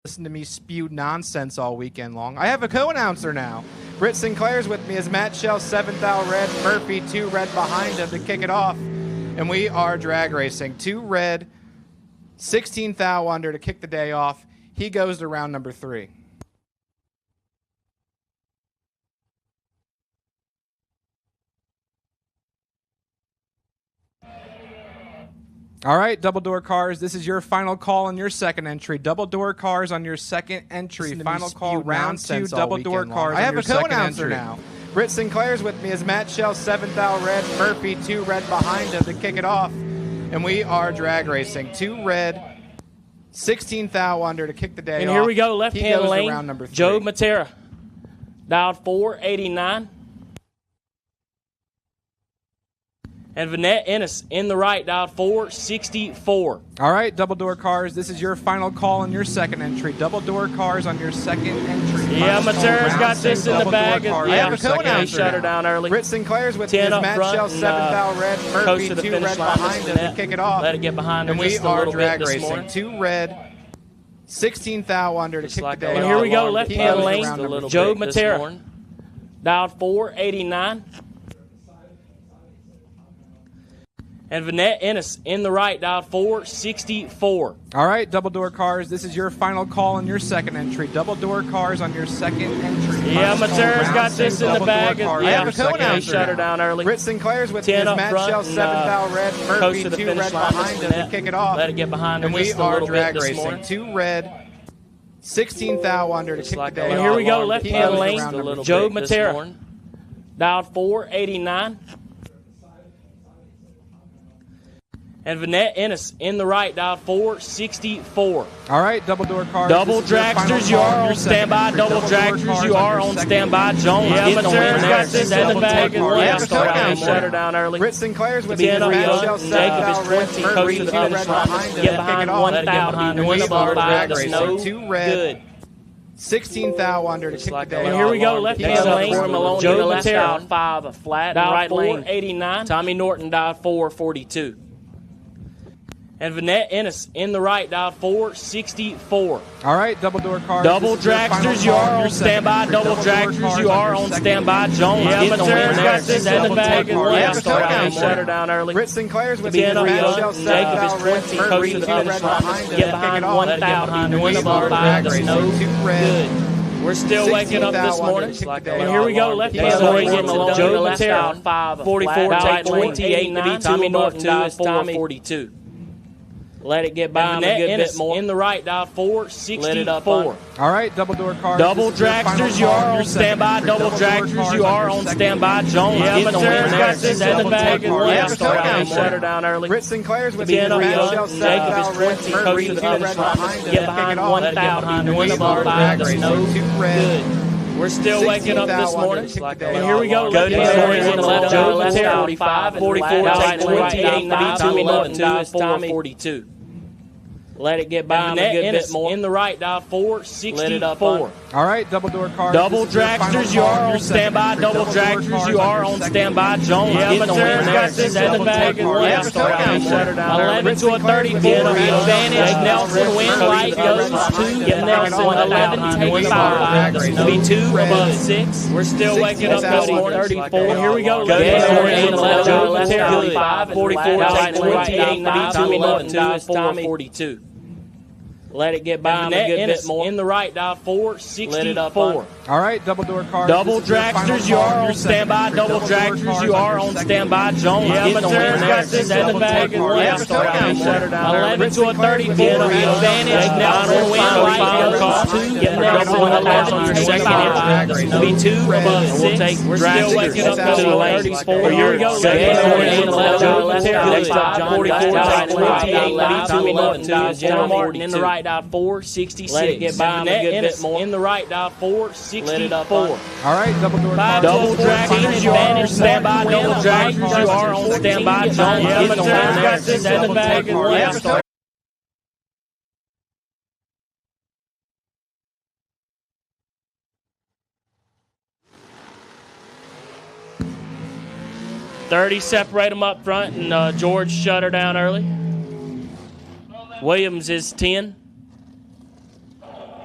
Listen to me spew nonsense all weekend long. I have a co-announcer now. Britt Sinclair's with me as Matt Shell, 7th out red, Murphy 2 red behind him to kick it off. And we are drag racing. 2 red, 16th thou under to kick the day off. He goes to round number 3. All right, double door cars, this is your final call on your second entry. Double door cars on your second entry. Final call, round 2, double door cars. I have a co-announcer now. Britt Sinclair's with me as Matt Shell, 7th out red, Murphy 2 red behind him to kick it off. And we are drag racing. 2 red, 16th thou under to kick the day off. And here we go, left-hand lane, round number 3. Joe Matera, dialed 489. And Vanette Ennis in the right, dialed 464. All right, double door cars, this is your final call on your second entry. Double door cars on your second entry. Yeah, Matera's got this in the bag. Yeah, I have a co-announcer. He shut her down early. Britt Sinclair's with me 10 as up Matt front Shell, and, 7th out red, Murphy to the 2 finish red line, behind him to kick it off. Let it get behind her and we just a are little drag bit this racing. morning. 2 red, 16th thou under to kick the day And off. here we go, left-hand lane, Joe bit Matera, dialed 489. And Vanette Ennis in the right, dialed 464. All right, double door cars, this is your final call on your second entry. Double door cars on your second entry. Yeah, Matera's got this in the bag. Yeah, I have a co-announcer. He shut her down early. Britt Sinclair's with me 10 as up Matt front Shell, and, 7th out red, Murphy to the 2 finish red line, behind him to kick it off. Let it get behind her and we just a are little drag bit this racing. morning. 2 red, 16th thou under to kick the day And off. here we go, left-hand goes lane, around number Joe 3. Matera, dialed 489. And Vanette Ennis in the right, dialed 464. All right, double door cars. Double Dragsters, you are on standby. Double Dragsters, you are on standby. Jones getting the win. Got this in the bag. Shut her down early. Britt Sinclair's with Ten up Matt front. Shell, Jacob 7th is 20. out Coach red, to the Murphy 2 finish red line. behind him Get to behind kick it off. 1,000. And Win we above are 5. drag There's no racing. 2 red, good. 16th thou under to kick the day And off. here we go, left-hand lane. Joe Matera, 5, a flat dialed right lane. 489. Tommy Norton, dialed 442. And Vanette Ennis in the right, dialed 464. All right, double door cars. Double Dragsters, you are on standby. Double Dragsters, you are on standby. Jones getting the win. Got this in the bag. Shut her down early. Britt Sinclair's with 10 up Matt front. Shell, Jacob 7th out is red, 20. Murphy Coach to 2 the red finish line. behind him to Get kick behind it off. 1,000. Win We above are 5. drag There's no racing. 2 red, good. We're still waking up this morning. And Here we go, left-hand lane. Joe Matera, 5, a 44, flat take right lane. 28 to beat Tommy Norton, dialed 442. Let it get by him a Vanette good Ennis bit more. in the right, dialed 464. All right, double door cars. Double Dragsters, you are on standby. Double Dragsters, you are on standby. Jones getting the win. Got this in the bag. Shut her down early. Britt Sinclair's with 10 up Matt front. Shell, Jacob 7th out is red, 20. Murphy Coach 2 to the red finish line. behind him to Get kick it behind off. 1,000. Win We above are 5. drag There's racing. no 2 red, good. We're still waking up this morning. And Here we go. Go to left-hand the lane. left, Joe left, Matera, 45, 44, right, take right, 28 to beat right, Tommy right, Norton, dialed right, 442. Let it get by him a Vanette good Ennis bit more. in the right, dialed 464. All right, double door cars. Double Dragsters, you are on standby. Double Dragsters, you are on standby. Jones getting the win. Got this in the bag. Shut her down. 11 to a 34 advantage. Nelson win. Light goes to Nelson. 11 take 5. Be 2 above 6. We're still waking up this morning. 34. Here we go. Joe Matera, 44 take 28. Be 2 11 to 442. Let it get by him a good bit more. In the right, dial 464. All right, double door cars. Double Dragsters, you are on standby. Double Dragsters, you are on standby. Jones getting the win. Got this in the bag. Shut her down. 11 to a 34 advantage. Nelson win. Light goes to Nelson. 11 on your second. Be 2 above 6. We're still waking up this morning. Here we go. General Martin in the right, dial 466. Let it get by him a good bit more. In the right, dial 464. All right, double door cars. Double Dragsters, you are on standby. Double Dragsters, you are on standby. Jones getting the win. Got this in the bag. .30 separate them up front, and George shut her down early. Williams is 10.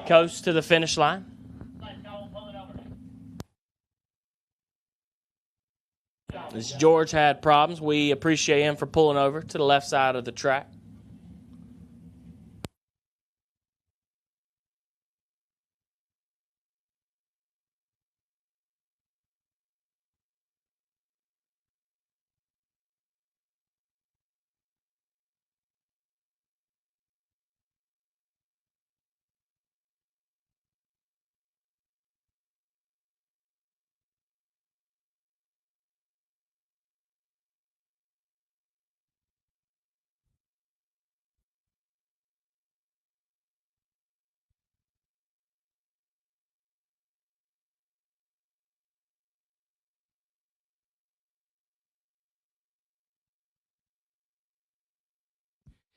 coast to the finish line. As George had problems, we appreciate him for pulling over to the left side of the track.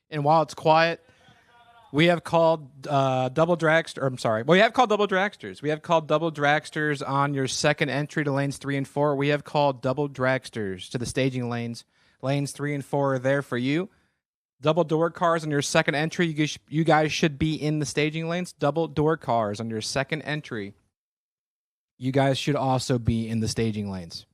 And while it's quiet, we have called double dragster. Or, I'm sorry. We have called double dragsters. We have called double dragsters on your second entry to lanes 3 and 4. We have called double dragsters to the staging lanes. Lanes 3 and 4 are there for you. Double door cars on your second entry. You guys should be in the staging lanes. Double door cars on your second entry. You guys should also be in the staging lanes.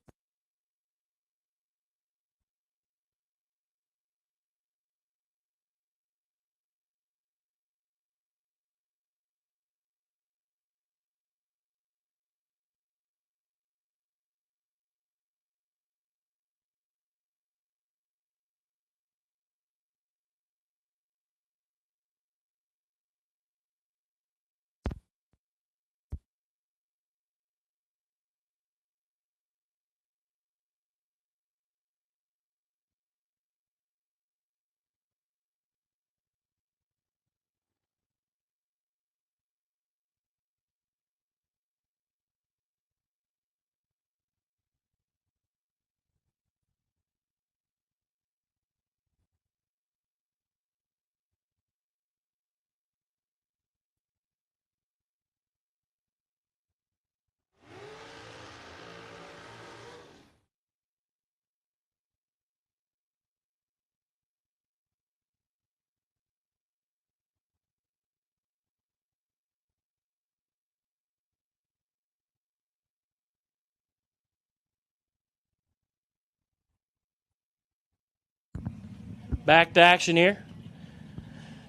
Back to action here.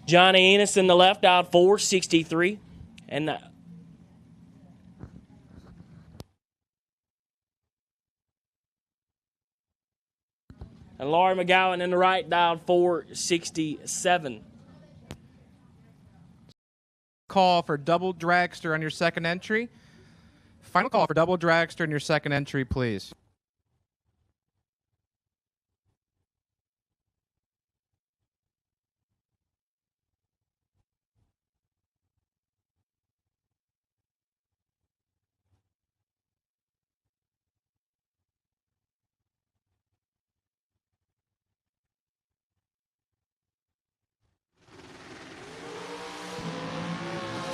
Johnny Enos in the left, out 463. And Laurie McGowan in the right, dialed 467. Call for double dragster on your second entry. Final call for double dragster in your second entry, please.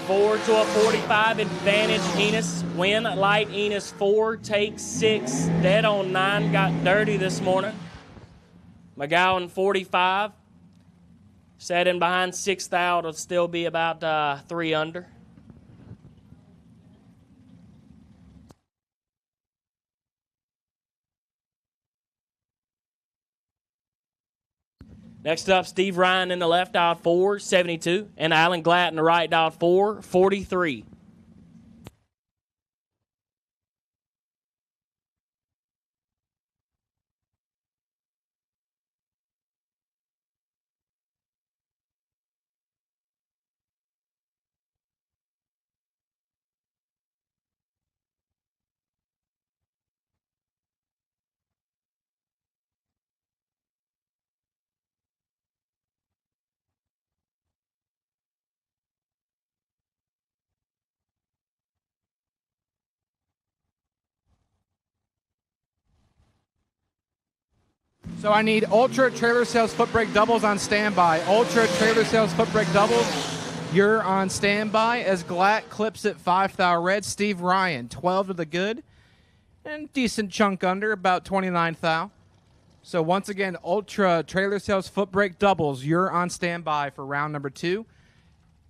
Forward to a 45 advantage. Enos win light. Enos 4 takes 6. Dead on 9 got dirty this morning. McGowan 45. Set in behind 6th out. It'll still be about 3 under. Next up, Steve Ryan in the left, dialed 472, and Alan Glatt in the right, dialed 443. So I need Ultra Trailer Sales Footbrake doubles on standby. Ultra Trailer Sales Footbrake doubles, you're on standby. As Glatt clips at 5 thou red. Steve Ryan, 12 to the good. And decent chunk under, about 29 thou. So once again, Ultra Trailer Sales Footbrake doubles, you're on standby for round number 2.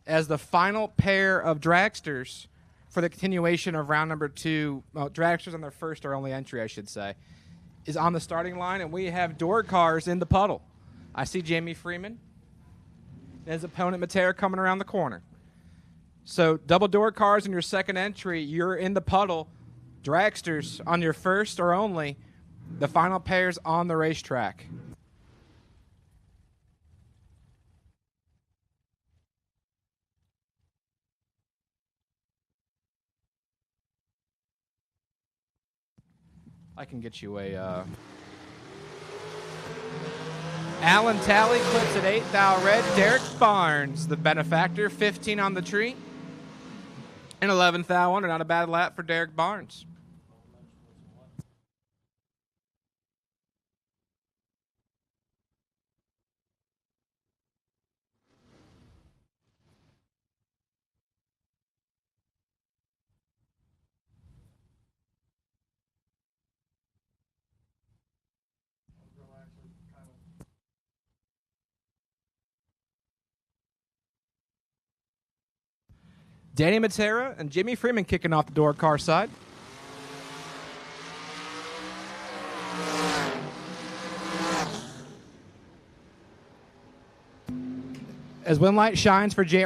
as the final pair of dragsters for the continuation of round number 2, well, dragsters on their first or only entry, I should say, is on the starting line, and we have door cars in the puddle. I see Jamie Freeman and his opponent Matera coming around the corner. So double door cars in your second entry, you're in the puddle. Dragsters on your first or only, the final pairs on the racetrack. I can get you a Allen Talley clips at 8th thou red. Derek Barnes, the benefactor, 15 on the tree. And 11th thou under. Not a bad lap for Derek Barnes. Danny Matera and Jimmy Freeman kicking off the door car side. As win light shines for Danny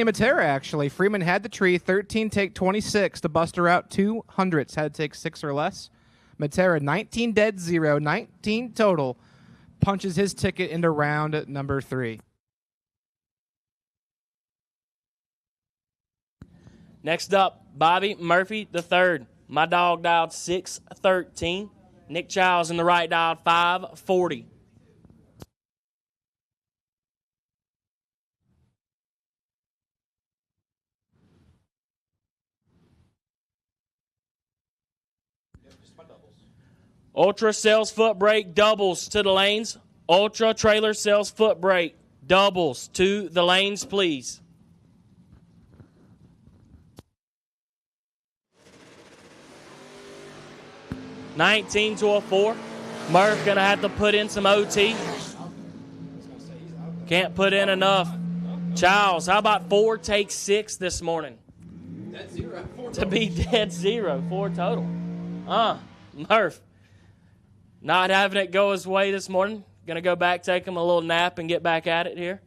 Matera, actually. Freeman had the tree, 13 take 26 to bust her out 200s. Had to take 6 or less. Matera, 19 dead 0, 19 total. Punches his ticket into round number 3. Next up, Bobby Murphy III. My dog dialed 613. Nick Childs in the right dialed 540. Ultra sells foot brake, doubles to the lanes. Ultra trailer sells foot brake, doubles to the lanes, please. $19-4. Murph gonna have to put in some OT. Can't put in enough. Childs, how about 4 take 6 this morning? Dead 0. To be dead 0, 4 total. Murph, not having it go his way this morning. Gonna go back, take him a little nap, and get back at it here.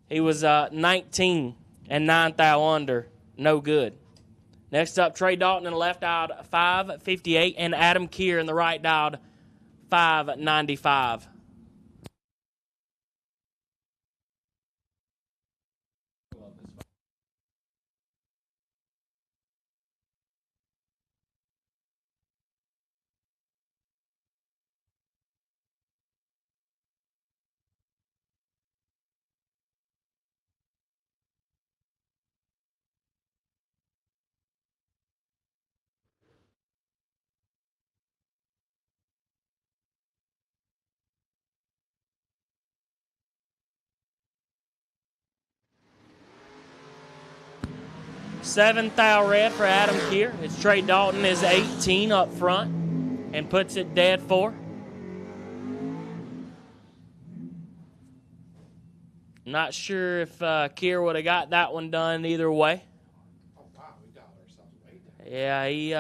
He was 19 and 9 thou under, no good. Next up, Trey Dalton in the left dialed 558, and Adam Keir in the right dialed 595. Seventh thou red for Adam Keir. It's Trey Dalton is 18 up front and puts it dead 4. Not sure if Keir would have got that one done either way. Oh, wow, we got ourselves way down. Yeah, he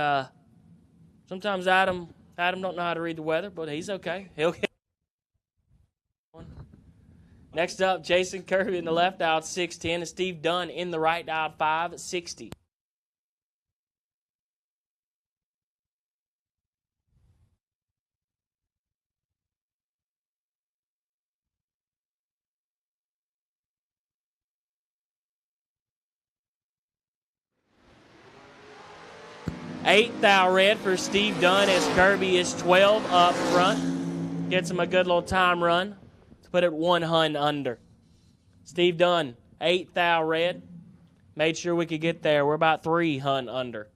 sometimes Adam don't know how to read the weather, but he's okay. He'll get one. Next up, Jason Kirby in the left dialed 610 and Steve Dunn in the right dialed 560. Eighth thou red for Steve Dunn as Kirby is 12 up front. Gets him a good little time run to put it 1 hun under. Steve Dunn, 8th thou red. Made sure we could get there. We're about 3 hun under.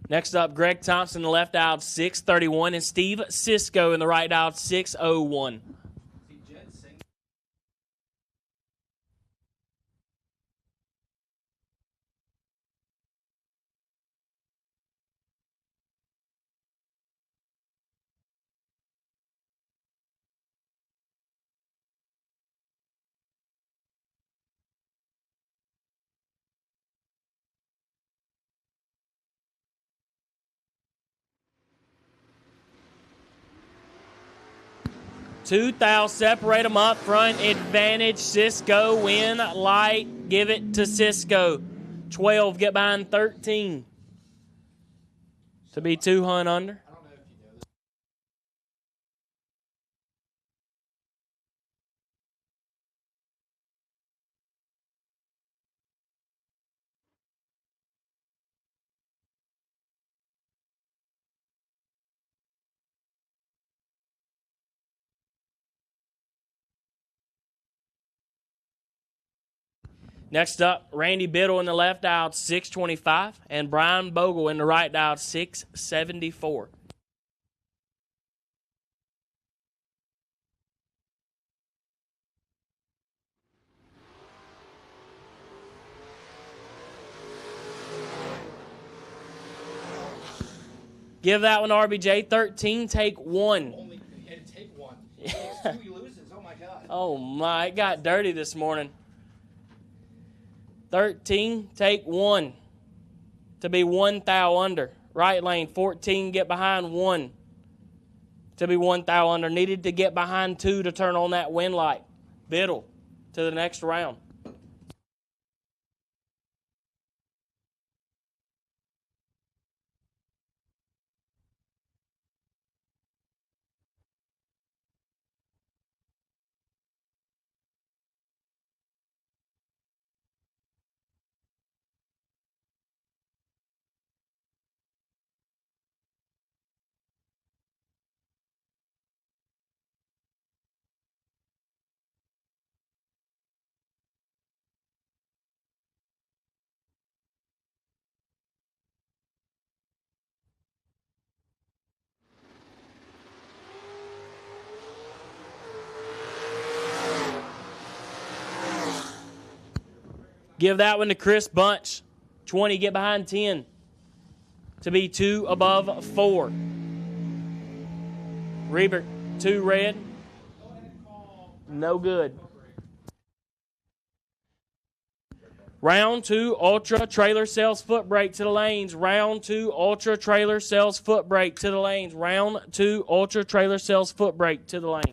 Next up, Greg Thompson, the left dialed 631, and Steve Cisco in the right dialed 601. 2,000. Separate them up front. Advantage. Cisco. Win. Light. Give it to Cisco. 12. Get behind 13. To be 200 under. Next up, Randy Biddle in the left out 625, and Brian Bogle in the right out 674. Give that one to RBJ. 13, take one. Only had to take one. He loses. Oh my God. Oh my, it got dirty this morning. 13, take one. To be 1,000 under. Right lane, 14, get behind one. To be 1,000 under. Needed to get behind two to turn on that win light. Biddle to the next round. Give that one to Chris Bunch. 20, get behind 10. To be 2 above 4. Rebert, 2 red. No good. Round 2, Ultra Trailer Sells Foot Brake to the lanes. Round 2, Ultra Trailer Sells Foot Brake to the lanes. Round 2, Ultra Trailer Sells Foot Brake to the lanes.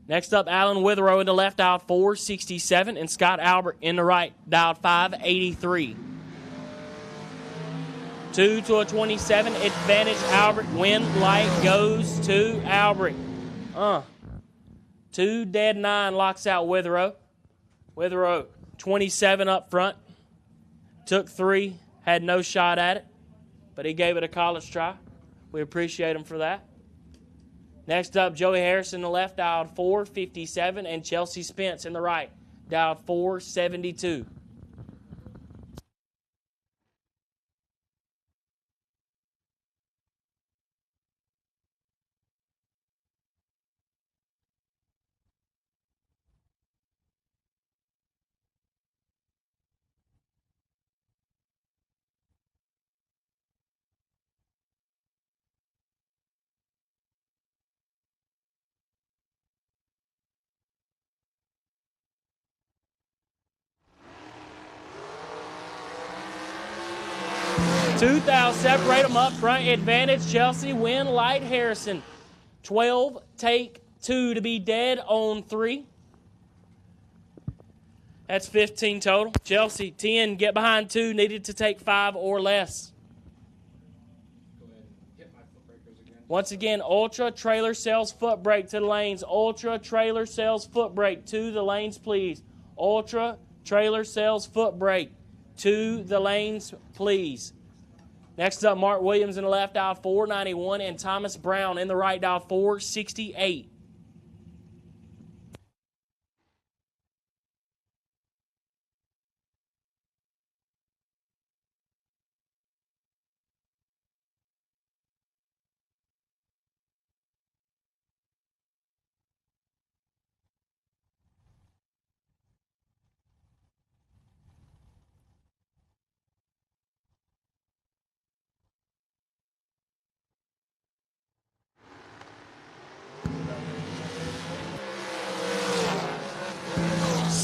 Next up, Alan Witherow in the left, dialed 467, and Scott Albert in the right, dialed 583. 2 to a 27, advantage Albert. Win light goes to Albert. 2 dead 9 locks out Witherow. Witherow, 27 up front. Took 3, had no shot at it, but he gave it a college try. We appreciate him for that. Next up, Joey Harrison in the left, dialed 457, and Chelsea Spence in the right, dialed 472. $2,000, separate them up front. Advantage Chelsea, win light Harrison. 12, take 2 to be dead on 3. That's 15 total. Chelsea, 10, get behind 2, needed to take 5 or less. Go ahead and hit my foot breakers again. Once again, Ultra Trailer Sells Foot Brake to the lanes. Ultra Trailer Sells Foot Brake to the lanes, please. Ultra Trailer Sells Foot Brake to the lanes, please. Next up, Mark Williams in the left, dial 491, and Thomas Brown in the right, dial 468.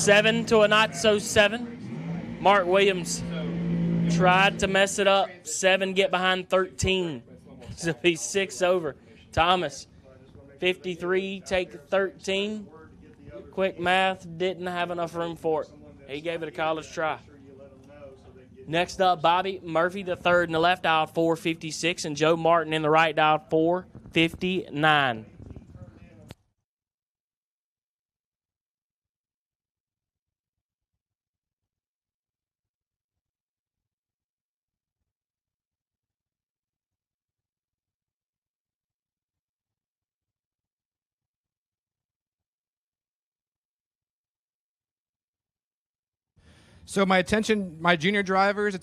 7 to a not-so-7. Mark Williams tried to mess it up. 7 get behind 13. So he's 6 over. Thomas, 53, take 13. Quick math, didn't have enough room for it. He gave it a college try. Next up, Bobby Murphy, the third in the left aisle, 456, and Joe Martin in the right aisle, 459. So my junior drivers.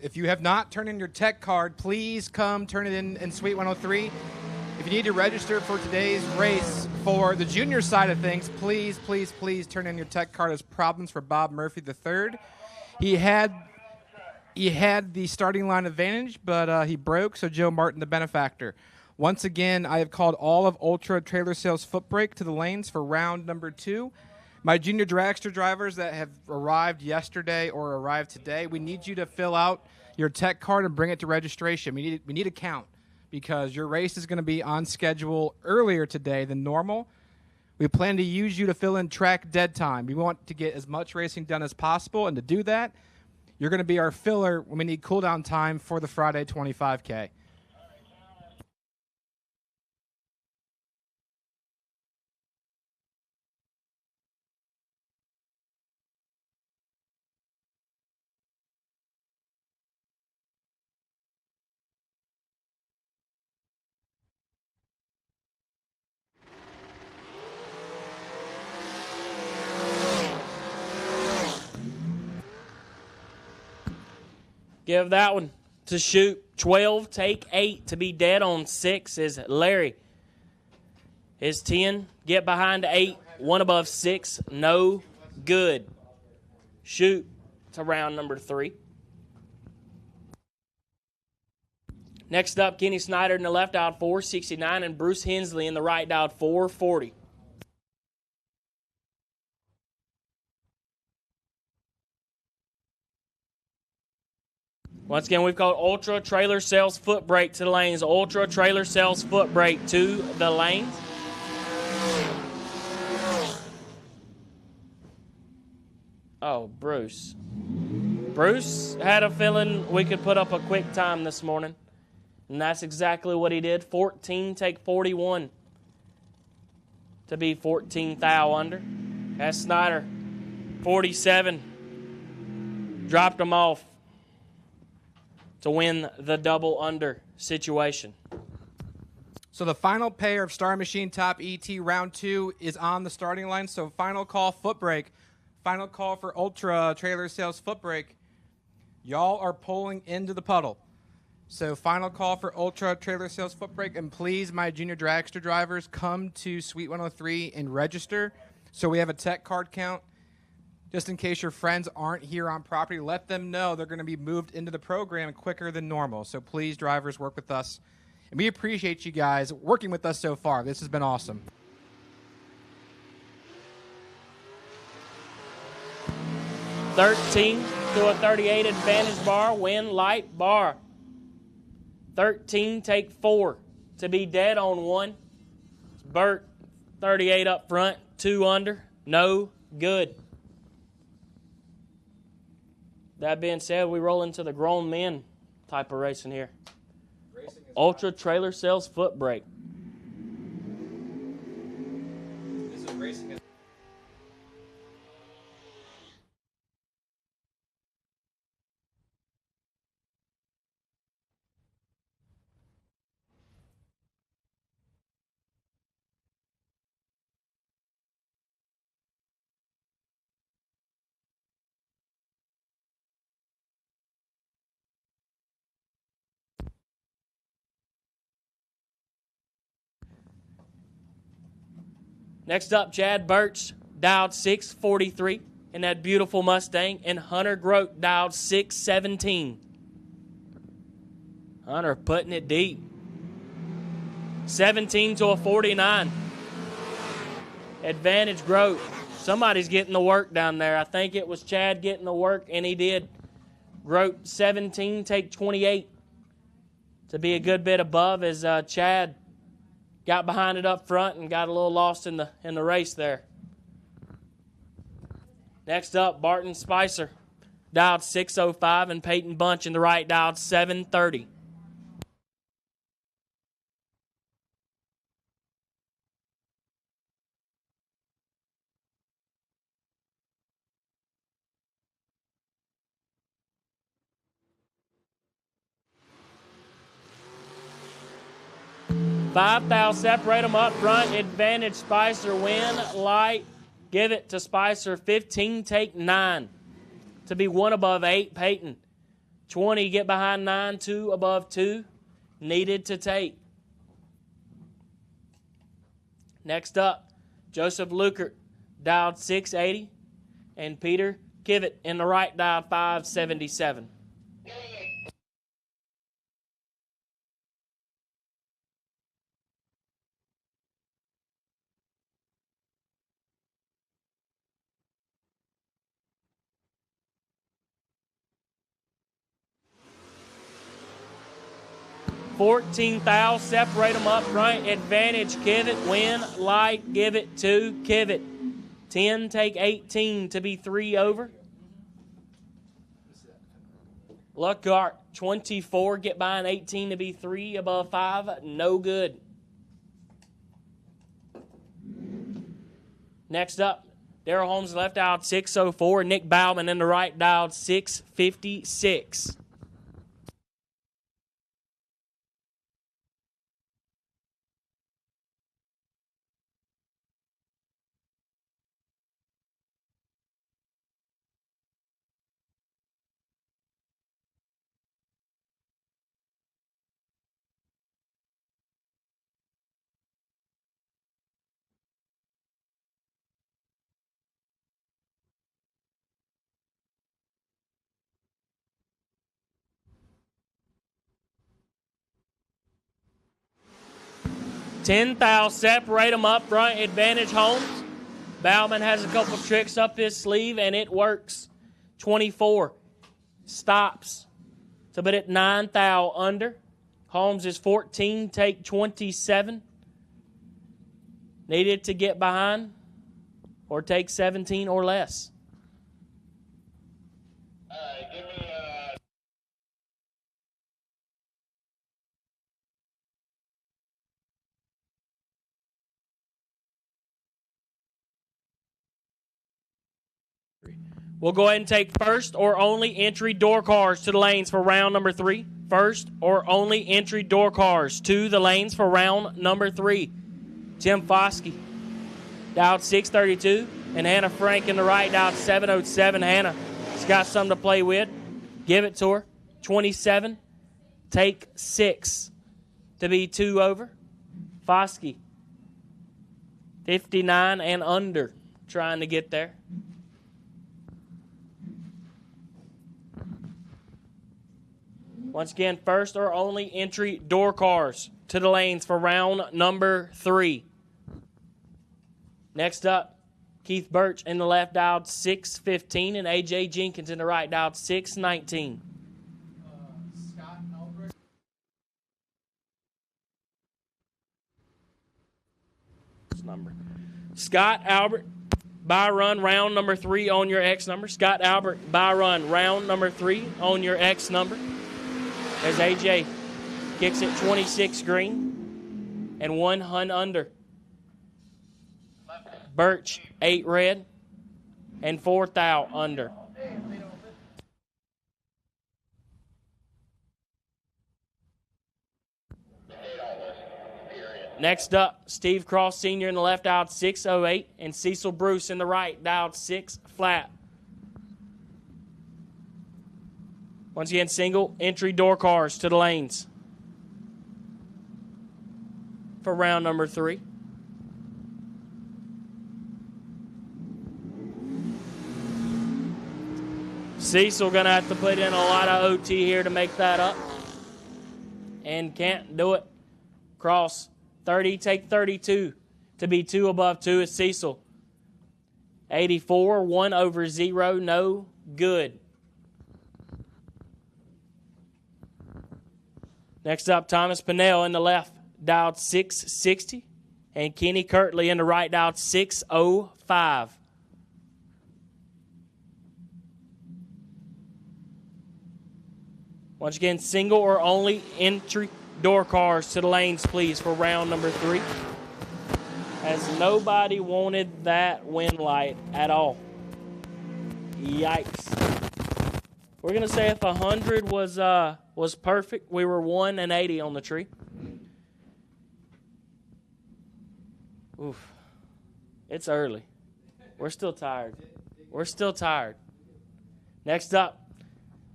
If you have not turned in your tech card, please come turn it in Suite 103. If you need to register for today's race for the junior side of things, please turn in your tech card. There's problems for Bob Murphy III. He had the starting line advantage, but he broke, so Joe Martin, the benefactor. Once again, I have called all of Ultra Trailer Sales Footbrake to the lanes for round number 2. My junior dragster drivers that have arrived yesterday or arrived today, we need you to fill out your tech card and bring it to registration. We need a count because your race is going to be on schedule earlier today than normal. We plan to use you to fill in track dead time. We want to get as much racing done as possible, and to do that, you're going to be our filler when we need cooldown time for the Friday 25K. Give that one to shoot. 12, take 8 to be dead on 6 is Larry. His 10, get behind 8, 1 above 6, no good. Shoot to round number 3. Next up, Kenny Snyder in the left aisle, 469, and Bruce Hensley in the right aisle, 440. Once again, we've called Ultra Trailer Sales Footbrake to the lanes. Ultra Trailer Sales Footbrake to the lanes. Oh, Bruce. Bruce had a feeling we could put up a quick time this morning. And that's exactly what he did. 14, take 41 to be 14 thou under. That's Snyder. 47. Dropped him off to win the double under situation. So the final pair of Star Machine Top ET round 2 is on the starting line. So final call, Footbrake. Final call for Ultra Trailer Sales Footbrake. Y'all are pulling into the puddle. So final call for Ultra Trailer Sales Footbrake. And please, my junior dragster drivers, come to Suite 103 and register. So we have a tech card count. Just in case your friends aren't here on property, let them know they're going to be moved into the program quicker than normal. So please, drivers, work with us. And we appreciate you guys working with us so far. This has been awesome. $13 to a 38 advantage bar, win light bar. 13, take 4 to be dead on 1. It's Burt, 38 up front, 2 under, no good. That being said, we roll into the grown men type of racing here. Ultra Trailer Sales Footbrake. This is racing. Next up, Chad Birch dialed 643 in that beautiful Mustang, and Hunter Grote dialed 617. Hunter putting it deep. 17 to a 49. Advantage Grote. Somebody's getting the work down there. I think it was Chad getting the work, and he did. Wrote 17, take 28 to be a good bit above as Chad got behind it up front and got a little lost in the race there. Next up, Barton Spicer, dialed 605, and Peyton Bunch in the right, dialed 730. $5,000, separate them up front. Advantage Spicer, win light. Give it to Spicer. 15, take 9. To be 1 above 8, Peyton. 20, get behind 9. 2 above 2. Needed to take. Next up, Joseph Lukert, dialed 680. And Peter Kivett in the right, dialed 577. $14,000, separate them up front. Advantage Kivett, win light, give it to Kivett. 10, take 18 to be 3 over. Luckhart, 24, get by an 18 to be 3 above 5, no good. Next up, Darrell Holmes left, dialed 604. Nick Bauman in the right, dialed 656. $10,000, separate them up front. Advantage Holmes. Bauman has a couple tricks up his sleeve, and it works. 24 stops to put it 9,000 under. Holmes is 14, take 27. Needed to get behind or take 17 or less. Give me We'll go ahead and take first or only entry door cars to the lanes for round number 3. First or only entry door cars to the lanes for round number 3. Tim Foskey, dialed 632, and Hannah Frank in the right, dialed 707. Hannah's got something to play with. Give it to her. 27, take 6 to be 2 over. Foskey, 59 and under, trying to get there. Once again, first or only entry door cars to the lanes for round number 3. Next up, Keith Birch in the left, dialed 615, and A.J. Jenkins in the right, dialed 619. Scott Albert. Number. Scott Albert, by run, round number 3 on your X number. Scott Albert, by run, round number 3 on your X number. As AJ kicks it 26 green and 1 hun under. Birch, 8 red and 4 thou under. Next up, Steve Cross Sr. in the left, dialed 608, and Cecil Bruce in the right, dialed 6 flat. Once again, single entry door cars to the lanes for round number 3. Cecil going to have to put in a lot of OT here to make that up. And can't do it. Cross, 30, take 32 to be 2 above 2 is Cecil. 84, 1 over 0, no good. Next up, Thomas Pinnell in the left, dialed 660. And Kenny Kirtley in the right, dialed 605. Once again, single or only entry door cars to the lanes, please, for round number 3. As nobody wanted that wind light at all. Yikes. We're going to say if 100 was perfect, we were 1 and 80 on the tree. Oof. It's early. We're still tired. We're still tired. Next up,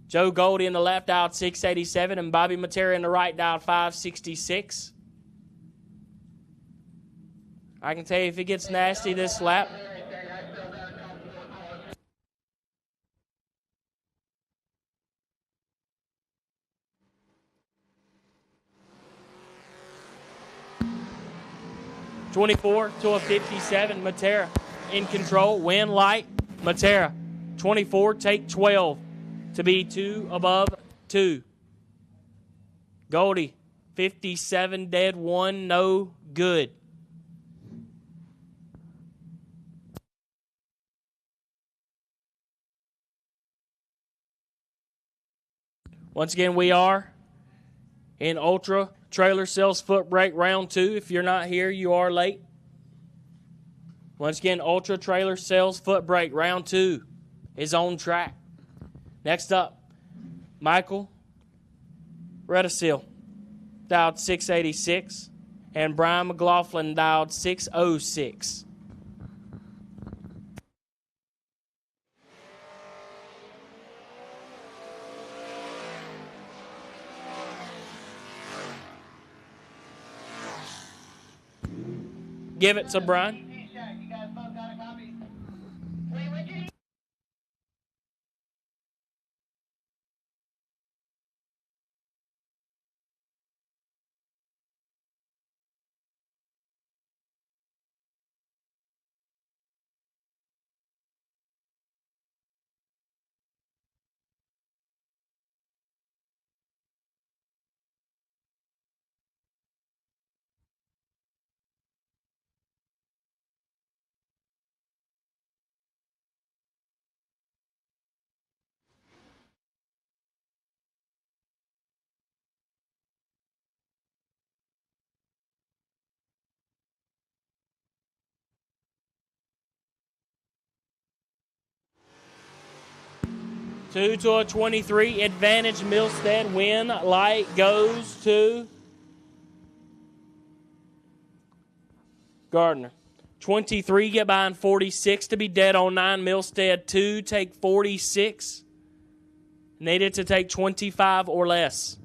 Joe Goldie in the left, dialed 687, and Bobby Matera in the right, dialed 566. I can tell you if it gets nasty this lap. (24 to a 57). Matera in control. Win light. Matera. 24. Take 12 to be 2 above 2. Goldie. 57 dead 1 no good. Once again, we are in Ultra Trailer Sales Footbrake Round 2. If you're not here, you are late. Once again, Ultra Trailer Sales Footbrake Round 2 is on track. Next up, Michael Redasil, dialed 686, and Brian McLaughlin, dialed 606. Give it to Brian. Two to a 23, advantage Milstead. Win light goes to Gardner. 23, get behind 46 to be dead on 9. Milstead 2, take 46. Needed to take 25 or less.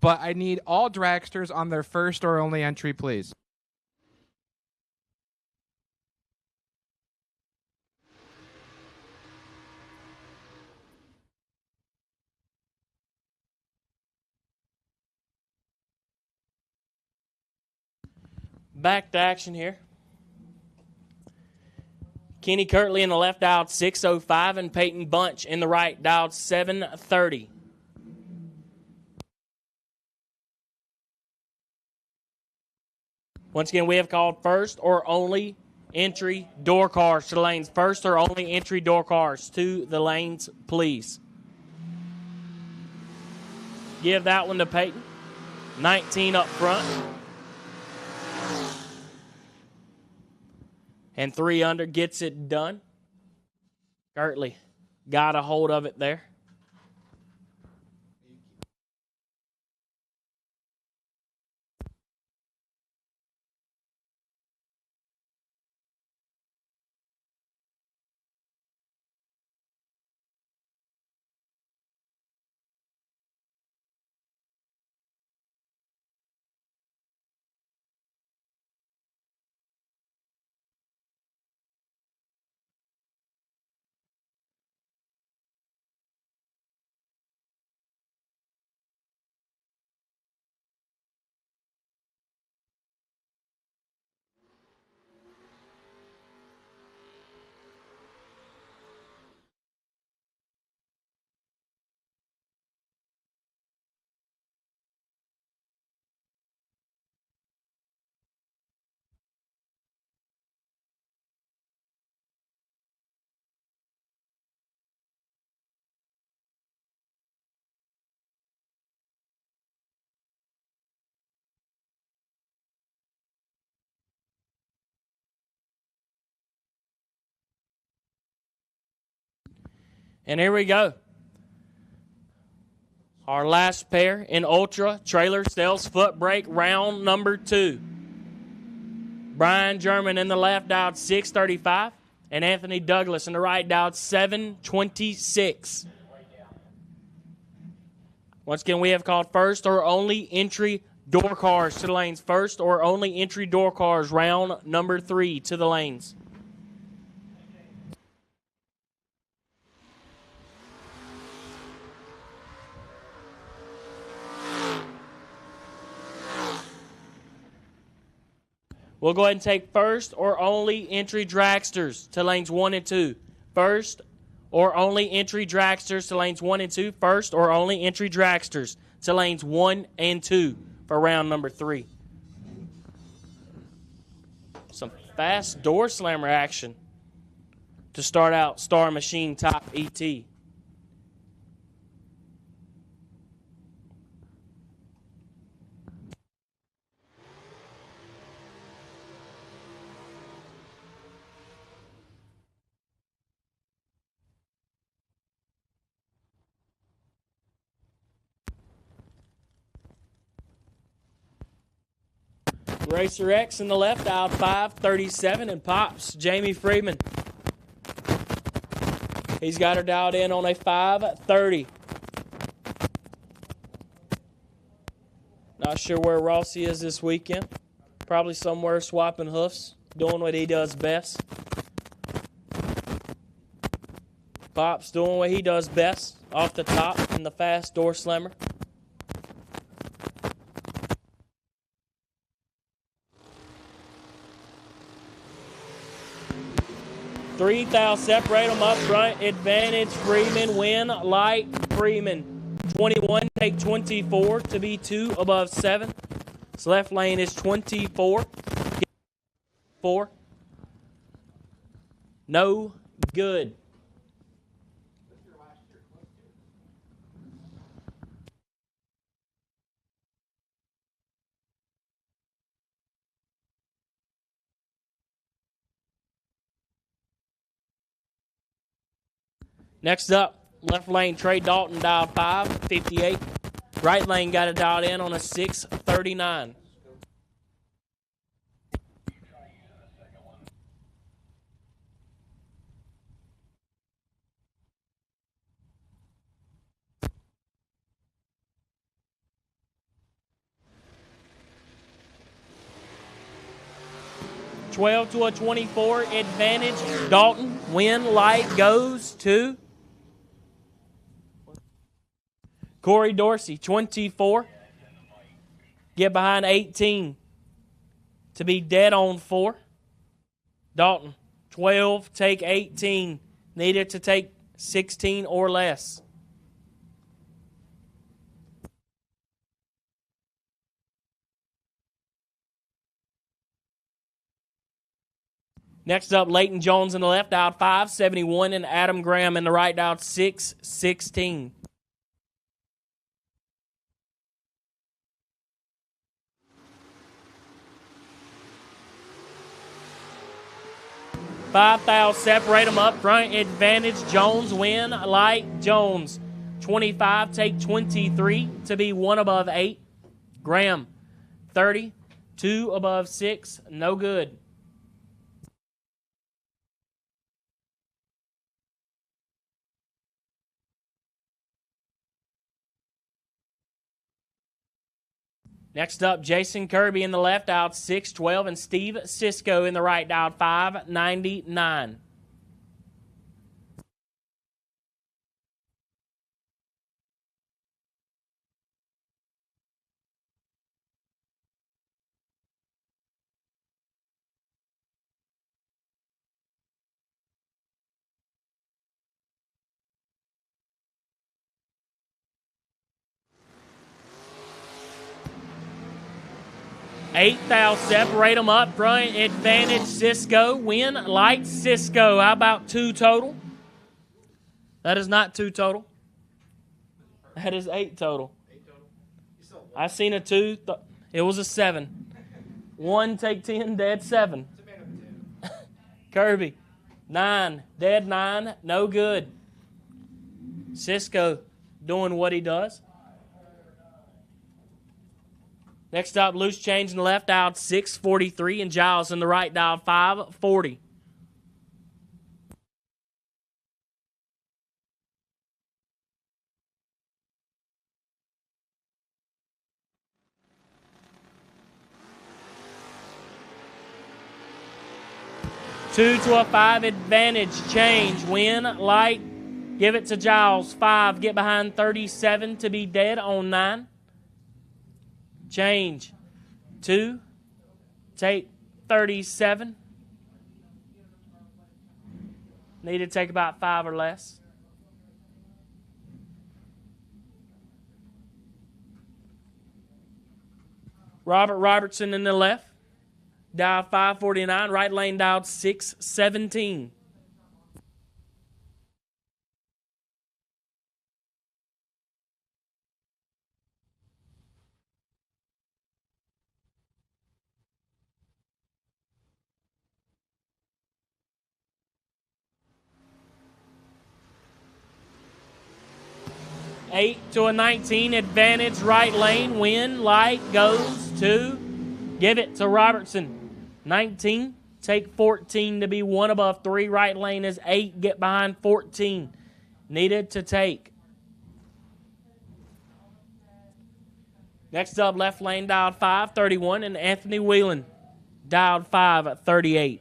but I need all dragsters on their first or only entry, please. Back to action here. Kenny Kirtley in the left dialed 605 and Peyton Bunch in the right dialed 730. Once again, we have called first or only entry door cars to the lanes. First or only entry door cars to the lanes, please. Give that one to Peyton. 19 up front. And 3 under gets it done. Kirtley got a hold of it there. And here we go. Our last pair in Ultra Trailer Sales Footbrake round number 2. Brian German in the left dialed 635 and Anthony Douglas in the right dialed 726. Once again, we have called first or only entry door cars to the lanes. First or only entry door cars, round number 3 to the lanes. We'll go ahead and take first or only entry dragsters to lanes 1 and 2. First or only entry dragsters to lanes 1 and 2. First or only entry dragsters to lanes 1 and 2 for round number 3. Some fast door slammer action to start out Star Machine Top ET. Racer X in the left, out 537, and Pops, Jamie Freeman. He's got her dialed in on a 530. Not sure where Rossi is this weekend. Probably somewhere swapping hoofs, doing what he does best. Pops doing what he does best, off the top in the fast door slammer. 3,000 separate them up front. Advantage Freeman, win light Freeman. 21, take 24 to be 2 above 7. This left lane is 24. 4. No good. Next up, left lane Trey Dalton dialed 558. Right lane got it dialed in on a 639. 12 to a 24 advantage. Dalton, win light goes to Corey Dorsey, 24. Get behind 18 to be dead on 4. Dalton, 12, take 18. Needed to take 16 or less. Next up, Leighton Jones in the left, out 5, 71, and Adam Graham in the right, out 6, 16. $5,000, separate them up front, advantage, Jones, win, light, Jones. 25, take 23 to be 1 above 8. Graham, 30, 2 above 6, no good. Next up, Jason Kirby in the left, out 6-12, and Steve Cisco in the right, out 5-99. $8,000, separate them up front, advantage Cisco, win, light Cisco. How about 2 total? That is not 2 total. That is 8 total. I seen a 2. It was a 7. 1, take 10, dead 7. Kirby, 9, dead 9, no good. Cisco doing what he does. Next up, loose change in the left, out 6-43, and Giles in the right, dialed 5-40. Two to a 5 advantage, change, win, light, give it to Giles, 5, get behind 37 to be dead on 9. Change, 2, take 37. Need to take about 5 or less. Robert Robertson in the left, dialed 549, right lane dialed 617. Eight to a 19, advantage, right lane, win, light, goes to, give it to Robertson. 19, take 14 to be 1 above 3, right lane is 8, get behind 14. Needed to take. Next up, left lane, dialed 531, and Anthony Whelan, dialed 538.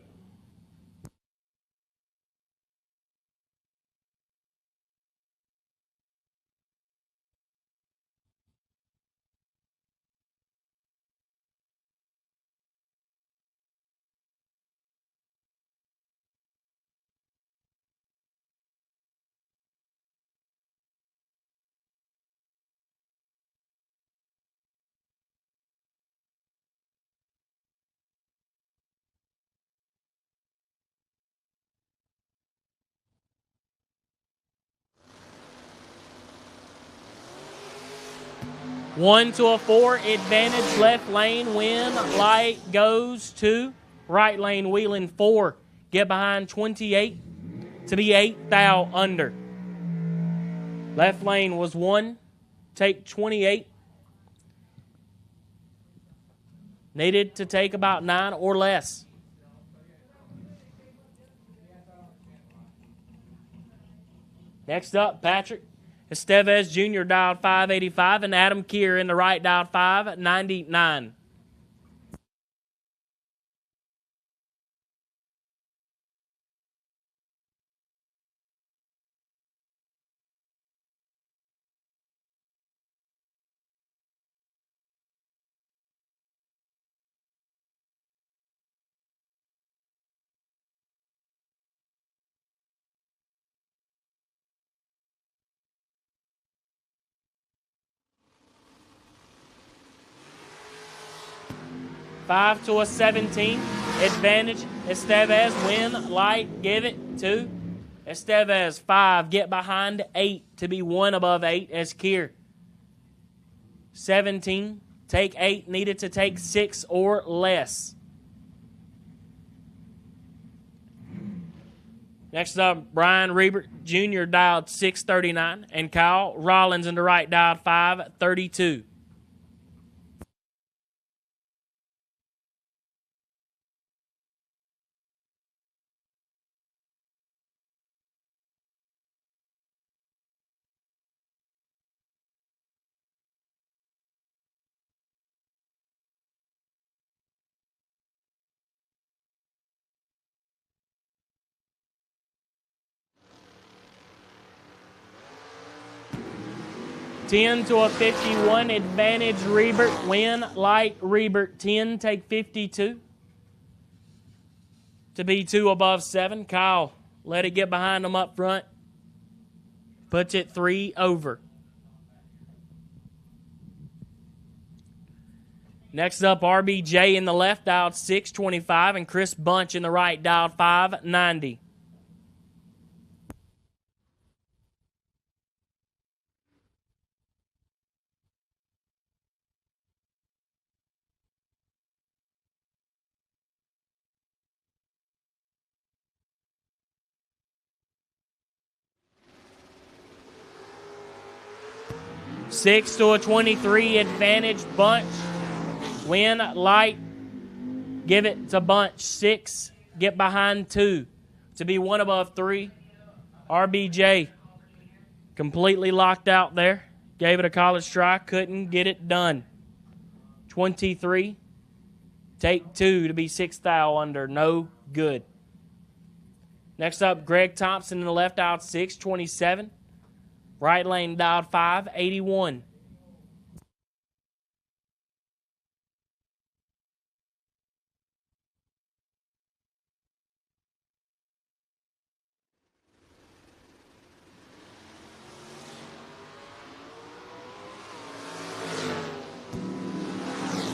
One to a 4, advantage, left lane, win, light, goes to right lane, Wheeling 4. Get behind 28 to be 8 thou under. Left lane was 1, take 28. Needed to take about 9 or less. Next up, Patrick Estevez Jr. dialed 585, and Adam Keir in the right dialed 599. 5 to a 17. Advantage. Estevez, win, light, give it 2. Estevez, 5, get behind 8 to be 1 above 8 as Kier. 17, take 8, needed to take 6 or less. Next up, Brian Reebert, Jr. dialed 639, and Kyle Rollins in the right dialed 532. $10 to a 51, advantage Reebert, win, light Reebert, 10, take 52. To be 2 above 7, Kyle, let it get behind him up front. Puts it 3 over. Next up, RBJ in the left, dialed 625, and Chris Bunch in the right, dialed 590. $6 to a 23, advantage Bunch. Win, light, give it to Bunch. 6, get behind 2. To be 1 above 3, RBJ completely locked out there. Gave it a college try, couldn't get it done. 23, take 2 to be 6 thou under, no good. Next up, Greg Thompson in the left, out 627. Right lane dialed 581.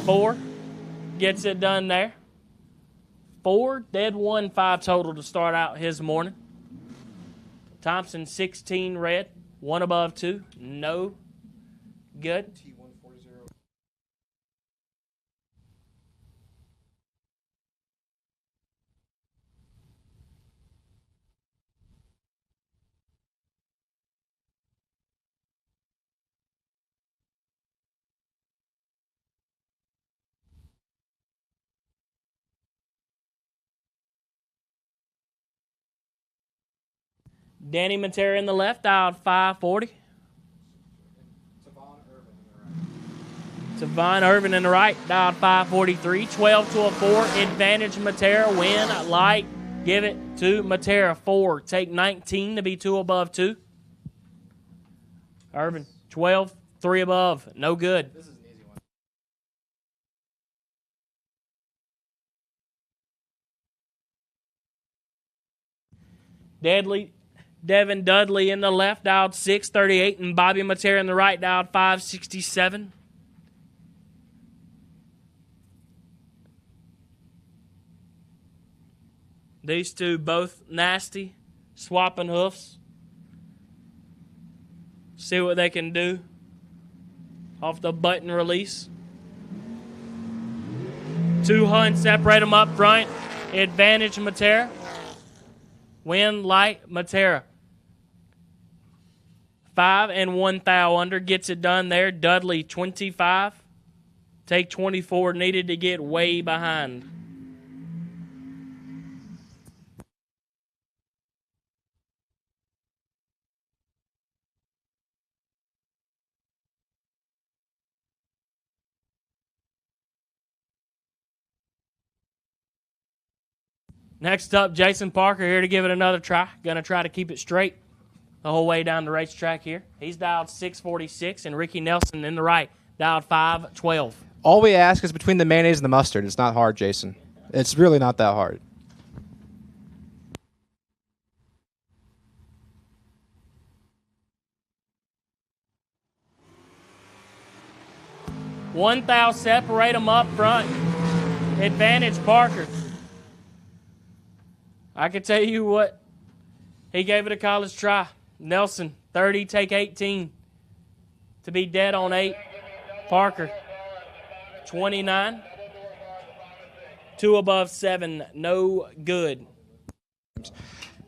Four gets it done there. 4, dead 1, 5 total to start out his morning. Thompson 16 red. 1 above 2, no good. Danny Matera in the left, dialed 540. Savon Irvin in the right, dialed 543. 12 to a 4, advantage Matera, win, light, give it to Matera, 4. Take 19 to be 2 above 2. Irvin, 12, 3 above, no good. This is an easy one. Devin Dudley in the left, dialed 638, and Bobby Matera in the right, dialed 567. These two both nasty, swapping hoofs. See what they can do off the button release. 2 hunts separate them up front. Advantage Matera. Win, light, Matera. 5 and 1 thou under. Gets it done there. Dudley, 25. Take 24. Needed to get way behind. Next up, Jason Parker here to give it another try. Going to try to keep it straight the whole way down the racetrack here. He's dialed 646, and Ricky Nelson in the right, dialed 512. All we ask is between the mayonnaise and the mustard. It's not hard, Jason. It's really not that hard. One thou separate them up front. Advantage Parker. I can tell you what, he gave it a college try. Nelson, 30, take 18. To be dead on 8. Parker, 29. 2 above 7, no good.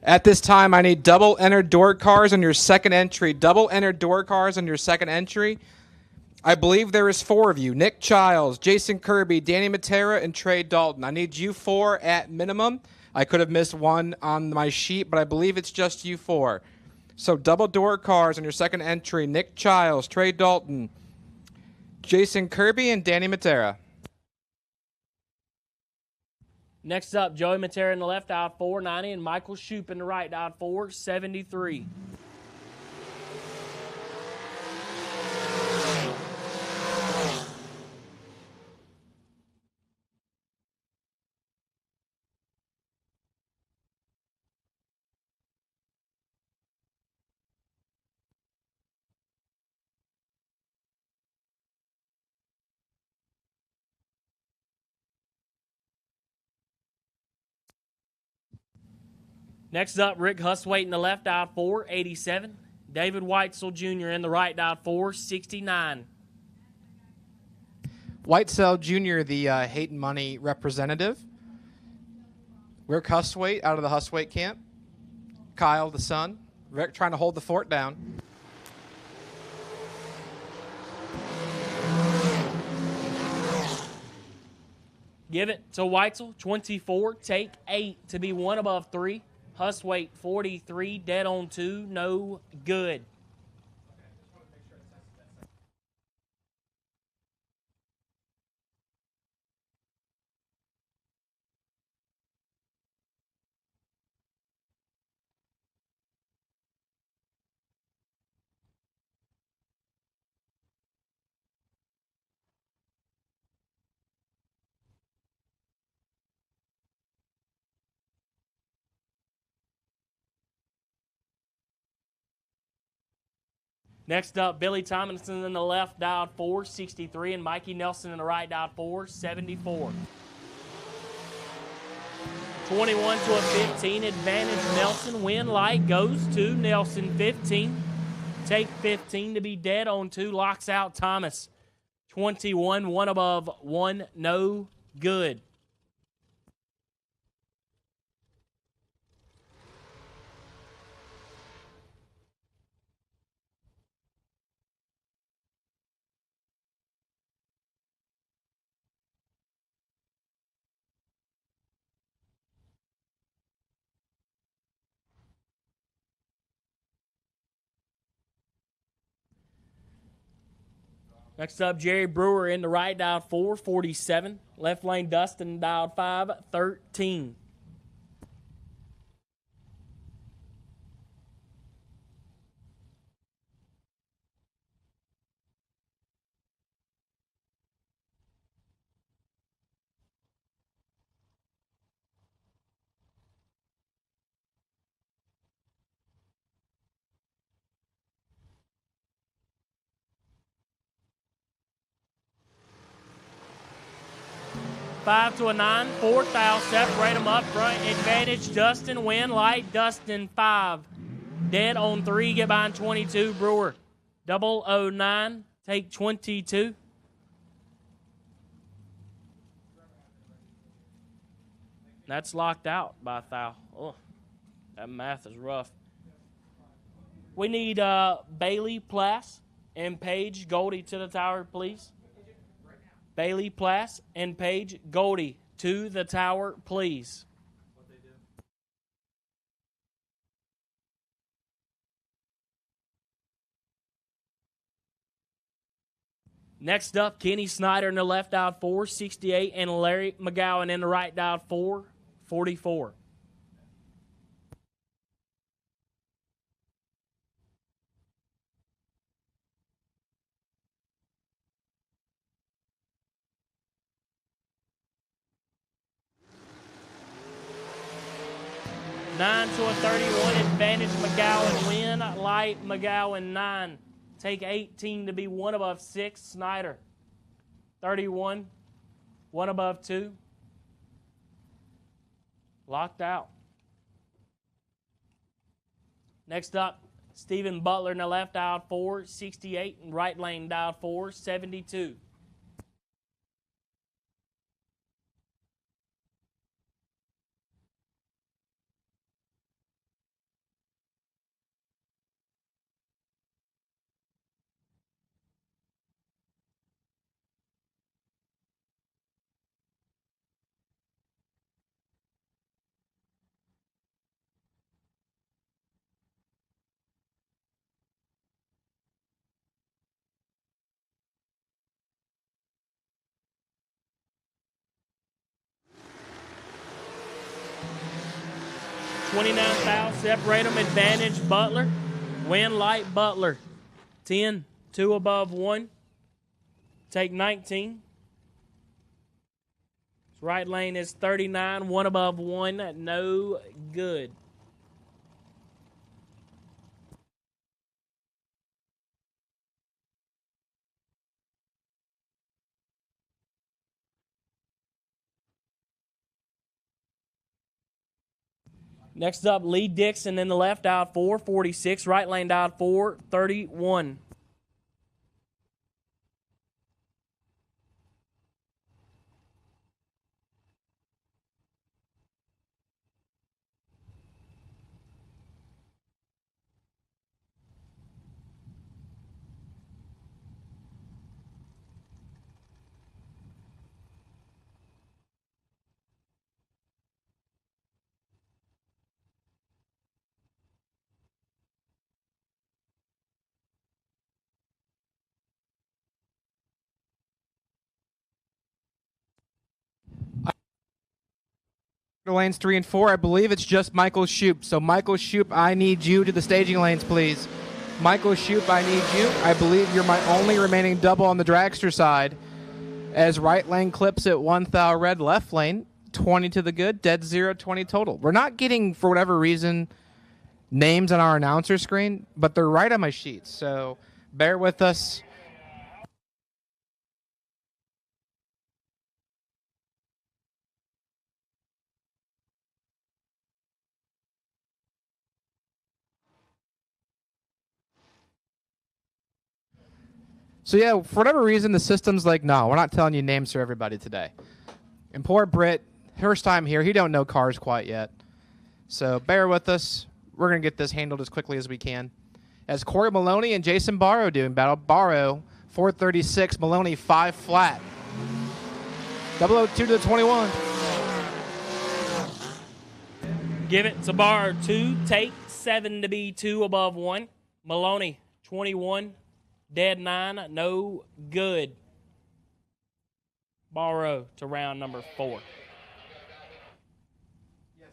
At this time, I need double entered door cars on your second entry. Double entered door cars on your second entry. I believe there is 4 of you. Nick Childs, Jason Kirby, Danny Matera, and Trey Dalton. I need you 4 at minimum. I could have missed one on my sheet, but I believe it's just you 4. So double door cars on your second entry. Nick Childs, Trey Dalton, Jason Kirby, and Danny Matera. Next up, Joey Matera in the left, out 490, and Michael Shoup in the right, out 473. Next up, Rick Huswaite in the left, out 487. David Whitesell Jr. in the right, out 469. Whitesell Jr., the Hate and Money representative. Rick Huswaite out of the Huswaite camp. Kyle, the son. Rick trying to hold the fort down. Give it to Whitesell, 24, take 8 to be 1 above 3. Huswaite, 43, dead on 2, no good. Next up, Billy Tomlinson in the left, dialed 463, and Mikey Nelson in the right, dialed 474. 21 to a 15, advantage Nelson. Win light goes to Nelson, 15. Take 15 to be dead on 2, locks out Thomas. 21, 1 above 1, no good. Next up, Jerry Brewer in the right, dialed 447. Left lane, Dustin, dialed 513. Five to a 9, 4th out, separate them up front. Advantage Dustin, win light, Dustin 5. Dead on 3, get behind 22, Brewer. 009, take 22. That's locked out by Thou. Oh, that math is rough. We need Bailey Plass and Paige Goldie to the tower, please. Bailey Plass and Paige Goldie to the tower, please. Next up, Kenny Snyder in the left, dialed 468, and Larry McGowan in the right, dialed 444. Nine to a 31, advantage McGowan, win light McGowan 9. Take 18 to be 1 above 6, Snyder. 31, 1 above 2, Locked out. Next up, Stephen Butler in the left dialed 468 and right lane dialed 472. $29,000, separate them, advantage Butler. Win light Butler. 10, 2 above 1. Take 19. Right lane is 39, 1 above 1, no good. Next up, Lee Dixon in the left, dialed 446. Right lane dialed 431. Lanes 3 and 4, I believe it's just Michael Shoup. So Michael Shoup, I need you to the staging lanes, please. Michael Shoup, I need you. I believe you're my only remaining double on the dragster side. As right lane clips at 1 thou red, left lane 20 to the good, dead 0, 20 total. We're not getting, for whatever reason, names on our announcer screen, but they're right on my sheets. So bear with us. So yeah, for whatever reason, the system's like, no, we're not telling you names for everybody today. And poor Britt, first time here, he don't know cars quite yet. So bear with us. We're going to get this handled as quickly as we can. As Corey Maloney and Jason Barrow doing battle. Barrow, 436, Maloney, 5 flat. 002 to the 21. Give it to Barrow, 2, take 7 to be 2 above 1. Maloney, 21. Dead 9, no good. Barrow to round number 4. Yes.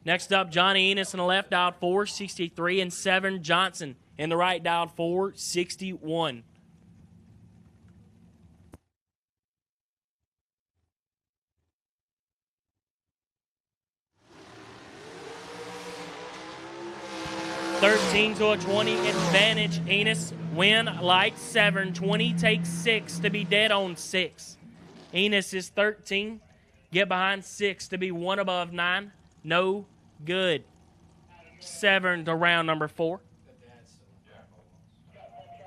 Next up, Johnny Enos in the left, dialed 463, and Severn Johnson in the right, dialed 461. $13 to a 20, advantage Enos. Win light Severn, 20 takes 6 to be dead on 6. Enos is 13. Get behind 6 to be 1 above 9. No good. Severn to round number 4.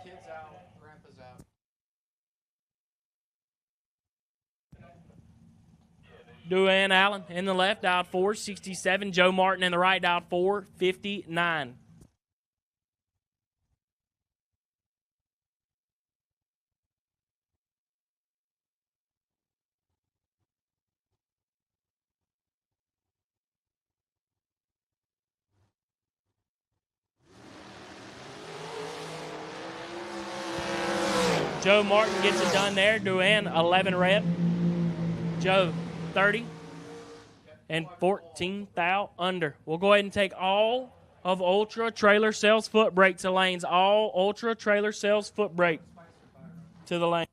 Kids out, grandpa's out. Duane Allen in the left, dialed 467. Joe Martin in the right, dialed 459. Joe Martin gets it done there. Duane, 11 red. Joe, 30. And 14 thou under. We'll go ahead and take all of Ultra Trailer Sales Footbrake to lanes. All Ultra Trailer Sales Footbrake to the lane.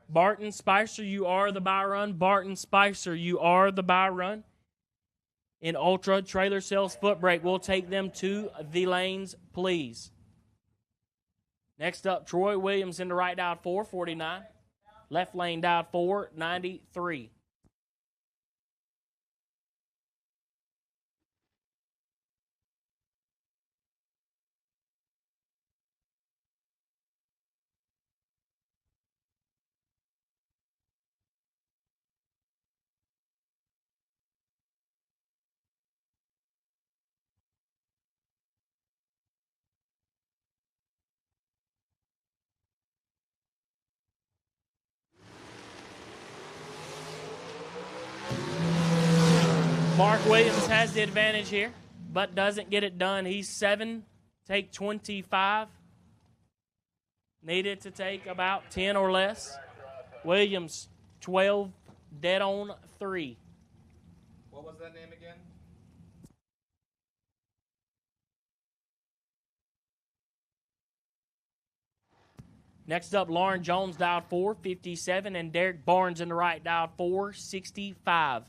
Barton Spicer, you are the buy run. Barton Spicer, you are the buy run. In Ultra Trailer Sales Footbrake, we'll take them to the lanes, please. Next up, Troy Williams in the right dial 449. Left lane dial 493. Mark Williams has the advantage here, but doesn't get it done. He's 7, take 25. Needed to take about 10 or less. Williams, 12, dead on 3. What was that name again? Next up, Lauren Jones dialed 457, and Derek Barnes in the right dialed 465.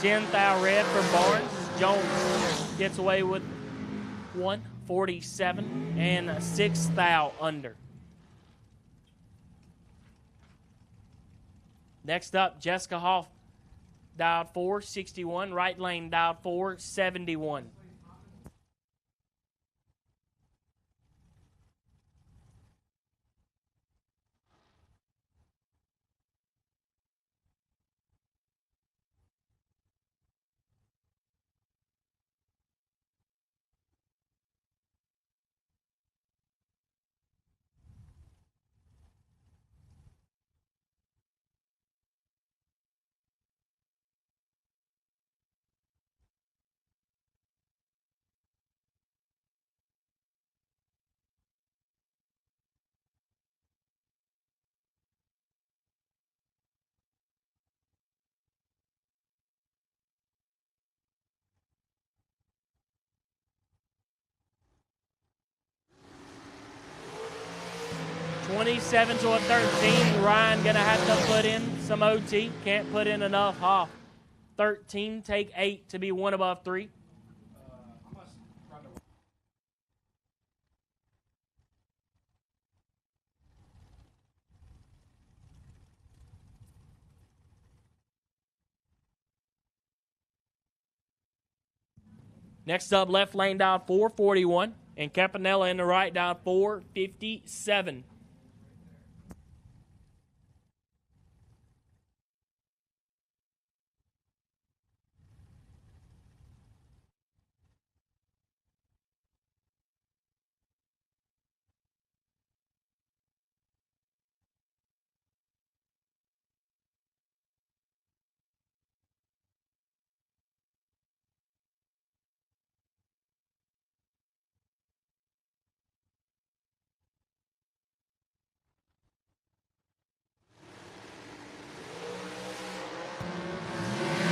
Tenth thou red for Barnes. Jones gets away with 147 and 6 thou under. Next up, Jessica Hoff dialed 461. Right lane dialed 471. $27 to a 13. Ryan gonna have to put in some OT. Can't put in enough. Hoff. 13, take 8 to be 1 above 3. Next up, left lane dial 441, and Campanella in the right dial 457.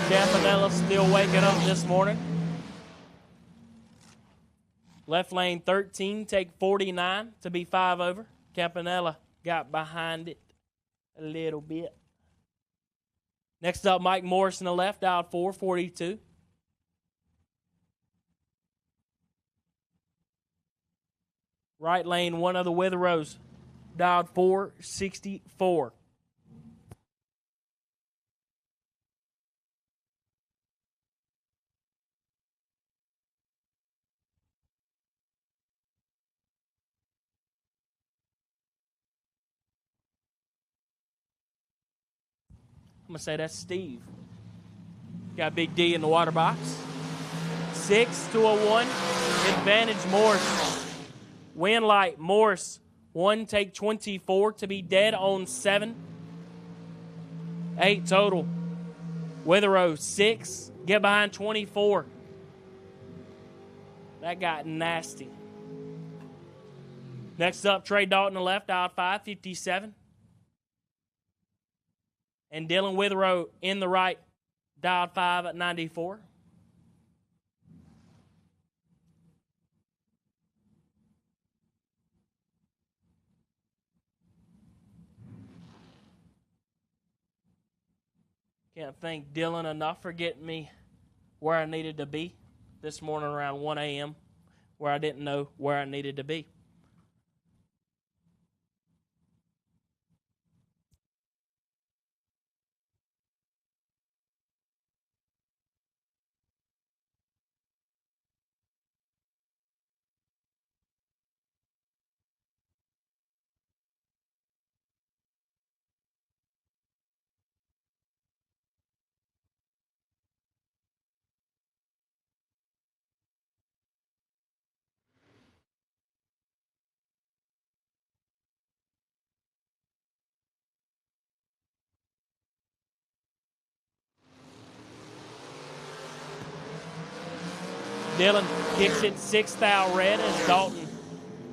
Campanella still waking up this morning. Left lane 13, take 49 to be 5 over. Campanella got behind it a little bit. Next up, Mike Morris in the left, out 442. Right lane, one of the Witherows, dialed 464. I'm going to say that's Steve. Got Big D in the water box. 6 to a 1 Advantage Morse. Win light Morse. 1, take 24 to be dead on 7. 8 total. Witherow 6. Get behind 24. That got nasty. Next up, Trey Dalton to left, out 5, 57. And Dylan Witherow in the right, dialed 5 at 94. Can't thank Dylan enough for getting me where I needed to be this morning around 1 a.m., where I didn't know where I needed to be. Dylan kicks it 6 thou red as Dalton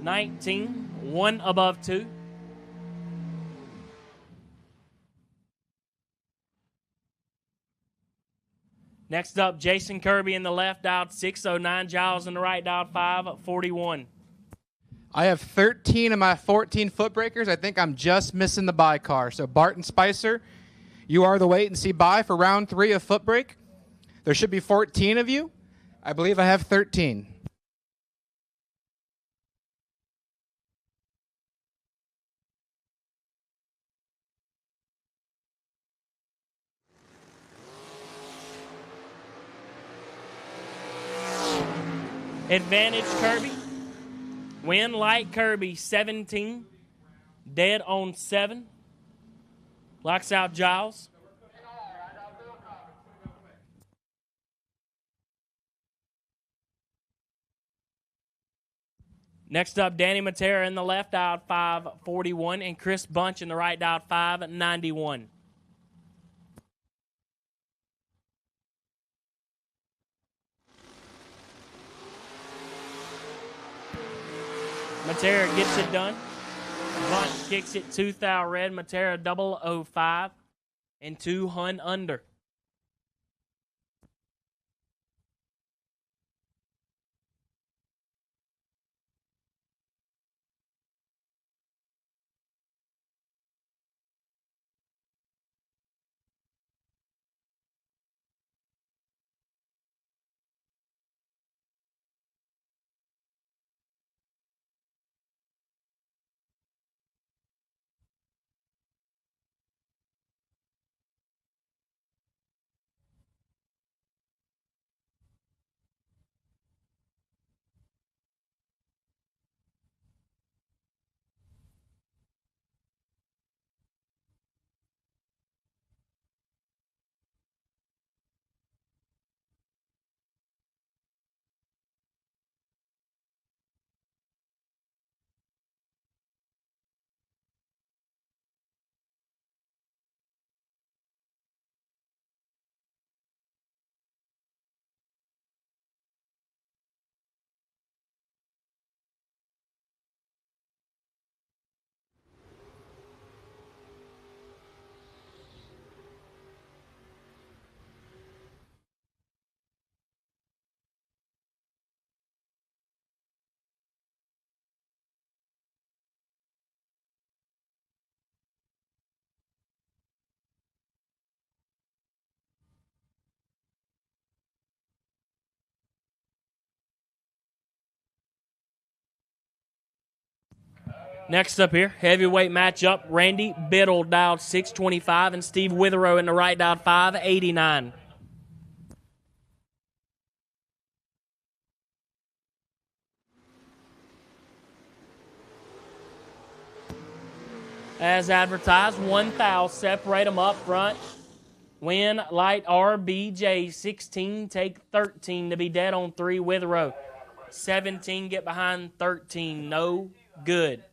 19, 1 above 2. Next up, Jason Kirby in the left, dialed 609. Giles in the right, dialed 541. I have 13 of my 14 foot breakers. I think I'm just missing the bye car. So Barton Spicer, you are the wait and see bye for round 3 of foot break. There should be 14 of you. I believe I have 13. Advantage Kirby. Win light Kirby 17. Dead on 7. Locks out Giles. Next up, Danny Matera in the left, dialed 541, and Chris Bunch in the right, dialed 591. Matera gets it done. Bunch kicks it 2 thou red. Matera 005 and 2 hun under. Next up here, heavyweight matchup, Randy Biddle dialed 625 and Steve Witherow in the right, dialed 589. As advertised, 1 thou, separate them up front. Win light RBJ 16, take 13 to be dead on 3 Witherow. 17 get behind 13. No good.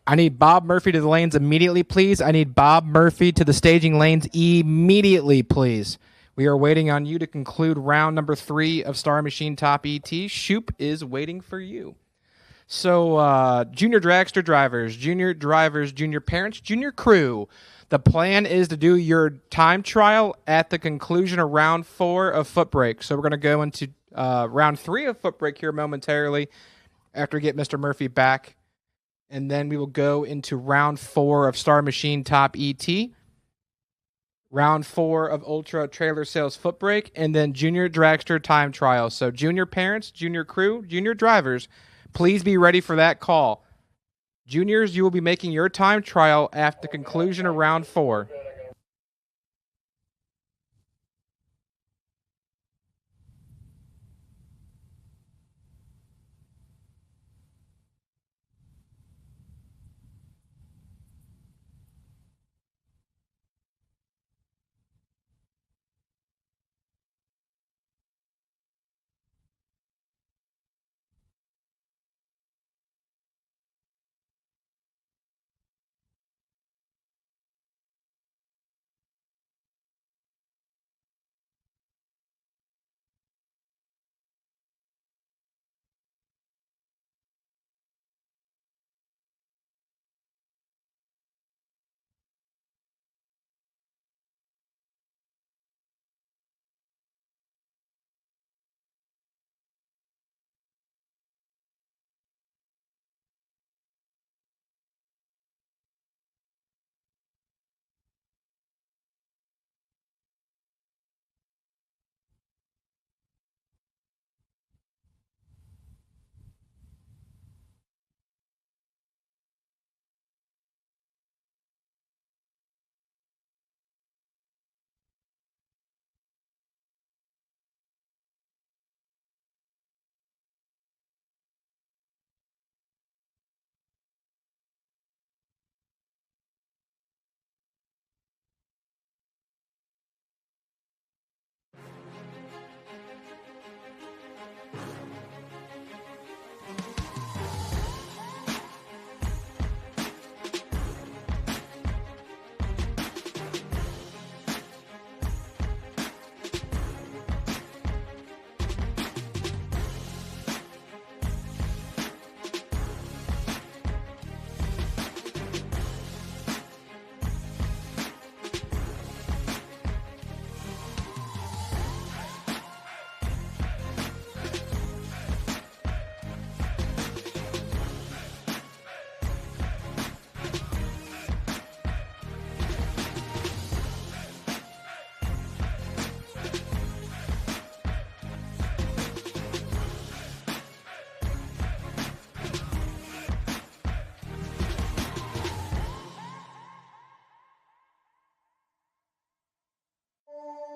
I need Bob Murphy to the lanes immediately, please. I need Bob Murphy to the staging lanes immediately, please. We are waiting on you to conclude round number 3 of Star Machine Top ET. Shoop is waiting for you. So, junior dragster drivers, junior parents, junior crew. The plan is to do your time trial at the conclusion of round 4 of Footbrake. So we're going to go into round 3 of Footbrake here momentarily after we get Mr. Murphy back. And then we will go into round 4 of Star Machine Top ET, round 4 of Ultra Trailer Sales Footbrake, and then Junior Dragster Time Trial. So junior parents, junior crew, junior drivers, please be ready for that call. Juniors, you will be making your time trial after the conclusion of round 4.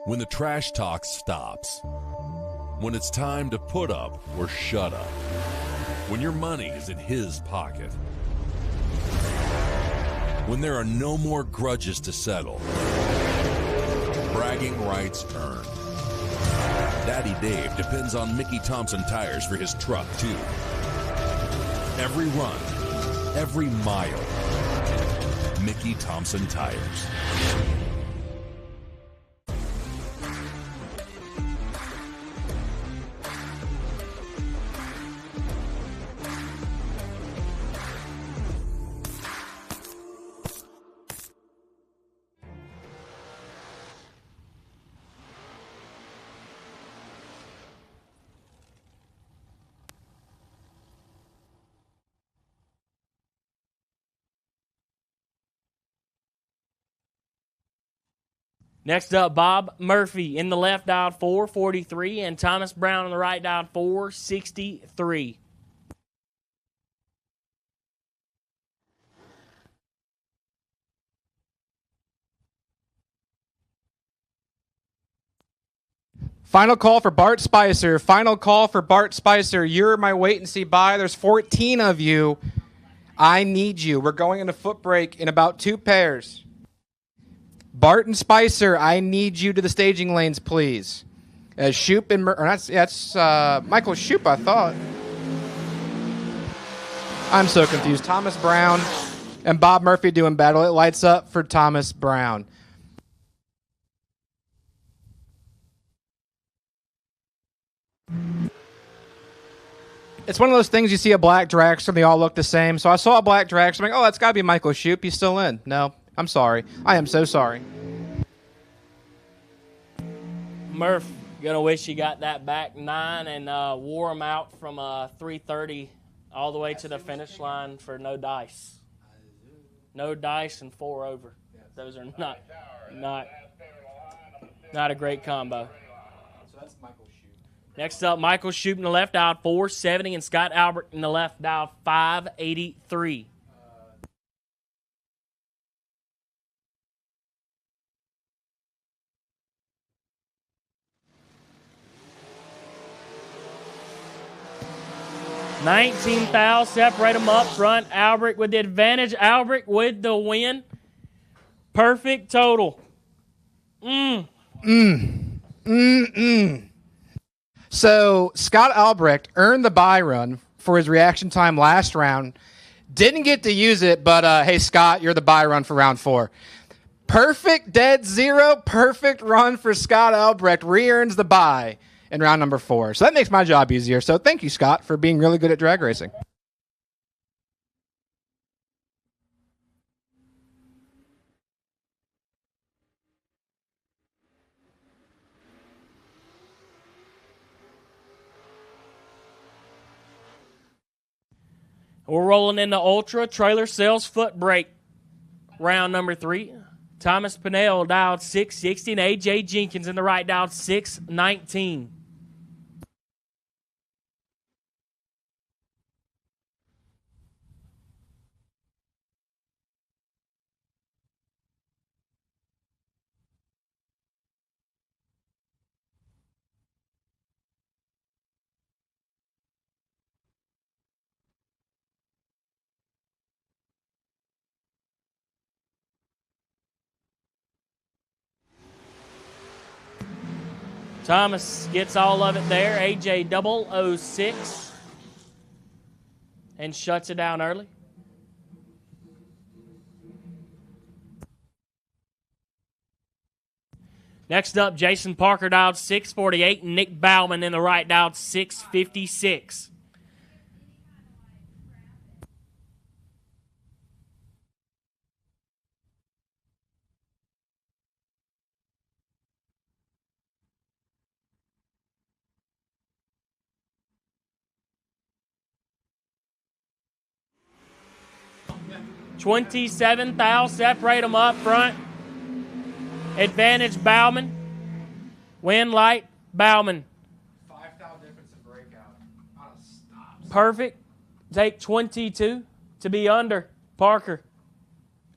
When the trash talk stops. When it's time to put up or shut up. When your money is in his pocket. When there are no more grudges to settle. Bragging rights earned. Daddy Dave depends on Mickey Thompson tires for his truck, too. Every run, every mile. Mickey Thompson tires. Next up, Bob Murphy in the left dialed 443 and Thomas Brown on the right dialed 463. Final call for Bart Spicer. Final call for Bart Spicer. You're my wait-and-see buy. There's 14 of you. I need you. We're going into Footbrake in about 2 pairs. Bart and Spicer, I need you to the staging lanes, please. Shoop and that's Michael Shoop, I thought. I'm so confused. Thomas Brown and Bob Murphy doing battle. It lights up for Thomas Brown. It's one of those things you see a black dragster and they all look the same. So I saw a black dragster. I'm like, oh, that's got to be Michael Shoop. He's still in. No, I'm sorry. I am so sorry. Murph, gonna wish you got that back 9 and wore him out from 330 all the way to the finish line for no dice. No dice and 4 over. Those are not a great combo. So that's Michael Shoop. Next up, Michael Shoop in the left dialed 470 and Scott Albert in the left dialed 583. $19,000, separate them up front. Albrecht with the advantage. Albrecht with the win. Perfect total. So Scott Albrecht earned the buy run for his reaction time last round. Didn't get to use it, but hey, Scott, you're the buy run for round 4. Perfect dead zero. Perfect run for Scott Albrecht. Re-earns the buy in round number 4. So that makes my job easier. So thank you, Scott, for being really good at drag racing. We're rolling into Ultra Trailer Sales Footbrake. Round number 3. Thomas Pinnell dialed 660 and A.J. Jenkins in the right dialed 619. Thomas gets all of it there. AJ 006 and shuts it down early. Next up, Jason Parker dialed 648 and Nick Bauman in the right dialed 656. $27,000, separate them up front. Advantage Bauman. Win light Bauman. $5,000 difference in breakout. On a stop. Perfect. Take 22 to be under Parker.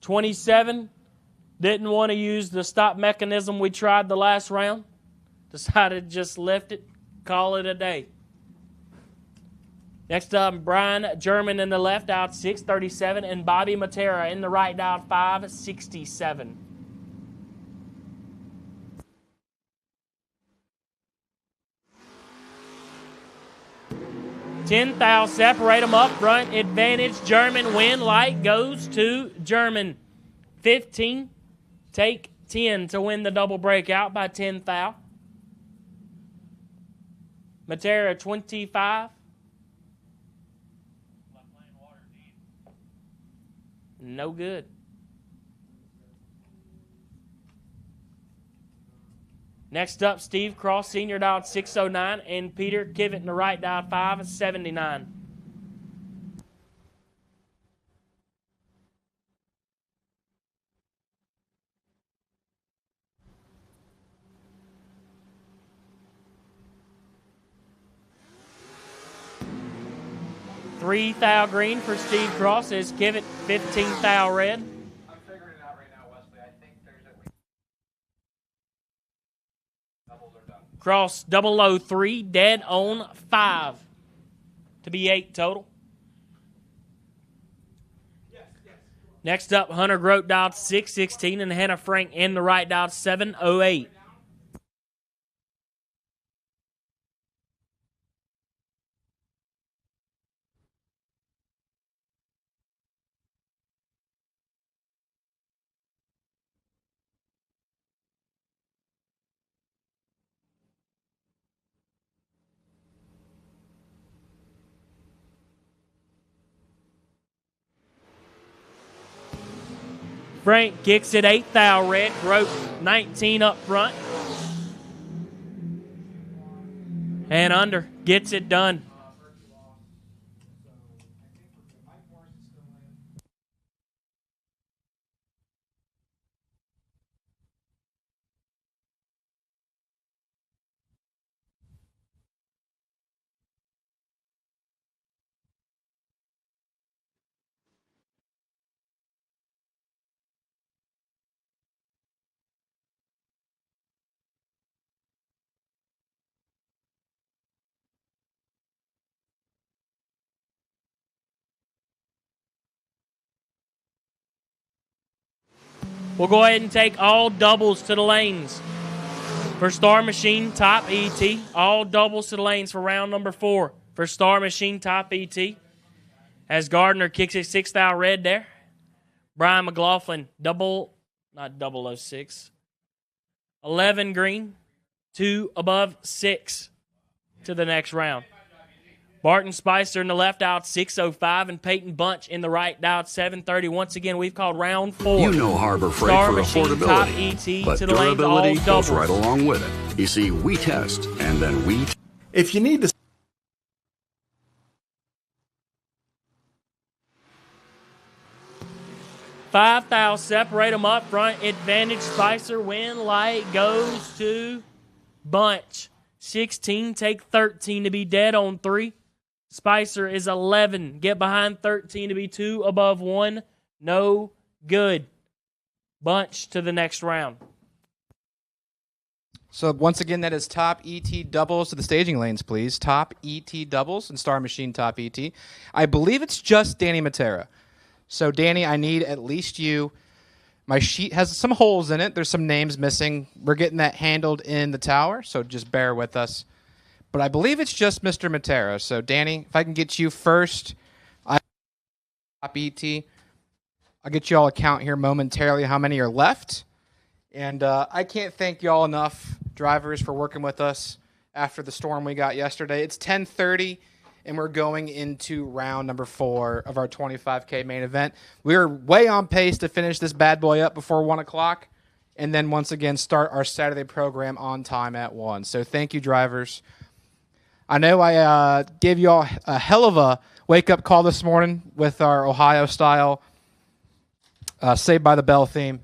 27. Didn't want to use the stop mechanism we tried the last round. Decided to just lift it, call it a day. Next up, Brian German in the left, out 637, and Bobby Matera in the right, out 567. $10,000, separate them up front. Advantage, German, win light goes to German. 15, take 10 to win the double breakout by $10,000. Matera, 25. No good. Next up, Steve Cross, senior, dialed 609, and Peter Kivett in the right, dialed 579. $3,000 green for Steve Cross as Kivett, $15,000 red. I'm figuring it out right now, Wesley. I think there's at least doubles are done. Cross 003, dead on 5 to be 8 total. Next up, Hunter Grote dialed 616 and Hannah Frank in the right dialed 708. Frank kicks it 8 thou red. Grote 19 up front. And under. Gets it done. We'll go ahead and take all doubles to the lanes. For Star Machine, top ET. All doubles to the lanes for round number 4. For Star Machine, top ET. As Gardner kicks it 6 thou red there. Brian McLaughlin, not 006. 11 green. 2 above 6 to the next round. Barton Spicer in the left out 605 and Peyton Bunch in the right out 730. Once again, we've called round 4. You know Harbor Freight Star for Machine, affordability, top ET but to the lanes, all durability goes doubles. right along with it. You see, we test and then we... If you need to... 5 thou, separate them up front. Advantage Spicer, win light goes to Bunch. 16, take 13 to be dead on 3. Spicer is 11. Get behind 13 to be 2 above 1. No good. Bunch to the next round. So once again, that is top ET doubles to the staging lanes, please. Top ET doubles and Star Machine top ET. I believe it's just Danny Matera. So Danny, I need at least you. My sheet has some holes in it. There's some names missing. We're getting that handled in the tower, so just bear with us. But I believe it's just Mr. Matera. So Danny, if I can get you first, top ET. I'll get you all a count here momentarily how many are left. And I can't thank you all enough, drivers, for working with us after the storm we got yesterday. It's 10:30, and we're going into round number 4 of our 25K main event. We're way on pace to finish this bad boy up before 1 o'clock, and then once again start our Saturday program on time at 1. So thank you, drivers. I know I gave you all a hell of a wake-up call this morning with our Ohio-style Saved by the Bell theme.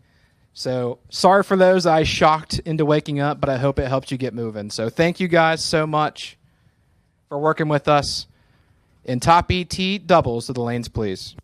So sorry for those I shocked into waking up, but I hope it helped you get moving. So thank you guys so much for working with us. In top ET doubles to the lanes, please.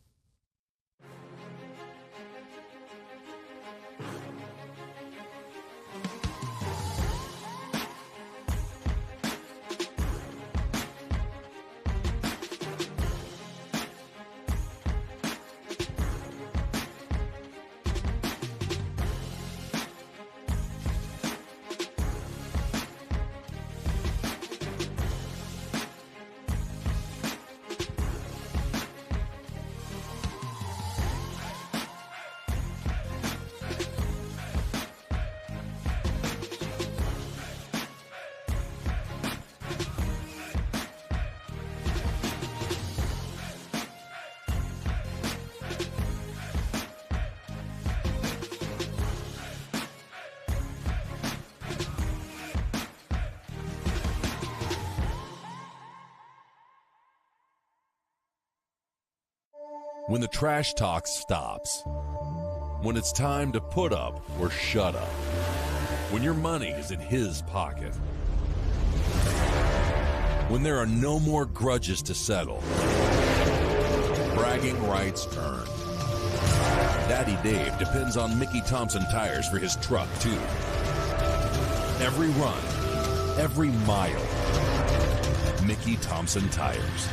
When the trash talk stops. When it's time to put up or shut up. When your money is in his pocket. When there are no more grudges to settle. Bragging rights earned. Daddy Dave depends on Mickey Thompson tires for his truck, too. Every run, every mile. Mickey Thompson Tires.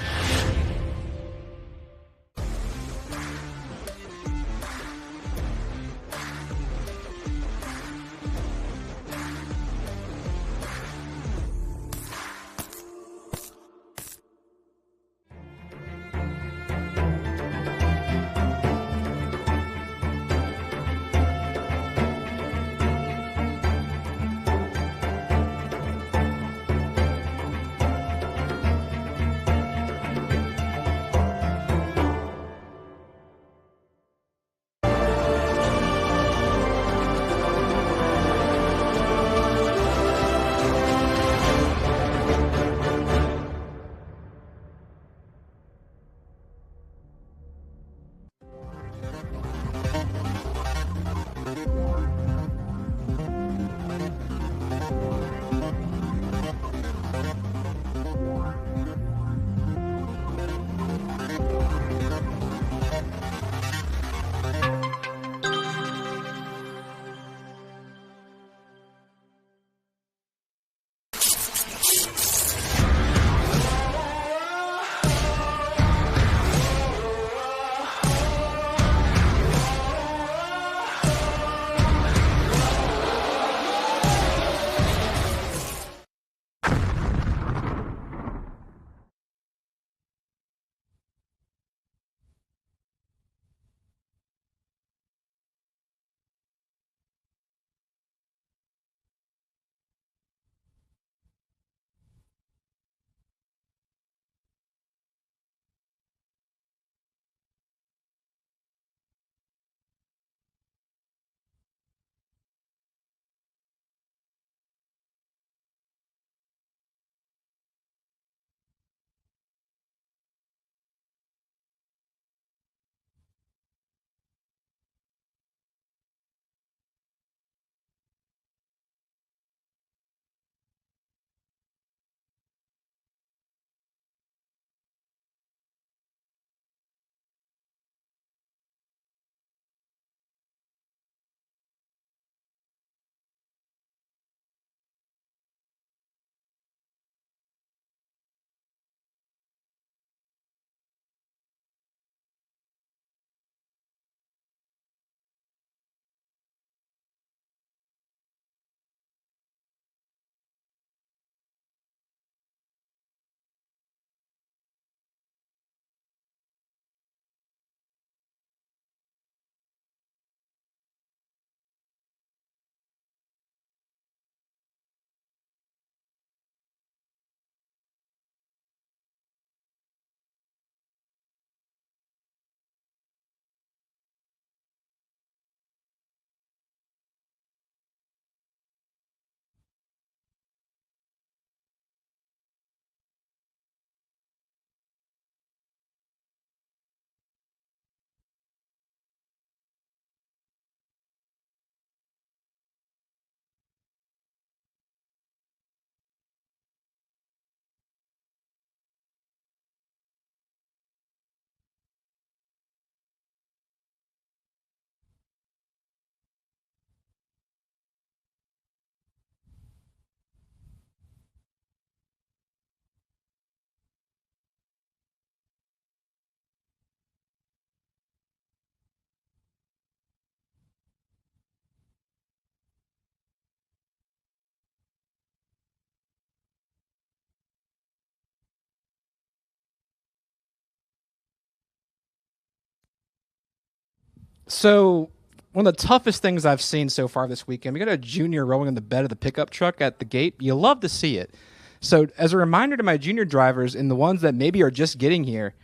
So one of the toughest things I've seen so far this weekend, we got a junior rolling in the bed of the pickup truck at the gate. You love to see it. So as a reminder to my junior drivers and the ones that maybe are just getting here,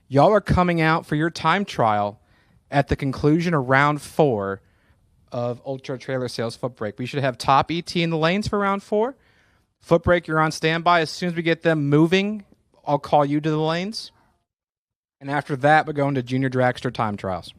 y'all are coming out for your time trial at the conclusion of round 4 of Ultra Trailer Sales Footbrake. We should have top ET in the lanes for round 4. Footbrake, you're on standby. As soon as we get them moving, I'll call you to the lanes. And after that, we're going to Junior Dragster time trials.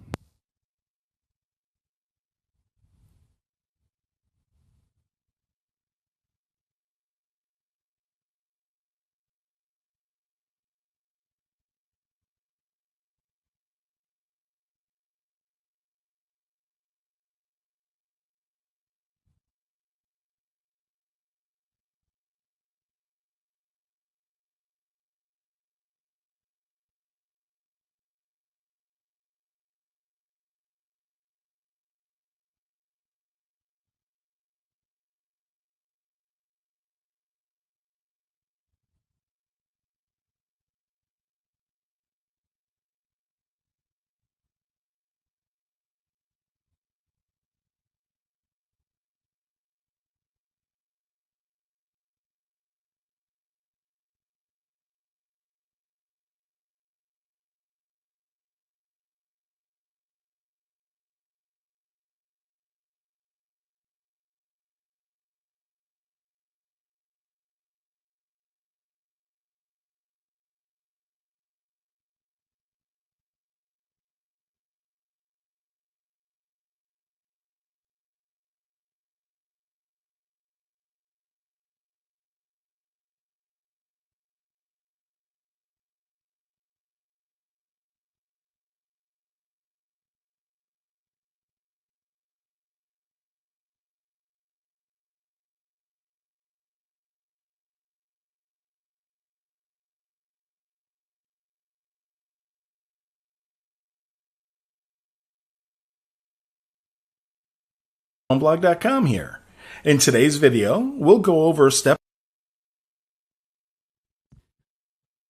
blog.com here. In today's video, we'll go over step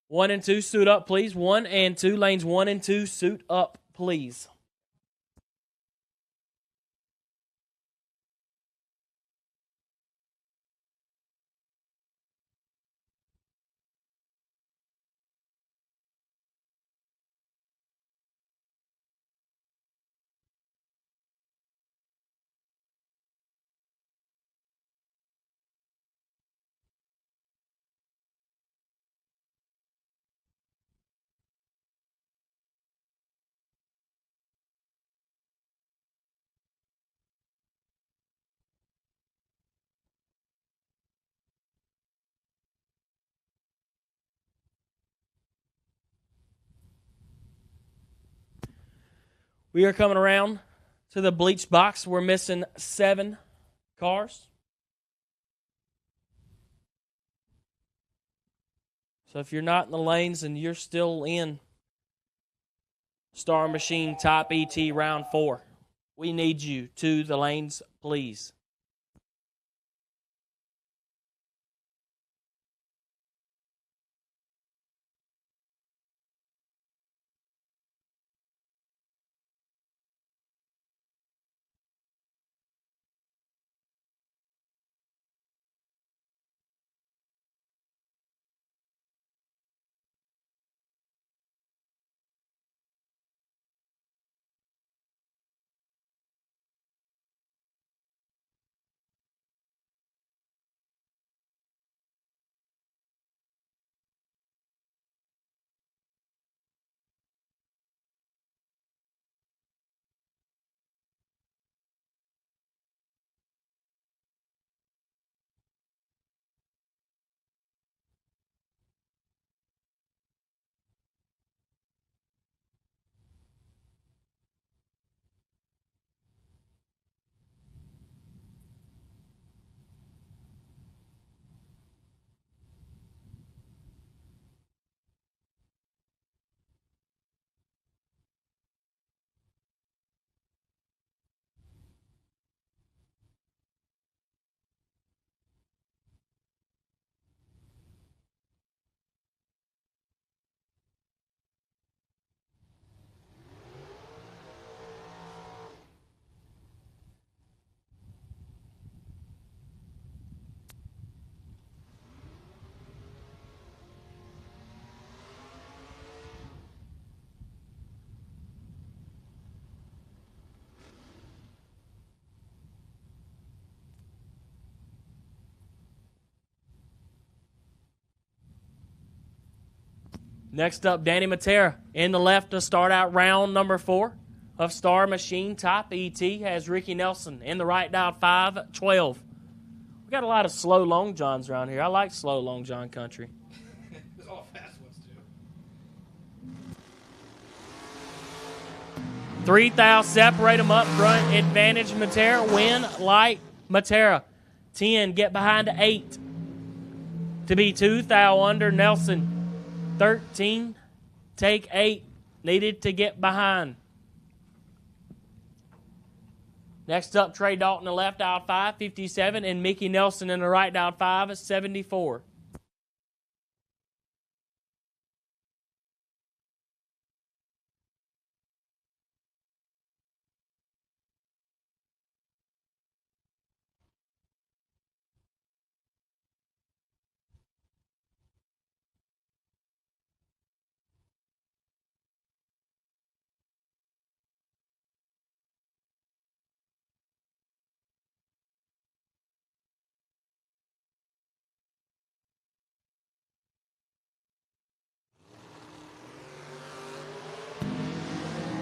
1 and 2, suit up, please. 1 and 2, lanes 1 and 2, suit up, please. We are coming around to the bleach box. We're missing 7 cars. So if you're not in the lanes and you're still in Star Machine Top ET Round 4, we need you to the lanes, please. Next up, Danny Matera in the left to start out round number 4 of Star Machine Top ET has Ricky Nelson in the right dial 5-12. We got a lot of slow long johns around here. I like slow long john country. There's all fast ones too. 3 thou separate them up front. Advantage Matera. Win light Matera. 10 get behind to 8 to be 2 thou under Nelson. 13, take 8, needed to get behind. Next up, Trey Dalton in the left dial 5-57, and Mickey Nelson in the right dial 5-74.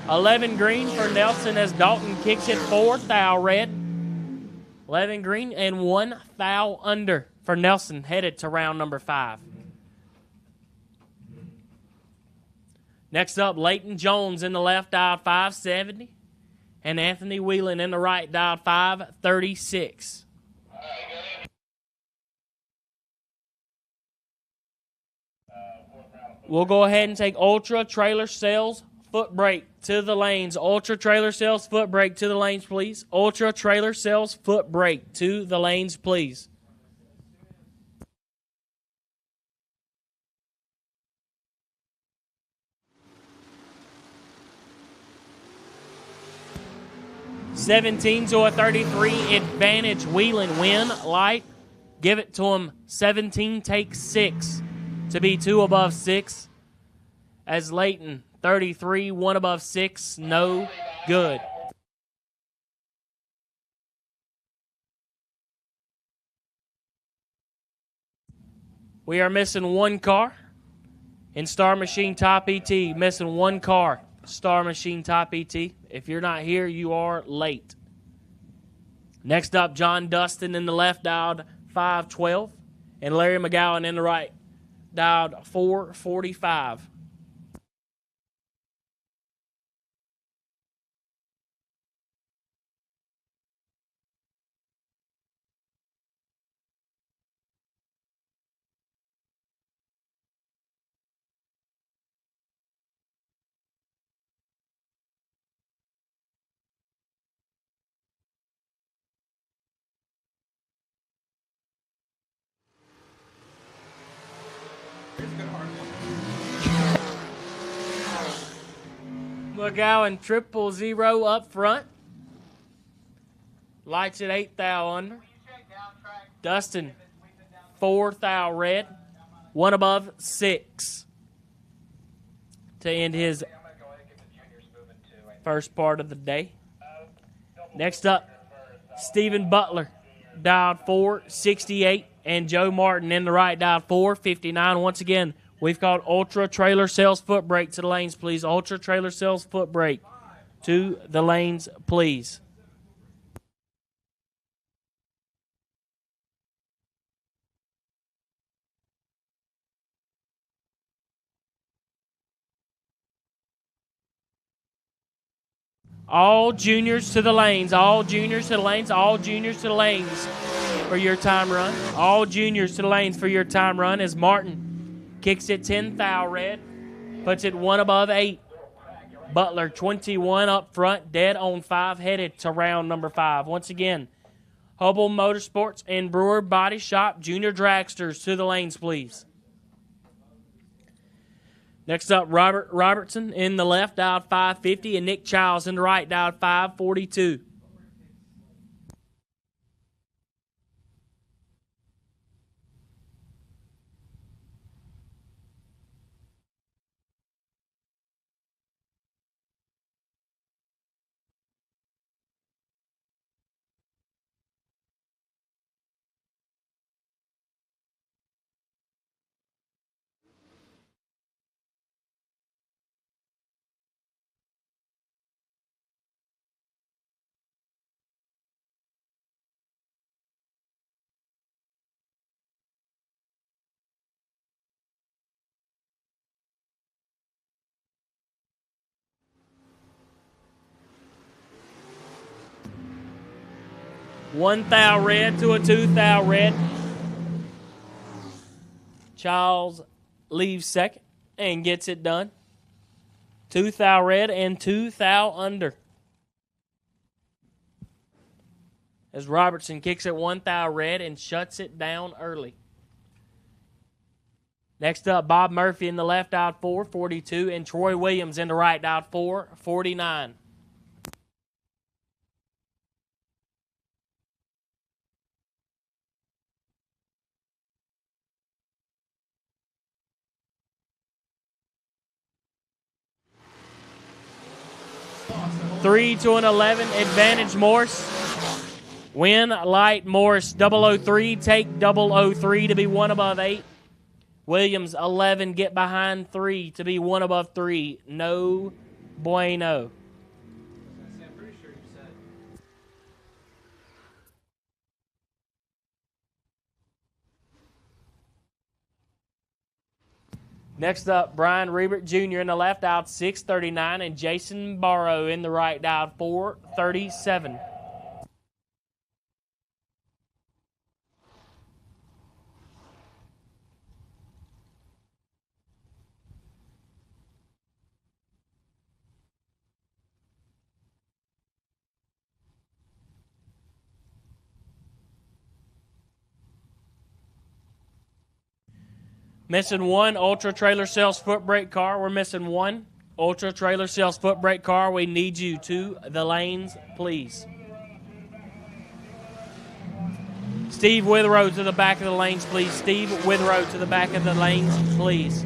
$11 green for Nelson as Dalton kicks it 4 thou red. 11 green and 1 thou under for Nelson headed to round number 5. Next up, Leighton Jones in the left dial 570 and Anthony Whelan in the right dial 536. We'll go ahead and take Ultra Trailer Sales Footbrake to the lanes. Ultra Trailer Sales Footbrake to the lanes, please. Ultra Trailer Sales Footbrake to the lanes, please. $17 to a 33 advantage. Wheeling win light. Give it to him. 17 takes 6 to be 2 above 6. As Layton 33, 1 above 6, no good. We are missing 1 car in Star Machine Top ET. Missing 1 car, Star Machine Top ET. If you're not here, you are late. Next up, John Dustin in the left, dialed 512, and Larry McGowan in the right, dialed 445. McGowan 000 up front. Lights at 8 thou under. Dustin 4 thou red. 1 above 6 to end his first part of the day. Next up, Stephen Butler dialed 468, and Joe Martin in the right dialed 459. Once again, we've called Ultra Trailer Sales Footbrake to the lanes, please. Ultra Trailer Sales Footbrake to the lanes, please. All juniors to the lanes. All juniors to the lanes. All juniors to the lanes for your time run. All juniors to the lanes for your time run as Martin kicks it 10 thou red. Puts it 1 above 8. Butler 21 up front. Dead on 5. Headed to round number 5. Once again, Hubble Motorsports and Brewer Body Shop Junior Dragsters to the lanes, please. Next up, Robert Robertson in the left, dialed 550, and Nick Childs in the right, dialed 542. One thou red to a 2 thou red. Charles leaves second and gets it done. 2 thou red and 2 thou under. As Robertson kicks it 1 thou red and shuts it down early. Next up, Bob Murphy in the left, dialed 442, and Troy Williams in the right, dialed 449. Three to an 11 advantage Morse. Win light Morse 003. Take 003 to be 1 above 8. Williams 11. Get behind 3 to be 1 above 3. No bueno. Next up, Brian Reibert Jr. in the left, dialed 639, and Jason Barrow in the right, dialed 437. Missing one Ultra Trailer Sales Footbrake car. We're missing one Ultra Trailer Sales Footbrake car. We need you to the lanes, please. Steve Withrow to the back of the lanes, please. Steve Withrow to the back of the lanes, please.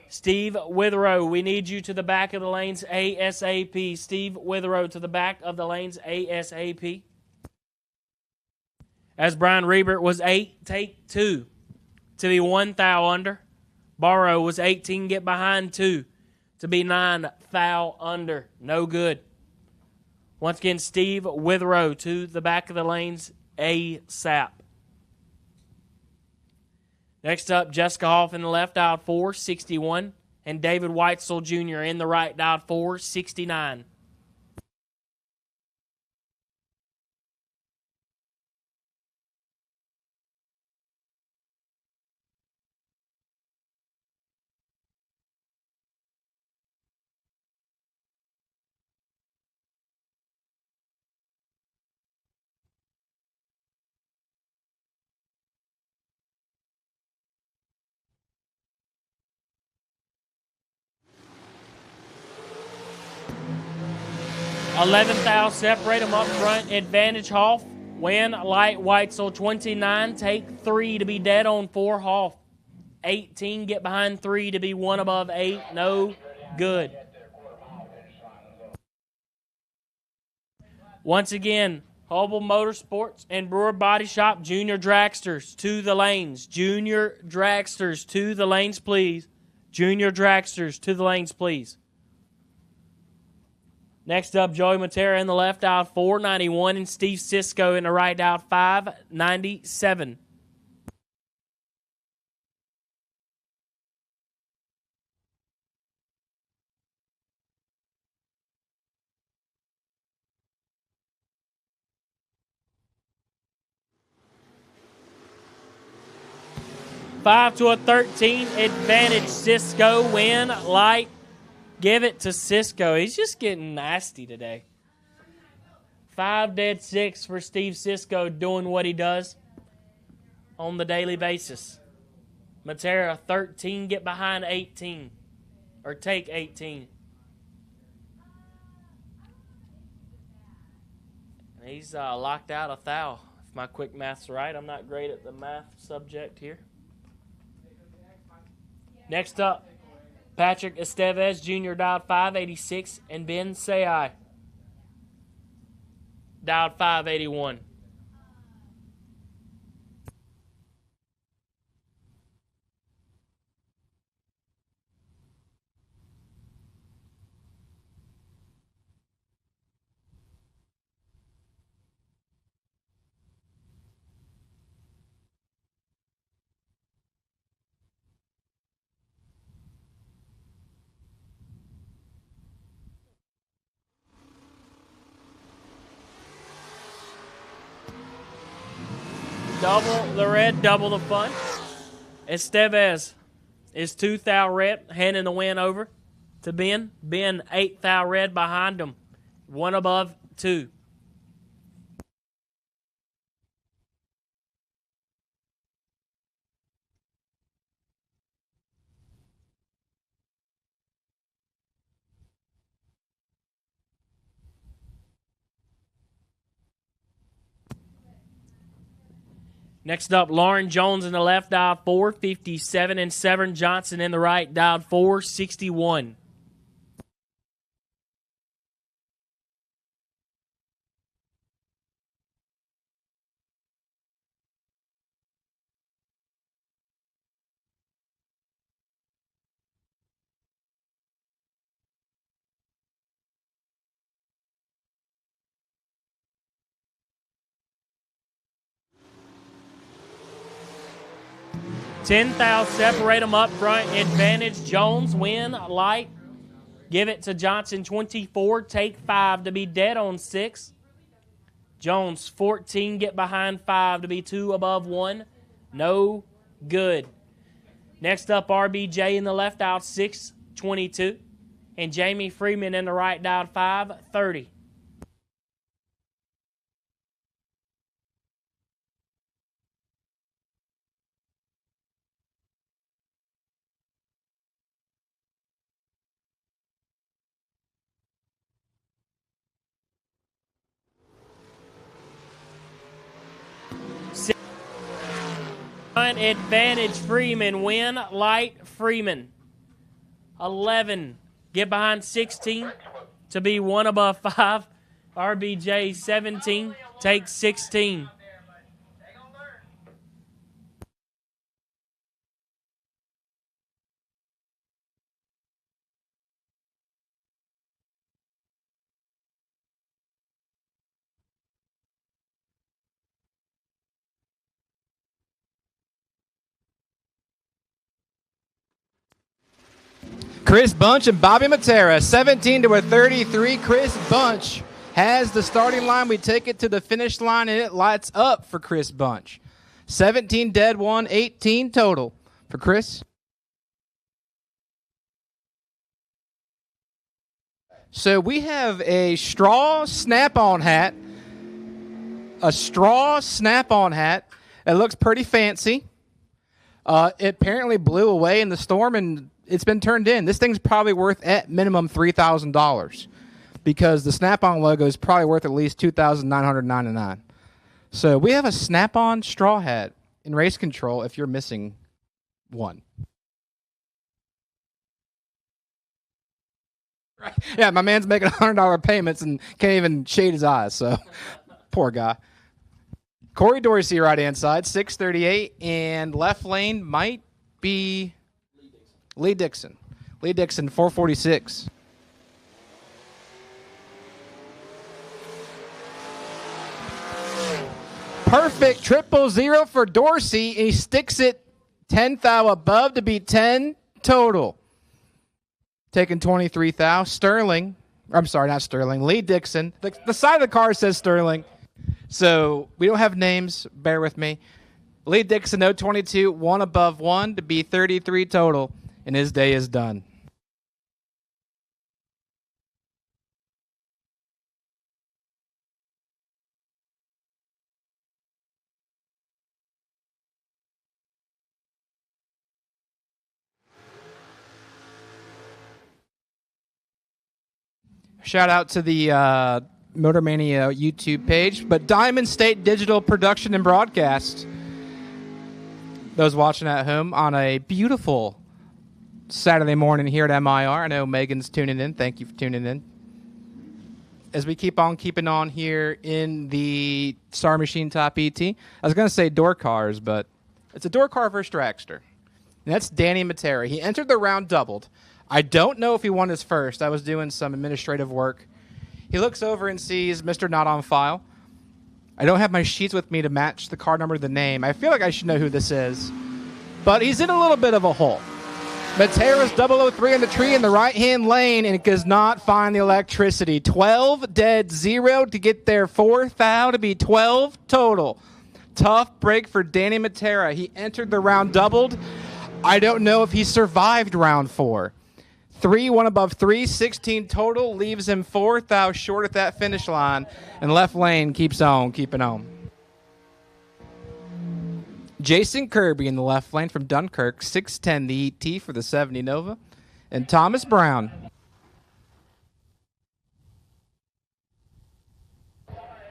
Steve Withrow, we need you to the back of the lanes ASAP. Steve Withrow to the back of the lanes ASAP. As Brian Reibert was 8, take 2 to be 1 thou under. Barrow was 18, get behind 2 to be 9 thou under. No good. Once again, Steve Withrow to the back of the lanes ASAP. Next up, Jessica Hoff in the left, dialed 461, and David Weitzel Jr. in the right, dialed 469. $11,000, separate them up front. Advantage Hoff. Win light Weitzel 29. Take 3 to be dead on 4 Hoff. 18, get behind 3 to be 1 above 8. No good. Once again, Hubble Motorsports and Brewer Body Shop, Jr Dragsters to the lanes. Jr Dragsters to the lanes, please. Jr Dragsters to the lanes, please. Next up, Joey Matera in the left, dialed 491, and Steve Sisko in the right, dialed 597. Five to a 13, advantage Sisko, win light. Give it to Sisko. He's just getting nasty today. 5 dead 6 for Steve Sisko doing what he does on the daily basis. Matera 13, get behind 18. Or take 18. He's locked out a thou. If my quick math's right. I'm not great at the math subject here. Next up, Patrick Estevez Jr. dialed 586, and Ben Sayai dialed 581. Double the red, double the fun. Estevez is 2 thou red, handing the win over to Ben. Ben 8 thou red behind him. 1 above 2. Next up, Lauren Jones in the left, dialed 457, and Severn Johnson in the right, dialed 461. $10,000, separate them up front. Advantage Jones, win light. Give it to Johnson 24, take 5 to be dead on 6. Jones 14, get behind 5 to be 2 above 1. No good. Next up, RBJ in the left, out 622. And Jamie Freeman in the right, dialed 530. Advantage Freeman. Win Light Freeman. 11. Get behind 16 to be 1 above 5. RBJ 17. Take 16. Chris Bunch and Bobby Matera, 17 to a 33. Chris Bunch has the starting line. We take it to the finish line, and it lights up for Chris Bunch. 17 dead, 1, 18 total for Chris. So we have a straw snap-on hat. A straw snap-on hat. It looks pretty fancy. It apparently blew away in the storm, and it's been turned in. This thing's probably worth at minimum $3,000 because the Snap-on logo is probably worth at least $2,999. So we have a Snap-on straw hat in race control if you're missing one. Right. Yeah, my man's making $100 payments and can't even shade his eyes, so poor guy. Corey Dorsey, right-hand side, 638, and left lane might be Lee Dixon. Lee Dixon, 446. Perfect 000 for Dorsey. He sticks it 10 thou above to be 10 total. Taking 23 thou. Sterling. I'm sorry, not Sterling. Lee Dixon. The side of the car says Sterling. So we don't have names. Bear with me. Lee Dixon, 022, 1 above 1 to be 33 total. And his day is done. Shout out to the Motor Mania YouTube page, but Diamond State Digital Production and Broadcast. Those watching at home on a beautiful Saturday morning here at MIR. I know Megan's tuning in. Thank you for tuning in. As we keep on keeping on here in the Star Machine Top ET, I was going to say door cars, but it's a door car versus dragster. And that's Danny Matera. He entered the round doubled. I don't know if he won his first. I was doing some administrative work. He looks over and sees Mr. Not on File. I don't have my sheets with me to match the car number to the name. I feel like I should know who this is. But he's in a little bit of a hole. Matera's 003 in the tree in the right-hand lane, and it does not find the electricity. 12 dead, 0 to get there. 4 thou to be 12 total. Tough break for Danny Matera. He entered the round doubled. I don't know if he survived round 4. 3, 1 above 3, 16 total, leaves him 4 thou short at that finish line, and left lane keeps on keeping on. Jason Kirby in the left lane from Dunkirk, 610 the ET for the 70 Nova, and Thomas Brown.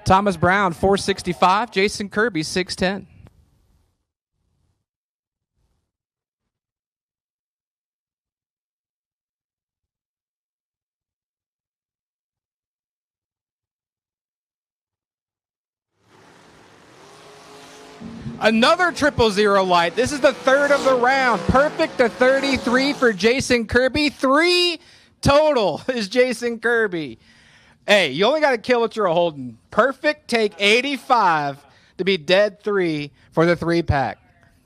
Thomas Brown, 465, Jason Kirby, 610. Another 000 light. This is the third of the round. Perfect to 33 for Jason Kirby. 3 total is Jason Kirby. Hey, you only got to kill what you're holding. Perfect, take 85 to be dead 3 for the 3-pack.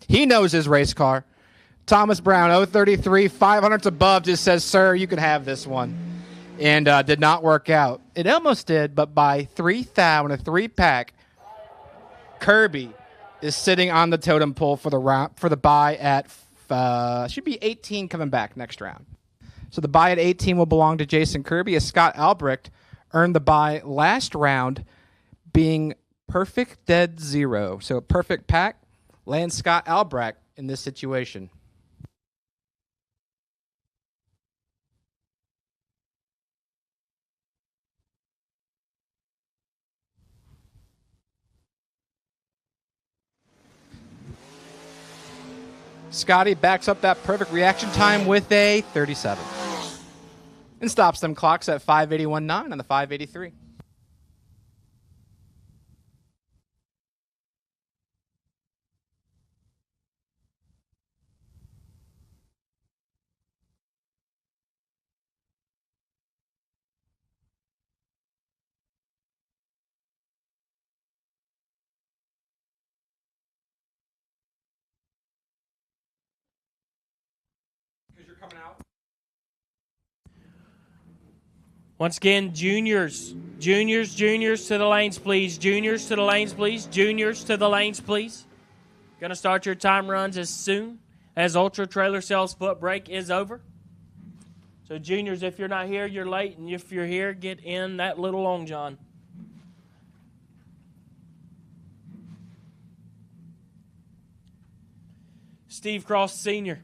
He knows his race car. Thomas Brown, 033, 500s above, just says, sir, you can have this one. And did not work out. It almost did, but by 3 thou in a 3-pack, Kirby is sitting on the totem pole for the round, for the bye at should be 18 coming back next round. So the bye at 18 will belong to Jason Kirby, as Scott Albrecht earned the bye last round, being perfect dead 0. So a perfect pack lands Scott Albrecht in this situation. Scotty backs up that perfect reaction time with a 37. And stops them clocks at 581.9 on the 583. Once again, juniors to the lanes, please. Juniors to the lanes, please. Juniors to the lanes, please. Going to start your time runs as soon as Ultra Trailer Sales foot brake is over. So, juniors, if you're not here, you're late. And if you're here, get in that little long john. Steve Cross Sr.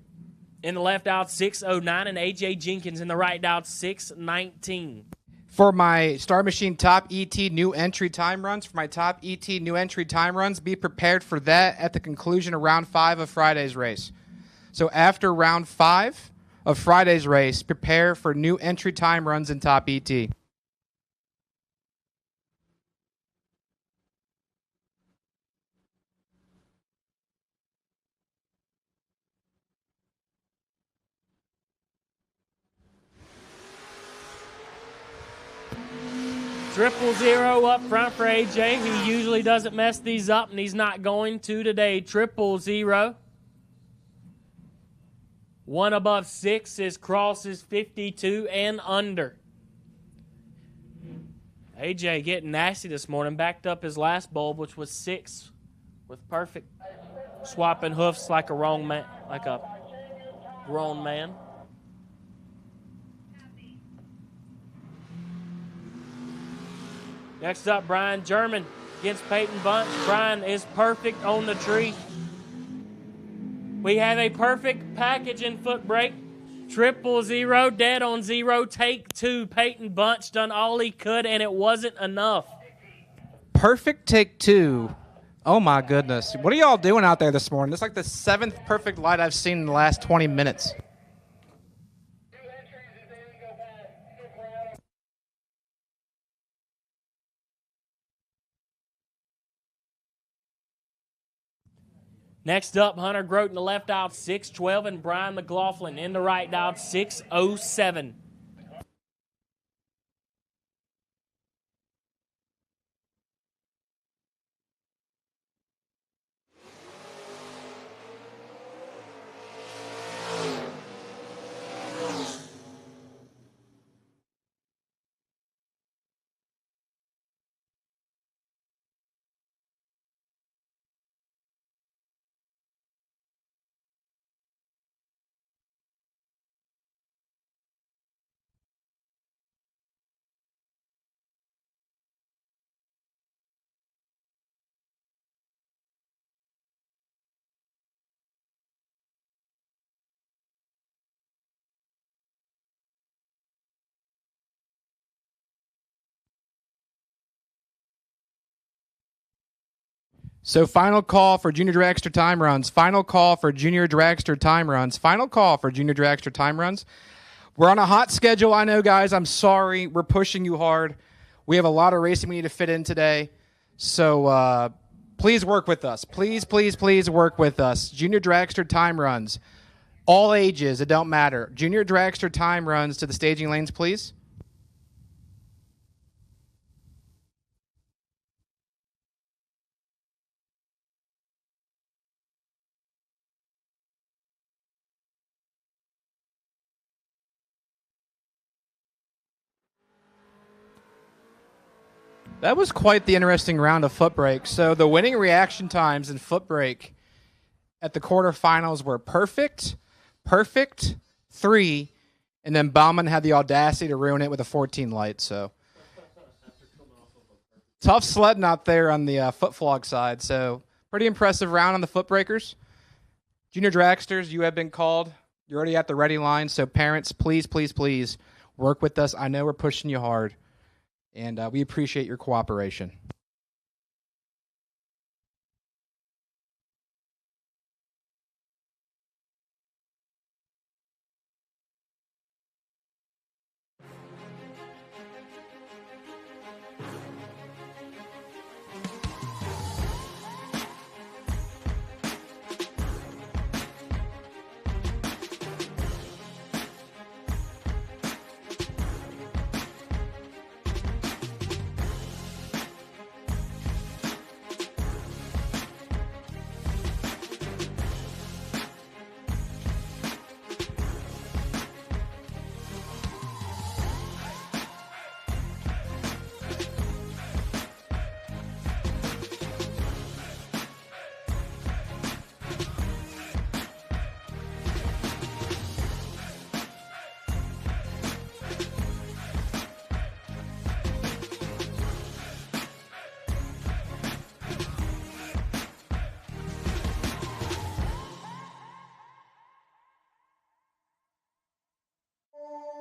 in the left out 6:09, and A.J. Jenkins in the right out 6:19. For my Star Machine Top ET new entry time runs, be prepared for that at the conclusion of round 5 of Friday's race. So after round 5 of Friday's race, prepare for new entry time runs in Top ET. Triple zero up front for AJ. He usually doesn't mess these up, and he's not going to today. Triple zero. 1 above 6 is crosses 52 and under. AJ getting nasty this morning. Backed up his last bulb, which was 6, with perfect swapping hoofs like a grown man. Next up, Brian German against Peyton Bunch. Brian is perfect on the tree. We have a perfect package in foot brake. Triple zero, dead on 0, take 2. Peyton Bunch done all he could, and it wasn't enough. Perfect take 2. Oh, my goodness. What are y'all doing out there this morning? It's like the 7th perfect light I've seen in the last 20 minutes. Next up, Hunter Grote in the left out 6:12, and Brian McLaughlin in the right out 6:07. So final call for Junior Dragster time runs. Final call for Junior Dragster time runs. Final call for Junior Dragster time runs. We're on a hot schedule, I know, guys. I'm sorry. We're pushing you hard. We have a lot of racing we need to fit in today. So please work with us. Please, please, please work with us. Junior Dragster time runs. All ages, it don't matter. Junior Dragster time runs to the staging lanes, please. That was quite the interesting round of foot brake. So the winning reaction times in foot brake at the quarterfinals were perfect, 3, and then Bauman had the audacity to ruin it with a 14 light. So tough sledding out there on the foot flog side. So pretty impressive round on the foot breakers. Junior Dragsters, you have been called. You're already at the ready line. So parents, please, please, please work with us. I know we're pushing you hard. And we appreciate your cooperation.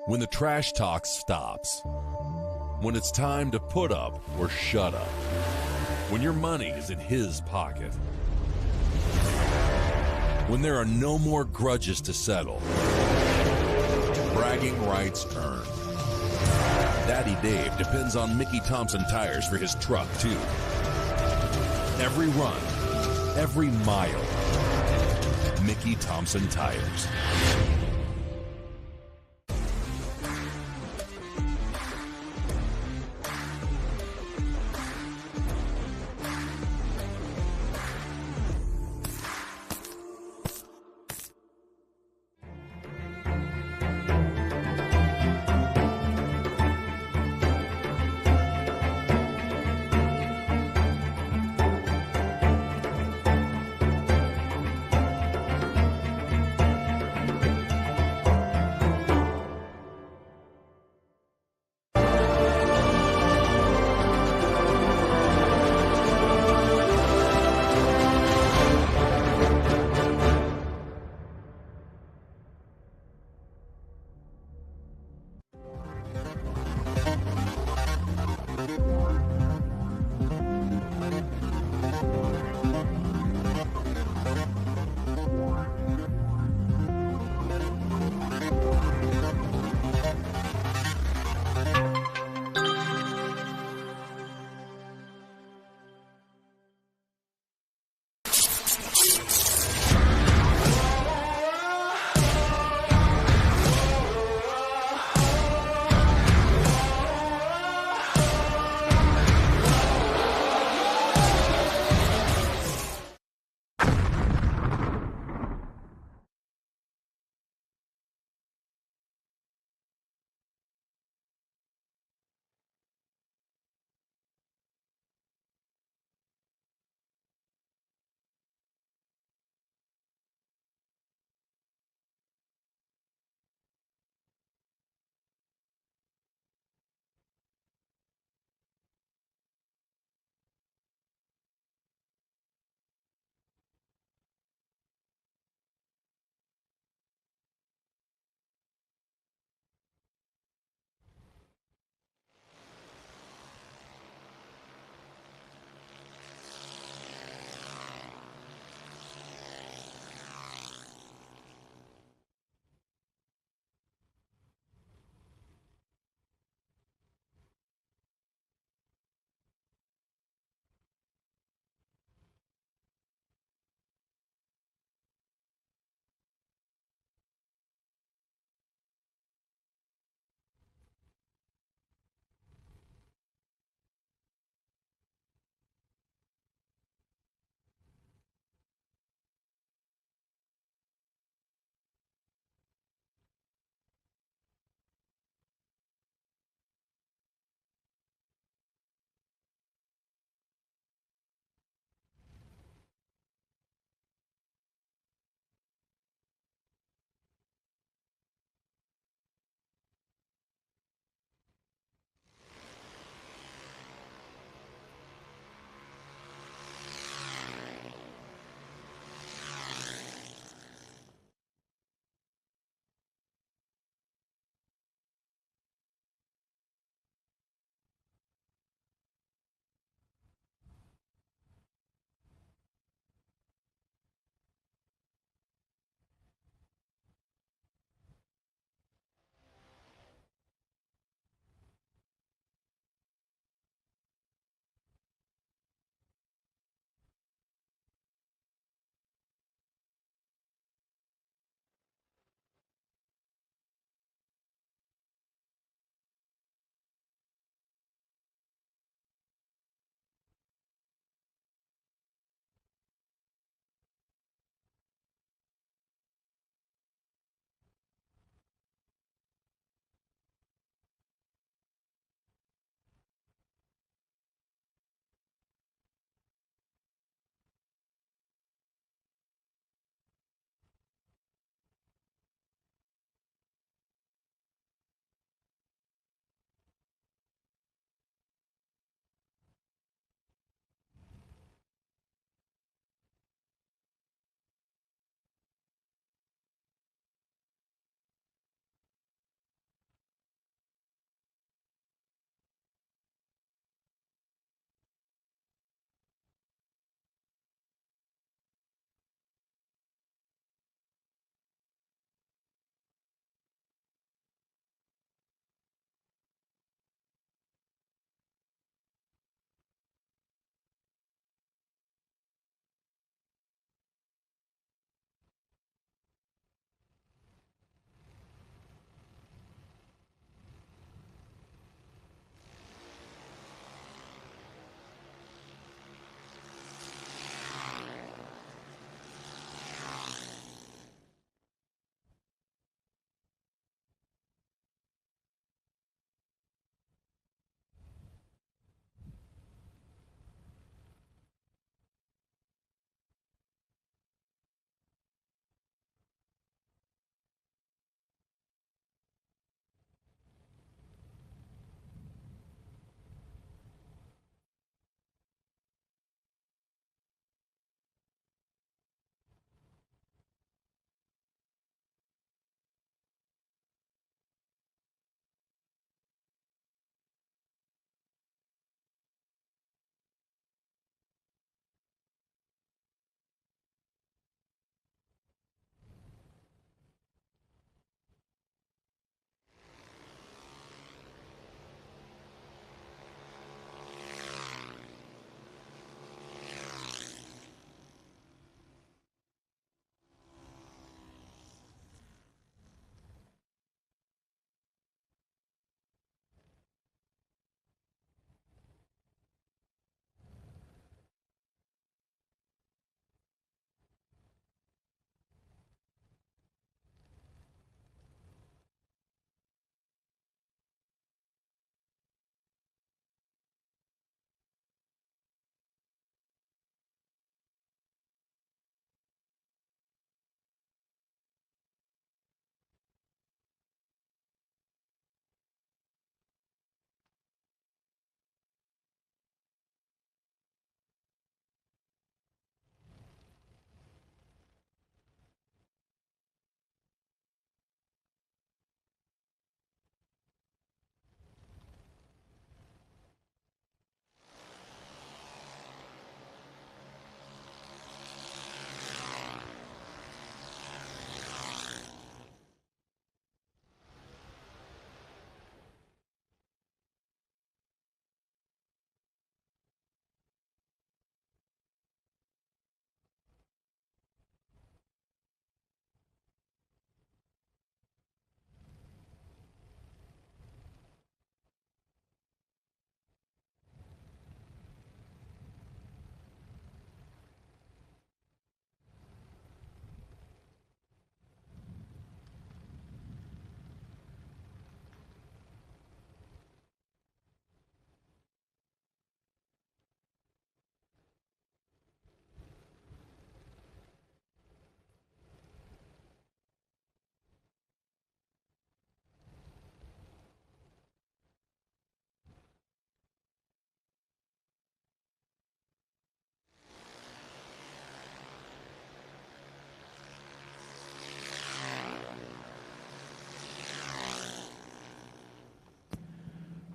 When the trash talk stops. When it's time to put up or shut up. When your money is in his pocket. When there are no more grudges to settle. Bragging rights earned. Daddy Dave depends on Mickey Thompson tires for his truck, too. Every run, every mile. Mickey Thompson tires.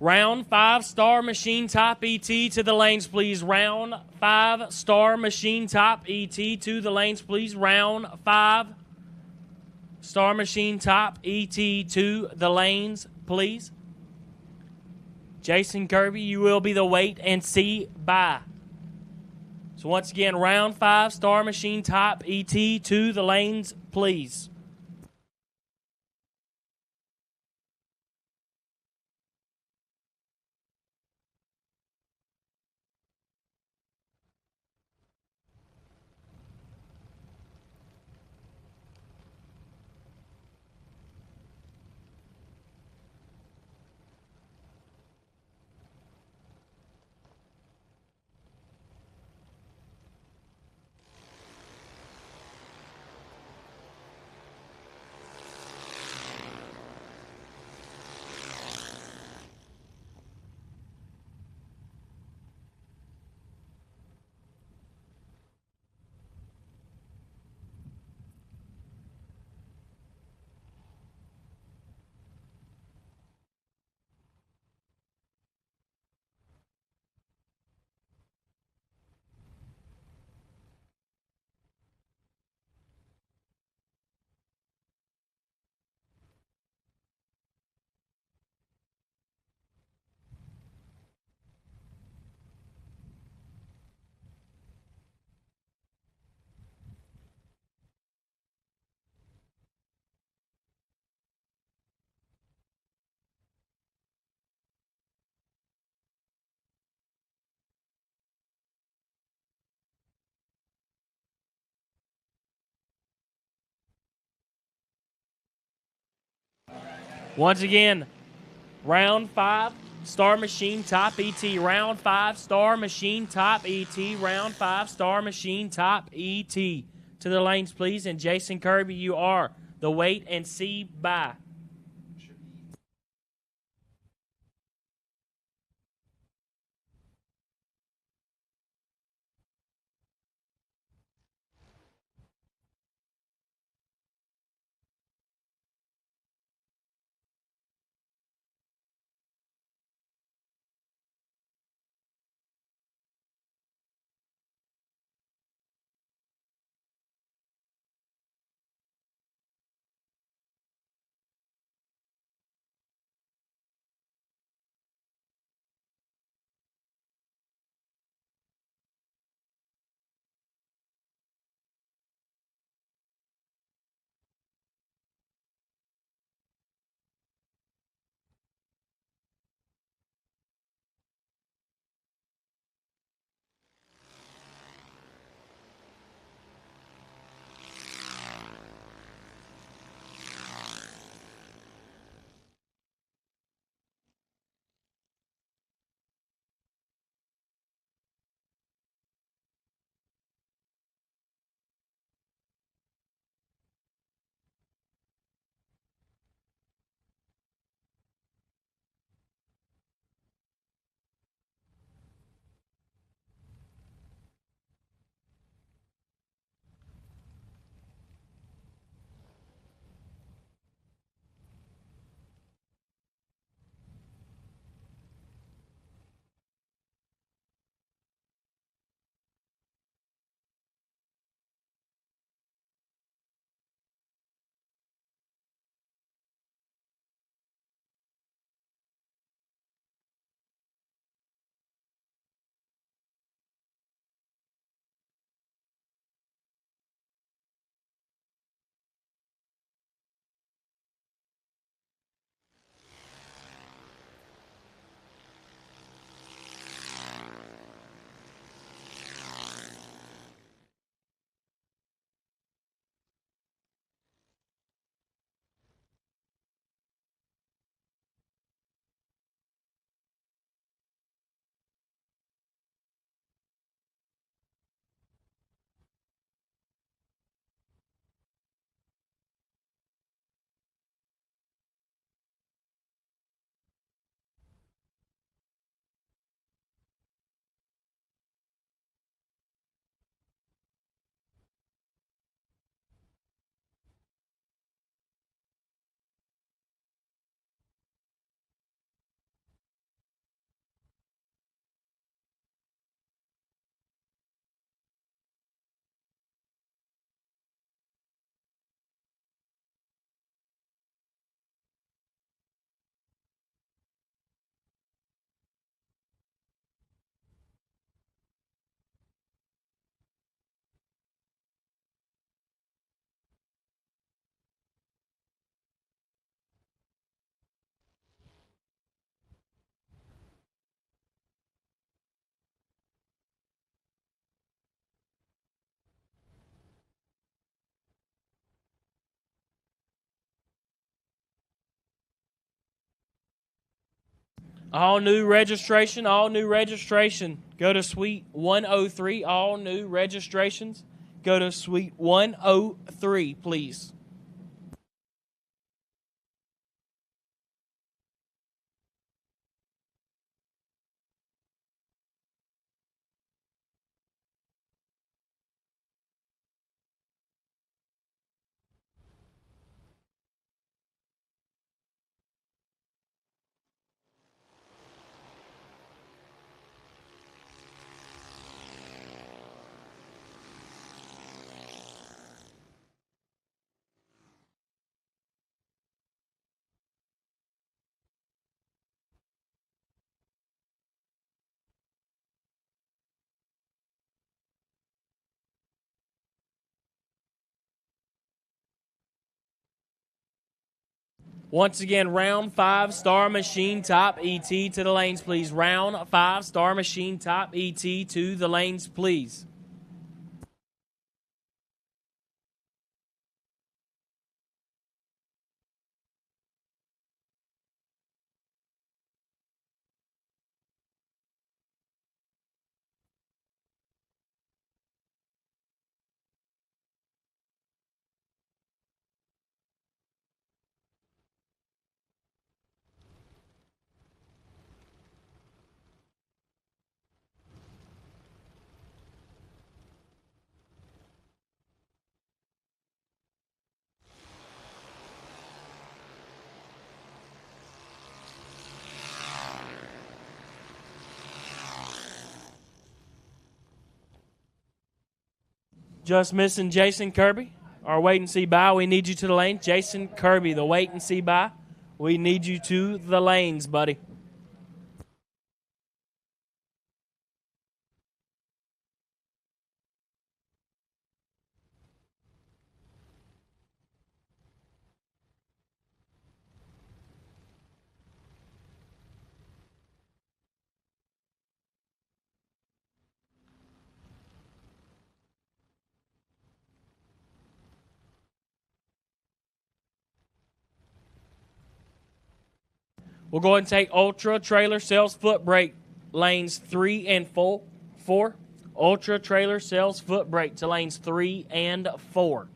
Round 5, Star Machine Top ET to the lanes, please. Round 5, Star Machine Top ET to the lanes, please. Round 5, Star Machine Top ET to the lanes, please. Jason Kirby, you will be the wait and see by. So once again, round 5, Star Machine Top ET to the lanes, please. Once again, round 5, Star Machine Top ET. Round 5, Star Machine Top ET. Round 5, Star Machine Top ET. To the lanes, please. And Jason Kirby, you are the wait and see by. All new registration, all new registration. Go to Suite 103. All new registrations. Go to Suite 103, please. Once again, round 5, Star Machine Top ET to the lanes, please. Round 5, Star Machine Top ET to the lanes, please. Just missing Jason Kirby, our wait and see by. We need you to the lane. Jason Kirby, the wait and see by. We need you to the lanes, buddy. We'll go ahead and take Ultra Trailer Sales Foot Brake lanes 3 and 4. Ultra Trailer Sales Foot Brake to lanes 3 and 4.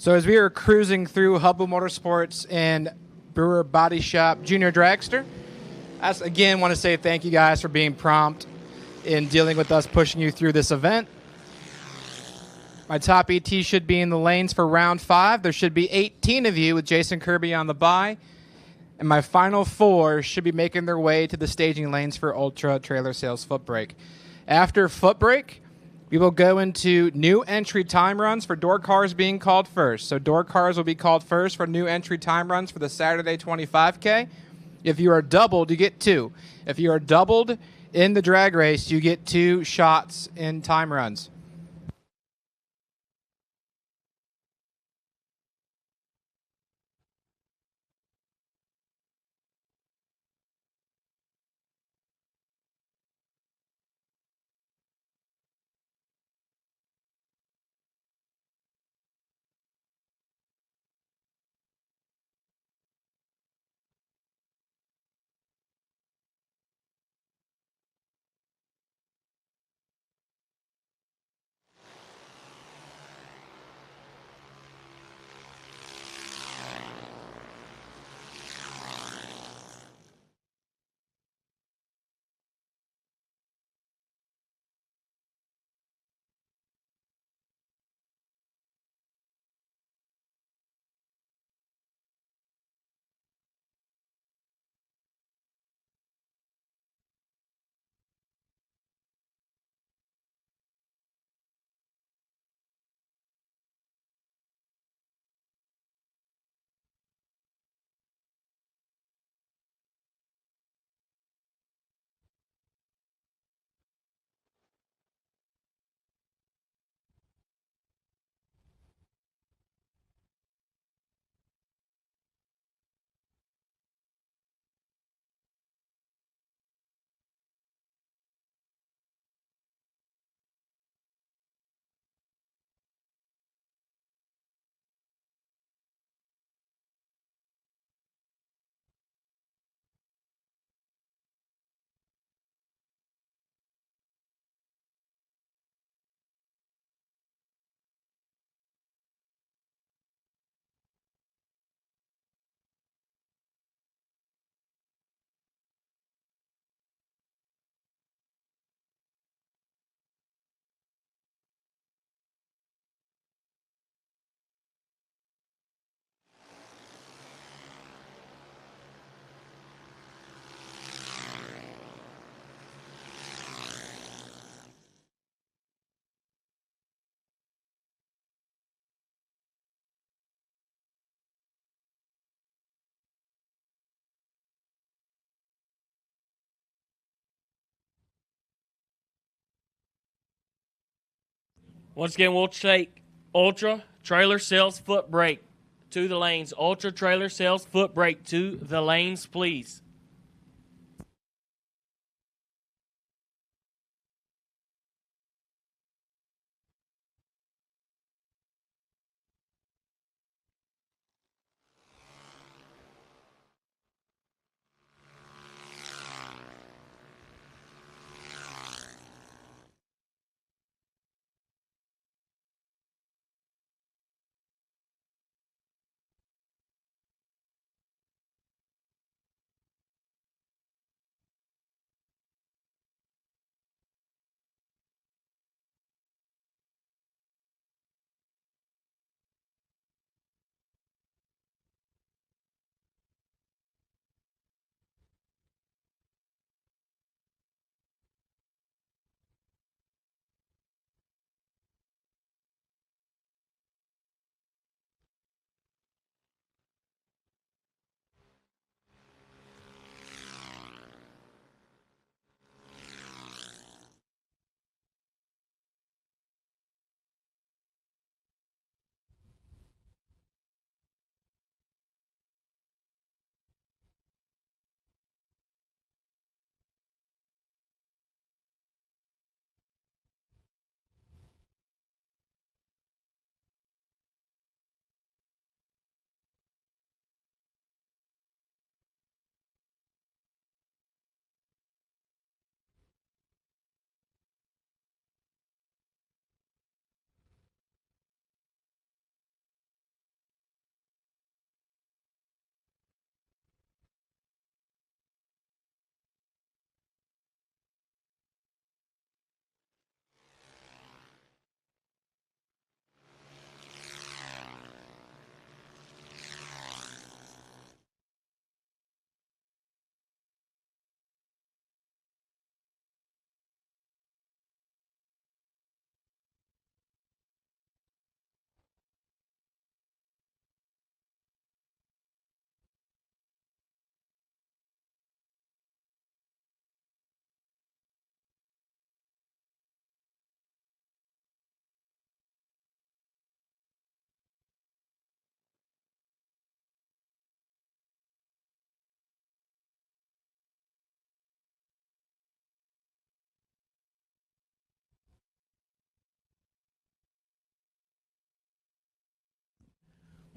So as we are cruising through Hubble Motorsports and Brewer Body Shop Jr Dragster, I again want to say thank you guys for being prompt in dealing with us pushing you through this event. My top ET should be in the lanes for round 5. There should be 18 of you with Jason Kirby on the bye. And my final 4 should be making their way to the staging lanes for Ultra Trailer Sales Footbrake. After Footbrake, we will go into new entry time runs for door cars being called first. So door cars will be called first for new entry time runs for the Saturday 25K. If you are doubled, you get 2. If you are doubled in the drag race, you get 2 shots in time runs. Once again, we'll take Ultra Trailer Sales Footbrake to the lanes. Ultra Trailer Sales Footbrake to the lanes, please.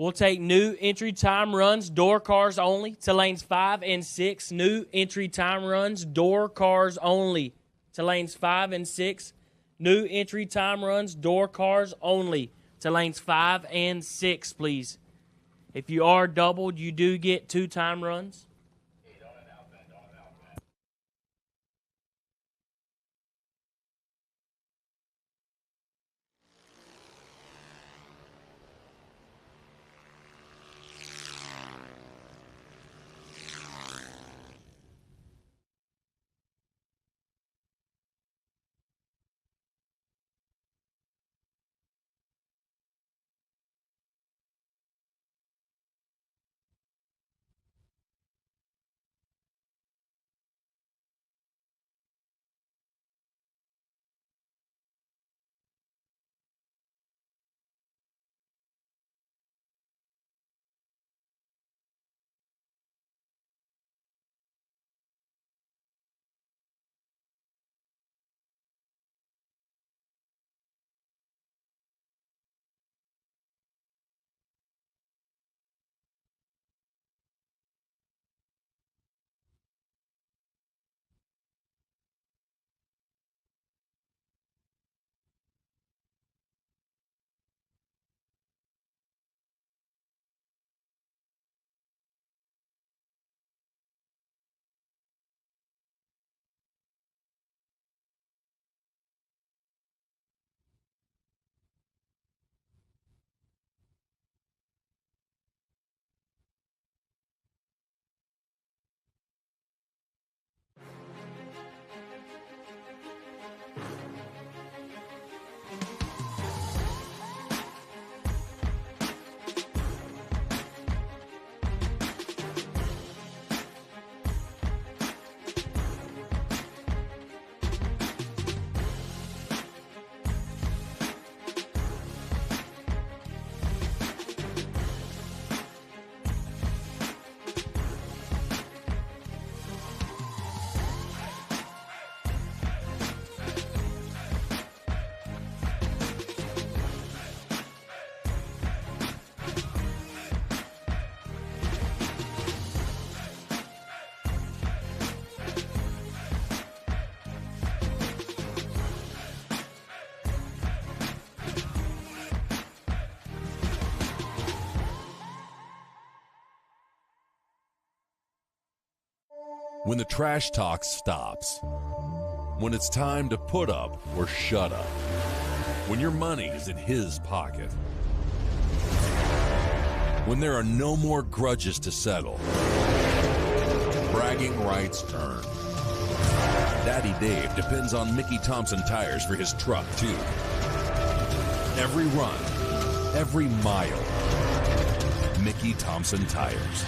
We'll take new entry time runs, door cars only, to lanes 5 and 6. New entry time runs, door cars only, to lanes 5 and 6. New entry time runs, door cars only, to lanes 5 and 6, please. If you are doubled, you do get 2 time runs. When the trash talk stops. When it's time to put up or shut up. When your money is in his pocket. When there are no more grudges to settle. Bragging rights earned. Daddy Dave depends on Mickey Thompson tires for his truck, too. Every run, every mile. Mickey Thompson tires.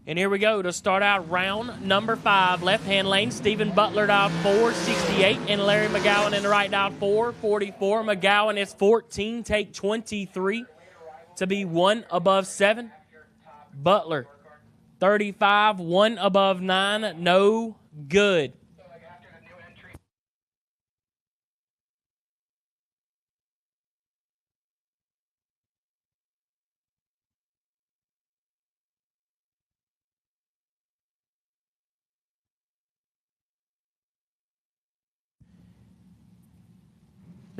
And here we go to start out round number 5. Left-hand lane, Stephen Butler dialed 468, and Larry McGowan in the right dialed 444. McGowan is 14, take 23 to be 1 above 7. Butler, 35, 1 above 9, no good.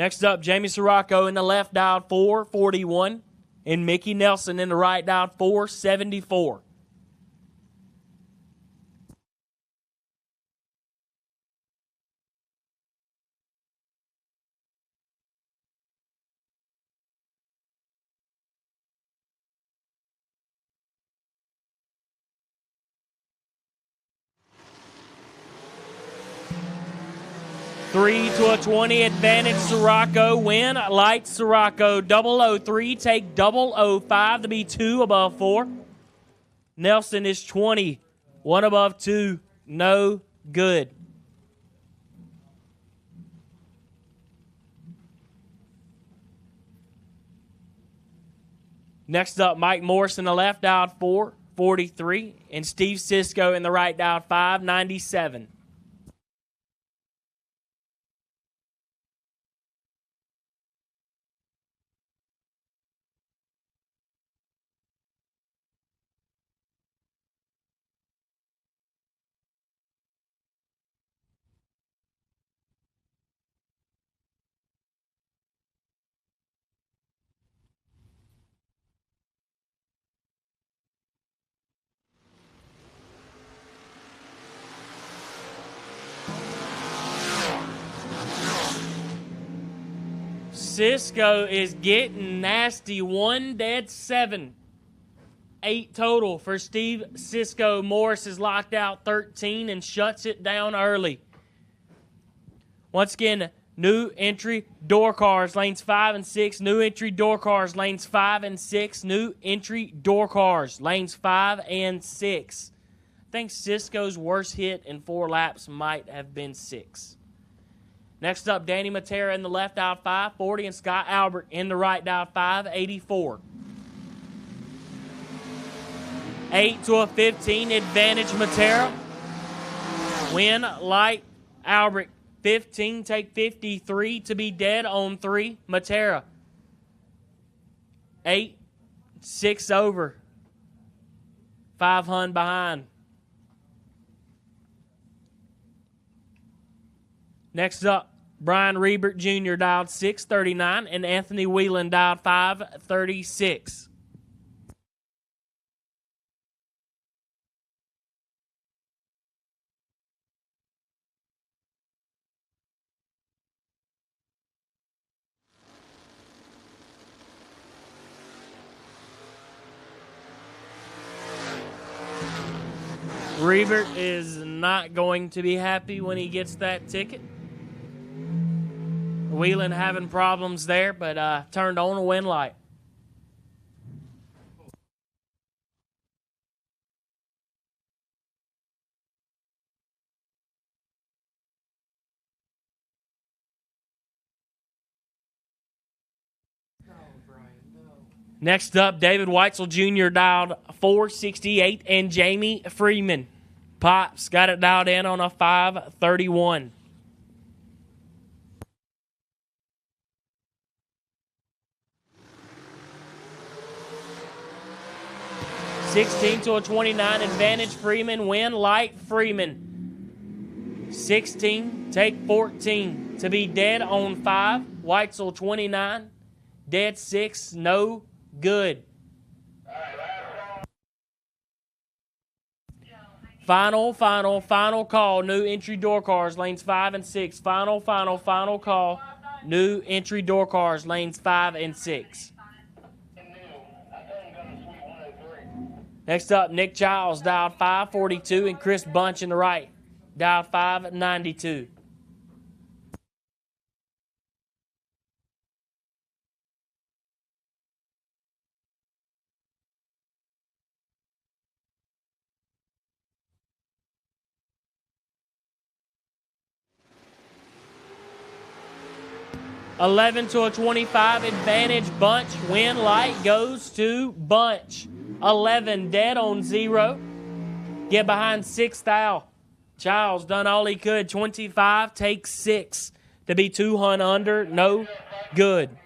Next up, Jamie Sirocco in the left dialed 441, and Mickey Nelson in the right dialed 474. Three to a 20 advantage, Sirocco win. Light Sirocco 003, take 005 to be 2 above 4. Nelson is 20, 1 above 2, no good. Next up, Mike Morris in the left dialed 443, and Steve Cisco in the right dialed 597. Cisco is getting nasty. 1 dead 7. 8 total for Steve Cisco. Morris is locked out 13 and shuts it down early. Once again, new entry door cars, lanes 5 and 6. New entry door cars, lanes 5 and 6. New entry door cars, lanes 5 and 6. I think Cisco's worst hit in 4 laps might have been 6. Next up, Danny Matera in the left out 540 and Scott Albert in the right out 584. 8 to a 15 advantage Matera. Win light Albert. 15 take 53 to be dead on 3 Matera. 8 6 over. 5 hun behind. Next up, Brian Reebert Jr. dialed 639 and Anthony Whelan dialed 536. Reebert is not going to be happy when he gets that ticket. Whelan having problems there, but turned on a win light. Next up, David Weitzel Jr. dialed 468 and Jamie Freeman. Pops got it dialed in on a 531. $16 to a 29 advantage Freeman. Win light Freeman. 16 take 14 to be dead on 5. Weitzel 29. Dead 6. No good. Final call. New entry door cars, lanes 5 and 6. Final call. New entry door cars, lanes 5 and 6. Next up, Nick Childs dialed 542 and Chris Bunch in the right dialed 592. $11 to a 25 advantage Bunch. Win light goes to Bunch. 11 dead on 0. Get behind 6th Thou. Childs done all he could. 25 takes 6 to be 200 under. No good.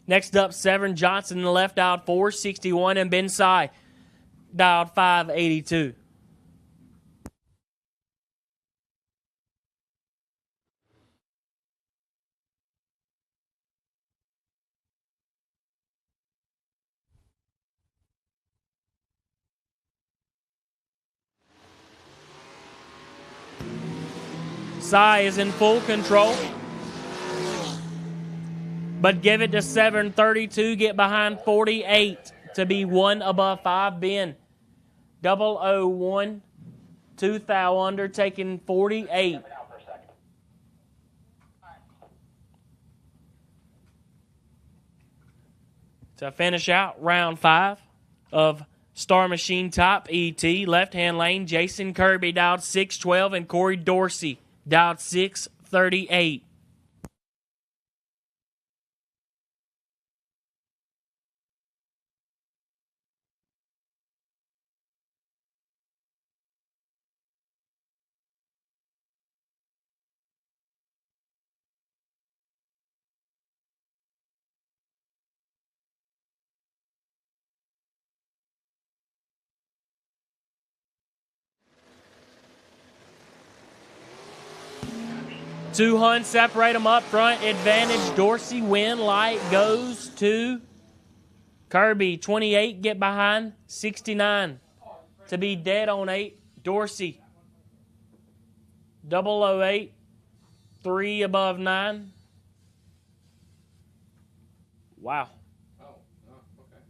Next up, Severn Johnson in the left dialed 461 and Ben Sai dialed 582. Sai is in full control. But give it to 732, get behind 48 to be 1 above 5. Ben 001, 2 thou under, taking 48. To finish out round 5 of Star Machine Top ET, left-hand lane, Jason Kirby dialed 612 and Corey Dorsey dialed 638. 2 Hun separate them up front. Advantage, Dorsey. Win light goes to Kirby. 28, get behind. 69 to be dead on 8. Dorsey. 008, 3 above 9. Wow. Oh, okay.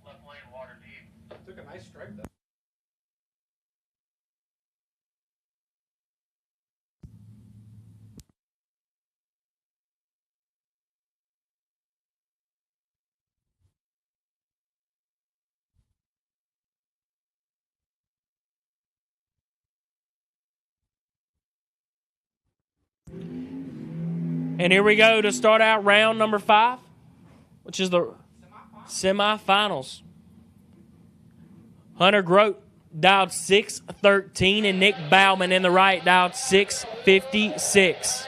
Left lane, water deep. Took a nice strike, though. And here we go to start out round number 5, which is the semifinals. Hunter Grote dialed 613, and Nick Bauman in the right dialed 656.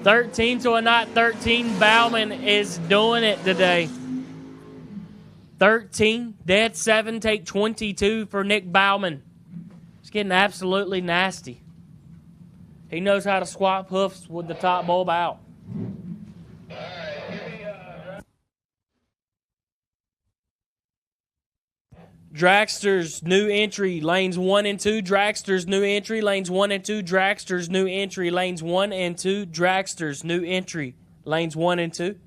$13 to a not 13. Bauman is doing it today. 13, dead 7, take 22 for Nick Bauman. It's getting absolutely nasty. He knows how to swap hoofs with the top bulb out. Dragsters, new entry, lanes 1 and 2. Dragsters, new entry, lanes 1 and 2. Dragsters, new entry, lanes 1 and 2. Dragsters, new entry, lanes 1 and 2.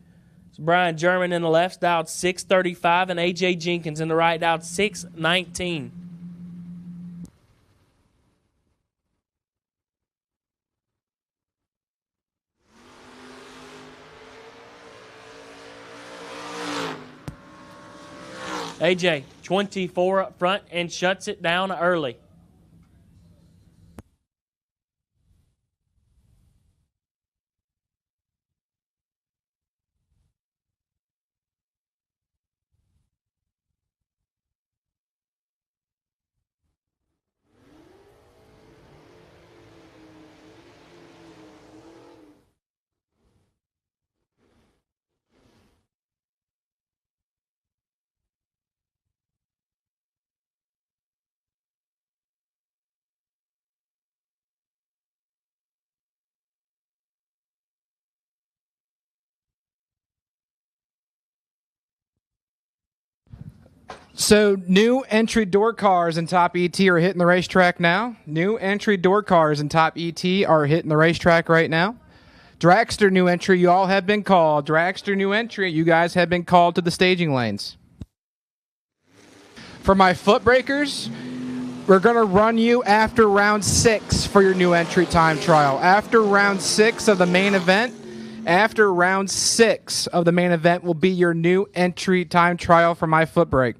It's Brian German in the left, dialed 635, and A.J. Jenkins in the right, dialed 619. A.J., 24 up front and shuts it down early. So, new entry door cars in Top ET are hitting the racetrack now. New entry door cars in Top ET are hitting the racetrack right now. Dragster new entry, you all have been called. Dragster new entry, you guys have been called to the staging lanes. For my Footbreakers, we're going to run you after round 6 for your new entry time trial. After round 6 of the main event, will be your new entry time trial for my Footbrake.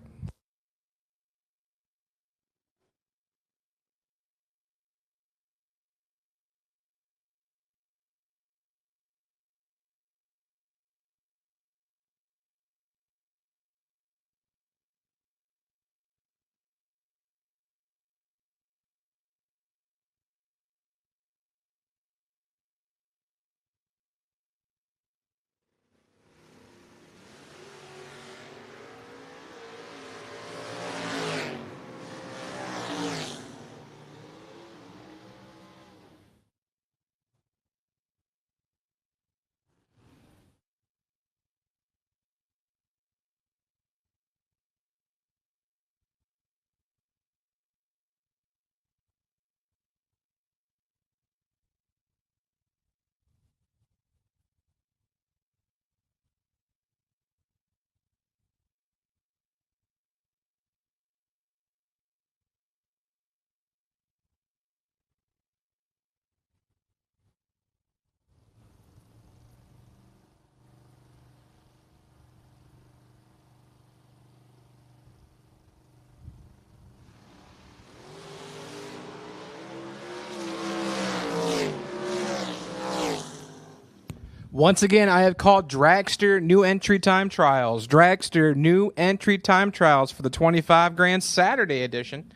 Once again, I have called Dragster new entry time trials. Dragster new entry time trials for the 25 grand Saturday edition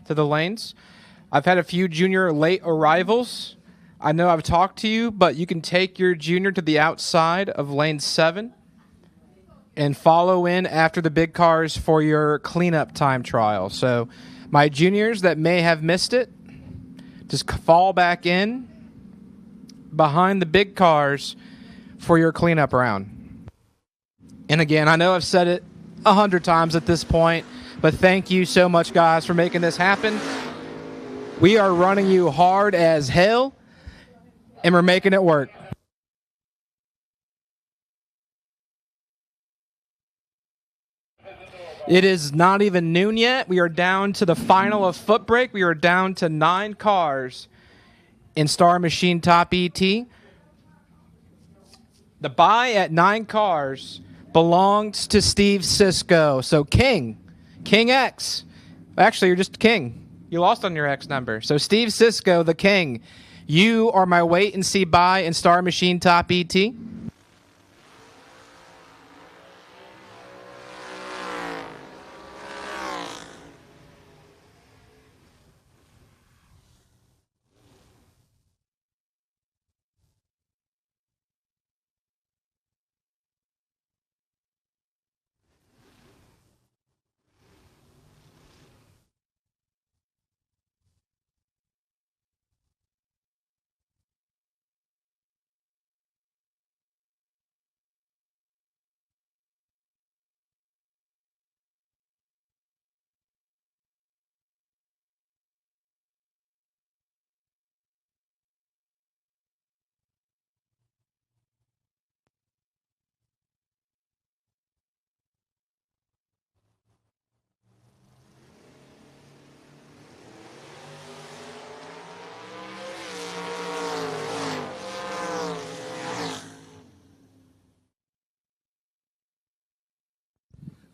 to the lanes. I've had a few junior late arrivals. I know I've talked to you, but you can take your junior to the outside of lane 7 and follow in after the big cars for your cleanup time trial. So my juniors that may have missed it, just fall back in behind the big cars for your cleanup round. And again, I know I've said it 100 times at this point, but thank you so much, guys, for making this happen. We are running you hard as hell, and we're making it work. It is not even noon yet. We are down to the final of Footbrake. We are down to 9 cars in Star Machine Top ET. The buy at 9 cars belongs to Steve Sisko. So King X. Actually, you're just King. You lost on your X number. So Steve Sisko, the King, you are my wait and see buy in Star Machine Top ET.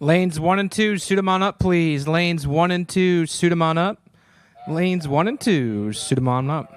Lanes 1 and 2, suit them on up, please. Lanes 1 and 2, suit them on up. Lanes 1 and 2, suit them on up.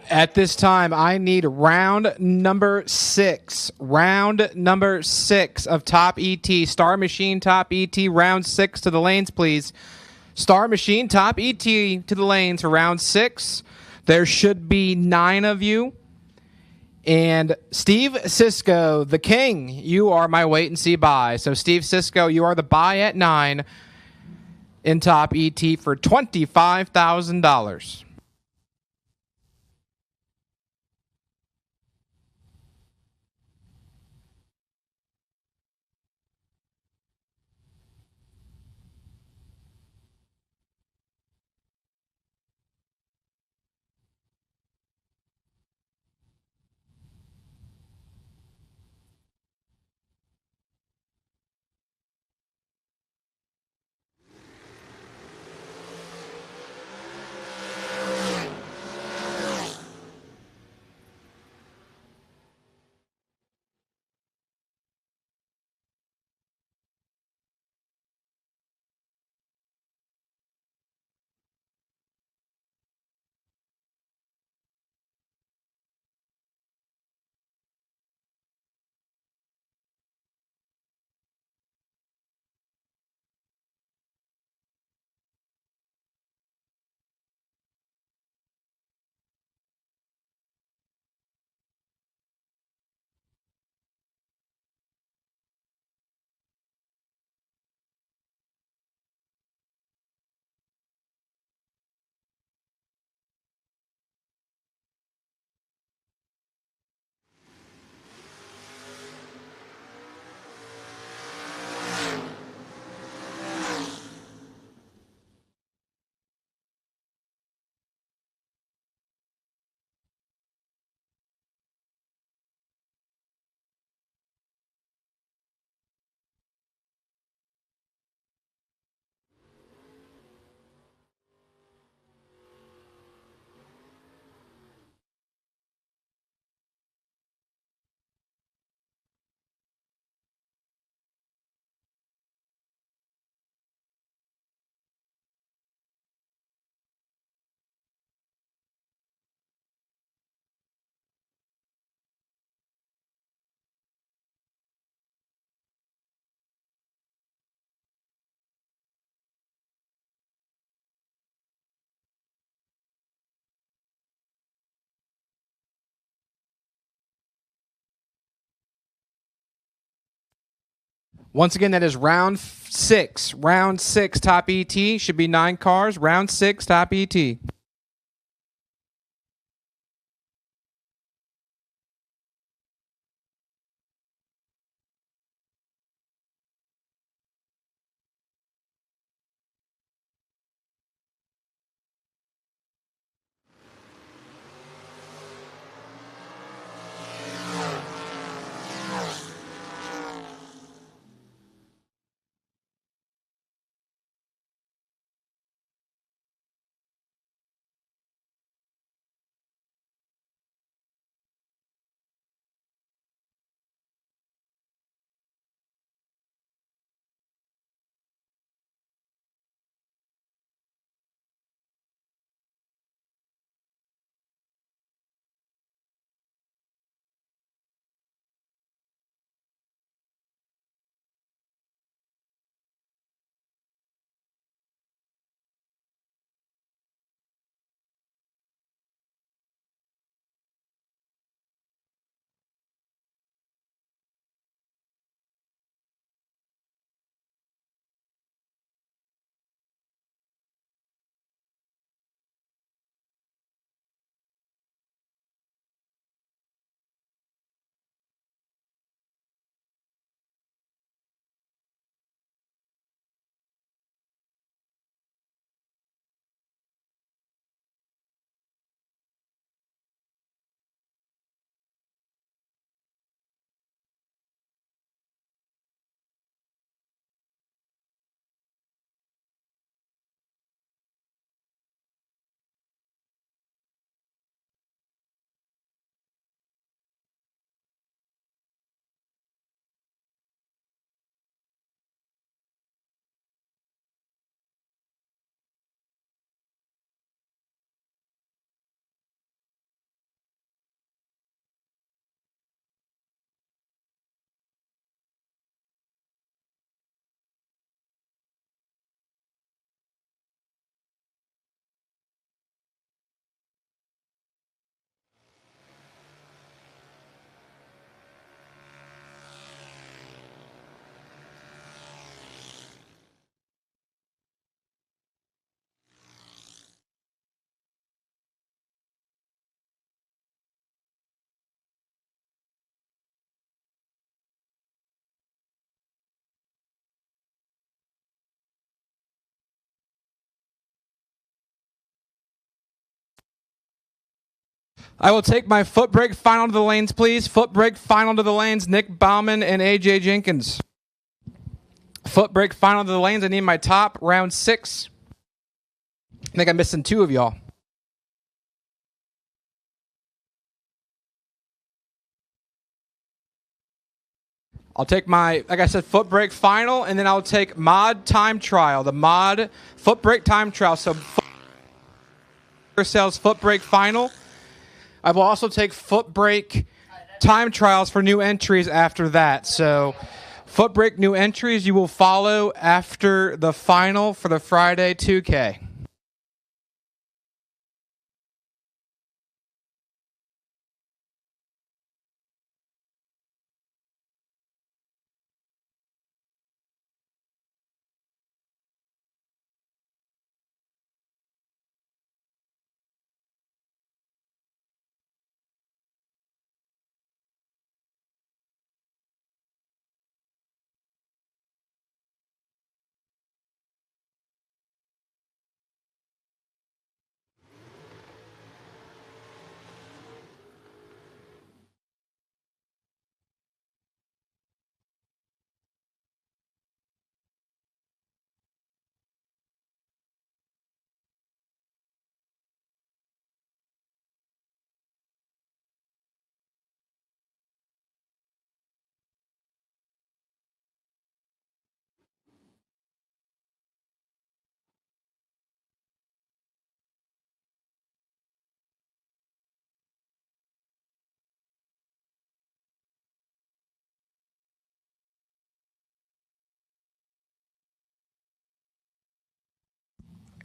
At this time, I need round number 6. Round number 6 of Top ET. Star Machine, Top ET, round 6 to the lanes, please. Star Machine, Top ET to the lanes for round 6. There should be 9 of you. And Steve Cisco, the king, you are my wait and see buy. So Steve Cisco, you are the buy at 9 in Top ET for $25,000. Once again, that is round 6. Round 6, Top ET. Should be 9 cars. Round 6, Top ET. I will take my Footbrake final to the lanes, please. Footbrake final to the lanes, Nick Bauman and AJ Jenkins. Footbrake final to the lanes. I need my top, round 6. I think I'm missing 2 of y'all. I'll take my, like I said, Footbrake final, and then I'll take mod time trial. The mod Footbrake time trial. So sells Footbrake final. I will also take Footbrake time trials for new entries after that. So Footbrake new entries you will follow after the final for the Friday 2K.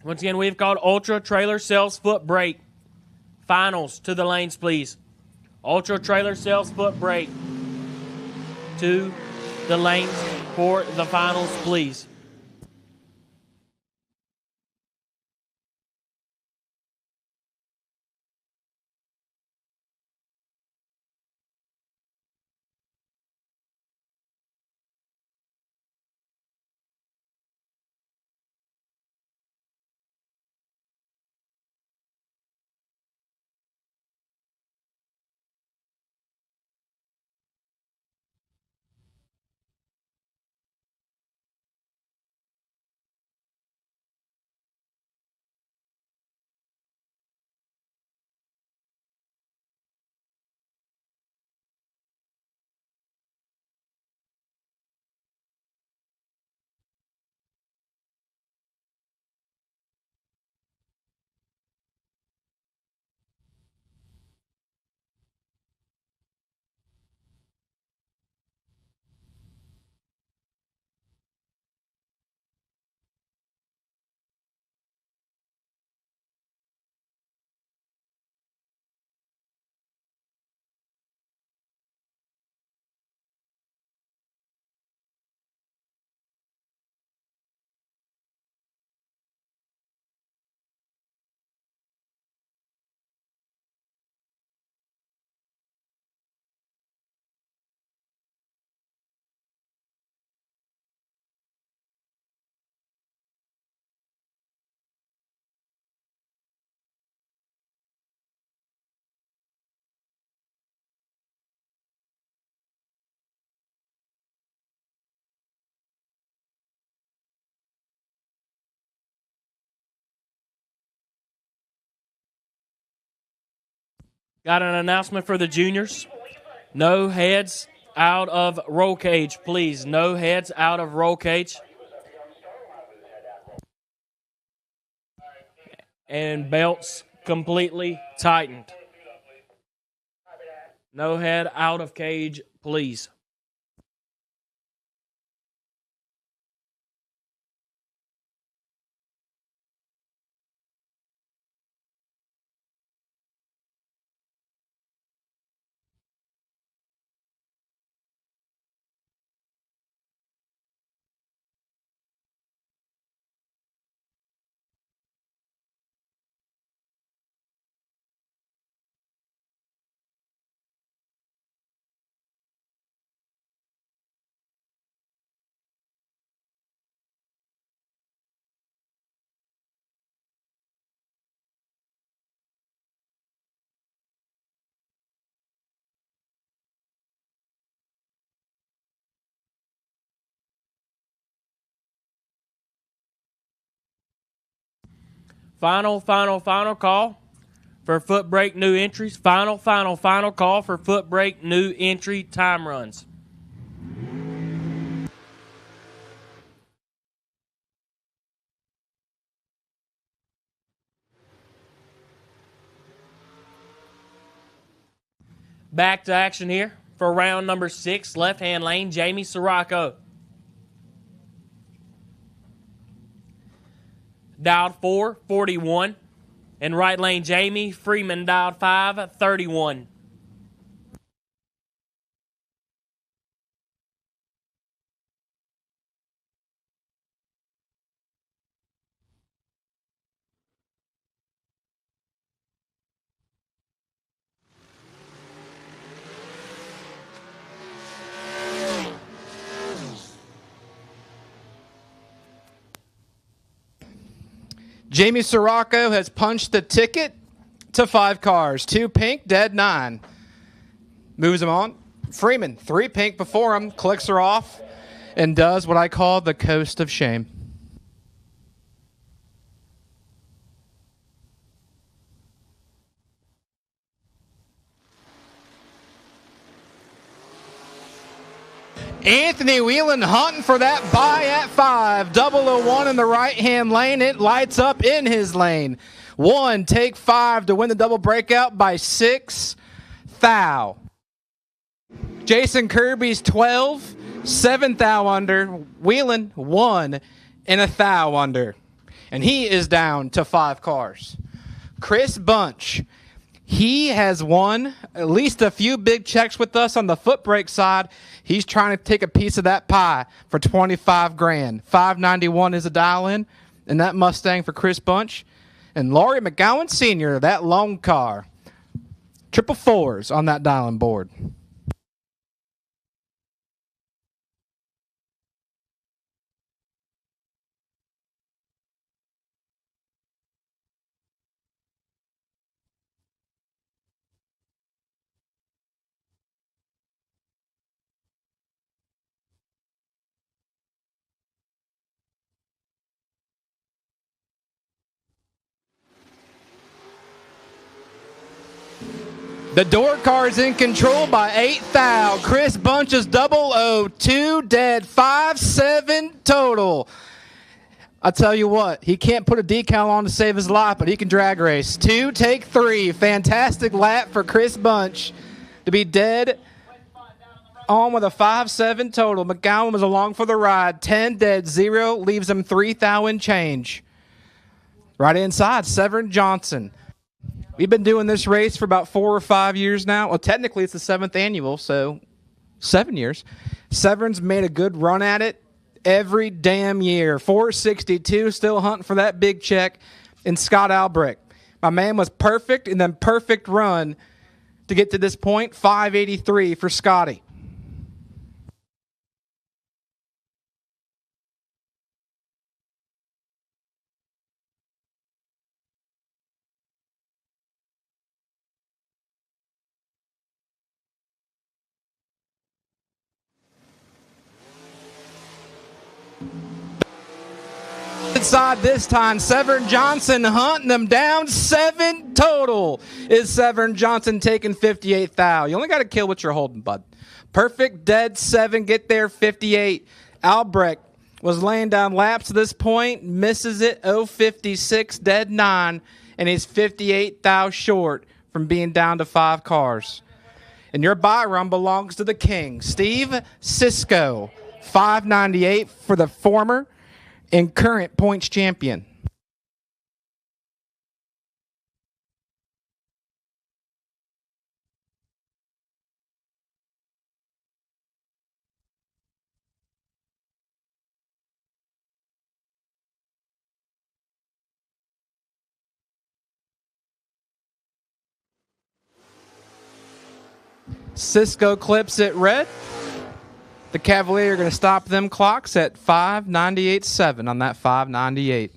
Once again, we've called Ultra Trailer Sales Footbrake. Finals to the lanes, please. Ultra Trailer Sales Footbrake to the lanes for the finals, please. Got an announcement for the juniors. No heads out of roll cage, please. No heads out of roll cage. And belts completely tightened. No head out of cage, please. Final call for Footbrake new entries. Final call for Footbrake new entry time runs. Back to action here for round number 6, left-hand lane, Jamie Sirocco. Dialed 4, 41. And right lane, Jamie Freeman, dialed 5, 31. Jamie Sirocco has punched the ticket to 5 cars. 2 pink, dead 9. Moves him on. Freeman, 3 pink before him, clicks her off, and does what I call the coast of shame. Anthony Whelan hunting for that bye at 5. 001 in the right-hand lane. It lights up in his lane. 1, take 5 to win the double breakout by 6 thou. Jason Kirby's 12, 7 thou under. Whelan 1 and a thou under. And he is down to 5 cars. Chris Bunch. He has won at least a few big checks with us on the Footbrake side. He's trying to take a piece of that pie for 25 grand. 591 is a dial-in, and that Mustang for Chris Bunch. And Laurie McGowan Sr., that lone car. 444s on that dial-in board. The door car's in control by 8 thou. Chris Bunch's 002 dead. 5-7 total. I'll tell you what, he can't put a decal on to save his life, but he can drag race. 2, take 3. Fantastic lap for Chris Bunch to be dead on with a 5-7 total. McGowan was along for the ride. 10 dead, 0 leaves him 3 thou and change. Right inside, Severn Johnson. We've been doing this race for about 4 or 5 years now. Well, technically it's the 7th annual, so 7 years. Severn's made a good run at it every damn year. 462, still hunting for that big check. And Scott Albrecht. My man was perfect and then perfect run to get to this point. 583 for Scotty. Inside this time, Severn Johnson hunting them down. 7 total is Severn Johnson taking 58 thou. You only got to kill what you're holding, bud. Perfect, dead 7, get there 58. Albrecht was laying down laps to this point, misses it 056, dead 9, and he's 58 thou short from being down to 5 cars. And your buy run belongs to the king, Steve Cisco. 598 for the former and current points champion. Cisco clips it red. The Cavalier are going to stop them clocks at 598.7 on that 598.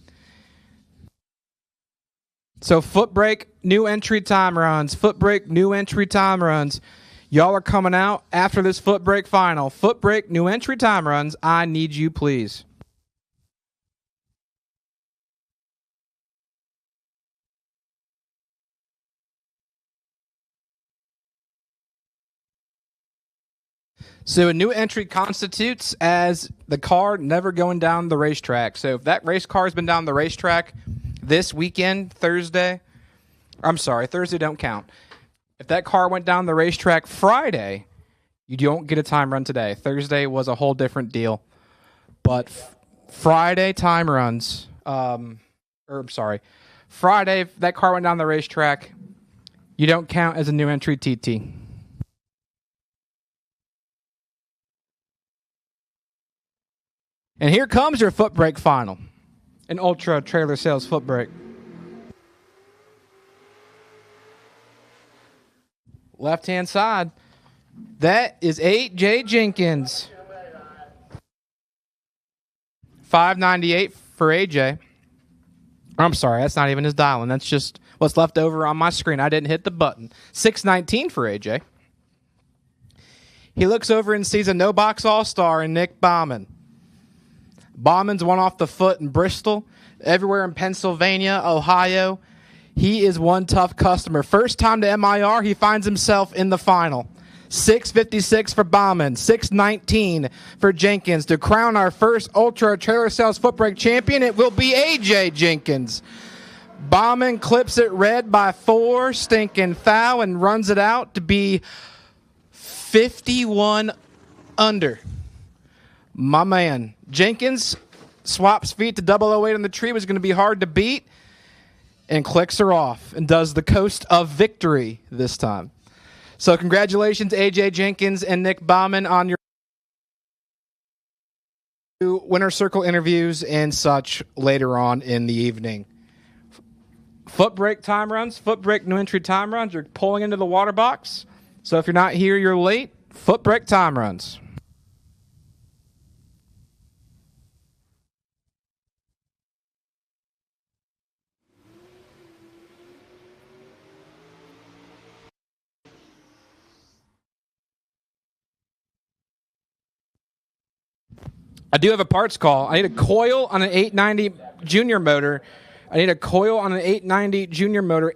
So Footbrake, new entry time runs. Footbrake, new entry time runs. Y'all are coming out after this Footbrake final. Footbrake, new entry time runs. I need you, please. So a new entry constitutes as the car never going down the racetrack. So if that race car has been down the racetrack this weekend, Thursday don't count. If that car went down the racetrack Friday, you don't get a time run today. Thursday was a whole different deal. But Friday time runs, Friday, if that car went down the racetrack, you don't count as a new entry TT. And here comes your Footbrake final. An Ultra Trailer Sales Footbrake. Left-hand side. That is 8J Jenkins. $598 for AJ. I'm sorry, that's not even his dialing. That's just what's left over on my screen. I didn't hit the button. $619 for AJ. He looks over and sees a no-box all-star in Nick Bauman. Bauman's one off the foot in Bristol, everywhere in Pennsylvania, Ohio. He is one tough customer. First time to MIR, he finds himself in the final. $656 for Bauman, $619 for Jenkins. To crown our first Ultra Trailer Sales Footbrake champion, it will be AJ Jenkins. Bauman clips it red by 4, stinking foul, and runs it out to be 51 under. My man. Jenkins swaps feet to 008 on the tree. Was going to be hard to beat. And clicks her off and does the coast of victory this time. So congratulations, AJ Jenkins and Nick Bauman, on your winner circle interviews and such later on in the evening. Footbrake time runs, Footbrake new entry time runs. You're pulling into the water box. So if you're not here, you're late. Footbrake time runs. I do have a parts call. I need a coil on an 890 Junior motor.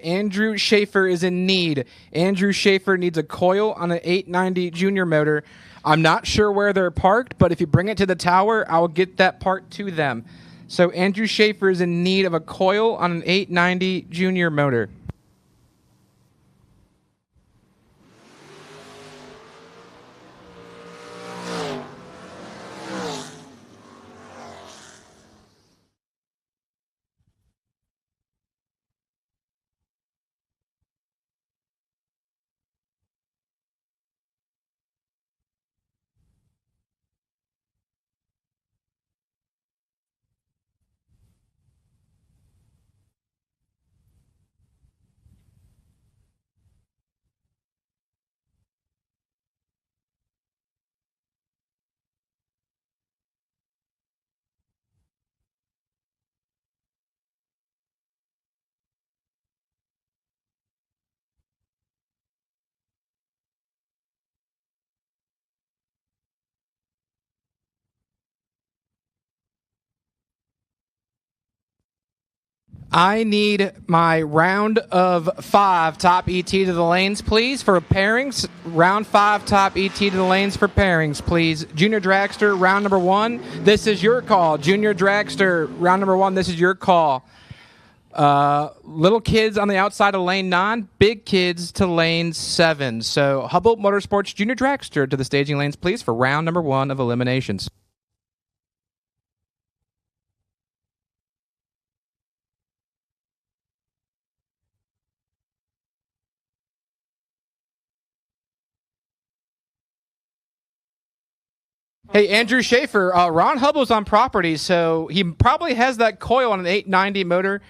Andrew Schaefer is in need. Andrew Schaefer needs a coil on an 890 Junior motor. I'm not sure where they're parked, but if you bring it to the tower, I will get that part to them. So Andrew Schaefer is in need of a coil on an 890 Junior motor. I need my round of 5 top ET to the lanes, please, for pairings. Round 5 top ET to the lanes for pairings, please. Junior Dragster, round number 1. This is your call. Junior Dragster, round number 1. This is your call. Little kids on the outside of lane 9, big kids to lane 7. So Hubble Motorsports Junior Dragster to the staging lanes, please, for round number 1 of eliminations. Hey, Andrew Schaefer, Ron Hubble's on property, so he probably has that coil on an 890 motor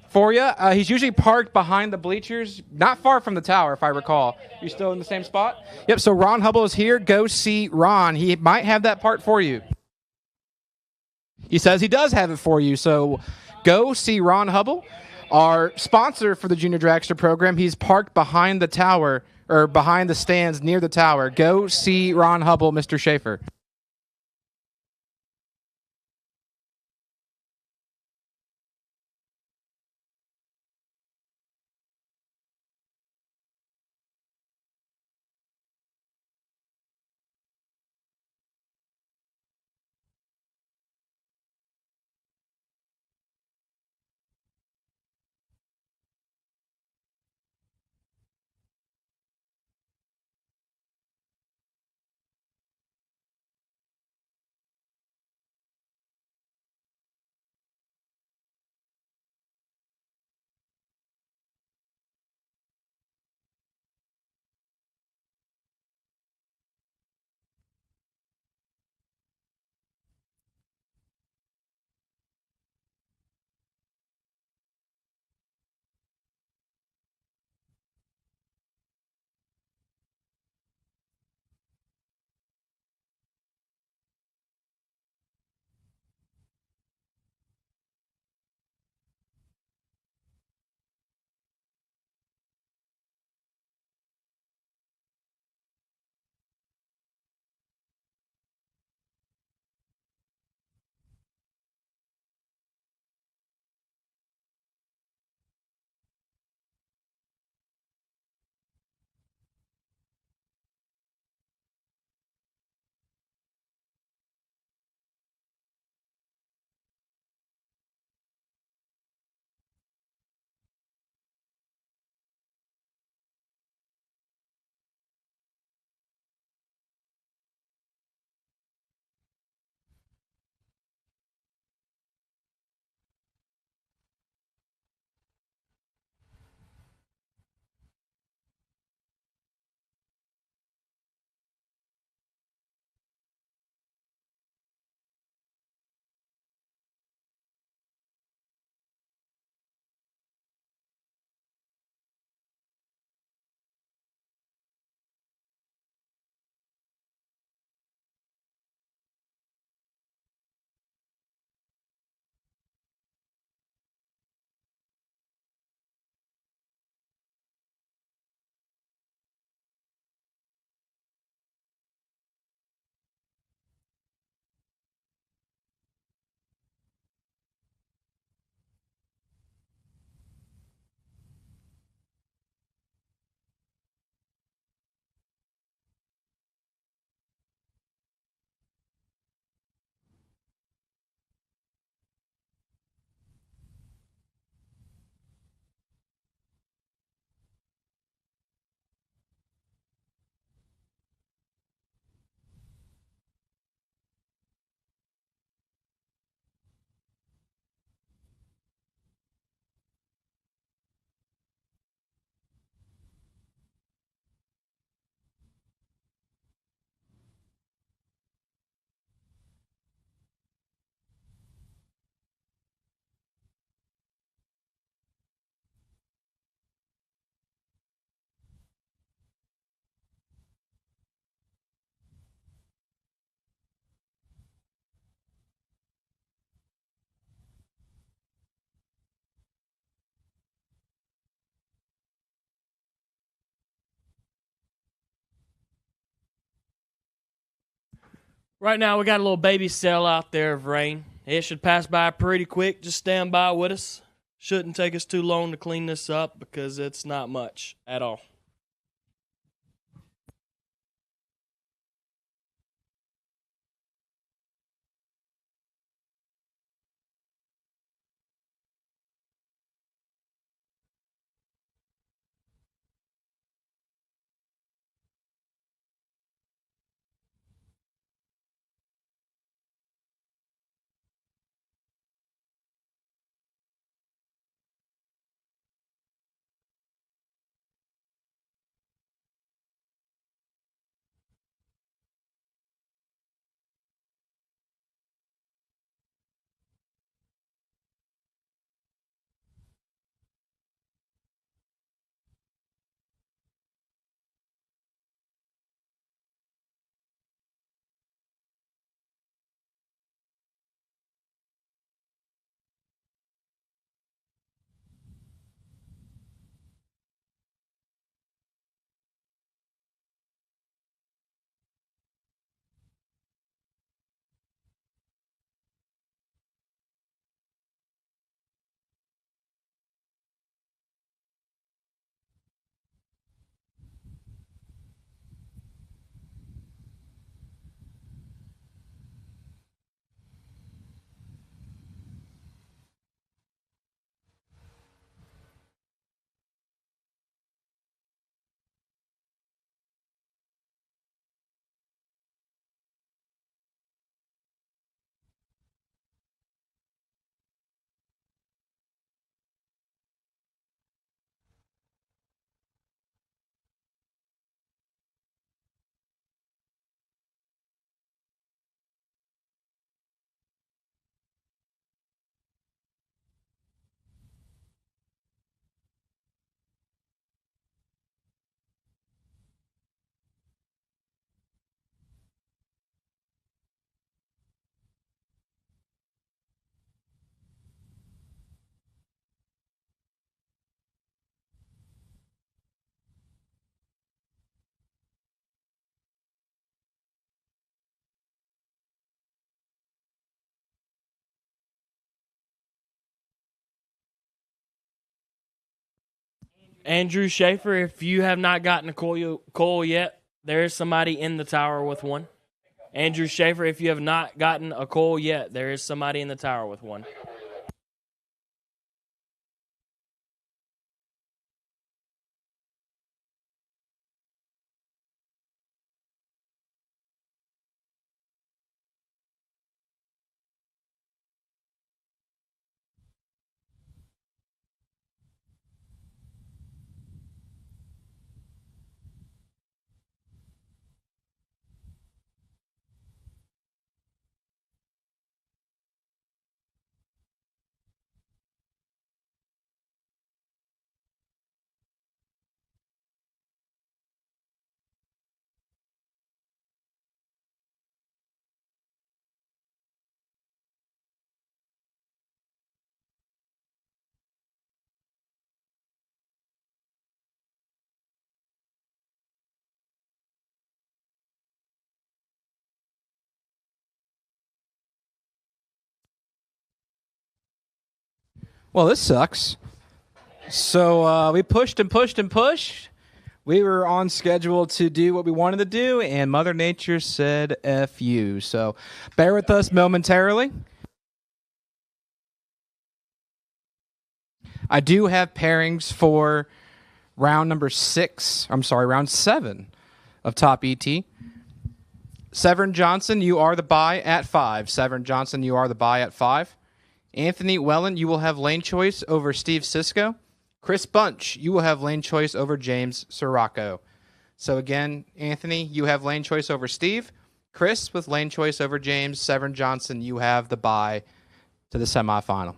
for you. He's usually parked behind the bleachers, not far from the tower, if I recall. You still in the same spot? Yep, so Ron Hubble is here. Go see Ron. He might have that part for you. He says he does have it for you, so go see Ron Hubble, our sponsor for the Junior Dragster program. He's parked behind the tower, or behind the stands near the tower. Go see Ron Hubble, Mr. Schaefer. Right now, we got a little baby cell out there of rain. It should pass by pretty quick. Just stand by with us. Shouldn't take us too long to clean this up because it's not much at all. Andrew Schaefer, if you have not gotten a coil yet, there is somebody in the tower with one. Andrew Schaefer, if you have not gotten a coil yet, there is somebody in the tower with one. Well, this sucks. So we pushed and pushed and pushed. We were on schedule to do what we wanted to do, and Mother Nature said F you. So bear with us momentarily. I do have pairings for round round 7 of Top ET. Severn Johnson, you are the bye at 5. Severn Johnson, you are the bye at 5. Anthony Wellen, you will have lane choice over Steve Cisco. Chris Bunch, you will have lane choice over James Sirocco. So again, Anthony, you have lane choice over Steve. Chris with lane choice over James. Severn Johnson, you have the bye to the semifinal.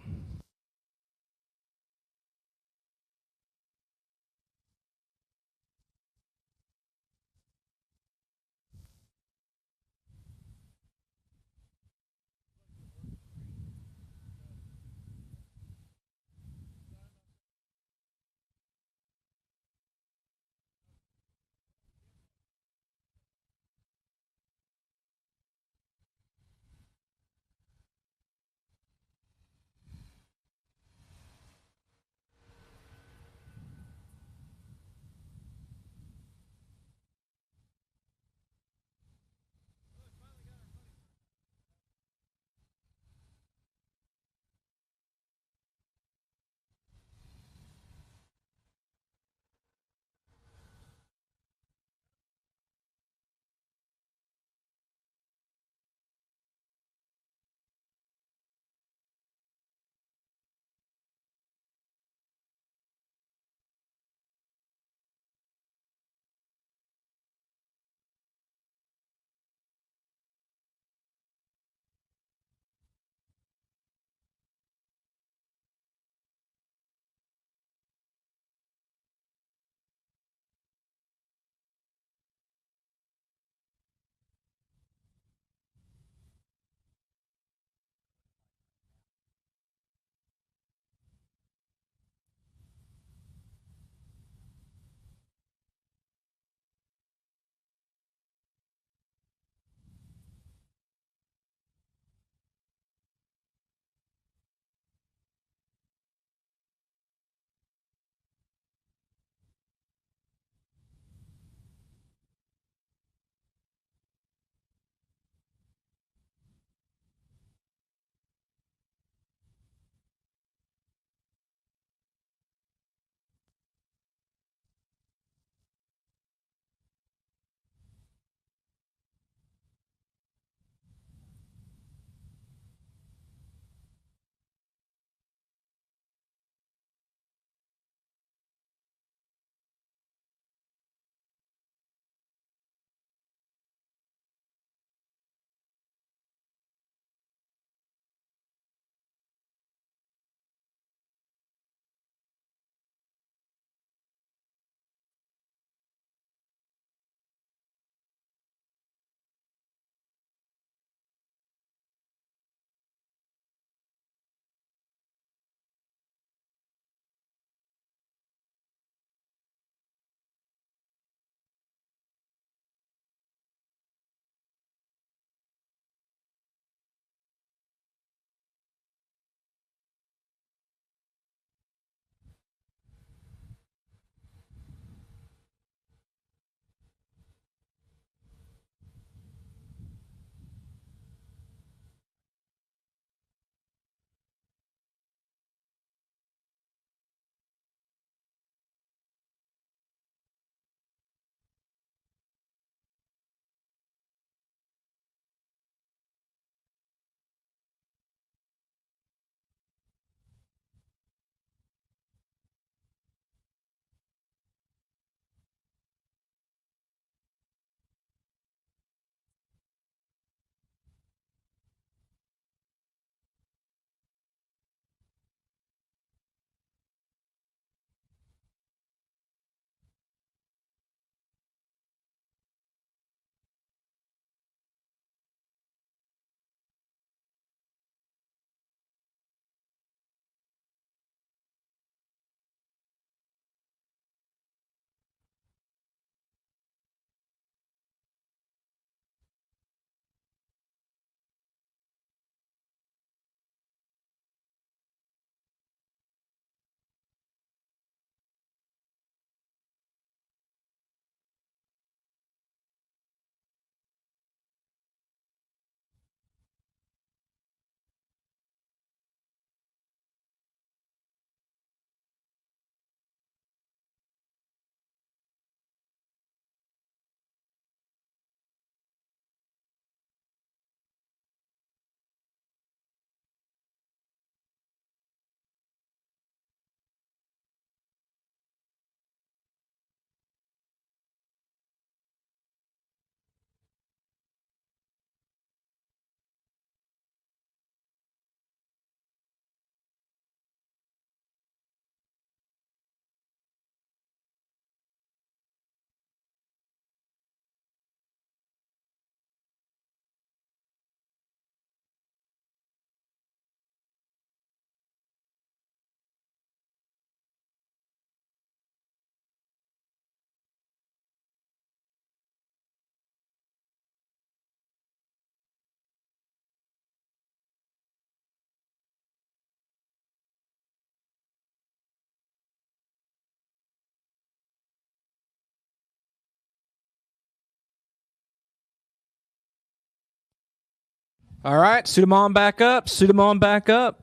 All right, suit them on back up. Suit them on back up.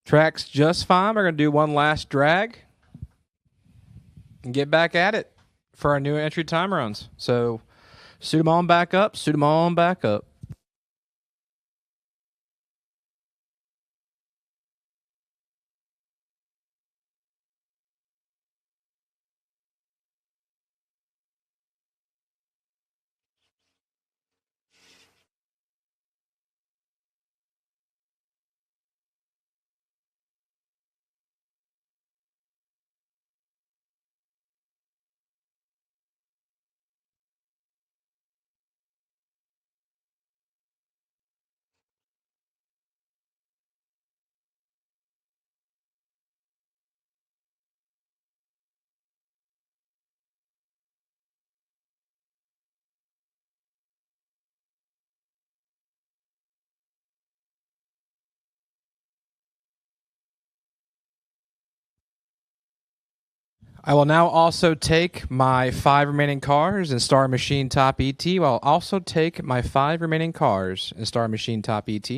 Track's just fine. We're going to do one last drag and get back at it for our new entry time runs. So suit them on back up. Suit them on back up. I will now also take my 5 remaining cars in Star Machine Top ET. I'll also take my 5 remaining cars in Star Machine Top ET.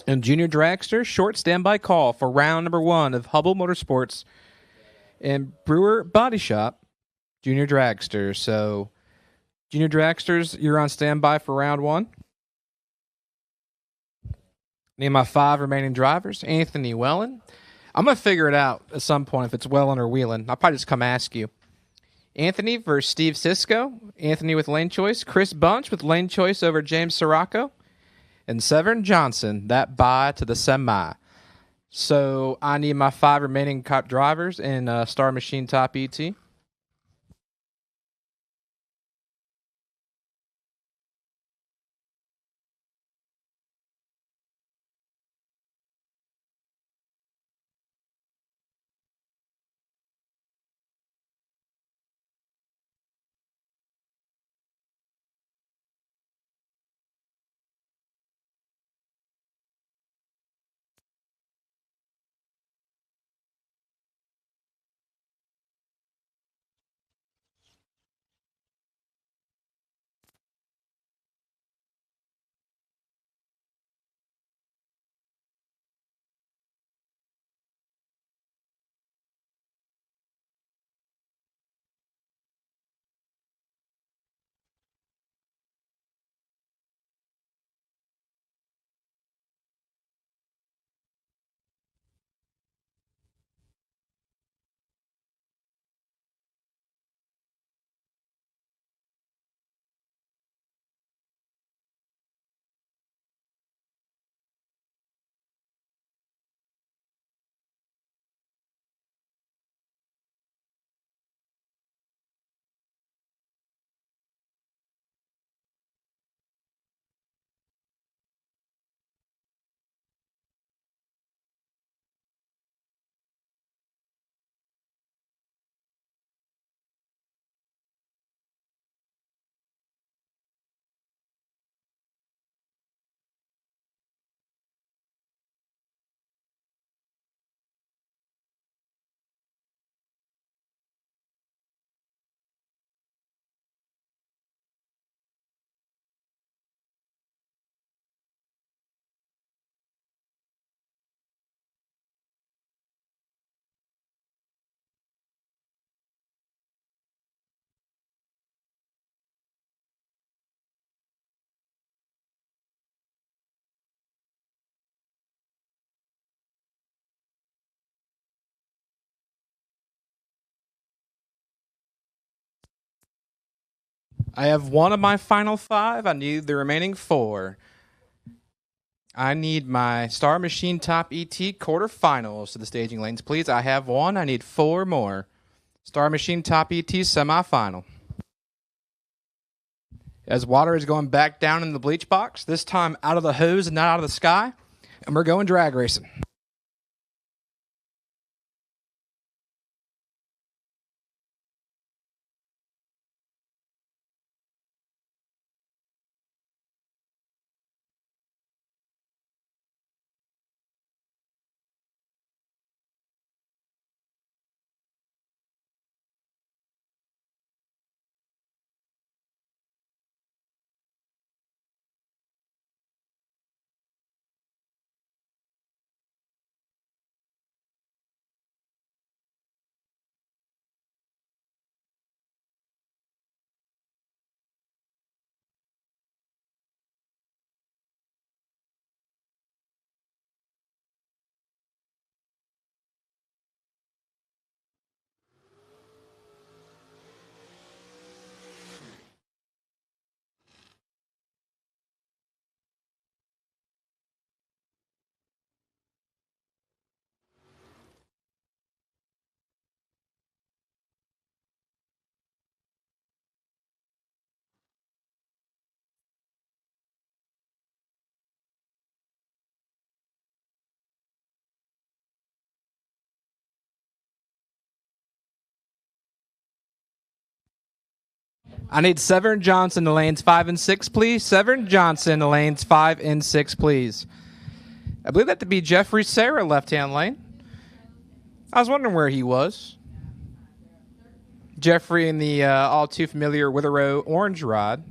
And Junior Dragster, short standby call for round number 1 of Hubble Motorsports and Brewer Body Shop, Junior Dragster. So, Junior Dragsters, you're on standby for round 1. Need my 5 remaining drivers. Anthony Wellen. I'm going to figure it out at some point if it's Wellen or Whelan. I'll probably just come ask you. Anthony versus Steve Sisko. Anthony with lane choice. Chris Bunch with lane choice over James Sirocco. And Severn Johnson, that bye to the semi. So I need my 5 remaining drivers in Star Machine Top ET. I have one of my final 5. I need the remaining 4. I need my Star Machine Top ET quarterfinals to the staging lanes, please. I have 1. I need 4 more. Star Machine Top ET semifinal. As water is going back down in the bleach box, this time out of the hose and not out of the sky, and we're going drag racing. I need Severn Johnson to lanes 5 and 6, please. Severn Johnson to lanes 5 and 6, please. I believe that to be Jeffrey Serra, left-hand lane. I was wondering where he was. Jeffrey in the all too familiar Witherow orange rod.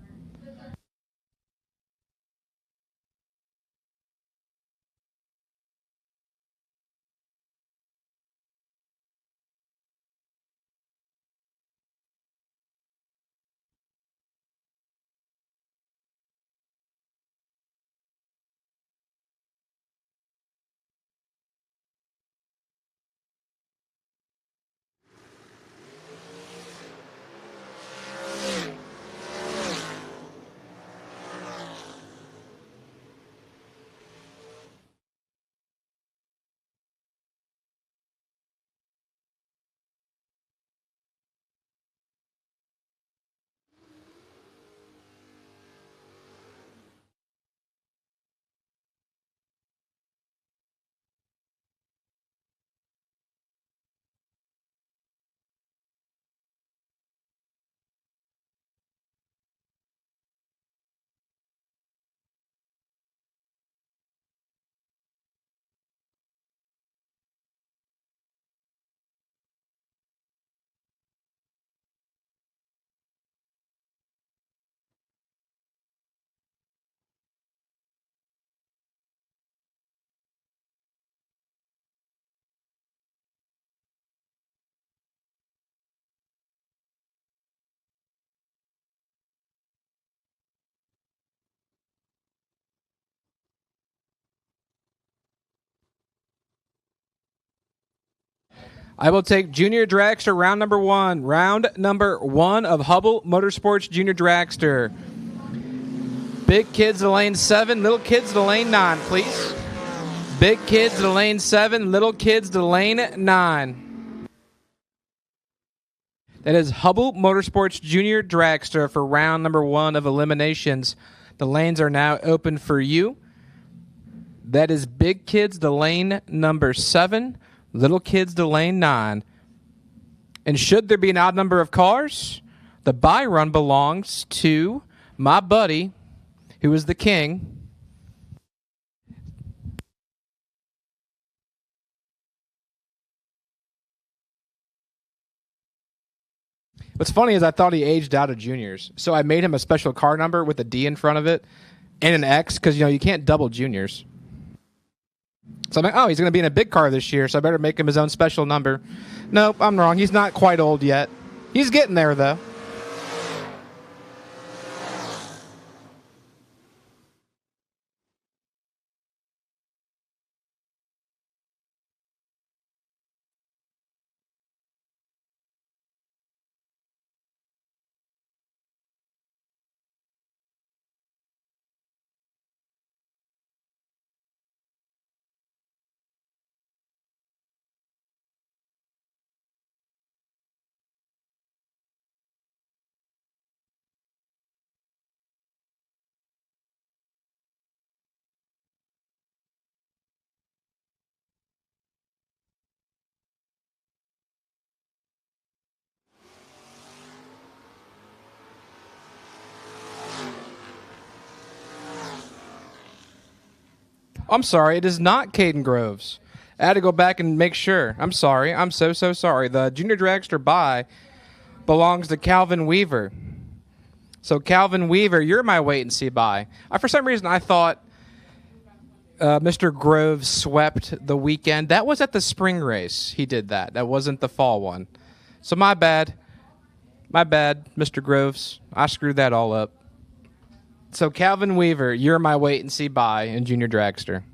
I will take Junior Dragster round number 1. Round number 1 of Hubble Motorsports Junior Dragster. Big kids to lane 7, little kids to lane 9, please. Big kids to lane 7, little kids to lane 9. That is Hubble Motorsports Junior Dragster for round number 1 of eliminations. The lanes are now open for you. That is big kids to lane number 7. Little kids to lane 9. And should there be an odd number of cars, the bye run belongs to my buddy, who is the king. What's funny is I thought he aged out of juniors, so I made him a special car number with a D in front of it and an X, because you can't double juniors. So I'm like, oh, he's going to be in a big car this year, so I better make him his own special number. Nope, I'm wrong. He's not quite old yet. He's getting there, though. I'm sorry, it is not Caden Groves. I had to go back and make sure. I'm sorry. I'm so sorry. The Junior Dragster bye belongs to Calvin Weaver. So, Calvin Weaver, you're my wait-and-see bye. For some reason, I thought Mr. Groves swept the weekend. That was at the spring race. He did that. That wasn't the fall one. So, my bad. My bad, Mr. Groves. I screwed that all up. So, Calvin Weaver, you're my wait-and-see bye in Junior Dragster.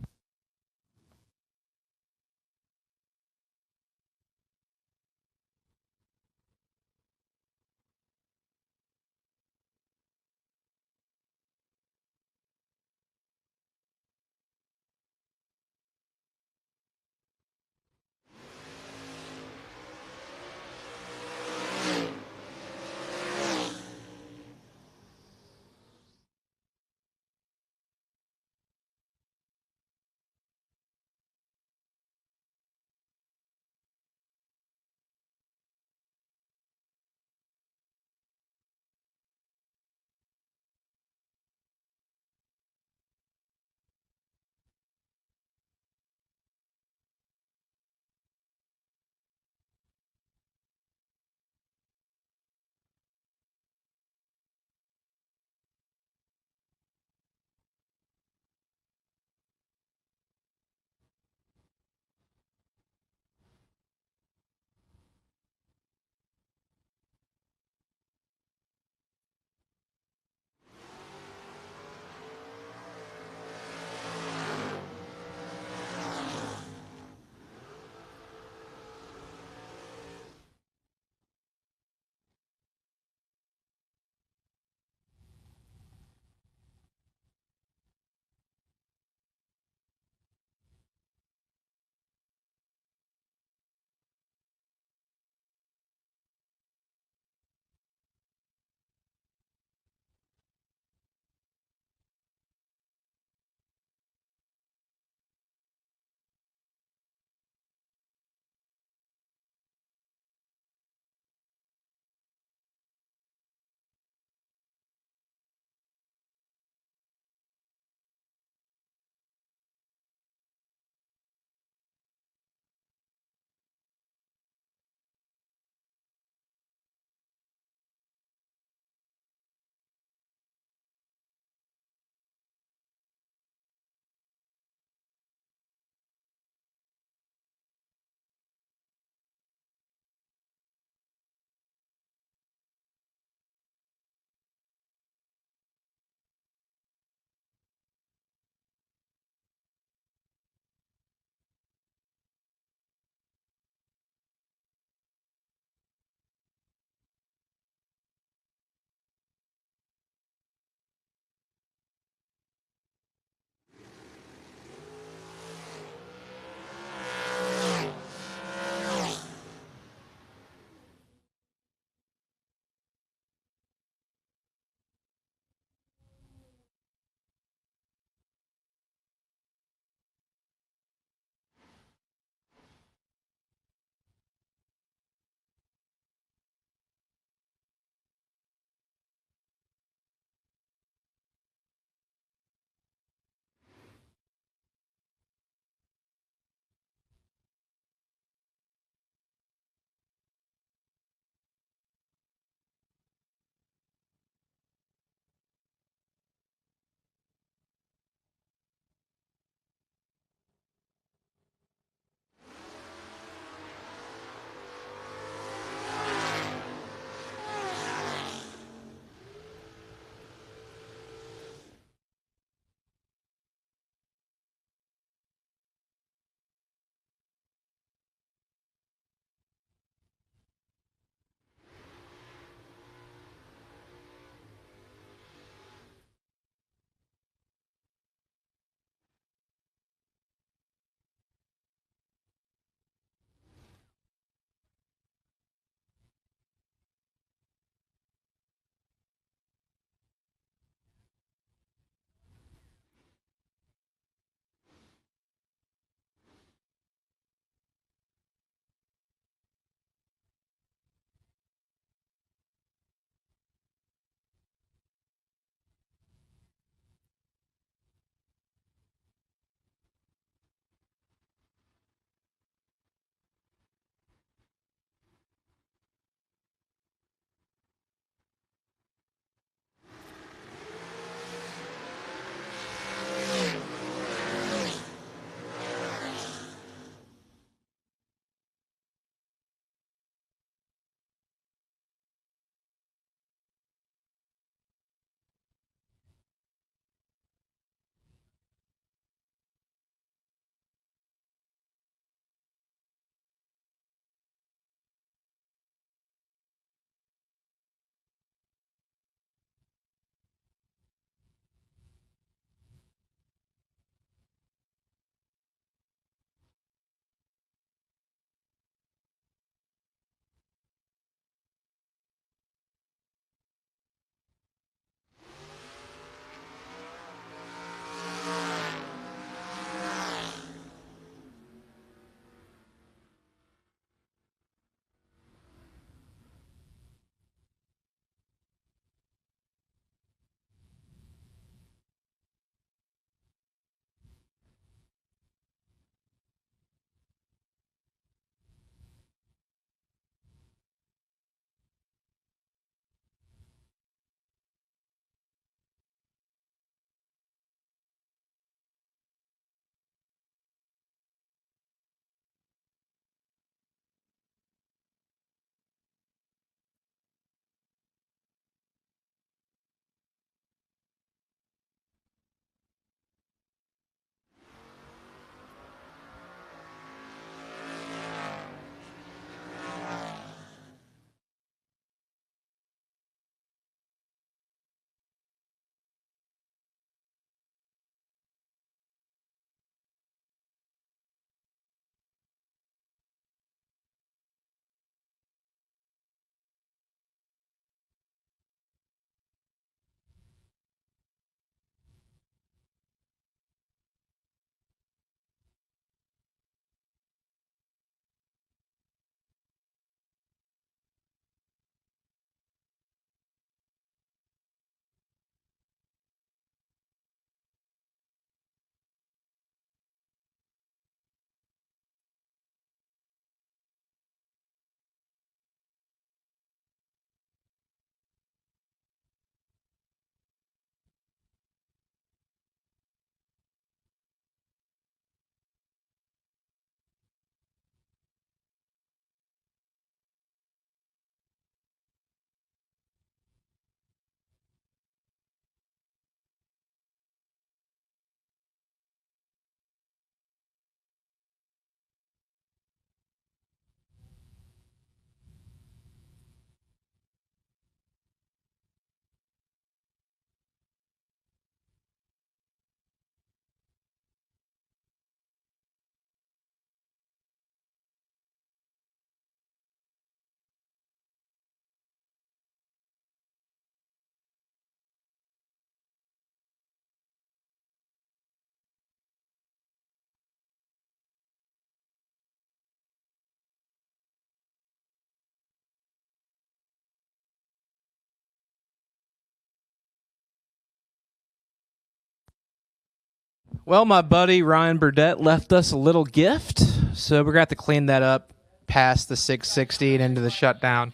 Well, my buddy Ryan Burdett left us a little gift, so we're going to have to clean that up past the 660 and into the shutdown.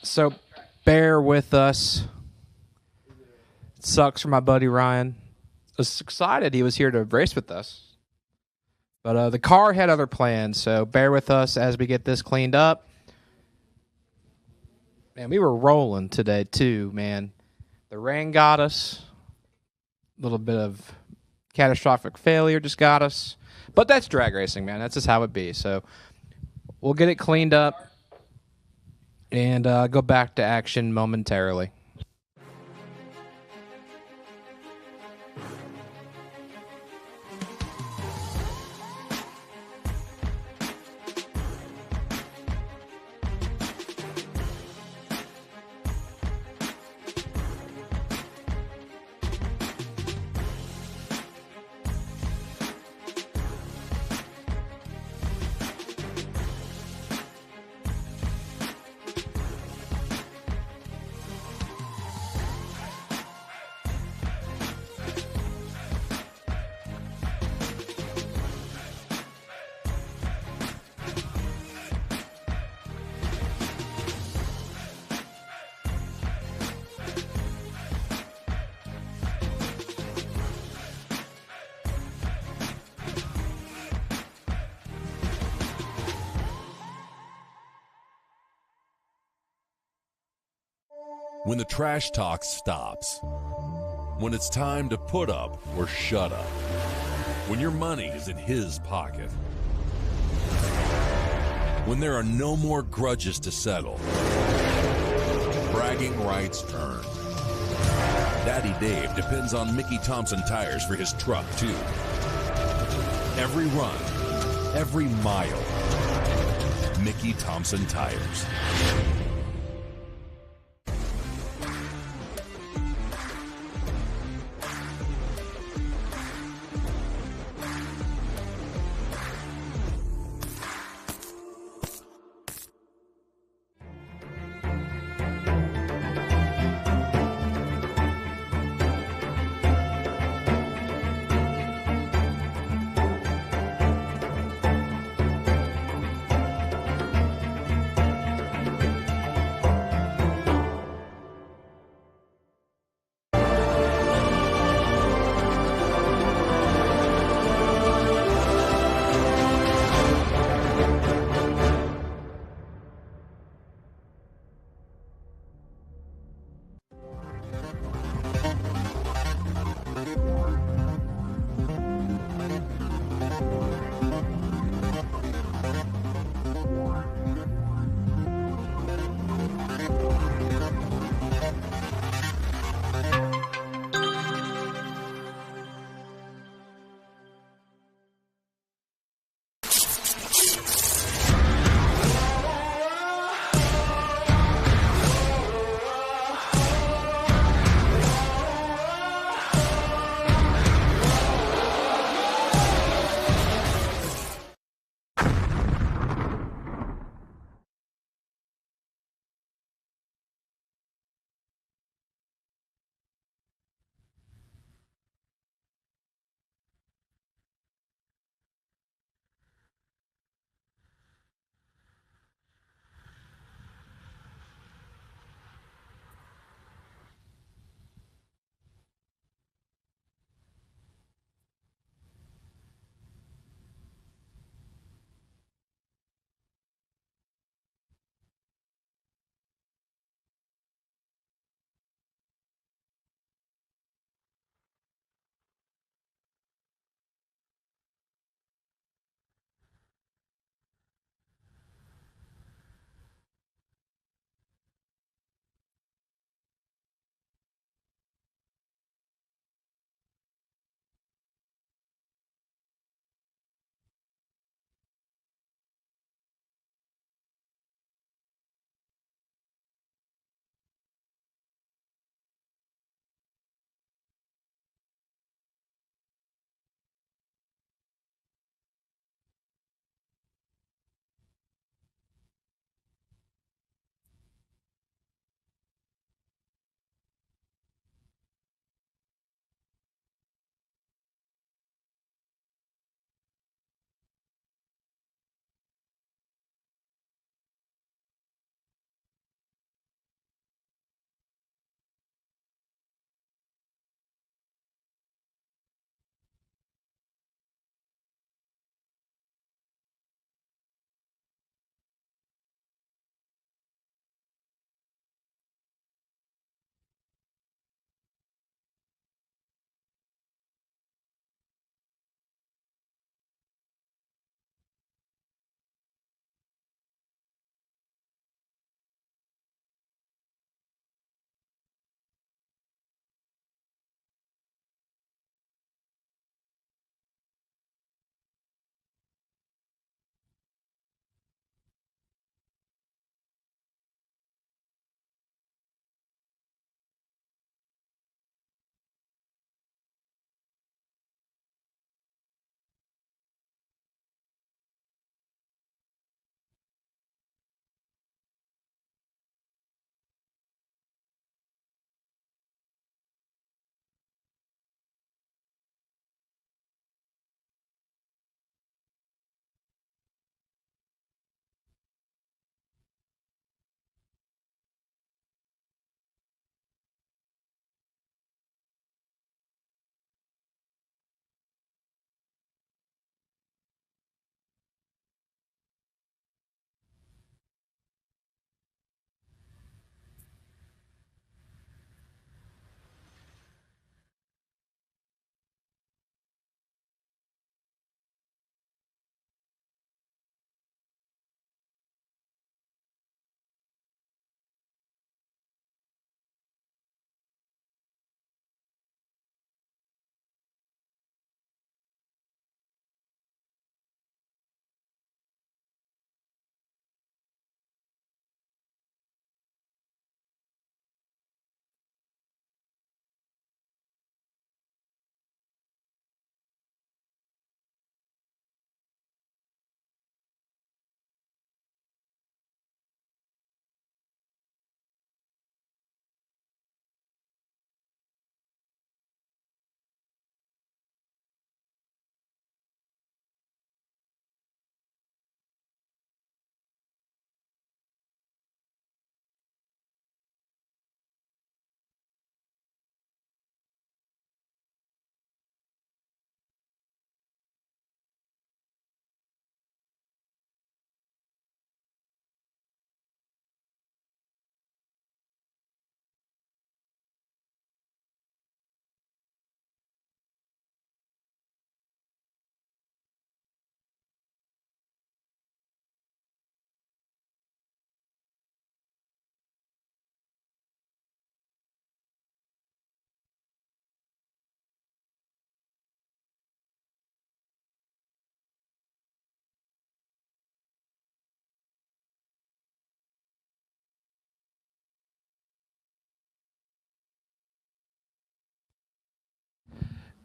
So bear with us. It sucks for my buddy Ryan. I was excited he was here to race with us. But the car had other plans, so bear with us as we get this cleaned up. Man, we were rolling today too, man. The rain got us. A little bit of catastrophic failure just got us. But that's drag racing, man. That's just how it be. So we'll get it cleaned up and go back to action momentarily. When the trash talk stops. When it's time to put up or shut up. When your money is in his pocket. When there are no more grudges to settle. Bragging rights earned. Daddy Dave depends on Mickey Thompson tires for his truck, too. Every run, every mile. Mickey Thompson tires.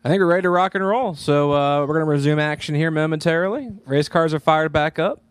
I think we're ready to rock and roll. So we're going to resume action here momentarily. Race cars are fired back up.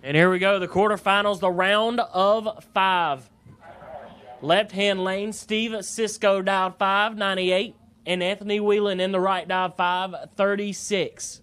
And here we go, the quarterfinals, the round of 5. Left-hand lane, Steve Cisco dialed 598, and Anthony Whelan in the right dialed 536.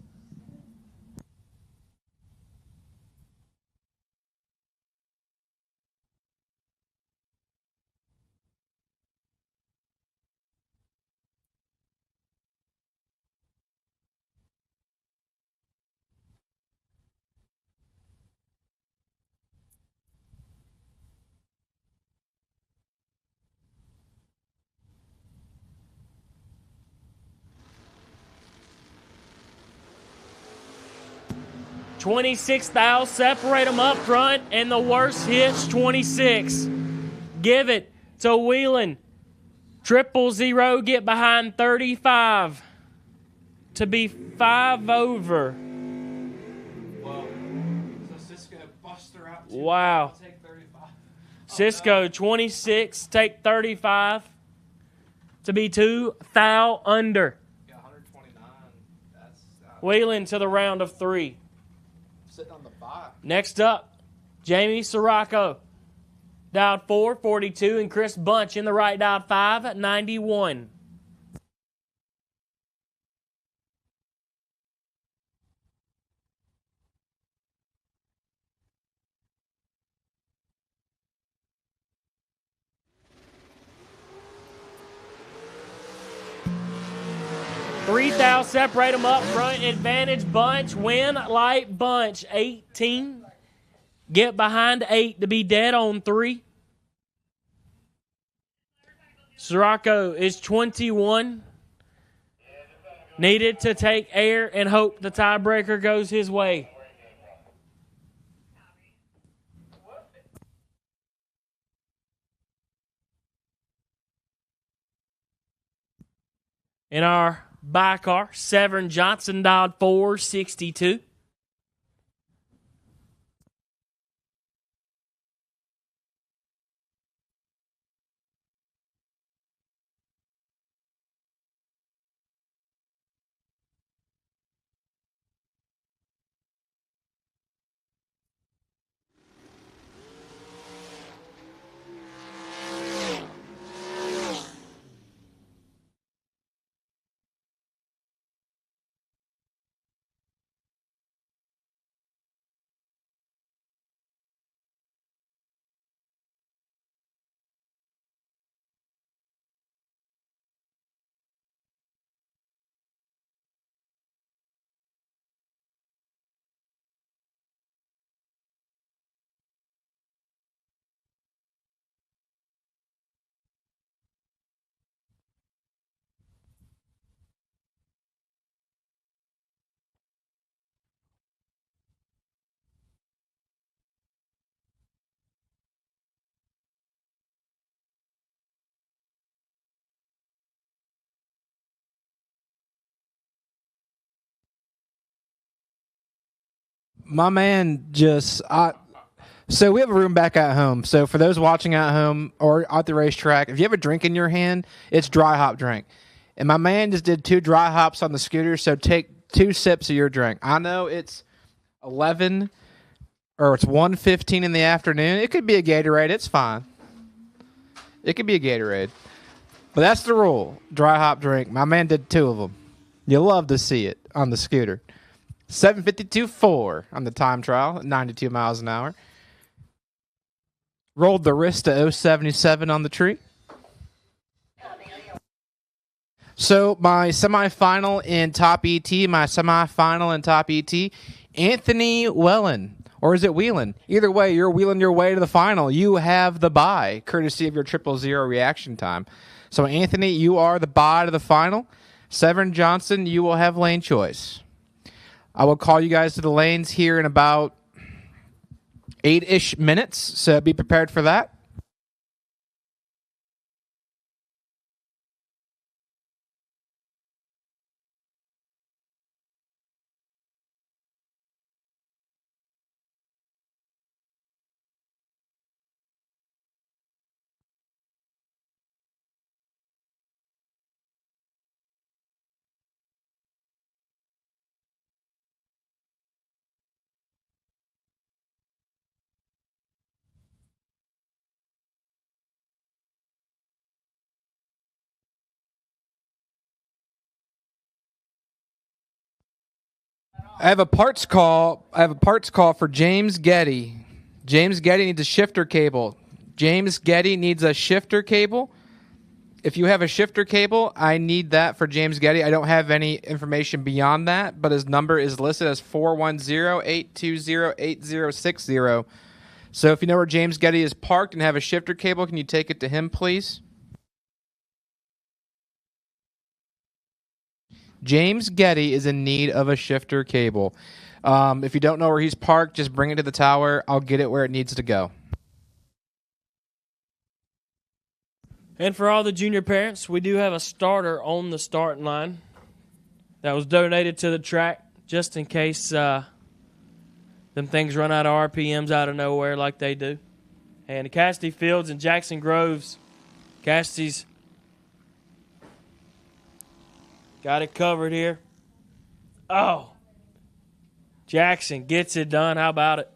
$26,000, separate them up front, and the worst hitch, 26. Give it to Whelan. 000, get behind 35 to be 5 over. Whoa. So Cisco bust her out. Wow. I'll take 35. Cisco, 26, take 35 to be 2 foul under. Yeah, 129. That's Whelan to the round of 3. sitting on the 5. Next up, Jamie Sirocco, dialed 442, and Chris Bunch in the right dialed 591. $3,000, separate them up front, advantage Bunch, win light Bunch, 18. Get behind 8 to be dead on 3. Sirocco is 21. Needed to take air and hope the tiebreaker goes his way. In our by car, Severn Johnson dialed 462. My man just so we have a room back at home. So for those watching at home or at the racetrack, if you have a drink in your hand, it's dry hop drink. And my man just did 2 dry hops on the scooter, so take 2 sips of your drink. I know it's 11 or it's 1:15 in the afternoon. It could be a Gatorade. It's fine. It could be a Gatorade. But that's the rule. Dry hop drink. My man did 2 of them. You love to see it on the scooter. 7:52.4 on the time trial at 92 miles an hour. Rolled the wrist to 077 on the tree. So my semifinal in top ET, Anthony Whelan. Or is it Whelan? Either way, you're wheeling your way to the final. You have the bye, courtesy of your 000 reaction time. So Anthony, you are the bye to the final. Severn Johnson, you will have lane choice. I will call you guys to the lanes here in about 8-ish minutes, so be prepared for that. I have a parts call for James Getty. James Getty needs a shifter cable. James Getty needs a shifter cable. If you have a shifter cable, I need that for James Getty. I don't have any information beyond that, but his number is listed as 410-820-8060. So if you know where James Getty is parked and have a shifter cable, can you take it to him, please? James Getty is in need of a shifter cable. If you don't know where he's parked, just bring it to the tower. I'll get it where it needs to go. And for all the junior parents, we do have a starter on the starting line that was donated to the track just in case them things run out of RPMs out of nowhere like they do. And Cassidy Fields and Jackson Groves. Cassidy's got it covered here. Oh, Jackson gets it done. How about it?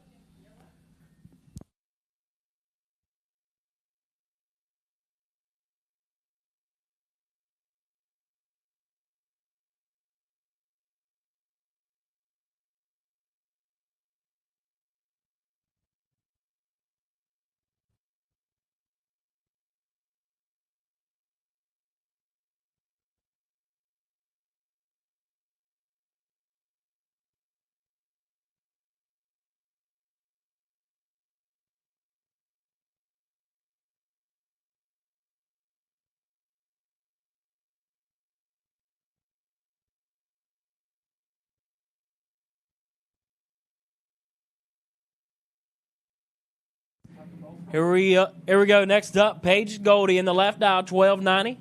Here we go. Next up, Paige Goldie in the left, dial 1290.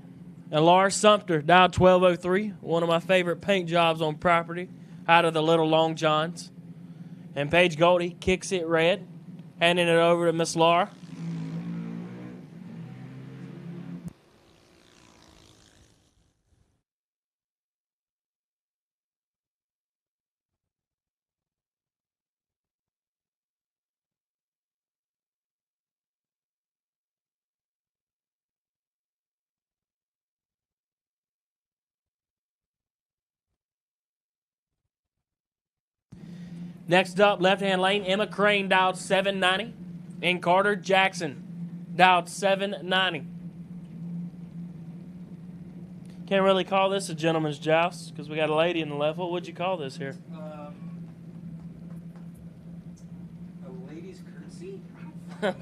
And Lars Sumter, dial 1203. One of my favorite paint jobs on property out of the Little Long Johns. And Paige Goldie kicks it red, handing it over to Miss Laura. Next up, left-hand lane, Emma Crane, dialed 790. And Carter Jackson, dialed 790. Can't really call this a gentleman's joust because we got a lady in the left. What would you call this here? A lady's courtesy? A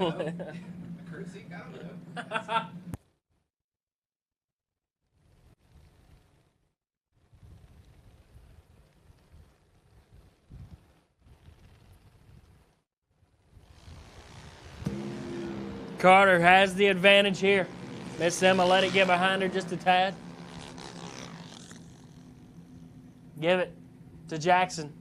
Courtesy? I don't know. Carter has the advantage here. Miss Emma let it get behind her just a tad. Give it to Jackson.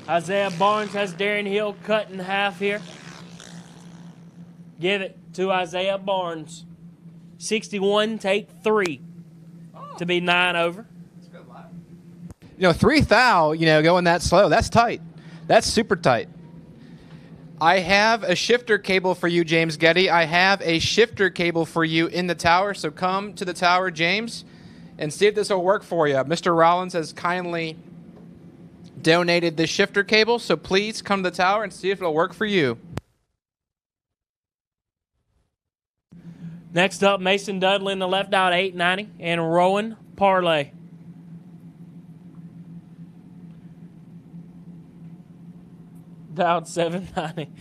Isaiah Barnes has Darren Hill cut in half here. Give it to Isaiah Barnes. 61, take 3 to be 9 over. You know, 3 thou, going that slow, that's tight. That's super tight. I have a shifter cable for you, James Getty. I have a shifter cable for you in the tower, so come to the tower, James, and see if this will work for you. Mr. Rollins has kindly donated the shifter cable, so please come to the tower and see if it'll work for you. Next up, Mason Dudley in the left out, 890, and Rowan Parlay. Dialed 790.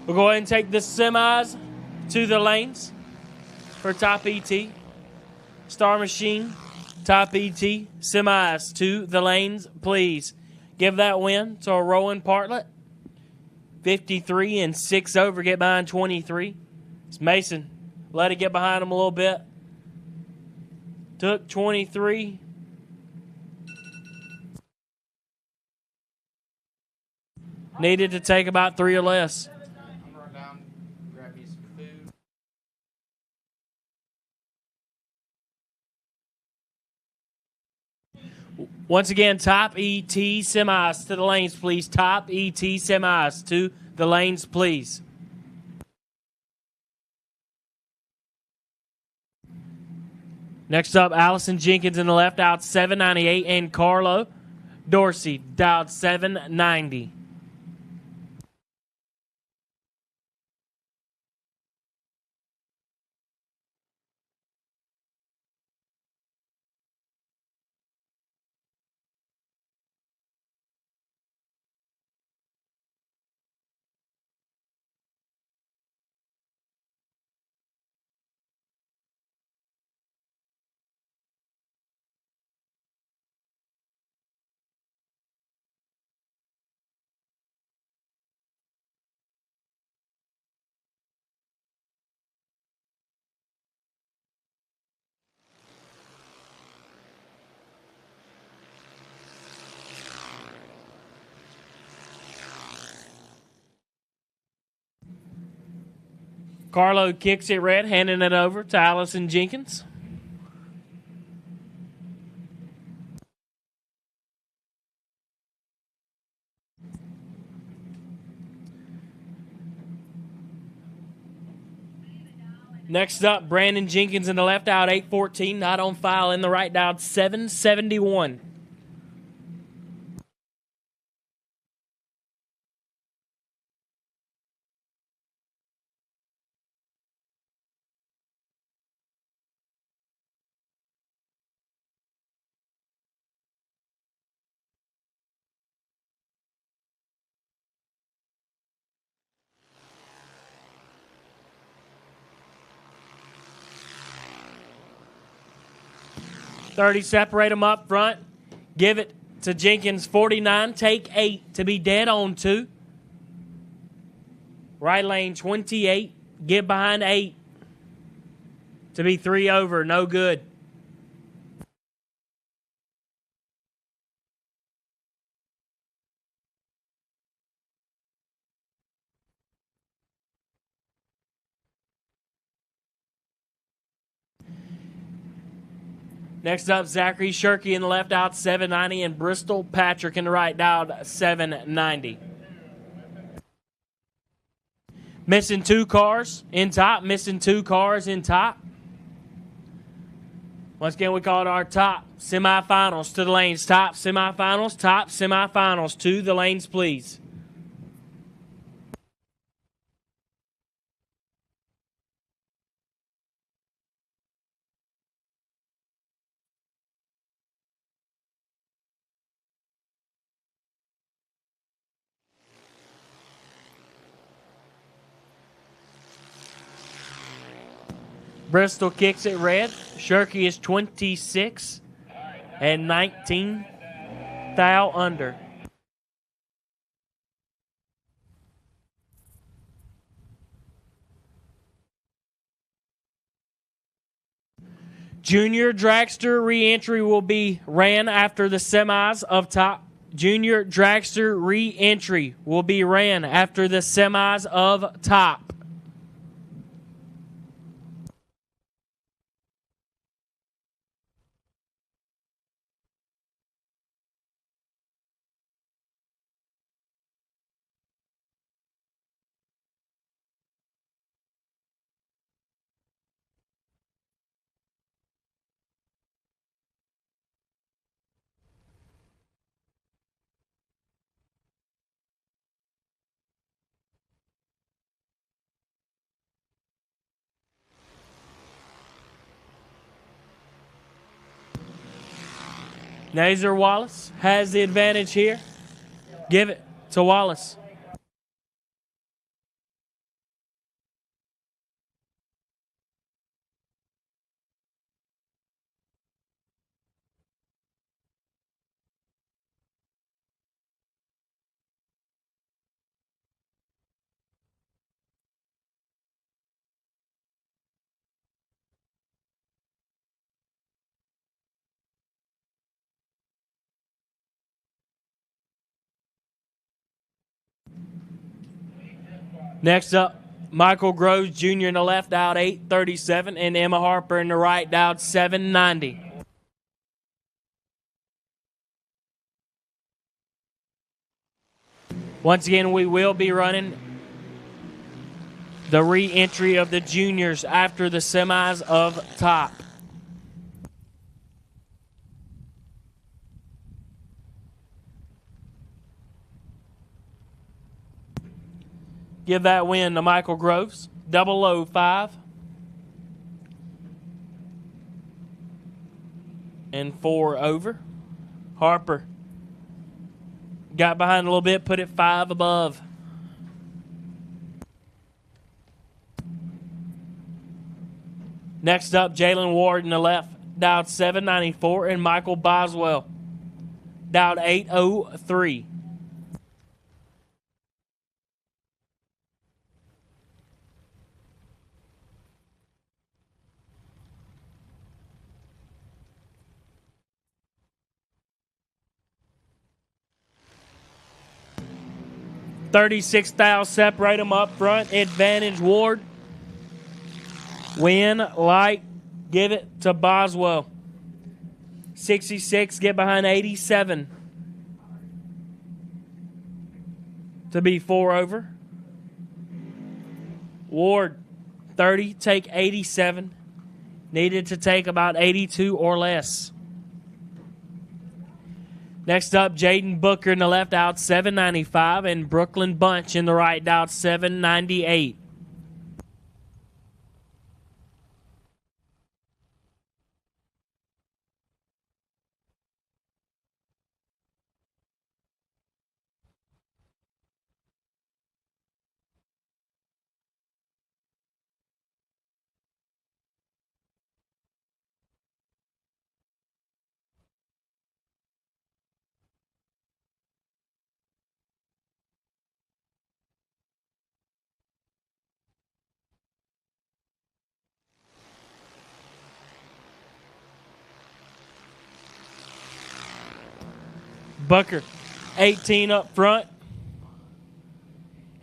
We'll go ahead and take the semis to the lanes for top ET. Star Machine, top ET, semis to the lanes, please. Give that win to Rowan Bartlett. 53 and 6 over, get behind 23. It's Mason. Let it get behind him a little bit. Took 23. Needed to take about 3 or less. Once again, top ET semis to the lanes, please. Top ET semis to the lanes, please. Next up, Allison Jenkins in the left, out 798, and Carlo Dorsey, dialed 790. Carlo kicks it red, handing it over to Allison Jenkins. Next up, Brandon Jenkins in the left, out 814, not on file in the right, dialed 771. .30, separate them up front. Give it to Jenkins, 49. Take 8 to be dead on 2. Right lane, 28. Get behind 8 to be 3 over. No good. Next up, Zachary Shirky in the left, out 790, and Bristol Patrick in the right, dialed 790. Missing 2 cars in top, missing 2 cars in top. Once again, we call it our top semifinals to the lanes. Top semifinals to the lanes, please. Bristol kicks it red. Shirky is 26. and 19 thou under. Junior Dragster re-entry will be ran after the semis of top. Junior Dragster re-entry will be ran after the semis of top. Nazar Wallace has the advantage here. Give it to Wallace. Next up, Michael Groves Jr. in the left, dialed 837, and Emma Harper in the right, dialed 790. Once again, we will be running the re-entry of the juniors after the semis of top. Give that win to Michael Groves. 005. And 4 over. Harper got behind a little bit, put it 5 above. Next up, Jalen Ward in the left, dialed 794, and Michael Boswell, dialed 803. $36,000 separate them up front. Advantage Ward. Win light. Give it to Boswell. 66. Get behind 87. To be 4 over. Ward 30. Take 87. Needed to take about 82 or less. Next up, Jaden Booker in the left, out 795, and Brooklyn Bunch in the right, out 798. Booker, 18 up front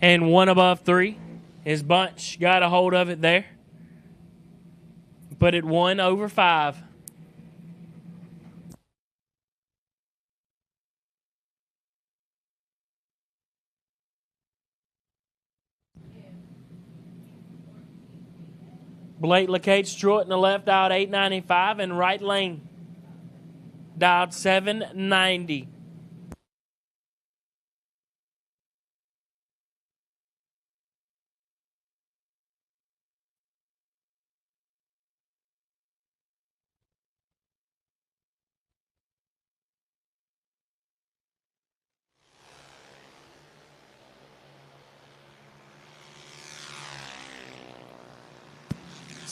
and 1 above 3. His Bunch got a hold of it there. Put it 1 over 5. Blake LeCate Stewart in the left, dialed 895, and right lane, dialed 790.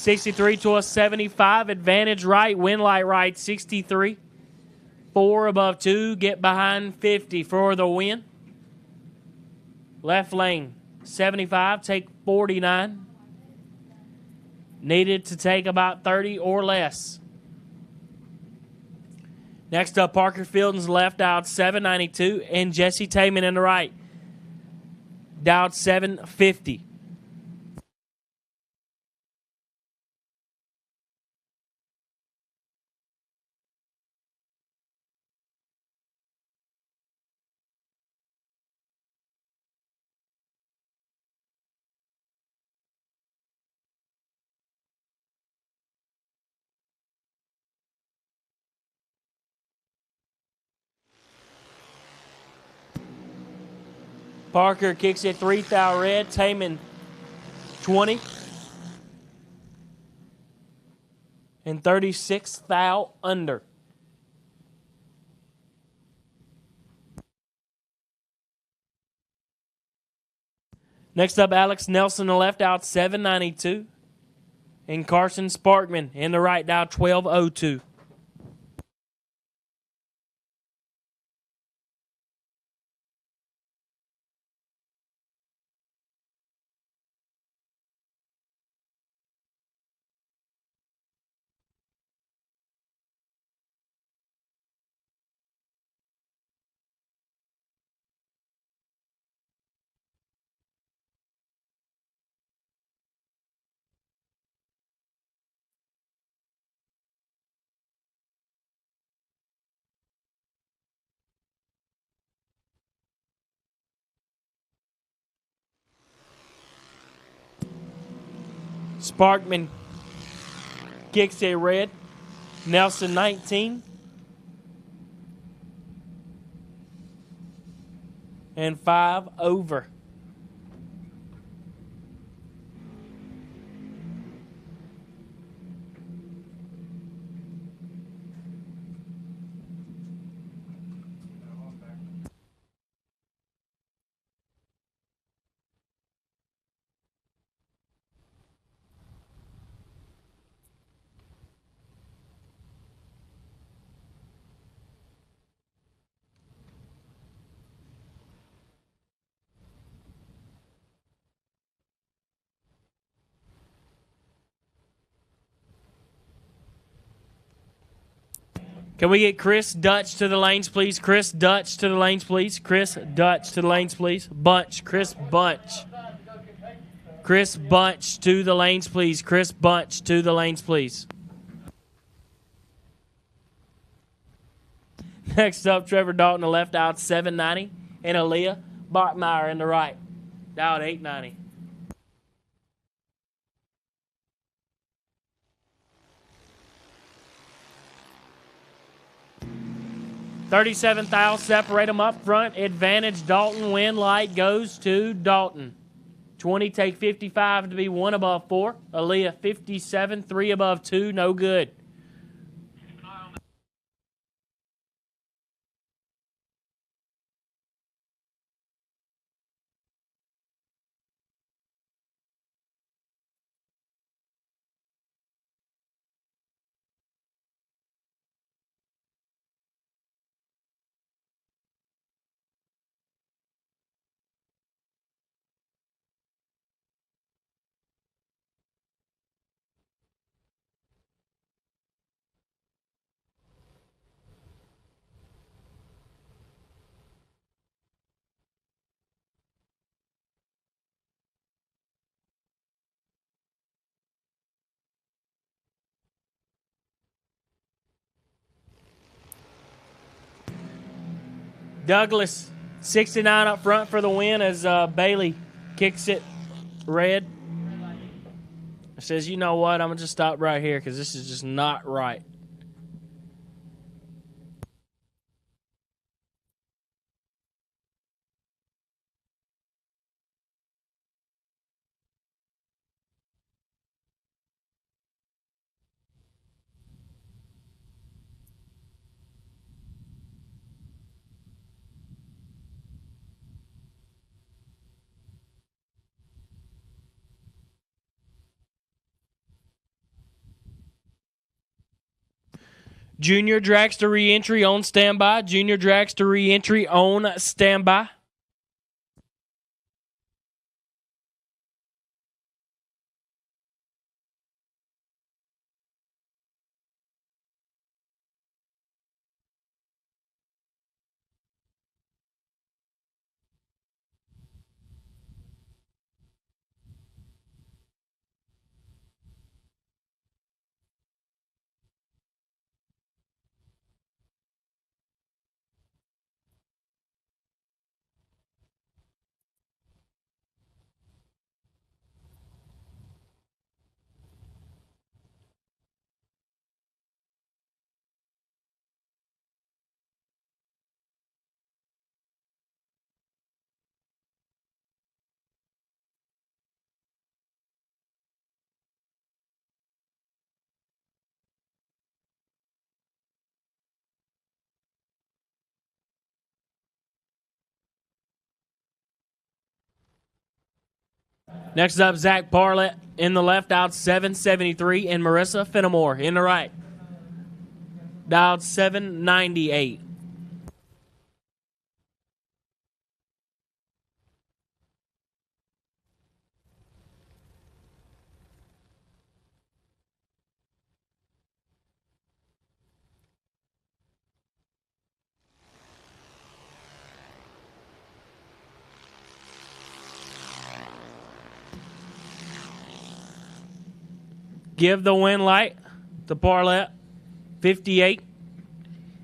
$63 to a $75. Advantage right. Win light right. 63. 4 above 2. Get behind 50 for the win. Left lane, 75. Take 49. Needed to take about 30 or less. Next up, Parker Fielding's left out 792, and Jesse Tayman in the right. Dowd 750. Parker kicks it 3 thou red. Tayman 20. And 36 thou under. Next up, Alex Nelson, the left out 792. And Carson Sparkman in the right out 1202. Sparkman kicks a red. Nelson 19. And 5 over. Can we get Chris Dutch to the lanes, please? Chris Dutch to the lanes, please. Chris Dutch to the lanes, please. Bunch. Chris Bunch. Chris Bunch to the lanes, please. Chris Bunch to the lanes, please. Next up, Trevor Dalton, the left out 790. And Aaliyah Bachmeyer in the right. Out 890. 37 thou, separate them up front. Advantage Dalton, win light goes to Dalton. 20, take 55 to be 1 above 4. Aaliyah 57, 3 above 2, no good. Douglas, 69 up front for the win as Bailey kicks it red. Says, you know what, I'm going to just stop right here because this is just not right. Junior Dragster ReEntry on standby. Junior Dragster ReEntry on standby. Next up, Zach Parlett in the left, dialed 773, and Marissa Fenimore in the right, dialed 798. Give the win light to Parlett, 58.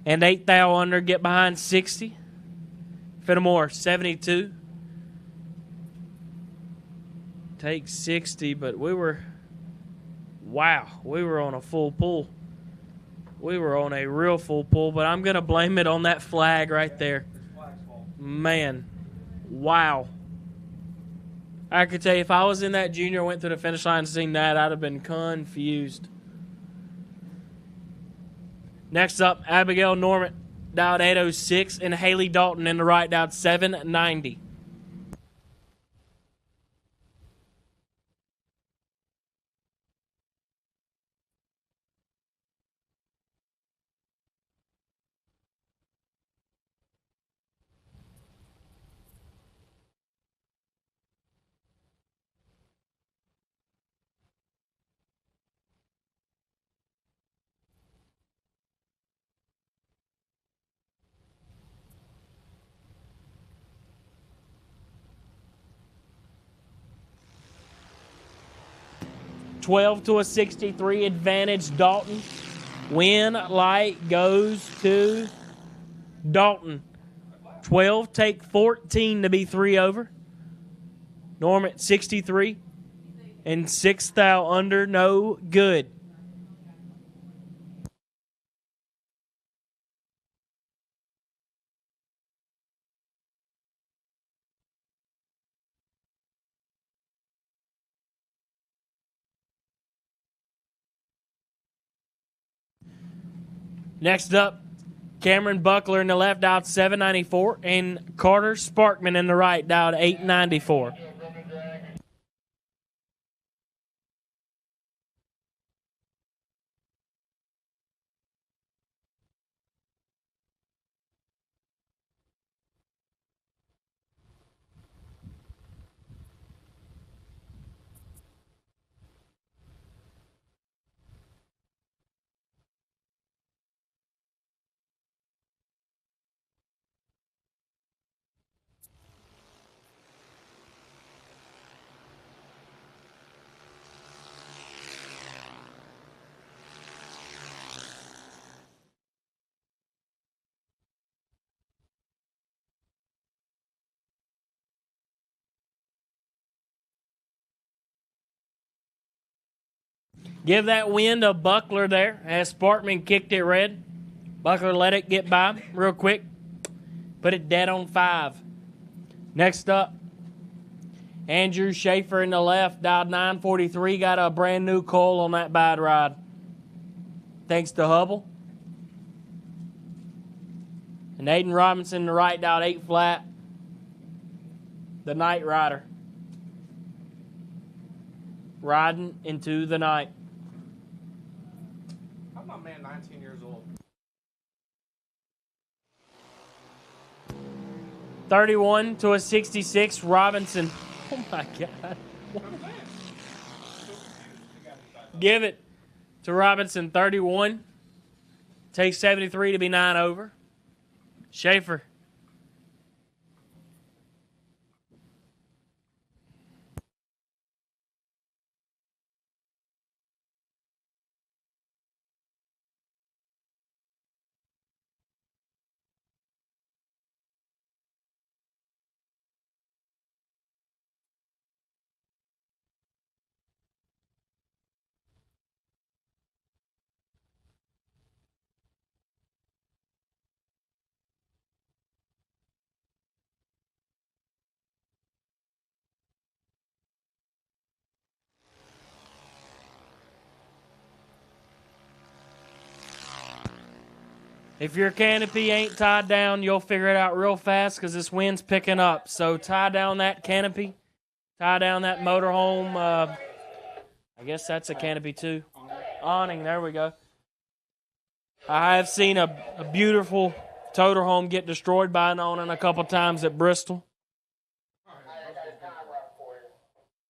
And 8 thou under, get behind 60. Fenimore, 72. Take 60, but we were on a full pull. We were on a real full pull, but I'm going to blame it on that flag right there. Man, wow. I could tell you, if I was in that junior, went to the finish line and seen that, I'd have been confused. Next up, Abigail Norman, dialed 806, and Haley Dalton in the right, dialed 790. $12 to a 63 advantage, Dalton. Win light goes to Dalton. 12, take 14 to be 3 over. Norm at 63. And 6 thou under, no good. Next up, Cameron Buckler in the left, dialed 794, and Carter Sparkman in the right, dialed 894. Give that win to Buckler there as Sparkman kicked it red. Buckler let it get by real quick. Put it dead on 5. Next up, Andrew Schaefer in the left, dialed 943. Got a brand new coil on that bad ride. Thanks to Hubble. And Aiden Robinson in the right, dialed 8 flat. The Night Rider. Riding into the night. How's my man 19 years old? 31 to a 66, Robinson. Oh, my God. Give it to Robinson, 31. Takes 73 to be 9 over. Schaefer. If your canopy ain't tied down, you'll figure it out real fast because this wind's picking up. So tie down that canopy. Tie down that motorhome. I guess that's a canopy too. Awning, there we go. I have seen a beautiful toter home get destroyed by an awning a couple times at Bristol.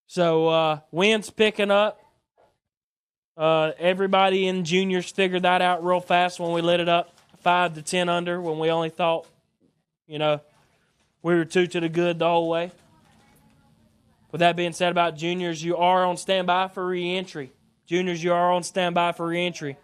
So wind's picking up. Everybody in juniors figured that out real fast when we lit it up 5 to 10 under, when we only thought, we were 2 to the good the whole way. With that being said about juniors, you are on standby for re-entry. Juniors, you are on standby for re-entry.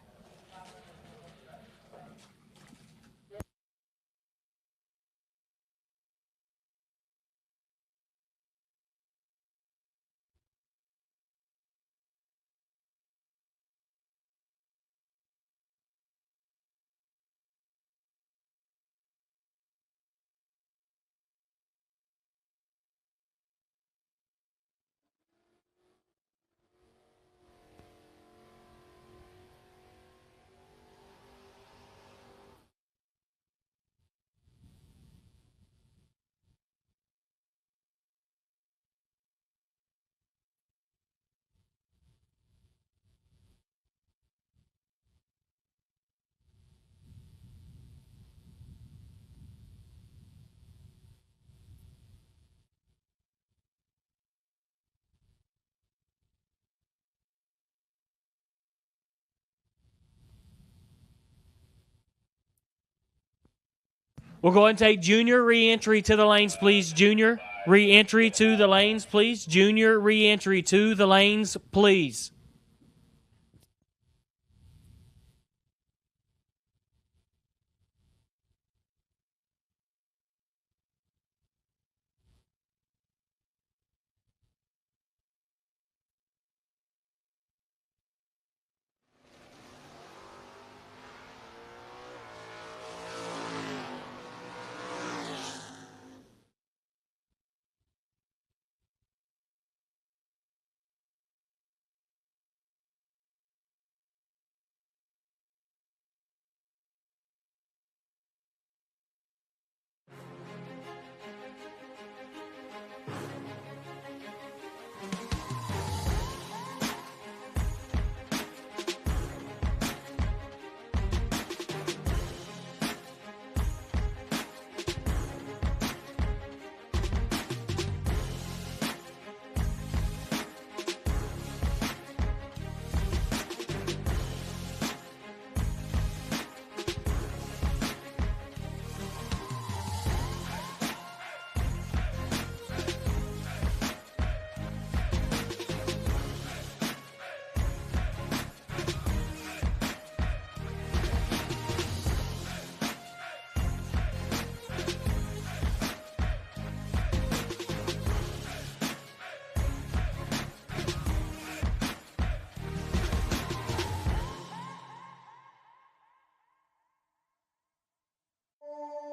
We'll go ahead and take junior re-entry to the lanes, please. Junior re-entry to the lanes, please. Junior re-entry to the lanes, please.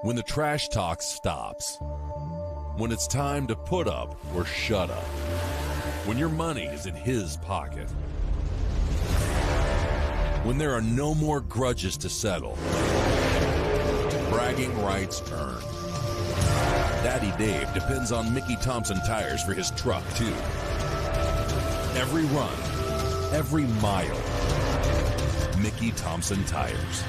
When the trash talk stops. When it's time to put up or shut up. When your money is in his pocket. When there are no more grudges to settle. Bragging rights earned. Daddy Dave depends on Mickey Thompson tires for his truck, too. Every run, every mile. Mickey Thompson tires.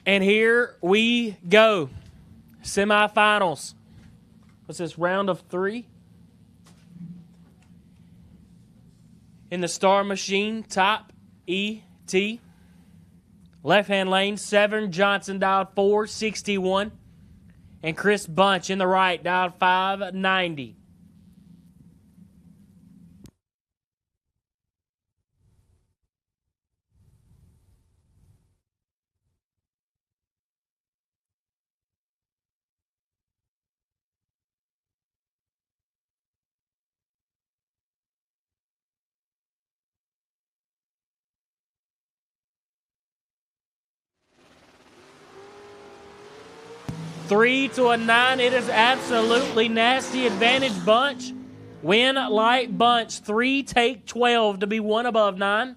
And here we go. Semifinals. What's this, round of 3? In the Star Machine, top ET. Left-hand lane, Severn Johnson dialed 461. And Chris Bunch in the right dialed 590. Three to a 9. It is absolutely nasty. Advantage Bunch. Win light Bunch. 3 take 12 to be 1 above 9.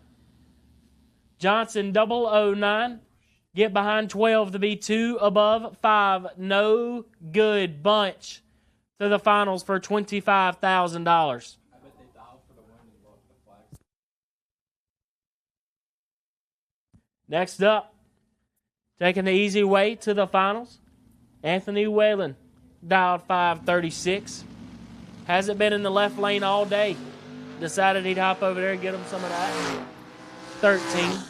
Johnson 009. Get behind 12 to be 2 above 5. No good. Bunch to the finals for $25,000. Next up, taking the easy way to the finals, Anthony Whalen, dialed 536. Hasn't been in the left lane all day. Decided he'd hop over there and get him some of that. 13.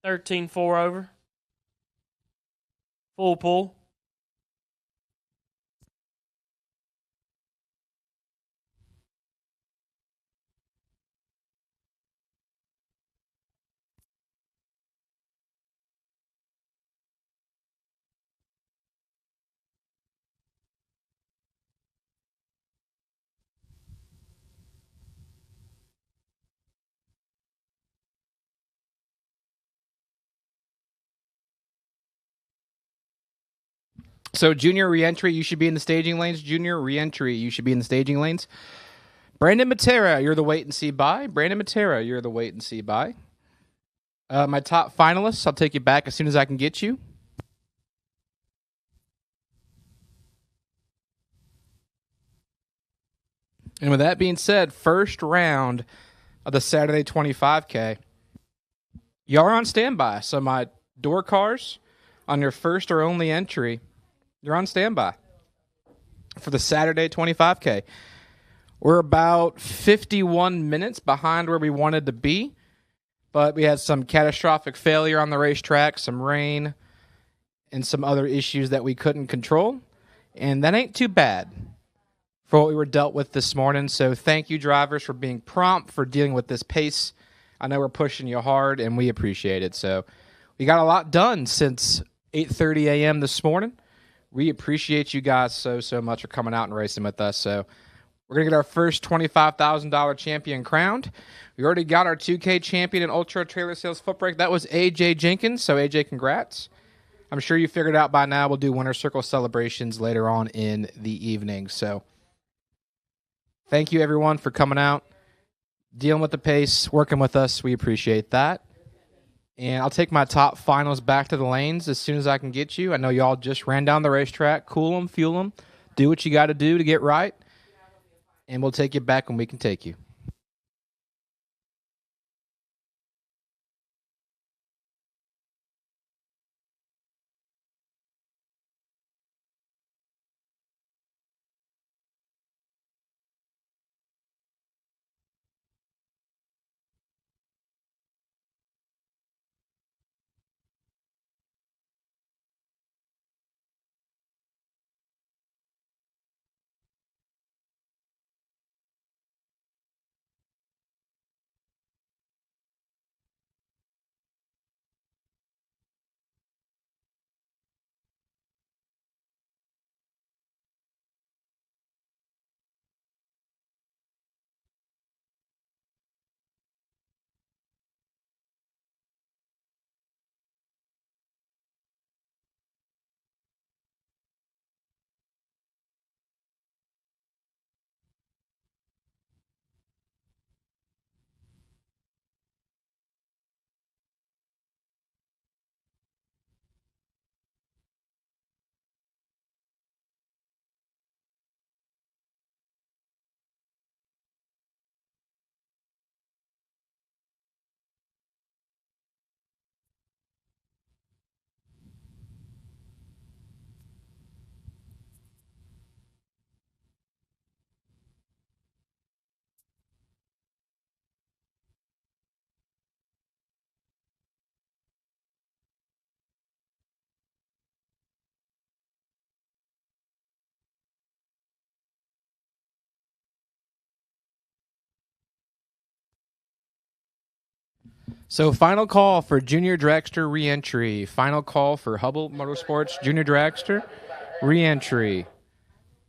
13, 4 over. Full pull. So, Junior ReEntry, you should be in the staging lanes. Junior ReEntry, you should be in the staging lanes. Brandon Matera, you're the wait and see bye. Brandon Matera, you're the wait and see bye. My top finalists, I'll take you back as soon as I can get you. And with that being said, first round of the Saturday 25K, y'all are on standby. So my door cars on your first or only entry, you're on standby for the Saturday 25K. We're about 51 minutes behind where we wanted to be, but we had some catastrophic failure on the racetrack, some rain, and some other issues that we couldn't control. And that ain't too bad for what we were dealt with this morning. So thank you, drivers, for being prompt, for dealing with this pace. I know we're pushing you hard, and we appreciate it. So we got a lot done since 8:30 a.m. this morning. We appreciate you guys so much for coming out and racing with us. So we're going to get our first $25,000 champion crowned. We already got our 2K champion in Ultra Trailer Sales Footbrake. That was AJ Jenkins. So, AJ, congrats. I'm sure you figured out by now we'll do Winter Circle celebrations later on in the evening. So thank you, everyone, for coming out, dealing with the pace, working with us. We appreciate that. And I'll take my top finals back to the lanes as soon as I can get you. I know y'all just ran down the racetrack. Cool them, fuel them. Do what you got to do to get right. And we'll take you back when we can take you. So final call for Junior Dragster re-entry. Final call for Hubble Motorsports Junior Dragster re-entry.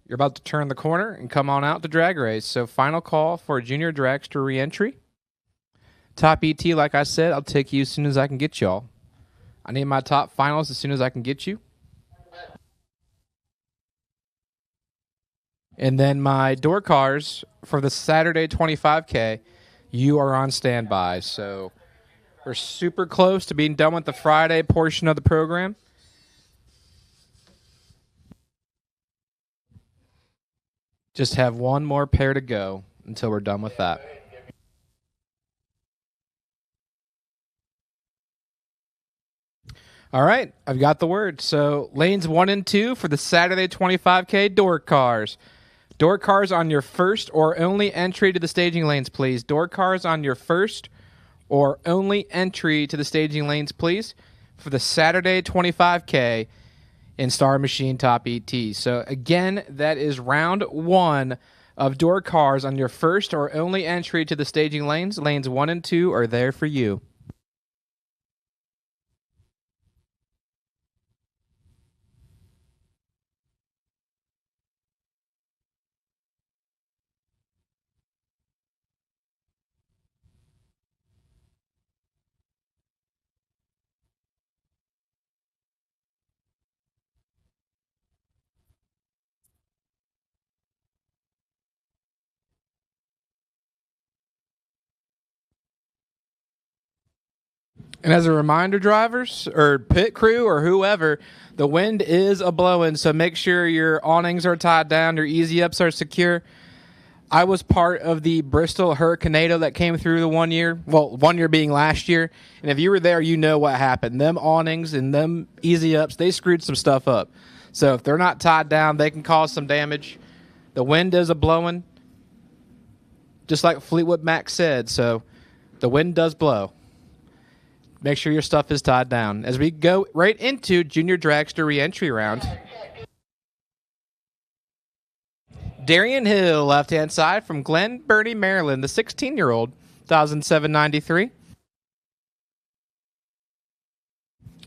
You're about to turn the corner and come on out to drag race. So final call for Junior Dragster re-entry. Top ET, like I said, I'll take you as soon as I can get y'all. I need my top finals as soon as I can get you. And then my door cars for the Saturday 25K, you are on standby. So we're super close to being done with the Friday portion of the program. Just have one more pair to go until we're done with that. All right, I've got the word. So lanes 1 and 2 for the Saturday 25K door cars. Door cars on your first or only entry to the staging lanes, please. Door cars on your first or only entry to the staging lanes, please, for the Saturday 25K in Star Machine Top ET. So, again, that is round 1 of door cars on your first or only entry to the staging lanes. Lanes 1 and 2 are there for you. And as a reminder, drivers or pit crew or whoever, the wind is a-blowing, so make sure your awnings are tied down, your easy-ups are secure. I was part of the Bristol Hurricanado that came through the 1 year, well, 1 year being last year, and if you were there, you know what happened. Them awnings and them easy-ups, they screwed some stuff up. So if they're not tied down, they can cause some damage. The wind is a-blowing, just like Fleetwood Mac said, so the wind does blow. Make sure your stuff is tied down. As we go right into Junior Dragster re-entry round. Darian Hill, left-hand side from Glen Burnie, Maryland, the 16-year-old, 1,793.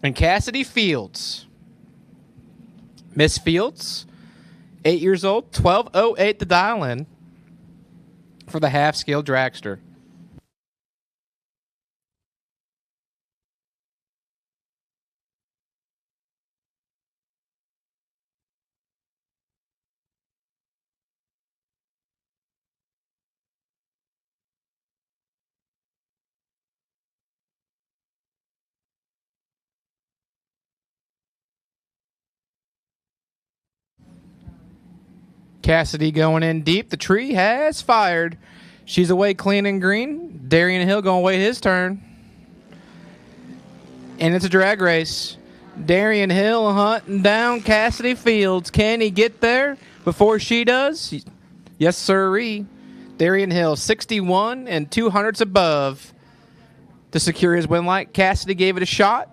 And Cassidy Fields. Miss Fields, 8 years old, 1208 to dial in for the half-scale dragster. Cassidy going in deep. The tree has fired. She's away clean and green. Darian Hill going to wait his turn. And it's a drag race. Darian Hill hunting down Cassidy Fields. Can he get there before she does? Yes, sirree. Darian Hill, 61 and 200s above to secure his win light. Cassidy gave it a shot.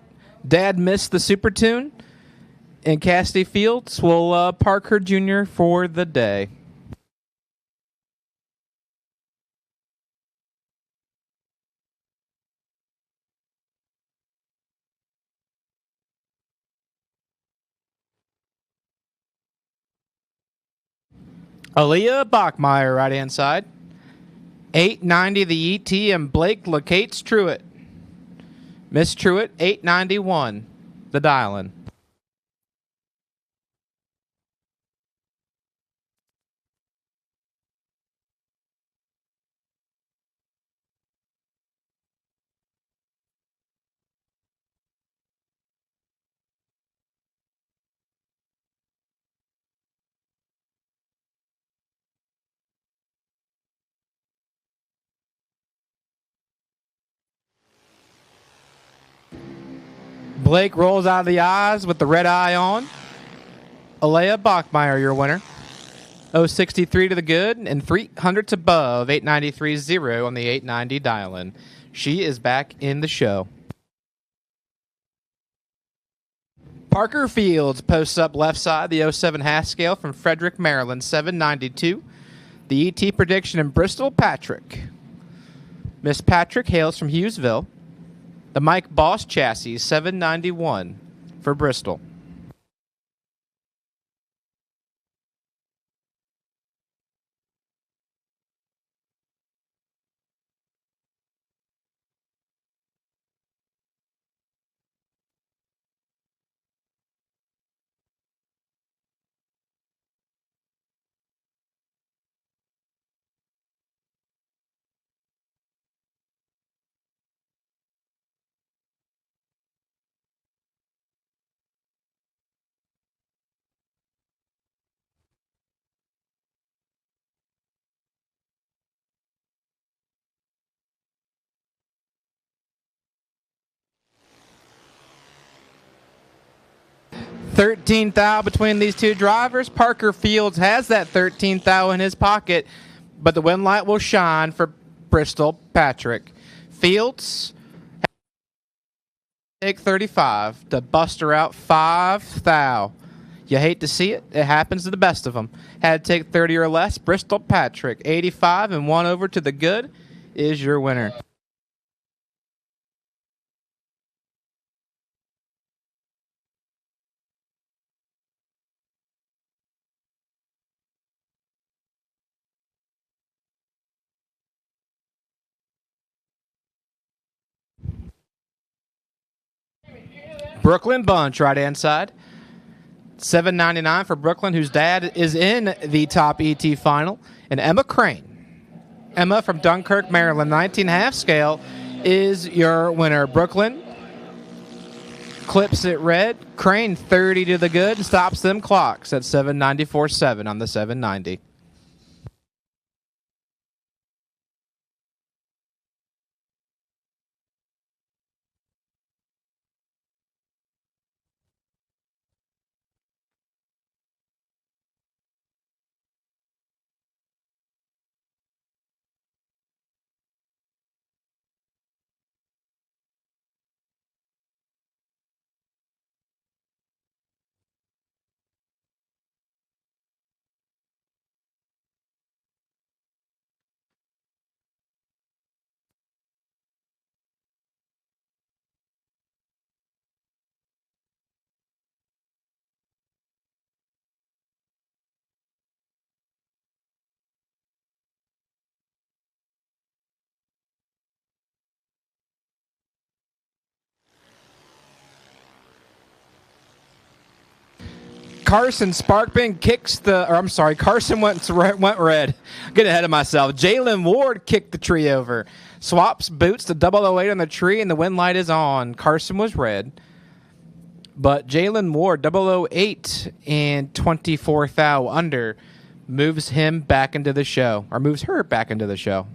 Dad missed the super tune. And Cassidy Fields will park her junior for the day. Aaliyah Bachmeyer, right-hand side. 890 the ET, and Blake locates Truitt. Miss Truitt, 891 the dial-in. Blake rolls out of the eyes with the red eye on. Alea Bachmeyer, your winner. 063 to the good and 300s above. 893.0 on the 890 dial-in. She is back in the show. Parker Fields posts up left side, the 07 Haskell from Frederick, Maryland, 792. The ET prediction in Bristol, Patrick. Miss Patrick hails from Hughesville. The Mike Boss chassis, 791 for Bristol. $13,000 between these two drivers. Parker Fields has that $13,000 in his pocket, but the win light will shine for Bristol Patrick. Fields take 35 to bust her out $5,000. You hate to see it. It happens to the best of them. Had to take 30 or less. Bristol Patrick, 85 and 1 over to the good is your winner. Brooklyn Bunch, right-hand side. $7.99 for Brooklyn, whose dad is in the top ET final. And Emma Crane. Emma from Dunkirk, Maryland, 19.5 scale, is your winner. Brooklyn clips it red. Crane, 30 to the good, stops them clocks at 794.7 on the 790. Carson Sparkman kicks Carson went red. Get ahead of myself. Jalen Ward kicked the tree over. Swaps boots to 008 on the tree, and the win light is on. Carson was red. But Jalen Ward, 008 and 24 thou under, moves him back into the show, or moves her back into the show.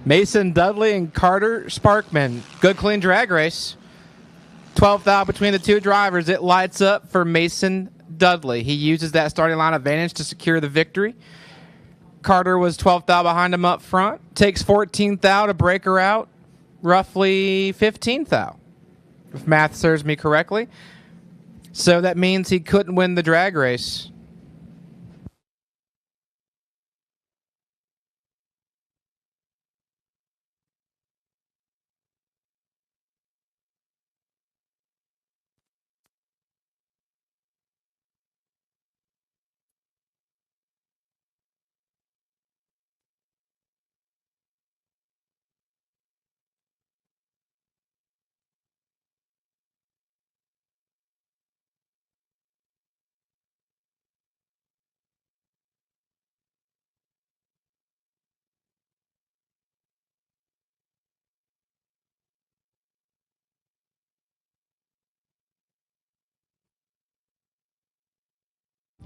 Mason Dudley and Carter Sparkman. Good, clean drag race. 12th out between the two drivers. It lights up for Mason Dudley. He uses that starting line advantage to secure the victory. Carter was 12th out behind him up front. Takes 14th out to break her out. Roughly 15th out, if math serves me correctly. So that means he couldn't win the drag race.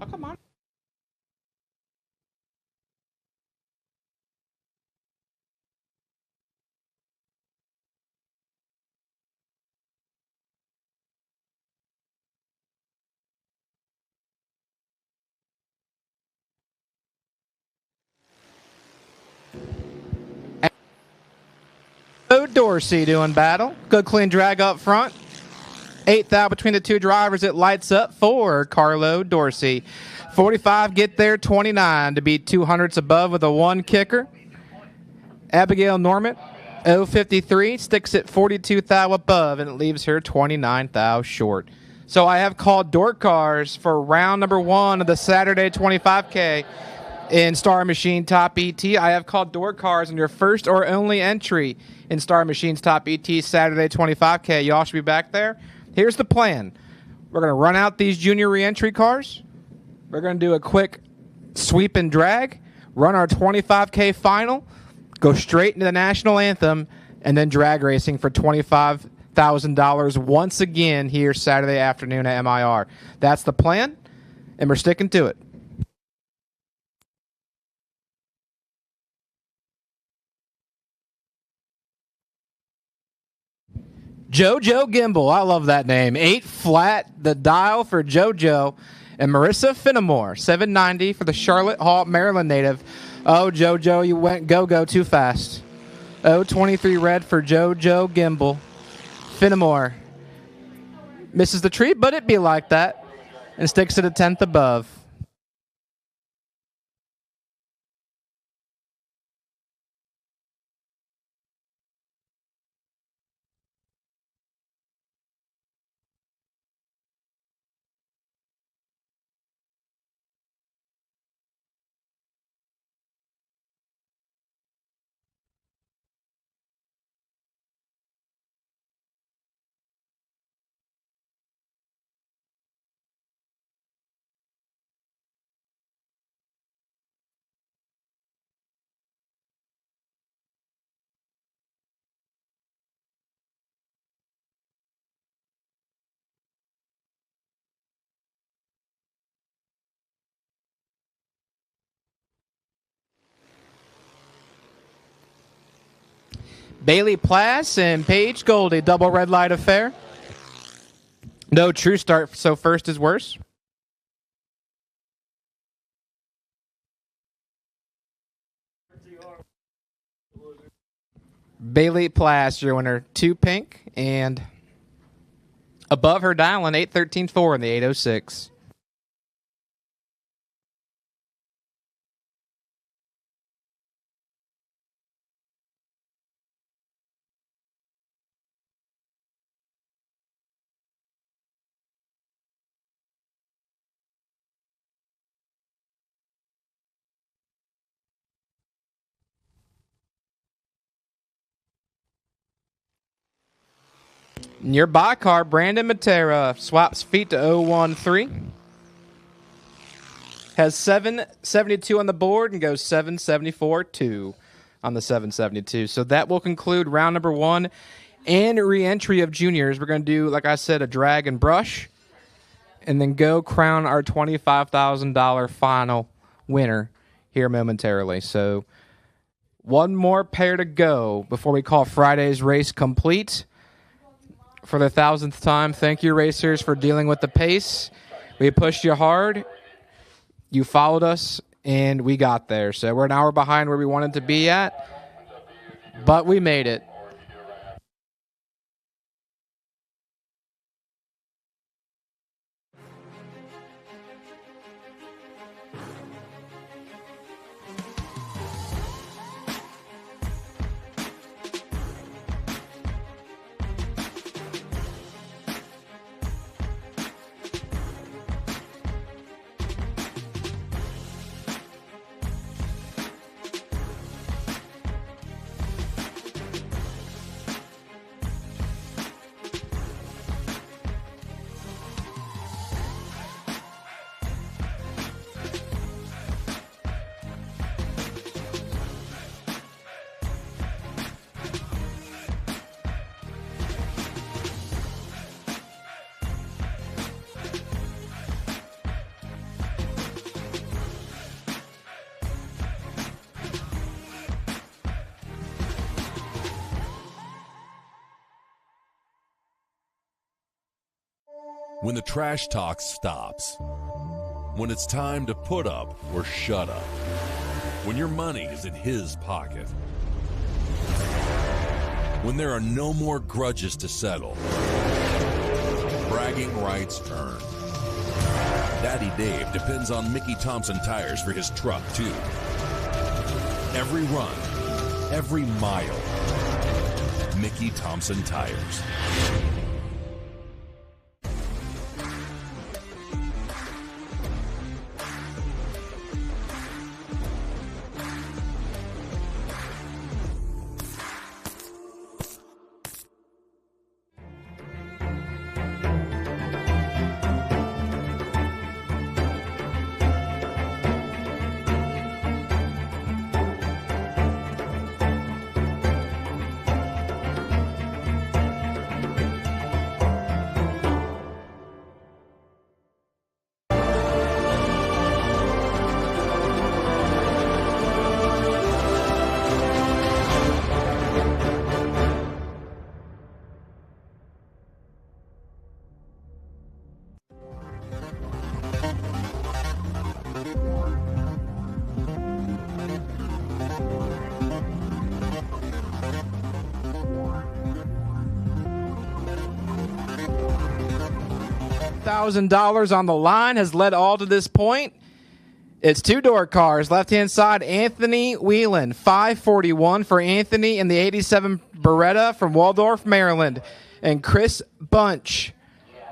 Oh, come on. Dorsey doing battle. Good clean drag up front. 8th out between the two drivers. It lights up for Carlo Dorsey. 45 get there, 29 to beat 200s above with a 1 kicker. Abigail Norman, 053, sticks at 42 thou above, and it leaves her 29 thou short. So I have called door cars for round number 1 of the Saturday 25K in Star Machine Top ET. I have called door cars in your first or only entry in Star Machine's Top ET Saturday 25K. Y'all should be back there. Here's the plan. We're going to run out these junior reentry cars. We're going to do a quick sweep and drag, run our 25K final, go straight into the national anthem, and then drag racing for $25,000 once again here Saturday afternoon at MIR. That's the plan, and we're sticking to it. JoJo Gimbal, I love that name. 8 flat, the dial for JoJo. And Marissa Finnemore, 790 for the Charlotte Hall, Maryland native. Oh, JoJo, you went go-go too fast. 023 red for JoJo Gimbal. Finnemore misses the tree, but it be like that, and sticks at a 10th above. Bailey Plass and Paige Goldie, double red light affair. No true start, so first is worse. Bailey Plass, your winner, 2 pink, and above her dialing 813.4 in the 806. Nearby car, Brandon Matera swaps feet to 013. Has 772 on the board and goes 774-2 on the 772. So that will conclude round number 1 and re-entry of juniors. We're going to do, like I said, a drag and brush, and then go crown our $25,000 final winner here momentarily. So one more pair to go before we call Friday's race complete. For the 1,000th time, thank you, racers, for dealing with the pace. We pushed you hard. You followed us, and we got there. So we're an hour behind where we wanted to be at, but we made it. When the trash talk stops. When it's time to put up or shut up. When your money is in his pocket. When there are no more grudges to settle, bragging rights earned. Daddy Dave depends on Mickey Thompson tires for his truck, too. Every run, every mile, Mickey Thompson tires. $1,000 on the line has led all to this point. It's two-door cars. Left-hand side, Anthony Whelan. $541 for Anthony in the 87 Beretta from Waldorf, Maryland. And Chris Bunch,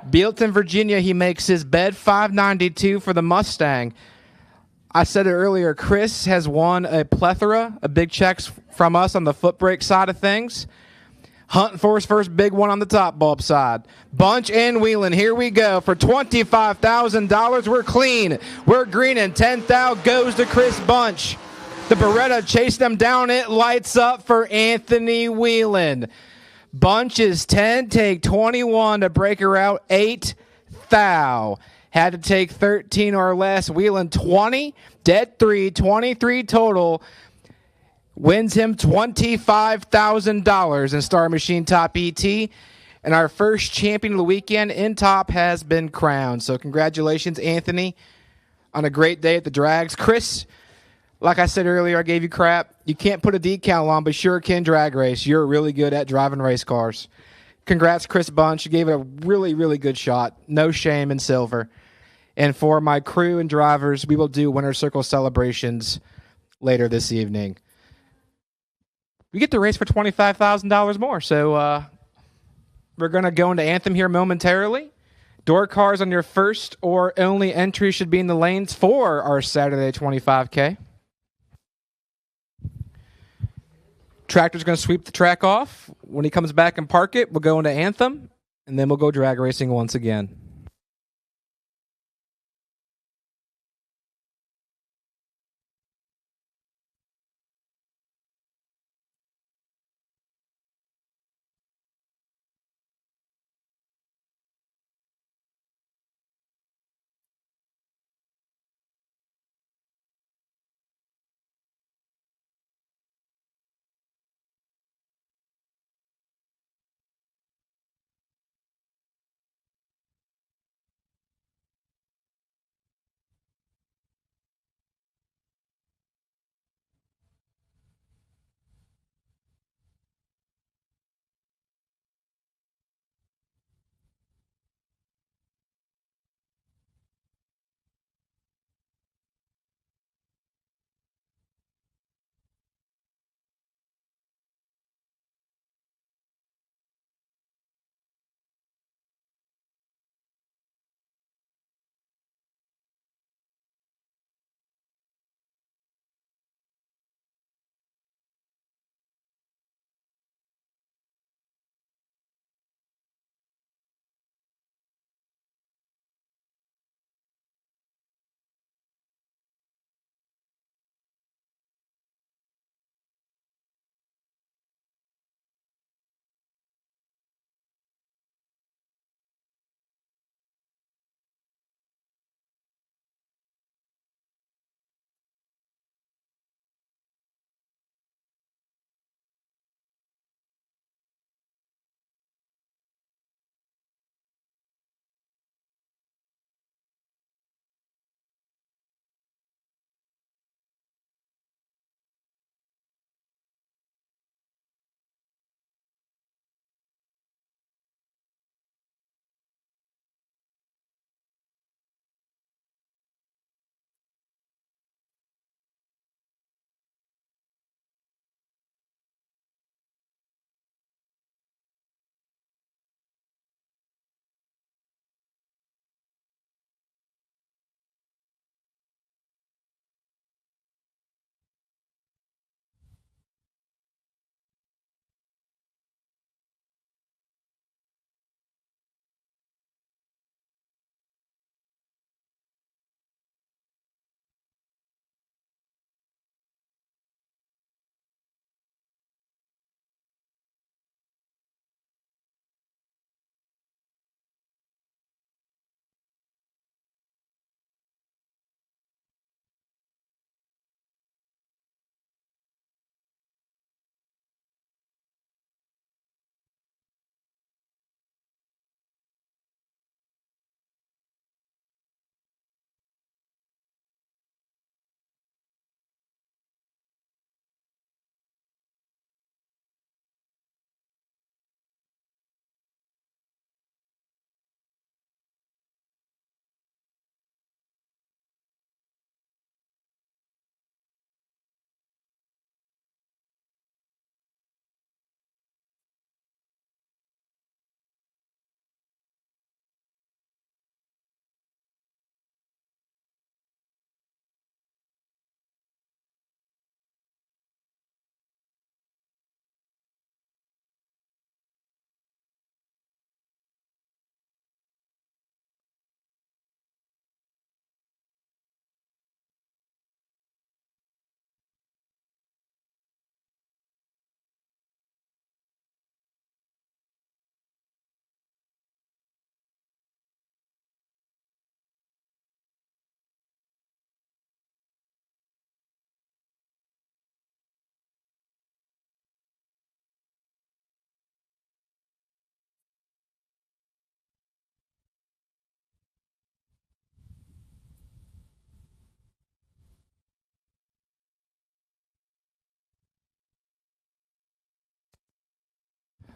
Bealton, Virginia. He makes his bed. $592 for the Mustang. I said it earlier, Chris has won a plethora of big checks from us on the Footbrake side of things. Hunting for his first big one on the top bulb side. Bunch and Whelan, here we go. For $25,000, we're clean. We're green, and $10,000 goes to Chris Bunch. The Beretta chased them down. It lights up for Anthony Whelan. Bunch is 10, take 21 to break her out. 8,000. Had to take 13 or less. Whelan 20, dead 3, 23 total. Wins him $25,000 in Star Machine Top ET. And our first champion of the weekend in Top has been crowned. So congratulations, Anthony, on a great day at the drags. Chris, like I said earlier, I gave you crap. You can't put a decal on, but sure can drag race. You're really good at driving race cars. Congrats, Chris Bunch. You gave it a really, really good shot. No shame in silver. And for my crew and drivers, we will do Winter Circle celebrations later this evening. We get to race for $25,000 more. So we're going to go into Anthem here momentarily. Door cars on your first or only entry should be in the lanes for our Saturday 25K. Tractor's going to sweep the track off. When he comes back and park it, we'll go into Anthem, and then we'll go drag racing once again.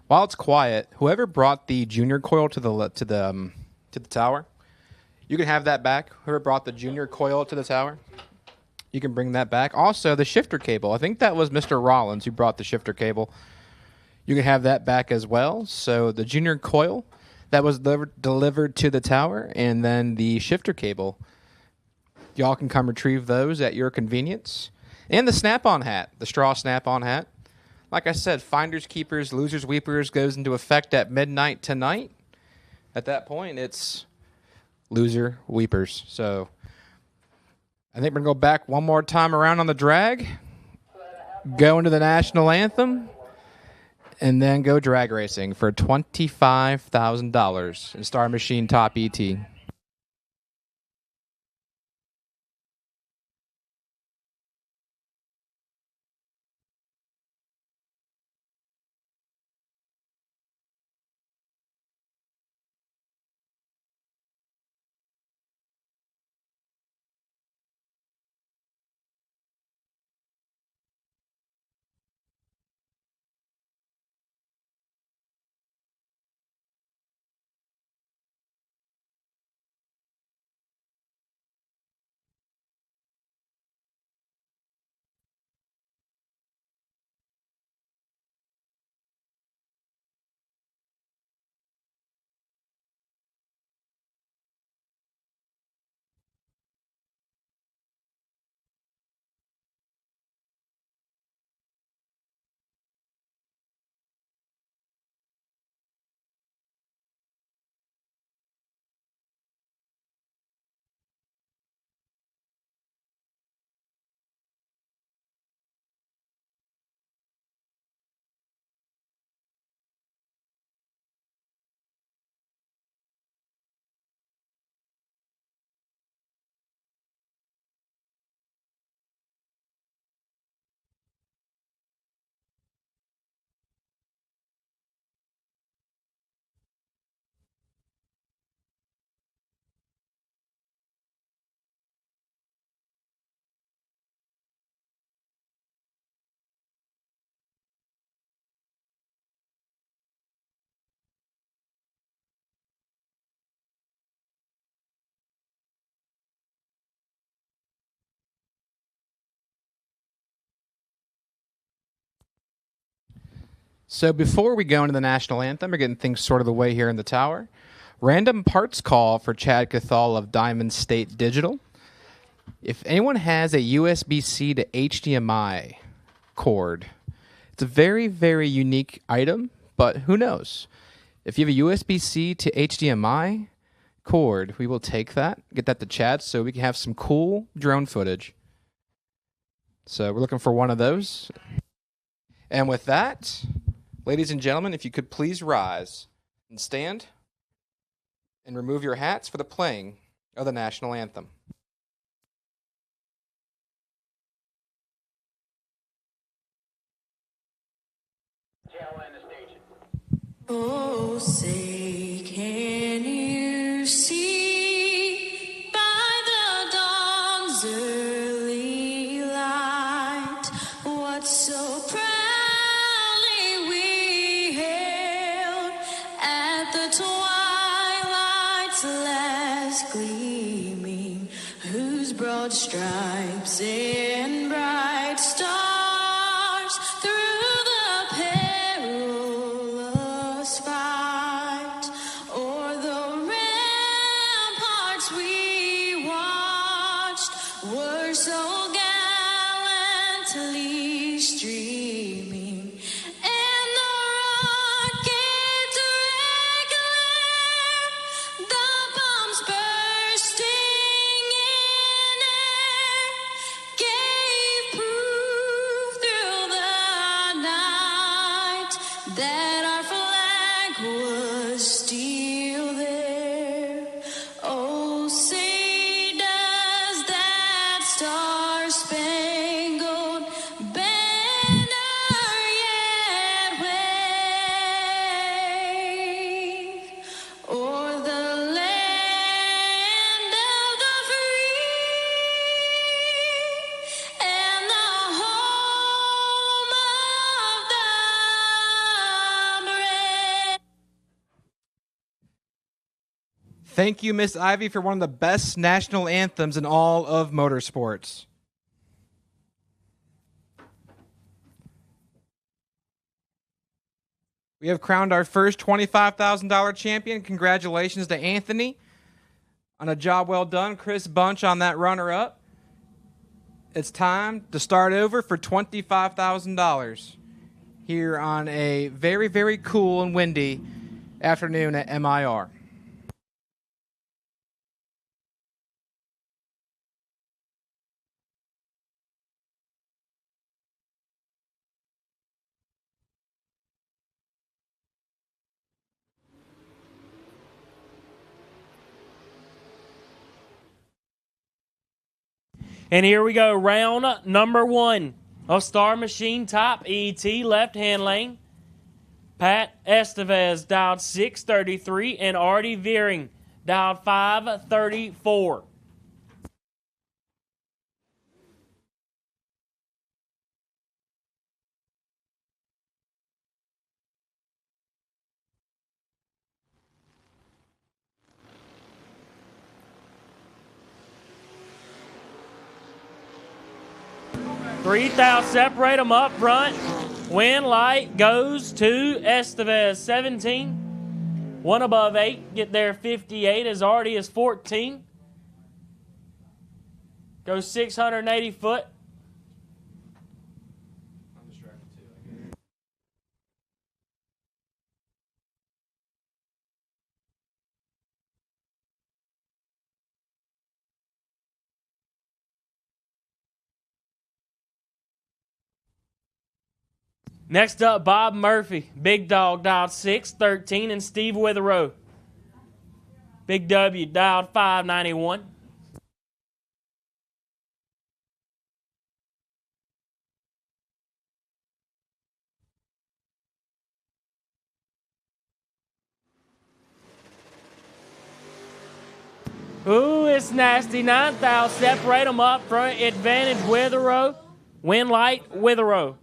while it's quiet, whoever brought the junior coil to the tower, you can have that back. Whoever brought the junior coil to the tower, you can bring that back. Also, the shifter cable. I think that was Mr. Rollins who brought the shifter cable. You can have that back as well. So the junior coil that was delivered to the tower, and then the shifter cable. Y'all can come retrieve those at your convenience. And the snap-on hat, the straw snap-on hat. Like I said, finders, keepers, losers, weepers goes into effect at midnight tonight. At that point, it's loser, weepers. So I think we're going to go back one more time around on the drag, go into the national anthem, and then go drag racing for $25,000 in Star Machine Top ET. So before we go into the national anthem, we're getting things sort of the way here in the tower. Random parts call for Chad Cathal of Diamond State Digital. If anyone has a USB-C to HDMI cord, it's a very, very unique item, but who knows? If you have a USB-C to HDMI cord, we will take that, get that to Chad so we can have some cool drone footage. So we're looking for one of those. And with that, ladies and gentlemen, if you could please rise and stand and remove your hats for the playing of the national anthem. Oh, say, can you see by the dawn's early light what so proudly we hailed at the twilight's last gleaming, whose broad stripes and bright stars through the perilous fight o'er the ramparts we watched were so gallantly streaming, and the rockets regular, the bombs bursting in air, gave proof through the night that our flag was still there. Oh, say does that star-spangled banner Thank you, Miss Ivy, for one of the best national anthems in all of motorsports. We have crowned our first $25,000 champion. Congratulations to Anthony on a job well done. Chris Bunch on that runner-up. It's time to start over for $25,000 here on a very, very cool and windy afternoon at MIR. And here we go, round number 1 of Star Machine Top ET left-hand lane. Pat Estevez dialed 633 and Artie Veering dialed 534. Three thou separate them up front. Win light goes to Estevez, 17. One above 8, get there 58 as Artie is 14. Goes 680 foot. Next up, Bob Murphy. Big Dog dialed 613 and Steve Witherow. Big W dialed 591. Ooh, it's nasty. 9th thou separate them up front. Advantage Witherow. Win light Witherow.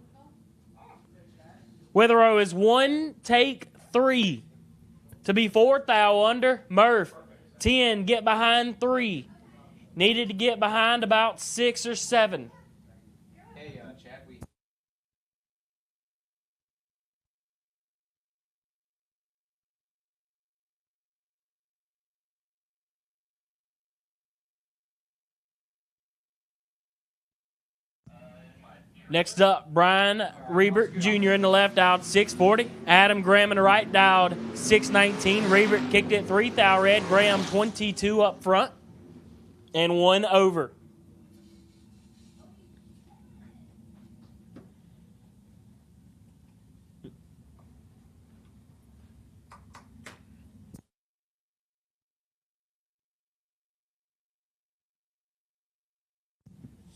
Witherow is 1, take 3. To be 4th thou under Murph. 10, get behind 3. Needed to get behind about 6 or 7. Hey, Chad, Next up, Brian Reebert Jr. in the left, dialed 640. Adam Graham in the right, dialed 619. Reebert kicked it 3 thou red. Graham 22 up front. And 1 over.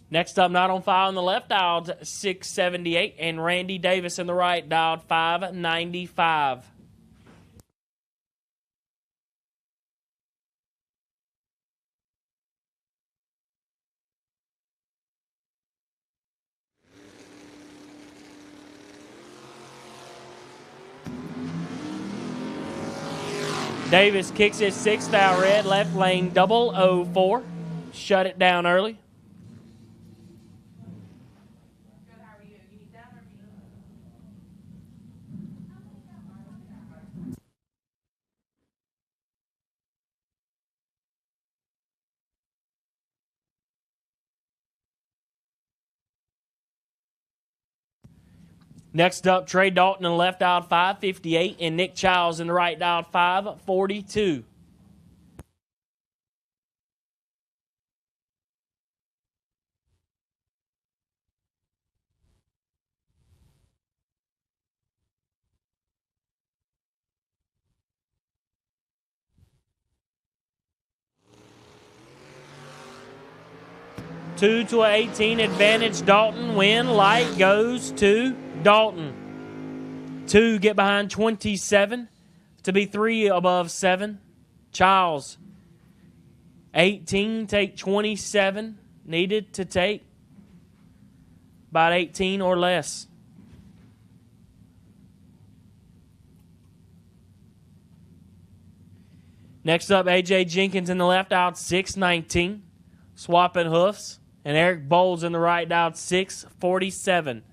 Next up, not on file on the left, dialed 678, and Randy Davis in the right, dialed 595. Davis kicks his 6 thou red, left lane 004. Shut it down early. Next up, Trey Dalton in the left, dialed 558, and Nick Childs in the right, dialed 542. Two to 18 advantage Dalton. Win light goes to Dalton. 2 get behind 27 to be 3 above 7. Childs 18 take 27, needed to take about 18 or less. Next up, A.J. Jenkins in the left, out 6:19. Swapping hoofs. And Eric Bowles in the right, out 6:47.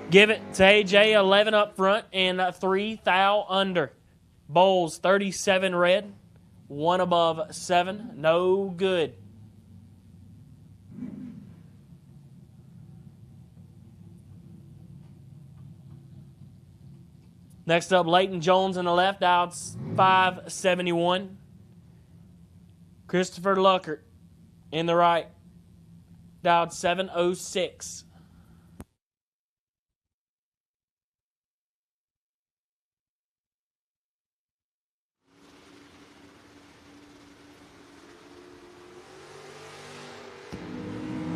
Give it to AJ, 11 up front and 3 thou under. Bowles, 37 red, 1 above 7, no good. Next up, Leighton Jones in the left, out 5:71. Christopher Luckert in the right, out 7:06.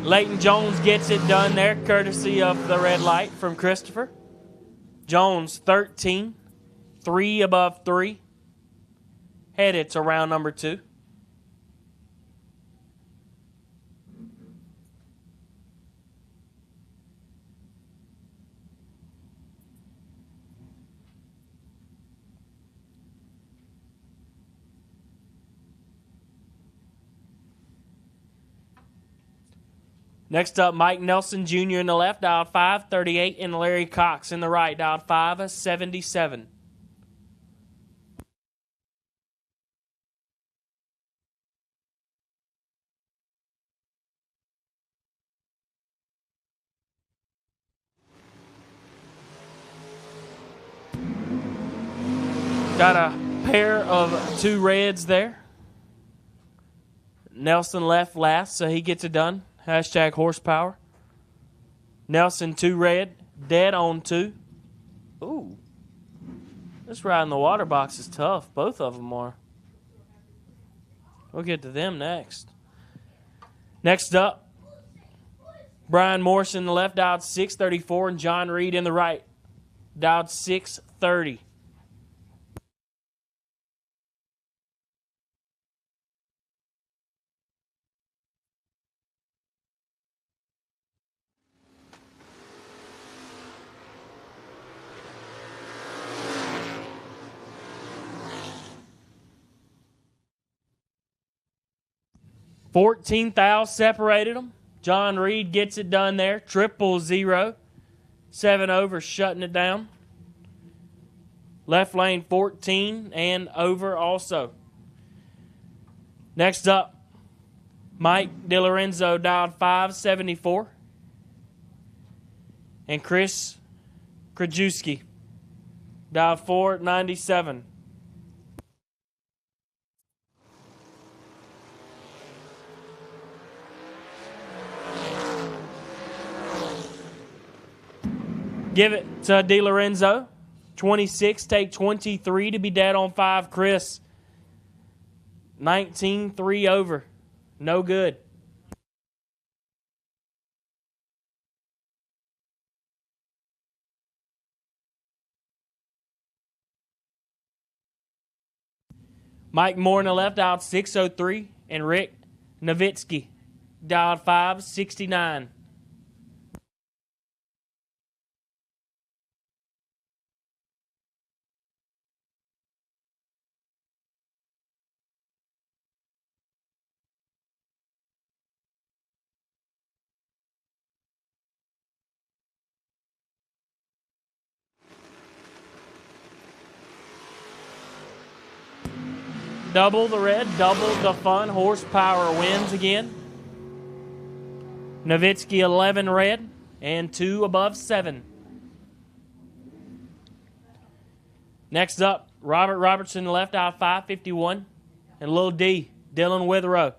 Leighton Jones gets it done there, courtesy of the red light from Christopher. Jones, 13, 3 above 3. Headed to round number 2. Next up, Mike Nelson Jr. in the left, dialed 5:38, and Larry Cox in the right, dialed 5:77. Got a pair of 2 reds there. Nelson left last, so he gets it done. Hashtag horsepower. Nelson 2 red, dead on 2. Ooh. This ride in the water box is tough. Both of them are. We'll get to them next. Next up, Brian Morrison in the left, dialed 6:34, and John Reed in the right, dialed 6:30. $14 thou separated them. John Reed gets it done there. 000. 7 over, shutting it down. Left lane 14 and over also. Next up, Mike DiLorenzo dialed 5:74. And Chris Krajewski dialed 4:97. Give it to DiLorenzo. 26, take 23 to be dead on 5, Chris. 19, 3 over. No good. Mike Moore in the left, dialed 6:03, and Rick Nowitzki dialed 5:69. Double the red, double the fun. Horsepower wins again. Nowitzki 11 red and 2 above 7. Next up, Robert Robertson left, dialed 5:51. And Lil D, Dylan Witherow,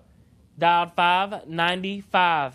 dialed 5:95.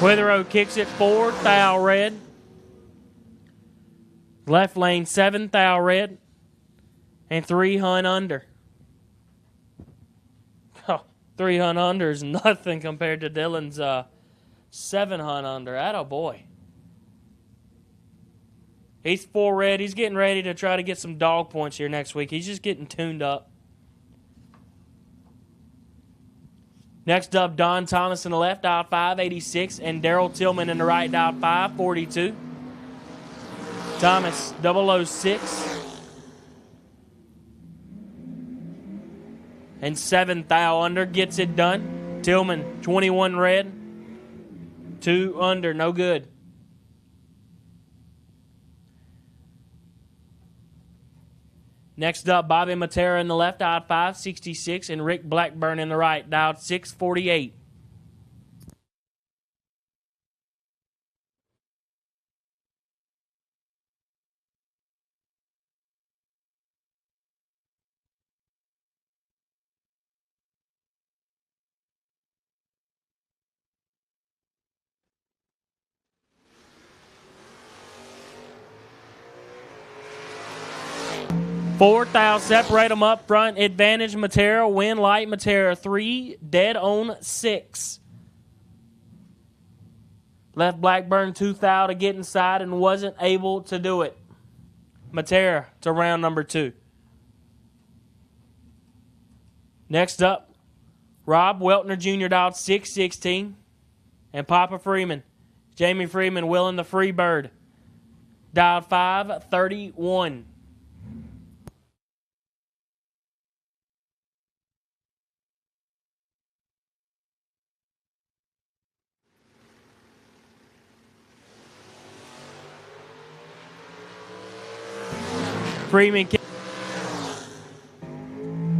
Withrow kicks it 4, thou red. Left lane 7, thou red. And 3 hunt under. Oh, 3 hunt under is nothing compared to Dylan's 7 hunt under. Attaboy. He's 4 red. He's getting ready to try to get some dog points here next week. He's just getting tuned up. Next up, Don Thomas in the left, dial 586, and Daryl Tillman in the right, dial 542. Thomas, 006. And 7 thou under gets it done. Tillman, 21 red. 2 under, no good. Next up, Bobby Matera in the left, dialed 566, and Rick Blackburn in the right, dialed 648. Fourth, thou separate them up front. Advantage Matera, win light Matera. 3, dead on 6. Left Blackburn 2 thou to get inside and wasn't able to do it. Matera to round number 2. Next up, Rob Weltner Jr. dialed 616. And Papa Freeman. Jamie Freeman willing the free bird. Dialed 531. Freeman,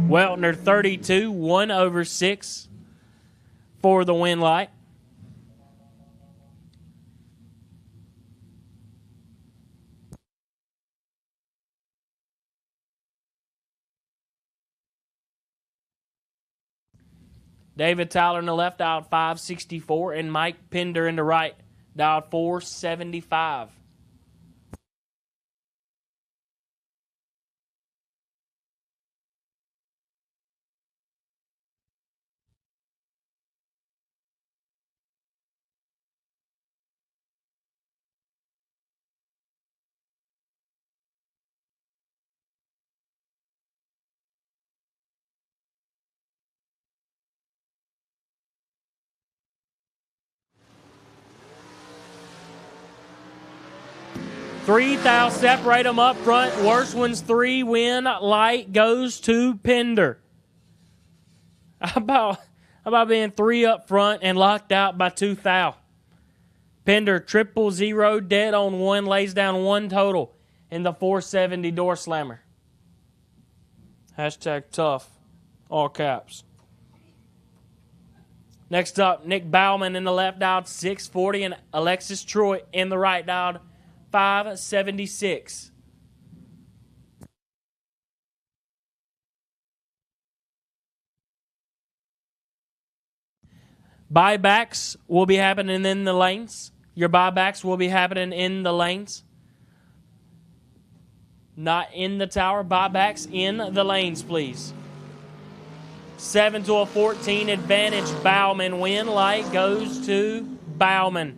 Weltner 32, 1/6 for the win light. David Tyler in the left, dialed 564, and Mike Pender in the right, dialed 475. Three thou separate them up front. Worst one's 3 win. Light goes to Pender. How about being 3 up front and locked out by 2 thou? Pender 000 dead on 1, lays down 1 total in the 470 door slammer. Hashtag tough. All caps. Next up, Nick Bauman in the left, dialed 640, and Alexis Troy in the right, dialed 576. Buybacks will be happening in the lanes. Your buybacks will be happening in the lanes. Not in the tower. Buybacks in the lanes, please. 7 to a 14 advantage. Bauman win. Light goes to Bauman.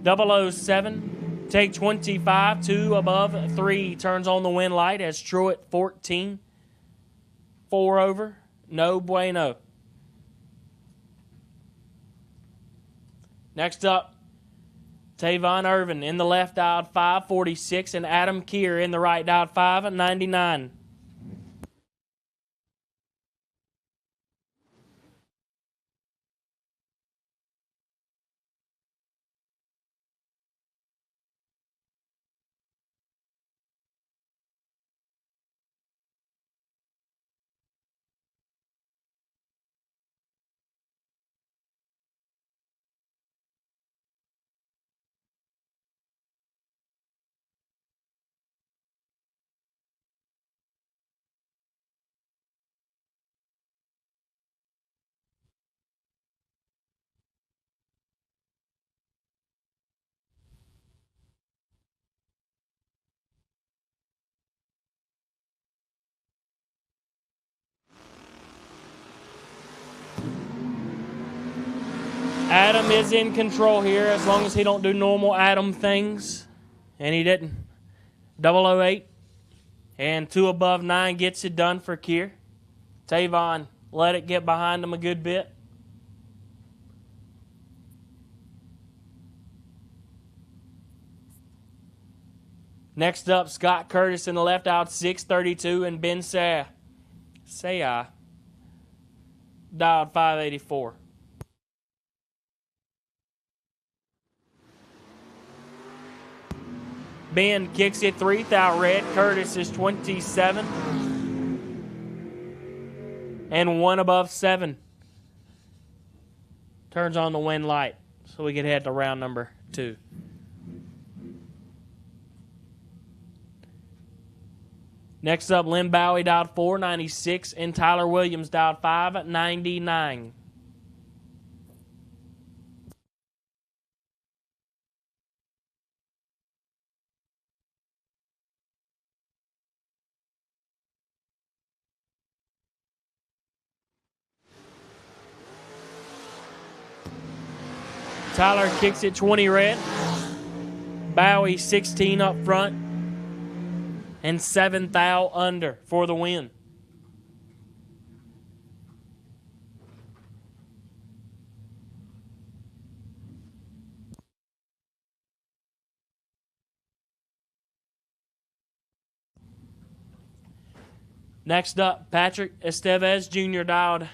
007. Take 25, 2 above 3. Turns on the win light as Truitt 14. 4 over. No bueno. Next up, Tavon Irvin in the left, dialed 546, and Adam Keir in the right, dialed 599. Adam is in control here as long as he don't do normal Adam things. And he didn't. 008. And 2 above 9 gets it done for Kier. Tavon let it get behind him a good bit. Next up, Scott Curtis in the left out 632 and Ben Saya. Dialed 584. Ben kicks it 3th out red. Curtis is 27. And 1 above 7. Turns on the wind light so we can head to round number 2. Next up, Lynn Bowie dialed 496 and Tyler Williams dialed 599. Tyler kicks it 20 red. Bowie 16 up front. And 7 thou under for the win. Next up, Patrick Estevez Jr. dialed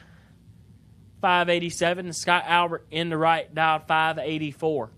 587. And Scott Albert in the right dialed 584.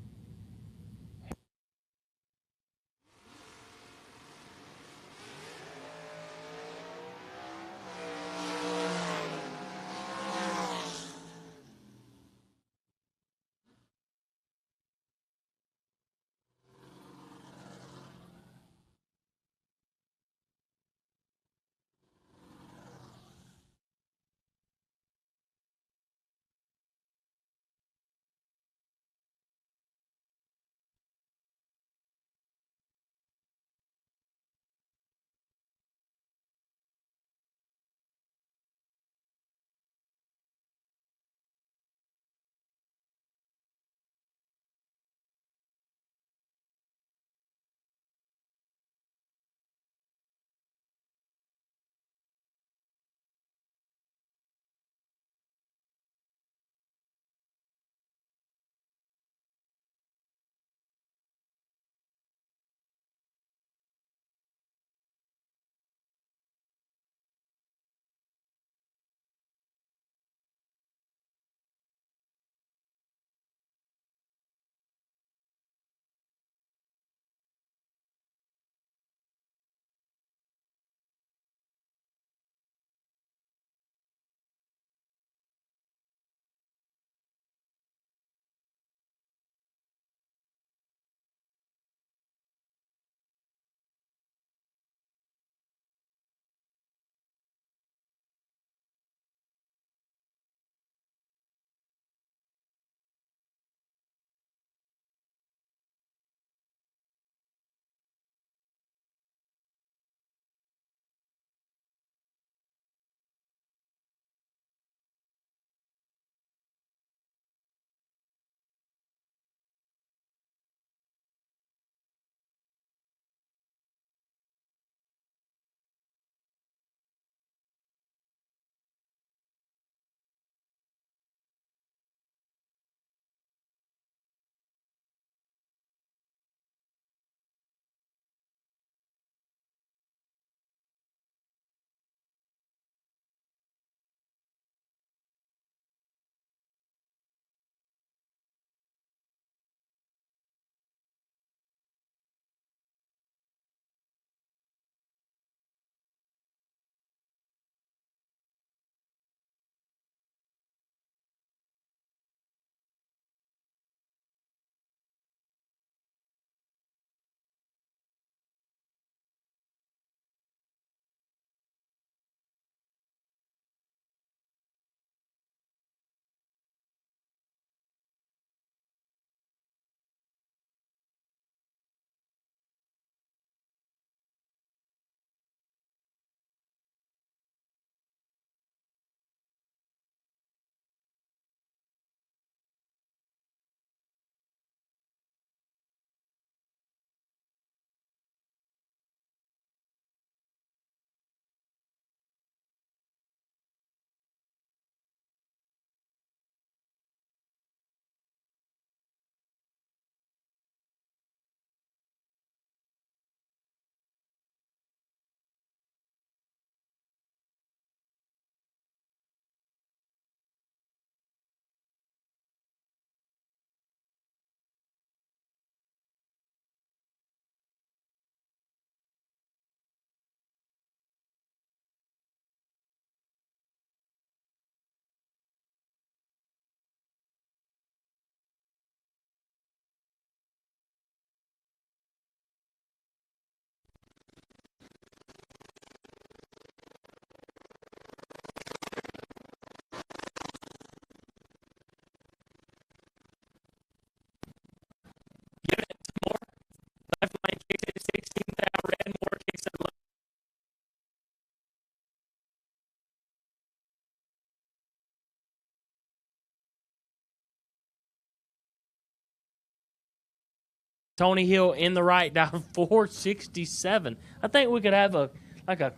Tony Hill in the right down 467. I think we could have a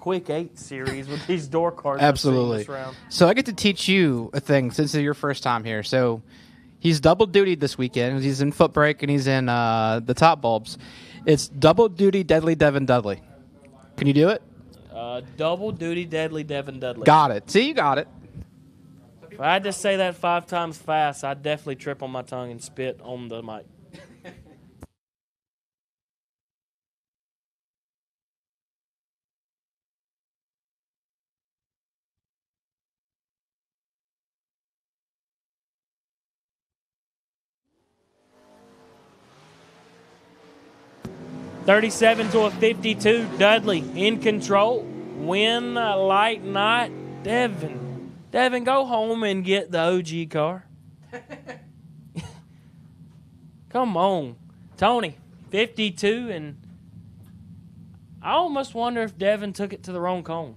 quick 8 series with these door cards. Absolutely. This round. So I get to teach you a thing since it's your first time here. So he's double duty this weekend. He's in Footbrake and he's in the top bulbs. It's double duty Deadly Devin Dudley. Can you do it? Double duty Deadly Devin Dudley. Got it. See, you got it. If I had to say that 5 times fast, I'd definitely trip on my tongue and spit on the mic. $37 to a $52. Dudley in control. Win light night. Devin, go home and get the OG car. Come on. Tony, 52, and I almost wonder if Devin took it to the wrong cone.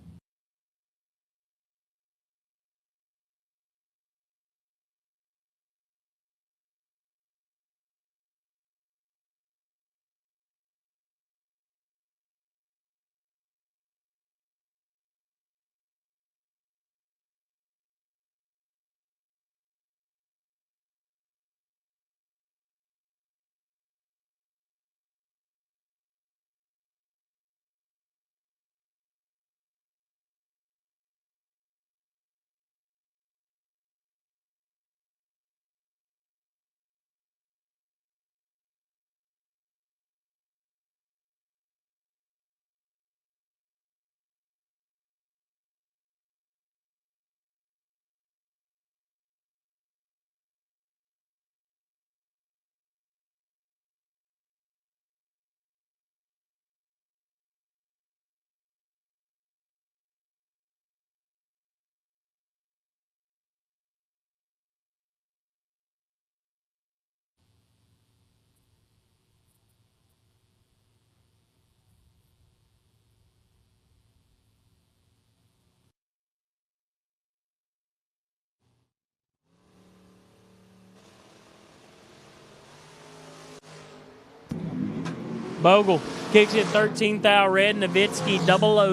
Bogle kicks it 13th thou red, Nowitzki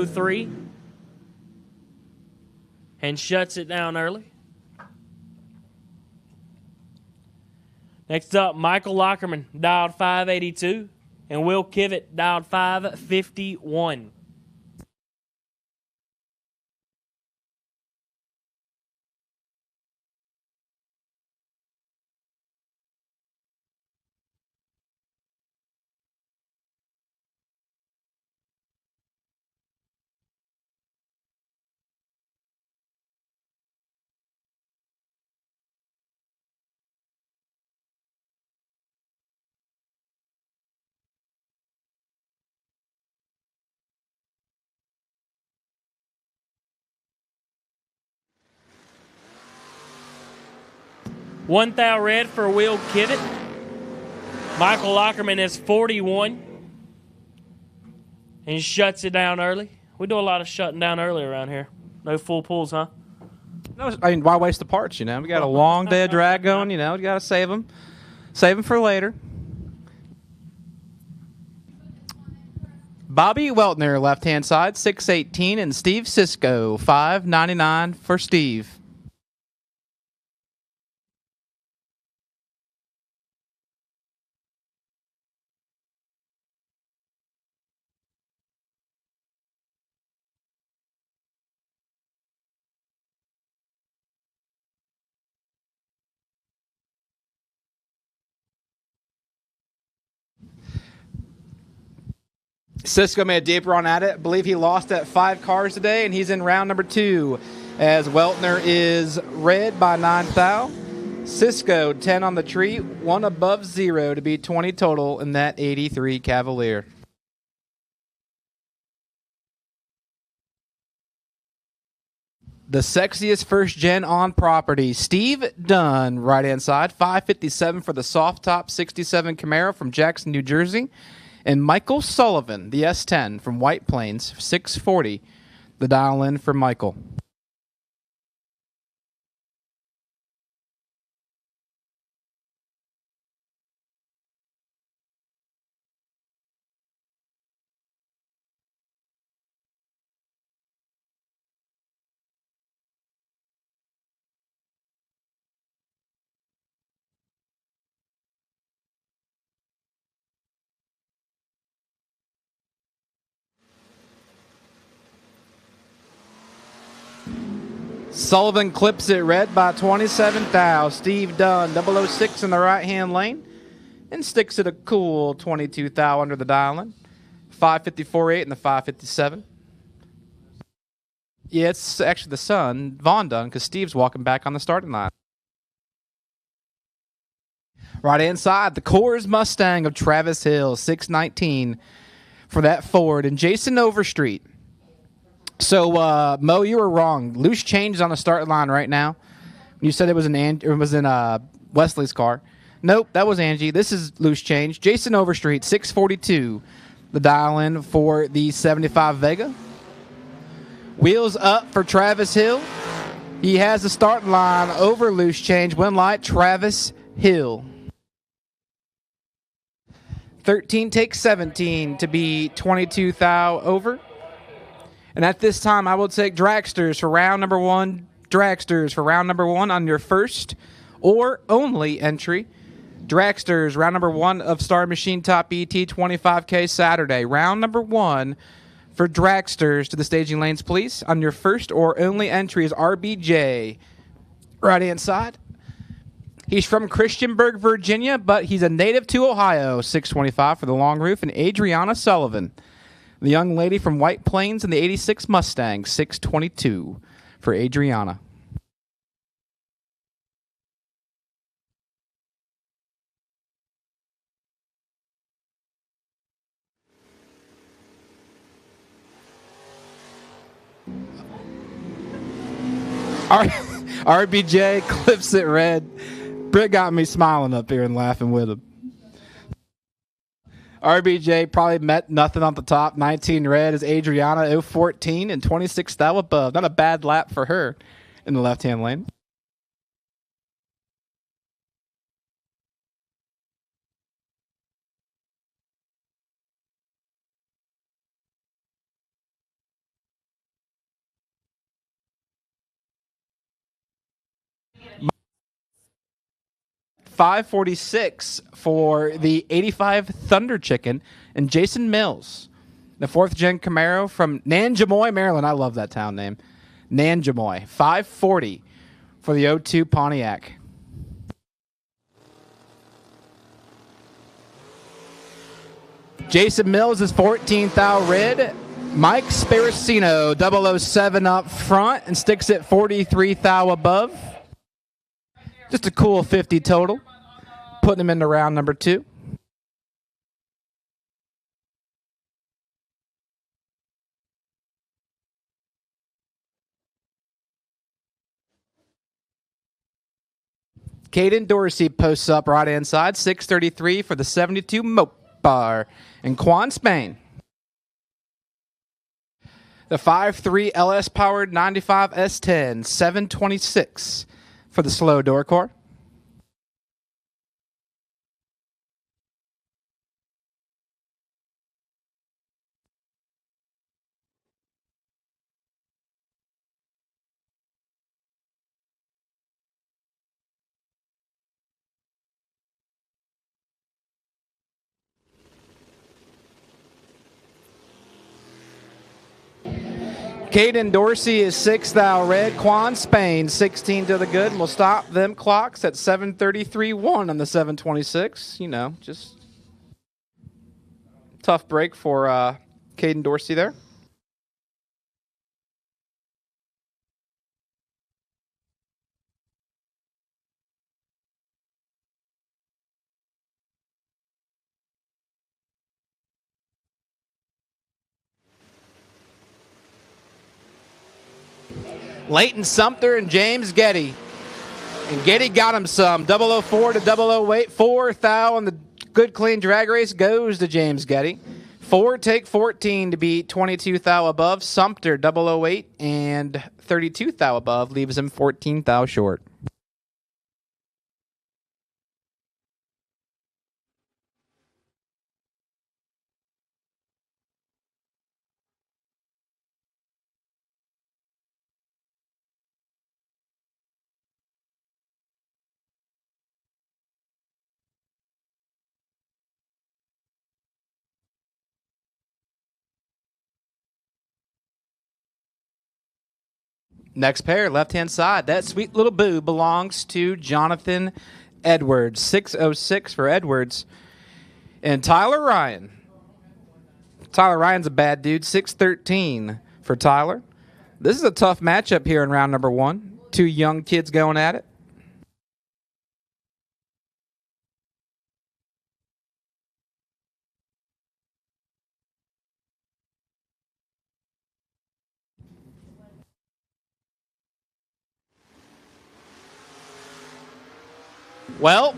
003. And shuts it down early. Next up, Michael Lockerman dialed 582. And Will Kivett dialed 551. One thou red for Will Kivett. Michael Lockerman is 41. And shuts it down early. We do a lot of shutting down early around here. No full pulls, huh? No, I mean, why waste the parts, you know? We got a long day of drag going, you know. We got to save them. Save them for later. Bobby Weltner, left-hand side, 618, and Steve Cisco, 599 for Steve. Cisco made a deep run at it. I believe he lost at 5 cars today, and he's in round number 2 as Weltner is red by 9 thou. Cisco, 10 on the tree, 1 above 0 to be 20 total in that 83 Cavalier. The sexiest first gen on property, Steve Dunn, right-hand side, 557 for the soft top 67 Camaro from Jackson, New Jersey. And Michael Sullivan, the S10 from White Plains, 640, the dial in for Michael. Sullivan clips it red by 27 thou. Steve Dunn, 006 in the right-hand lane, and sticks it a cool 22 thou under the dial-in. 554.8 in the 557. Yeah, it's actually the son, Vaughn Dunn, because Steve's walking back on the starting line. Right-hand side, the Coors Mustang of Travis Hill, 619 for that Ford, and Jason Overstreet. So, Mo, you were wrong. Loose change is on the start line right now. You said it was in Wesley's car. Nope, that was Angie. This is loose change. Jason Overstreet, 642, the dial-in for the 75 Vega. Wheels up for Travis Hill. He has the start line over loose change. Win light, Travis Hill. 13 takes 17 to be 22 thou over. And at this time, I will take Dragsters for round number one. Dragsters for round number one on your first or only entry. Dragsters, round number one of Star Machine Top ET 25K Saturday. Round number one for Dragsters to the staging lanes, please. On your first or only entry is RBJ. Right-hand side. He's from Christiansburg, Virginia, but he's a native to Ohio. 625 for the long roof. And Adriana Sullivan, the young lady from White Plains in the 86 Mustang. 622 for Adriana. RBJ clips it red. Britt got me smiling up here and laughing with him. RBJ probably met nothing on the top. 19 red is Adriana 014 and 26 thou above. Not a bad lap for her in the left-hand lane. $546 for the 85 Thunder Chicken and Jason Mills, the 4th gen Camaro from Nanjamoy, Maryland. I love that town name. Nanjamoy. $540 for the 02 Pontiac. Jason Mills is 14 thou red. Mike Sparacino, 007 up front and sticks at 43 thou above. Just a cool 50 total. Putting him into round number two. Caden Dorsey posts up right-hand side. 633 for the 72 Mopar. And Quan Spain. The 5.3 LS-powered 95 S10. 726 for the slow door core. Caden Dorsey is 6 thou red. Quan Spain, 16 to the good. And we'll stop them clocks at 7:33.1 on the 726. You know, just tough break for Caden Dorsey there. Leighton Sumter and James Getty. And Getty got him some. 004 to 008. 4 thou on the good clean drag race goes to James Getty. 4 take 14 to beat 22 thou above. Sumter 008 and 32 thou above leaves him 14 thou short. Next pair, left-hand side. That sweet little boo belongs to Jonathan Edwards. 606 for Edwards. And Tyler Ryan. Tyler Ryan's a bad dude. 613 for Tyler. This is a tough matchup here in round number 1. Two young kids going at it. Well,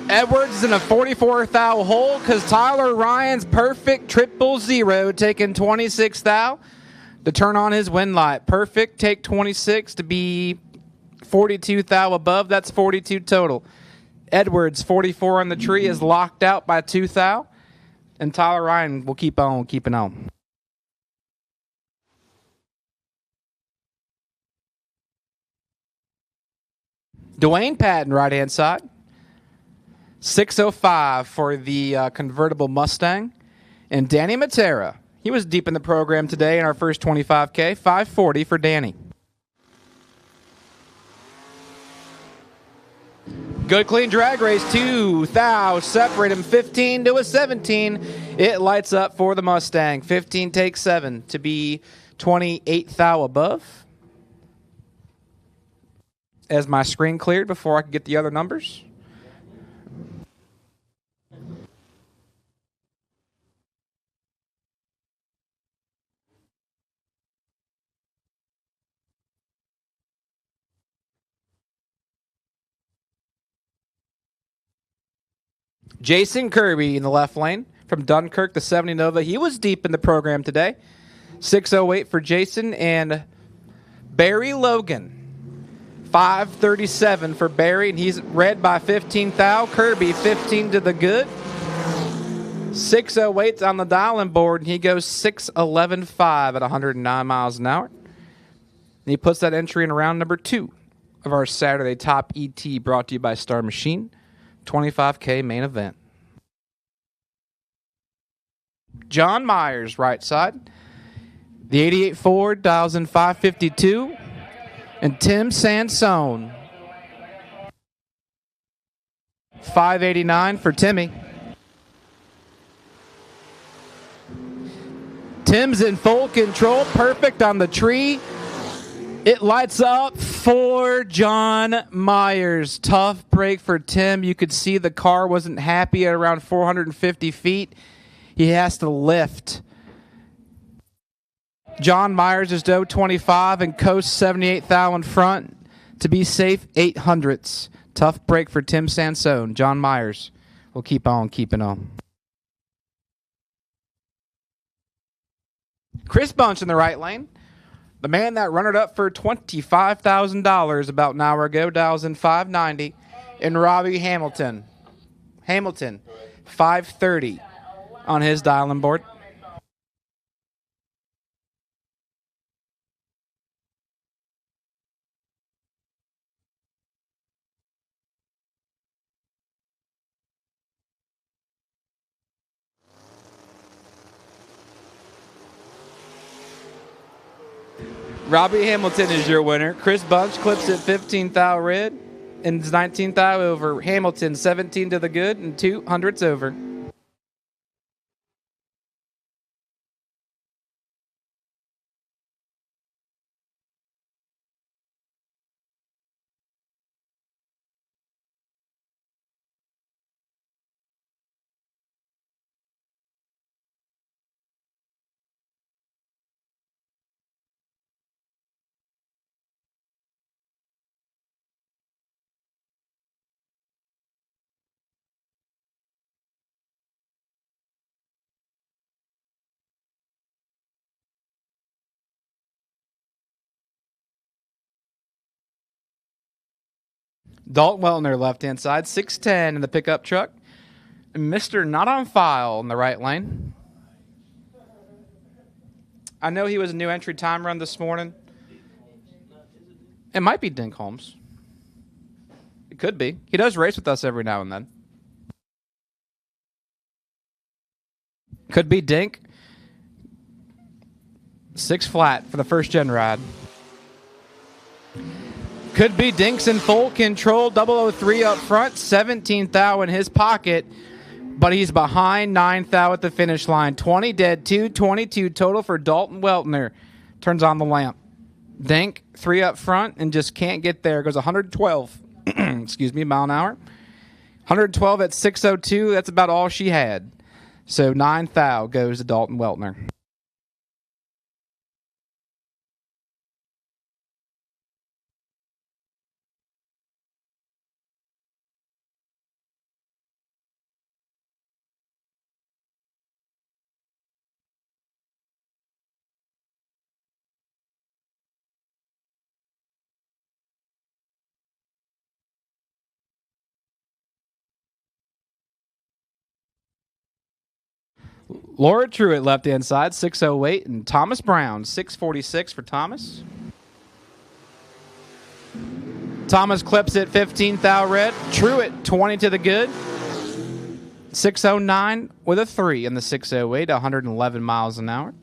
Edwards is in a 44 thou hole because Tyler Ryan's perfect 000, taking 26 thou to turn on his win light. Perfect, take 26 to be 42 thou above. That's 42 total. Edwards, 44 on the tree, is locked out by 2 thou. And Tyler Ryan will keep on keeping on. Dwayne Patton, right-hand side. 605 for the convertible Mustang. And Danny Matera. He was deep in the program today in our first 25K. 540 for Danny. Good clean drag race. 2 thou separate him. 15 to a 17. It lights up for the Mustang. 15 takes 7 to be 28 thou above. As my screen cleared before I could get the other numbers. Jason Kirby in the left lane from Dunkirk, the 70 Nova. He was deep in the program today. 608 for Jason. And Barry Logan, 537 for Barry. And he's red by 15 thou. Kirby, 15 to the good. 608's on the dialing board. And he goes 611.5 at 109 miles an hour. And he puts that entry in round number 2 of our Saturday Top ET, brought to you by Star Machine. 25K main event. John Myers, right side. The 88 Ford dials in 552. And Tim Sansone. 589 for Timmy. Tim's in full control. Perfect on the tree. It lights up for John Myers. Tough break for Tim. You could see the car wasn't happy at around 450 feet. He has to lift. John Myers is dough 25 and coast 78 thou in front to be safe 800ths. Tough break for Tim Sansone. John Myers will keep on keeping on. Chris Bunch in the right lane. The man that run it up for $25,000 about an hour ago, dials in 590. And Robbie Hamilton. 530 on his dialing board. Robbie Hamilton is your winner. Chris Bunch clips at 15 thou red and 19 thou over. Hamilton 17 to the good and 200ths over. Dalton Weltner, left-hand side, 6'10" in the pickup truck. And Mr. Not on File in the right lane. I know he was a new entry time run this morning. It might be Dink Holmes. It could be. He does race with us every now and then. Could be Dink. 6 flat for the first gen ride. Could be Dinks in full control. 003 up front, 17th thou in his pocket, but he's behind 9th thou at the finish line. 20 dead, 222 total for Dalton Weltner. Turns on the lamp. Dink, 3 up front and just can't get there. Goes 112, excuse me, mile an hour. 112 at 6:02. That's about all she had. So 9th thou goes to Dalton Weltner. Laura Truitt left-hand side, 6:08, and Thomas Brown, 6:46 for Thomas. Thomas clips it, 15th thou red. Truitt, 20 to the good. 6:09 with a 3 in the 6:08, 111 miles an hour.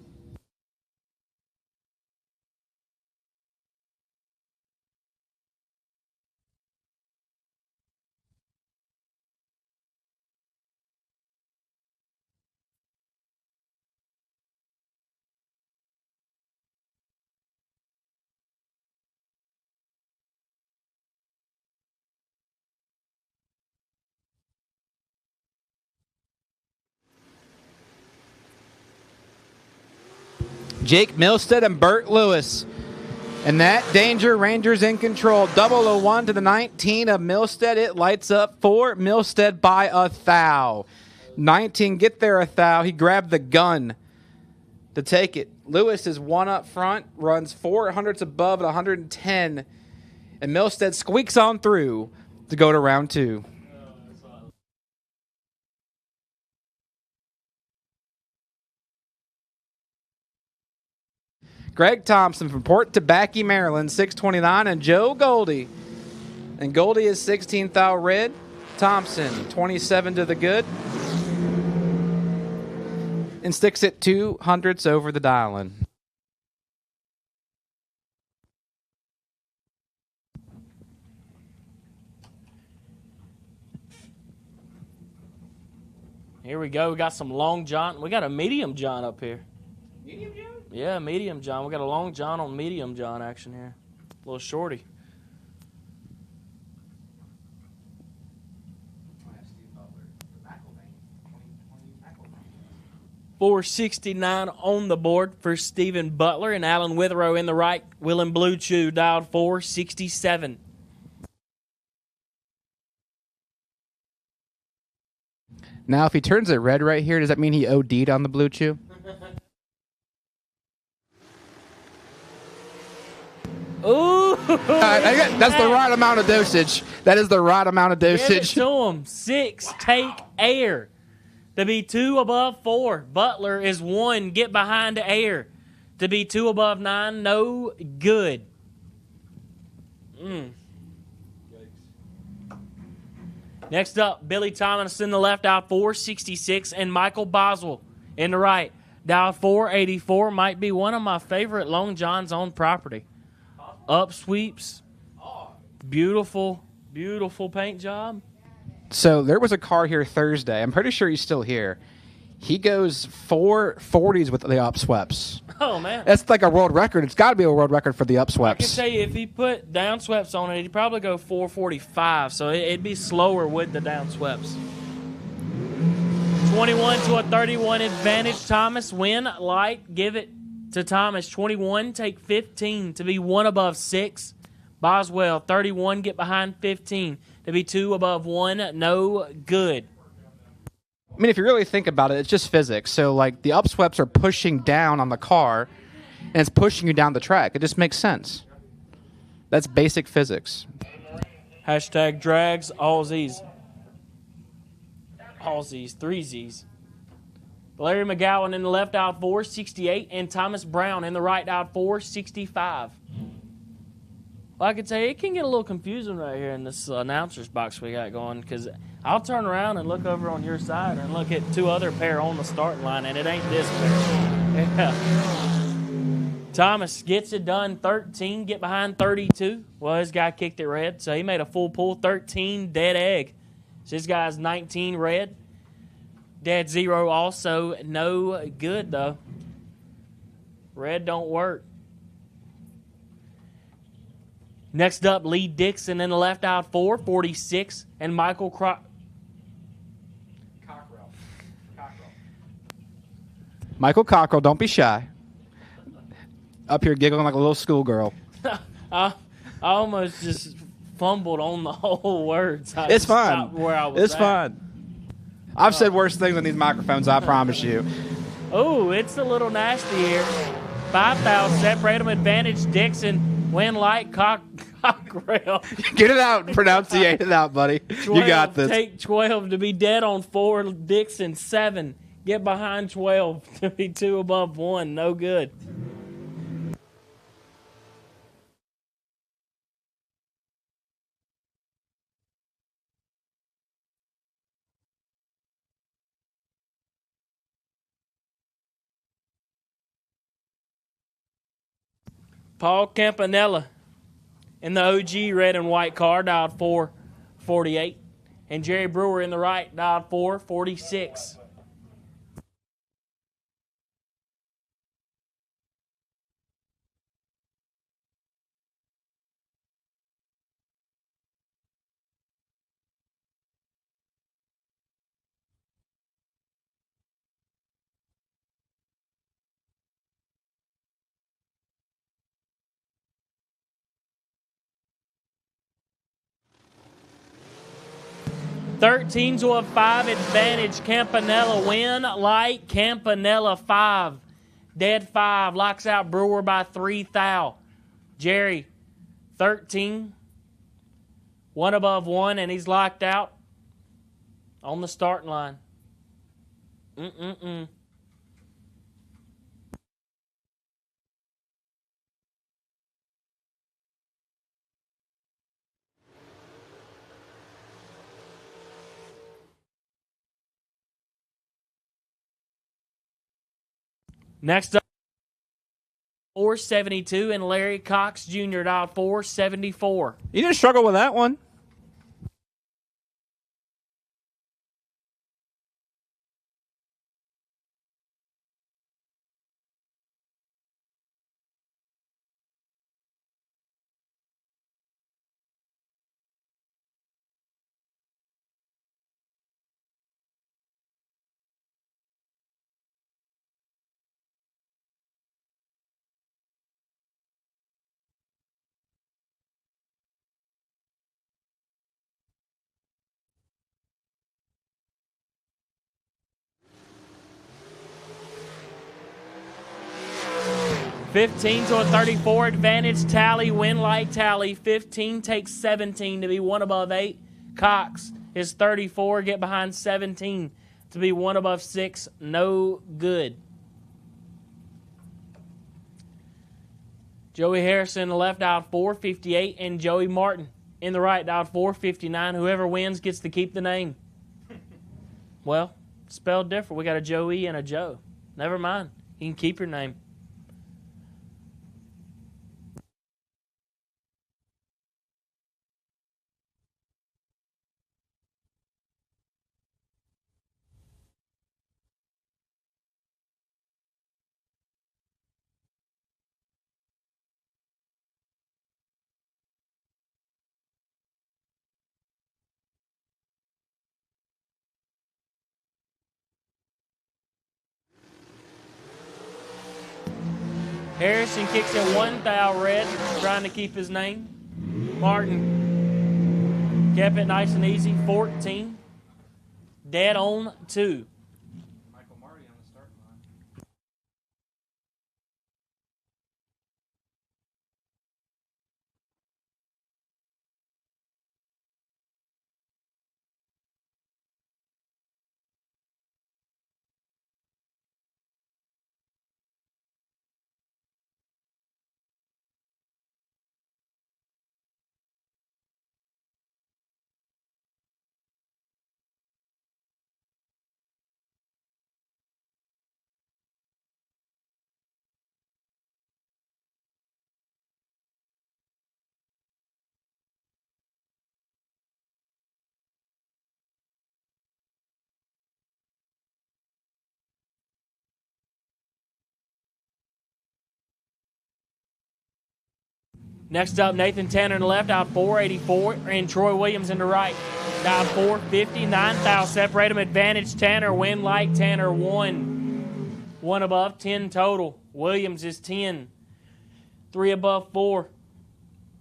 Jake Milstead and Burt Lewis. And that Danger Ranger's in control. 001 to the 19 of Milstead. It lights up for Milstead by a thou. 19 get there a thou. He grabbed the gun to take it. Lewis is 1 up front, runs 400s above at 110. And Milstead squeaks on through to go to round 2. Greg Thompson from Port Tobacco, Maryland, 6:29, and Joe Goldie. And Goldie is 16th thou red. Thompson, 27 to the good. And sticks it 200ths over the dial-in. Here we go. We got some long john. We got a medium john up here. Medium John? Yeah, medium john. We got a long john on medium john action here. A little shorty. $469 on the board for Stephen Butler and Alan Withrow in the right. Willem Blue Chew dialed 467. Now, if he turns it red right here, does that mean he OD'd on the Blue Chew? Ooh! That's the right amount of dosage. That is the right amount of dosage. Give it to him. 6, take air. To be 2 above 4. Butler is 1, get behind the air. To be 2 above 9, no good. Next up, Billy Thomas in the left, out 466, and Michael Boswell in the right. Dial 484, might be one of my favorite Long John's on property. Up sweeps, beautiful, beautiful paint job. So there was a car here Thursday. I'm pretty sure he's still here. He goes 440s with the upsweeps. Oh, man. That's like a world record. It's got to be a world record for the upsweeps. I can tell you, if he put downsweeps on it, he'd probably go 445, so it'd be slower with the downsweeps. 21 to a 31 advantage. Thomas, win, light, give it to Thomas. 21, take 15 to be 1 above 6. Boswell, 31, get behind 15 to be 2 above 1, no good. I mean, if you really think about it, it's just physics. So, like, the upsweeps are pushing down on the car, and it's pushing you down the track. It just makes sense. That's basic physics. Hashtag drags, all Z's. All Z's, 3 Z's. Larry McGowan in the left, out 468, and Thomas Brown in the right, out 465. Well, I could say it can get a little confusing right here in this announcer's box we got going, because I'll turn around and look over on your side and look at 2 other pair on the starting line, and it ain't this pair. Yeah. Thomas gets it done, 13, get behind 32. Well, his guy kicked it red, so he made a full pull, 13, dead egg. So his guy's 19 red. Dead 0 also, no good, though. Red don't work. Next up, Lee Dixon in the left out 4, 46, and Michael Cockrell. Michael Cockrell, don't be shy. Up here giggling like a little schoolgirl. I almost just fumbled on the whole words. It's fine. Where I was it's at. fine. I've said worse things on these microphones, I promise you. Oh, it's a little nasty here. 5,000 separate them. Advantage Dixon. Win light Cockrell. Get it out. Pronunciate it out, buddy. 12, you got this. Take 12 to be dead on 4. Dixon 7. Get behind 12 to be 2 above 1. No good. Paul Campanella in the OG red and white car, dialed 448. And Jerry Brewer in the right, dialed 446. Thirteen to a 5 advantage. Campanella win. Light Campanella 5. Dead 5. Locks out Brewer by 3 thou. Jerry 13. 1 above 1, and he's locked out on the starting line. Next up, 472, and Larry Cox Jr. dialed 474. You didn't struggle with that one. $15 to a 34 advantage. Tally, win light tally. 15 takes 17 to be 1 above 8. Cox is 34. Get behind 17 to be 1 above 6. No good. Joey Harrison in the left, dialed 458, and Joey Martin in the right, dialed 459. Whoever wins gets to keep the name. Well, spelled different. We got a Joey and a Joe. Never mind. You can keep your name. Harrison kicks in 1 thou red, trying to keep his name. Martin kept it nice and easy, 14. Dead on 2. Next up, Nathan Tanner in the left, out 484, and Troy Williams in the right, out 450. 9 thou separate them. Advantage Tanner, win light Tanner 1. 1 above, 10 total. Williams is 10. 3 above, 4.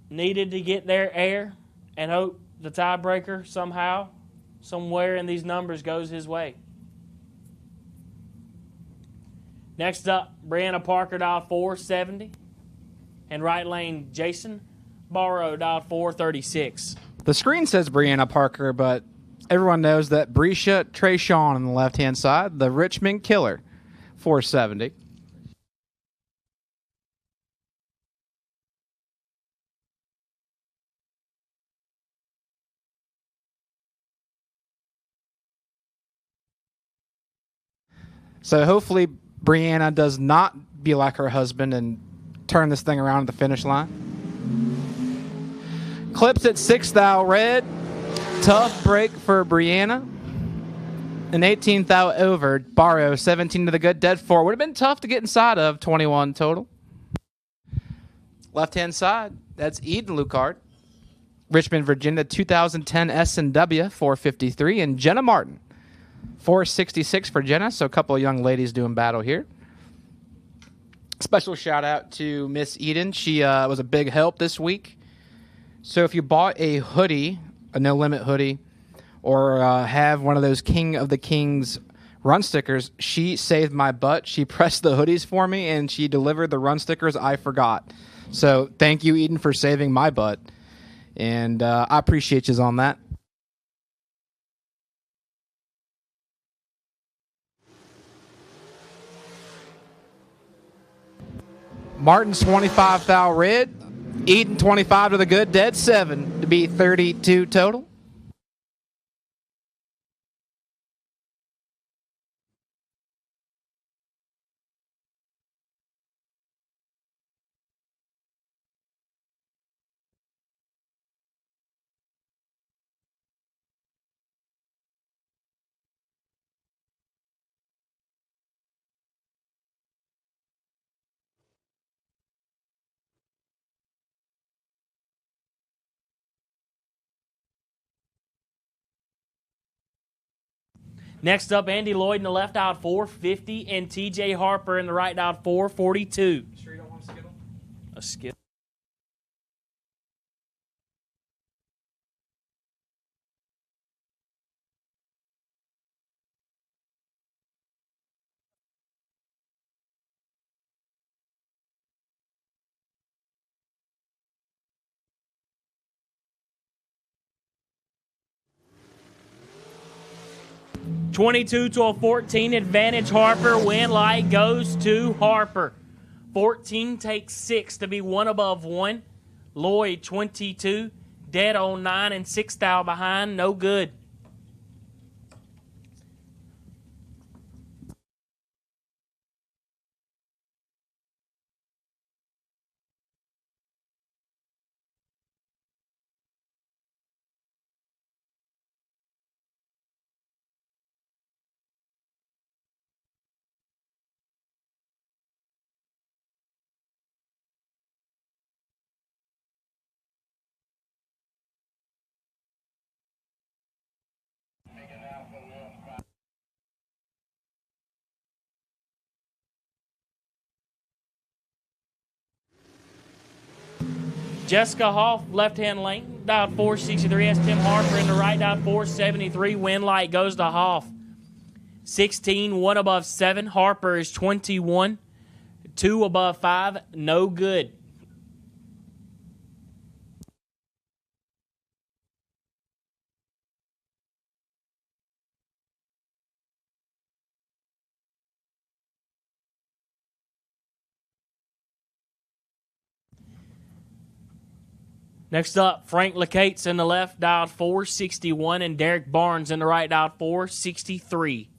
Needed to get their air and hope the tiebreaker somehow, somewhere in these numbers goes his way. Next up, Brianna Parker, dial 470. And right lane, Jason Barrow, dial 436. The screen says Brianna Parker, but everyone knows that Brescia Trayshawn on the left-hand side, the Richmond Killer, 470. So hopefully Brianna does not be like her husband and turn this thing around at the finish line. Clips at 6 thou red. Tough break for Brianna. An 18 thou over. Barrow, 17 to the good. Dead 4. Would have been tough to get inside of. 21 total. Left-hand side, that's Eden Lucard. Richmond, Virginia, 2010 S&W, 453. And Jenna Martin, 466 for Jenna. So a couple of young ladies doing battle here. Special shout out to Miss Eden. She was a big help this week. So if you bought a hoodie, a No Limit hoodie, or have one of those King of the Kings run stickers, she saved my butt. She pressed the hoodies for me, and she delivered the run stickers I forgot. So thank you, Eden, for saving my butt. And I appreciate you on that. Martin's 25 thou red. Eden 25 to the good. Dead 7 to be 32 total. Next up, Andy Lloyd in the left, out 450, and TJ Harper in the right, out 442. Sure you don't want a Skittle? A Skittle. $22 to a 14, advantage Harper. Win light goes to Harper. 14 takes 6 to be 1 above 1. Lloyd 22, dead on 9 and 6 thou behind, no good. Jessica Hoff, left-hand lane, dialed 463. Has Tim Harper in the right, dialed 473. Win light goes to Hoff. 16, 1 above 7. Harper is 21. 2 above 5, no good. Next up, Frank Lacates in the left, dialed 461, and Derek Barnes in the right, dialed 463.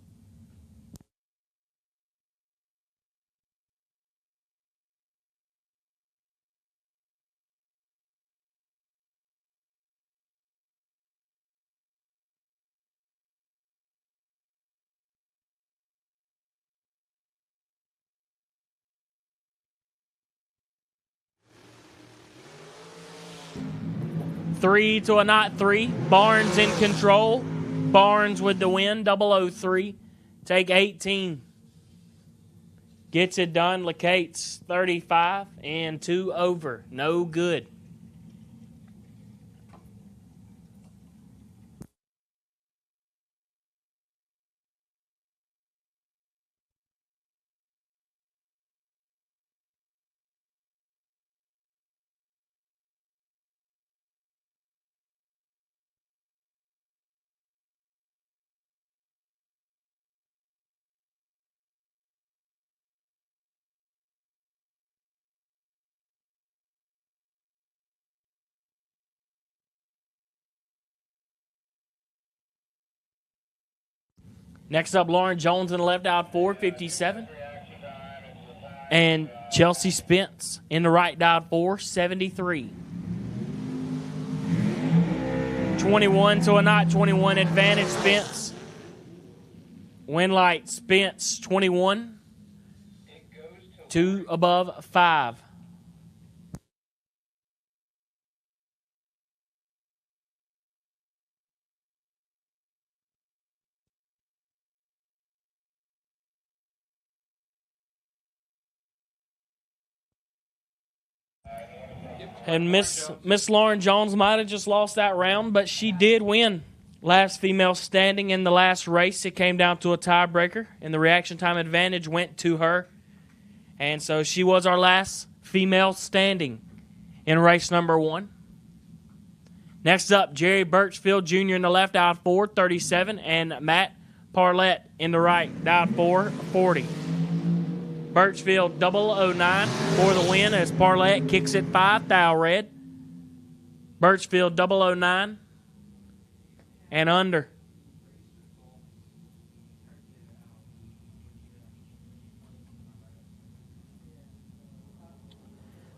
3 to a knot 3. Barnes in control. Barnes with the win, 003. Take 18. Gets it done. Lacates 35 and 2 over. No good. Next up, Lauren Jones in the left out 4, 57. And Chelsea Spence in the right out 4, 73. 21 to a knot, 21 advantage Spence. Win light Spence 21. 2 above 5. And Miss Lauren Jones might have just lost that round, but she did win. Last female standing in the last race. It came down to a tiebreaker, and the reaction time advantage went to her. And so she was our last female standing in race number 1. Next up, Jerry Birchfield Jr. in the left, out 4, 37, and Matt Parlett in the right, out 4, 40. Birchfield 009 for the win as Parlett kicks it 5, thou red. Birchfield 009 and under.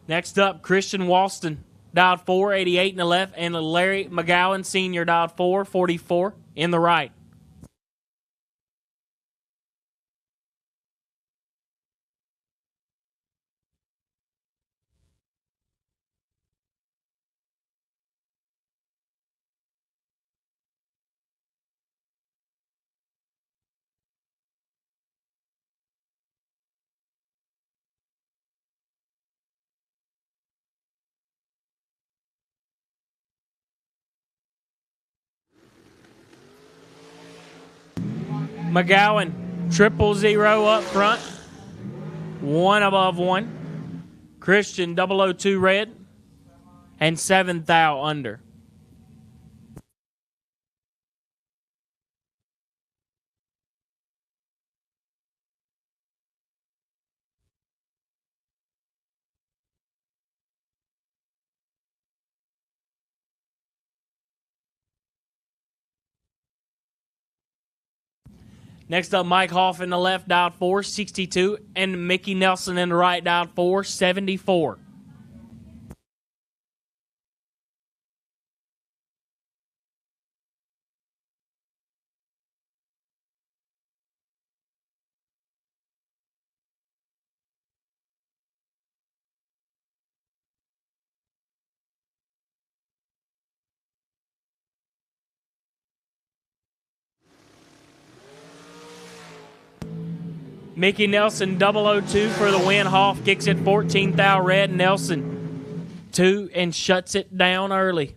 Next up, Christian Walston, dialed 4, 88 in the left, and Larry McGowan Sr. dialed 4, 44 in the right. McGowan, 000 up front. 1 above 1. Christian 002 red. And 7 thou under. Next up, Mike Hoff in the left, dialed 4, 62, and Mickey Nelson in the right, dialed 4, 74. Mickey Nelson 002 for the win. Hoff kicks it 14 thou red. Nelson 2 and shuts it down early.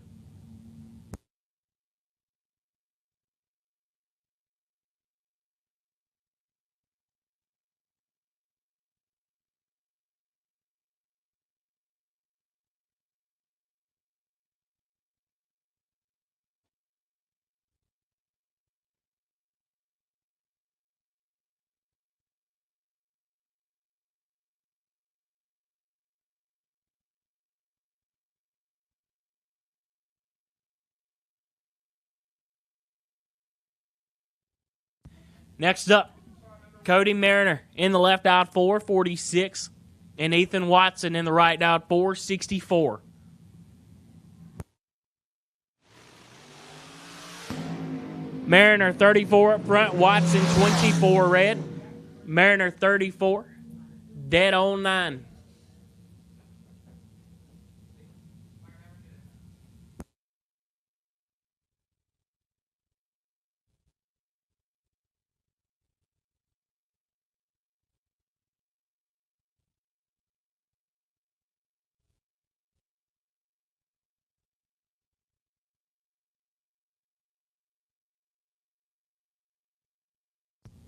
Next up, Cody Mariner in the left, out 4, 46, and Ethan Watson in the right, out 4, 64. Mariner 34 up front, Watson 24 red. Mariner 34, dead on 9.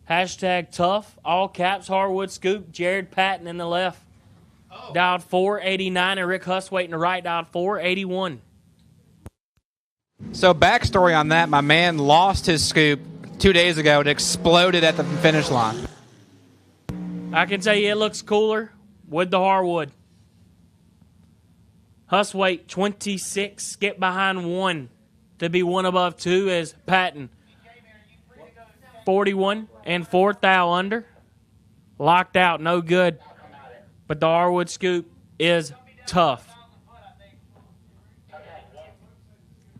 Hashtag tough. All caps. Hardwood Scoop. Jared Patton in the left. Dialed 489, and Rick Huswaite in the right dialed 481. So backstory on that, my man lost his scoop 2 days ago. It exploded at the finish line. I can tell you it looks cooler with the hardwood. Huswaite 26, skip behind 1 to be 1 above 2 is Patton. 41 and 4th thou under. Locked out, no good. But the hardwood scoop is tough.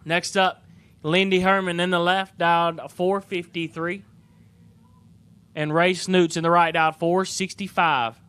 Next up, Lindy Herman in the left, dialed 453. And Ray Snoots in the right, dialed 465.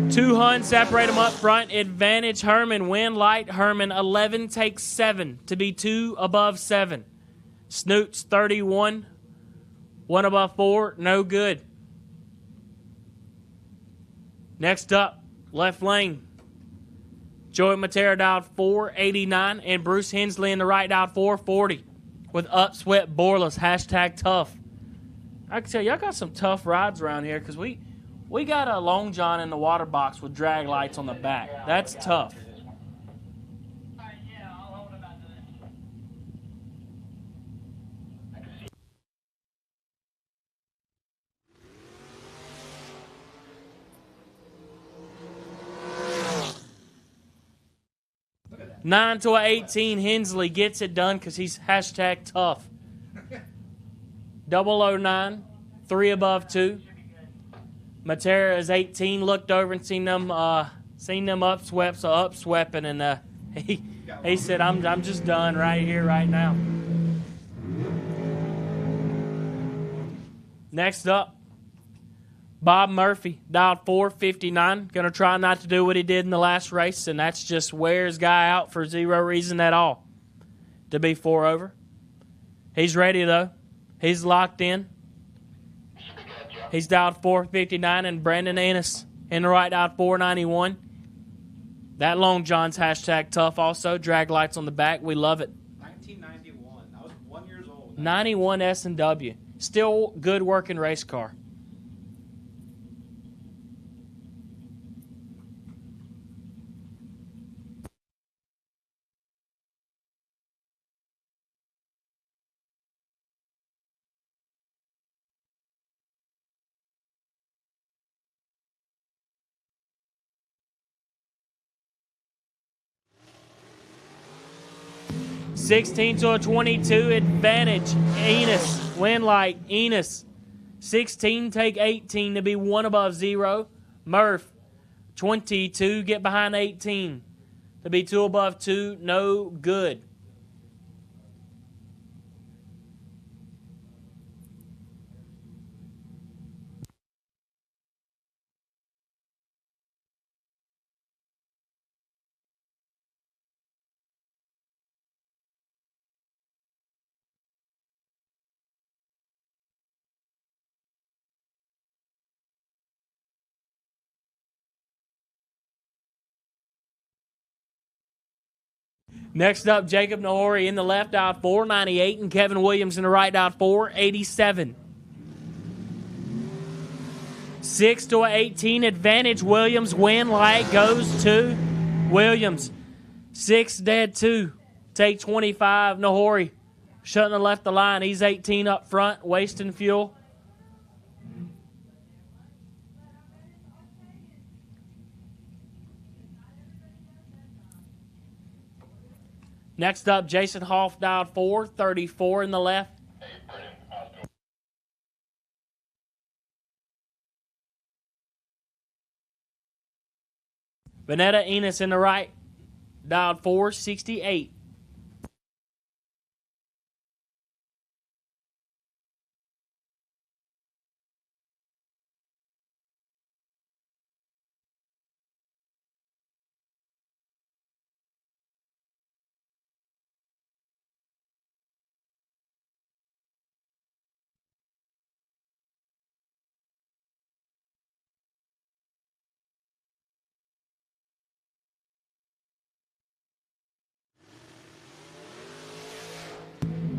Two Huns separate them up front. Advantage Herman. Win light Herman. 11 takes 7 to be 2 above 7. Snoots 31. 1 above 4. No good. Next up, left lane. Joey Matera dialed 489 and Bruce Hensley in the right dialed 440 with Upswept Boreless. Hashtag tough. I can tell y'all got some tough rides around here because we got a Long John in the water box with drag lights on the back. That's tough. Nine to 18, Hensley gets it done because he's hashtag tough. 009, 3 above 2. Matera is 18. Looked over and seen them upswept, so upswepping, and he said, "I'm just done right here, right now." Next up, Bob Murphy dialed 459. Gonna try not to do what he did in the last race, and that's just wear his guy out for zero reason at all. To be 4 over. He's ready though. He's locked in. He's dialed 459, and Brandon Ennis in the right dialed 491. That Long John's hashtag tough also. Drag lights on the back. We love it. 1991. I was 1 year old. 91 S&W. Still good working race car. $16 to a 22 advantage. Enos, win light. Enos, 16 take 18 to be 1 above 0. Murph, 22 get behind 18 to be 2 above 2. No good. Next up, Jacob Nahori in the left out 498 and Kevin Williams in the right out 487. 6 to 18 advantage. Williams win light goes to Williams. 6 dead 2. Take 25. Nahori shouldn't have left the line. He's 18 up front, wasting fuel. Next up, Jason Hoff dialed 434 in the left. Vanetta Enos in the right, dialed 468.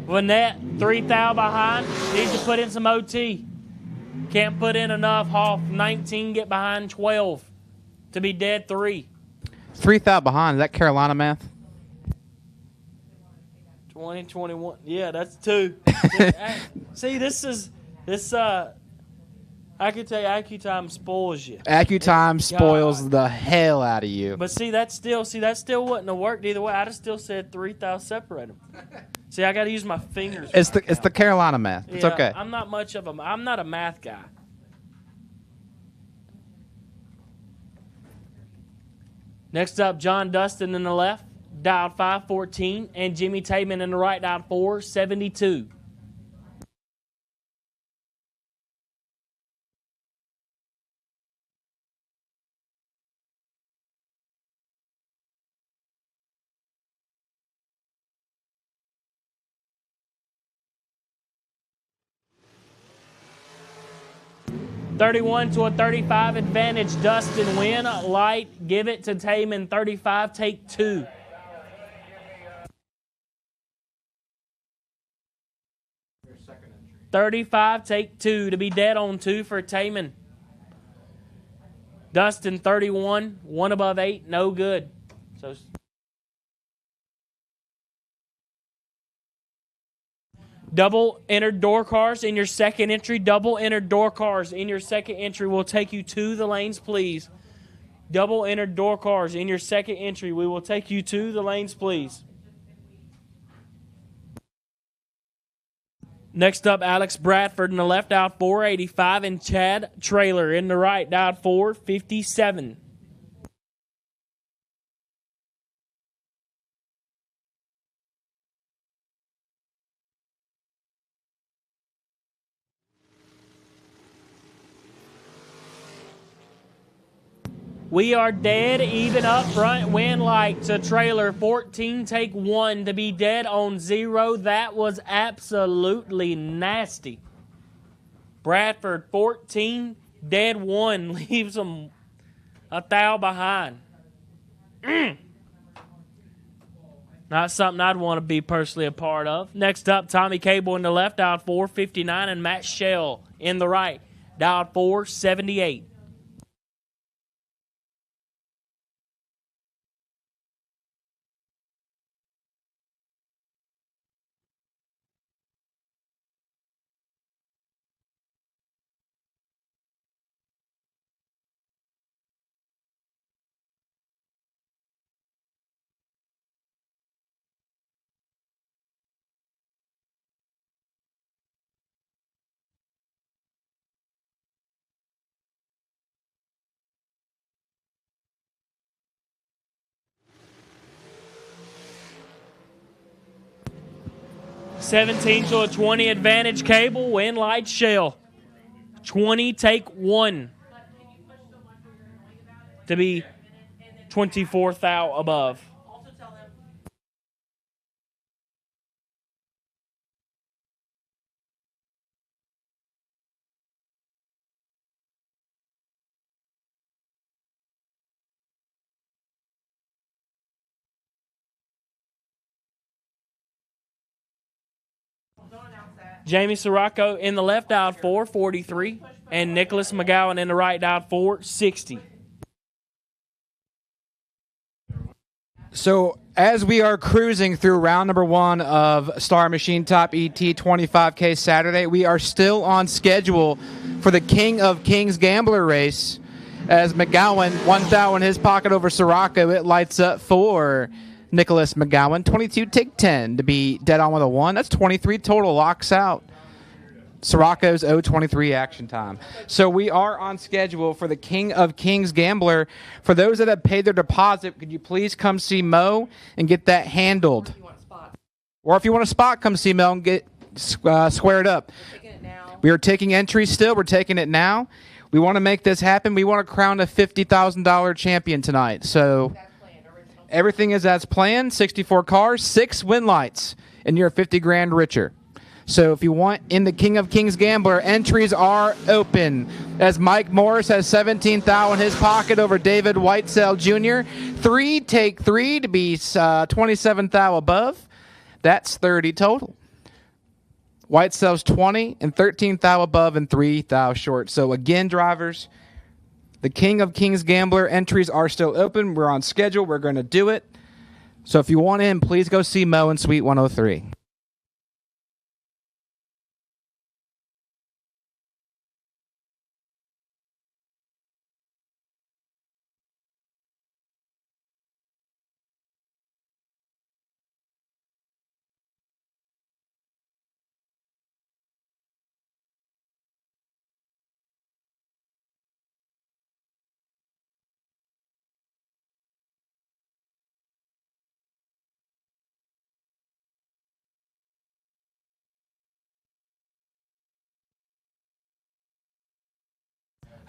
Vanette, 3 thou behind. Needs to put in some OT. Can't put in enough. Hoff, 19, get behind 12 to be dead 3. 3 thou behind. Is that Carolina math? 20, 21. Yeah, that's 2. See, this. I could tell you, AccuTime spoils you. AccuTime spoils the hell out of you. But see, that still wouldn't have worked either way. I'd have still said 3 thou separate them. See, I got to use my fingers. It's the Carolina math. It's okay. I'm not a math guy. Next up, John Dustin in the left, dialed 514, and Jimmy Taman in the right, dialed 472. $31 to a $35 advantage. Dustin win. Light, give it to Taman. 35, take 2. $35, take 2 to be dead on 2 for Taman. Dustin 31, 1 above 8, no good. So double entered door cars in your second entry. Double entered door cars in your second entry will take you to the lanes, please. Double entered door cars in your second entry. We will take you to the lanes, please. Next up, Alex Bradford in the left, out 485, and Chad Trailer in the right, out 457. We are dead, even up front, win light to Trailer, 14, take 1 to be dead on 0. That was absolutely nasty. Bradford, 14, dead 1, leaves them a thou behind. Not something I'd want to be personally a part of. Next up, Tommy Cable in the left, dialed 459, and Matt Shell in the right, dialed 478. $17 to a $20 advantage. Cable, win light Shell. 20, take 1 to be 24 thou above. Jamie Sirocco in the left, dialed 443, and Nicholas McGowan in the right, dialed 460. So as we are cruising through round number 1 of Star Machine Top ET 25K Saturday, we are still on schedule for the King of Kings Gambler race. As McGowan, 1 thou in his pocket over Sirocco, it lights up for Nicholas McGowan. 22, take 10 to be dead on with a 1. That's 23 total, locks out Sirocco's 023 action time. So we are on schedule for the King of Kings Gambler. For those that have paid their deposit, could you please come see Mo and get that handled? Or if you want a spot, come see Mo and get squared up. We are taking entries still. We're taking it now. We want to make this happen. We want to crown a $50,000 champion tonight. So everything is as planned. 64 cars, 6 win lights, and you're 50 grand richer. So if you want in the King of Kings Gambler, entries are open. As Mike Morris has 17 thou in his pocket over David Whitesell Jr. 3, take 3 to be 27 thou above. That's 30 total. White cells 20 and 13 thou above and 3 thou short. So again, drivers, the King of Kings Gambler entries are still open. We're on schedule. We're going to do it. So if you want in, please go see Mo in Suite 103.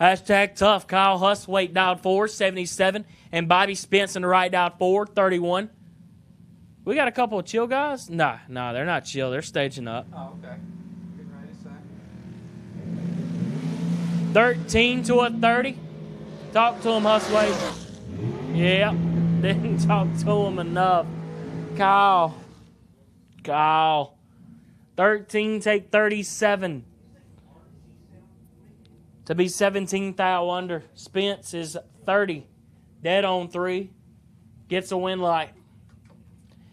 Hashtag tough. Kyle Huswaite dialed 477, and Bobby Spence in the right dialed 431. We got a couple of chill guys? Nah, they're not chill. They're staging up. Oh, okay. Getting ready to say. 13 to a 30. Talk to him, Huswaite. Yep. Didn't talk to him enough. Kyle. 13, take 37. To be 17 thou under. Spence is 30. Dead on 3. Gets a win light.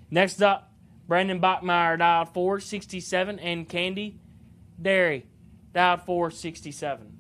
Next up, Brandon Bachmeyer dialed 467 and Candy Derry dialed 467.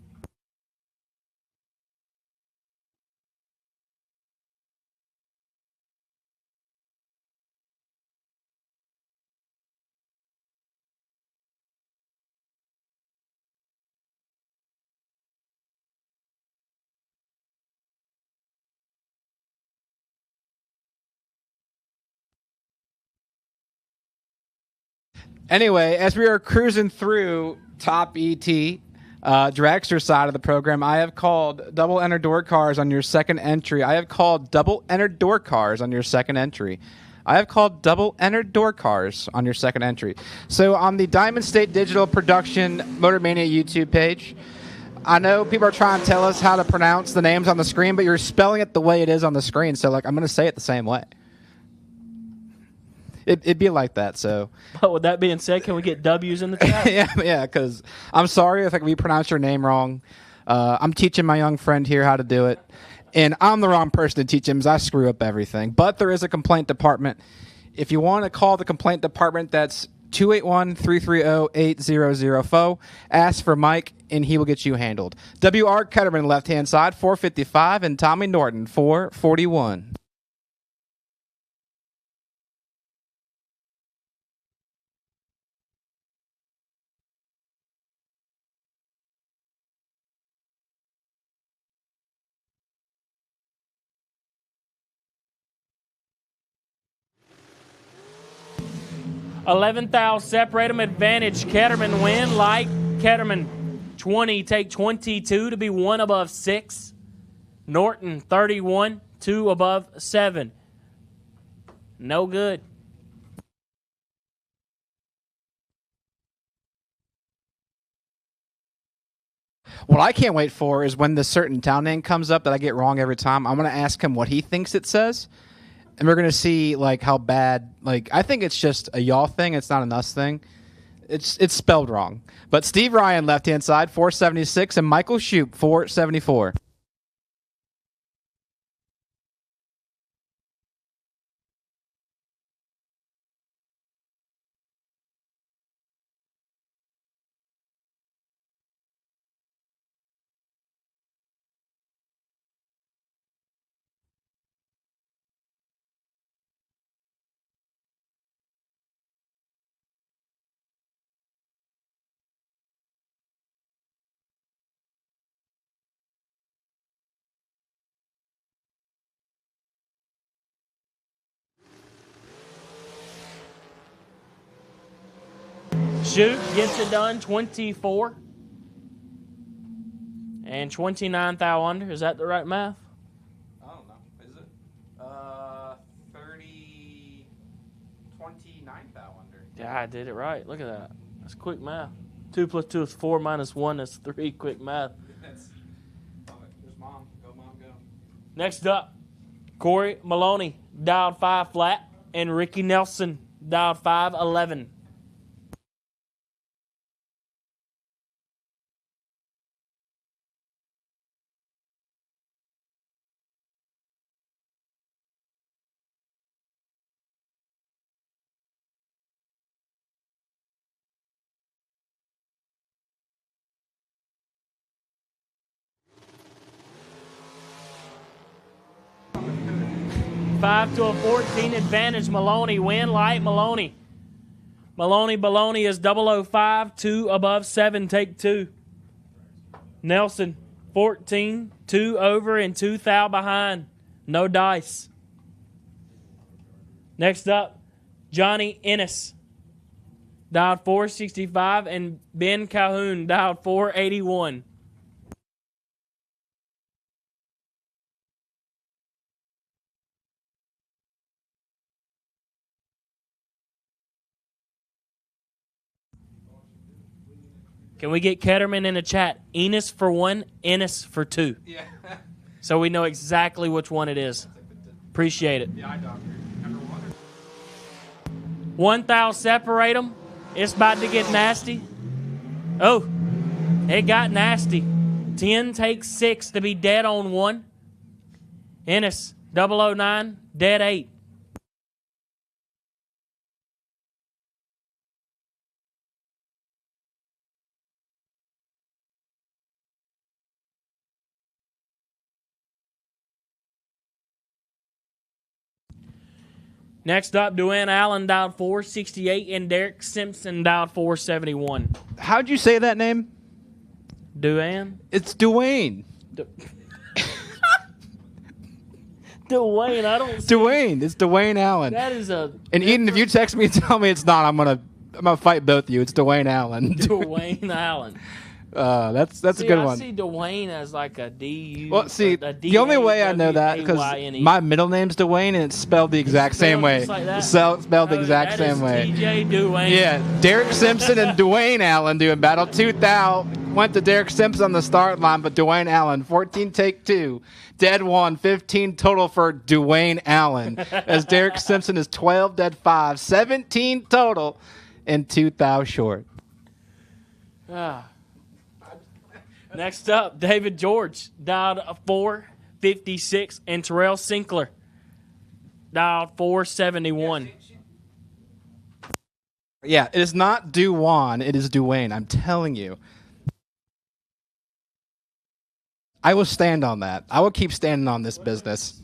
Anyway, as we are cruising through top ET, dragster side of the program, I have called double enter door cars on your second entry. I have called double entered door cars on your second entry. So on the Diamond State Digital Production Motor Mania YouTube page, I know people are trying to tell us how to pronounce the names on the screen, but you're spelling it the way it is on the screen. So like I'm going to say it the same way. It'd be like that, so. But with that being said, can we get W's in the chat? yeah, because I'm sorry if we pronounce your name wrong. I'm teaching my young friend here how to do it, and I'm the wrong person to teach him because I screw up everything. But there is a complaint department. If you want to call the complaint department, that's 281-330-8004. Ask for Mike, and he will get you handled. W.R. Ketterman, left-hand side, 455, and Tommy Norton, 441. $11 thou separate them. Advantage. Ketterman win. Light. Ketterman 20. Take 22 to be 1 above 6. Norton 31. 2 above 7. No good. What I can't wait for is when this certain town name comes up that I get wrong every time. I'm going to ask him what he thinks it says. And we're going to see, like, how bad, like, I think it's just a y'all thing. It's not an us thing. It's spelled wrong. But Steve Ryan, left-hand side, 476, and Michael Shoup, 474. Shoot gets it done, 24. And 29 thou under. Is that the right math? I don't know. Is it? 29 thou under. Yeah, I did it right. Look at that. That's quick math. 2 plus 2 is 4 minus 1 is 3. Quick math. There's Mom. Go, Mom, go. Next up, Corey Maloney dialed 5 flat, and Ricky Nelson dialed 511. 5 to a 14 advantage. Maloney, win light, Maloney. Baloney is 005, 2 above 7, take 2. Nelson, 14, 2 over and 2 thou behind. No dice. Next up, Johnny Ennis, dialed 465, and Ben Calhoun, dialed 481. Can we get Ketterman in the chat? Enos for 1, Ennis for 2. Yeah. So we know exactly which one it is. Appreciate it. The eye doctor. Number 1. 1 thou separate them. It's about to get nasty. Oh, it got nasty. 10 takes 6 to be dead on 1. Ennis, 009, dead 8. Next up, Duane Allen dialed 468 and Derek Simpson dialed 471. How'd you say that name? Duane? It's Duane. Duane, I don't see. Duane. It's Duane Allen. That is a... And Eden, if you text me and tell me it's not, I'm gonna fight both of you. It's Duane Allen. Duane Allen. That's a good one. I see Dwayne as like a D-U. Well, see, the only way I know that because my middle name's Dwayne and it's spelled the exact same way. Like Spelled the exact same way. TJ Dwayne. Yeah, Derek Simpson and Dwayne Allen doing battle. 2 thou went to Derek Simpson on the start line, but Dwayne Allen 14 take 2, dead 1, 15 total for Dwayne Allen. As Derek Simpson is 12 dead 5, 17 total, and 2 thou short. Next up, David George, dialed 456, and Terrell Sinkler, dialed 471. Yeah, it is not Duwan, it is Duane. I'm telling you. I will stand on that. I will keep standing on this business.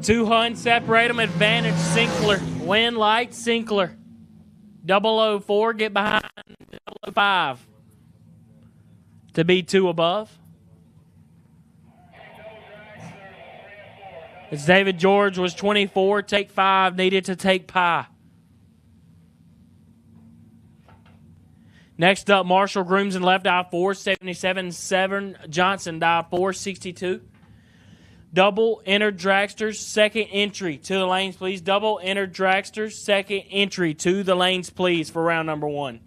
Two Hun separate them, advantage Sinkler. Win light Sinkler. 004, get behind 005. To be 2 above. It's David George was 24, take 5, needed to take pie. Next up, Marshall Grooms and left dial 477, 7 Johnson dial 462. Double enter Dragsters, second entry to the lanes, please. Double enter Dragsters, second entry to the lanes, please, for round number 1.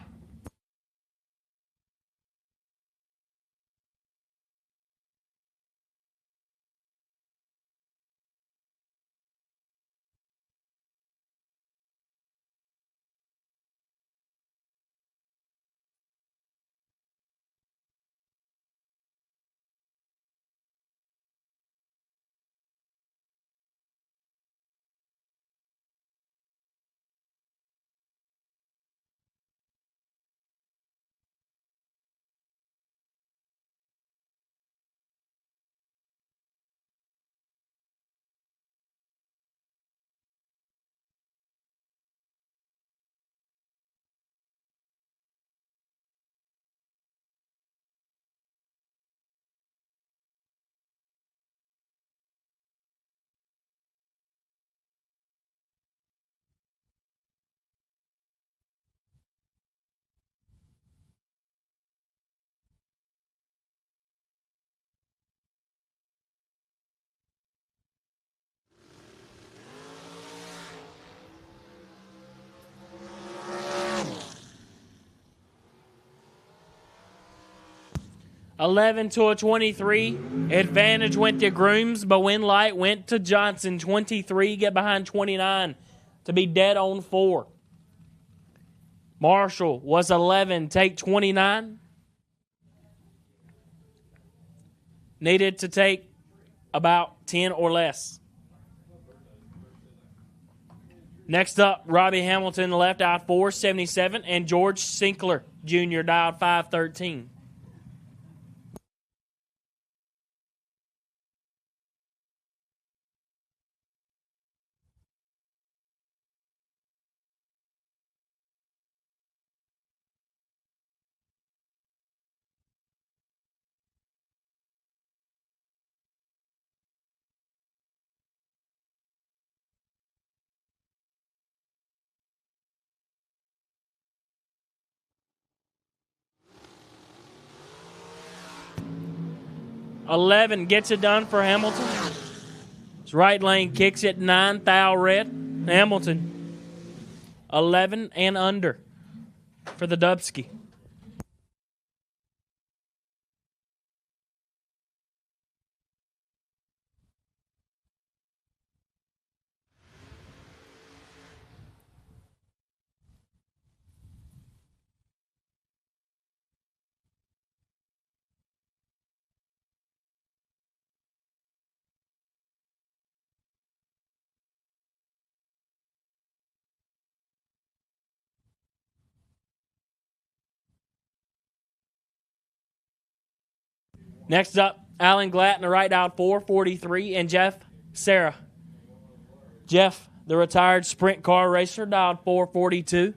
11 to a 23. Advantage went to Grooms, but win light went to Johnson. 23, get behind 29 to be dead on 4. Marshall was 11, take 29. Needed to take about 10 or less. Next up, Robbie Hamilton left out 477, and George Sinkler Jr. dialed 513. $11 gets it done for Hamilton. His right lane kicks it 9, thou red. Hamilton, 11 and under for the Dubsky. Next up, Alan Glatt, right out 443, and Jeff Sarah. Jeff, the retired sprint car racer, dialed 442.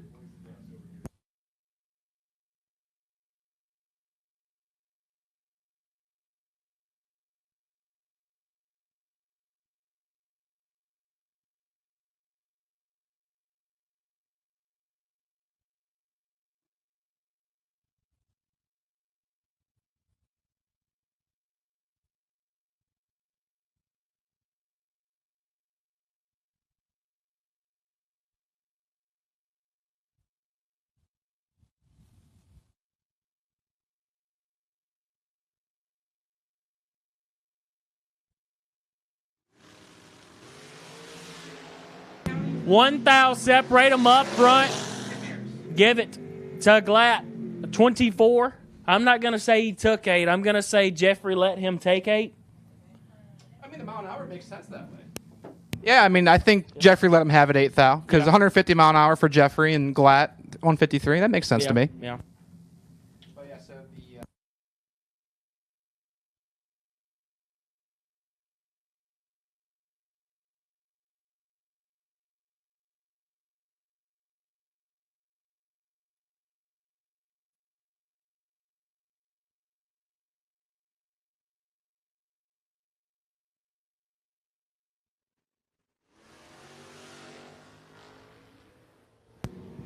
One thou, separate them up front. Give it to Glatt. 24. I'm not going to say he took 8. I'm going to say Jeffrey let him take 8. I mean, the mile an hour makes sense that way. Yeah, I mean, I think Jeffrey let him have it 8 thou, because 150 mile an hour for Jeffrey and Glatt 153. That makes sense to me. Yeah. But yeah, so the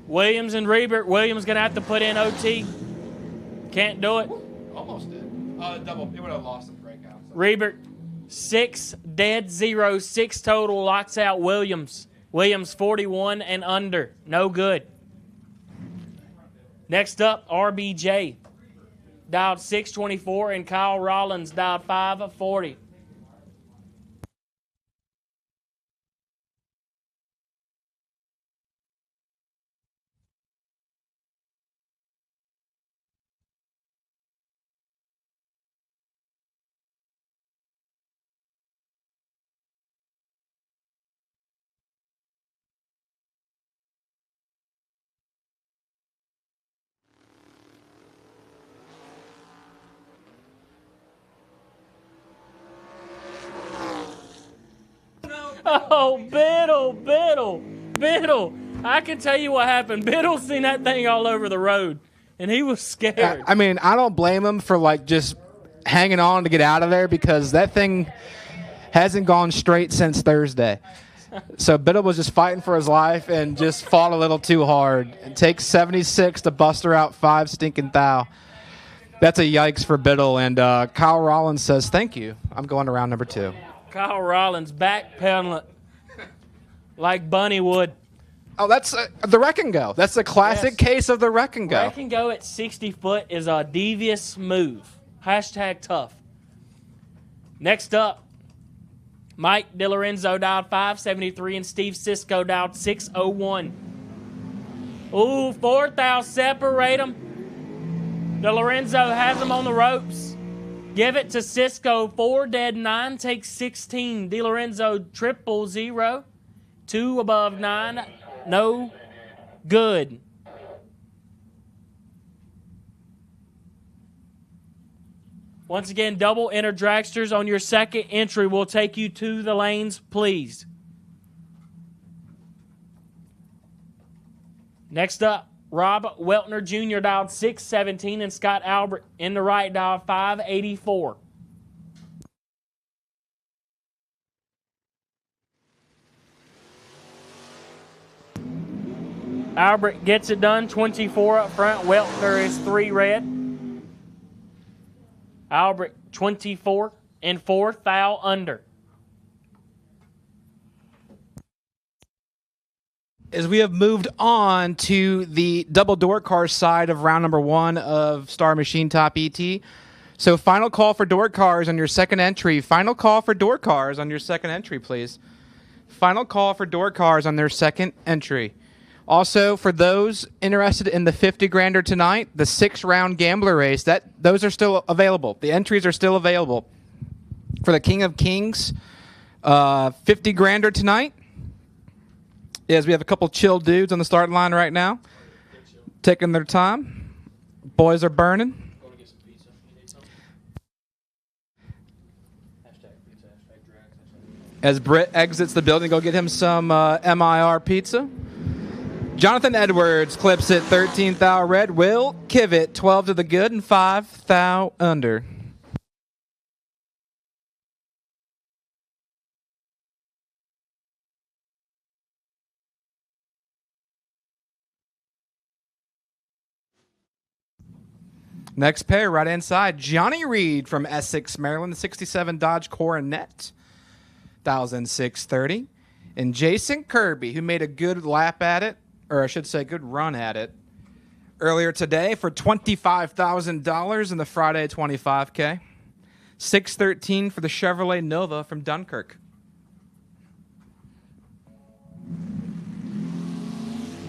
Williams and Reebert. Williams going to have to put in OT. Can't do it. almost did. Double. He would have lost the breakout. So. Reebert, 6 dead, 0, 6 total, locks out Williams. Williams 41 and under. No good. Next up, RBJ. Dialed 624, and Kyle Rollins dialed 540. Oh, Biddle. I can tell you what happened. Biddle seen that thing all over the road, and he was scared. I mean, I don't blame him for, like, just hanging on to get out of there, because that thing hasn't gone straight since Thursday. So Biddle was just fighting for his life and just fought a little too hard. It takes 76 to bust her out 5 stinking thou. That's a yikes for Biddle, and Kyle Rollins says, thank you. I'm going to round number 2. Kyle Rollins backpedaling like Bunny would. Oh, that's the wreck and go. That's the classic case of the wreck and go. Wreck and go at 60 foot is a devious move. Hashtag tough. Next up, Mike DiLorenzo dialed 573 and Steve Cisco dialed 601. Ooh, fourth out, separate them. DiLorenzo has them on the ropes. Give it to Cisco. 4 dead, 9 takes 16. DiLorenzo 000. 2 above 9. No good. Once again, double enter dragsters on your second entry. Will take you to the lanes, please. Next up, Rob Weltner Jr. dialed 617 and Scott Albert in the right dialed 584. Albert gets it done, 24 up front. Weltner is 3 red. Albert 24 and 4, foul under. As we have moved on to the double door car side of round number 1 of Star Machine Top ET. So final call for door cars on your second entry. Final call for door cars on your second entry, please. Final call for door cars on their second entry. Also, for those interested in the 50 grander tonight, the 6-round gambler race, those are still available. The entries are still available. For the King of Kings 50 grander tonight, yes, we have a couple chill dudes on the starting line right now, taking their time. Boys are burning. As Britt exits the building, go get him some MIR pizza. Jonathan Edwards clips it 13th thou red. Will Kivett 12 to the good and 5 thou under. Next pair, right hand side, Johnny Reed from Essex, Maryland, the 67 Dodge Coronet, 1,630. And Jason Kirby, who made a good lap at it, or I should say good run at it, earlier today for $25,000 in the Friday 25K. 613 for the Chevrolet Nova from Dunkirk.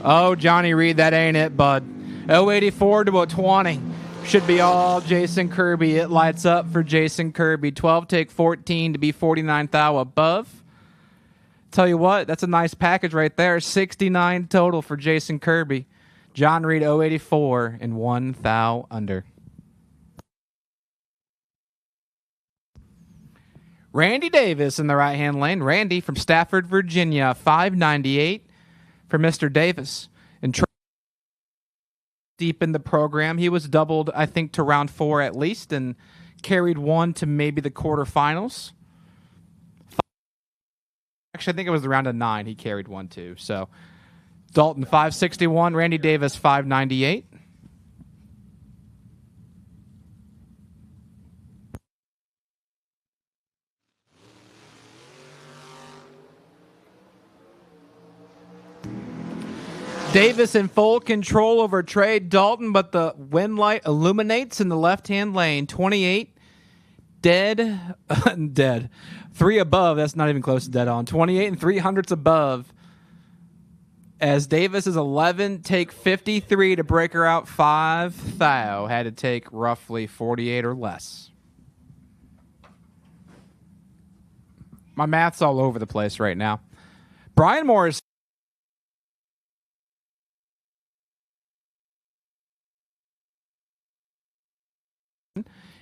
Oh, Johnny Reed, that ain't it, bud. 084 to a 20. Should be all Jason Kirby. It lights up for Jason Kirby. 12 take 14 to be 49 thou above. Tell you what, that's a nice package right there. 69 total for Jason Kirby. John Reed 084 and 1 thou under. Randy Davis in the right-hand lane. Randy from Stafford, Virginia. 598 for Mr. Davis. And deep in the program, he was doubled, I think, to round 4 at least and carried 1 to maybe the quarterfinals. Actually, I think it was around a 9. He carried 1 too. So Dalton 561, Randy Davis 598. Davis in full control over Trey Dalton, but the wind light illuminates in the left-hand lane. 28 dead. Dead. 3 above. That's not even close to dead on. 28 and 300ths above. As Davis is 11, take 53 to break her out 5 thou. Had to take roughly 48 or less. My math's all over the place right now. Brian Morris.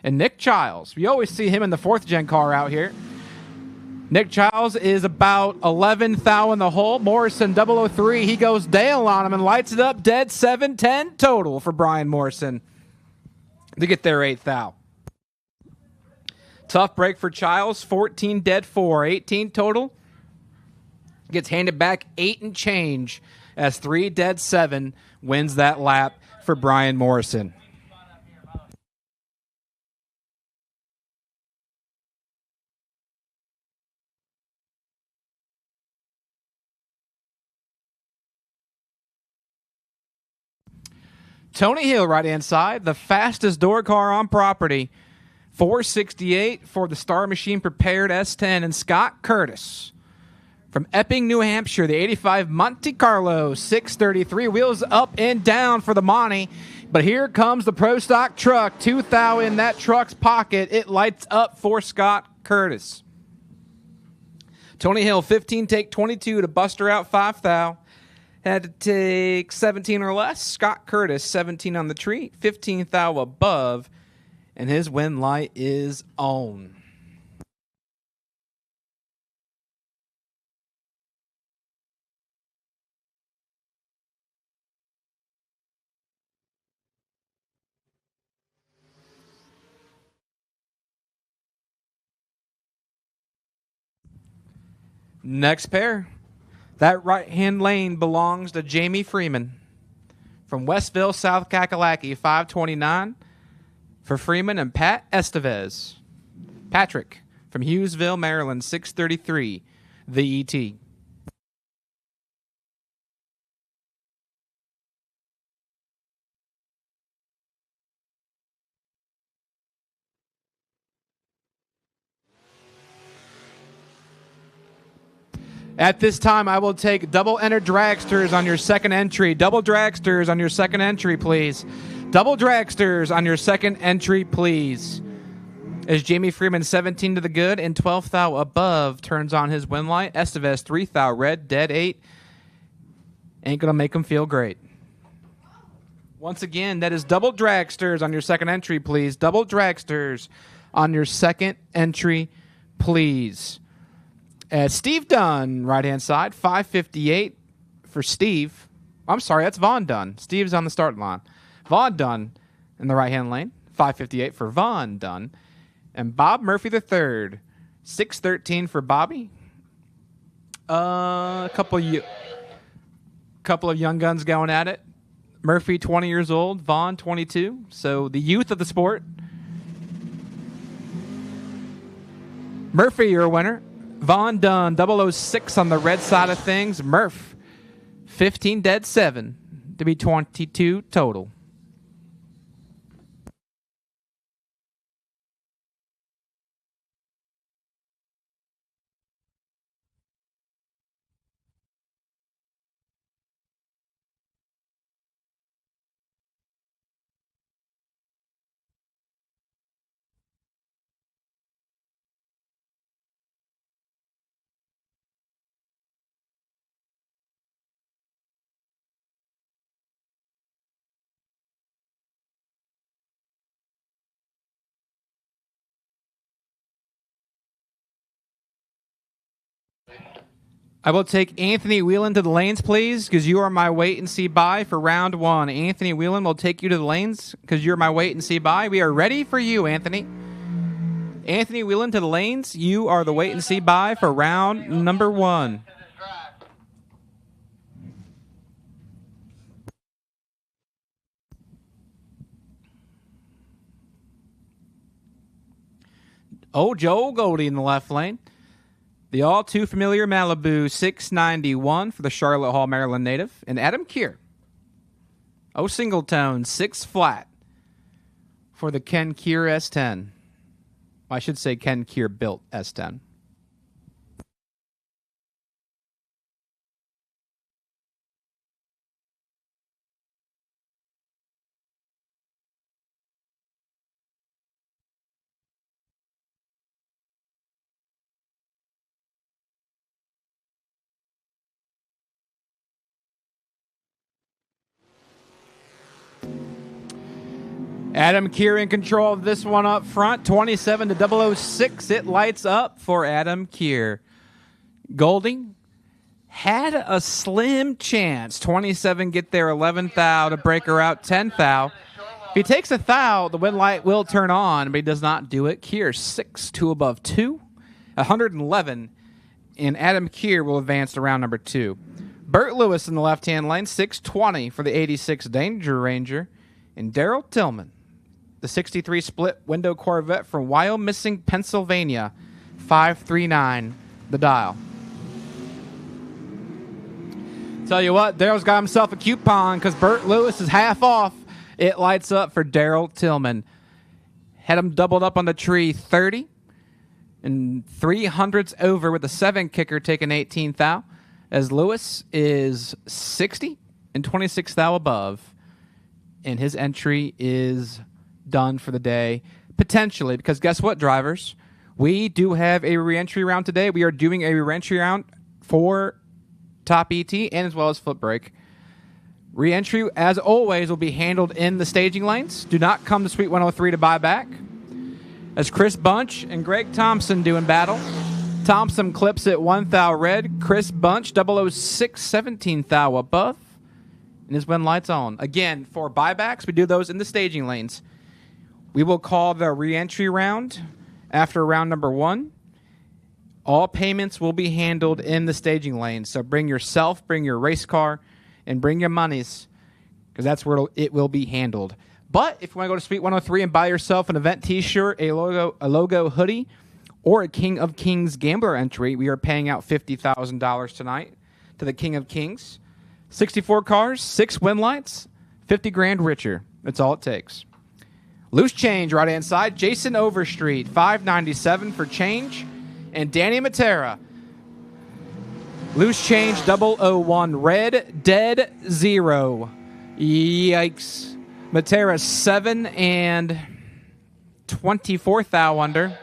And Nick Childs. We always see him in the 4th gen car out here. Nick Childs is about 11 thou in the hole. Morrison 003. He goes Dale on him and lights it up. Dead 7-10 total for Brian Morrison to get their 8th thou. Tough break for Childs. 14 dead 4. 18 total. Gets handed back 8 and change as 3 dead 7 wins that lap for Brian Morrison. Tony Hill, right-hand side, the fastest door car on property. 468 for the Star Machine Prepared S10. And Scott Curtis from Epping, New Hampshire, the 85 Monte Carlo, 633. Wheels up and down for the Monty. But here comes the Pro Stock truck. 2 thou in that truck's pocket. It lights up for Scott Curtis. Tony Hill, 15 take 22 to Buster out 5 thou. Had to take 17 or less. Scott Curtis, 17 on the tree, 15 thou above, and his win light is on. Next pair. That right-hand lane belongs to Jamie Freeman from Westville, South Kakalaki, 529 for Freeman and Pat Estevez. Patrick from Hughesville, Maryland, 633, the ET. At this time, I will take double enter dragsters on your second entry. Double dragsters on your second entry, please. Double dragsters on your second entry, please. As Jamie Freeman, 17 to the good and 12 thou above, turns on his win light. Estevez, 3 thou red, dead 8. Ain't going to make him feel great. Once again, that is double dragsters on your second entry, please. Double dragsters on your second entry, please. Steve Dunn, right-hand side, 558 for Steve. I'm sorry, that's Vaughn Dunn. Steve's on the starting line. Vaughn Dunn in the right-hand lane, 558 for Vaughn Dunn. And Bob Murphy III, 613 for Bobby. A couple of young guns going at it. Murphy, 20 years old. Vaughn, 22. So the youth of the sport. Murphy, you're a winner. Vaughn Dunn, 006 on the red side of things. Murph, 15 dead 7 to be 22 total. I will take Anthony Whelan to the lanes, please, because you are my wait and see buy for round 1. Anthony Whelan will take you to the lanes because you're my wait and see buy. We are ready for you, Anthony. Anthony Whelan to the lanes. You are the wait and see buy for round number 1. Oh, Joel Goldie in the left lane. The all-too-familiar Malibu 691 for the Charlotte Hall, Maryland native. And Adam Keir. Oh, single tone, 6 flat for the Ken Keir S10. I should say Ken Keir built S10. Adam Keir in control of this one up front. 27 to 006. It lights up for Adam Keir. Golding had a slim chance. 27 get there, 11 thou to break her out, 10 thou. If he takes a thou, the win light will turn on, but he does not do it. Keir 6 to above 2, 111, and Adam Keir will advance to round number 2. Burt Lewis in the left-hand lane, 620 for the 86 Danger Ranger, and Daryl Tillman, the 63 split window Corvette from Wyomissing, Pennsylvania, 539 the dial. Tell you what, Daryl's got himself a coupon because Burt Lewis is half off. It lights up for Daryl Tillman. Had him doubled up on the tree 30. And 300s over with the 7 kicker taking 18th thou. As Lewis is 60 and 26th thou above. And his entry is done for the day. Potentially, because guess what, drivers? We do have a re-entry round today. We are doing a re-entry round for Top ET and as well as Footbrake. Re-entry, as always, will be handled in the staging lanes. Do not come to Suite 103 to buy back. As Chris Bunch and Greg Thompson do in battle. Thompson clips it 1 thou red. Chris Bunch 006 17 thou above. And his win lights on. Again, for buybacks, we do those in the staging lanes. We will call the re-entry round after round number 1. All payments will be handled in the staging lanes. So bring yourself, bring your race car, and bring your monies, because that's where it will be handled. But if you want to go to Suite 103 and buy yourself an event T-shirt, a logo hoodie, or a King of Kings gambler entry, we are paying out $50,000 tonight to the King of Kings. 64 cars, 6 win lights, 50 grand richer. That's all it takes. Loose change right hand side. Jason Overstreet, $5.97 for change. And Danny Matera. Loose change 001 red, dead 0. Yikes. Matera 7 and 24 thou under.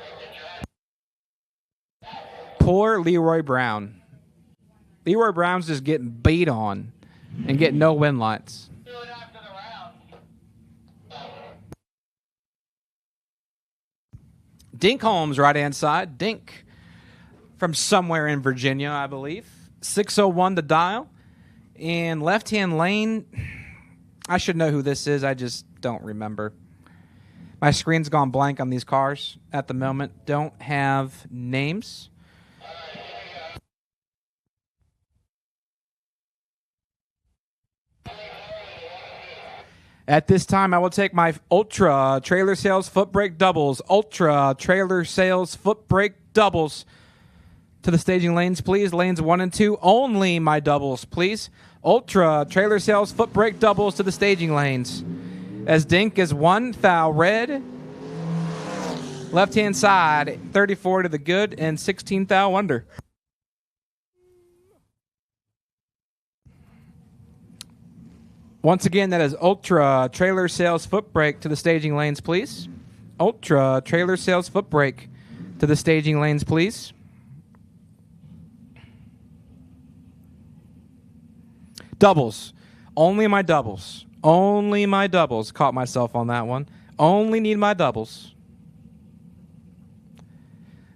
Poor Leroy Brown. Leroy Brown's just getting beat on and getting no win lights. Dink Holmes, right-hand side. Dink from somewhere in Virginia, I believe. 601 to dial. And left-hand lane, I should know who this is. I just don't remember. My screen's gone blank on these cars at the moment. Don't have names. At this time, I will take my Ultra Trailer Sales Footbrake Doubles. Ultra Trailer Sales Footbrake Doubles to the staging lanes, please. Lanes 1 and 2. Only my doubles, please. Ultra Trailer Sales Footbrake Doubles to the staging lanes. As Dink is 1 thou red. Left-hand side, 34 to the good and 16 thou under. Once again, that is Ultra Trailer Sales Footbrake to the staging lanes, please. Ultra Trailer Sales Footbrake to the staging lanes, please. Doubles. Only my doubles. Only my doubles. Caught myself on that one. Only need my doubles.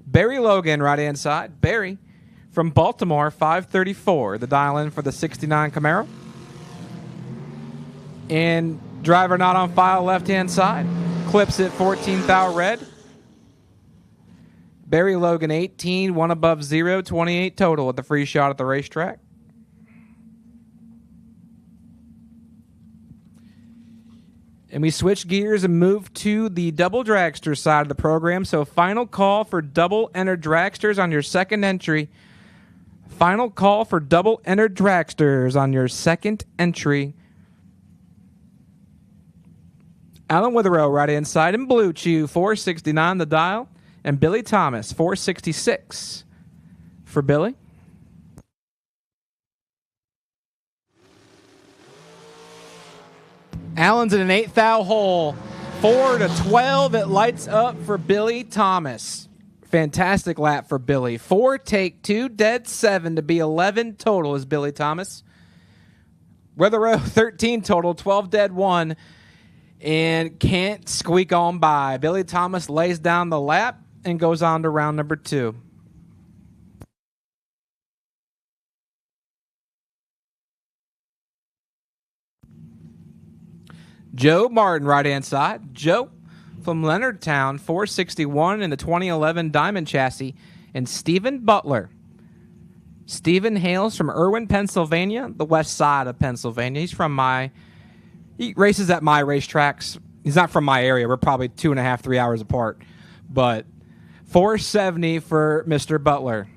Barry Logan, right-hand side. Barry from Baltimore, 534. The dial-in for the 69 Camaro. And driver not on file, left-hand side. Clips it 14 thou red. Barry Logan, 18, 1 above 0, 28 total at the free shot at the racetrack. And we switch gears and move to the double dragster side of the program. So final call for double entered dragsters on your second entry. Final call for double entered dragsters on your second entry. Alan Witherow, right-hand side, and Blue Chew, 469 the dial. And Billy Thomas, 466 for Billy. Allen's in an 8 thou hole. 4 to 12, it lights up for Billy Thomas. Fantastic lap for Billy. 4 take 2, dead 7 to be 11 total is Billy Thomas. Witherow, 13 total, 12 dead 1. And can't squeak on by. Billy Thomas lays down the lap and goes on to round number 2. Joe Martin, right-hand side. Joe from Leonardtown, 461 in the 2011 Diamond Chassis. And Stephen Butler. Stephen hails from Irwin, Pennsylvania, the west side of Pennsylvania. He races at my racetracks. He's not from my area. We're probably 2.5, 3 hours apart. But 470 for Mr. Butler.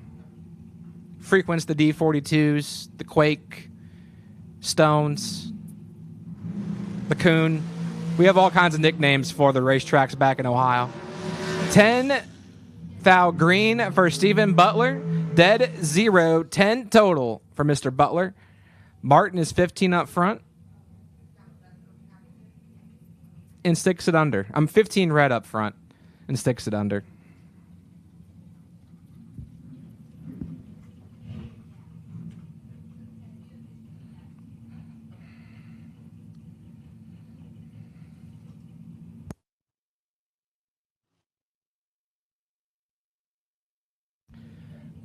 Frequents the D42s, the Quake, Stones, the Coon, We have all kinds of nicknames for the racetracks back in Ohio. 10 thou green for Stephen Butler. Dead 0, 10 total for Mr. Butler. Martin is 15 up front. And sticks it under. I'm 15 red up front and sticks it under.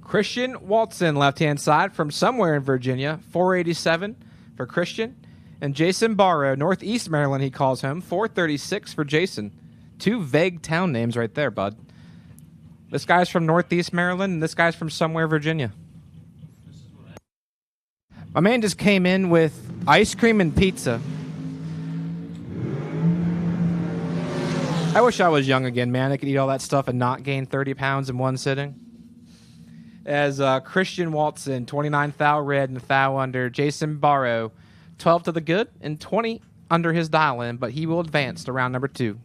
Christian Walton, left-hand side from somewhere in Virginia, 487 for Christian. And Jason Barrow, Northeast Maryland, he calls home, 436 for Jason. 2 vague town names right there, bud. This guy's from Northeast Maryland, and this guy's from somewhere Virginia. My man just came in with ice cream and pizza. I wish I was young again, man. I could eat all that stuff and not gain 30 pounds in one sitting. As Christian Walton, 29 thou red and thou under. Jason Barrow, 12 to the good and 20 under his dial-in, but he will advance to round number 2.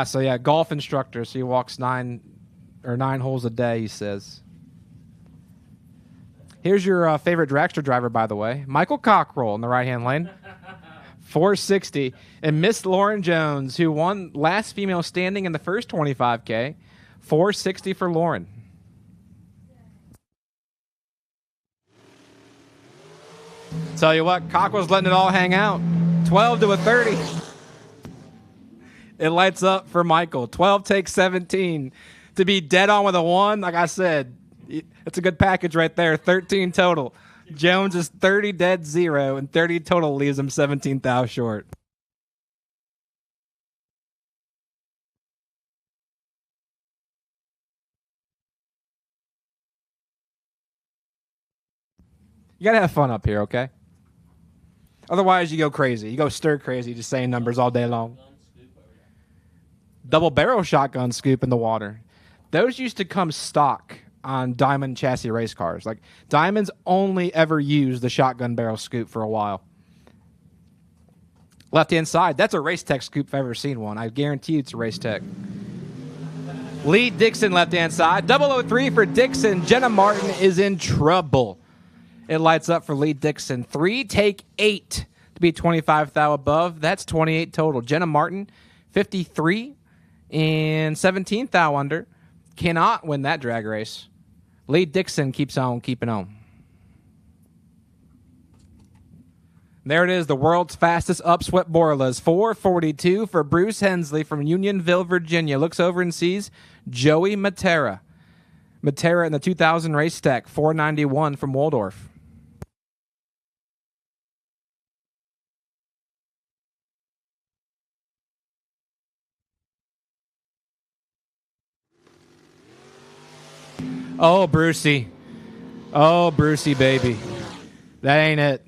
So yeah, golf instructor. So he walks 9 holes a day, he says. Here's your favorite dragster driver, by the way. Michael Cockrell in the right-hand lane. 460. And Miss Lauren Jones, who won last female standing in the first 25K. 460 for Lauren. Tell you what, Cockrell's letting it all hang out. 12 to a 30. It lights up for Michael. 12 takes 17. To be dead on with a 1, like I said, it's a good package right there. 13 total. Jones is 30 dead 0, and 30 total leaves him 17 thou short. You got to have fun up here, okay? Otherwise, you go crazy. You go stir crazy just saying numbers all day long. Double barrel shotgun scoop in the water. Those used to come stock on Diamond chassis race cars. Like, Diamonds only ever used the shotgun barrel scoop for a while. Left-hand side, that's a Race Tech scoop if I've ever seen one. I guarantee you it's a Race Tech. Lee Dixon, left-hand side. 003 for Dixon. Jenna Martin is in trouble. It lights up for Lee Dixon. 3 take 8 to be 25 thou above. That's 28 total. Jenna Martin, 53 and 17 thou under. Cannot win that drag race. Lee Dixon keeps on keeping on. There it is, the world's fastest upswept Borlas. 442 for Bruce Hensley from Unionville, Virginia. Looks over and sees Joey Matera. Matera in the 2000 race tech. 491 from Waldorf. Oh, Brucey. Oh, Brucey, baby. That ain't it.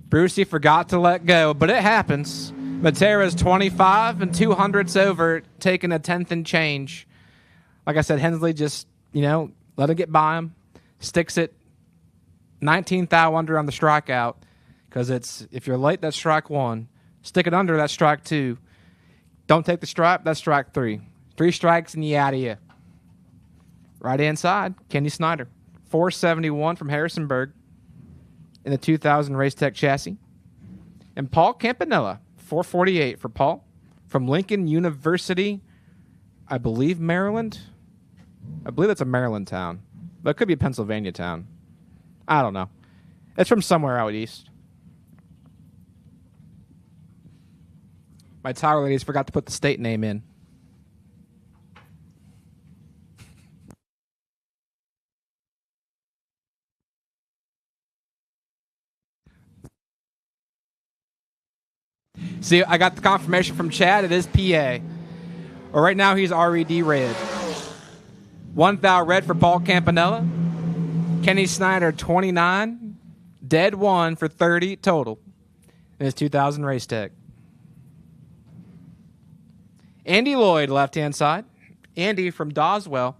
Brucey forgot to let go, but it happens. Matera's 25 and 200s over, taking a 10th and change. Like I said, Hensley just, let him get by him. Sticks it 19 thou under on the strikeout, because if you're late, that's strike 1. Stick it under, that's strike 2. Don't take the strike, that's strike 3. 3 strikes and you out of here. Right-hand side, Kenny Snyder. 471 from Harrisonburg in the 2000 Race Tech chassis. And Paul Campanella, 448 for Paul from Lincoln University, I believe Maryland. I believe that's a Maryland town, but it could be a Pennsylvania town. I don't know. It's from somewhere out east. My tower ladies forgot to put the state name in. See, I got the confirmation from Chad. It is PA. Well, right now, he's RED red. 1 thou red for Paul Campanella. Kenny Snyder, 29. Dead 1 for 30 total in his 2000 race tech. Andy Lloyd, left-hand side. Andy from Doswell.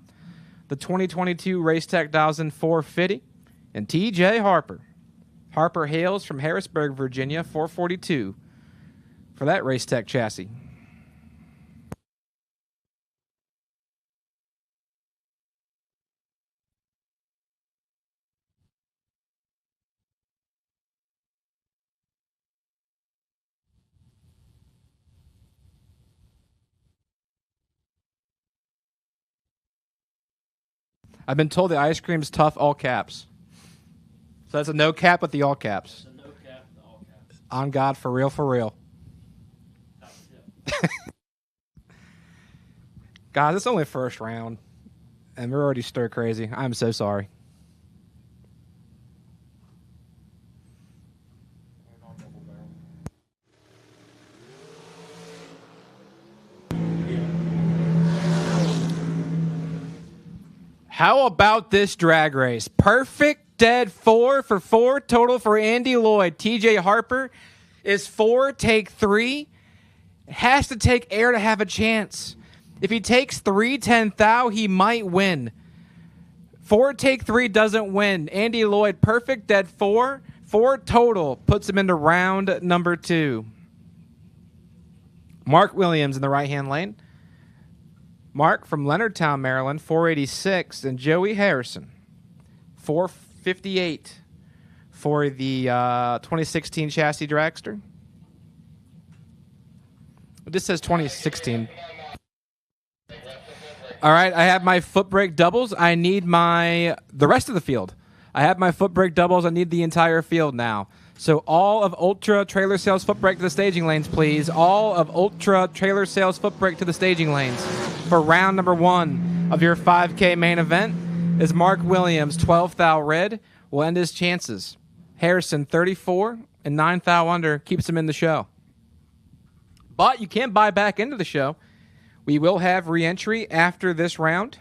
the 2022 Racetech 450, and TJ Harper. Harper hails from Harrisburg, Virginia, 442 for that Racetech chassis. I've been told the ice cream's tough, all caps. So that's a no cap with the all caps. No cap, the all caps. On God, for real, for real. Guys, it's only first round, and we're already stir crazy. I'm so sorry. How about this drag race? Perfect dead 4 for 4 total for Andy Lloyd. TJ Harper is 4, take 3. Has to take air to have a chance. If he takes 3, 10 thou, he might win. 4, take 3 doesn't win. Andy Lloyd, perfect dead 4. 4 total puts him into round number 2. Mark Williams in the right-hand lane. Mark from Leonardtown, Maryland, 486. And Joey Harrison, 458 for the 2016 chassis dragster. This says 2016. All right, I have my Footbrake doubles. I need the rest of the field. I have my Footbrake doubles. I need the entire field now. So all of Ultra Trailer Sales Footbrake to the staging lanes, please. All of Ultra Trailer Sales Footbrake to the staging lanes for round number 1 of your 5K main event. Is Mark Williams, 12 thou red, will end his chances. Harrison, 34 and 9 thou under, keeps him in the show. But you can't buy back into the show. We will have re-entry after this round.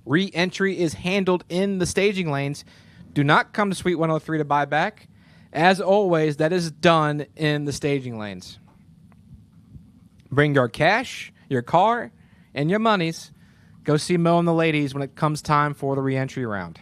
Re-entry is handled in the staging lanes. Do not come to Suite 103 to buy back. As always, that is done in the staging lanes. Bring your cash, your car, and your monies. Go see Mo and the ladies when it comes time for the re-entry round.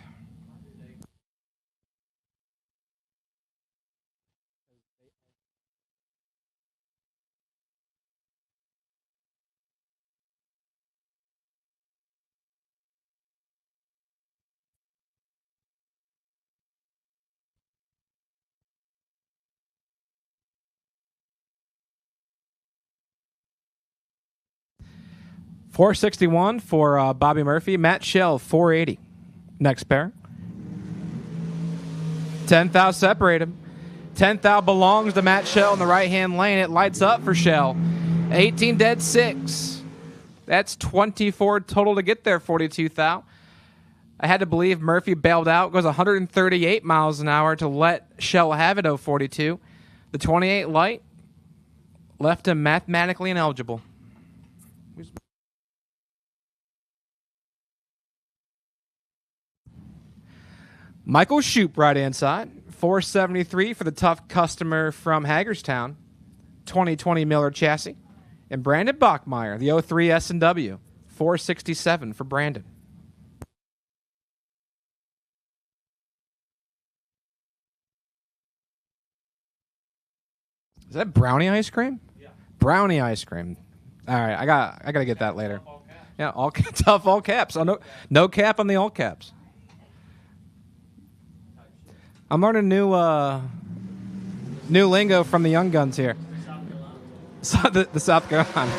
$461 for Bobby Murphy. Matt Shell, $480. Next pair. 10 thou separate him. 10 thou belongs to Matt Shell in the right-hand lane. It lights up for Shell. 18 dead 6. That's 24 total to get there, 42 thou. I had to believe Murphy bailed out. Goes 138 miles an hour to let Shell have it, 042. The 28 light left him mathematically ineligible. Michael Shoop, right-hand side. 473 for the tough customer from Hagerstown. 2020 Miller chassis. And Brandon Bachmeyer, the 03 S&W. 467 for Brandon. Is that brownie ice cream? Yeah. Brownie ice cream. All right, I gotta get that later. Yeah, all tough all caps. Oh, no cap on the all caps. I'm learning new lingo from the young guns here. The South Carolina.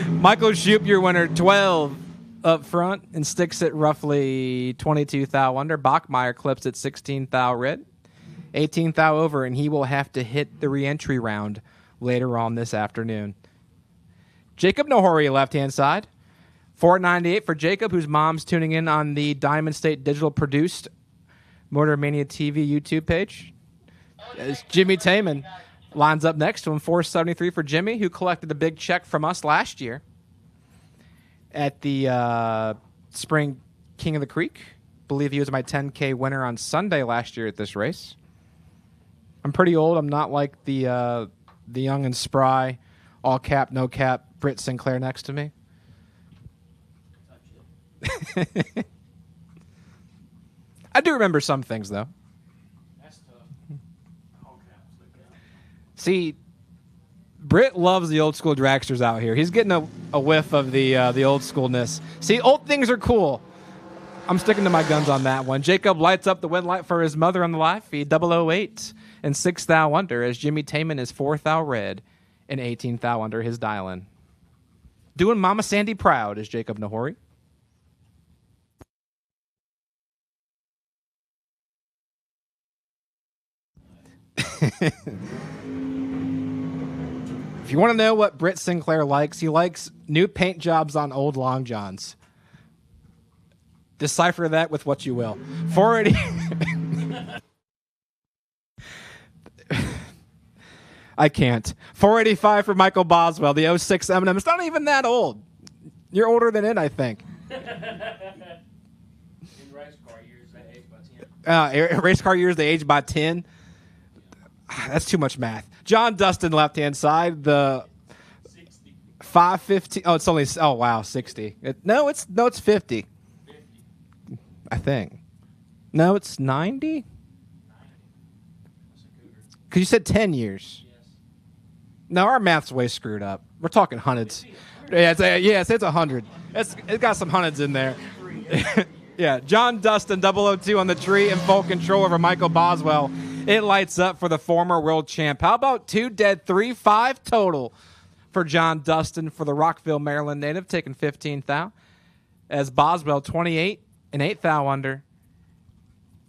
Michael Shoop, your winner, 12 up front and sticks at roughly 22 thou under. Bachmeyer clips at 16 thou red, 18 thou over, and he will have to hit the re-entry round later on this afternoon. Jacob Nahori, left-hand side. 498 for Jacob, whose mom's tuning in on the Diamond State Digital produced Motor Mania TV YouTube page. As Jimmy Taman lines up next to him, 473 for Jimmy, who collected a big check from us last year at the Spring King of the Creek. Believe he was my 10K winner on Sunday last year at this race. I'm pretty old. I'm not like the young and spry, all cap, no cap Britt Sinclair next to me. I do remember some things, though. That's tough. See, Britt loves the old school dragsters out here. He's getting a whiff of the old schoolness. See, old things are cool. I'm sticking to my guns on that one. Jacob lights up the win light for his mother on the live feed, 008 and 6 thou under, as Jimmy Taman is 4 thou red and 18 thou under his dial-in. Doing Mama Sandy proud is Jacob Nahori. If you want to know what Britt Sinclair likes, he likes new paint jobs on old long johns. Decipher that with what you will. 480. I can't. 485 for Michael Boswell, the 06 M&M. It's not even that old. You're older than it, I think. In race car years, they age by 10. Race car years, they age by 10. That's too much math. John Dustin, left-hand side. The 60. 515. Oh, it's only. Oh, wow, 60. It's 50. I think. No, it's 90. Because you said 10 years. Yes. No, our math's way screwed up. We're talking hundreds. Yeah, it's 100. It's got some hundreds in there. Yeah, John Dustin, 002 on the tree in full control over Michael Boswell. It lights up for the former world champ. How about 2 dead, 3-5 total for John Dustin for the Rockville, Maryland native, taking 15 thou. As Boswell, 28 and 8 thou under,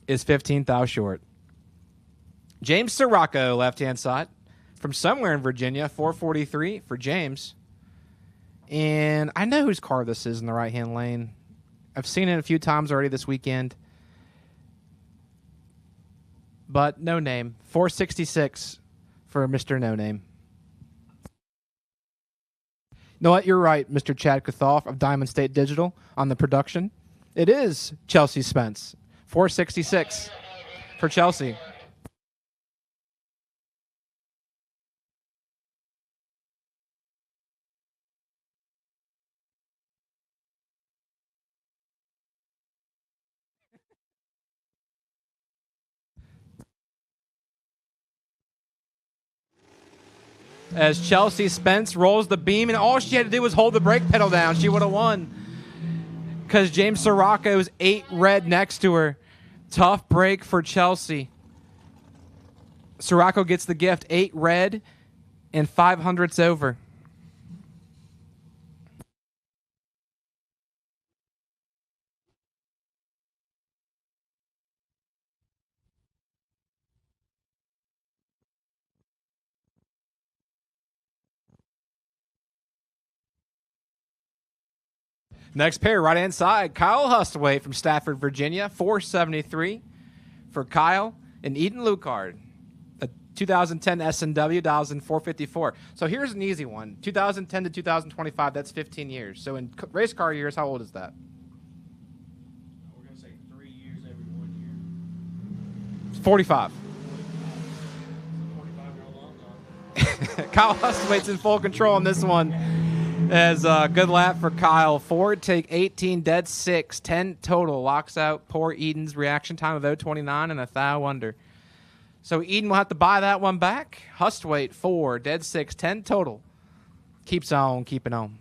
is 15 thou short. James Sirocco, left-hand side, from somewhere in Virginia, 443 for James. And I know whose car this is in the right-hand lane. I've seen it a few times already this weekend. But no name. 466 for Mr. No Name. You know what? You're right, Mr. Chad Kathoff of Diamond State Digital on the production. It is Chelsea Spence. 466 for Chelsea. As Chelsea Spence rolls the beam, and all she had to do was hold the brake pedal down. She would have won. Because James Sirocco's 8 red next to her. Tough break for Chelsea. Sirocco gets the gift, 8 red and 500's over. Next pair, right-hand side, Kyle Hustwaite from Stafford, Virginia, 473 for Kyle and Eden Lucard, a 2010 S&W, dials in 454. So here's an easy one. 2010 to 2025, that's 15 years. So in race car years, how old is that? We're going to say 3 years every 1 year. 45. 45-year-old long gone. Kyle Hustwaite's in full control on this one. As a good lap for Kyle. 4 take 18, dead 6, 10 total. Locks out poor Eden's reaction time of 0.29 and a thou under. So Eden will have to buy that one back. Hustwaite, 4, dead 6, 10 total. Keeps on keeping on.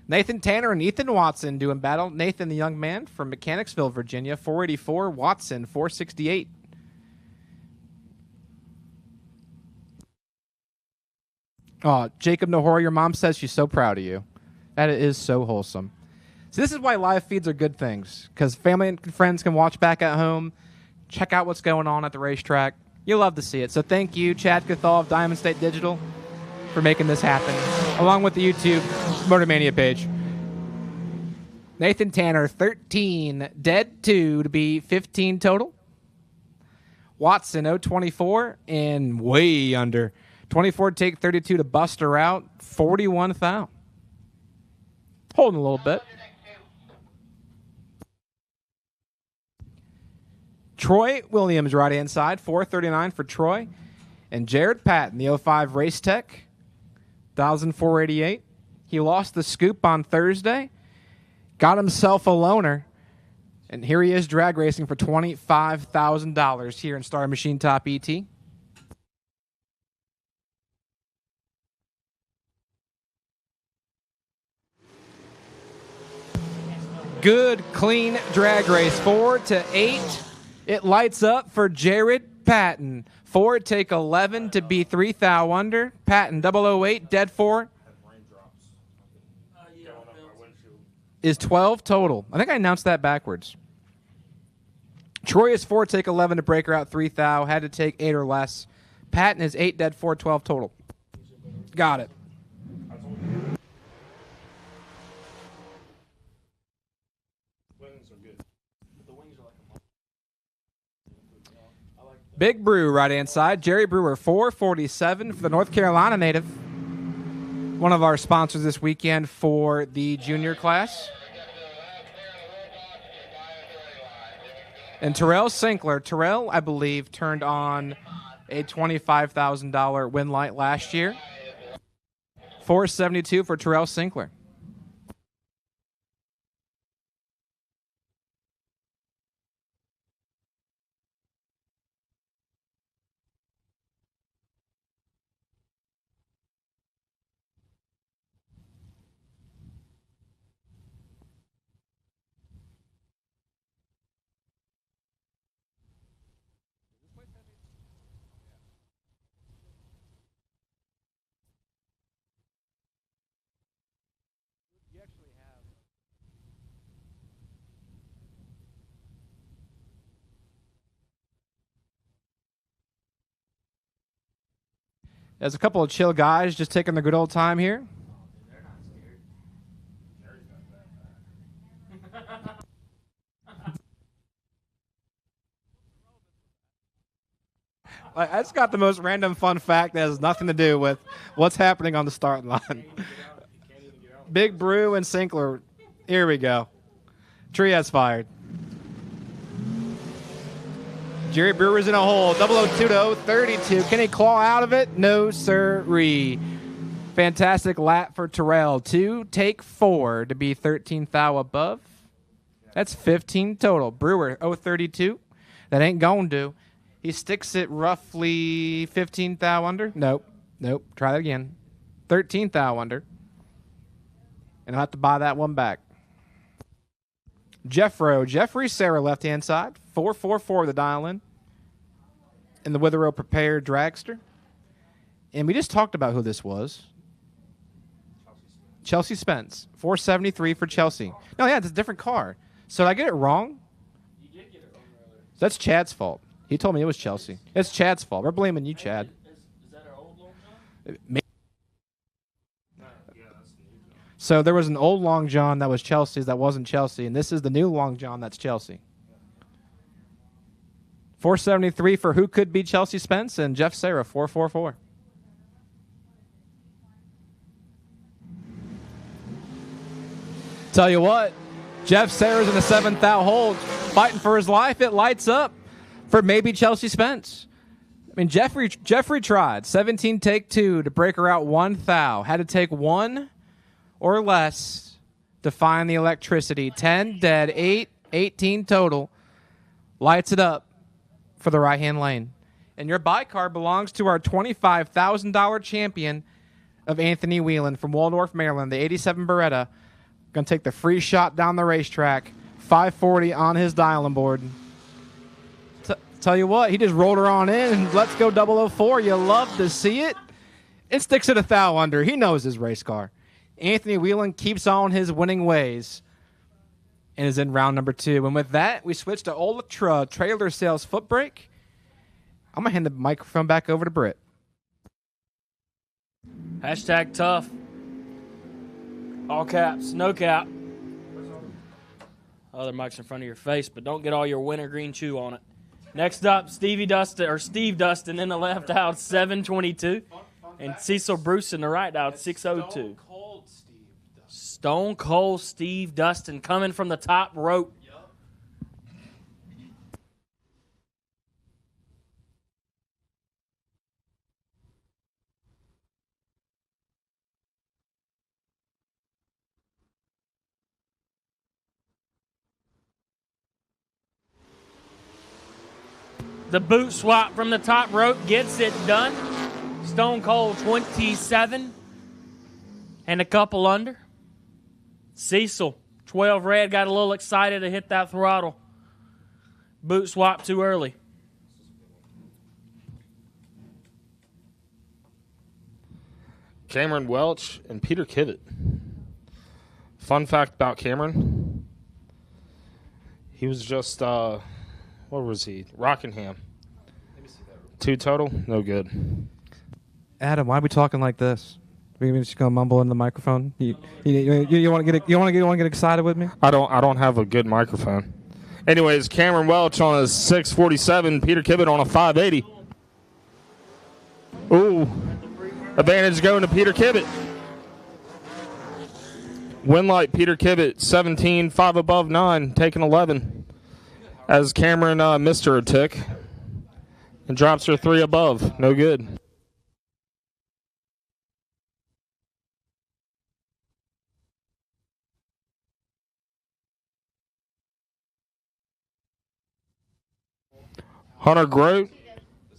Nathan Tanner and Ethan Watson doing battle. Nathan, the young man from Mechanicsville, Virginia, 484. Watson, 468. Oh, Jacob Nahor, your mom says she's so proud of you. That is so wholesome. So this is why live feeds are good things, because family and friends can watch back at home, check out what's going on at the racetrack. You'll love to see it. So thank you, Chad Cathal of Diamond State Digital, for making this happen, along with the YouTube Motor Mania page. Nathan Tanner, 13, dead 2 to be 15 total. Watson, 024 and way under. 24 take 32 to Buster out. 41 thou. Holding a little bit. Troy Williams, right-hand side, 439 for Troy. And Jared Patton, the 05 Race Tech, 1,488. He lost the scoop on Thursday. Got himself a loaner. And here he is drag racing for $25,000 here in Star Machine Top ET. Good, clean drag race. 4 to 8. It lights up for Jared Patton. 4 take 11 to be 3 thou under. Patton 008, dead 4. Is 12 total. I think I announced that backwards. Troy is 4 take 11 to break her out 3 thou. Had to take 8 or less. Patton is 8 dead 4, 12 total. Got it. Big Brew, right-hand side. Jerry Brewer, 447 for the North Carolina native. One of our sponsors this weekend for the junior class. And Terrell Sinkler. Terrell, I believe, turned on a $25,000 win light last year. 472 for Terrell Sinkler. There's a couple of chill guys just taking their good old time here. I just got the most random fun fact that has nothing to do with what's happening on the starting line. Big Brew and Sinkler. Here we go. Trias fired. Jerry Brewer's in a hole. 002 to 032. Can he claw out of it? No, sirree. Fantastic lap for Terrell. 2 take 4 to be 13 thou above. That's 15 total. Brewer, 032. That ain't going to. He sticks it roughly 15 thou under. Nope. Nope. Try that again. 13 thou under. And I'll have to buy that one back. Jeffrey Sarah, left-hand side. 444 the dial-in. And the Withero prepared dragster. And we just talked about who this was. Chelsea Spence. 473 for Chelsea. No, yeah, it's a different car. So did I get it wrong? You did get it wrong earlier. That's Chad's fault. He told me it was Chelsea. It's Chad's fault. We're blaming you, Chad. Is that our old Long John? So there was an old Long John that was Chelsea's that wasn't Chelsea, and this is the new Long John that's Chelsea. 473 for who could be Chelsea Spence, and Jeff Sarah, 444. Tell you what, Jeff Sarah's in the 7th thou hold, fighting for his life. It lights up for maybe Chelsea Spence. I mean, Jeffrey tried. 17 take 2 to break her out 1 thou. Had to take 1 or less to find the electricity. 10 dead, 8, 18 total. Lights it up for the right-hand lane. And your buy card belongs to our $25,000 champion of Anthony Whelan from Waldorf, Maryland, the 87 Beretta. Going to take the free shot down the racetrack. 540 on his dialing board. Tell you what, he just rolled her on in and let's go 004. You love to see it. It sticks it 1 thou under. He knows his race car. Anthony Whelan keeps on his winning ways and is in round number 2. And with that, we switch to Ultra Trailer Sales Footbrake. I'm going to hand the microphone back over to Britt. Hashtag tough. All caps, no cap. Other mic's in front of your face, but don't get all your wintergreen chew on it. Next up, Steve Dustin in the left out 722. And Cecil Bruce in the right out 602. Stone Cold Steve Dustin coming from the top rope. The boot swap from the top rope gets it done. Stone Cold 27 and a couple under. Cecil 12 red got a little excited to hit that throttle. Boot swap too early. Cameron Welch and Peter Kivett. Fun fact about Cameron, he was just, what was he? Rockingham. 2 total? No good. Adam, why are we talking like this? Are you just gonna mumble in the microphone? You want to get excited with me? I don't have a good microphone. Anyways, Cameron Welch on a 647, Peter Kivett on a 580. Ooh, advantage going to Peter Kivett. Win light Peter Kivett 17, 5 above 9, taking 11. As Cameron missed her a tick and drops her 3 above, no good. Hunter Grote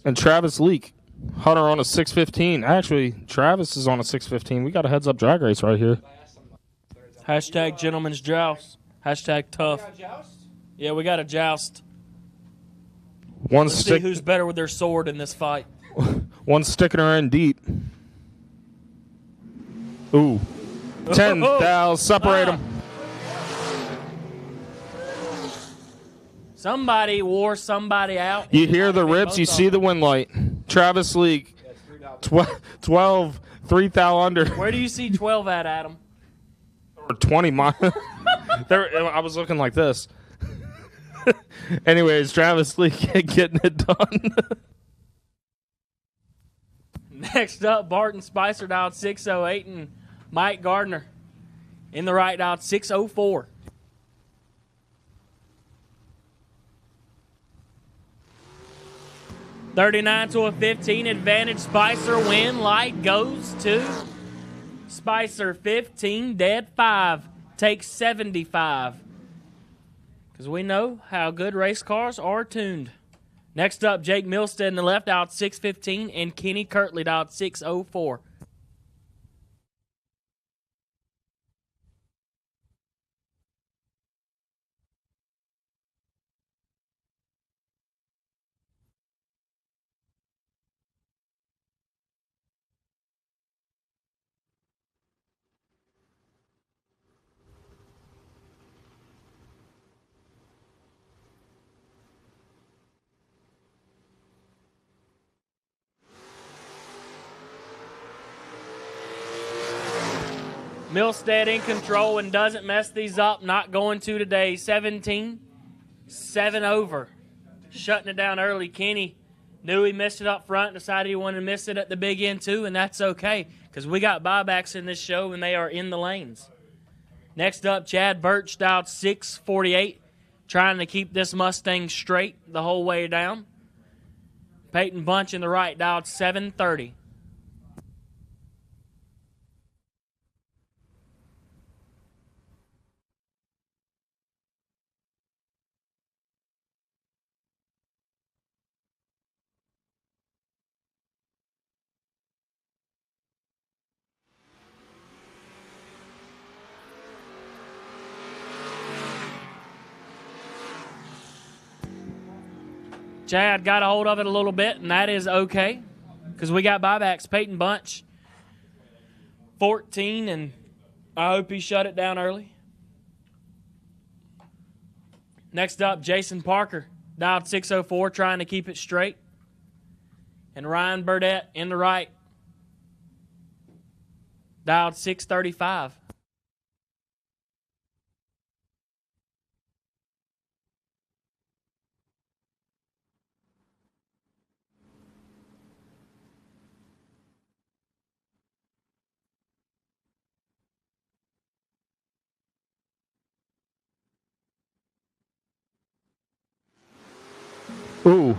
and Travis Leak. Hunter on a 615. Actually, Travis is on a 615. We got a heads-up drag race right here. Hashtag gentleman's joust. Hashtag tough. Yeah, we got a joust. Let's see who's better with their sword in this fight. One sticking her in deep. Ooh. 10 thou, separate them. Somebody wore somebody out. You hear the rips, you see the wind light. Travis Leak, 12, 3 thou under. Where do you see 12 at, Adam? Or 20 miles. I was looking like this. Anyways, Travis Leak getting it done. Next up, Barton Spicer out 608 and Mike Gardner in the right out 604. $39 to a 15 advantage. Spicer win. Light goes to Spicer 15, dead 5. Takes 75. Because we know how good race cars are tuned. Next up, Jake Milstead in the left out 615 and Kenny Kirtley out 604. Milstead in control and doesn't mess these up. Not going to today. 17, 7 over. Shutting it down early. Kenny knew he missed it up front, decided he wanted to miss it at the big end too, and that's okay because we got buybacks in this show and they are in the lanes. Next up, Chad Birch out 648, trying to keep this Mustang straight the whole way down. Peyton Bunch in the right, dialed 730. Chad got a hold of it a little bit, and that is okay because we got buybacks. Peyton Bunch, 14, and I hope he shut it down early. Next up, Jason Parker, dialed 604, trying to keep it straight. And Ryan Burdett in the right, dialed 635.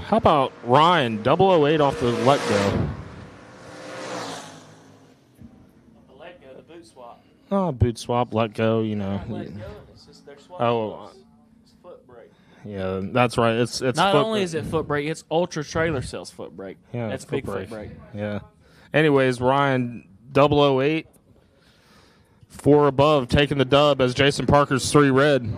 how about Ryan, 008 off the let go? The let go, the boot swap. Oh, boot swap, let go, you know. Let go, it's just they're swapping. Oh, It's foot brake. yeah, that's right. It's Not foot only is it foot brake, it's Ultra Trailer Sales foot brake. Yeah, That's big foot brake. Yeah. Anyways, Ryan, 008, 4 above, taking the dub as Jason Parker's 3 red.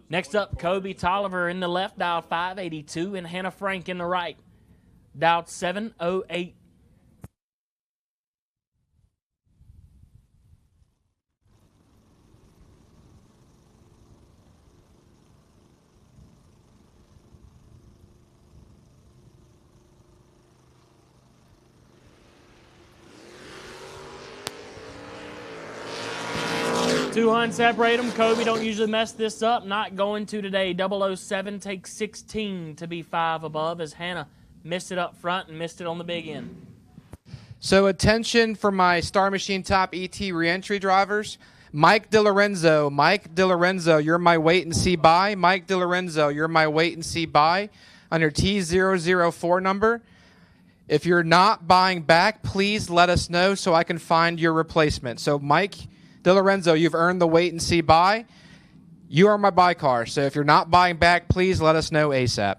Next up, Kobe Tolliver in the left, dialed 582, and Hannah Frank in the right, dialed 708. Two Hun separate them. Kobe don't usually mess this up. Not going to today. 007 takes 16 to be 5 above as Hannah missed it up front and missed it on the big end. So attention for my Star Machine Top ET reentry drivers. Mike DiLorenzo, you're my wait and see buy. Mike DiLorenzo, you're my wait and see buy on your T004 number. If you're not buying back, please let us know so I can find your replacement. So Mike DiLorenzo, you've earned the wait and see buy. You are my buy car. So if you're not buying back, please let us know ASAP.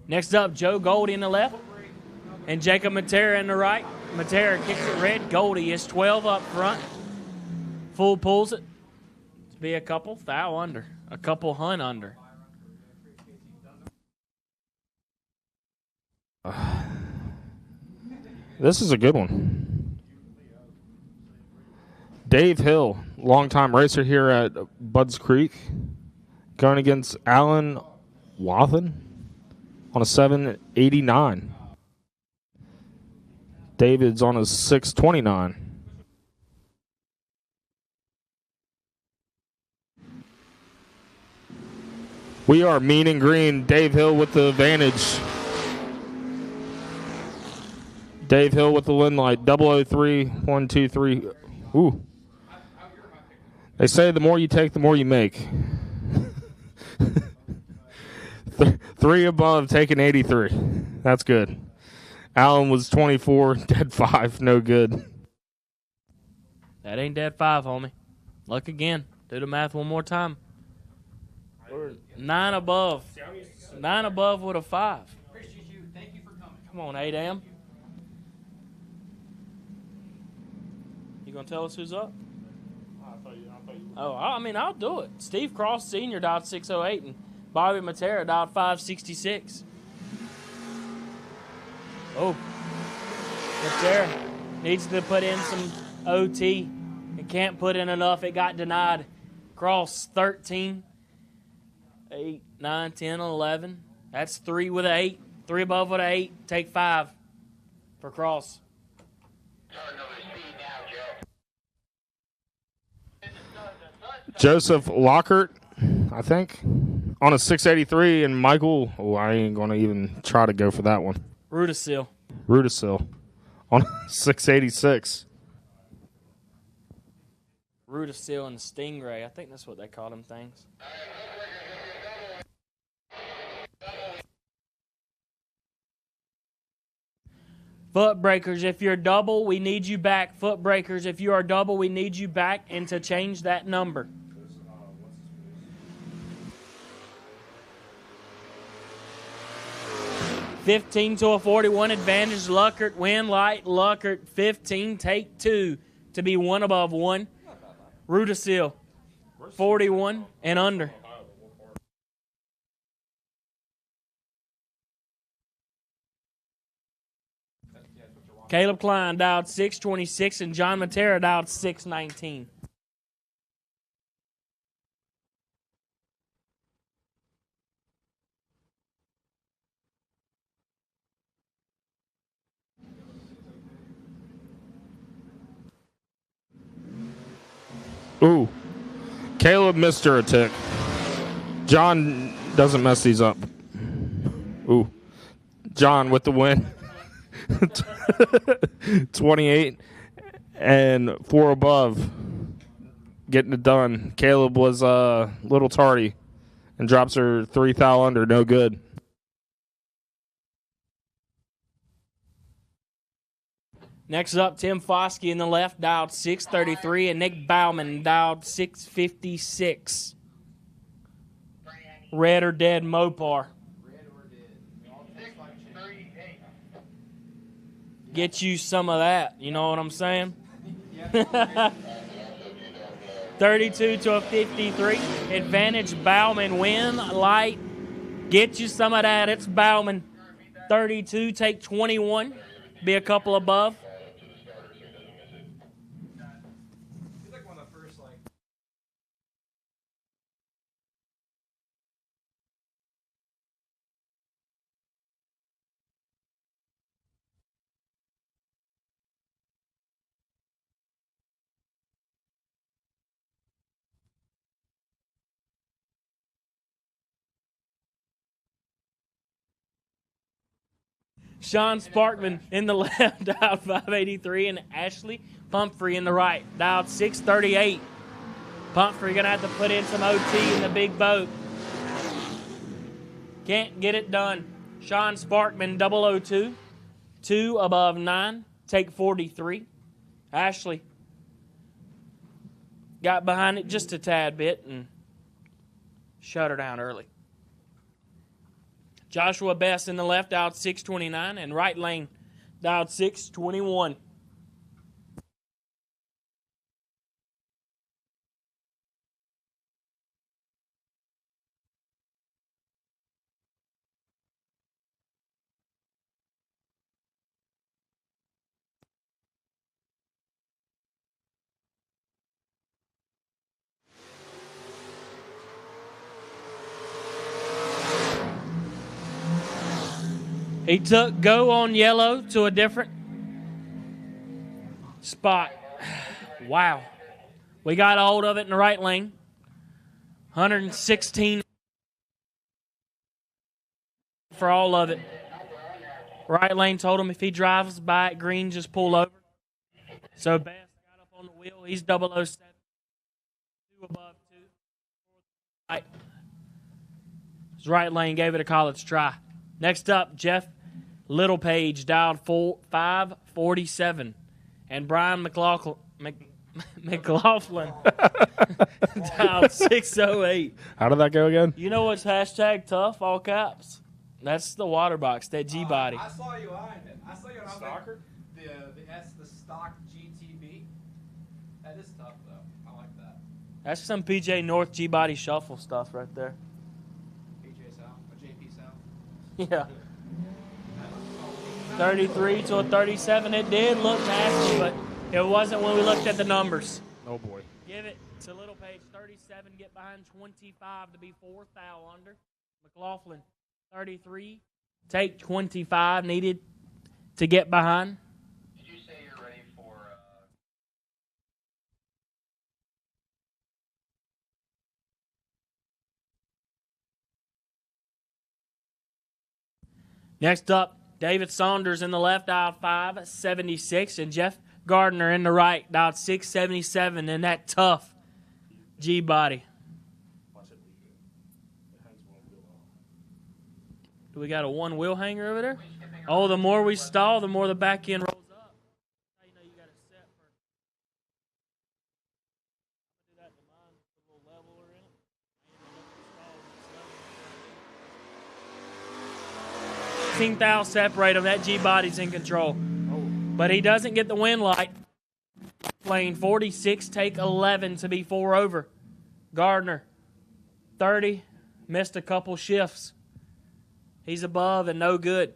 Next up, Joe Goldie in the left and Jacob Matera in the right. Matera kicks it red. Goldie is 12 up front. Full pulls it to be a couple thou under, a couple Hun under. This is a good one. Dave Hill, longtime racer here at Budds Creek, going against Alan Wathen on a 789. David's on a 629. We are mean and green. Dave Hill with the advantage. Dave Hill with the Lin light. 003, 1, 2, 3. Ooh. They say the more you take, the more you make. 3 above, taking 83. That's good. Allen was 24, dead 5, no good. That ain't dead 5, homie. Look again. Do the math one more time. 9 above. 9 above with a 5. Appreciate you. Thank you for coming. Come on, 8am. You gonna tell us who's up? Oh, I mean, I'll do it. Steve Cross Sr. dialed 608 and Bobby Matera dialed 566. Oh, Matera needs to put in some OT. It can't put in enough. It got denied. Cross 13, 8, 9, 10, 11. That's 3 with an 8. 3 above with an 8. Take 5 for Cross. Joseph Lockhart, I think, on a 683, and Michael, I ain't going to even try to go for that one. Rudisil on a 686. Rudisil and Stingray. I think that's what they call them things. Footbreakers, if you're double, we need you back. Footbreakers, if you are double, we need you back and to change that number. $15 to a 41 advantage. Luckert win light. Luckert 15, take 2 to be 1 above 1. Rudisil 41 and under. Caleb Klein dialed 626 and John Matera dialed 619. Ooh. Caleb missed her a tick. John doesn't mess these up. Ooh. John with the win. 28 and 4 above. Getting it done. Caleb was a little tardy and drops her 3 thou under. No good. Next up, Tim Foskey in the left, dialed 633, and Nick Bauman dialed 656. Red or dead Mopar. Get you some of that, you know what I'm saying? 32 to a 53. Advantage Bauman, win light. Get you some of that, it's Bauman. 32, take 21, be a couple above. Sean Sparkman in the left, dialed 583, and Ashley Pumphrey in the right, dialed 638. Pumphrey going to have to put in some OT in the big boat. Can't get it done. Sean Sparkman, 002, 2 above 9, take 43. Ashley got behind it just a tad bit and shut her down early. Joshua Best in the left, dialed 629, and right lane, dialed 621. He took go on yellow to a different spot. Wow. We got a hold of it in the right lane. 116 for all of it. Right lane told him if he drives by at green, just pull over. So Bass got up on the wheel. He's 007. 2 above 2. Right. His right lane gave it a college try. Next up, Jeff Littlepage dialed 547, and Brian McLaughlin dialed 608. How did that go again? You know what's hashtag tough, all caps? That's the water box, that G-body. I saw you eyeing it. I saw you on Stalker. The stock GTB. That is tough, though. I like that. That's some PJ North G-body shuffle stuff right there. PJ South, or JP South. Yeah. 33 to a 37. It did look nasty, but it wasn't when we looked at the numbers. Oh, boy. Give it to Littlepage. 37, get behind 25 to be 4 thou under. McLaughlin, 33, take 25, needed to get behind. Did you say you're ready for... Next up, David Saunders in the left, dialed 576, and Jeff Gardner in the right, dialed 677, and that tough G-body. Do we got a one-wheel hanger over there? Oh, the more we stall, the more the back end rolls up. That's how you know you got it set for... Do that to mine, put a little leveler in it. Thou separate him. That G-body's in control. But he doesn't get the wind light. Lane 46, take 11 to be 4 over. Gardner, 30, missed a couple shifts. He's above and no good.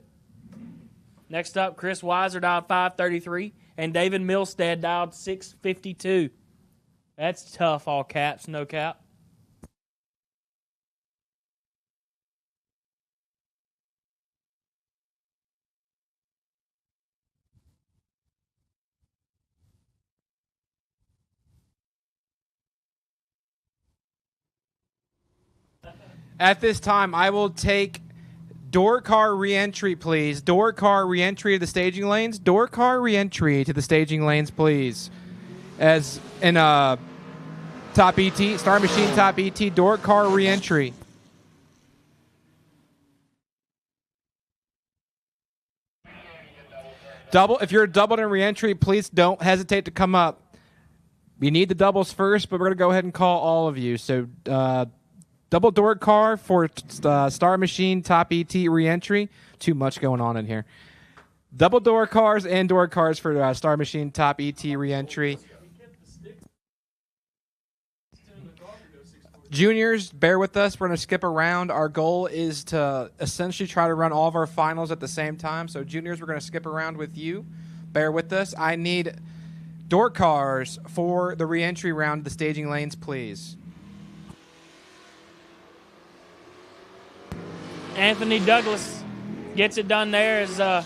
Next up, Chris Weiser dialed 533, and David Milstead dialed 652. That's tough, all caps, no cap. At this time, I will take door car re-entry, please. Door car re-entry to the staging lanes. Door car re-entry to the staging lanes, please. As in top ET, Star Machine top ET, door car re-entry. Double. If you're doubled in re-entry, please don't hesitate to come up. We need the doubles first, but we're going to go ahead and call all of you. So, double door car for Star Machine top ET re-entry. Too much going on in here. Double door cars and door cars for Star Machine top ET re-entry. Juniors, bear with us. We're going to skip around. Our goal is to essentially try to run all of our finals at the same time. So, juniors, we're going to skip around with you. Bear with us. I need door cars for the re-entry round of the staging lanes, please. Anthony Douglas gets it done there as the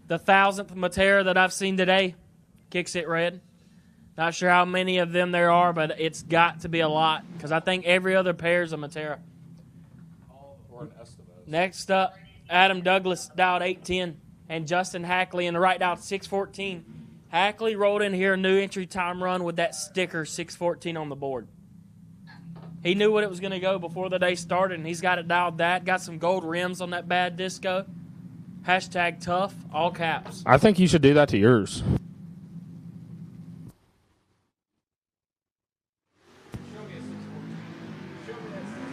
1,000th Matera that I've seen today. Kicks it red. Not sure how many of them there are, but it's got to be a lot because I think every other pair is a Matera. Next up, Adam Douglas, dialed 810, and Justin Hackley in the right dial 614. Hackley rolled in here a new entry time run with that sticker 614 on the board. He knew what it was going to go before the day started, and he's got it dialed that. Got some gold rims on that bad disco. Hashtag tough, all caps. I think you should do that to yours.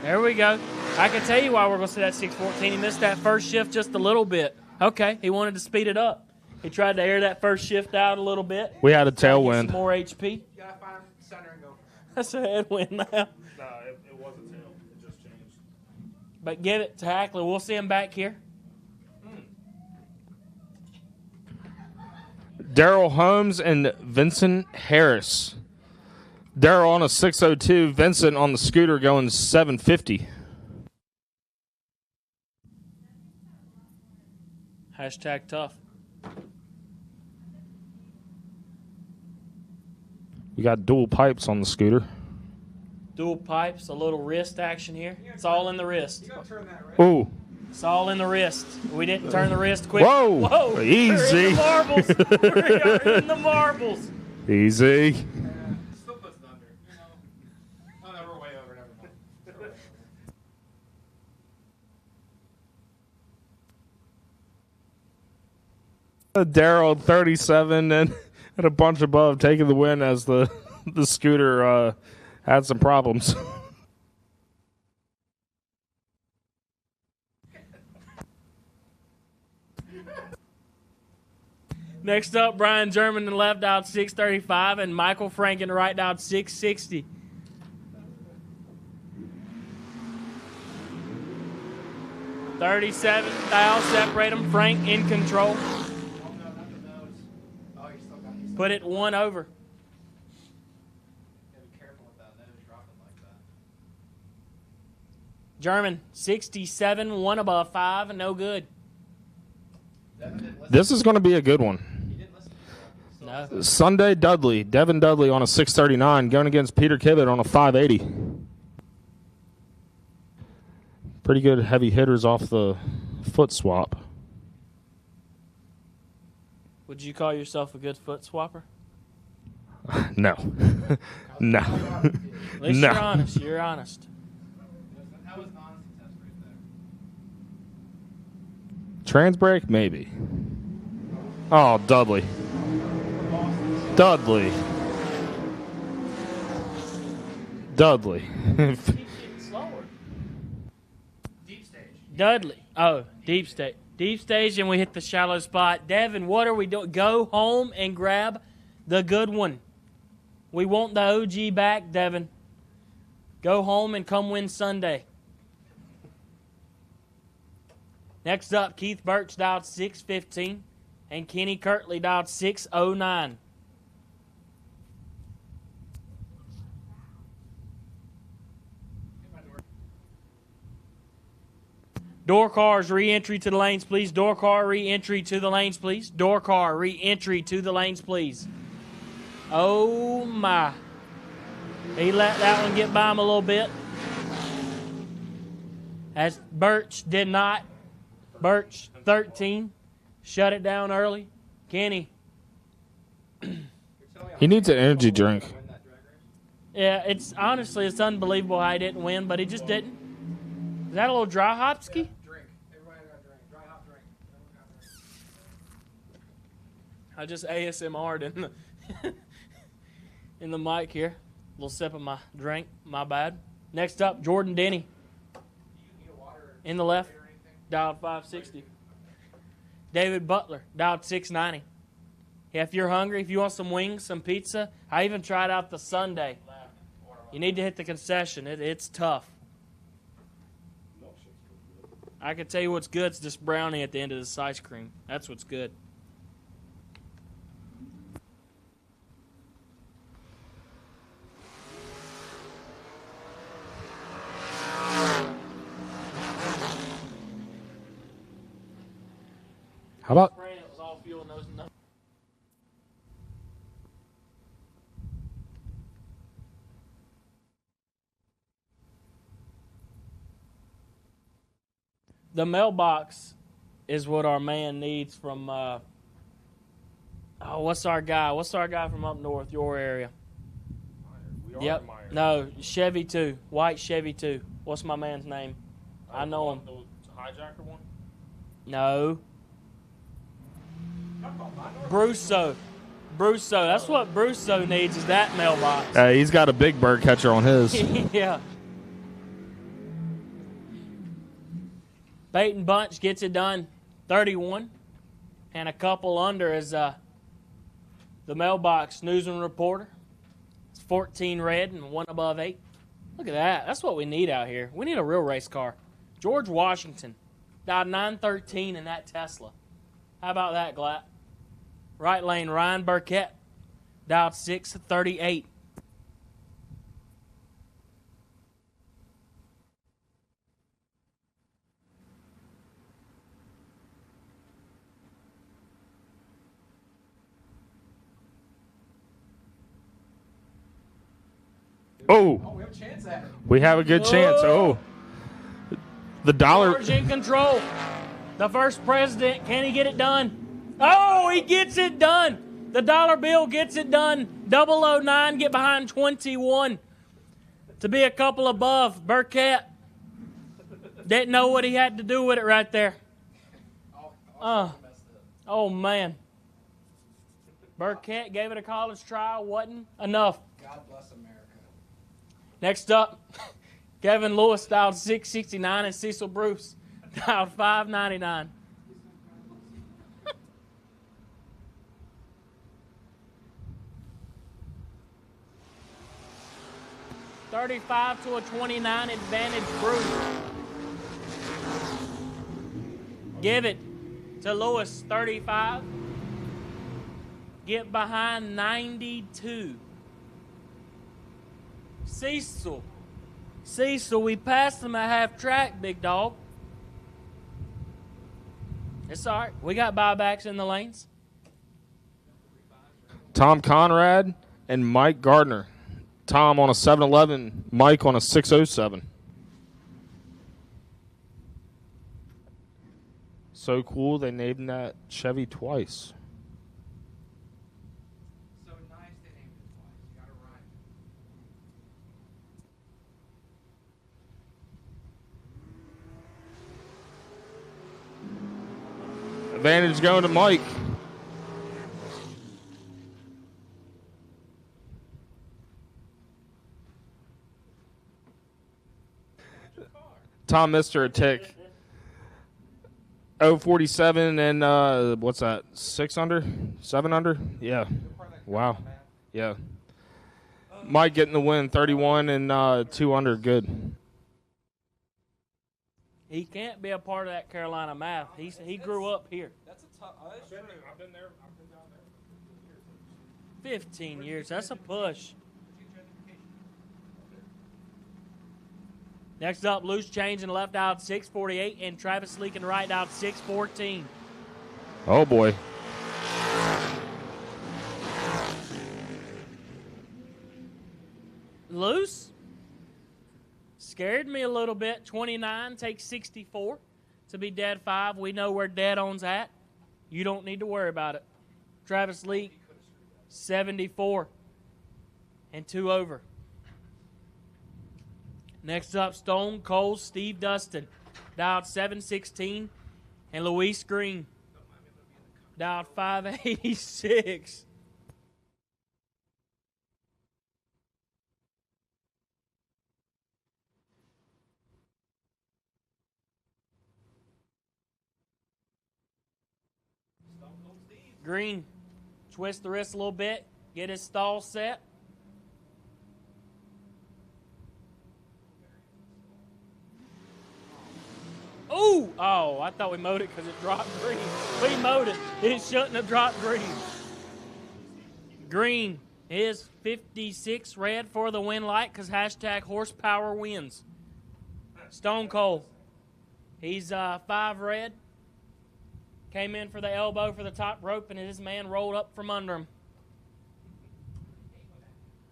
There we go. I can tell you why we're going to see that 614. He missed that first shift just a little bit. Okay, he wanted to speed it up. He tried to air that first shift out a little bit. We had a tailwind. Some more HP. You got to find center and go. That's a headwind now. No, it wasn't tail. It just changed. But give it to Hackley. We'll see him back here. Daryl Holmes and Vincent Harris. Daryl on a 602, Vincent on the scooter going 750. Hashtag tough. We got dual pipes on the scooter. Dual pipes, a little wrist action here. It's all in the wrist. Ooh. It's all in the wrist. We didn't turn the wrist quick. Whoa. Whoa. Easy. We're in the marbles. We're in the marbles. Easy. Daryl 37 and a bunch above taking the win as the scooter had some problems. Next up, Brian German in the left out 635 and Michael Frank in the right out 660. $37,000 separate them. Frank in control. Put it one over. German 67, one above 5, and no good. This is going to be a good one. No. Sunday Dudley, Devin Dudley on a 639 going against Peter Kivett on a 580. Pretty good heavy hitters off the foot swap. Would you call yourself a good foot swapper? No. No. At least No. you're honest. You're honest. Trans brake? Maybe. Oh, Dudley. Dudley. Dudley. Dudley. Oh, deep stage. Deep stage, and we hit the shallow spot. Devin, what are we doing? Go home and grab the good one. We want the OG back, Devin. Go home and come win Sunday. Next up, Keith Birch dialed 615, and Kenny Kirtley dialed 609. Door cars, re-entry to the lanes, please. Door car, re-entry to the lanes, please. Door car, re-entry to the lanes, please. Oh, my. He let that one get by him a little bit. As Birch did not. Birch 13. Shut it down early. Kenny. He needs an energy drink. Yeah, it's honestly, it's unbelievable how he didn't win, but he just didn't. Is that a little dry hopski? Drink. Everybody got a drink. Dry hop drink. I just ASMR'd in the in the mic here. A little sip of my drink. My bad. Next up, Jordan Denny. In the left, dialed 560. David Butler, dialed 690. Yeah, if you're hungry, if you want some wings, some pizza, I even tried out the sundae. You need to hit the concession. It's tough. I can tell you what's good. It's this brownie at the end of this ice cream. That's what's good. How about the mailbox is what our man needs from what's our guy? What's our guy from up north, your area? Yep. No, Chevy 2. White Chevy 2. What's my man's name? I know him. The hijacker one? No. Brusso. Brusso. That's what Brusso needs, is that mailbox. He's got a big bird catcher on his. Yeah. Bait and Bunch gets it done. 31. And a couple under is the mailbox news and reporter. It's 14 red and one above 8. Look at that. That's what we need out here. We need a real race car. George Washington died 913 in that Tesla. How about that, Glatt? Right lane, Ryan Burkett, dialed 638. Oh, we have a chance at it. We have a good chance. Oh, the dollar. George in control. The first president. Can he get it done? Oh, he gets it done. The dollar bill gets it done. 009 get behind 21 to be a couple above. Burkett didn't know what he had to do with it right there. Oh, man. Burkett gave it a college try. Wasn't enough. God bless America. Next up, Kevin Lewis dialed 669 and Cecil Bruce dialed 599. $35 to a 29 advantage Bruce. Give it to Lewis, 35. Get behind 92. Cecil, we passed them at half track, big dog. It's all right. We got buybacks in the lanes. Tom Conrad and Mike Gardner. Tom on a 711, Mike on a 607. So cool, they named that Chevy twice. So nice they named it twice. You got it right. Advantage going to Mike. Tom missed her a tick. 047 and what's that? 6 under? 7 under? Yeah. Wow. Yeah. Mike getting the win, 31 and 2 under. Good. He can't be a part of that Carolina math. He grew up here. That's a tough. I've been there. I've been down there. 15 years. That's a push. Next up, loose change and left out 648, and Travis Leakin right out 614. Oh, boy. Loose? Scared me a little bit. 29 takes 64 to be dead 5. We know where dead on's at. You don't need to worry about it. Travis Lee, 74 and 2 over. Next up, Stone Cold Steve Dustin, dialed 716, and Luis Green, dialed 586. Green, twist the wrist a little bit, get his stall set. Ooh! Oh, I thought we mowed it because it dropped green. We mowed it. It shouldn't have dropped green. Green is 56 red for the win light because hashtag horsepower wins. Stone Cold, he's 5 red. Came in for the elbow for the top rope, and his man rolled up from under him.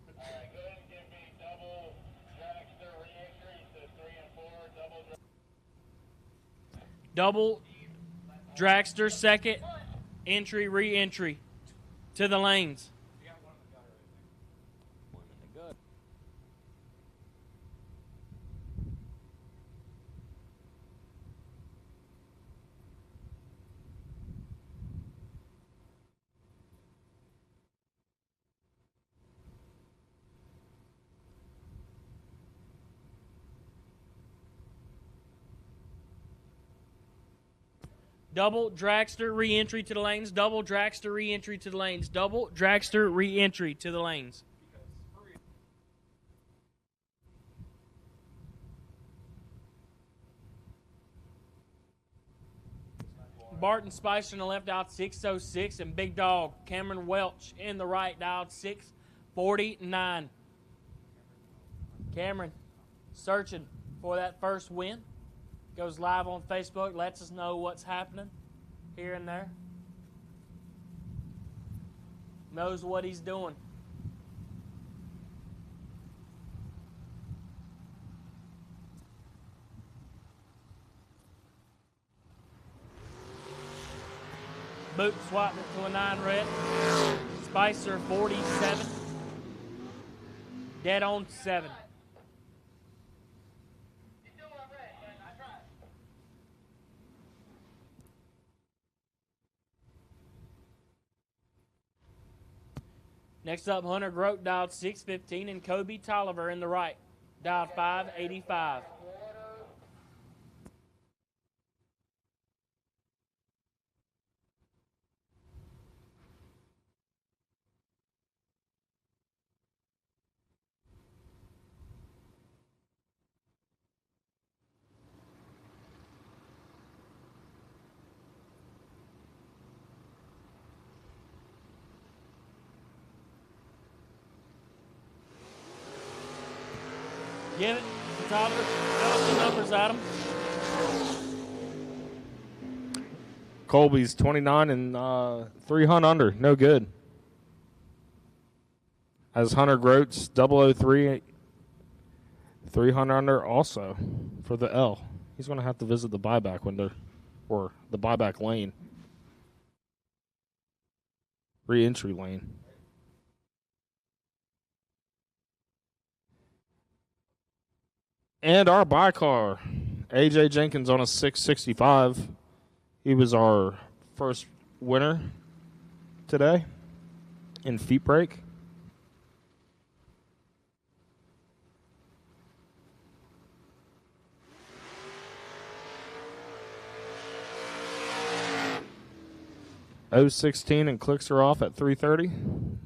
All right, go ahead and give me double Dragster ReEntry to 3 and 4. Double Dragster second entry ReEntry to the lanes. Double Dragster ReEntry to the lanes. Double Dragster ReEntry to the lanes. Double Dragster ReEntry to the lanes. Barton Spicer on the left, dialed 606, and Big Dog Cameron Welch in the right, dialed 649. Cameron searching for that first win. Goes live on Facebook, lets us know what's happening here and there. Knows what he's doing. Boot swapping it to a 9 red. Spicer 47. Dead on 7. Next up, Hunter Grote, dialed 615, and Kobe Tolliver in the right, dialed 585. Give it to Tolliver. Throw some numbers at him. Colby's 29 and 3 hunt under. No good. As Hunter Grote's 003, 3 hunt under also for the L. He's going to have to visit the buyback window or the buyback lane. ReEntry lane. And our buy car, AJ Jenkins on a 665. He was our first winner today in Footbrake. .016 and clicks are off at 3:30.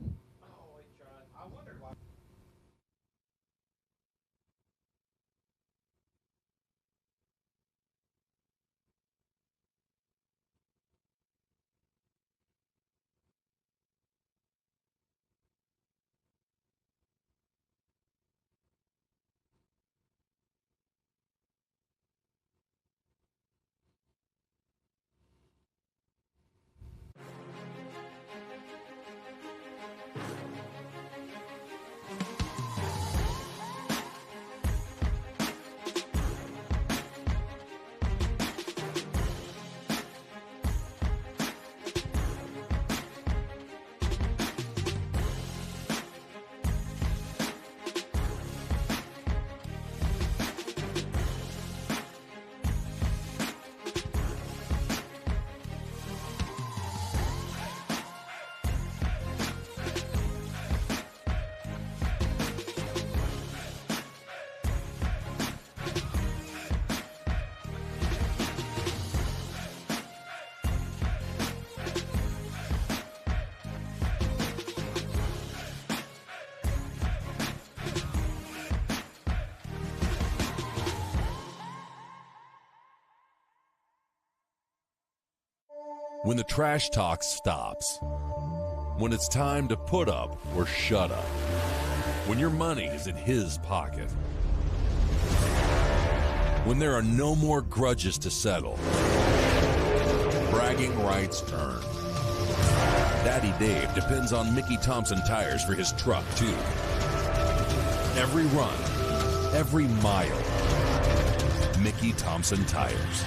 When the trash talk stops. When it's time to put up or shut up. When your money is in his pocket. When there are no more grudges to settle. Bragging rights turn. Daddy Dave depends on Mickey Thompson tires for his truck, too. Every run, every mile. Mickey Thompson tires.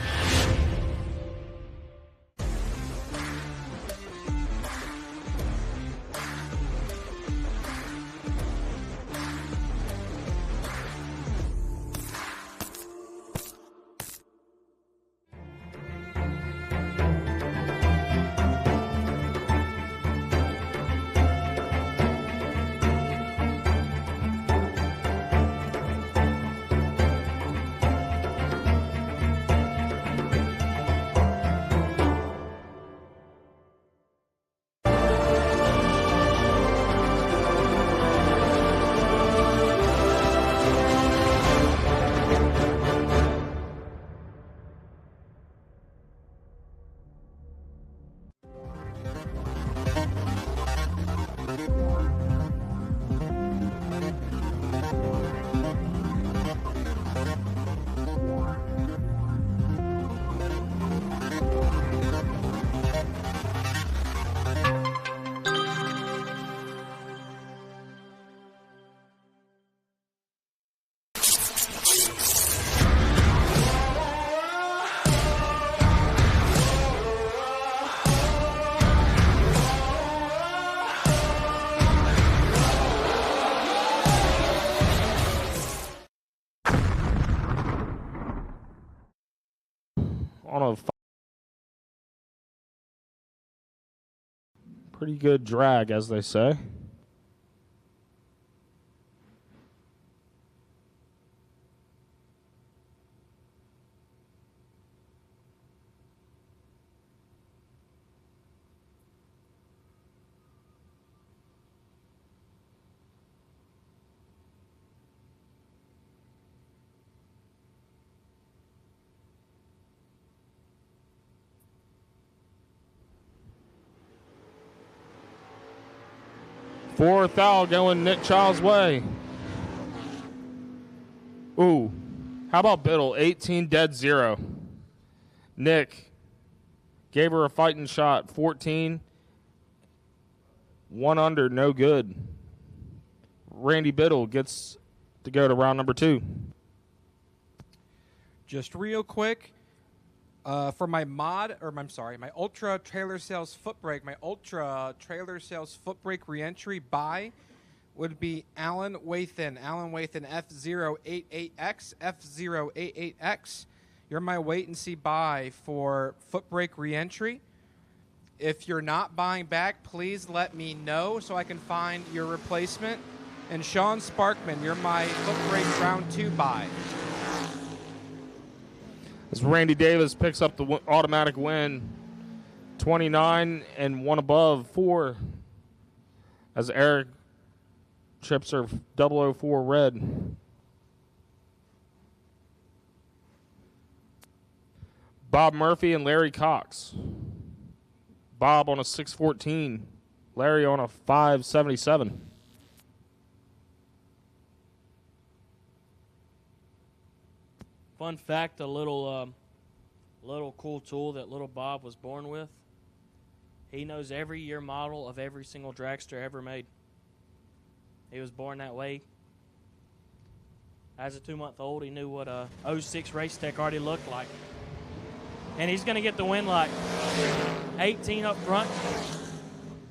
On a pretty good drag, as they say. Fourth out going Nick Child's way. Ooh. How about Biddle? 18 dead 0. Nick gave her a fighting shot. 14. 1 under, no good. Randy Biddle gets to go to round number 2. Just real quick, for my my Ultra Trailer Sales Footbrake, my Ultra Trailer Sales Footbrake reentry buy would be Alan Wathan. Alan Wathan, F088X, F088X. You're my wait and see buy for Footbrake reentry. If you're not buying back, please let me know so I can find your replacement. And Sean Sparkman, you're my Footbrake round 2 buy. As Randy Davis picks up the automatic win, 29 and 1 above 4. As Eric chips her 004 red. Bob Murphy and Larry Cox. Bob on a 614. Larry on a 577. Fun fact, a little cool tool that little Bob was born with. He knows every year model of every single dragster ever made. He was born that way. As a 2-month-old, he knew what a 06 Race Tech already looked like. And he's going to get the win like 18 up front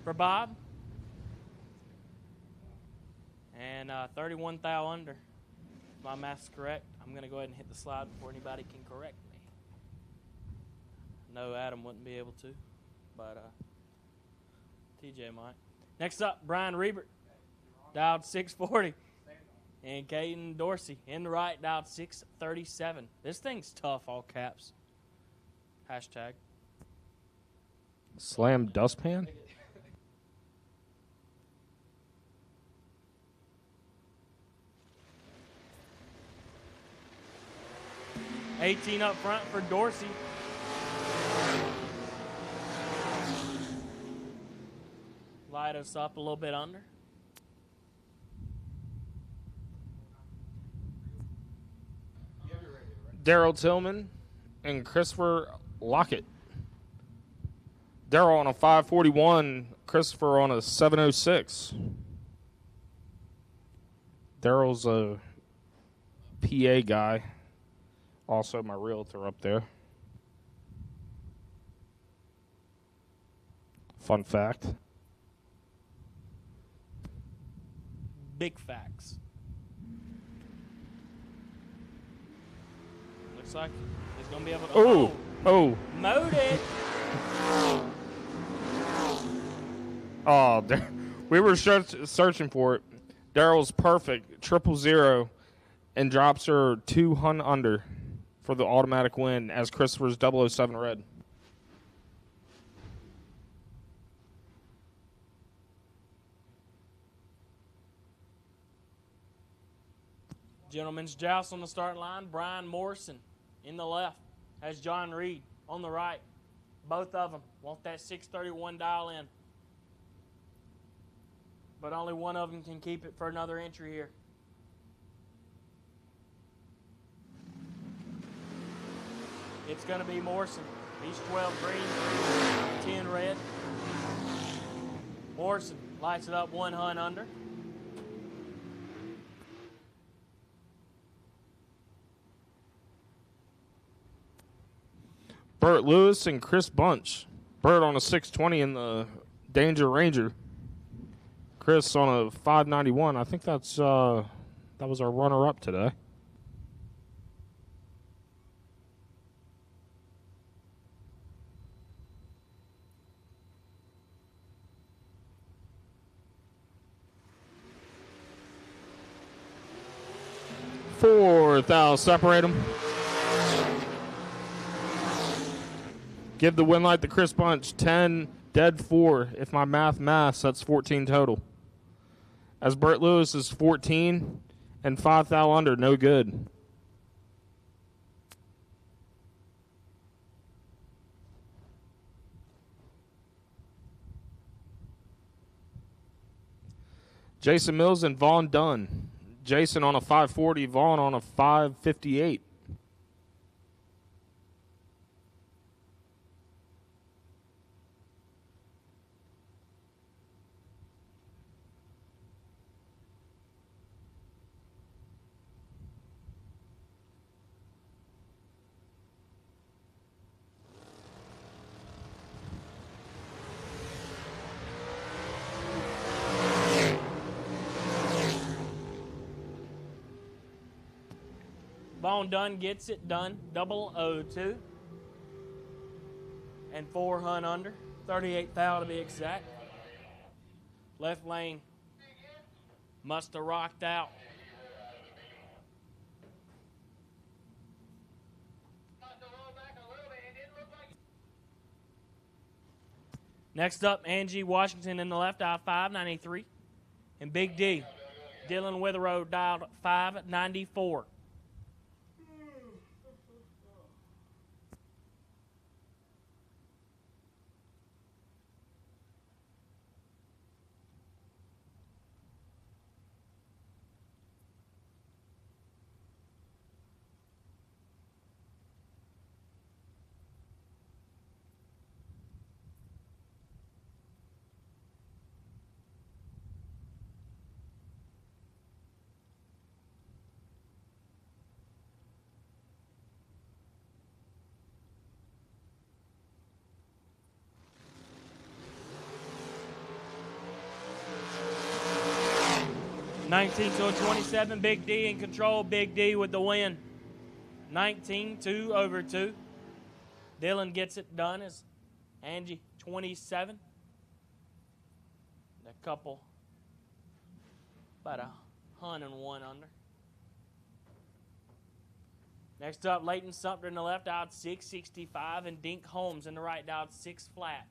for Bob. And 31 thou under. If my math's correct, I'm going to go ahead and hit the slide before anybody can correct me. No, Adam wouldn't be able to, but TJ might. Next up, Brian Reibert, dialed 640. And Caden Dorsey in the right, dialed 637. This thing's tough, all caps. Hashtag. Slam dustpan? 18 up front for Dorsey. light us up a little bit under. Daryl Tillman and Christopher Lockett. Daryl on a 541, Christopher on a 706. Daryl's a PA guy, also my realtor up there. Fun fact. Big facts. Looks like he's going to be able to... Oh. Mowed it. Oh, we were searching for it. Daryl's perfect, 000, and drops her 200 under for the automatic win as Christopher's 007 red. Gentlemen's joust on the start line. Brian Morrison in the left has John Reed on the right. Both of them want that 631 dial in. But only one of them can keep it for another entry here. It's going to be Morrison. He's 12 green, 10 red. Morrison lights it up 100 under. Burt Lewis and Chris Bunch. Burt on a 620 in the Danger Ranger. Chris on a 591. I think that was our runner-up today. Fourth, I'll separate them. Give the win light to Chris Bunch. 10, dead 4. If my math, that's 14 total. As Burt Lewis is 14 and 5 thou under, no good. Jason Mills and Vaughn Dunn. Jason on a 540, Vaughn on a 558. Vaughn Dunn gets it done. 002. And 400 under. 38 thou to be exact. Left lane must have rocked out. Next up, Angie Washington in the left, dial 593. And Big D, Dylan Witherow, dialed 594. Nineteen to 27, Big D in control. Big D with the win. 19-2/2. Dylan gets it done as Angie 27. A couple, about 101 under. Next up, Leighton Sumter in the left, out 665, and Dink Holmes in the right, out 6 flat.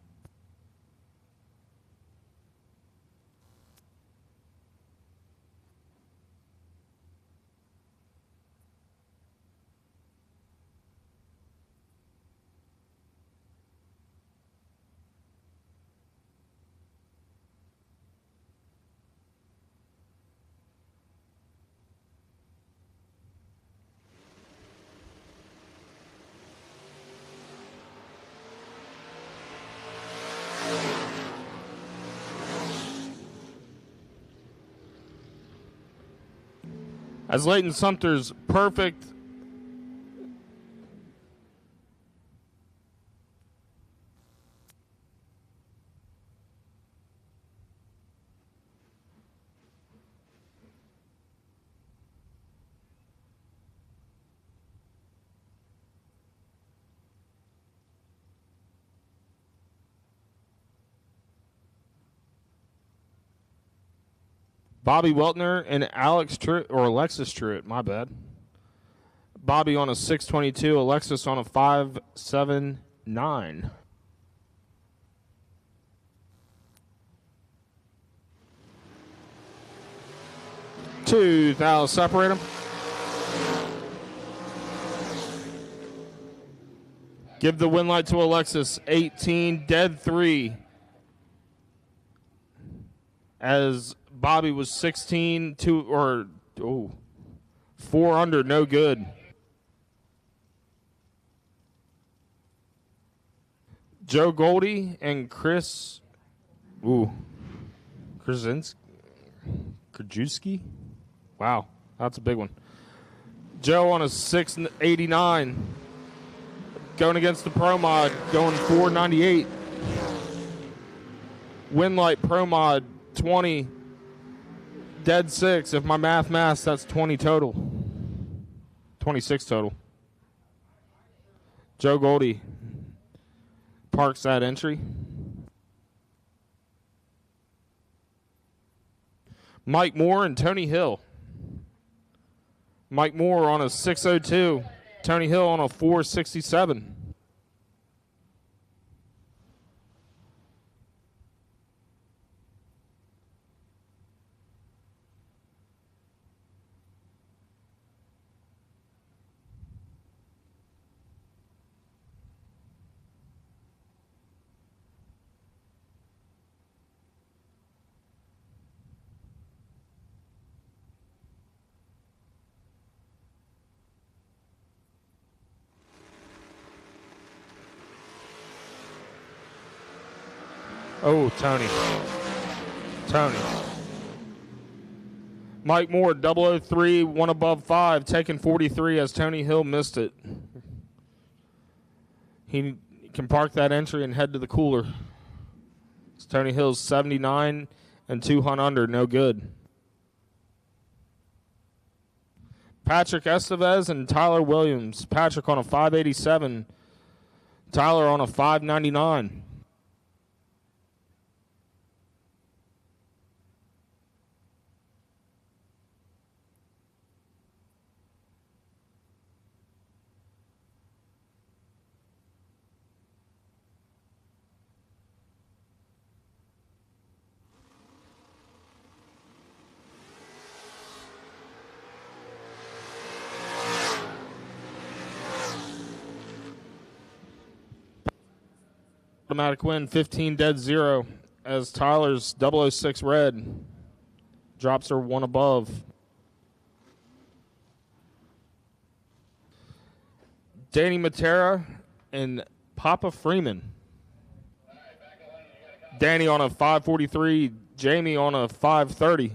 As Leighton Sumter's perfect Bobby Weltner and Alex Truitt, or Alexis Truitt, my bad. Bobby on a 622, Alexis on a 579. Two, that'll separate them. Give the win light to Alexis, 18, dead 3. As Bobby was 16, 4 under, no good. Joe Goldie and Chris, Krajewski? Wow, that's a big one. Joe on a 689, going against the Pro Mod, going 498. Winlight Pro Mod 20. Dead 6. If my math, that's 20 total. 26 total. Joe Goldie parks that entry. Mike Moore and Tony Hill. Mike Moore on a 602. Tony Hill on a 467. Oh, Tony. Mike Moore, 003, one above 5, taking 43 as Tony Hill missed it. He can park that entry and head to the cooler. It's Tony Hill's 79 and 2 hunt under, no good. Patrick Estevez and Tyler Williams. Patrick on a 587. Tyler on a 599. Automatic win, 15 dead 0 as Tyler's 006 red drops her one above. Danny Matera and Papa Freeman. Danny on a 543, Jamie on a 530.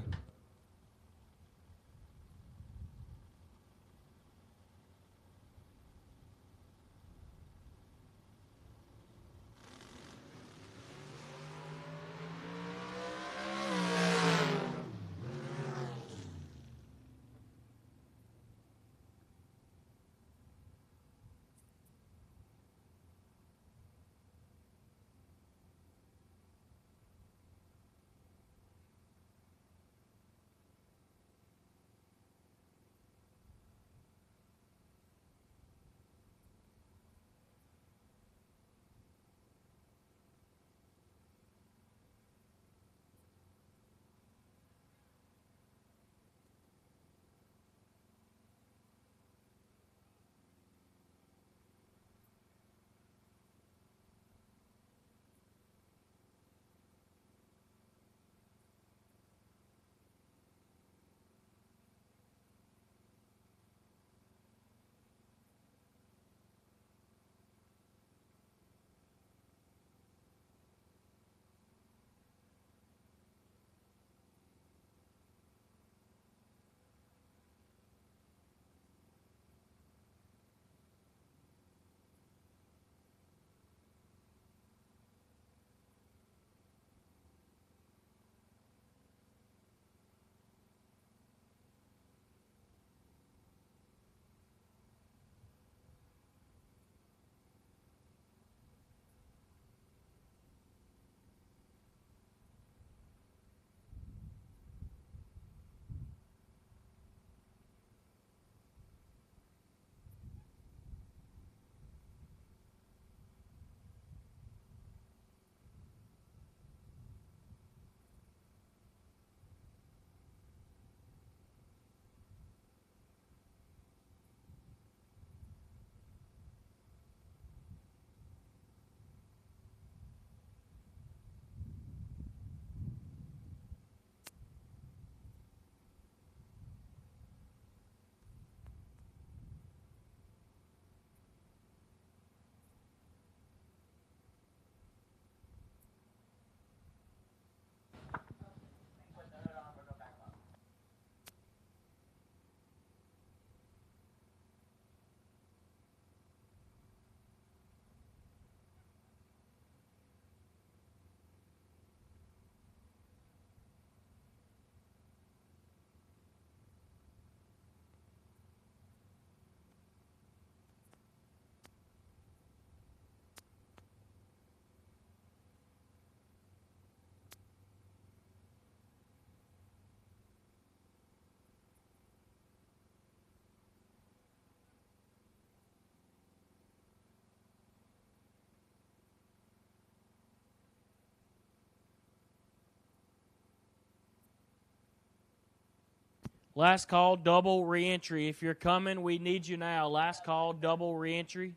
Last call, double reentry. If you're coming, we need you now. Last call, double reentry.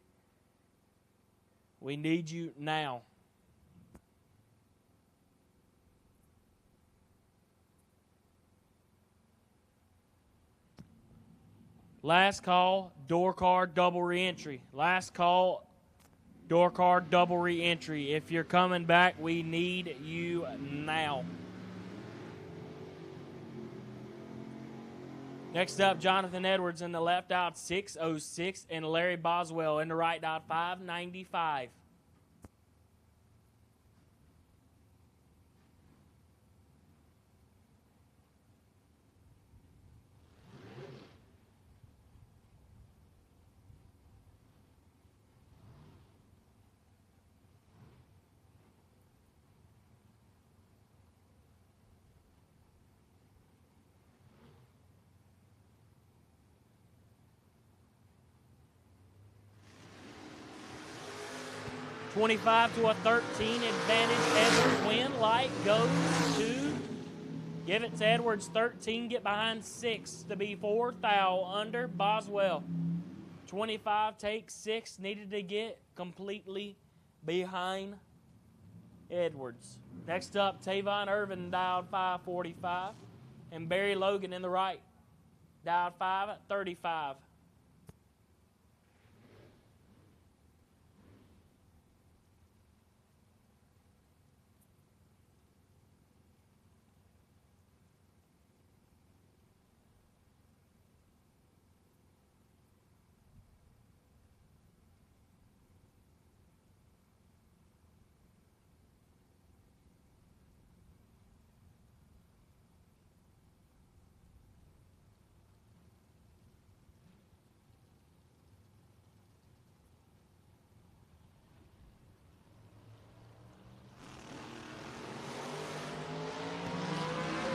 We need you now. Last call, door card, double reentry. Last call, door card, double reentry. If you're coming back, we need you now. Next up, Jonathan Edwards in the left out 606 and Larry Boswell in the right out 595. $25 to a 13 advantage. Edwards win. Light goes to. Give it to Edwards. 13. Get behind 6 to be 4. Thou under Boswell. 25 takes 6. Needed to get completely behind Edwards. Next up, Tavon Irvin dialed 545. And Barry Logan in the right. Dialed 535.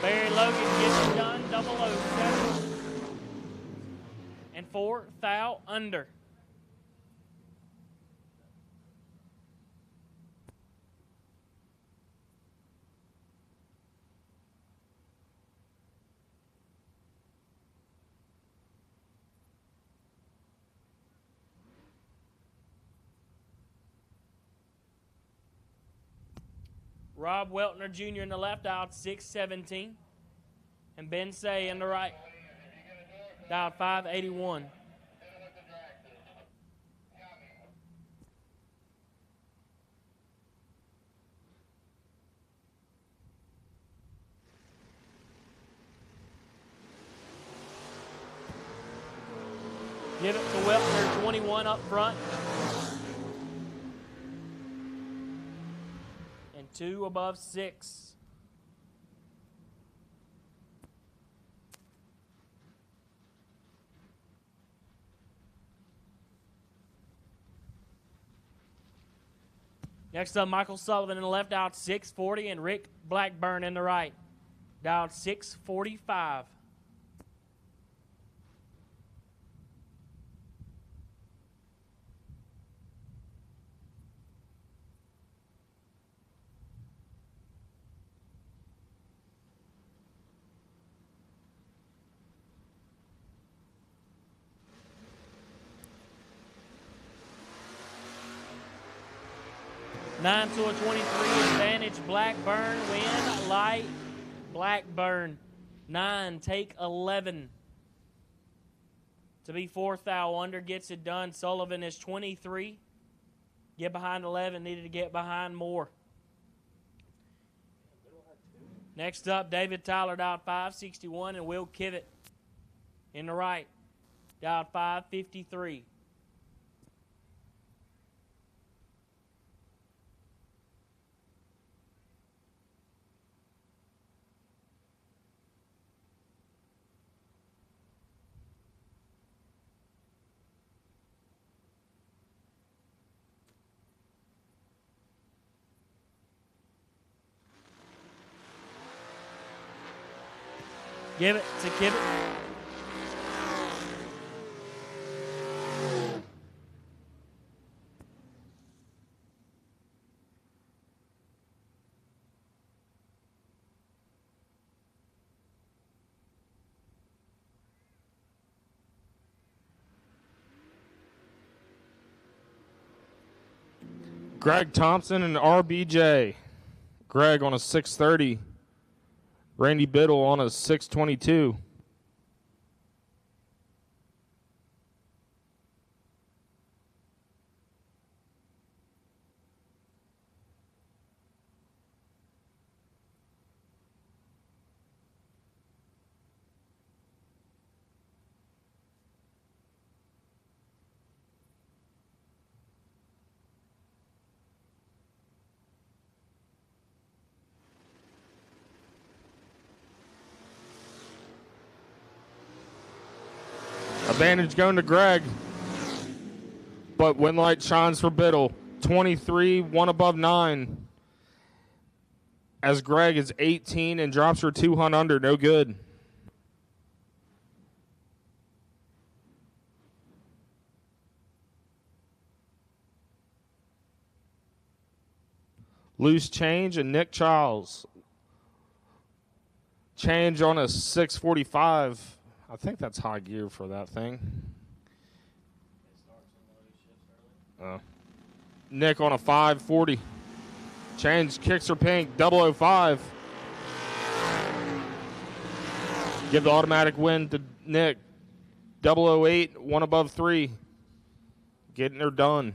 Barry Logan gets it done, 007. And 4, Thou under. Rob Weltner Jr. in the left, dialed 617. And Ben Say in the right, dialed 581. Give it to Weltner, 21 up front. And 2 above 6. Next up, Michael Sullivan in the left, dialed 640, and Rick Blackburn in the right, dialed 645. Nine to a 23 advantage. Blackburn win. Light. Blackburn 9. Take 11. To be 4th, Thou under gets it done. Sullivan is 23. Get behind 11. Needed to get behind more. Next up, David Tyler dialed 561 and Will Kivett in the right, dialed 553. Give it to Kivett. Greg Thompson and RBJ. Greg on a 630. Randy Biddle on a 622. Advantage going to Greg. But win light shines for Biddle. 23, 1 above 9. As Greg is 18 and drops her 2 hunt under. No good. Loose change and Nick Charles. Change on a 645. I think that's high gear for that thing. Nick on a 540. Change, kicks her pink, 005. Give the automatic win to Nick. 008, 1 above 3. Getting her done.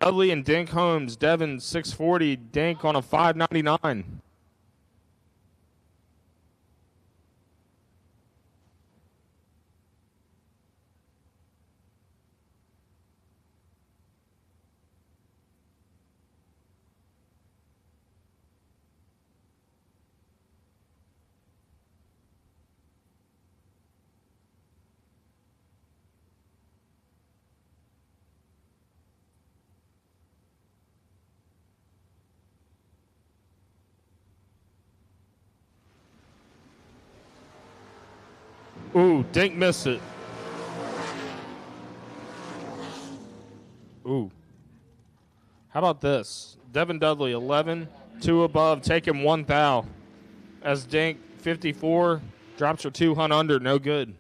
Dudley and Dink Holmes. Devin 640. Dink on a 599. Ooh, Dink missed it. Ooh. How about this? Devin Dudley, 11, 2 above, taking 1 thou. As Dink, 54, drops her 2 hunt under, no good.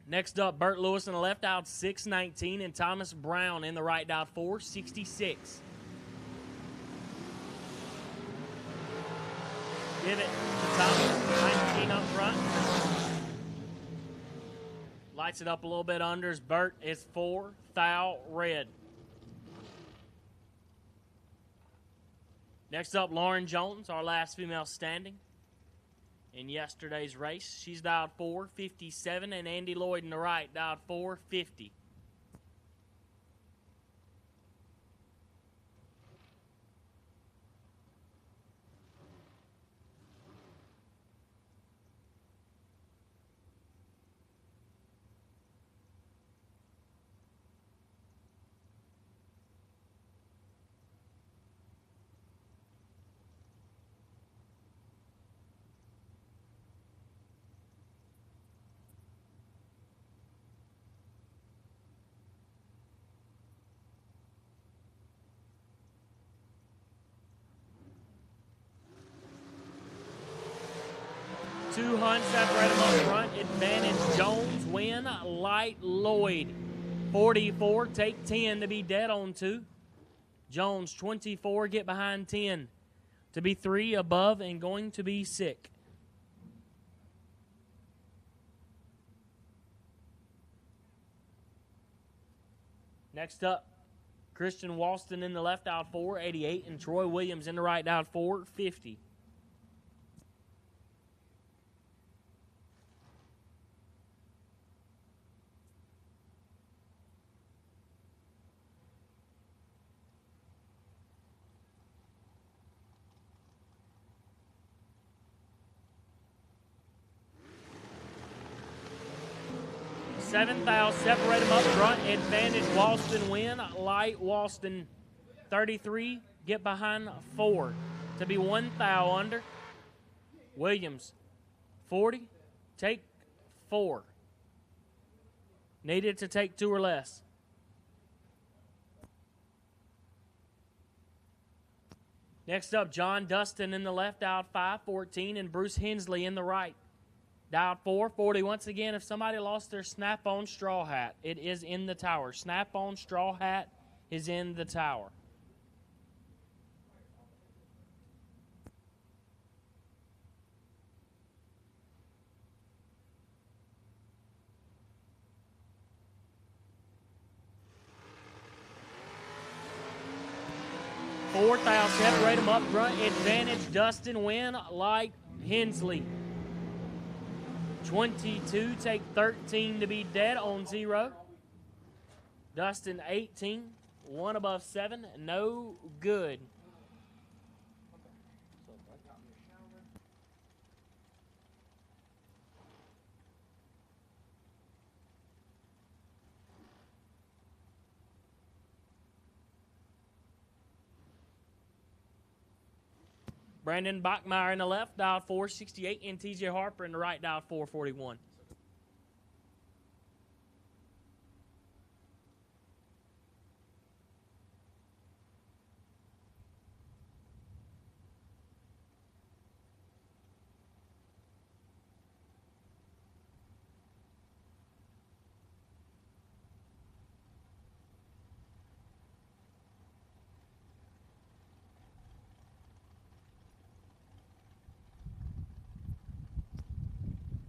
Next up, Burt Lewis in the left out 619 and Thomas Brown in the right out 466. Give it to Thomas, 19 up front. Lights it up a little bit under as Burt is 4 thou red. Next up, Lauren Jones, our last female standing in yesterday's race. She's dialed 457, and Andy Lloyd in the right dialed 450. 2 Hunt, separate them up front. Advantage Jones, win. Light Lloyd. 44, take 10 to be dead on 2. Jones, 24, get behind 10 to be 3 above and going to be sick. Next up, Christian Walston in the left out 4, 88, and Troy Williams in the right out 4, 50. Seventh out, separate them up front. Advantage Walston, win. Light Walston, 33, get behind 4 to be 1 thou under. Williams, 40, take 4. Needed to take 2 or less. Next up, John Dustin in the left out 5, 14, and Bruce Hensley in the right. Dialed 4, 40. Once again, if somebody lost their snap-on straw hat, it is in the tower. Snap-on straw hat is in the tower. Fourth out, separate them up front. Advantage Dustin, win. Light Hensley. 22, take 13 to be dead on 0. Dustin, 18, 1 above 7, no good. Brandon Bachmeyer in the left, dial 468, and TJ Harper in the right, dial 441.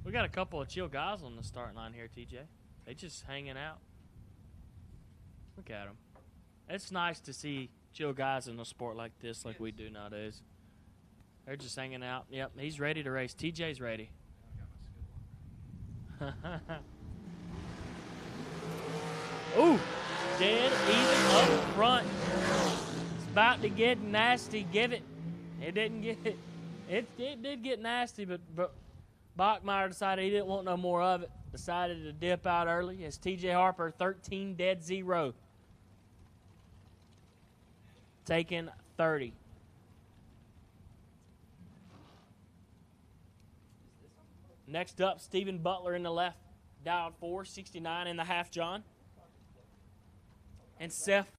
We got a couple of chill guys on the starting line here, TJ. They just hanging out. Look at them. It's nice to see chill guys in a sport like this, like we do nowadays. They're just hanging out. Yep, he's ready to race. TJ's ready. Ooh, dead even up front. It's about to get nasty. Give it. It didn't get it. It did get nasty, but Bachmeyer decided he didn't want no more of it. Decided to dip out early. As TJ Harper, 13 dead 0. Taking 30. Next up, Stephen Butler in the left. Dialed 4, 69 in the half, John. And Seth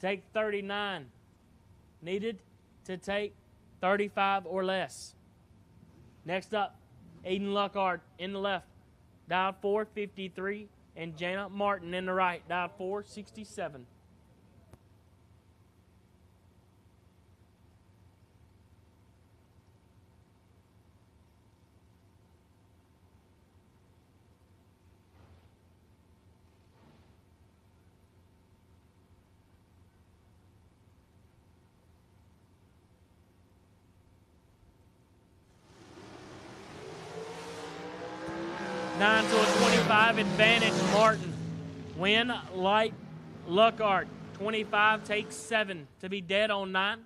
take 39. Needed to take 35 or less. Next up, Aiden Luckard in the left, dialed 453, and Jana Martin in the right, dialed 467. Nine to a 25 advantage, Martin. Win light, Luckard. 25 takes 7 to be dead on 9.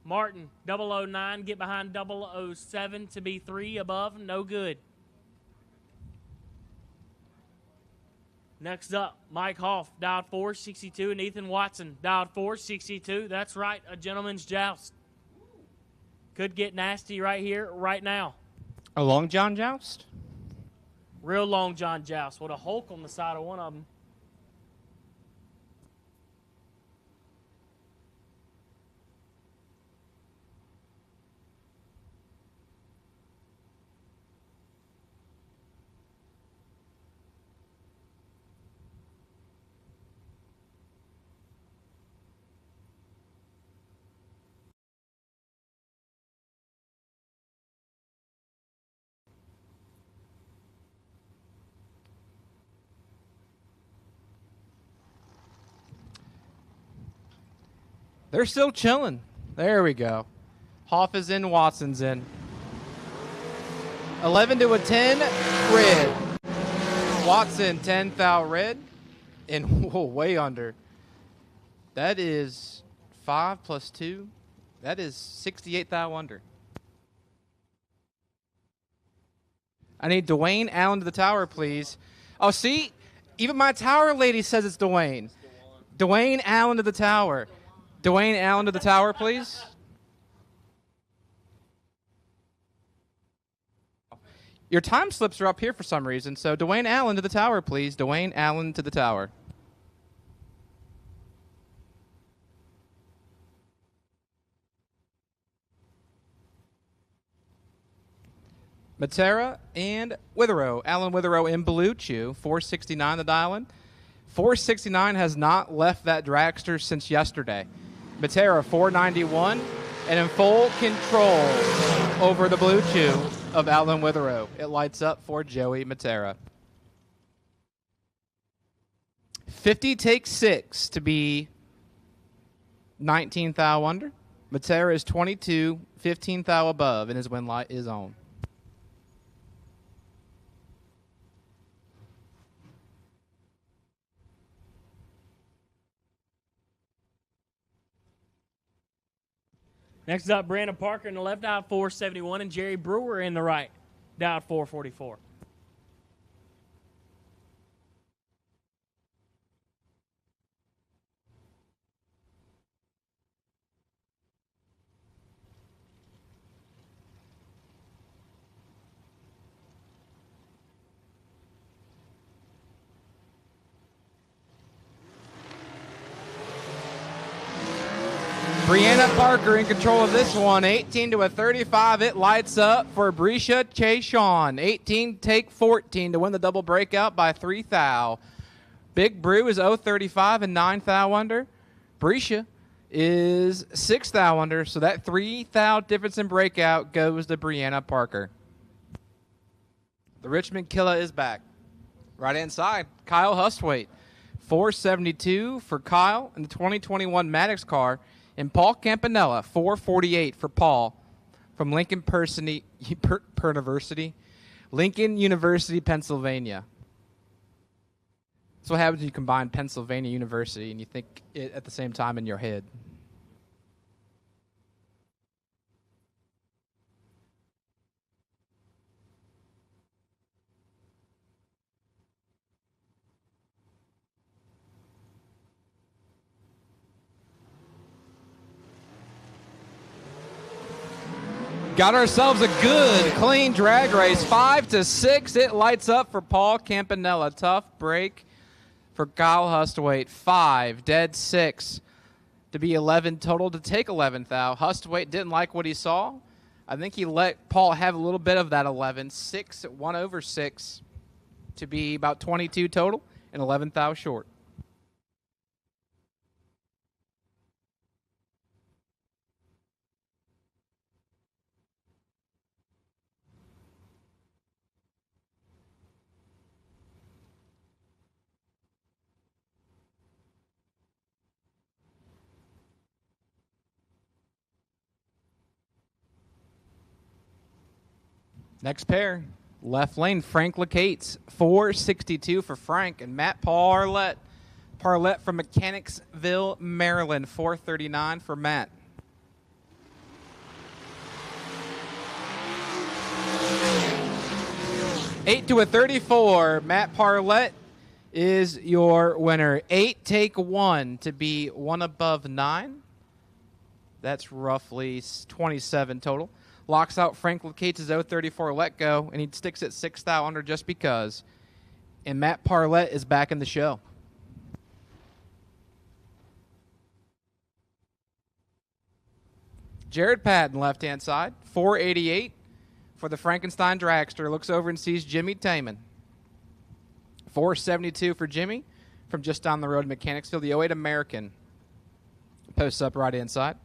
Martin, 009, get behind 007 to be 3 above, no good. Next up, Mike Hoff, dialed 462, and Ethan Watson, dialed 462. That's right, a gentleman's joust. Could get nasty right here, right now. A long john joust? Real long john joust with a Hulk on the side of one of them. They're still chilling. There we go. Hoff is in, Watson's in. 11 to a 10, red. Watson, 10 thou red. And whoa, way under. That is 5 plus 2. That is 68 thou under. I need Dwayne Allen to the tower, please. Oh, see? Even my tower lady says it's Dwayne. Dwayne Allen to the tower. Dwayne Allen to the tower, please. Your time slips are up here for some reason, so Dwayne Allen to the tower, please. Dwayne Allen to the tower. Matera and Witherow. Alan Witherow in blue chew. 469 the dial-in. 469 has not left that dragster since yesterday. Matera 491 and in full control over the blue chew of Alan Witherow. It lights up for Joey Matera. 50 takes 6 to be 19 thou under. Matera is 22, 15 thou above, and his win light is on. Next up, Brandon Parker in the left, dialed 471, and Jerry Brewer in the right, dialed 444. Brianna Parker in control of this one. 18 to a 35. It lights up for Brescia Chashawn. 18 take 14 to win the double breakout by 3 thou. Big Brew is 035 and 9 thou under. Brescia is 6 thou under, so that 3 thou difference in breakout goes to Brianna Parker. The Richmond Killer is back. Right inside, Kyle Hustwaite. 472 for Kyle in the 2021 Maddox car. And Paul Campanella, 448 for Paul from Lincoln University, Pennsylvania. That's what happens when you combine Pennsylvania University and you think it at the same time in your head. Got ourselves a good, clean drag race. 5 to 6. It lights up for Paul Campanella. Tough break for Kyle Hustwaite. 5, dead 6. to be 11 total to take 11th out. Hustwaite didn't like what he saw. I think he let Paul have a little bit of that 11. 6 at 1 over 6 to be about 22 total and 11th out short. Next pair, left lane, Frank Lacates, 462 for Frank, and Matt Parlett. Parlett from Mechanicsville, Maryland, 439 for Matt. Eight to a 34, Matt Parlett is your winner. 8 take 1 to be 1 above 9. That's roughly 27 total. Locks out Frank Lacates' 034 let go, and he sticks at 6th out under just because. And Matt Parlett is back in the show. Jared Patton, left-hand side, 488 for the Frankenstein Dragster. Looks over and sees Jimmy Taman. 472 for Jimmy from just down the road in Mechanicsville, the 08 American. Posts up right-hand side.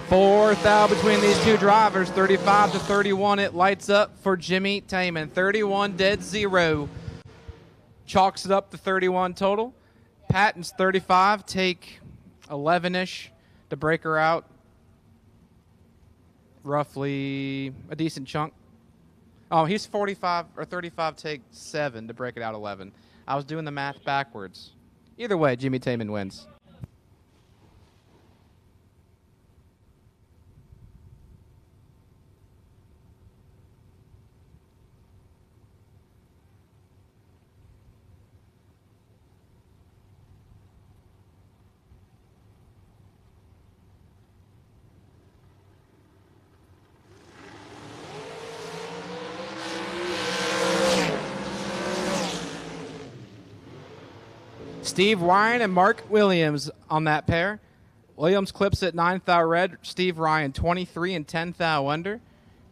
Fourth out between these two drivers, 35 to 31. It lights up for Jimmy Taman. 31 dead 0. Chalks it up to 31 total. Patton's 35, take 11-ish to break her out. Roughly a decent chunk. Oh, he's 45 or 35, take 7 to break it out 11. I was doing the math backwards. Either way, Jimmy Taman wins. Steve Ryan and Mark Williams on that pair. Williams clips at 9th thou red. Steve Ryan 23 and 10th thou under.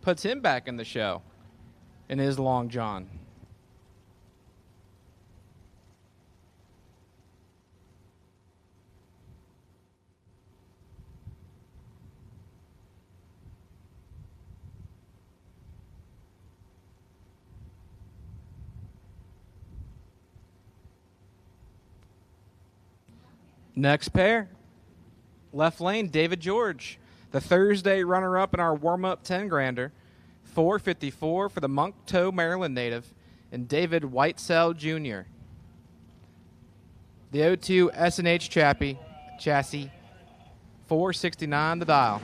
Puts him back in the show in his long john. Next pair, left lane, David George, the Thursday runner-up in our warm-up 10-grander, 454 for the Monk Toe, Maryland native, and David Whitesell Jr. The 02 S&H chassis, 469 the dial.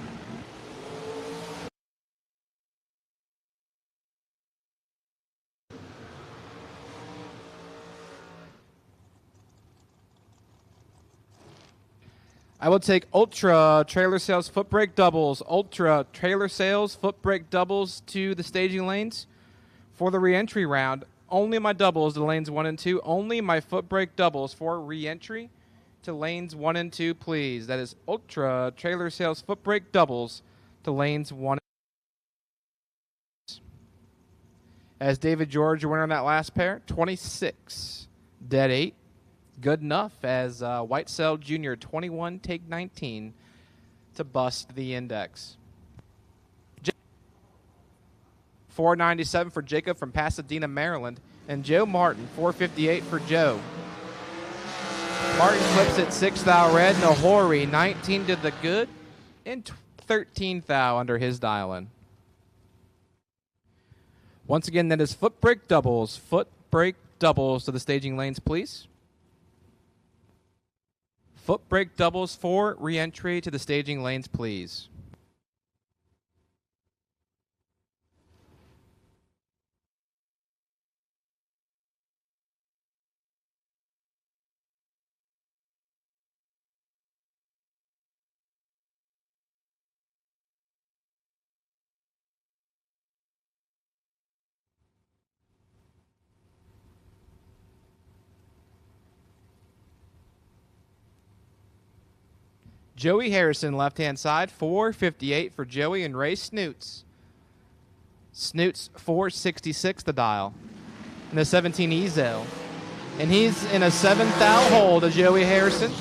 I will take Ultra Trailer Sales Footbrake doubles. Ultra Trailer Sales Footbrake doubles to the staging lanes for the re-entry round. Only my doubles to lanes 1 and 2. Only my Footbrake doubles for re-entry to lanes 1 and 2, please. That is Ultra Trailer Sales Footbrake doubles to lanes 1 and 2. As David George, your winner on that last pair, 26, dead 8. Good enough as Whitesell Jr. 21, take 19 to bust the index. 497 for Jacob from Pasadena, Maryland. And Joe Martin, 458 for Joe. Martin clips at 6th thou red. Nahori, 19 to the good. And 13th thou under his dial-in. Once again, that is Footbrake doubles. Footbrake doubles to the staging lanes, please. Footbrake doubles for re-entry to the staging lanes, please. Joey Harrison, left-hand side, 458 for Joey, and Ray Snoots. Snoots, 466 the dial. And the 17 Ezel. And he's in a 7th thou hole to Joey Harrison.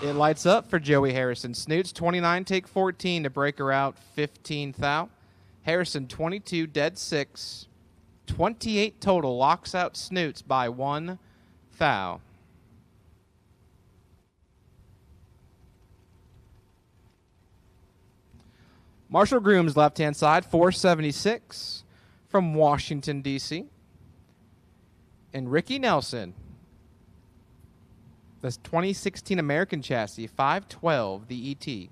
It lights up for Joey Harrison. Snoots, 29, take 14 to break her out, 15th thou. Harrison, 22, dead 6. 28 total, locks out Snoots by 1 thou. Marshall Grooms, left-hand side, 476 from Washington, D.C. And Ricky Nelson, that's 2016 American chassis, 512, the ET.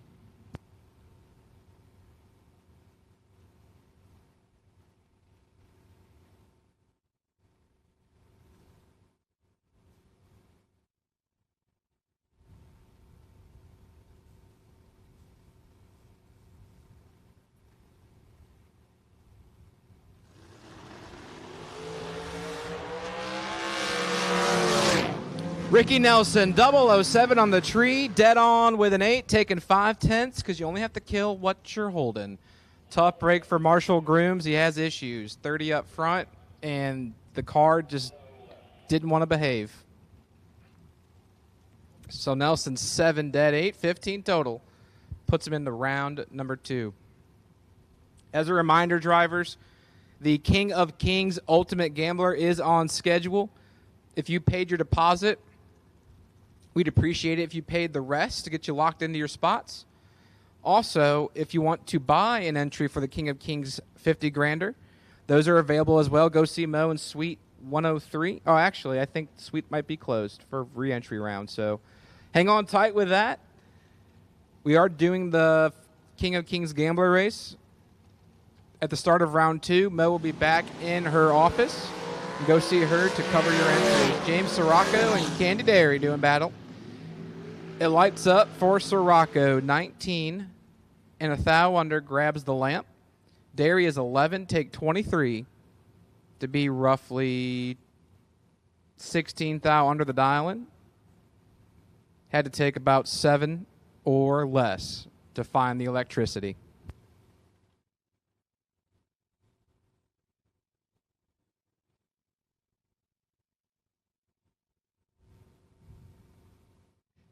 Ricky Nelson, 007 on the tree, dead on with an 8, taking 5/10 because you only have to kill what you're holding. Tough break for Marshall Grooms. He has issues. 30 up front, and the car just didn't want to behave. So Nelson, 7 dead, 8, 15 total. Puts him in the round number 2. As a reminder, drivers, the King of Kings Ultimate Gambler is on schedule. If you paid your deposit, we'd appreciate it if you paid the rest to get you locked into your spots. Also, if you want to buy an entry for the King of Kings 50 Grander, those are available as well. Go see Mo in Suite 103. Oh, actually, I think Suite might be closed for re-entry round, so hang on tight with that. We are doing the King of Kings Gambler race. At the start of round 2, Mo will be back in her office. Go see her to cover your entries. James Sirocco and Candy Dairy doing battle. It lights up for Sirocco, 19 and a thou under, grabs the lamp. Dairy is 11, take 23 to be roughly 16 thou under the dial-in. Had to take about 7 or less to find the electricity.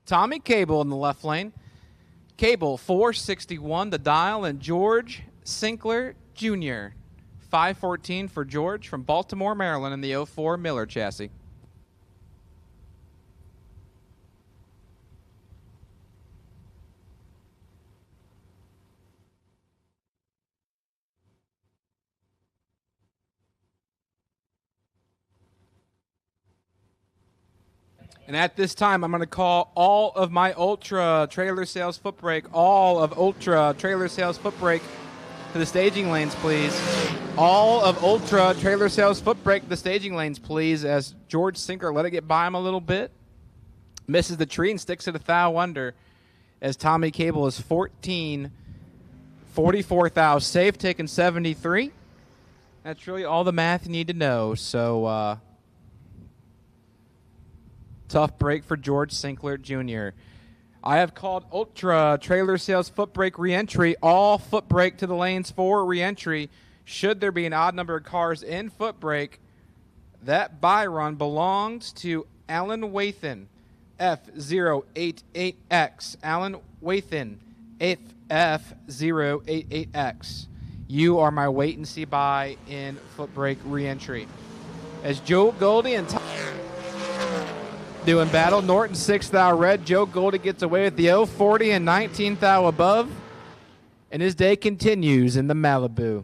Tommy Cable in the left lane. Cable, 461 the dial, and George Sinkler Jr. 514 for George from Baltimore, Maryland in the 04 Miller chassis. And at this time, I'm going to call all of my Ultra Trailer Sales Footbrake, all of Ultra Trailer Sales Footbrake to the staging lanes, please. All of Ultra Trailer Sales Footbrake to the staging lanes, please, as George Sinker let it get by him a little bit. Misses the tree and sticks it a thou under as Tommy Cable is 14, 44 thou safe, taking 73. That's really all the math you need to know. So, tough break for George Sinkler Jr. I have called Ultra Trailer Sales Footbrake re-entry. All Footbrake to the lanes for re-entry. Should there be an odd number of cars in Footbrake, that buy run belongs to Alan Wathan, F088X. Alan Wathan, F088X. You are my wait-and-see buy in Footbrake re-entry. As Joe Goldie and doing battle. Norton 6 thou red. Joe Goldie gets away with the 040 and 19 thou above. And his day continues in the Malibu.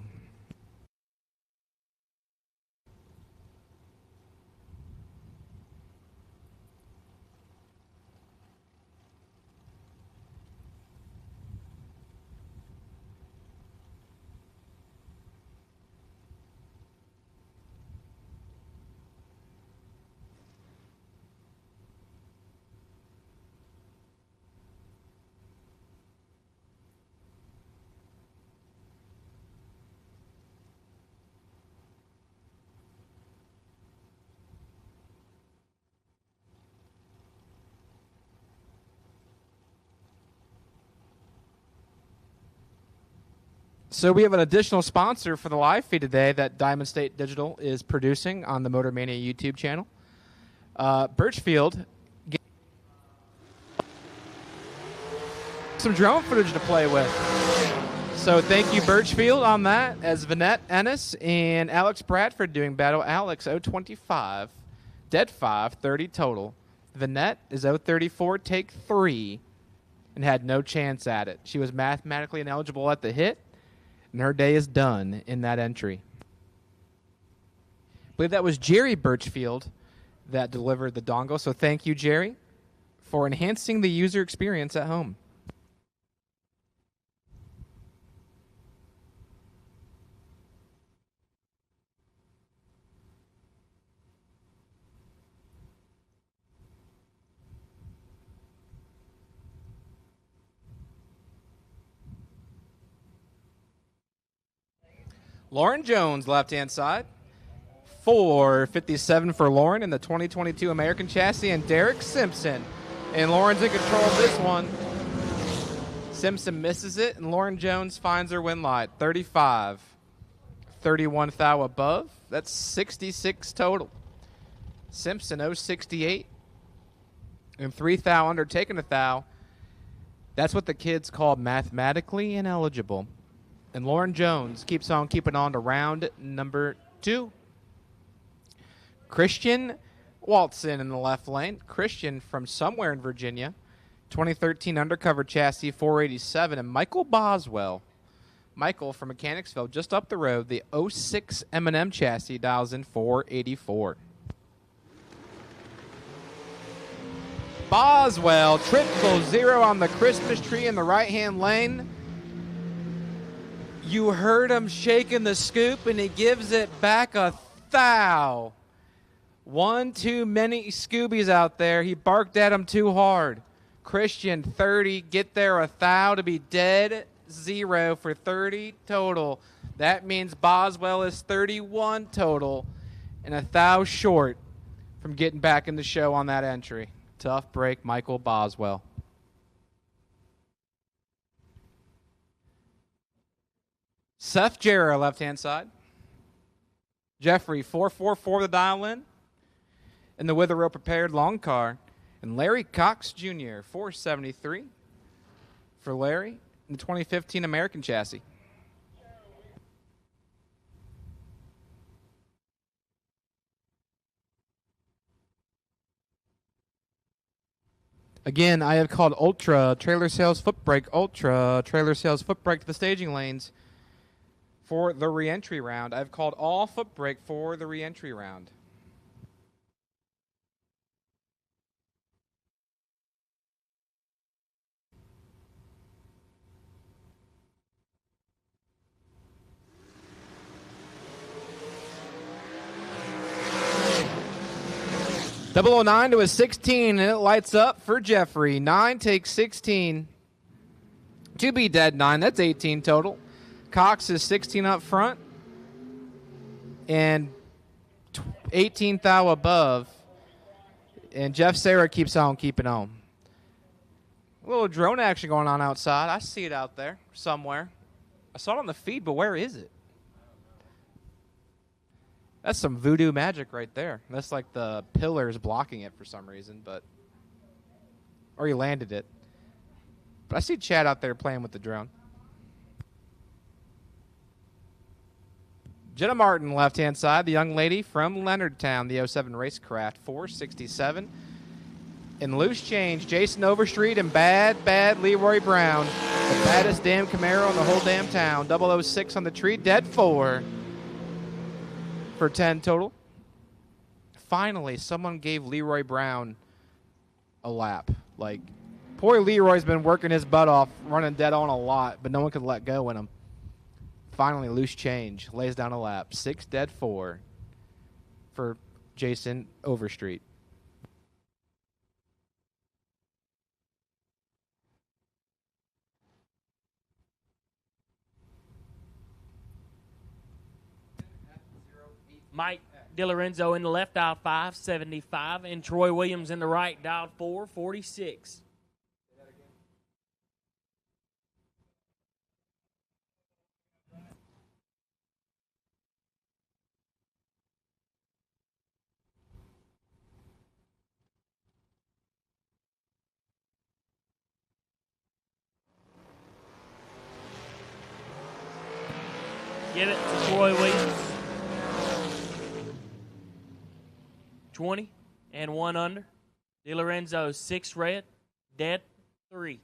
So we have an additional sponsor for the live feed today that Diamond State Digital is producing on the Motor Mania YouTube channel. Birchfield. Some drone footage to play with. So thank you, Birchfield, on that, as Vanette Ennis and Alex Bradford doing battle. Alex, 025, dead 5, 30 total. Vanette is 034, take 3, and had no chance at it. She was mathematically ineligible at the hit, and her day is done in that entry. I believe that was Jerry Birchfield that delivered the dongle, so thank you, Jerry, for enhancing the user experience at home. Lauren Jones, left-hand side. 457 for Lauren in the 2022 American Chassis, and Derek Simpson. And Lauren's in control of this one. Simpson misses it, and Lauren Jones finds her win light. 35. 31 thou above. That's 66 total. Simpson 068. And 3 thou under, taking a thou. That's what the kids call mathematically ineligible. And Lauren Jones keeps on keeping on to round number 2. Christian Waltson in the left lane. Christian from somewhere in Virginia. 2013 undercover chassis, 487. And Michael Boswell. Michael from Mechanicsville, just up the road. The 06 M&M chassis dials in 484. Boswell, 000 on the Christmas tree in the right-hand lane. You heard him shaking the scoop, and he gives it back a thou. One too many Scoobies out there. He barked at him too hard. Christian, 30. Get there a thou to be dead 0 for 30 total. That means Boswell is 31 total and a thou short from getting back in the show on that entry. Tough break, Michael Boswell. Seth Jarrah, left-hand side. Jeffrey, 444 the dial-in. In the Witherell prepared long car. And Larry Cox Jr., 473 for Larry in the 2015 American chassis. Again, I have called Ultra Trailer Sales Footbrake, Ultra Trailer Sales Footbrake to the staging lanes for the re-entry round. I've called all Footbrake for the re-entry round. .009 to a 16, and it lights up for Jeffrey. 9 takes 16. To be dead 9, that's 18 total. Cox is 16 up front. And 18 thou above. And Jeff Sarah keeps on keeping on. A little drone action going on outside. I see it out there somewhere. I saw it on the feed, but where is it? That's some voodoo magic right there. That's like the pillars blocking it for some reason, but or he landed it. But I see Chad out there playing with the drone. Jenna Martin, left-hand side, the young lady from Leonardtown, the 07 Racecraft, 467. In loose change, Jason Overstreet and bad Leroy Brown. The baddest damn Camaro in the whole damn town. 006 on the tree, dead 4. For 10 total. Finally, someone gave Leroy Brown a lap. Like, poor Leroy's been working his butt off, running dead on a lot, but no one could let go in him. Finally, loose change. Lays down a lap. 6 dead 4 for Jason Overstreet. Mike DiLorenzo in the left, dialed 575, and Troy Williams in the right, dialed 446. Give it to Troy Williams. 20 and 1 under. DiLorenzo 6 red, dead 3.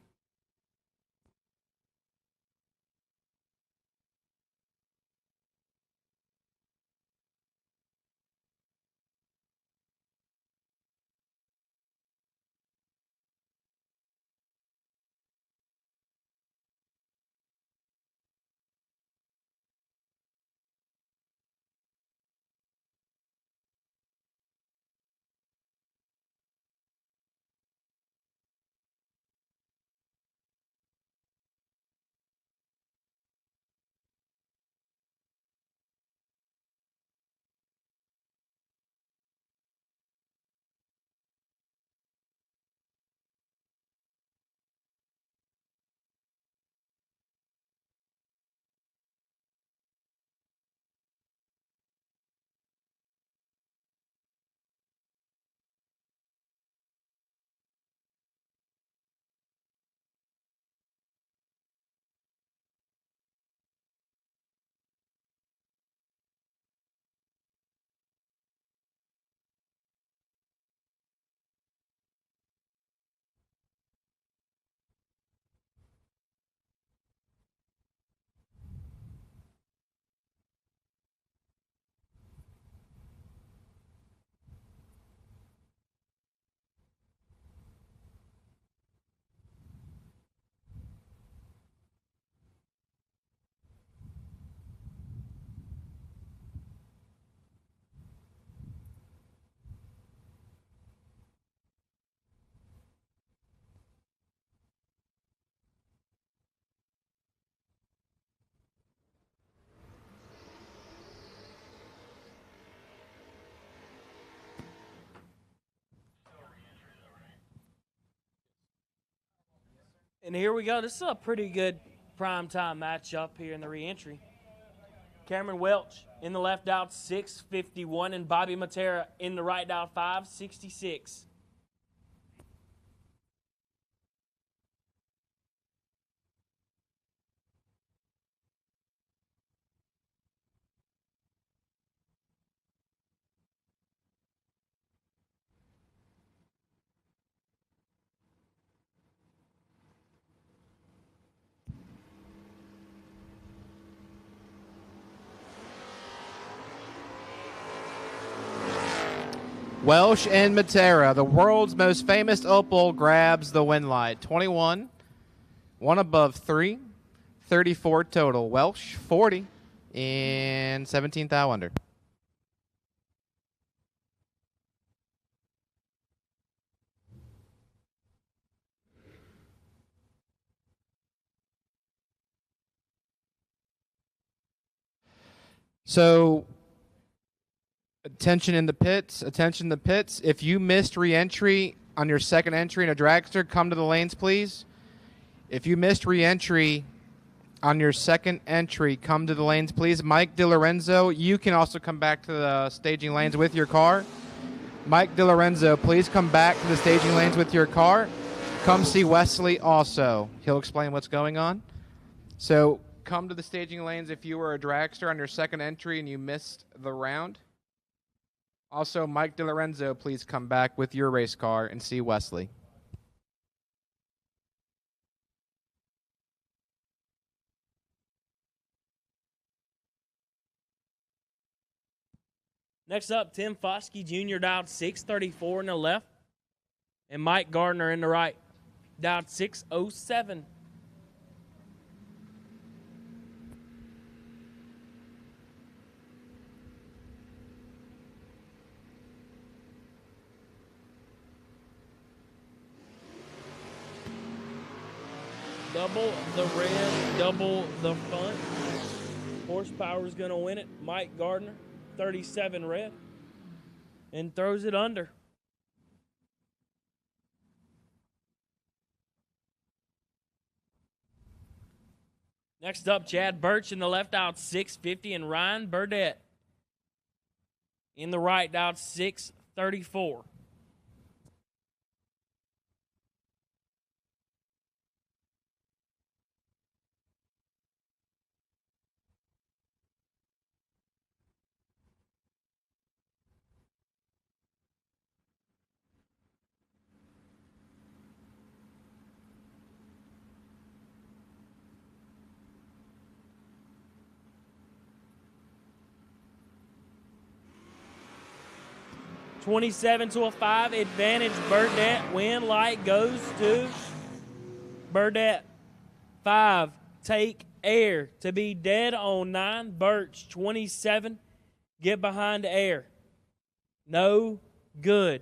And here we go. This is a pretty good primetime matchup here in the re-entry. Cameron Welch in the left out 651 and Bobby Matera in the right out 566. Welsh and Matera, the world's most famous Opel, grabs the win light. 21, 1 above 3, 34 total. Welsh, 40, and 17 thou under. So, attention in the pits. Attention in the pits. If you missed re-entry on your second entry in a dragster, come to the lanes, please. If you missed re-entry on your second entry, come to the lanes, please. Mike DiLorenzo, you can also come back to the staging lanes with your car. Mike DiLorenzo, please come back to the staging lanes with your car. Come see Wesley also. He'll explain what's going on. So come to the staging lanes if you were a dragster on your second entry and you missed the round. Also, Mike DiLorenzo, please come back with your race car and see Wesley. Next up, Tim Foskey, Jr. dialed 634 in the left, and Mike Gardner in the right, dialed 607. Double the red, double the front. Horsepower's going to win it. Mike Gardner, 37 red, and throws it under. Next up, Chad Birch in the left out 650 and Ryan Burdett in the right out 634. 27 to a 5. Advantage Burdette. Win light goes to Burdette. 5. Take air to be dead on 9. Birch 27. Get behind air. No good.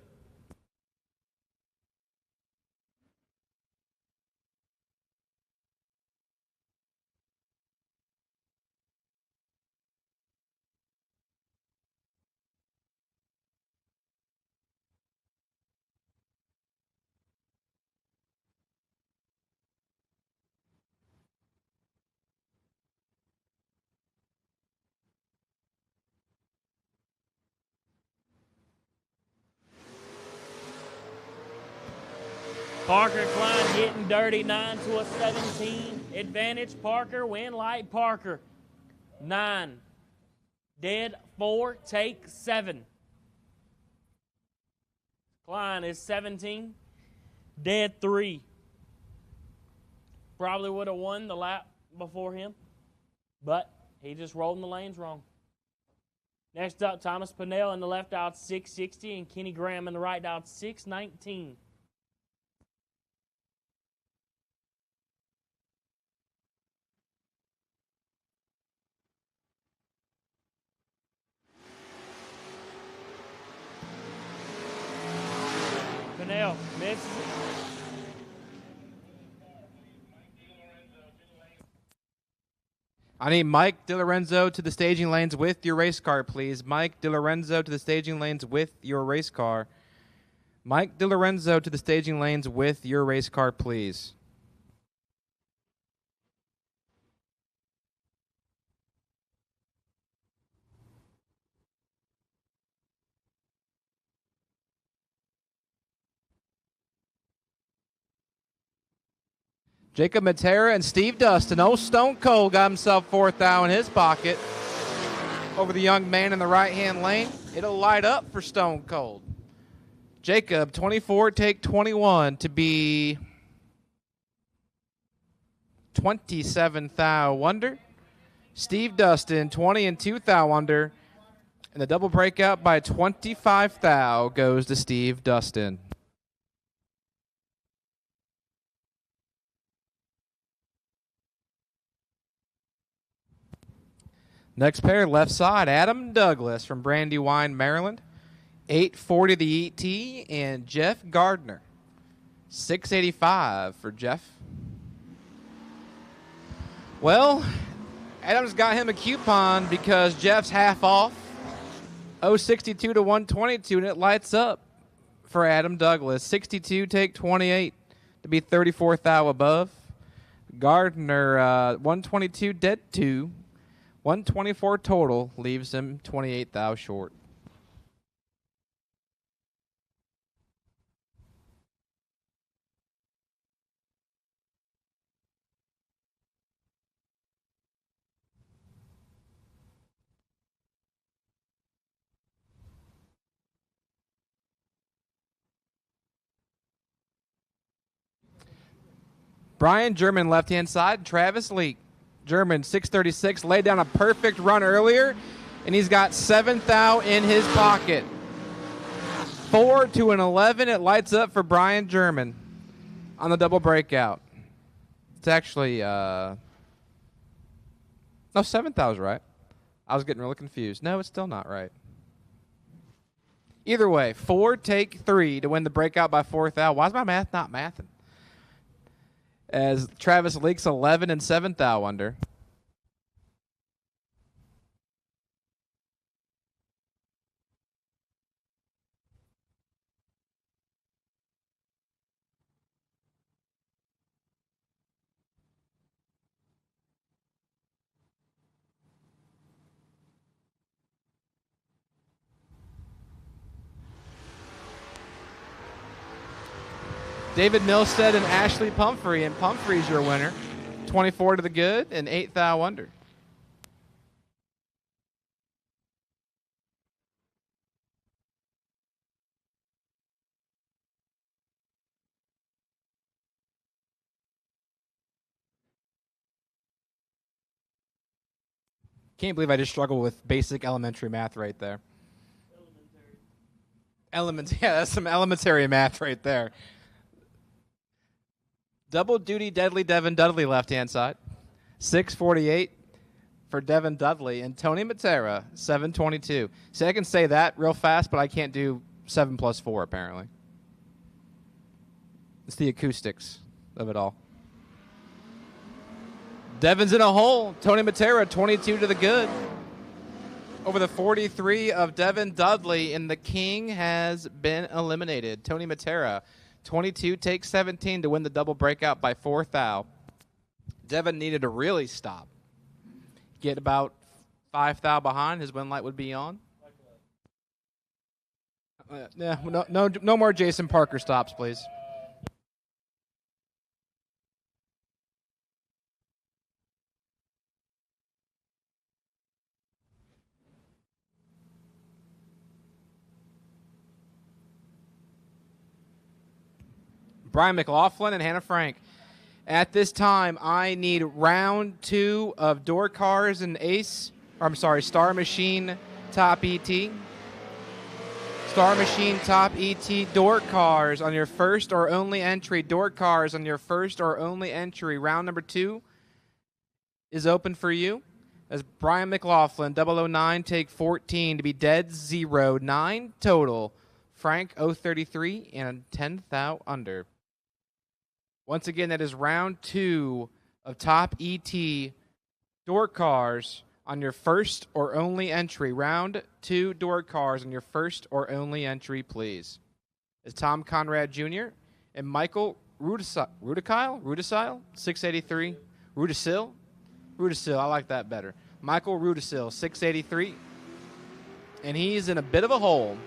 Parker Klein hitting dirty. 9 to a 17. Advantage Parker. Win light Parker. 9. Dead 4. Take 7. Klein is 17. Dead 3. Probably would have won the lap before him, but he just rolled in the lanes wrong. Next up, Thomas Pinnell in the left out 660 and Kenny Graham in the right out 619. Pinnell misses it. I need Mike DiLorenzo to the staging lanes with your race car, please. Mike DiLorenzo to the staging lanes with your race car. Mike DiLorenzo to the staging lanes with your race car, please. Jacob Matera and Steve Dustin. Oh, Stone Cold got himself 4th thou in his pocket over the young man in the right-hand lane. It'll light up for Stone Cold. Jacob, 24, take 21 to be 27 thou under. Steve Dustin, 20 and 2 thou under. And the double breakout by 25 thou goes to Steve Dustin. Next pair, left side, Adam Douglas from Brandywine, Maryland. 840 the ET, and Jeff Gardner. 685 for Jeff. Well, Adam's got him a coupon because Jeff's half off. 062 to 122, and it lights up for Adam Douglas. 62, take 28 to be 34 thou above. Gardner, 122, dead 2. 124 total leaves him 28 thou short. Brian German left-hand side, Travis Leake. German, 636, laid down a perfect run earlier, and he's got 7th thou in his pocket. 4 to an 11, it lights up for Brian German on the double breakout. It's actually, no, 7th thou is right. I was getting really confused. No, it's still not right. Either way, 4, take 3 to win the breakout by 4th thou. Why is my math not mathing? As Travis Leake's 11 and 7th thou under. David Milstead and Ashley Pumphrey, and Pumphrey's your winner. 24 to the good and 8th thou under. Can't believe I just struggled with basic elementary math right there. Elements. Yeah, that's some elementary math right there. Double duty deadly Devin Dudley, left-hand side. 648 for Devin Dudley. And Tony Matera, 722. See, I can say that real fast, but I can't do 7 plus 4, apparently. It's the acoustics of it all. Devin's in a hole. Tony Matera, 22 to the good. Over the 43 of Devin Dudley, and the king has been eliminated. Tony Matera, 22, takes 17 to win the double breakout by 4 thou. Devin needed to really stop. Get about 5 thou behind, his win light would be on. No more Jason Parker stops, please. Brian McLaughlin and Hannah Frank. At this time, I need round 2 of Door Cars and Star Machine Top ET. Star Machine Top ET Door Cars on your first or only entry. Door Cars on your first or only entry. Round number 2 is open for you. As Brian McLaughlin, 009, take 14 to be dead 0. 9 total. Frank, 033, and 10 thou under. Once again, that is round 2 of Top ET Door Cars on your first or only entry. Round 2 Door Cars on your first or only entry, please. Is Tom Conrad Jr. and Michael Rudisile, 683. Rudisill, I like that better. Michael Rudisill, 683. And he's in a bit of a hole.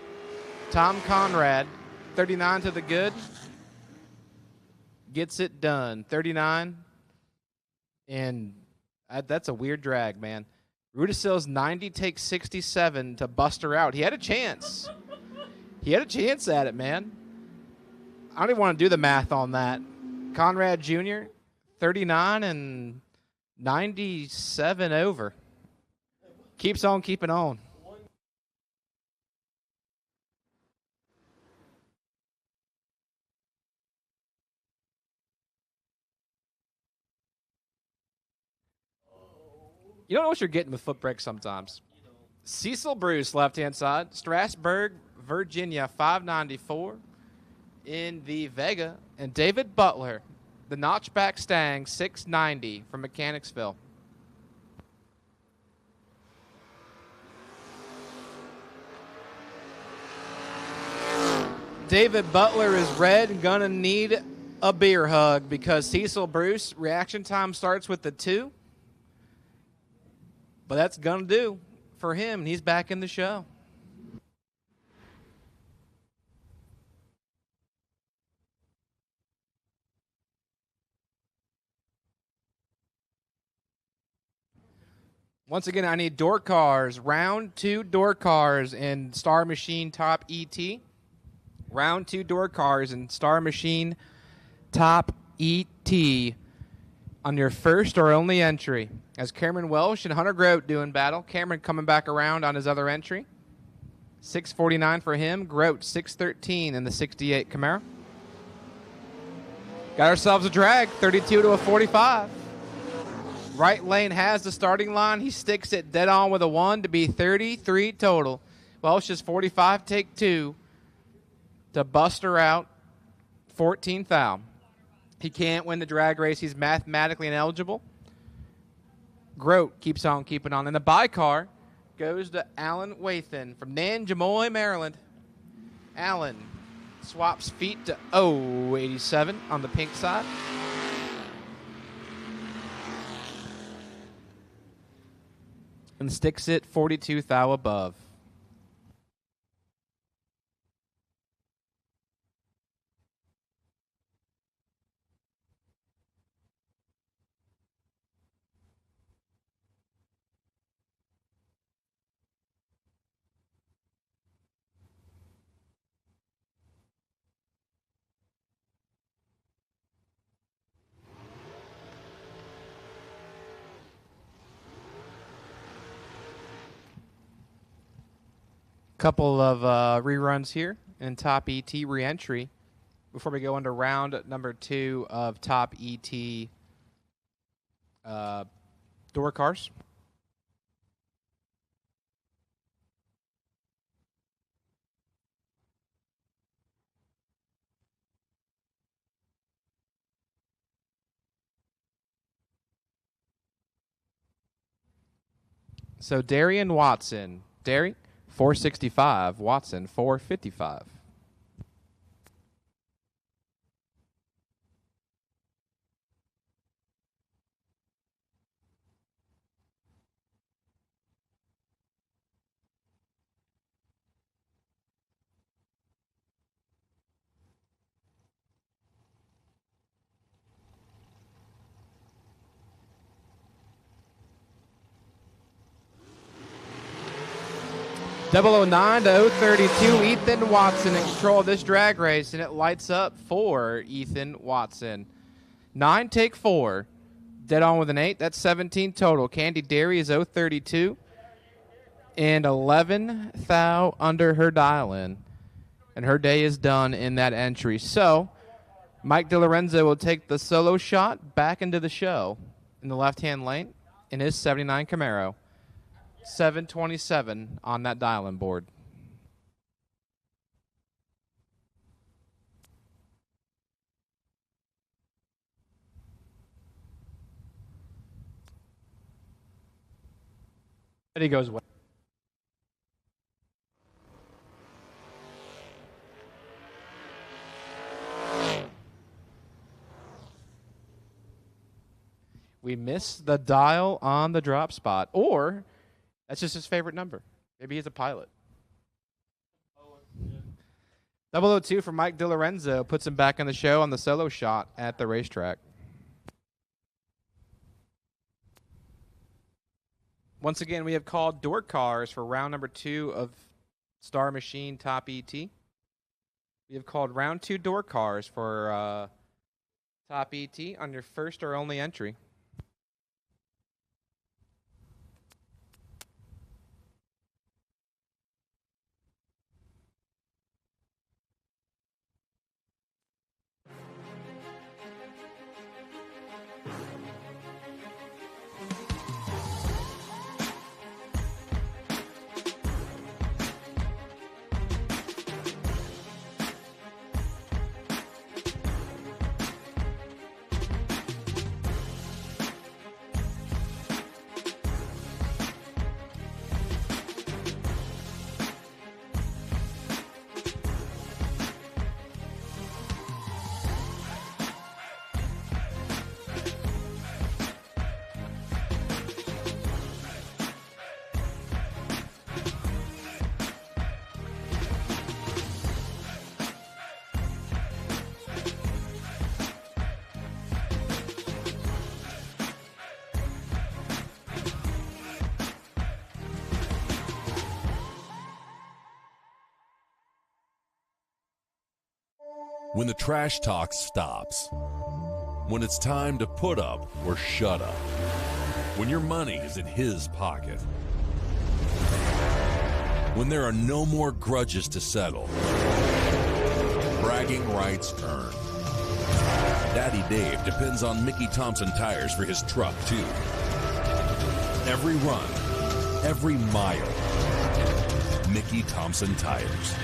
Tom Conrad, 39 to the good. Gets it done. 39. And that's a weird drag, man. Rudisill's 90 takes 67 to bust her out. He had a chance. He had a chance at it, man. I don't even want to do the math on that. Conrad Jr., 39 and 97 over. Keeps on keeping on. You don't know what you're getting with Footbrake sometimes. Cecil Bruce, left-hand side. Strasburg, Virginia, 594 in the Vega. And David Butler, the notchback Stang, 690 from Mechanicsville. David Butler is red and going to need a beer hug because Cecil Bruce, reaction time starts with the 2. But that's going to do for him, and he's back in the show. Once again, I need Door Cars. Round 2 Door Cars in Star Machine Top ET. Round 2 Door Cars in Star Machine Top ET on your first or only entry. As Cameron Welsh and Hunter Grote doing battle. Cameron coming back around on his other entry. 649 for him. Grote, 613 in the 68 Camaro. Got ourselves a drag, 32 to a 45. Right lane has the starting line. He sticks it dead on with a 1 to be 33 total. Welsh is 45, take 2 to bust her out. 14 thou. He can't win the drag race. He's mathematically ineligible. Grote keeps on keeping on. And the bi-car goes to Alan Wathan from Nanjamoy, Maryland. Alan swaps feet to 087 on the pink side. And sticks it 42 thou above. Couple of reruns here in Top ET ReEntry before we go into round number 2 of Top ET door cars. So Darian Watson. Derry, 465. Watson, 455. .009 to 032, Ethan Watson in control of this drag race, and it lights up for Ethan Watson. 9, take 4. Dead on with an 8. That's 17 total. Candy Dairy is 032. And 11 thou under her dial-in. And her day is done in that entry. So, Mike DiLorenzo will take the solo shot back into the show in the left-hand lane in his 79 Camaro. 727 on that dial-in board. And he goes well. We missed the dial on the drop spot, or that's just his favorite number. Maybe he's a pilot. 002 for Mike DiLorenzo puts him back on the show on the solo shot at the racetrack. Once again, we have called door cars for round number 2 of Star Machine Top ET. We have called round 2 door cars for Top ET on your first or only entry. When the trash talk stops. When it's time to put up or shut up. When your money is in his pocket. When there are no more grudges to settle. Bragging rights earned. Daddy Dave depends on Mickey Thompson tires for his truck, too. Every run, every mile. Mickey Thompson tires.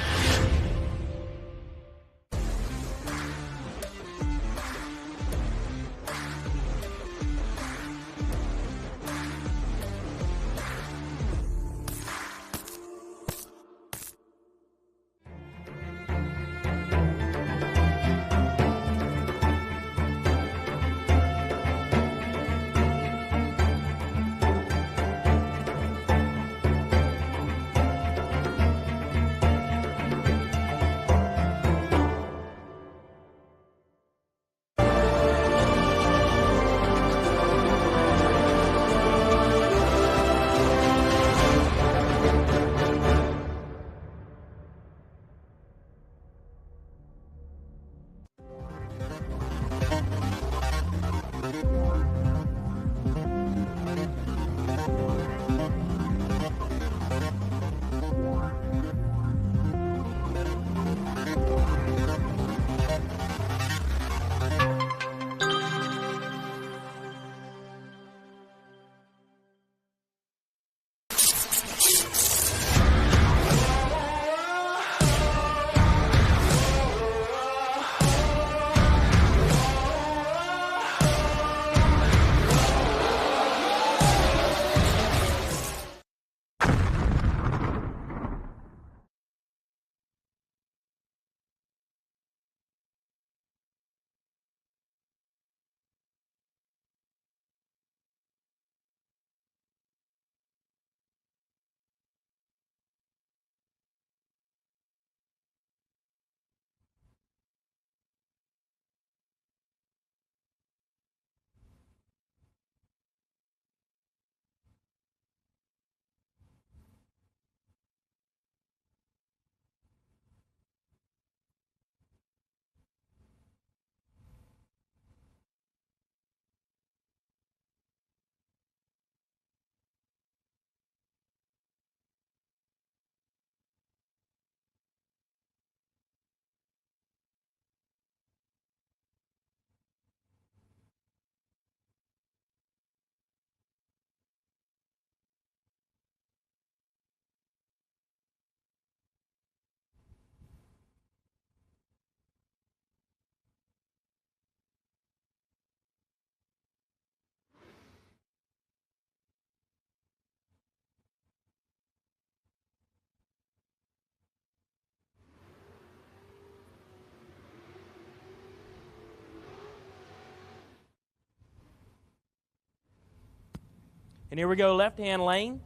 And here we go, left-hand lane.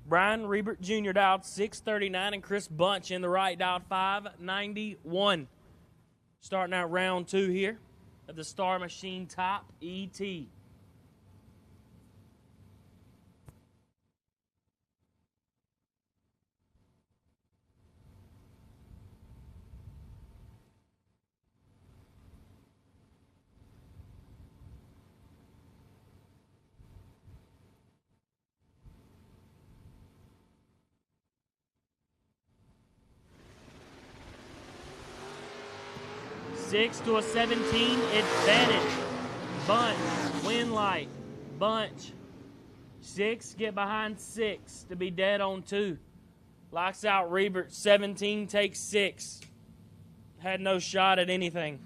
Brian Rebert Jr. dialed 639 and Chris Bunch in the right dialed 591. Starting out round 2 here of the Star Machine Top ET. Six to a 17 advantage. Bunch, win light. Bunch. 6, get behind 6 to be dead on 2. Locks out Rebert. 17 takes 6. Had no shot at anything.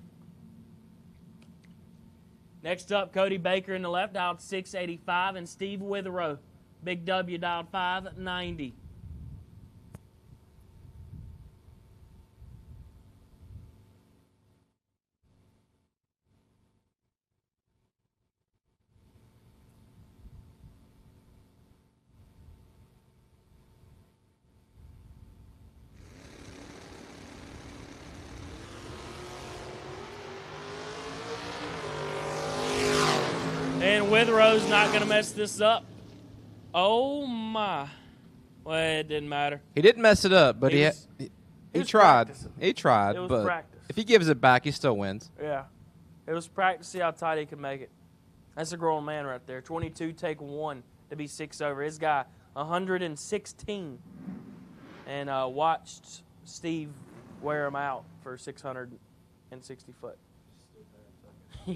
Next up, Cody Baker in the left, dialed 685, and Steve Witherow. Big W dialed 590. And Witherow's not going to mess this up. Oh, my. Well, it didn't matter. He didn't mess it up, but he tried. practicing. He tried, It was but practice. if he gives it back, he still wins. Yeah. It was practice to see how tight he could make it. That's a grown man right there. 22, take 1 to be 6 over. His guy, 116. And watched Steve wear him out for 660 foot.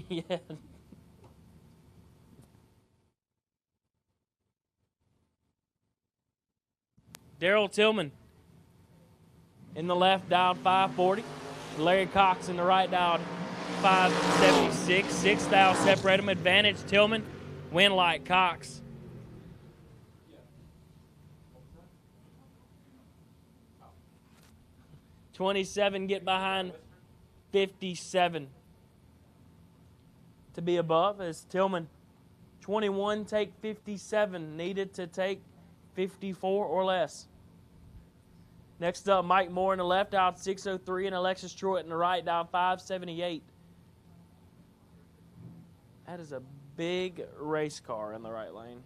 Yeah. Daryl Tillman in the left, dialed 540. Larry Cox in the right, dialed 576. 6 thou separate them. Advantage Tillman. Win like Cox. $27 get behind 57 to be above as Tillman. 21 take 57, needed to take 54 or less. Next up, Mike Moore in the left, dialed 603, and Alexis Truitt in the right, dialed 578. That is a big race car in the right lane.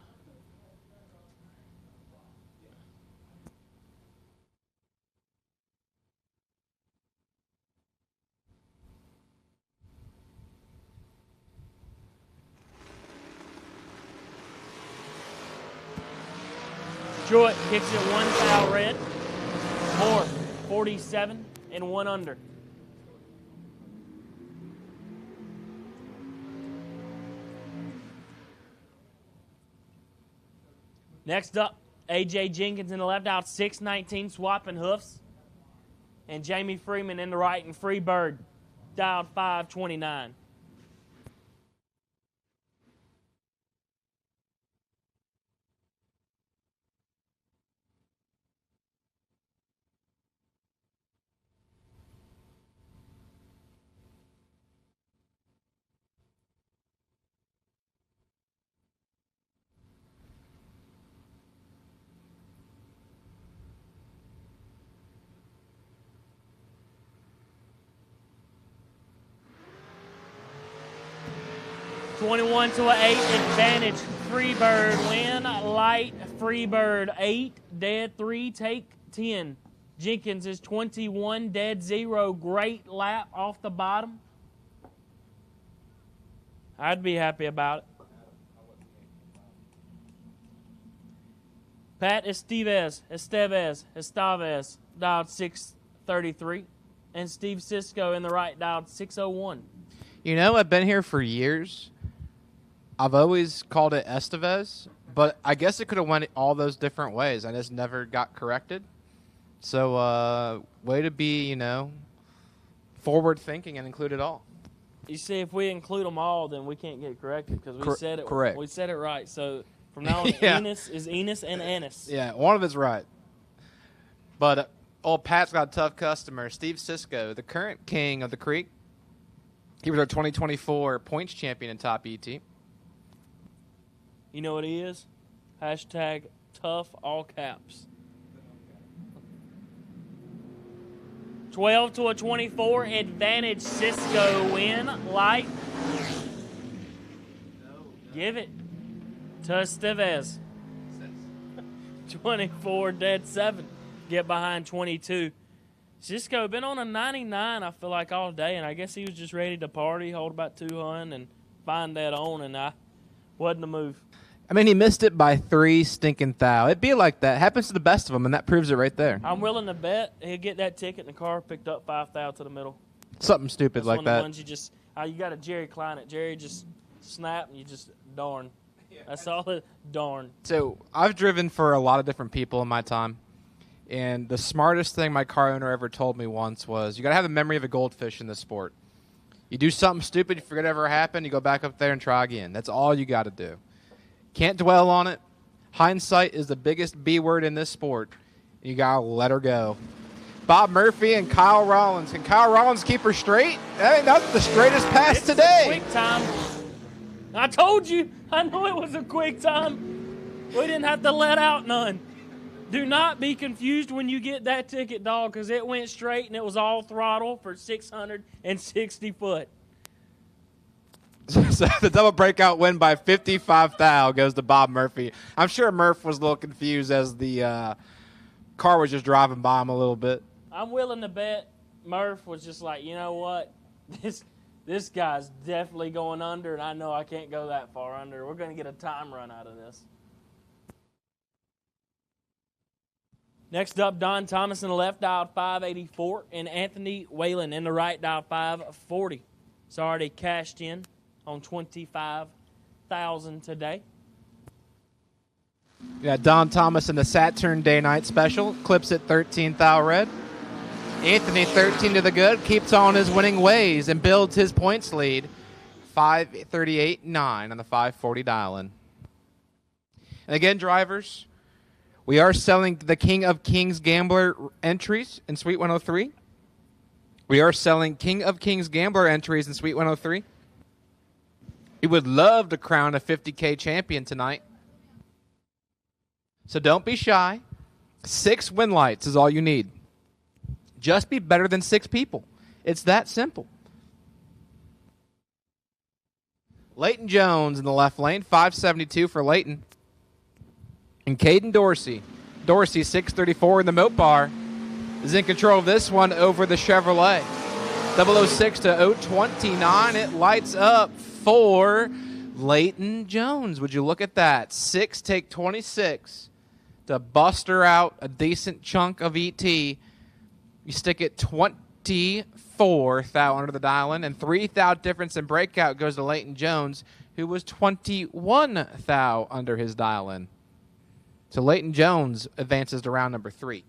Truitt kicks it 1 foul red. Moore, 47 and 1 under. Next up, A.J. Jenkins in the left, out 619, swapping hoofs. And Jamie Freeman in the right, and Freebird dialed 529. $21 to an 8 advantage. Freebird win. Light Freebird 8. Dead 3. Take 10. Jenkins is 21. Dead 0. Great lap off the bottom. I'd be happy about it. Pat Estevez dialed 633. And Steve Cisco in the right dialed 601. You know, I've been here for years. I've always called it Estevez, but I guess it could have went all those different ways. I just never got corrected. So, way to be, you know, forward thinking and include it all. You see, if we include them all, then we can't get corrected because we said it. Correct. We said it right. So from now on, Yeah. Enos is Enos and Ennis. Yeah, one of it's right. But old Pat's got a tough customer. Steve Cisco, the current king of the Creek. He was our 2024 points champion in Top ET. You know what he is? Hashtag tough, all caps. 12 to a 24, advantage Cisco win. Light. Give it to Estevez. 24, dead 7. Get behind 22. Cisco been on a 99, I feel like, all day, and I guess he was just ready to party, hold about 200, and find that on, and I wasn't a move. I mean, he missed it by 3 stinking thou. It'd be like that. Happens to the best of them, and that proves it right there. I'm willing to bet he'll get that ticket in the car, picked up 5 thou to the middle. Something stupid That's like one that. of the ones you just, you got to Jerry Klein it. Jerry just snap, and you just darn. That's all it, darn. So I've driven for a lot of different people in my time, and the smartest thing my car owner ever told me once was, you got to have the memory of a goldfish in this sport. You do something stupid, you forget it ever happened, you go back up there and try again. That's all you got to do. Can't dwell on it. Hindsight is the biggest B word in this sport. You got to let her go. Bob Murphy and Kyle Rollins. Can Kyle Rollins keep her straight? That ain't not the straightest pass It's today. a quick time. I told you. I knew it was a quick time. We didn't have to let out none. Do not be confused when you get that ticket, dog, because it went straight and it was all throttle for 660 foot. So the double breakout win by 55 thou goes to Bob Murphy. I'm sure Murph was a little confused as the car was just driving by him a little bit. I'm willing to bet Murph was just like, you know what? This guy's definitely going under, and I know I can't go that far under. We're going to get a time run out of this. Next up, Don Thomas in the left dial 584, and Anthony Whalen in the right dial 540. It's already cashed in on 25,000 today. Yeah, Don Thomas in the Saturn Day-Night Special. Clips at 13 thou red. Anthony 13 to the good. Keeps on his winning ways and builds his points lead. 538.9 on the 540 dial-in. And again, drivers, we are selling the King of Kings Gambler entries in Suite 103. We are selling King of Kings Gambler entries in Suite 103. We would love to crown a 50K champion tonight. So don't be shy. 6 win lights is all you need. Just be better than 6 people. It's that simple. Leighton Jones in the left lane, 572 for Leighton. And Caden Dorsey. Dorsey, 634 in the Mopar, is in control of this one over the Chevrolet. 006 to 029. It lights up for Leighton Jones. Would you look at that? 6 take 26 to bust her out a decent chunk of ET. You stick it 24 thou under the dial-in, and 3 thou difference in breakout goes to Leighton Jones, who was 21 thou under his dial-in. So Leighton Jones advances to round number 3.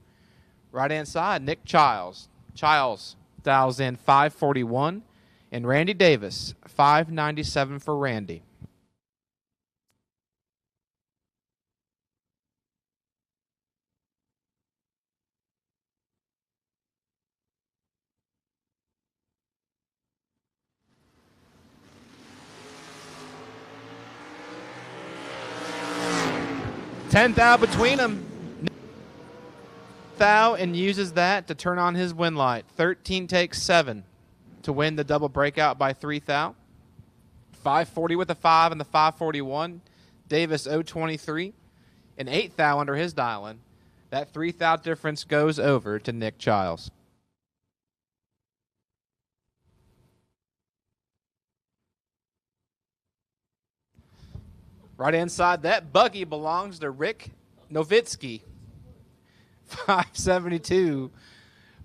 Right-hand side, Nick Childs. Childs dials in 541, and Randy Davis, 597 for Randy. $10 thou between them. Thou and uses that to turn on his win light. 13 takes 7 to win the double breakout by 3 thou. 540 with the 5 and the 541. Davis 023 and 8 thou under his dial-in. That 3 thou difference goes over to Nick Childs. Right inside that buggy belongs to Rick Nowitzki. 572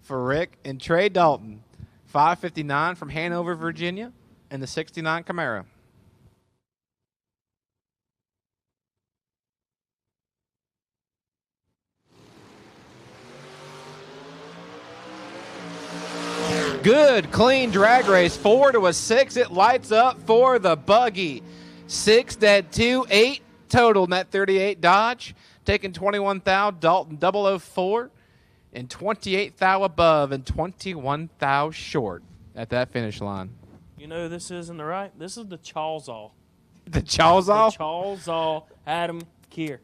for Rick, and Trey Dalton. 559 from Hanover, Virginia, and the 69 Camaro. Good, clean drag race. 4 to a 6. It lights up for the buggy. 6 dead 2, 8 total in that 38 Dodge. Taking 21 thou, Dalton 004, and 28 thou above and 21 thou short at that finish line. You know who this is in the right? This is the Chawsall. The Chawsall? The Chawsall Adam Keir.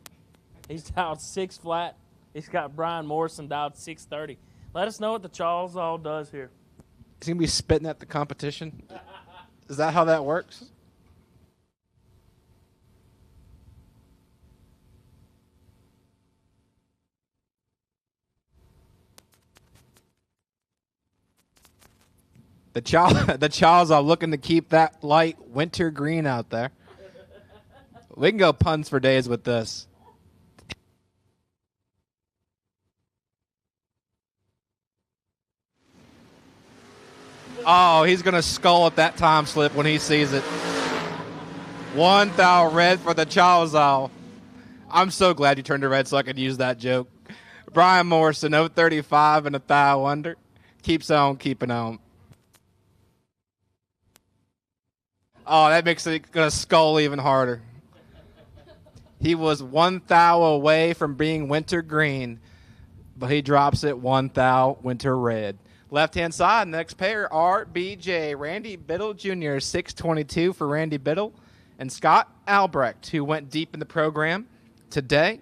He's dialed 6 flat. He's got Brian Morrison dialed 630. Let us know what the Charles all does here. He's going to be spitting at the competition. Is that how that works? The Charles are looking to keep that light winter green out there. We can go puns for days with this. Oh, he's going to skull at that time slip when he sees it. 1 thou red for the Charles. I'm so glad you turned to red so I could use that joke. Brian Morrison, 035 and a thou under. Keeps on keeping on. Oh, that makes it going to skull even harder. He was 1 thou away from being winter green, but he drops it 1 thou winter red. Left-hand side, next pair, RBJ, Randy Biddle Jr., 622 for Randy Biddle, and Scott Albrecht, who went deep in the program today,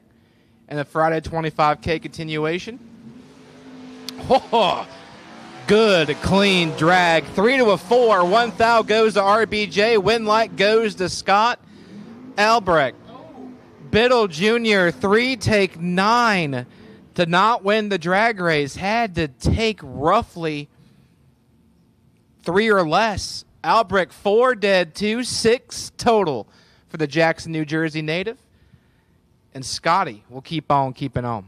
and the Friday 25K continuation. Oh, good, clean drag. 3 to a 4. 1 thou goes to RBJ. Win light goes to Scott Albrecht. Biddle Jr., 3 take 9 to not win the drag race. Had to take roughly 3 or less. Albrecht, 4 dead, 2, 6 total for the Jackson, New Jersey native. And Scotty will keep on keeping on.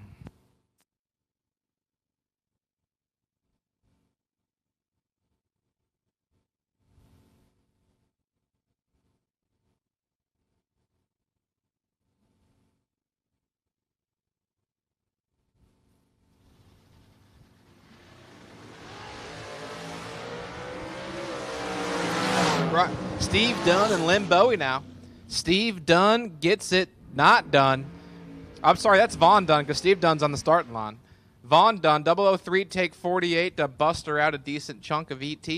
Right. Steve Dunn and Lynn Bowie now. Steve Dunn gets it not done. I'm sorry, that's Vaughn Dunn because Steve Dunn's on the starting line. Vaughn Dunn, 003, take 48 to buster out a decent chunk of ET.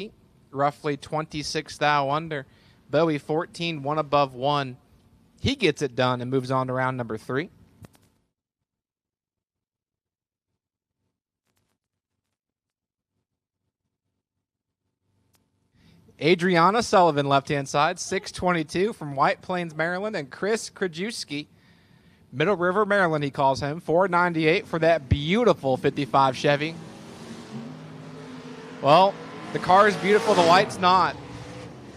Roughly 26 thou under. Bowie, 14, 1 above 1. He gets it done and moves on to round number 3. Adriana Sullivan, left-hand side, 622 from White Plains, Maryland, and Chris Krajewski, Middle River, Maryland, he calls him, 498 for that beautiful 55 Chevy. Well, the car is beautiful, the light's not.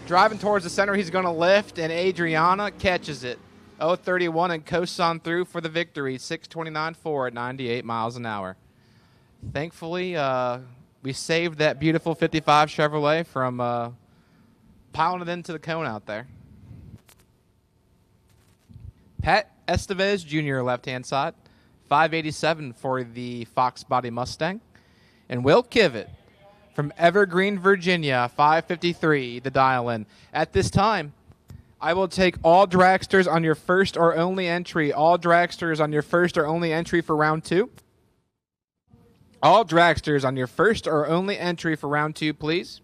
Driving towards the center, he's going to lift, and Adriana catches it. 031 and coasts on through for the victory, 629.4 at 98 miles an hour. Thankfully, we saved that beautiful 55 Chevrolet from piling it into the cone out there. Pat Estevez Jr., left-hand side, 587 for the Fox Body Mustang. And Will Kivett from Evergreen, Virginia, 553, the dial-in. At this time, I will take all dragsters on your first or only entry. All dragsters on your first or only entry for round 2. All dragsters on your first or only entry for round 2, please.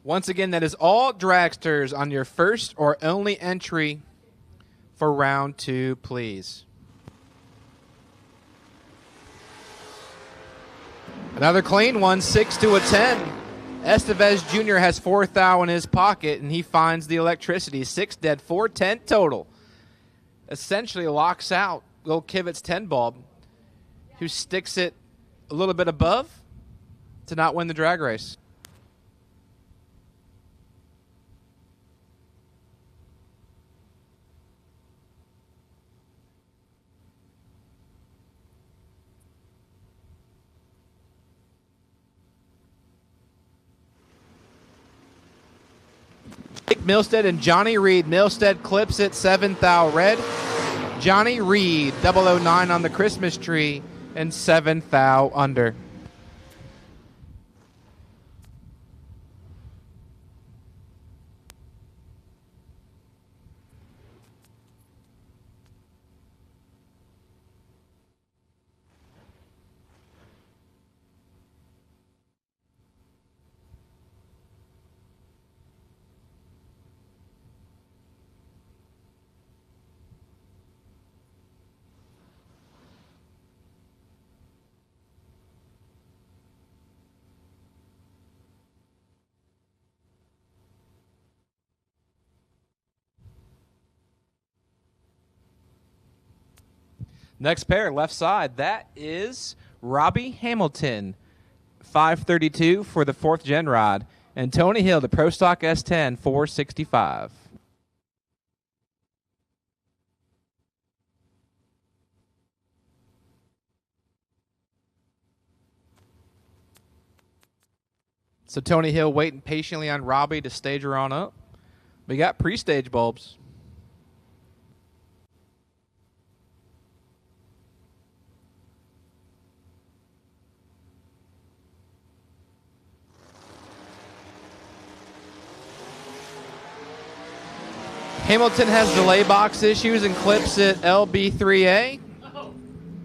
Once again, that is all dragsters on your first or only entry for round 2, please. Another clean one, 6 to a 10. Estevez Jr. has 4 thou in his pocket, and he finds the electricity. 6 dead, 410 total. Essentially locks out Will Kivett's 10 bulb, who sticks it a little bit above to not win the drag race. Milstead and Johnny Reed. Milstead clips it, 7 thou red. Johnny Reed, 009 on the Christmas tree, and 7 thou under. Next pair, left side, that is Robbie Hamilton, 532 for the 4th Gen rod, and Tony Hill, the Pro Stock S10, 465. So Tony Hill waiting patiently on Robbie to stage her on up. We got pre-stage bulbs. Hamilton has delay box issues and clips at LB3A.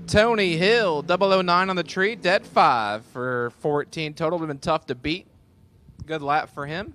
Tony Hill, 009 on the tree, dead 5 for 14 total. Would have been tough to beat. Good lap for him.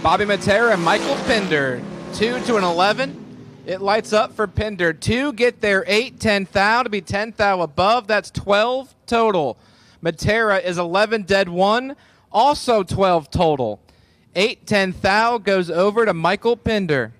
Bobby Matera and Michael Pinder, 2 to an 11. It lights up for Pinder. 2 get their 8, 10 thou to be 10 thou above. That's 12 total. Matera is 11 dead 1, also 12 total. 8, 10 thou goes over to Michael Pinder.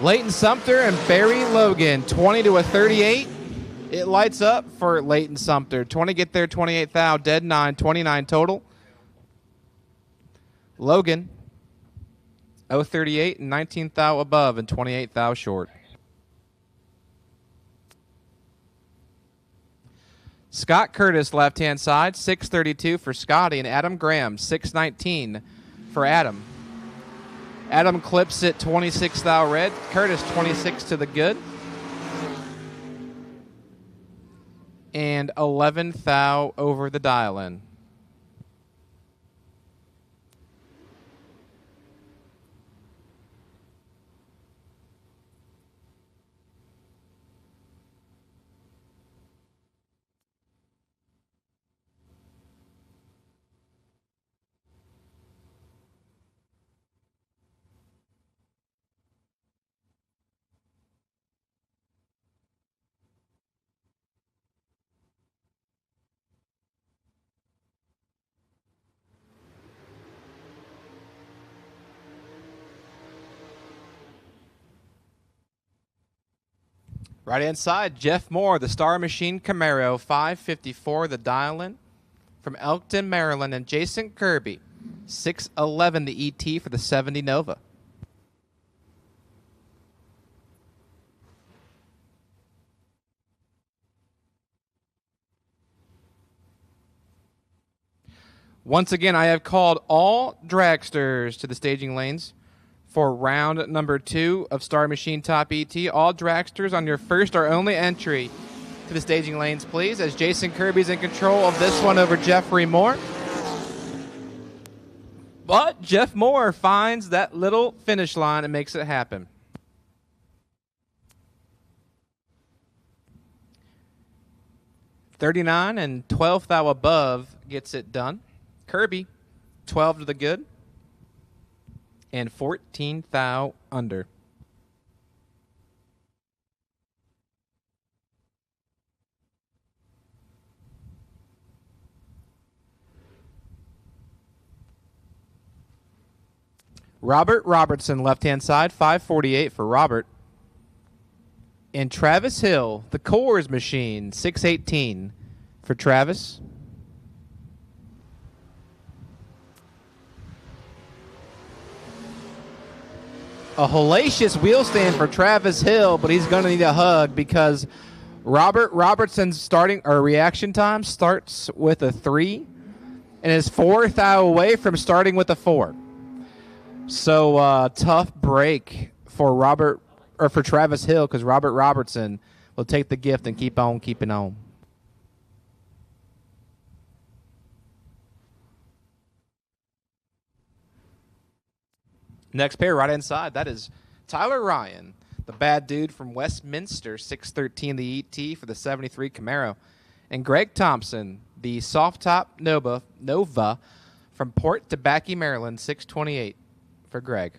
Leighton Sumter and Barry Logan, 20 to a 38. It lights up for Leighton Sumter. 20 get there, 28 thou, dead 9, 29 total. Logan, 038 and 19 thou above and 28 thou short. Scott Curtis, left-hand side, 632 for Scotty, and Adam Graham, 619 for Adam. Adam clips it 26 thou red. Curtis 26 to the good. And 11 thou over the dial-in. Right-hand side, Jeff Moore, the Star Machine Camaro, 554, the dial-in from Elkton, Maryland, and Jason Kirby, 611, the ET for the 70 Nova. Once again, I have called all dragsters to the staging lanes for round number 2 of Star Machine Top ET. All dragsters on your first or only entry to the staging lanes, please, as Jason Kirby's in control of this one over Jeffrey Moore. But Jeff Moore finds that little finish line and makes it happen. $39 and 12th thou above gets it done. Kirby, 12 to the good and 14th thou under. Robert Robertson, left-hand side, 548 for Robert. And Travis Hill, the Coors machine, 618 for Travis. A hellacious wheel stand for Travis Hill, but he's going to need a hug because Robert Robertson's reaction time starts with a 3 and is 4th thou away from starting with a 4. So tough break for Travis Hill because Robert Robertson will take the gift and keep on keeping on. Next pair, right inside, that is Tyler Ryan, the bad dude from Westminster, 613 the ET for the 73 Camaro. And Greg Thompson, the soft top Nova from Port Tobacco, Maryland, 628 for Greg.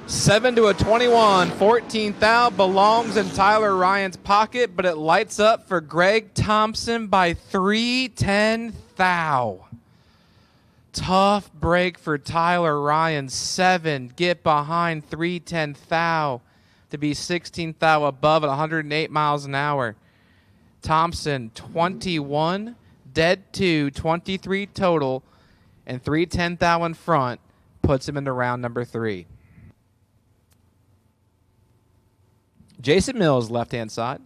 $7 to a 21, 14th thou belongs in Tyler Ryan's pocket, but it lights up for Greg Thompson by 3/10 thou. Tough break for Tyler Ryan. 7, get behind 3/10 thou to be 16th thou above at 108 miles an hour. Thompson, 21, dead 2, 23 total, and 3/10 thou in front puts him into round number 3. Jason Mills, left-hand side.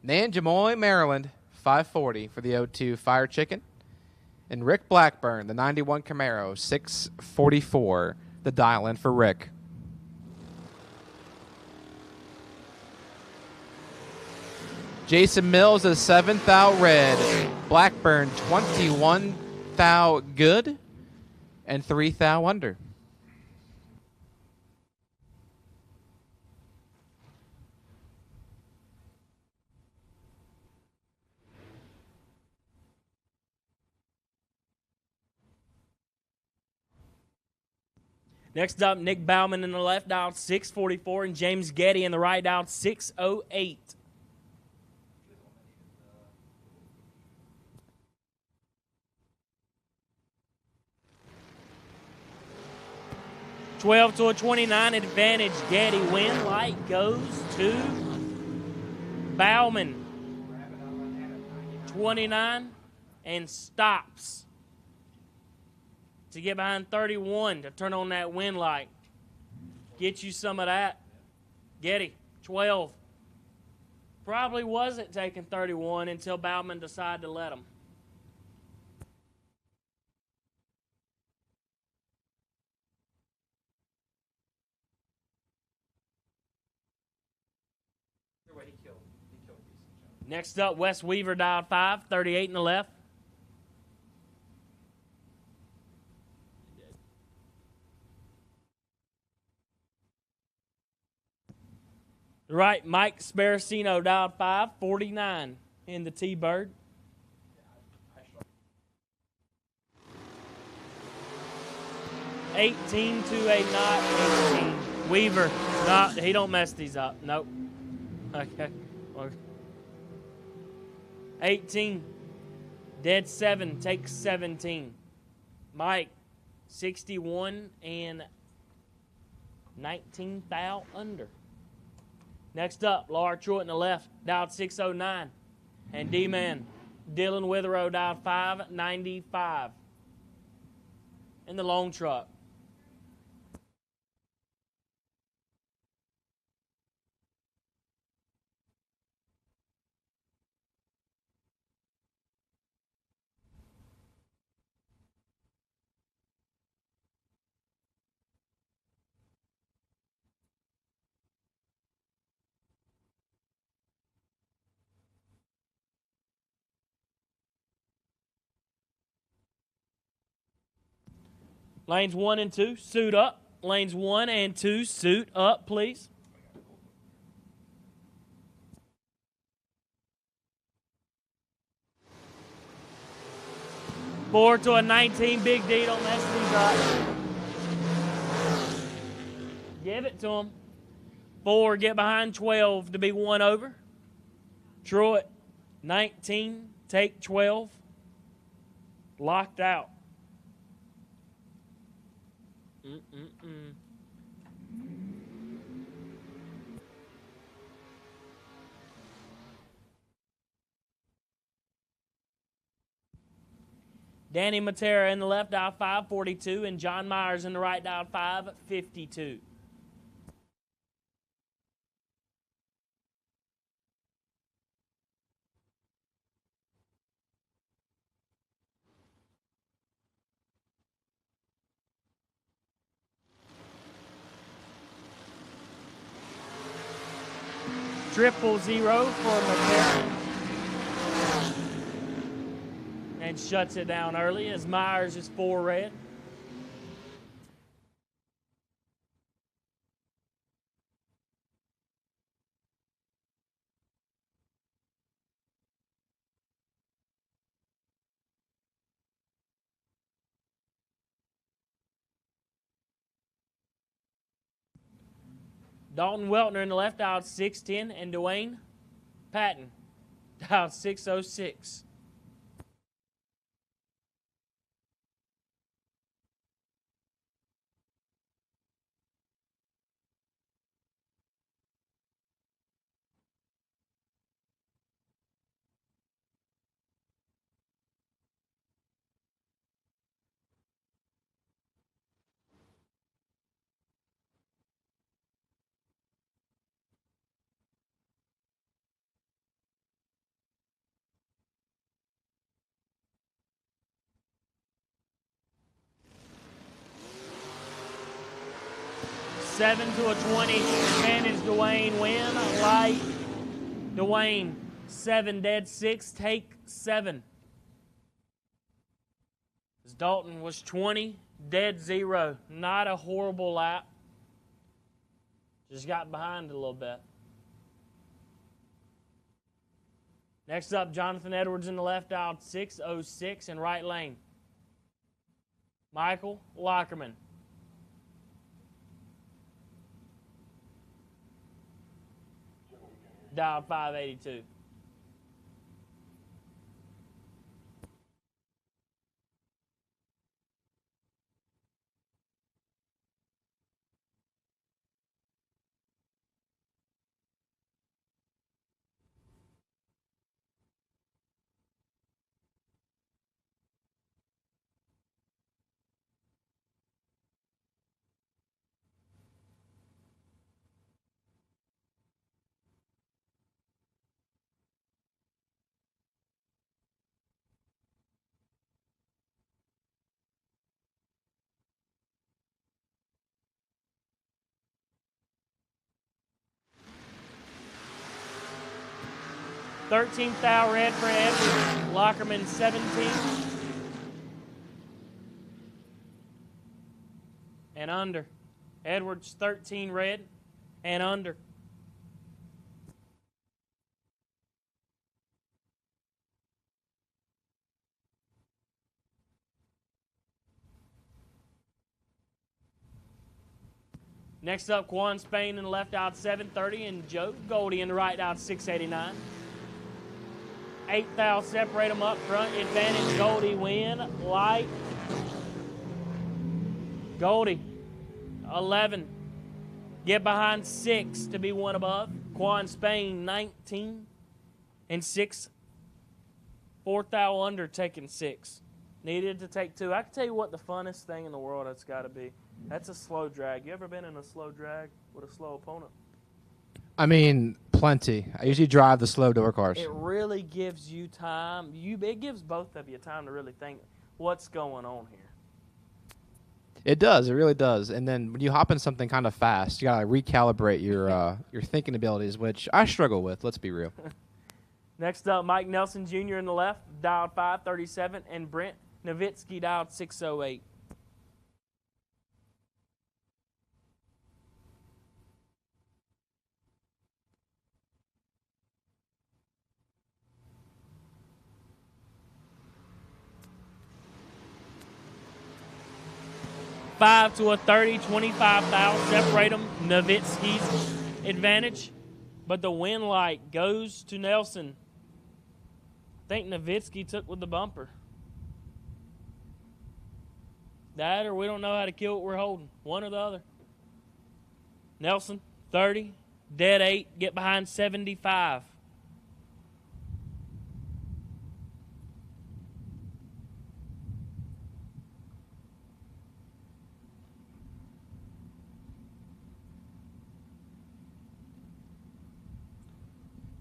Nanjemoy, Maryland, 540 for the 02 Fire Chicken. And Rick Blackburn, the 91 Camaro, 644, the dial-in for Rick. Jason Mills is 7th thou red. Blackburn, 21 thou good and 3 thou under. Next up, Nick Bauman in the left dial, 644, and James Getty in the right dial, 608. $12 to a 29 advantage. Getty win. Light goes to Bauman. 29 and stops to get behind 31 to turn on that win light. Get you some of that. Getty, 12. Probably wasn't taking 31 until Bauman decided to let him. Next up, Wes Weaver dialed 5, 38 in the left. Right, Mike Sparacino dialed 5, 49 in the T-Bird. $18 to a not 18. Weaver, he don't mess these up. Nope. Okay. 18. Dead 7 takes 17. Mike, 61 and 19 thou under. Next up, Laura Truitt in the left, dialed 609. And D-Man, Dylan Witherow, dialed 595. In the long truck. Lanes 1 and 2, suit up. Lanes 1 and 2, suit up, please. Four to a 19, Big D, don't mess with these right. Give it to him. 4, get behind 12 to be 1 over. Truett, 19, take 12. Locked out. Danny Matera in the left dial 542 and John Myers in the right dial 552. Triple 0 for Matera. And shuts it down early as Myers is 4 red. Dalton Weltner in the left, dialed 610, and Dwayne Patton, dialed 606. Seven to a 20. Advantage Dwayne. Win. Light. Dwayne. 7 dead 6. Take 7. As Dalton was 20 dead 0. Not a horrible lap. Just got behind a little bit. Next up, Jonathan Edwards in the left, dialed 606 in right lane. Michael Lockerman. Dialed 582. Thirteenth thou red for Edwards. Lockerman 17. And under. Edwards 13 red and under. Next up, Quan Spain in the left out 730 and Joe Goldie in the right out 689. 8 thou separate them up front. Advantage Goldie win. Light. Goldie 11. Get behind 6 to be 1 above. Quan Spain 19 and 6. 4 thou under taking 6. Needed to take 2. I can tell you what the funnest thing in the world that's got to be. That's a slow drag. You ever been in a slow drag with a slow opponent? I mean, plenty. I usually drive the slow door cars. It really gives you time. It gives both of you time to really think what's going on here. It does. It really does. And then when you hop in something kind of fast, you got to recalibrate your thinking abilities, which I struggle with. Let's be real. Next up, Mike Nelson Jr. in the left, dialed 537, and Brent Nowitzki dialed 608. 5 to a 30, 25 thou. Separate them. Nowitzki's advantage. But the win light goes to Nelson. I think Nowitzki took with the bumper. That or we don't know how to kill what we're holding. One or the other. Nelson, 30. Dead 8. Get behind 75.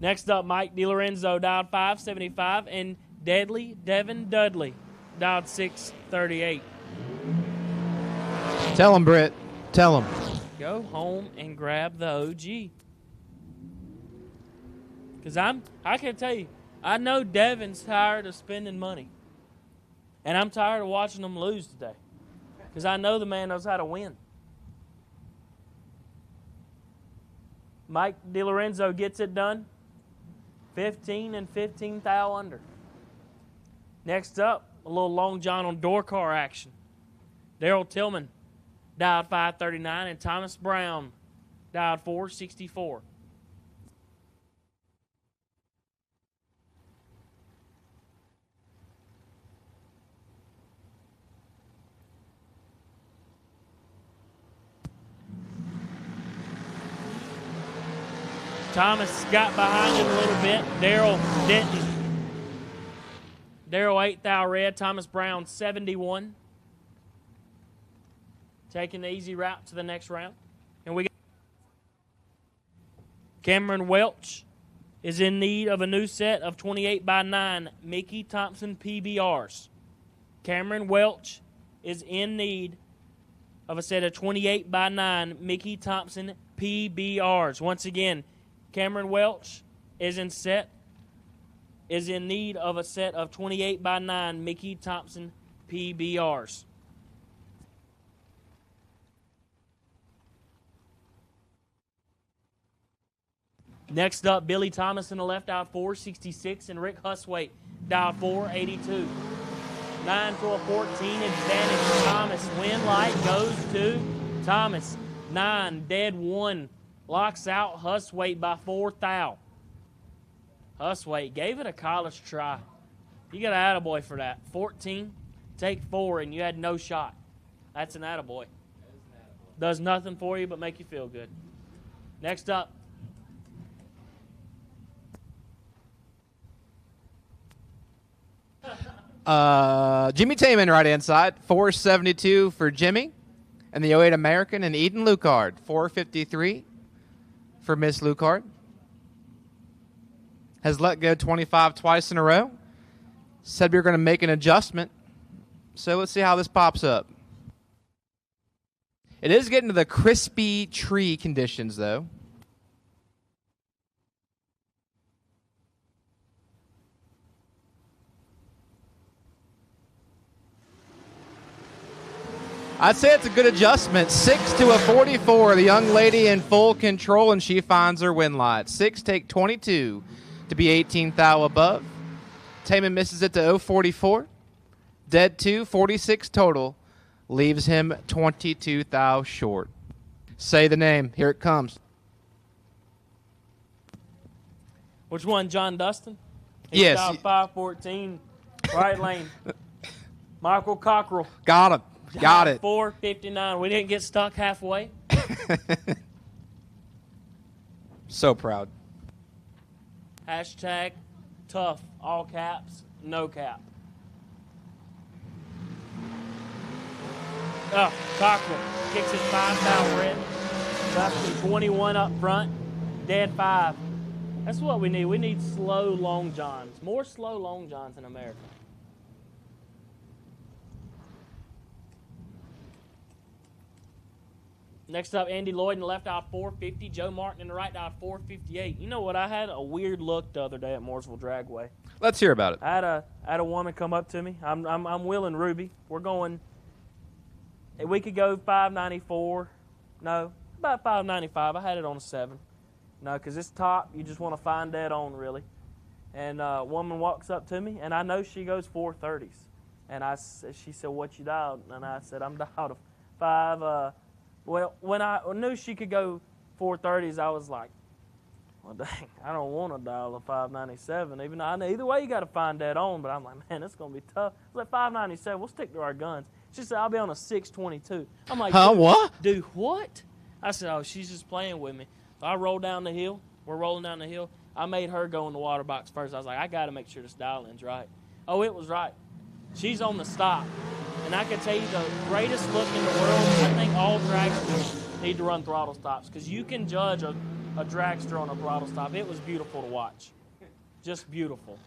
Next up, Mike DiLorenzo dialed 575, and Deadly Devin Dudley dialed 638. Tell him, Britt. Tell him. Go home and grab the OG. Because I can tell you, I know Devin's tired of spending money. And I'm tired of watching him lose today. Because I know the man knows how to win. Mike DiLorenzo gets it done. 15 and 15 thou under. Next up, a little Long John on door car action. Daryl Tillman dialed 539 and Thomas Brown dialed 464. Thomas got behind him a little bit. Daryl didn't. Daryl 8 thou red. Thomas Brown 71. Taking the easy route to the next round. And we got Cameron Welch is in need of a new set of 28x9 Mickey Thompson PBRs. Cameron Welch is in need of a set of 28x9 Mickey Thompson PBRs. Once again, Cameron Welch is in need of a set of 28x9 Mickey Thompson PBRs. Next up, Billy Thomas in the left out 466 and Rick Huswaite dialed 482. 9 to a 14 advantage. Thomas. Win light goes to Thomas. 9 dead 1. Locks out Huswaite by 4 thou. Huswaite gave it a college try. You got an attaboy for that. 14, take 4, and you had no shot. That's an attaboy. Does nothing for you but make you feel good. Next up. Jimmy Taman, right hand side. 472 for Jimmy. And the 08 American and Eden Lucard. 453 for Miss Lucard. Has let go 25 twice in a row. Said we were going to make an adjustment. So let's see how this pops up. It is getting to the crispy tree conditions, though. I'd say it's a good adjustment. 6 to a 44. The young lady in full control, and she finds her win lot. 6 take 22 to be 18 thou above. Taman misses it to 044. Dead 2, 46 total. Leaves him 22 thou short. Say the name. Here it comes. Which one, John Dustin? He's Yes. dialed 514, right lane. Michael Cockrell. Got him. Got it. 459. We didn't get stuck halfway. So proud. Hashtag tough. All caps, no cap. Oh, Cockrell kicks his 5 thou red. Dustin 21 up front. Dead 5. That's what we need. We need slow long johns. More slow long johns in America. Next up, Andy Lloyd in the left out 450. Joe Martin in the right out 458. You know what? I had a weird look the other day at Mooresville Dragway. Let's hear about it. I had a woman come up to me. I'm Will and Ruby. We're going. We could go 594. No, about 595. I had it on a 7. No, because it's top. You just want to find dead on, really. And a woman walks up to me, and I know she goes 430s. And she said, "What you dialed?" And I said, "I'm dialed 5. Well, when I knew she could go 430s, I was like, well, dang, I don't want to dial a 597. Even though I know either way you got to find that on, but I'm like, man, it's going to be tough. I was like, 597, we'll stick to our guns. She said, I'll be on a 622. I'm like, Huh, what? Dude, what? I said, oh, she's just playing with me. So I rolled down the hill. We're rolling down the hill. I made her go in the water box first. I was like, I got to make sure this dial-in's right. Oh, it was right. She's on the stop. And I can tell you the greatest look in the world, I think all dragsters need to run throttle stops because you can judge a dragster on a throttle stop. It was beautiful to watch. Just beautiful.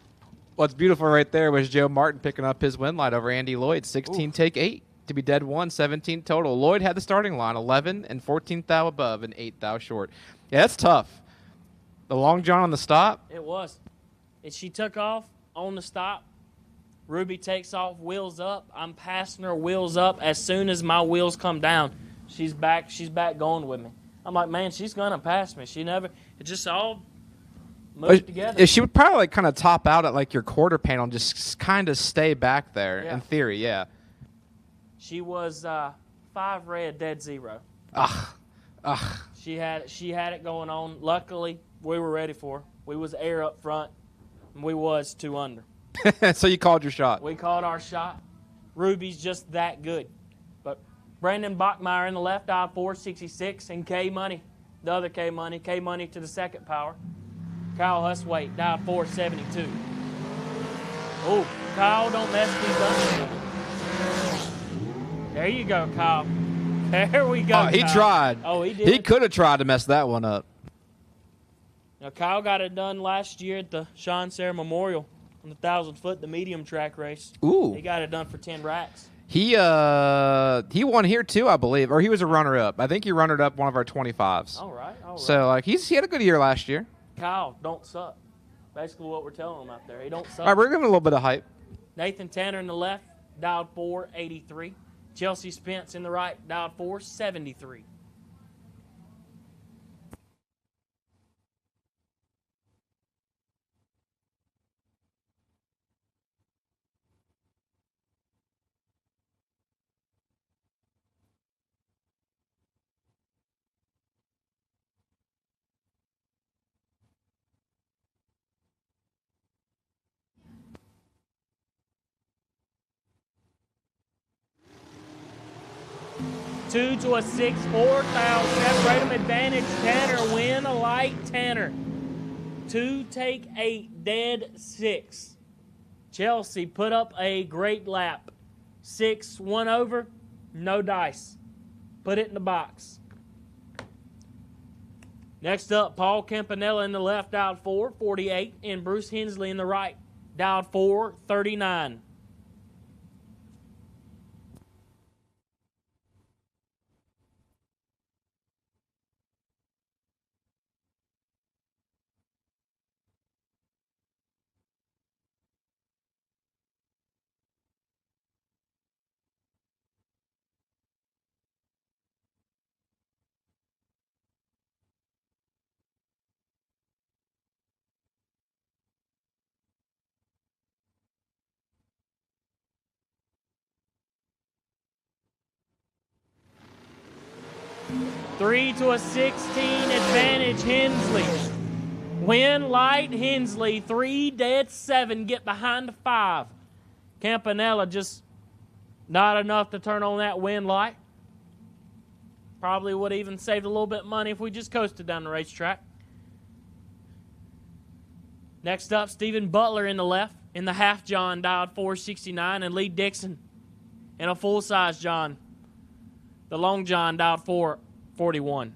What's beautiful right there was Joe Martin picking up his win light over Andy Lloyd. 16 Ooh. take 8 to be dead 1, 17 total. Lloyd had the starting line, 11 and 14th thou above and 8th thou short. Yeah, that's tough. The long john on the stop. It was. And she took off on the stop. Ruby takes off, wheels up. I'm passing her wheels up. As soon as my wheels come down, she's back going with me. I'm like, man, she's going to pass me. She never, it just all moved together. She would probably like kind of top out at like your quarter panel and just kind of stay back there in theory, yeah. She was 5 red, dead 0. Ugh. She had it going on. Luckily, we were ready for her. We was air up front, and we was 2 under. So you called your shot. We called our shot. Ruby's just that good. But Brandon Bachmeyer in the left, dial 466, and K-Money, the other K-Money to the second power. Kyle Huswaite, dial 472. Oh, Kyle, don't mess these up. There you go, Kyle. There we go, He Kyle. tried. Oh, he did. He could have tried to mess that one up. Now, Kyle got it done last year at the Sean Sayre Memorial on the 1,000-foot, the medium track race. Ooh. He got it done for 10 racks. He won here too, I believe, or he was a runner-up. I think he runner-up one of our 25s. All right. So like he had a good year last year. Kyle, don't suck. Basically what we're telling him out there. He don't suck. All right, we're giving him a little bit of hype. Nathan Tanner in the left, dialed 483. Chelsea Spence in the right, dialed 473. Two to a 6, 4 thou. Separate them, advantage Tanner. Win a light Tanner. 2 take 8, dead 6. Chelsea put up a great lap. 6, 1 over, no dice. Put it in the box. Next up, Paul Campanella in the left, dialed 448, and Bruce Hensley in the right, dialed 439. Three to a 16, advantage Hensley. Win light Hensley, 3 dead 7, get behind the 5. Campanella just not enough to turn on that win light. Probably would have even saved a little bit of money if we just coasted down the racetrack. Next up, Stephen Butler in the left, in the half John, dialed 469, and Lee Dixon in a full-size John. The long John, dialed 441.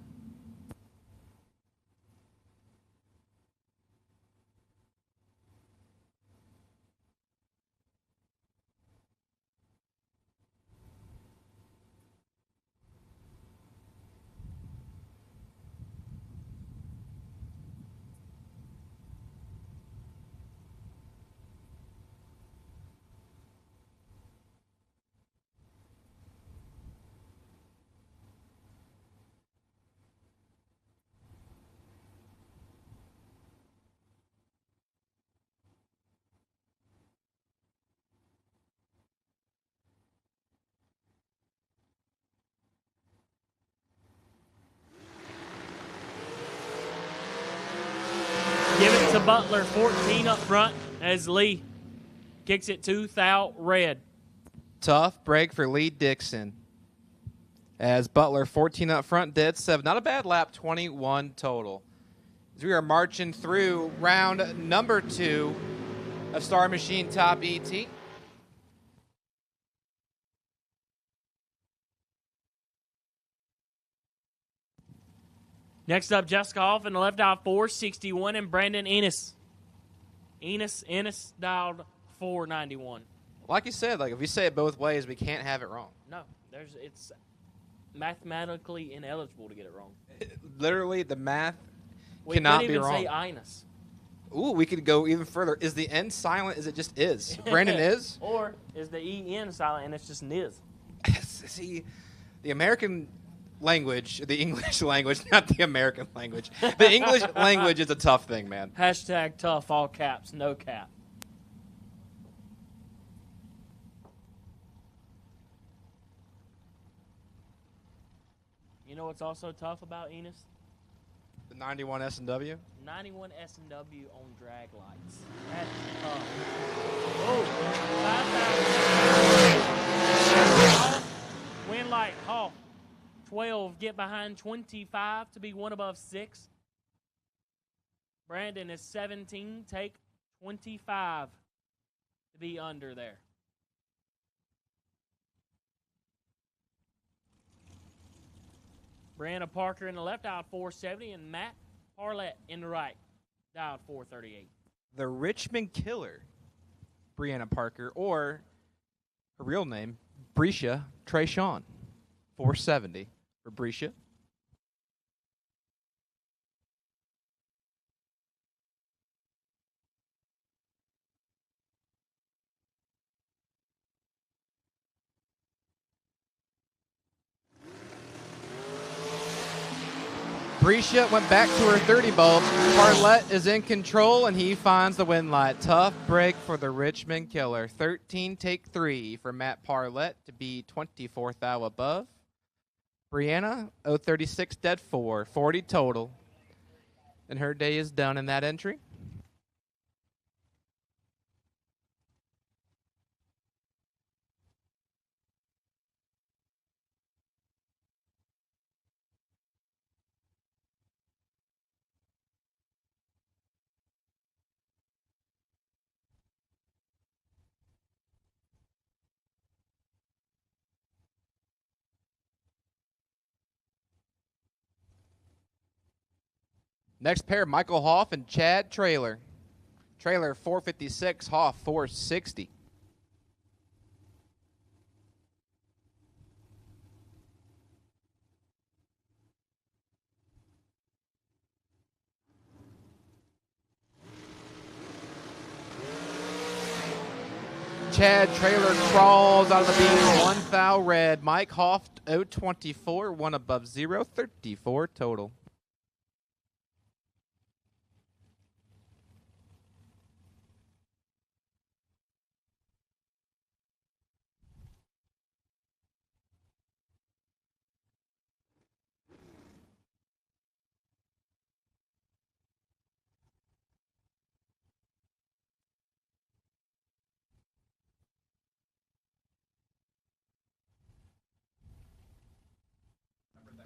to Butler, 14 up front as Lee kicks it to Thou Red. Tough break for Lee Dixon. As Butler, 14 up front, dead 7. Not a bad lap, 21 total. As we are marching through round number 2 of Star Machine Top ET. Next up, Jessica Hoff in the left dialed 461 and Brandon Ennis. Ennis dialed 491. Like you said, like if we say it both ways, we can't have it wrong. No, it's mathematically ineligible to get it wrong. Literally, the math We cannot couldn't be even wrong. say Inus. Ooh, we could go even further. Is the N silent? Is it just is? Brandon is? Or is the EN silent and it's just Niz? See, the American language, the English language, not the American language. The English language is a tough thing, man. Hashtag tough, all caps, no cap. You know what's also tough about Enos? The 91 S&W? 91 S&W on drag lights. That's tough. Oh, 5,000. Win light, Hall. 12, get behind 25 to be one above 6. Brandon is 17, take 25 to be under there. Brianna Parker in the left, dialed 470, and Matt Parlett in the right, dialed 438. The Richmond Killer, Brianna Parker, or her real name, Brescia Trayshawn, 470 for Brescia. Brescia went back to her 30 bulb. Parlett is in control, and he finds the win light. Tough break for the Richmond Killer. 13, take 3 for Matt Parlett to be 24th thou above. Brianna, 036, dead 4, 40 total. And her day is done in that entry. Next pair, Michael Hoff and Chad Trailer. Trailer 456, Hoff 460. Chad Trailer crawls out of the beam, 1 thou red. Mike Hoff 024, 1 above 0, 34 total.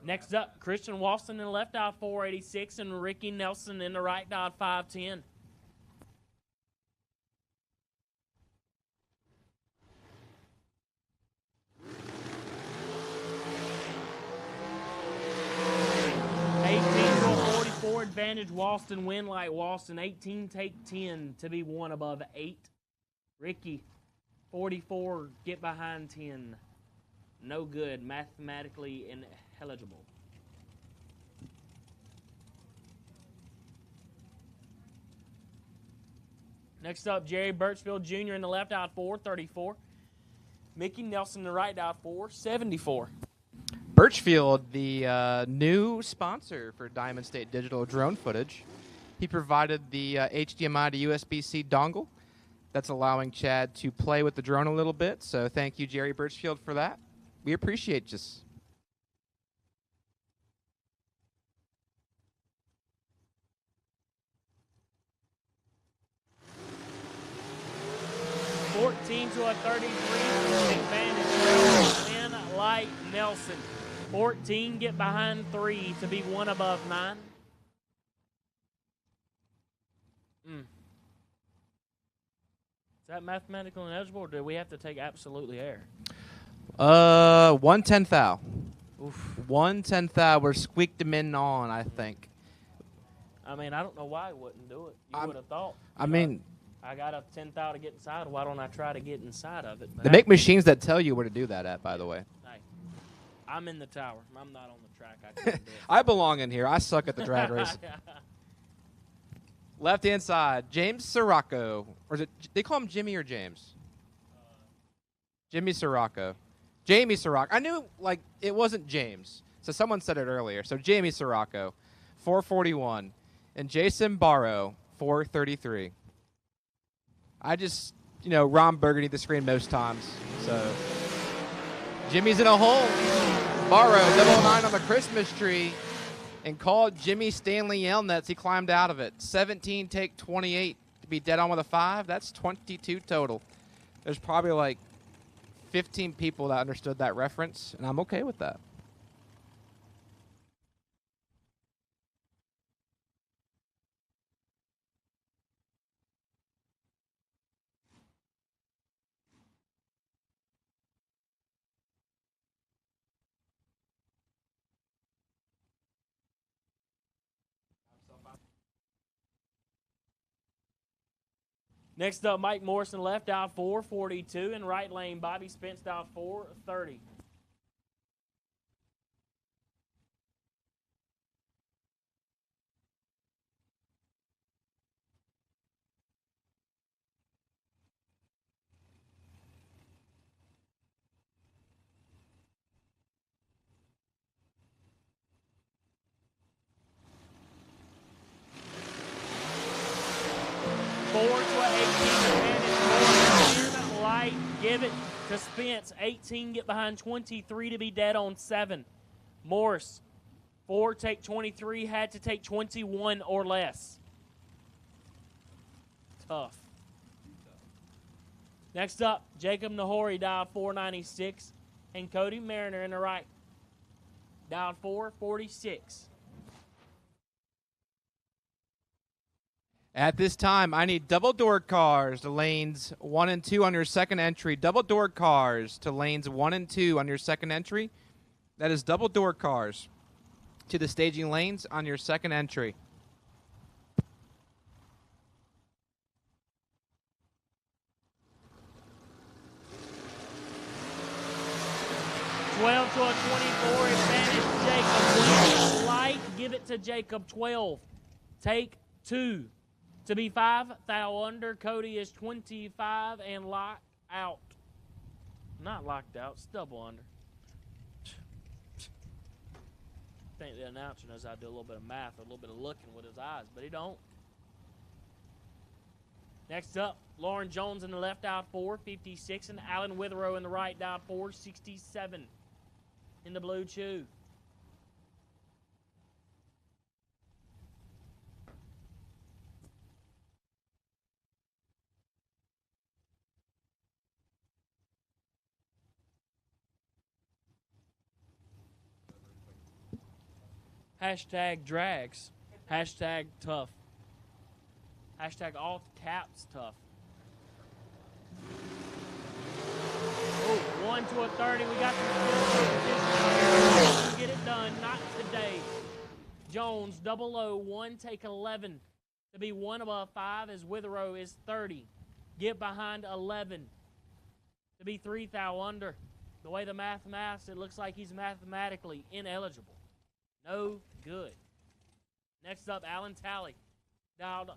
Next up, Christian Walston in the left, dialed 486, and Ricky Nelson in the right, dialed 510. Advantage Walston, win light Walston, 18, take 10 to be 1 above 8. Ricky, 44, get behind 10. No good, mathematically ineligible. Next up, Jerry Birchfield Jr. in the left, out 434. Mickey Nelson in the right, out 474. Birchfield, the new sponsor for Diamond State Digital drone footage. He provided the HDMI to USB-C dongle that's allowing Chad to play with the drone a little bit. So thank you, Jerry Birchfield, for that. We appreciate you. 14 to a 33. Advantage. In Light Nelson. 14 get behind 3 to be 1 above 9. Is that mathematical ineligible, or do we have to take absolutely air? 1/10 thou. 1/10 thou. We're squeaked them in on, I think. I mean, I don't know why I wouldn't do it. You would have thought. I mean, I got a 10 thou to get inside. Why don't I try to get inside of it? they make machines that tell you where to do that at, by the way. Hey, I'm in the tower. I'm not on the track. I can't do it. I belong in here. I suck at the drag race. Left-hand side, James Sirocco. Or is it, they call him Jimmy or James? Jimmy Sirocco. Jamie Sirocco. I knew, like, it wasn't James. So someone said it earlier. So Jamie Sirocco, 441. And Jason Barrow, 433. I just, you know, Ron Burgundy the screen most times. So Jimmy's in a hole. Barrow, 009 on the Christmas tree. And called Jimmy Stanley Yelnats. He climbed out of it. 17, take 28 to be dead on with a 5. That's 22 total. There's probably like 15 people that understood that reference, and I'm okay with that. Next up, Mike Morrison left out 442. In right lane, Bobby Spence out 430. Give it to Spence. 18 get behind 23 to be dead on 7. Morris, 4 take 23, had to take 21 or less. Tough. Next up, Jacob Nahori dialed 496, and Cody Mariner in the right. Dialed 446. At this time, I need double door cars to lanes 1 and 2 on your second entry. Double door cars to lanes 1 and 2 on your second entry. That is double door cars to the staging lanes on your second entry. $12 to a 24 advantage. Jacob light. Give it to Jacob. 12. Take 2. To be 5 thou under. Cody is 25 and locked out. Not locked out, it's double under. I think the announcer knows how to do a little bit of math, or a little bit of looking with his eyes, but he don't. Next up, Lauren Jones in the left out 456, and Alan Witherow in the right out 467 in the blue chew. Hashtag drags. Hashtag tough. Hashtag all caps tough. Oh, 1 to a 30. We got the get it done. Not today. Jones, 001, take 11. To be 1 above 5 as Witherow is 30. Get behind 11. To be 3 thou under. The way the math, it looks like he's mathematically ineligible. No good. Next up, Alan Talley, dialed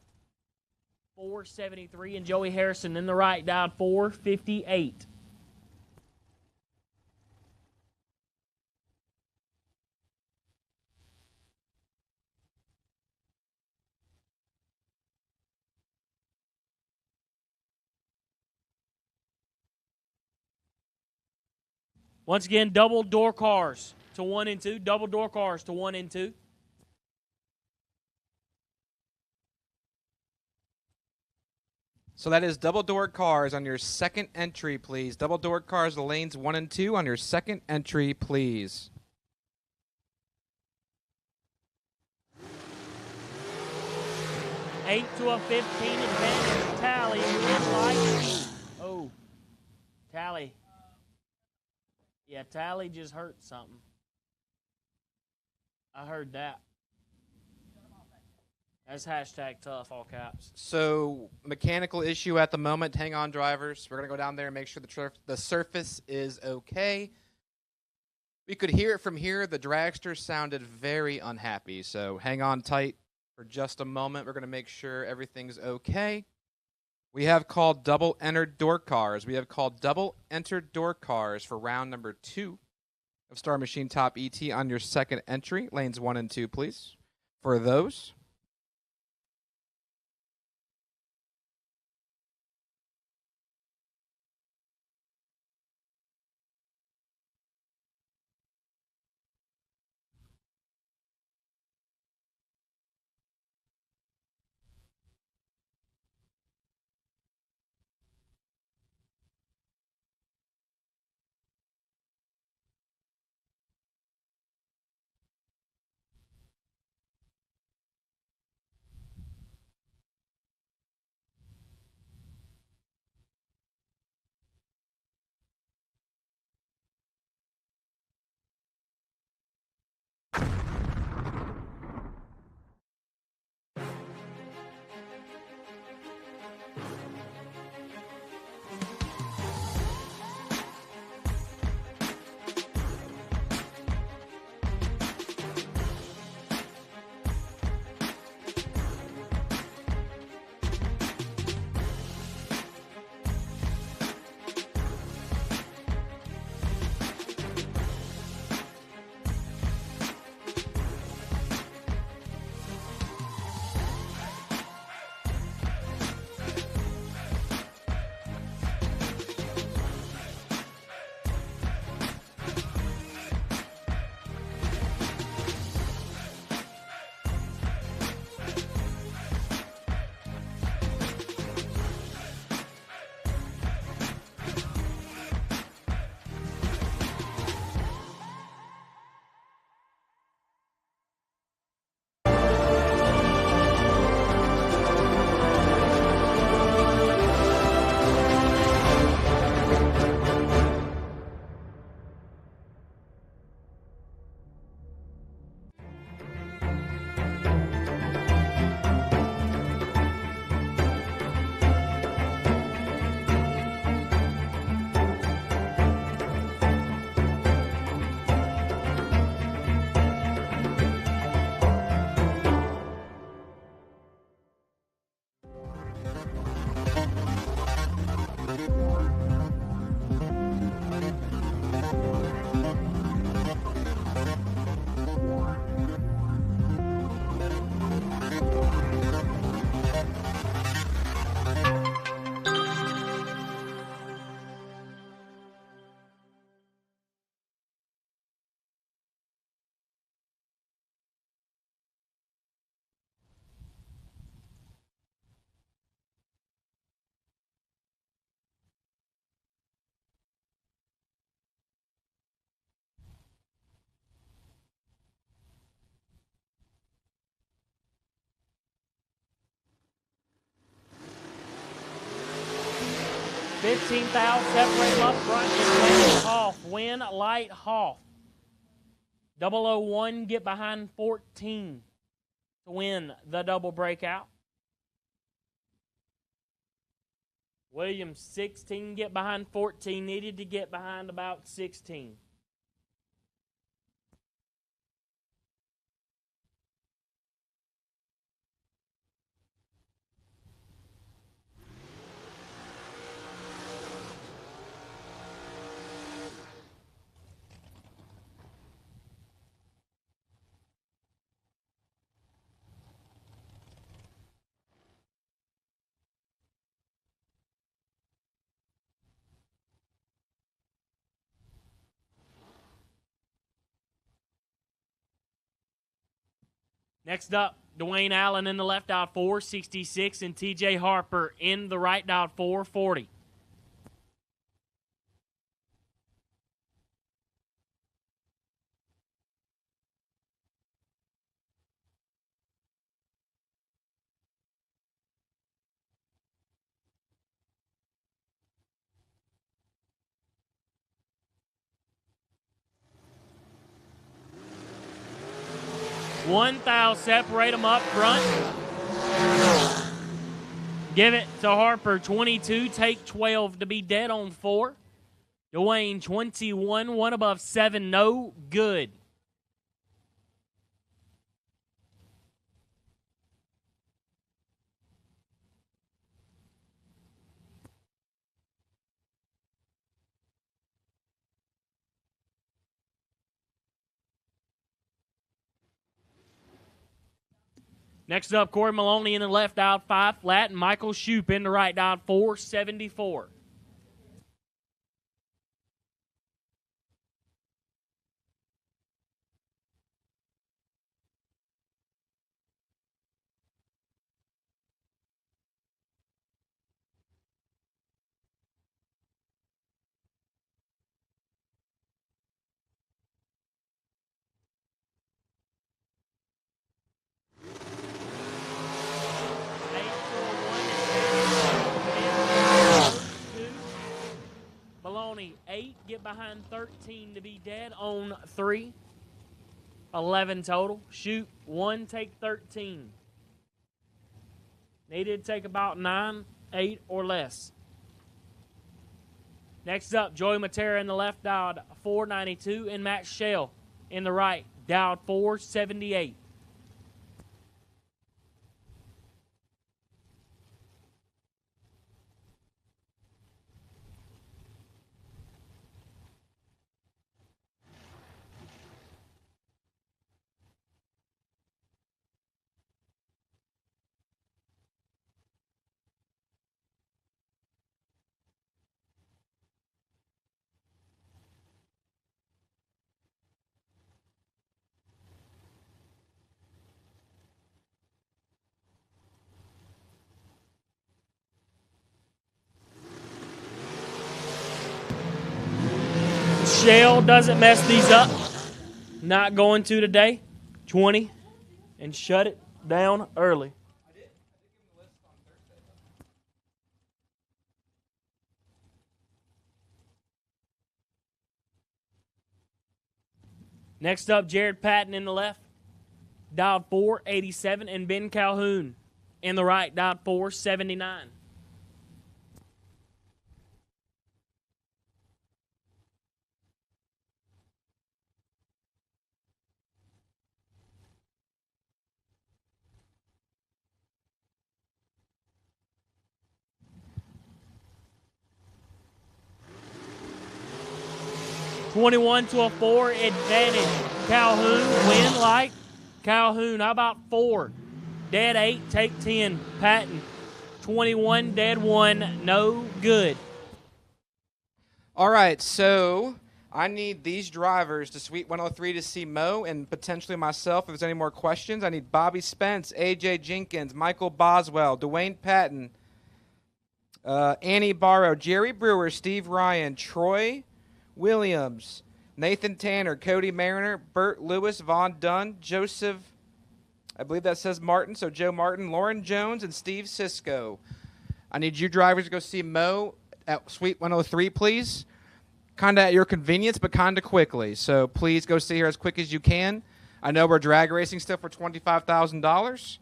473, and Joey Harrison in the right, dialed 458. Once again, double door cars to 1 and 2. Double door cars to 1 and 2. So that is double door cars on your second entry, please. Double door cars, the lanes 1 and 2 on your second entry, please. 8 to a 15 advantage. Tally win light. Oh, Tally. Yeah, Tally just hurt something. I heard that. That's hashtag tough, all caps. So, mechanical issue at the moment. Hang on, drivers. We're going to go down there and make sure the surface is okay. We could hear it from here. The dragster sounded very unhappy, so hang on tight for just a moment. We're going to make sure everything's okay. We have called double entered door cars. We have called double entered door cars for round number 2 of Star Machine Top ET on your second entry. Lanes 1 and 2, please. For those. $15,000 separate up front. Is Hoff. Win light Hoff. 001 get behind 14 to win the double breakout. Williams 16 get behind 14. Needed to get behind about 16. Next up, Dwayne Allen in the left out 466, and TJ Harper in the right out 440. One thou, separate them up front. Give it to Harper, 22, take 12 to be dead on 4. Dwayne, 21, one above 7, no good. Next up, Corey Maloney in the left out 5 flat, and Michael Shoup in the right out 474. Maloney, 8, get behind 13 to be dead on 3. 11 total. Shoot, 1, take 13. Needed to take about 9, 8, or less. Next up, Joey Matera in the left, dialed 492, and Matt Shell in the right, dialed 478. Shell doesn't mess these up. Not going to today. 20. And shut it down early. Next up, Jared Patton in the left, dialed 487, and Ben Calhoun in the right, dialed 479. $21 to a 4 advantage. Calhoun win like Calhoun. How about 4? Dead 8, take 10. Patton, 21, dead 1, no good. All right, so I need these drivers to Suite 103 to see Mo and potentially myself. If there's any more questions, I need Bobby Spence, AJ Jenkins, Michael Boswell, Dwayne Patton, Annie Barrow, Jerry Brewer, Steve Ryan, Troy Williams, Nathan Tanner, Cody Mariner, Burt Lewis, Vaughn Dunn, Joseph, I believe that says Martin, so Joe Martin, Lauren Jones, and Steve Sisko. I need you drivers to go see Mo at Suite 103, please. Kind of at your convenience, but kind of quickly. So please go see her as quick as you can. I know we're drag racing still for $25,000.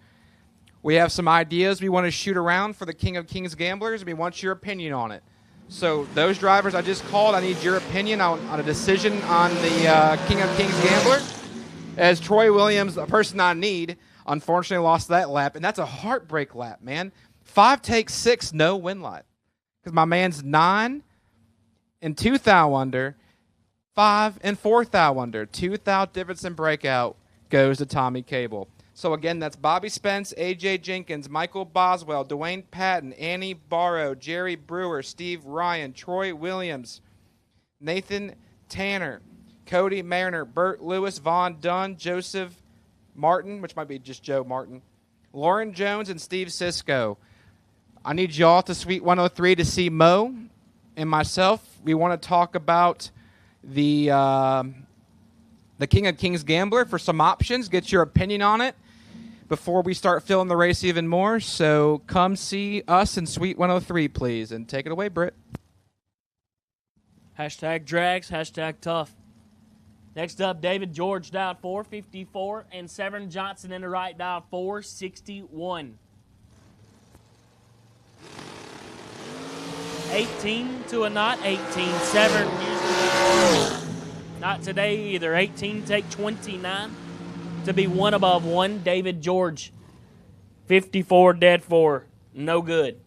We have some ideas we want to shoot around for the King of Kings Gamblers, and we want your opinion on it. So those drivers I just called, I need your opinion on a decision on the King of Kings Gambler. As Troy Williams, a person I need, unfortunately lost that lap, and that's a heartbreak lap, man. 5 takes 6, no win lot. Because my man's 9 and 2 thou under, 5 and 4 thou under. 2 thou difference in breakout goes to Tommy Cable. So, again, that's Bobby Spence, A.J. Jenkins, Michael Boswell, Dwayne Patton, Annie Barrow, Jerry Brewer, Steve Ryan, Troy Williams, Nathan Tanner, Cody Mariner, Burt Lewis, Vaughn Dunn, Joseph Martin, which might be just Joe Martin, Lauren Jones, and Steve Cisco. I need y'all to Suite 103 to see Mo and myself. We want to talk about the King of Kings Gambler for some options. Get your opinion on it before we start filling the race even more. So come see us in Suite 103, please. And take it away, Britt. Hashtag drags, hashtag tough. Next up, David George, dialed 454, and Severn Johnson in the right, dialed 461. 18 to a knot, 18. Severn usually not today either. 18 take 29 to be one above one. David George, 54 dead for, no good.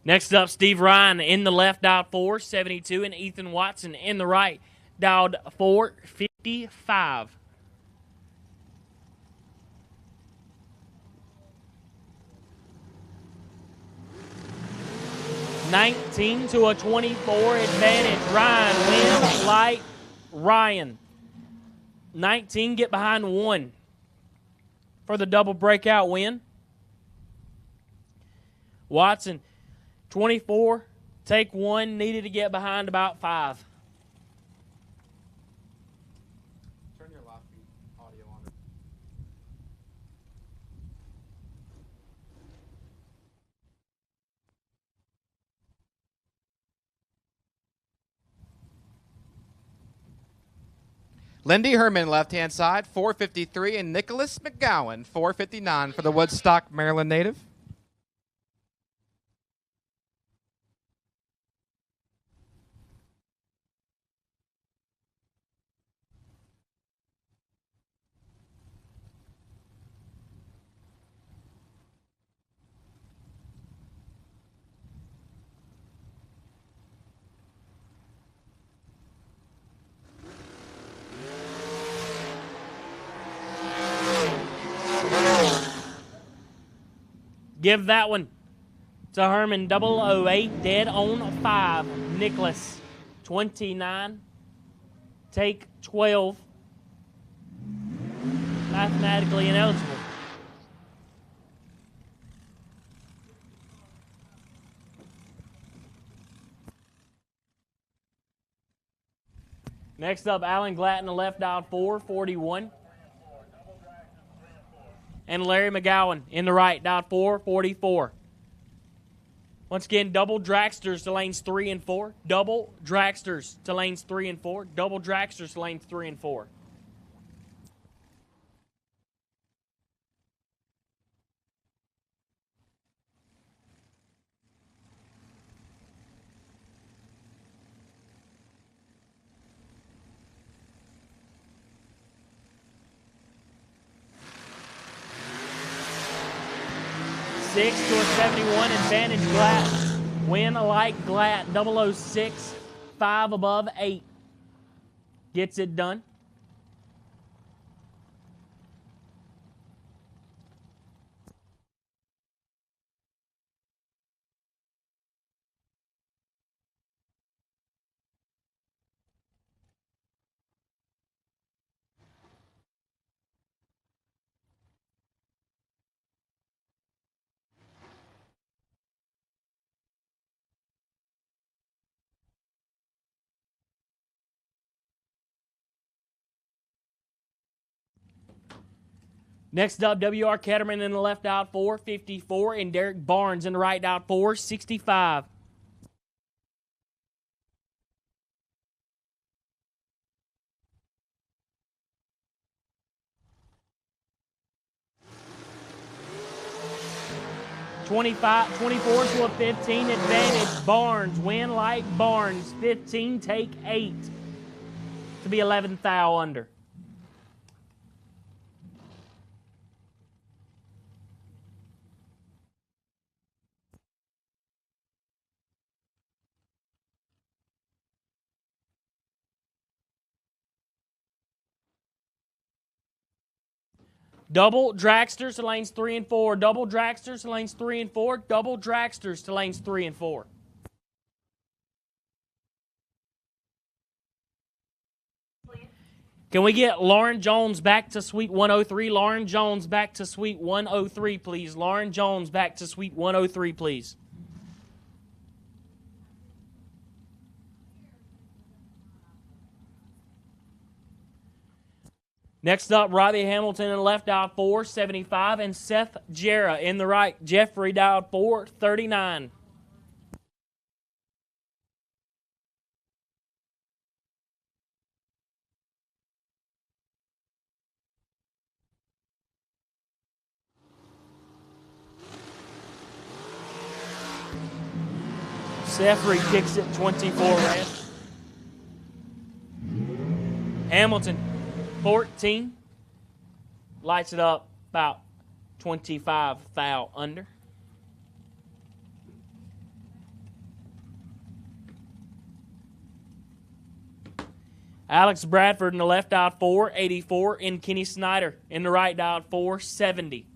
Next up, Steve Ryan in the left, dialed 472, and Ethan Watson in the right, dialed 455. $19 to a 24 advantage. Ryan wins light. Ryan. 19 get behind 1 for the double breakout win. Watson. 24, take 1, needed to get behind about 5. Turn your live feed audio on. Lindy Herman, left-hand side, 453, and Nicholas McGowan, 459 for the Woodstock, Maryland native. Give that one to Herman, 008, dead on 5. Nicholas, 29, take 12. Mathematically ineligible. Next up, Alan Glatton, the left, dialed 441. And Larry McGowan in the right, dialed 444. Once again, double dragsters to lanes 3 and 4. Double dragsters to lanes 3 and 4. Double dragsters to lanes 3 and 4. Six to a 71 advantage. Glatt. Win like Glatt. 006. 5 above 8. Gets it done. Next up, W.R. Ketterman in the left, out 454, and Derek Barnes in the right, out 465. $25, 24 to a 15 advantage. Barnes, win like Barnes. 15, take 8 to be 11th thou under. Double Dragsters to lanes 3 and 4. Double Dragsters to lanes 3 and 4. Double Dragsters to lanes 3 and 4. Can we get Lauren Jones back to Suite 103? Lauren Jones back to Suite 103, please. Lauren Jones back to Suite 103, please. Next up, Robbie Hamilton in the left, dialed 475, and Seth Jarrah in the right. Jeffrey dialed 439. Seffrey kicks it 24 red. Hamilton 14. Lights it up about 25 thou under. Alex Bradford in the left, dialed 484, and Kenny Snyder in the right, dialed 470.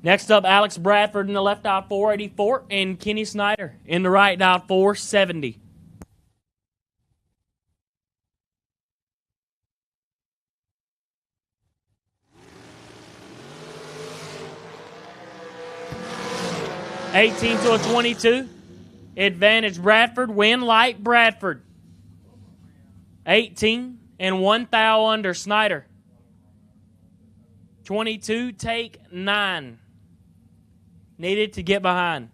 Next up, Alex Bradford in the left, dialed 484, and Kenny Snyder in the right, dialed 470. (18 to a 22). Advantage Bradford. Win light Bradford. 18 and 1 thou under Snyder. 22, take 9. Needed to get behind.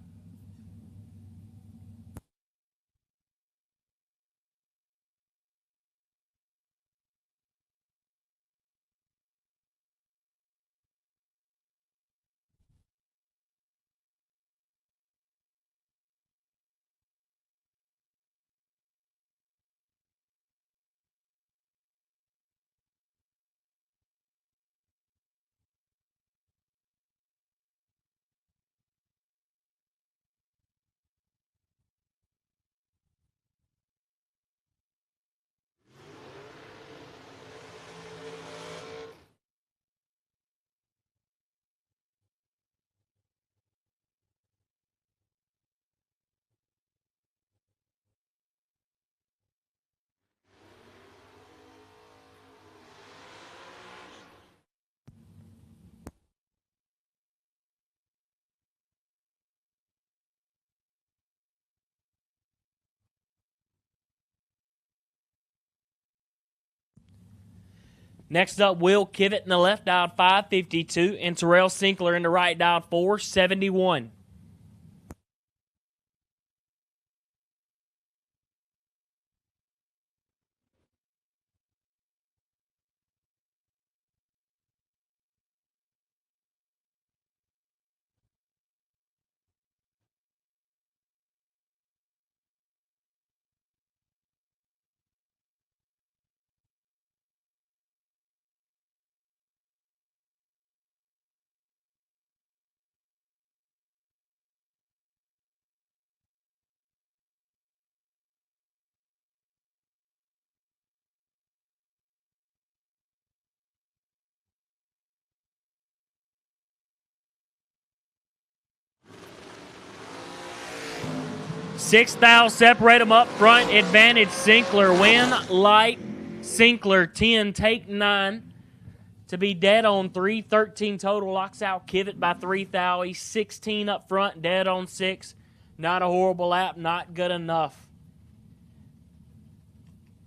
Next up, Will Kivett in the left, dialed 552, and Terrell Sinkler in the right, dialed 471. 6 thou, separate them up front. Advantage, Sinkler. Win, light, Sinkler, 10. Take 9. To be dead on 3. 13 total. Locks out Kivett by 3 thou. He's 16 up front, dead on 6. Not a horrible lap, not good enough.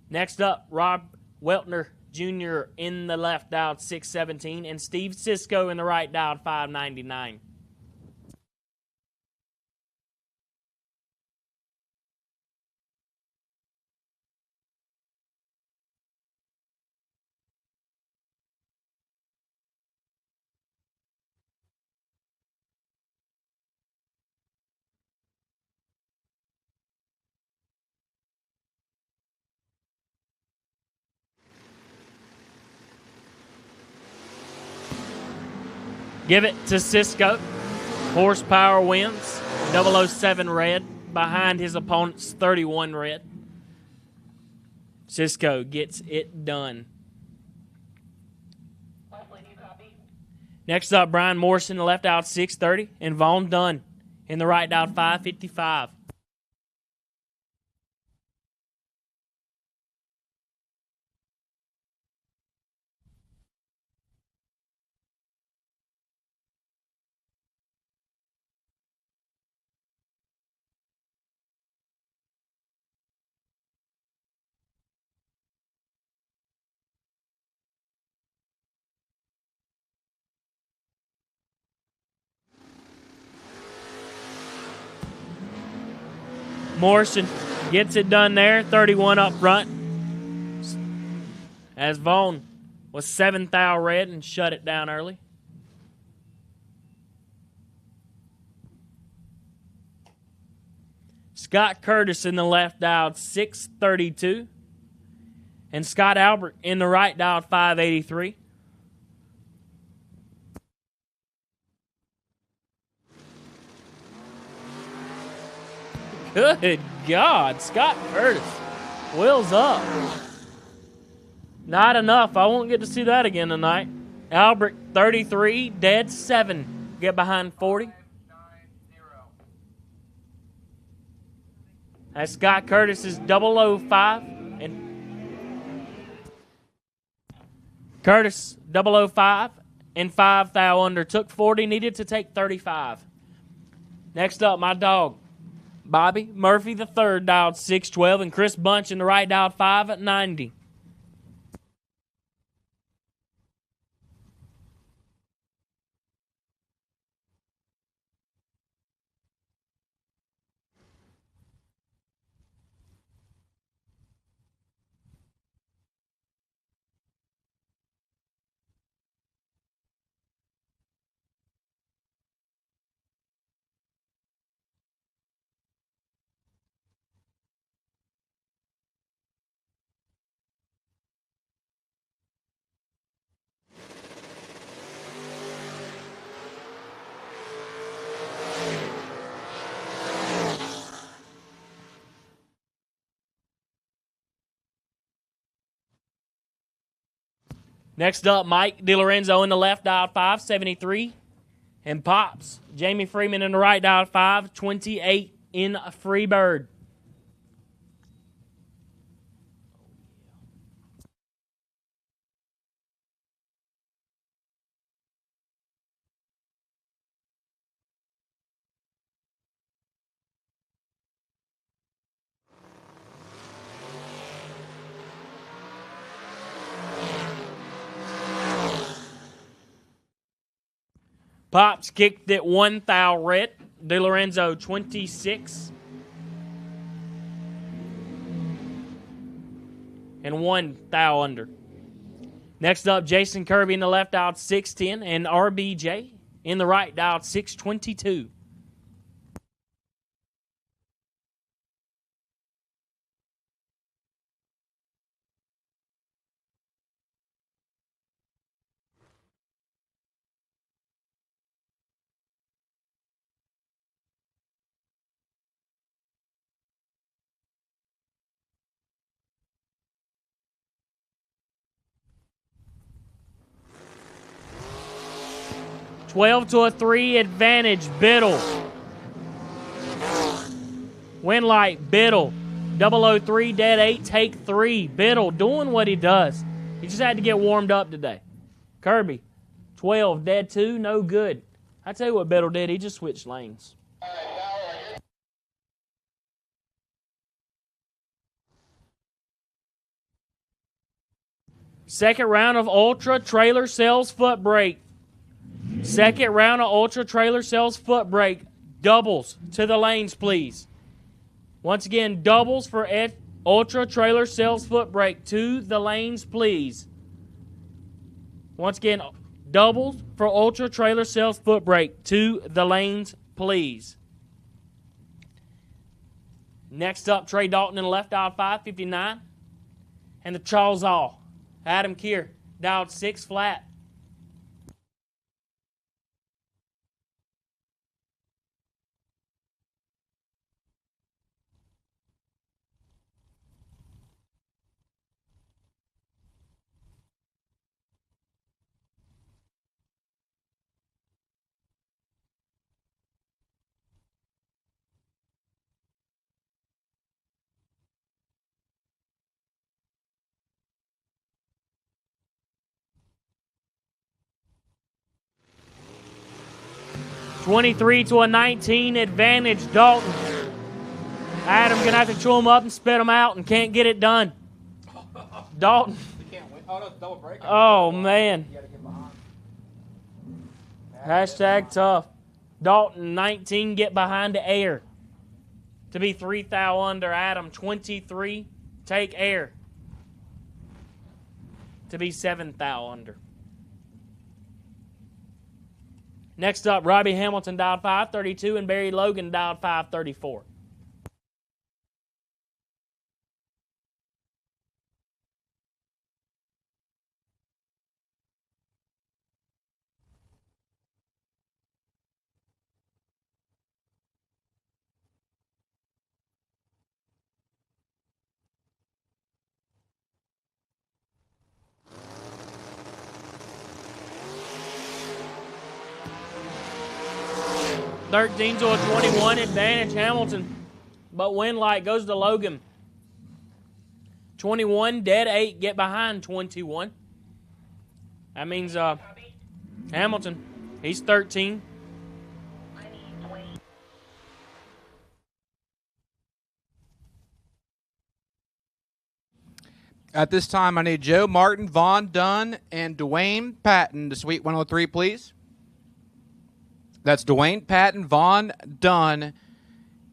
Next up, Rob Weltner Jr. in the left dial, 617. And Steve Sisko in the right dial, 599. Give it to Sisko. Horsepower wins. 007 red behind his opponent's 31 red. Sisko gets it done. Next up, Brian Morrison, the left out 630, and Vaughn Dunn in the right out 555. Morrison gets it done there, 31 up front. As Vaughn was 7 thou red and shut it down early. Scott Curtis in the left dialed 632. And Scott Albert in the right dialed 583. Good God, Scott Curtis. Wheels up. Not enough. I won't get to see that again tonight. Albert, 33, dead 7. Get behind 40. That's Scott Curtis's 005. And Curtis, 005 and 5 thou under. Took 40, needed to take 35. Next up, my dog. Bobby Murphy the third dialed 612, and Chris Bunch in the right dialed 5 at 90. Next up, Mike DiLorenzo in the left dial 573. And Pops, Jamie Freeman in the right dial 528 in Freebird. Pops kicked it 1 thou red. DiLorenzo 26. And 1 thou under. Next up, Jason Kirby in the left dialed 610 and RBJ in the right dialed 622. $12 to a 3 advantage. Biddle Winlight, Biddle. 003, dead 8, take 3. Biddle doing what he does. He just had to get warmed up today. Kirby, 12, dead 2, no good. I tell you what Biddle did. He just switched lanes. Second round of Ultra Trailer Sales Footbrake. Second round of Ultra Trailer Sales Footbrake. Doubles to the lanes, please. Once again, doubles for Ultra Trailer Sales Footbrake. To the lanes, please. Once again, doubles for Ultra Trailer Sales Footbrake. To the lanes, please. Next up, Trey Dalton in the left, dialed 559. And the Charles All. Adam Keir, dialed 6 flat. $23 to a 19 advantage, Dalton. Adam gonna have to chew him up and spit him out and can't get it done. Dalton. You can't win. Oh, no, double break. Oh, man. You gotta get behind. Hashtag tough. Dalton, 19, get behind the air. To be 3 thou under. Adam, 23, take air. To be 7 thou under. Next up, Robbie Hamilton dialed 532 and Barry Logan dialed 534. $13 to a 21 advantage, Hamilton. But Winlight goes to Logan. 21, dead 8, get behind 21. That means Hamilton, he's 13. At this time, I need Joe Martin, Vaughn Dunn, and Dwayne Patton to Suite 103, please. That's Dwayne Patton, Vaughn Dunn,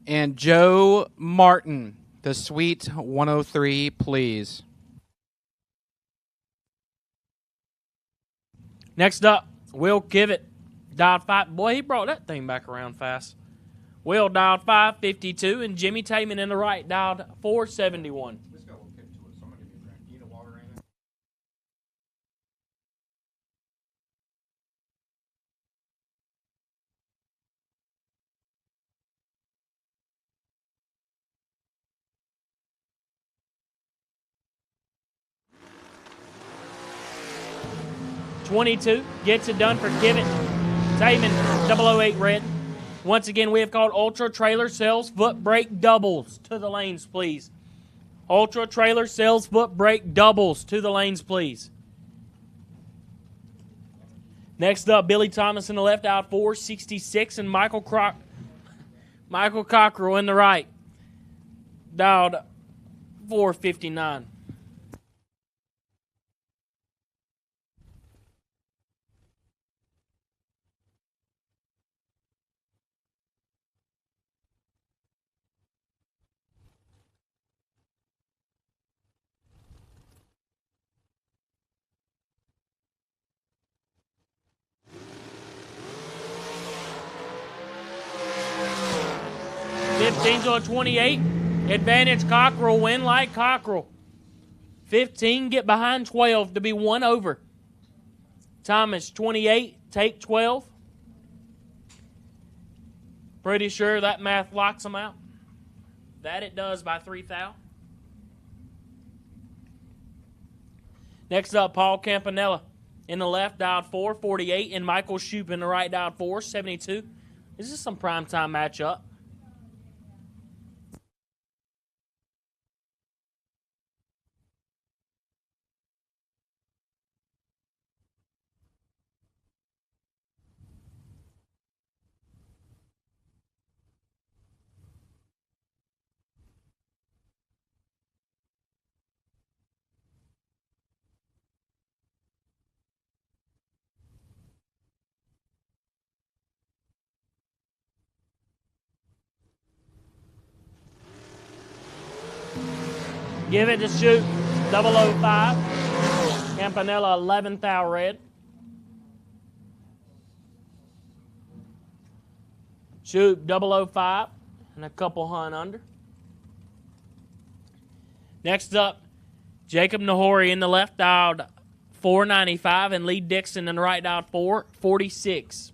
and Joe Martin to Suite 103, please. Next up, Will Kivett, dialed 5. Boy, he brought that thing back around fast. Will dialed 552, and Jimmy Taman in the right dialed 471. Let's go. We'll get to it. So I'm going to give you a drink. Do you need water or anything? $22 gets it done for Kivett. Taman, 008 red. Once again, we have called Ultra Trailer Sales Footbrake doubles to the lanes, please. Ultra Trailer Sales Footbrake doubles to the lanes, please. Next up, Billy Thomas in the left, out 466, and Michael Cockrell in the right, dialed 459. $15 to a 28. Advantage Cockrell, win like Cockrell. 15, get behind 12 to be 1 over. Thomas, 28, take 12. Pretty sure that math locks them out. That it does by 3 thou. Next up, Paul Campanella in the left, dialed 448, and Michael Shoup in the right, dialed 472. This is some primetime matchup. Give it to Shoot 005. Campanella 11th thou red. Shoot 005 and a couple hunt under. Next up, Jacob Nahori in the left dialed 495 and Lee Dixon in the right dialed 446.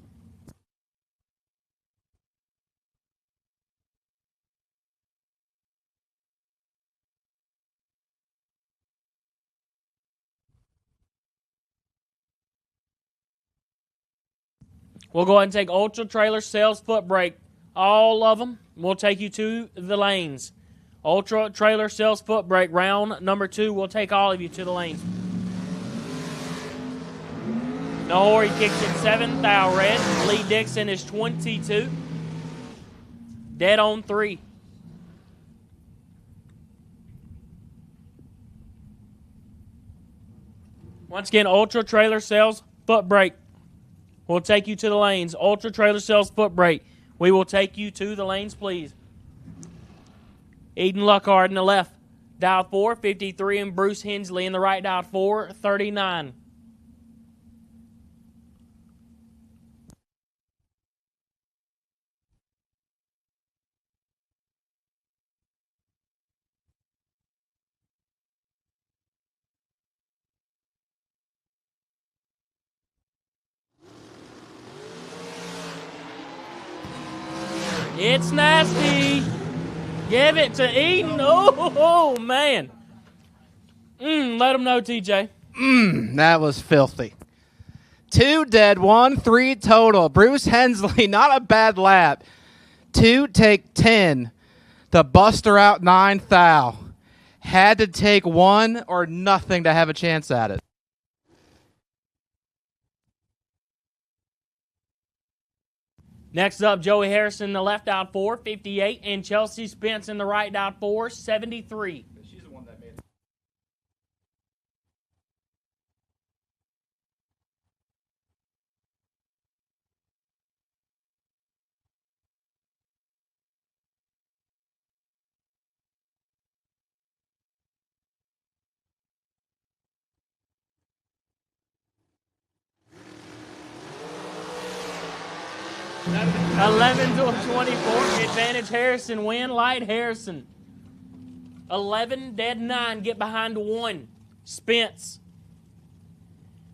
We'll go ahead and take Ultra Trailer Sales Footbrake. All of them will take you to the lanes. Ultra Trailer Sales Footbrake, round number 2, will take all of you to the lanes. Nahori kicks it 7th thou red. Lee Dixon is 22. Dead on 3. Once again, Ultra Trailer Sales Footbrake. We'll take you to the lanes. Ultra Trailer Sales Footbrake. We will take you to the lanes, please. Eden Luckhard in the left, dial 453, and Bruce Hensley in the right, dial 439. It's nasty. Give it to Eden. Oh man. Let them know, TJ. That was filthy. 2 dead, 1, 3 total. Bruce Hensley, not a bad lap. 2 take 10. The Buster out 9 thou. Had to take 1 or nothing to have a chance at it. Next up, Joey Harrison in the left out 458, and Chelsea Spence in the right out 473. She's the one that made it. $11 to 24. Advantage Harrison win. Light Harrison. 11 dead 9. Get behind 1. Spence.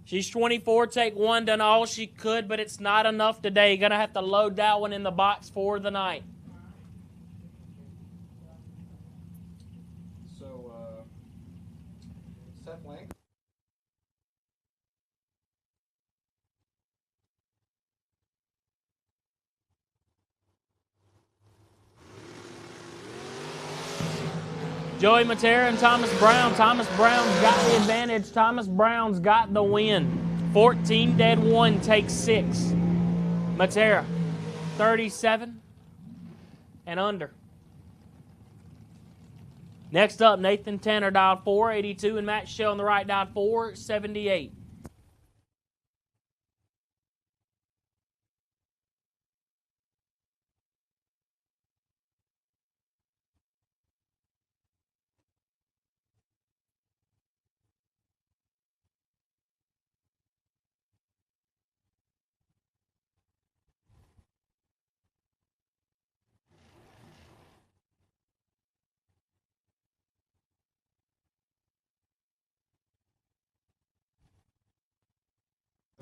She's 24. Take 1. Done all she could, but it's not enough today. Gonna have to load that one in the box for the night. So, Seth Lang. Joey Matera and Thomas Brown. Thomas Brown's got the advantage. Thomas Brown's got the win. 14 dead 1 takes 6. Matera, 37 and under. Next up, Nathan Tanner dialed 482 and Matt Shell on the right dialed 478.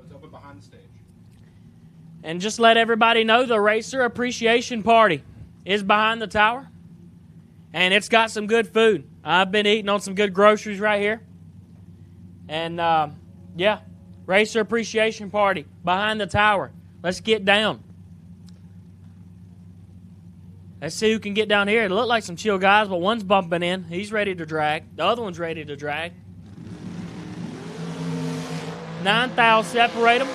It's open behind the stage. And just let everybody know the Racer Appreciation Party is behind the tower. And it's got some good food. I've been eating on some good groceries right here. And, yeah, Racer Appreciation Party behind the tower. Let's get down. Let's see who can get down here. It looked like some chill guys, but one's bumping in. He's ready to drag. The other one's ready to drag. 9 thou separate them.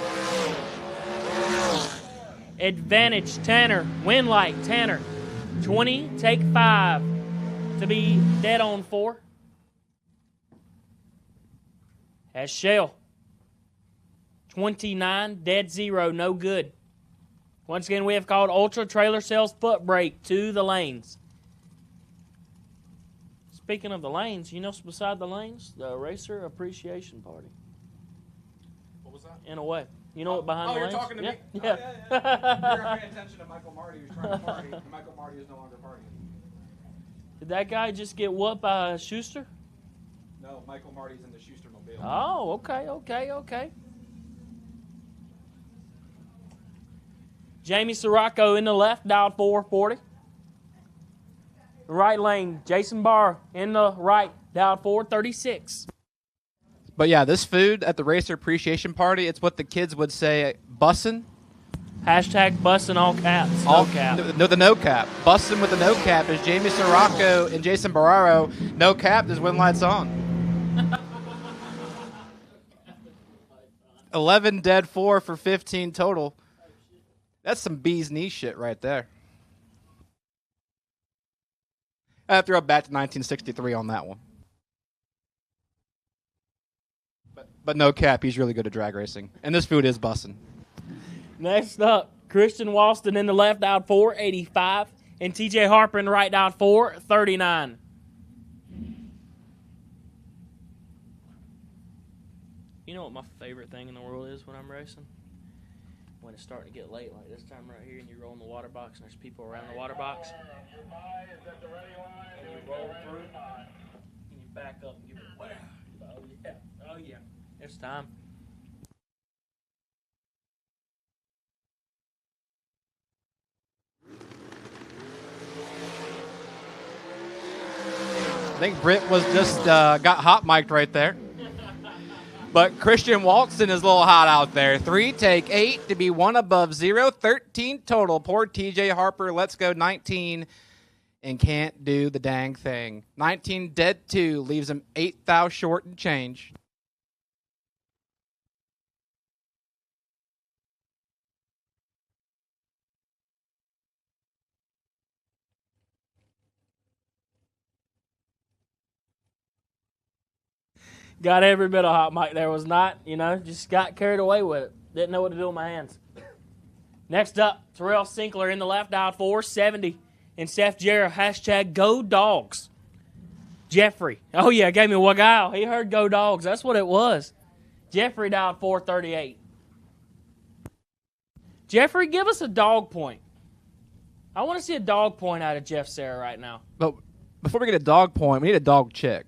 Advantage Tanner. Win light Tanner. 20, take 5 to be dead on 4. As Shell. 29, dead 0, no good. Once again, we have called Ultra Trailer Sales Footbrake to the lanes. Speaking of the lanes, you know what's beside the lanes? The Racer Appreciation Party. What was that? In a way. You know what behind the lanes? Oh, you're talking to yeah. me? Yeah. Oh, yeah. You're not paying attention to Michael Marty, who's trying to party, and Michael Marty is no longer partying. Did that guy just get whooped by Schuster? No, Michael Marty's in the Schuster Mobile. Oh, okay. Jamie Sirocco in the left, dialed 440. Right lane, Jason Barr in the right, dialed 436. But yeah, this food at the Racer Appreciation Party, it's what the kids would say, bussin'. Hashtag bussin' all caps. All cap. No, the no cap. Bussin' with the no cap is Jamie Sirocco and Jason Barraro. No cap is when lights on. 11 dead, 4 for 15 total. That's some bee's knee shit right there. I have to throw it back to 1963 on that one. But no cap, he's really good at drag racing. And this food is bussin'. Next up, Christian Walston in the left, dialed 485. And TJ Harper in the right, dialed 439. You know what my favorite thing in the world is when I'm racing? When it's starting to get late, like this time right here, and you roll in the water box, and there's people around the water box. Your bye is at the ready line. And you roll through, and you back up, and you go, oh yeah, it's time. I think Britt was just got hot mic'd right there. But Christian Walston is a little hot out there. 3, take 8 to be 1 above 0. 13 total. Poor TJ Harper. Let's go 19 and can't do the dang thing. 19 dead 2 leaves him 8 thou short and change. Got every bit of hot mic there. Was not, just got carried away with it. Didn't know what to do with my hands. Next up, Terrell Sinkler in the left, dialed 470. And Seth Jarrett, hashtag go dogs. Jeffrey. Oh, yeah, gave me a waggle. He heard go dogs. That's what it was. Jeffrey dialed 438. Jeffrey, give us a dog point. I want to see a dog point out of Jeff Sarah right now. But before we get a dog point, we need a dog check.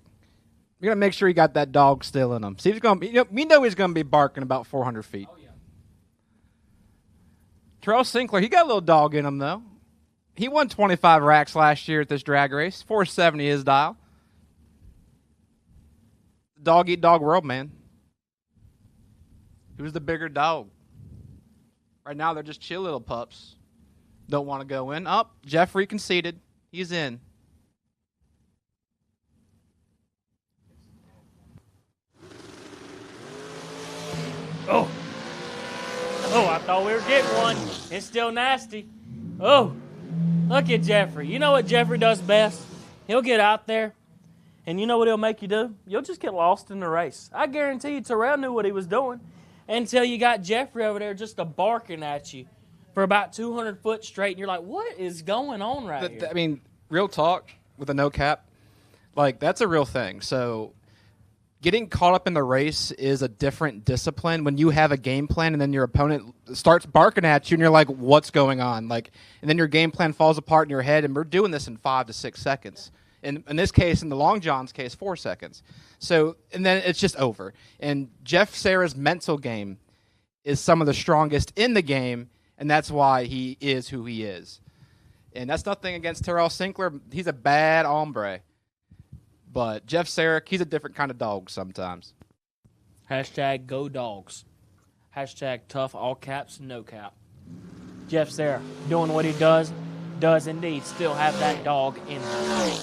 We got to make sure you got that dog still in him. See, he's going to we know he's going to be barking about 400 feet. Oh, yeah. Terrell Sinkler, he got a little dog in him, though. He won 25 racks last year at this drag race. 470 his dial. Dog-eat-dog world, man. Who's the bigger dog? Right now, they're just chill little pups. Don't want to go in. Oh, Jeffrey conceded. He's in. Oh, I thought we were getting one. It's still nasty. Oh, look at Jeffrey. You know what Jeffrey does best? He'll get out there, and you know what he'll make you do? You'll just get lost in the race. I guarantee you Terrell knew what he was doing until you got Jeffrey over there just barking at you for about 200 foot straight, and you're like, what is going on right here? I mean, real talk with a no cap, like, that's a real thing. So getting caught up in the race is a different discipline when you have a game plan and then your opponent starts barking at you and you're like, what's going on? Like, and then your game plan falls apart in your head, and we're doing this in 5 to 6 seconds. In this case, in the Long John's case, 4 seconds. So, and then it's just over. And Jeff Sarah's mental game is some of the strongest in the game, and that's why he is who he is. And that's nothing against Terrell Sinkler. He's a bad hombre. But Jeff Sarek, he's a different kind of dog sometimes. Hashtag go dogs. Hashtag tough, all caps, no cap. Jeff Sarek, doing what he does indeed still have that dog in him.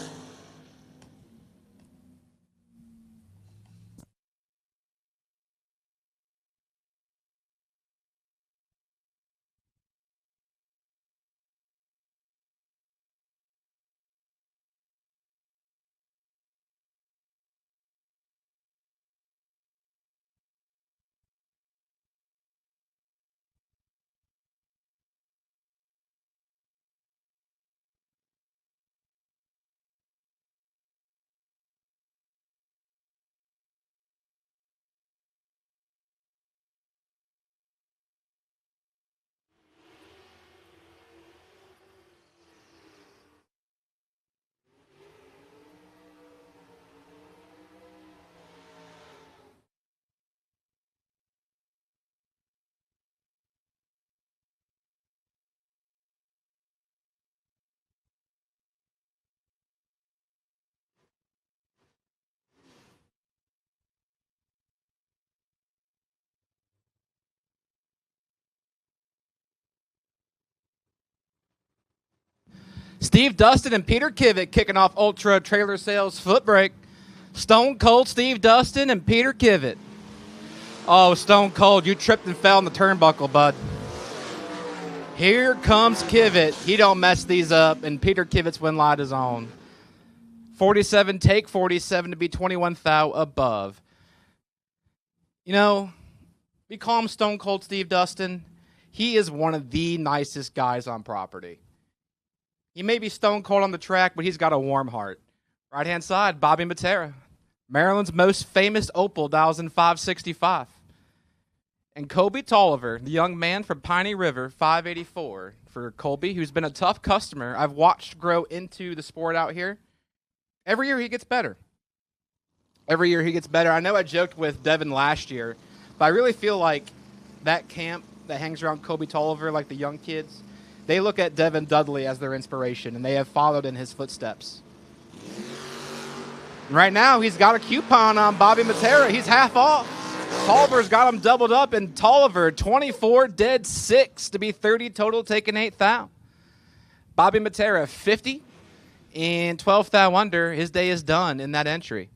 Steve Dustin and Peter Kivitt kicking off Ultra Trailer Sales Footbrake. Stone Cold Steve Dustin and Peter Kivitt. Oh, Stone Cold, you tripped and fell in the turnbuckle, bud. Here comes Kivitt. He don't mess these up, and Peter Kivitt's win light is on. 47 take 47 to be 21 thou above. You know, we call him Stone Cold Steve Dustin. He is one of the nicest guys on property. He may be stone cold on the track, but he's got a warm heart. Right-hand side, Bobby Matera. Maryland's most famous Opal, dials in 565. And Colby Tolliver, the young man from Piney River, 584. For Colby, who's been a tough customer, I've watched grow into the sport out here. Every year he gets better. Every year he gets better. I know I joked with Devin last year, but I really feel like that camp that hangs around Colby Tolliver, like the young kids, they look at Devin Dudley as their inspiration, and they have followed in his footsteps. Right now, he's got a coupon on Bobby Matera. He's half off. Tolliver's got him doubled up, and Tolliver, 24 dead 6 to be 30 total, taking 8 thou. Bobby Matera, 50 and 12 thou under. His day is done in that entry.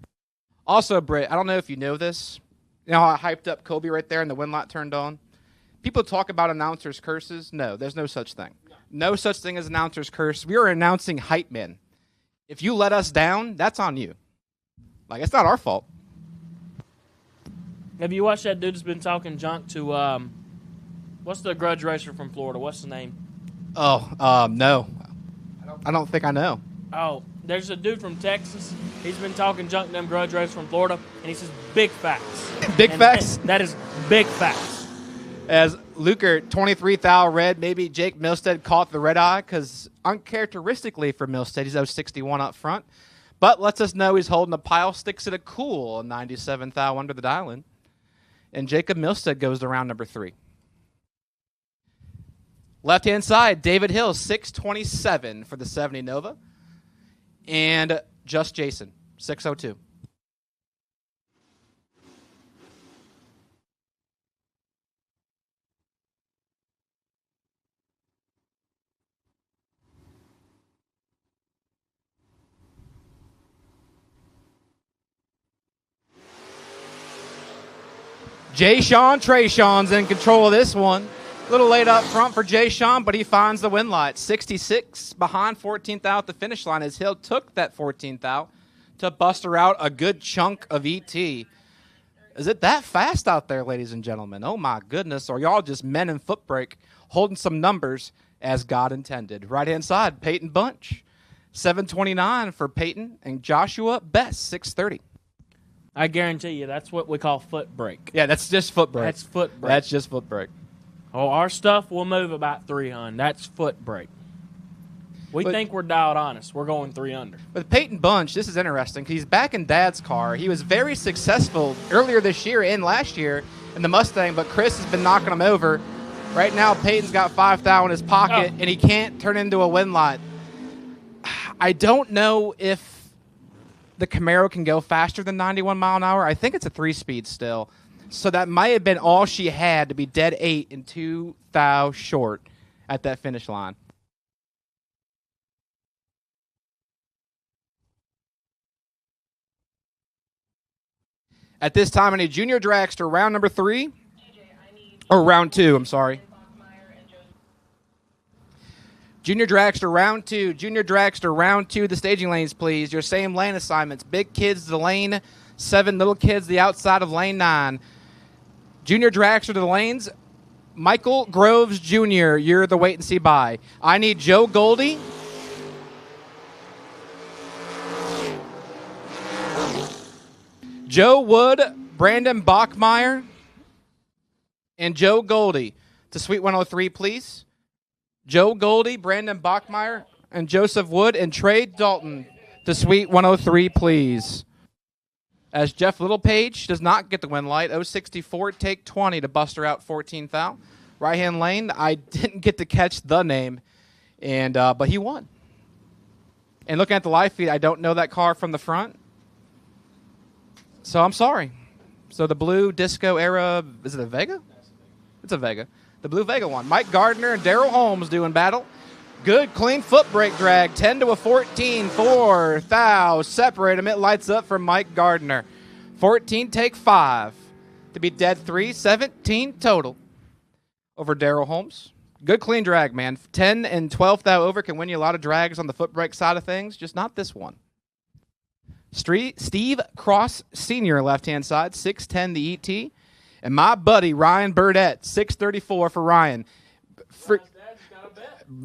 Also, Britt, I don't know if you know this. You know how I hyped up Kobe right there and the win lot turned on? People talk about announcers' curses. No, there's no such thing. No such thing as announcers' curse. We are announcing hype men. If you let us down, that's on you. Like, it's not our fault. Have you watched that dude that's been talking junk to, what's the grudge racer from Florida? What's the name? Oh, no. I don't think I know. Oh, there's a dude from Texas. He's been talking junk to them grudge racers from Florida, and he says big facts. Big facts? That is big facts. As Luker, 23 thou red, maybe Jake Milstead caught the red eye because uncharacteristically for Milstead, he's 61 up front. But lets us know he's holding a pile, sticks it a cool 97 thou under the dial-in. And Jacob Milstead goes to round number 3. Left-hand side, David Hill, 627 for the 70 Nova. And Just Jason, 602. Trayshawn's in control of this one. A little late up front for Jay-Sean, but he finds the win light. 66 behind 14th out at the finish line as Hill took that 14th out to buster out a good chunk of ET. Is it that fast out there, ladies and gentlemen? Oh, my goodness. Or y'all just men in Footbrake holding some numbers as God intended. Right-hand side, Peyton Bunch. 729 for Peyton and Joshua Best, 630. I guarantee you that's what we call Footbrake. Yeah, that's just Footbrake. That's Footbrake. That's just Footbrake. Oh, our stuff will move about 300. That's Footbrake. We think we're dialed honest. We're going 3 under. With Peyton Bunch, this is interesting because he's back in Dad's car. He was very successful earlier this year and last year in the Mustang, but Chris has been knocking him over. Right now, Peyton's got 5 thou in his pocket, and he can't turn into a win lot. I don't know if the Camaro can go faster than 91 mile an hour. I think it's a 3-speed still. So that might have been all she had to be dead 8 and 2 thou short at that finish line. At this time, I need Junior Dragster, round number 3. Or round 2, I'm sorry. Junior Dragster, round 2. Junior Dragster, round 2. The staging lanes, please. Your same lane assignments. Big kids to lane 7, little kids the outside of lane 9. Junior Dragster to the lanes. Michael Groves Jr., you're the wait and see by. I need Joe Goldie. Joe Wood, Brandon Bachmeyer, and Joe Goldie to Suite 103, please. Joe Goldie, Brandon Bachmeyer, and Joseph Wood, and Trey Dalton to Suite 103, please. As Jeff Littlepage does not get the win light, 064, take 20 to buster out 14th out. Right-hand lane, I didn't get to catch the name, and but he won. And looking at the live feed, I don't know that car from the front. So I'm sorry. So the blue disco era, is it a Vega? It's a Vega. The blue Vega one. Mike Gardner and Daryl Holmes doing battle. Good, clean foot brake drag. 10 to a 14. 4 thou. Separate them. It lights up for Mike Gardner. 14, take 5. To be dead 3. 17 total. Over Daryl Holmes. Good, clean drag, man. 10 and 12 thou over can win you a lot of drags on the foot brake side of things. Just not this one. Steve Cross Sr. left-hand side. 6'10 the ET. And my buddy, Ryan Burdett. 6'34 for Ryan.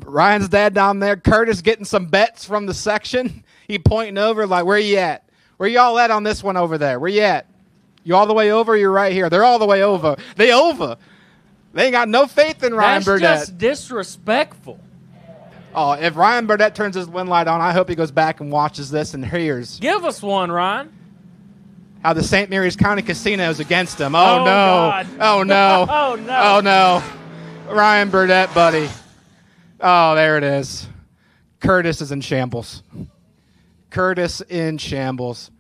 Ryan's dad down there. Curtis getting some bets from the section. He pointing over like, where you at? Where y'all at on this one over there? Where you at? You all the way over or you're right here? They're all the way over. They over. They ain't got no faith in Ryan Burdett. That's just disrespectful. Oh, if Ryan Burdett turns his win light on, I hope he goes back and watches this and hears. Give us one, Ryan. How the St. Mary's County Casino is against him. Oh, no. God. Oh, no. Oh, no. Oh, no. Ryan Burdett, buddy. Oh, there it is. Curtis is in shambles. Curtis in shambles.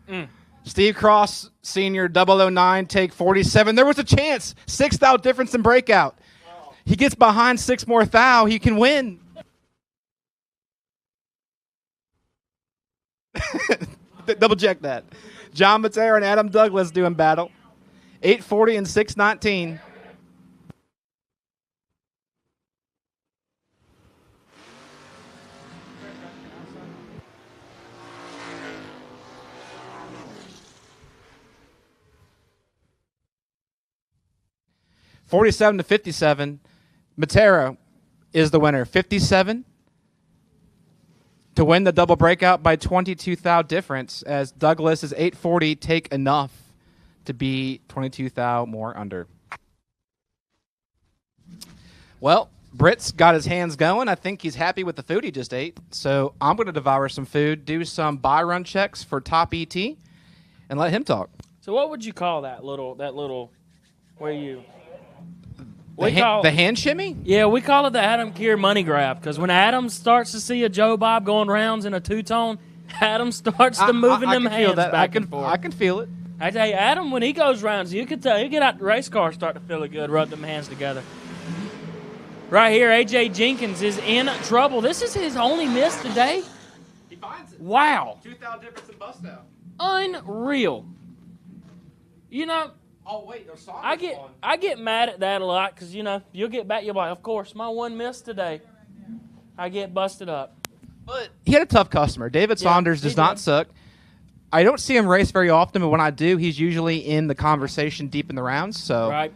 Steve Cross, Sr., 009, take 47. There was a chance. 6 thou difference in breakout. He gets behind 6 more thou. He can win. Double check that. John Matera and Adam Douglas doing battle. 840 and 619. $47 to 57. Matera is the winner. 57 to win the double breakout by 22 thou difference, as Douglas is 840, take enough to be 22 thou more under. Well, Britt's got his hands going. I think he's happy with the food he just ate. So I'm going to devour some food, do some buy run checks for top ET, and let him talk. So what would you call that little where you... The hand shimmy? Yeah, we call it the Adam Keir money grab, because when Adam starts to see a Joe Bob going rounds in a two-tone, Adam starts to moving them hands back and forth. I can feel it. I tell you, Adam, when he goes rounds, you can tell, you get out the race car, start to feel it good, rub them hands together. Right here, A.J. Jenkins is in trouble. This is his only miss today. He finds it. Wow. 2 thou difference in bust out. Unreal. You know... Oh, wait, I get mad at that a lot because, you know, you'll get back, you're like, of course, my one miss today. I get busted up. But he had a tough customer. David Saunders does not suck. I don't see him race very often, but when I do, he's usually in the conversation deep in the rounds. So, right.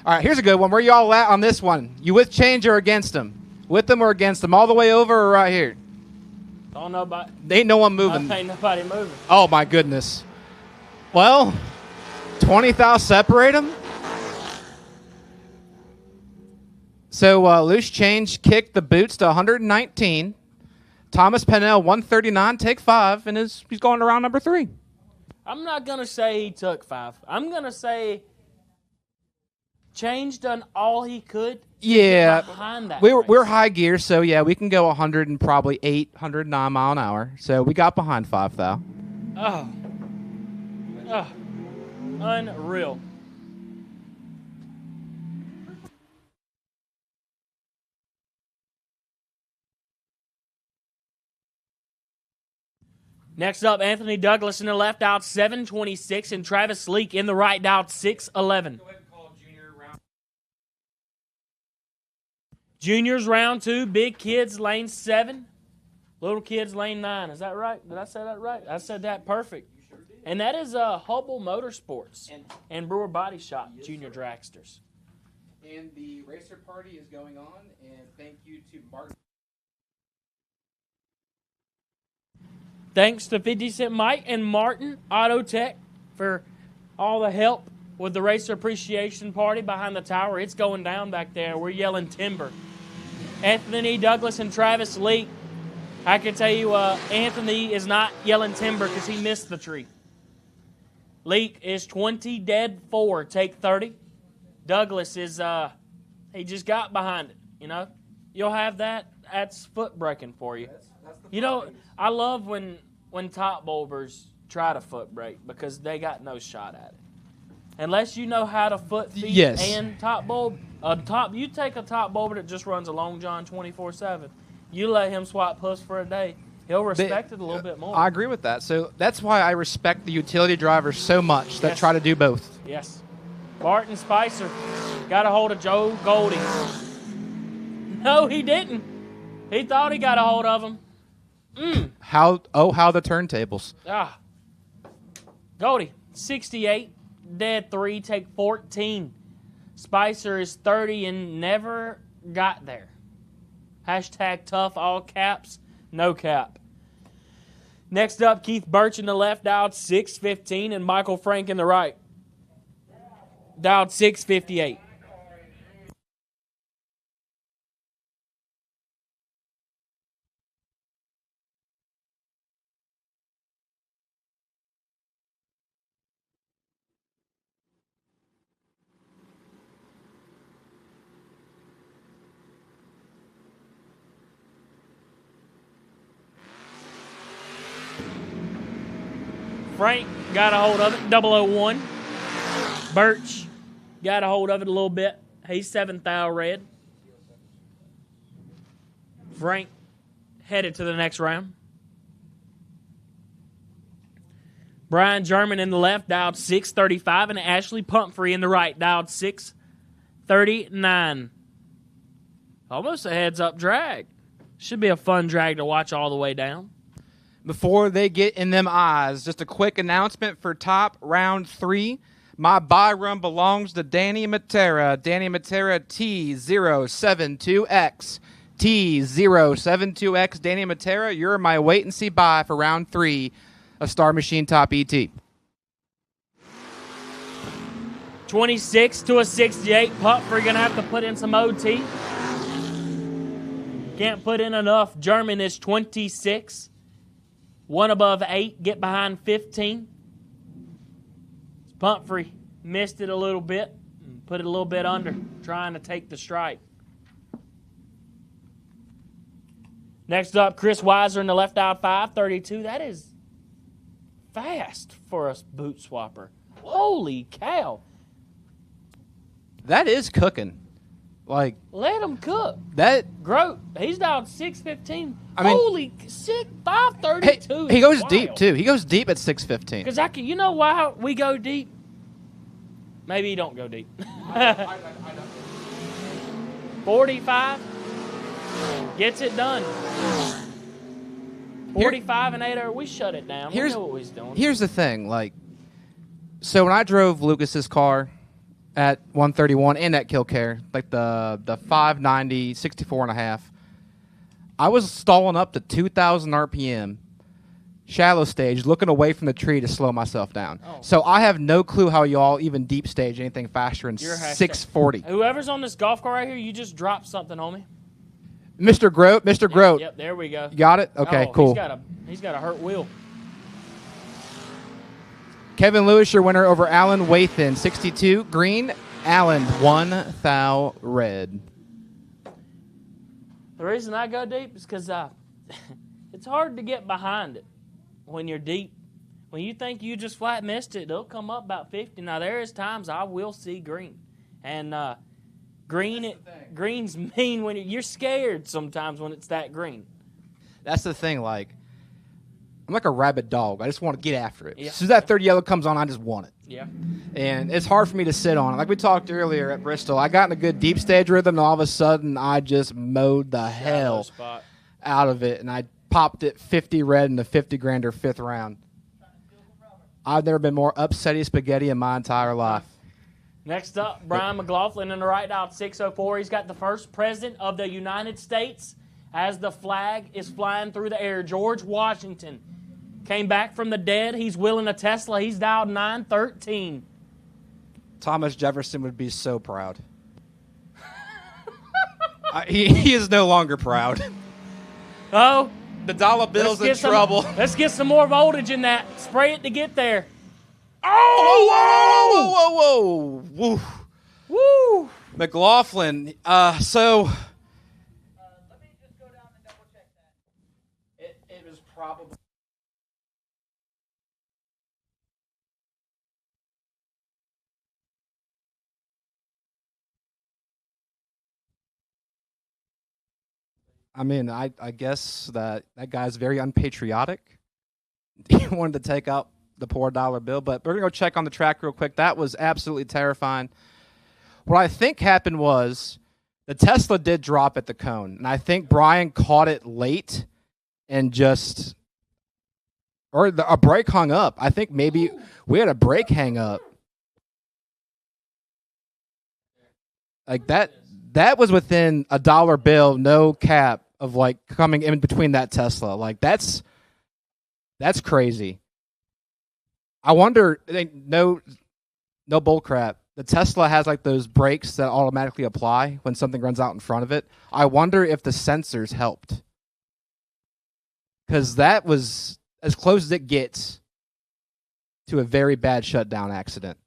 All right, here's a good one. Where y'all at on this one? You with change or against him? With them or against them? All the way over or right here? Don't know about. Ain't no one moving. Ain't nobody moving. Oh, my goodness. Well... 20 thou separate them. So loose change kicked the boots to 119. Thomas Pennell 139, take 5, and he's going to round number 3. I'm not gonna say he took 5. I'm gonna say Change done all he could. Yeah, behind that we're high gear, so yeah, we can go 100 and probably 109 mile an hour. So we got behind 5 thou. Oh. Unreal. Next up, Anthony Douglas in the left out 726 and Travis Leake in the right out 611. Go ahead and call Junior round. Juniors round 2, big kids lane 7, little kids lane 9. Is that right? Did I say that right? I said that perfect. And that is Hubble Motorsports and Brewer Body Shop, Junior Dragsters. And the racer party is going on, and thank you to Martin. Thanks to 50 Cent Mike and Martin Auto Tech for all the help with the racer appreciation party behind the tower. It's going down back there. We're yelling timber. Anthony Douglas and Travis Leake. I can tell you Anthony is not yelling timber because he missed the tree. Leake is 20 dead 4, take 30. Douglas is, he just got behind it, you know. You'll have that. That's foot braking for you. You know, I love when top bulbers try to foot brake because they got no shot at it. Unless you know how to foot feed and top bulb. You take a top bulber that just runs a long john 24/7. You let him swap puss for a day, he'll respect it a little bit more. I agree with that. So that's why I respect the utility drivers so much that try to do both. Yes. Barton Spicer got a hold of Joe Goldie. No, he didn't. He thought he got a hold of him. How the turntables. Goldie, 68, dead 3, take 14. Spicer is 30 and never got there. Hashtag tough, all caps, no cap. Next up, Keith Birch in the left, dialed 615, and Michael Frank in the right, dialed 658. Frank got a hold of it, 001. Birch got a hold of it a little bit. He's 7th thou red. Frank headed to the next round. Brian German in the left, dialed 635, and Ashley Pumphrey in the right, dialed 639. Almost a heads-up drag. Should be a fun drag to watch all the way down. Before they get in them eyes, just a quick announcement for top round 3. My buy run belongs to Danny Matera. Danny Matera T072X. T072X. Danny Matera, you're my wait-and-see buy for round 3 of Star Machine Top ET. 26 to a 68. Pumphrey going to have to put in some OT. Can't put in enough. German is 26. 1 above 8. Get behind 15. Pumphrey missed it a little bit. Put it a little bit under. Trying to take the stripe. Next up, Chris Weiser in the left out 532. That is fast for a boot swapper. Holy cow. That is cooking. Like, let him cook. That Grote, he's down 615. I mean, holy 532. He goes deep too. He goes deep at 615. Because you know why we go deep? Maybe he don't go deep. 45 gets it done. 45 and 8, we shut it down. We know what he's doing. Here's the thing, like, so when I drove Lucas's car at 131 and at Killcare, like the 590, 64 and a half, I was stalling up to 2,000 RPM, shallow stage, looking away from the tree to slow myself down. Oh. So I have no clue how y'all even deep stage anything faster than 640. Whoever's on this golf cart right here, you just drop something on me. Mr. Grote, Mr. Grote. Yep, there we go. You got it? Okay, cool. He's got a hurt wheel. Kevin Lewis, your winner over Alan Wathan, 62 green. Alan, 1 thou red. The reason I go deep is because it's hard to get behind it when you're deep. When you think you just flat missed it, it'll come up about 50. Now, there is times I will see green. And green's mean when you're scared sometimes when it's that green. That's the thing, like, I'm like a rabid dog. I just want to get after it. Yeah. As soon as that third yellow comes on, I just want it. Yeah. And it's hard for me to sit on it. Like we talked earlier at Bristol, I got in a good deep stage rhythm, and all of a sudden I just mowed the hell out of it, and I popped it 50 red in the 50 grander 5th round. I've never been more upsetty spaghetti in my entire life. Next up, Brian McLaughlin in the right out 604. He's got the first president of the United States as the flag is flying through the air. George Washington came back from the dead. He's willing a Tesla. He's dialed 913. Thomas Jefferson would be so proud. He is no longer proud. Oh. The dollar bill's in trouble. Let's get some more voltage in that. Spray it to get there. Oh, whoa. Woo. McLaughlin, so... let me just go down and double check that. It was probably... I mean, I guess that guy's very unpatriotic. He wanted to take out the poor dollar bill, but we're going to go check on the track real quick. That was absolutely terrifying. What I think happened was the Tesla did drop at the cone, and I think Brian caught it late and just – or a brake hung up. I think maybe we had a brake hang up. Like that was within a dollar bill, no cap, of like coming in between that Tesla. Like that's crazy. I wonder, no bull crap. The Tesla has like those brakes that automatically apply when something runs out in front of it. I wonder if the sensors helped. Because that was as close as it gets to a very bad shutdown accident.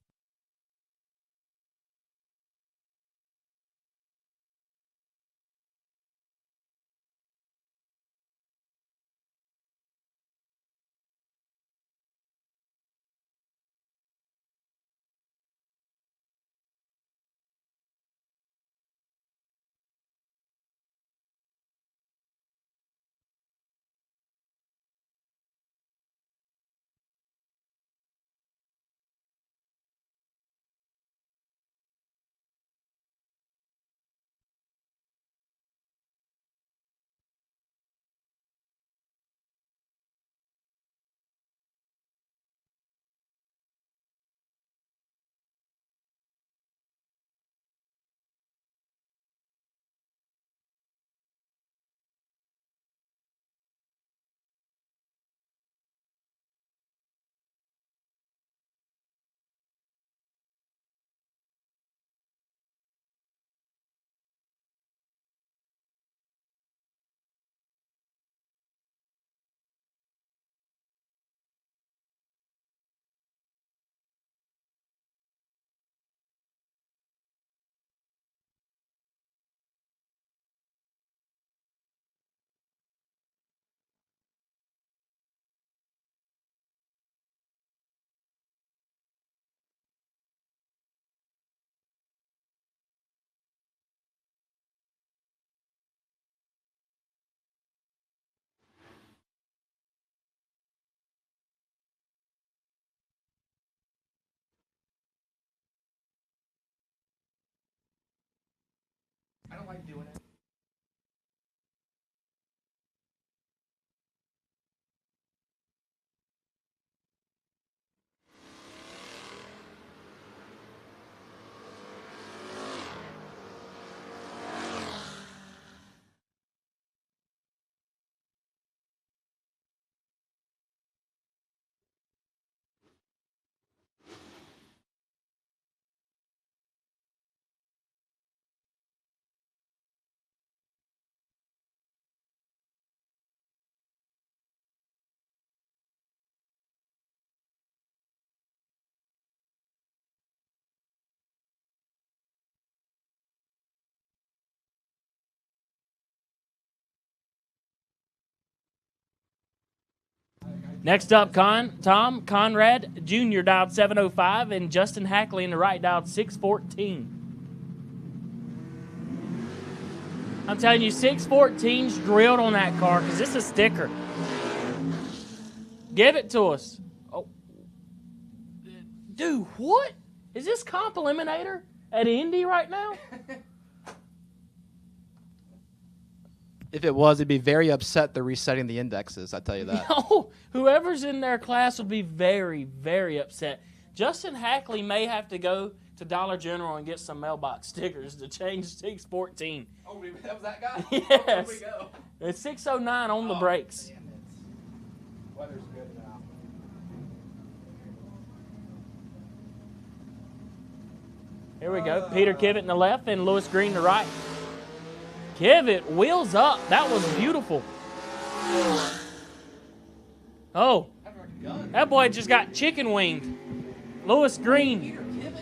I don't like doing it. Next up, Tom Conrad Jr. dialed 705 and Justin Hackley in the right dialed 614. I'm telling you, 614's drilled on that car because it's a sticker. Give it to us. Oh, dude, what? Is this Comp Eliminator at Indy right now? If it was, it'd be very upset they're resetting the indexes, I tell you that. No, whoever's in their class would be very, very upset. Justin Hackley may have to go to Dollar General and get some mailbox stickers to change 614. Oh, that was that guy? Yes. Here we go. It's 609 on the brakes. Damn it. Weather's good now. Here we go. Peter Kivitt in the left and Lewis Green in the right. Kivitt, wheels up. That was beautiful. Oh, that boy just got chicken winged. Lewis Green,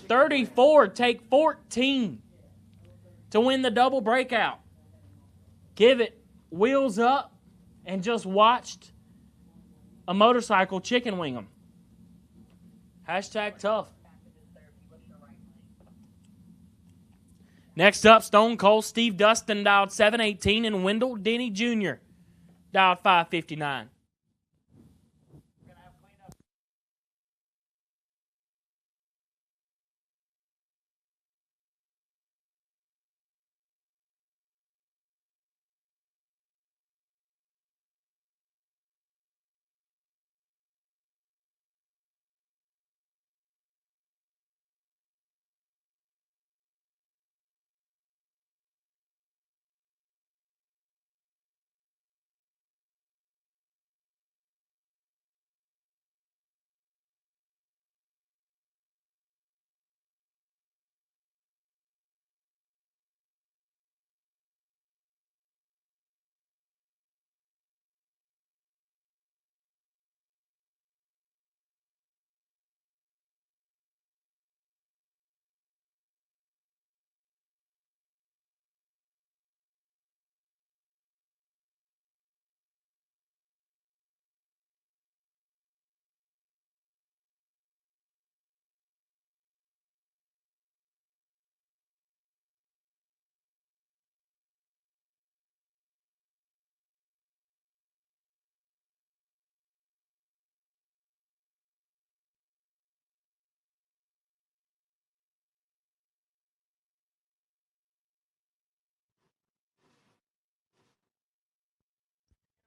34, take 14 to win the double breakout. Kivitt, wheels up and just watched a motorcycle chicken wing him. Hashtag tough. Next up, Stone Cold Steve Dustin, dialed 718, and Wendell Denny Jr., dialed 559.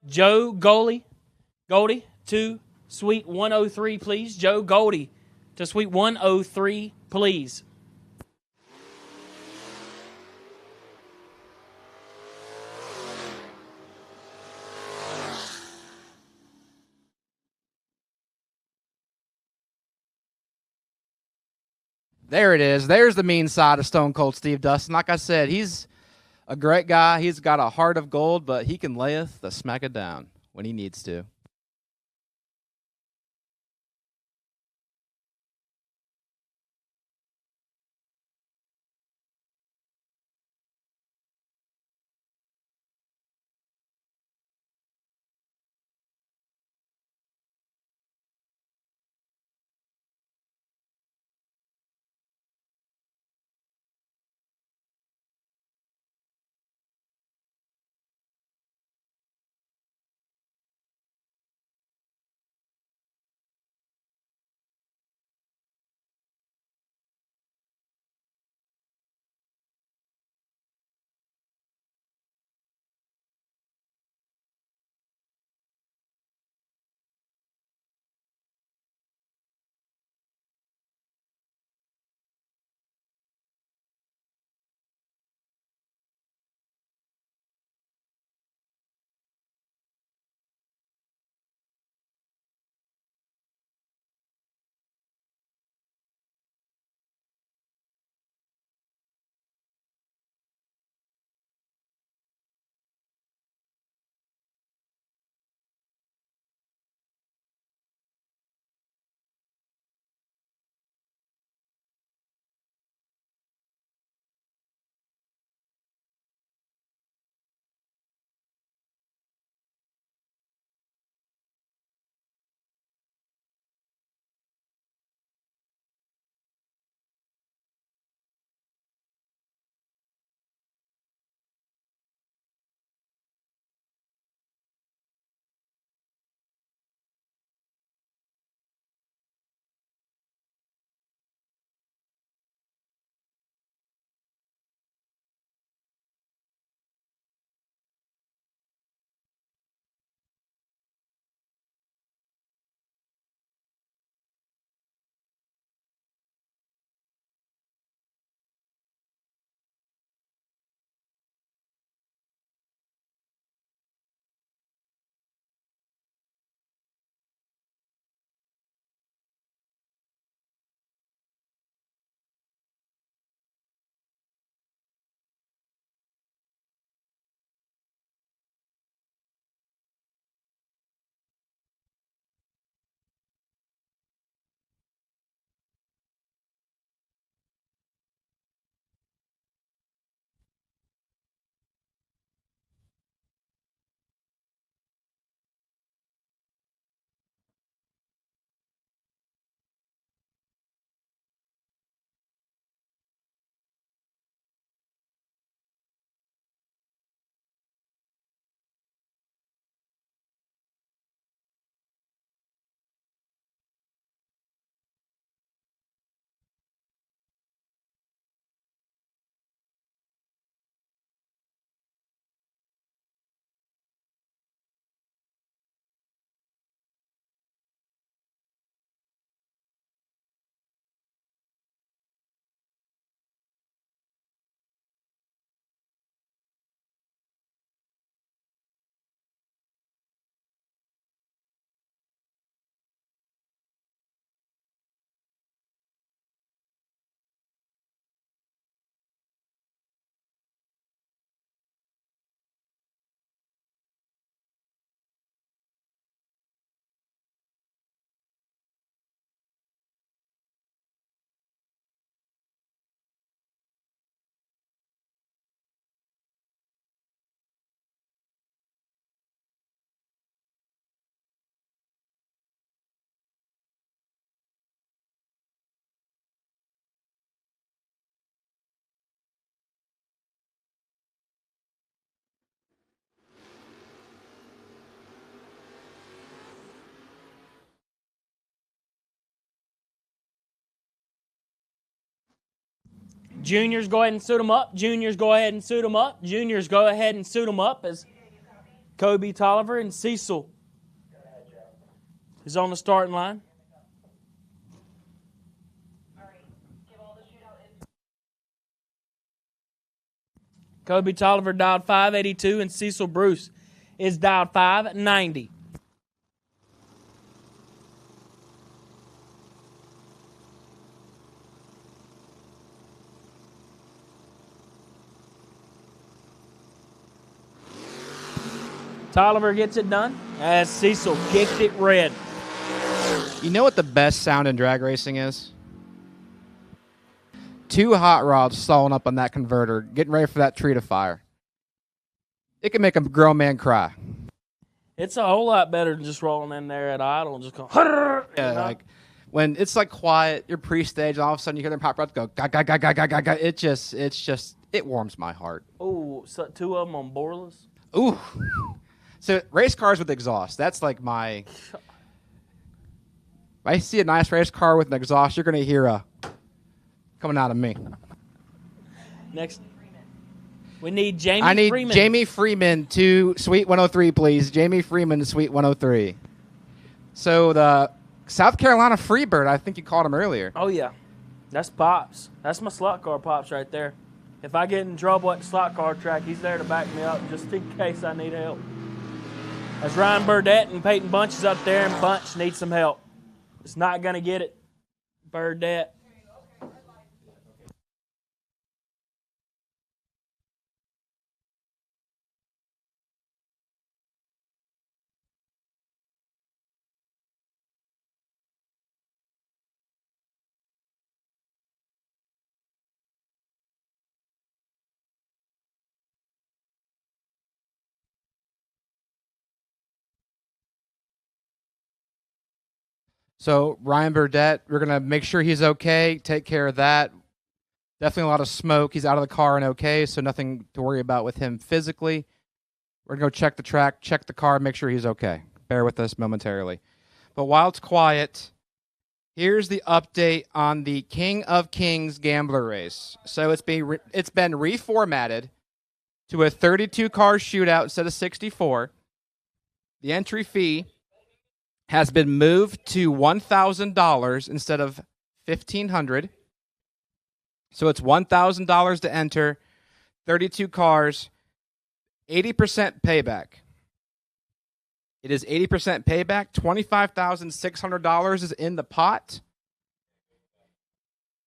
Joe Goldie to Suite 103, please. Joe Goldie to Suite 103, please. There it is. There's the mean side of Stone Cold Steve Dustin. Like I said, he's a great guy. He's got a heart of gold, but he can layeth the smack it down when he needs to. Juniors, go ahead and suit them up. Juniors, go ahead and suit them up. Juniors, go ahead and suit them up as Kobe Tolliver and Cecil is on the starting line. Kobe Tolliver dialed 582 and Cecil Bruce is dialed 590. Tolliver gets it done as Cecil kicked it red. You know what the best sound in drag racing is? Two hot rods stalling up on that converter, getting ready for that tree to fire. It can make a grown man cry. It's a whole lot better than just rolling in there at idle and just going, Yeah, like when it's like quiet, you're pre-stage, all of a sudden you hear them hot rods go, ga, ga, ga, ga, ga, ga, ga. It warms my heart. oh, so 2 of them on Borlas. Ooh. So race cars with exhaust, that's like my... If I see a nice race car with an exhaust, you're going to hear a... coming out of me. Next, we need Jamie I need Freeman. Jamie Freeman to Suite 103, please. Jamie Freeman to Suite 103. So the South Carolina Freebird, I think you called him earlier. Oh, yeah. That's Pops. That's my slot car Pops right there. If I get in trouble at the slot car track, he's there to back me up just in case I need help. As Ryan Burdett and Peyton Bunch is up there, and Bunch needs some help. It's not going to get it. Burdett. So Ryan Burdett, we're going to make sure he's okay, take care of that. Definitely a lot of smoke. He's out of the car and okay, so nothing to worry about with him physically. We're going to go check the track, check the car, make sure he's okay. Bear with us momentarily. But while it's quiet, here's the update on the King of Kings Gambler race. So it's been reformatted to a 32-car shootout instead of 64. The entry fee has been moved to $1,000 instead of $1,500. So it's $1,000 to enter, 32 cars, 80% payback. It is 80% payback. $25,600 is in the pot.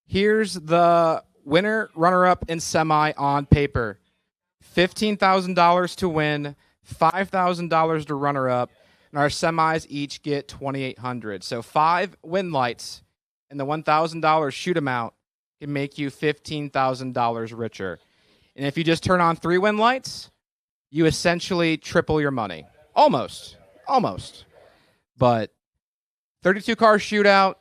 Here's the winner, runner-up, and semi on paper. $15,000 to win, $5,000 to runner-up, and our semis each get $2,800. So 5 win lights and the $1,000 shoot amount can make you $15,000 richer. And if you just turn on 3 win lights, you essentially triple your money. Almost. But 32-car shootout,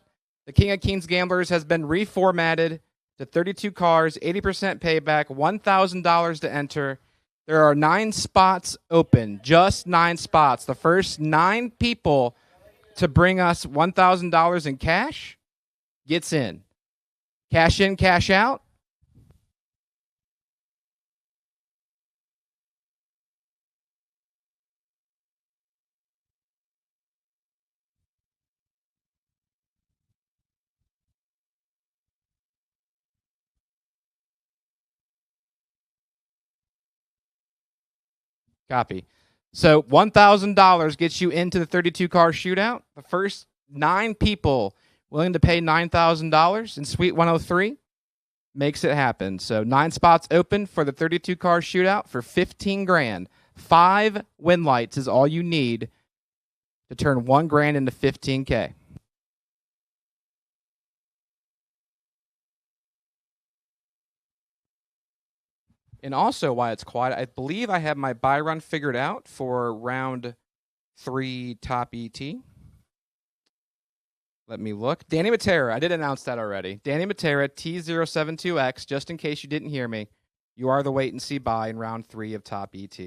the King of Kings Gamblers has been reformatted to 32 cars, 80% payback, $1,000 to enter. There are 9 spots open, just 9 spots. The first 9 people to bring us $1,000 in cash gets in. Cash in, cash out. Copy. So $1,000 gets you into the 32-car shootout. The first 9 people willing to pay $9,000 in Suite 103 makes it happen. So 9 spots open for the 32-car shootout for $15,000. 5 win lights is all you need to turn $1,000 into $15K. And also, while it's quiet, I believe I have my buy run figured out for round 3 top ET. Let me look. Danny Matera, I did announce that already. Danny Matera, T072X, just in case you didn't hear me. You are the wait and see buy in round 3 of top ET.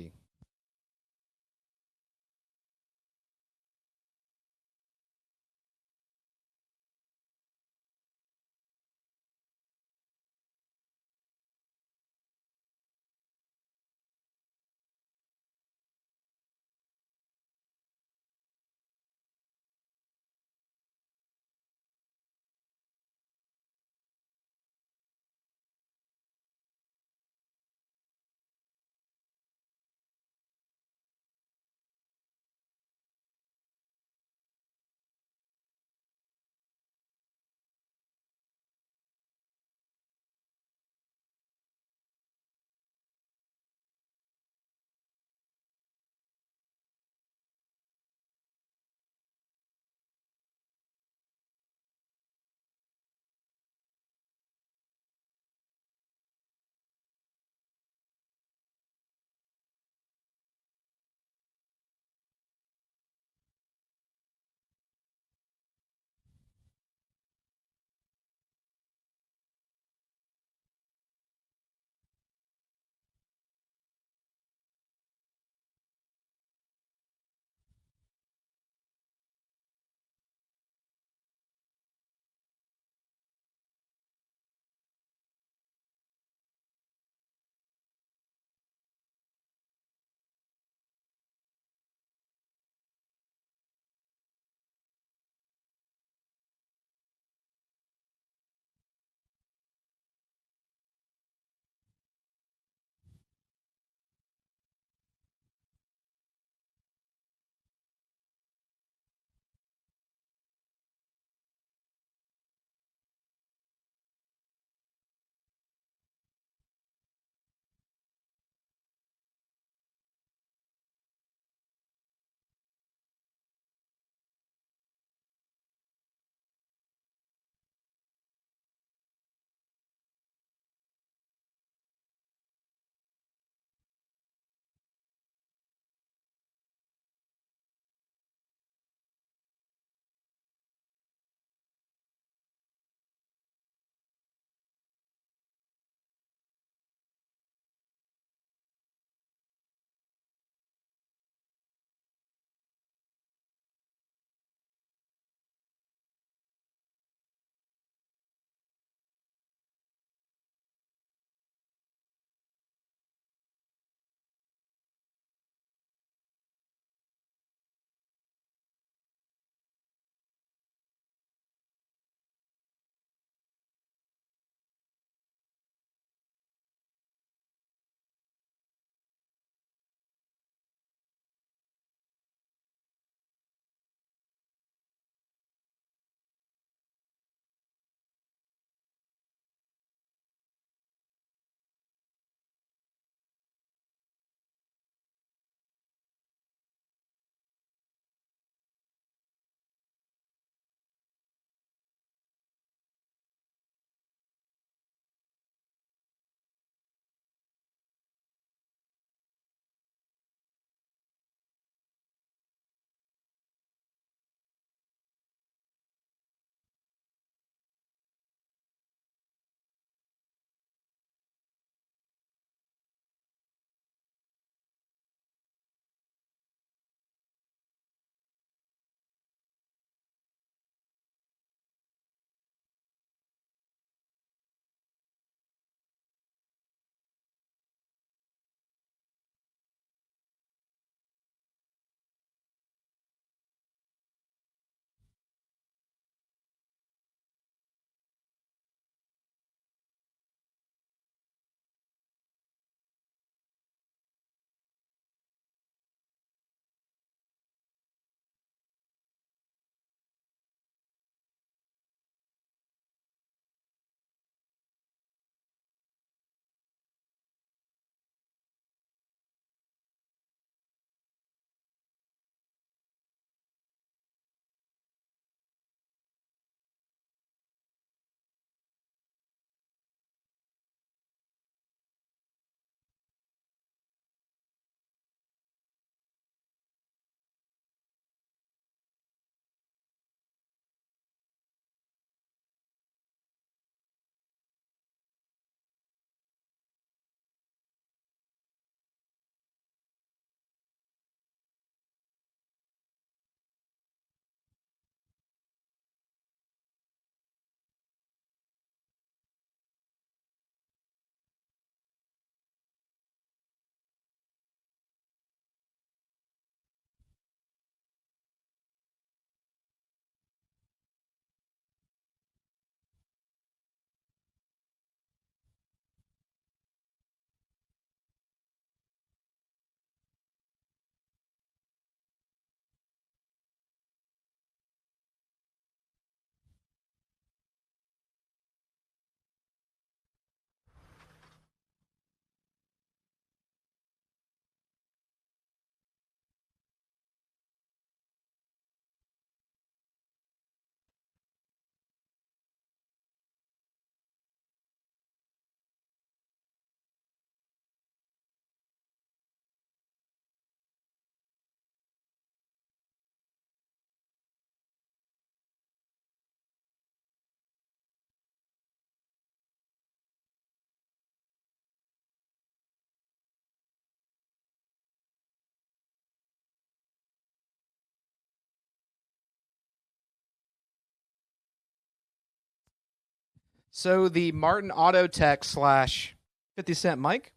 So the Martin Auto Tech / 50 Cent Mike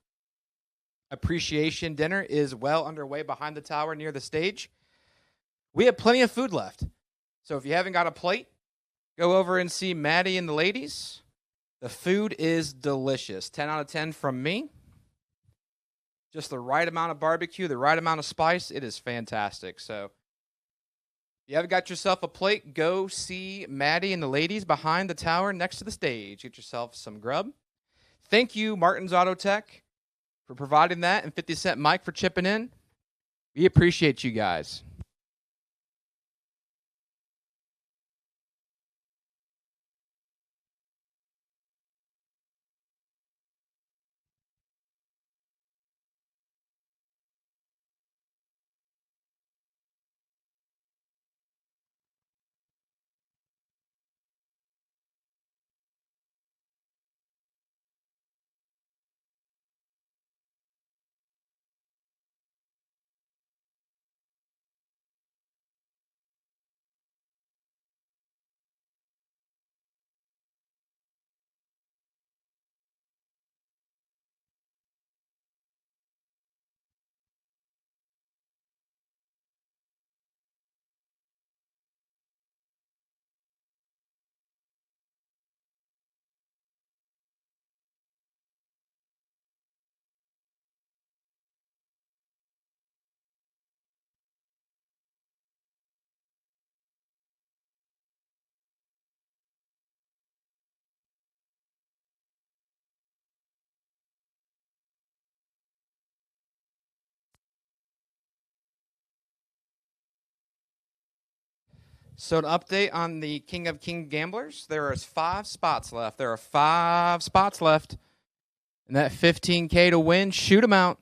appreciation dinner is well underway behind the tower near the stage. We have plenty of food left. So if you haven't got a plate, go over and see Maddie and the ladies. The food is delicious. 10 out of 10 from me. Just the right amount of barbecue, the right amount of spice. It is fantastic. So if you haven't got yourself a plate, go see Maddie and the ladies behind the tower next to the stage. Get yourself some grub. Thank you, Martin's Auto Tech, for providing that, and 50 Cent Mike for chipping in. We appreciate you guys. So an update on the King of King Gamblers. There is 5 spots left. There are 5 spots left. And that $15K to win, shoot 'em out.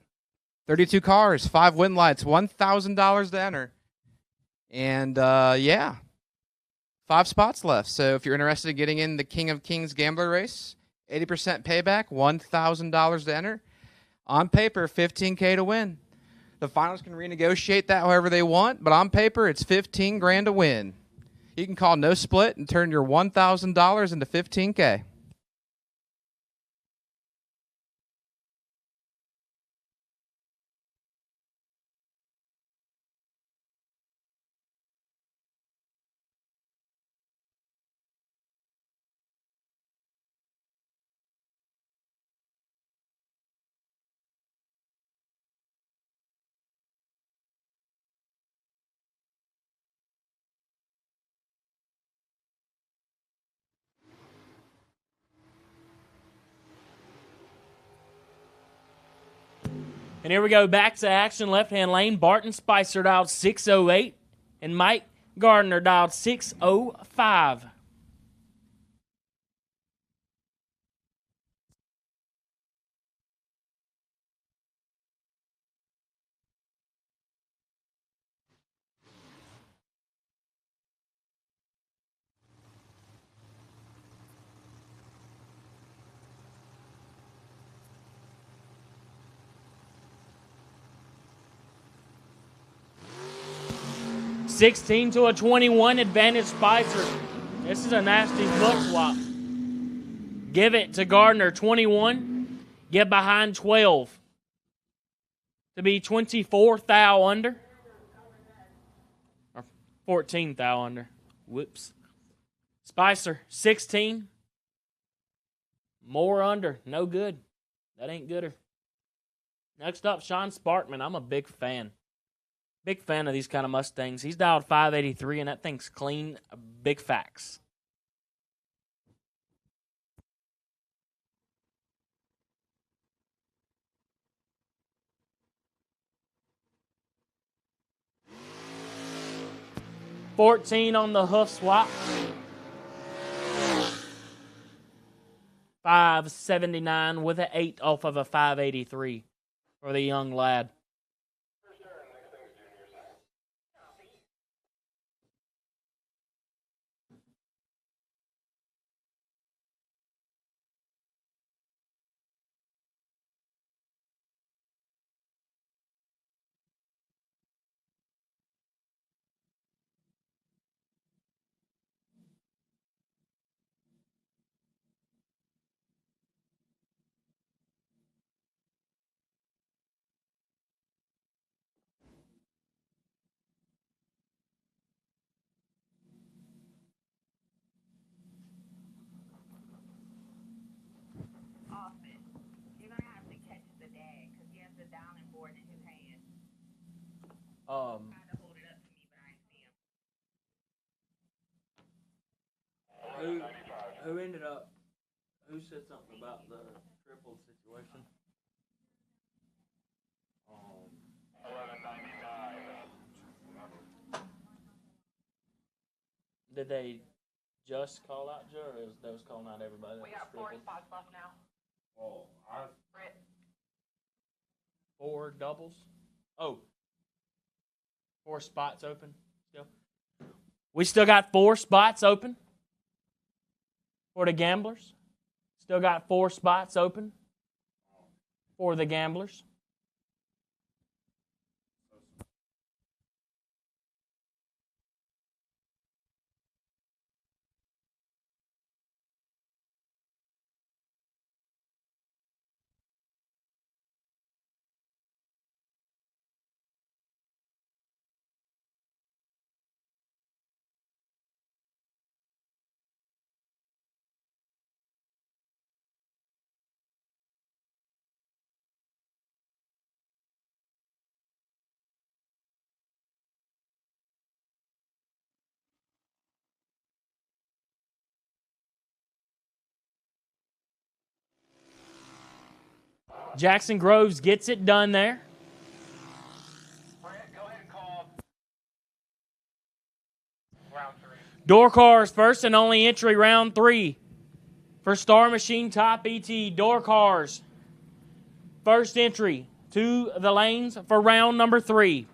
32 cars, 5 win lights, $1,000 to enter. And, yeah, 5 spots left. So if you're interested in getting in the King of Kings Gambler race, 80% payback, $1,000 to enter. On paper, $15K to win. The finals can renegotiate that however they want, but on paper, it's $15,000 to win. You can call no split and turn your $1,000 into $15K. And here we go, back to action, left-hand lane. Barton Spicer dialed 608, and Mike Gardner dialed 605. $16 to a 21 advantage Spicer. This is a nasty foot swap. Give it to Gardner, 21. Get behind 12. To be 24 thou under. Or 14 thou under. Whoops. Spicer, 16. More under. No good. That ain't gooder. Next up, Sean Sparkman. I'm a big fan. Big fan of these kind of Mustangs. He's dialed 583, and that thing's clean. Big facts. $14 on the hoof swap. $579 with an 8 off of a 583 for the young lad. Who ended up? Who said something about the triple situation? 1199. Did they just call out Joe, or is those calling out everybody? We got 4 spots left now. Oh, Britt. 4 doubles. Oh. 4 spots open still. We still got 4 spots open for the gamblers. Still got 4 spots open for the gamblers. Jackson Groves gets it done there. Brent, go ahead and call round 3. Door cars, first and only entry, round 3. For Star Machine Top ET, door cars. First entry to the lanes for round number 3.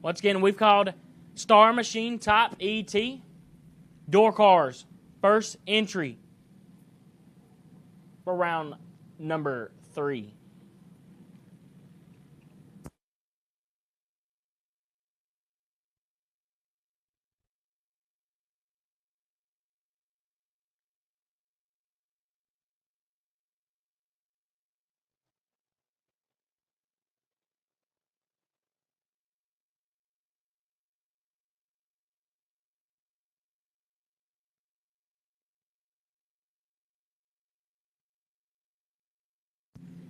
Once again, we've called Star Machine Top ET, door cars. First entry for round number 3.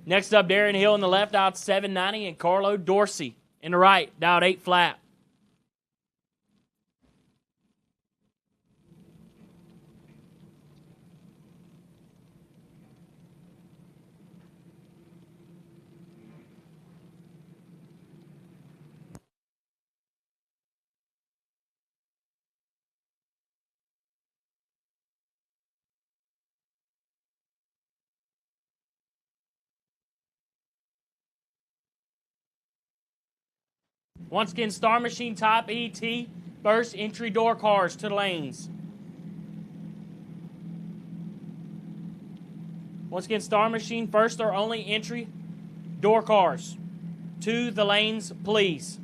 Next up, Darren Hill in the left, out 790, and Carlo Dorsey in the right, out 8 flat. Once again, Star Machine Top ET, first entry door cars to the lanes. Once again, Star Machine, first or only entry door cars to the lanes, please.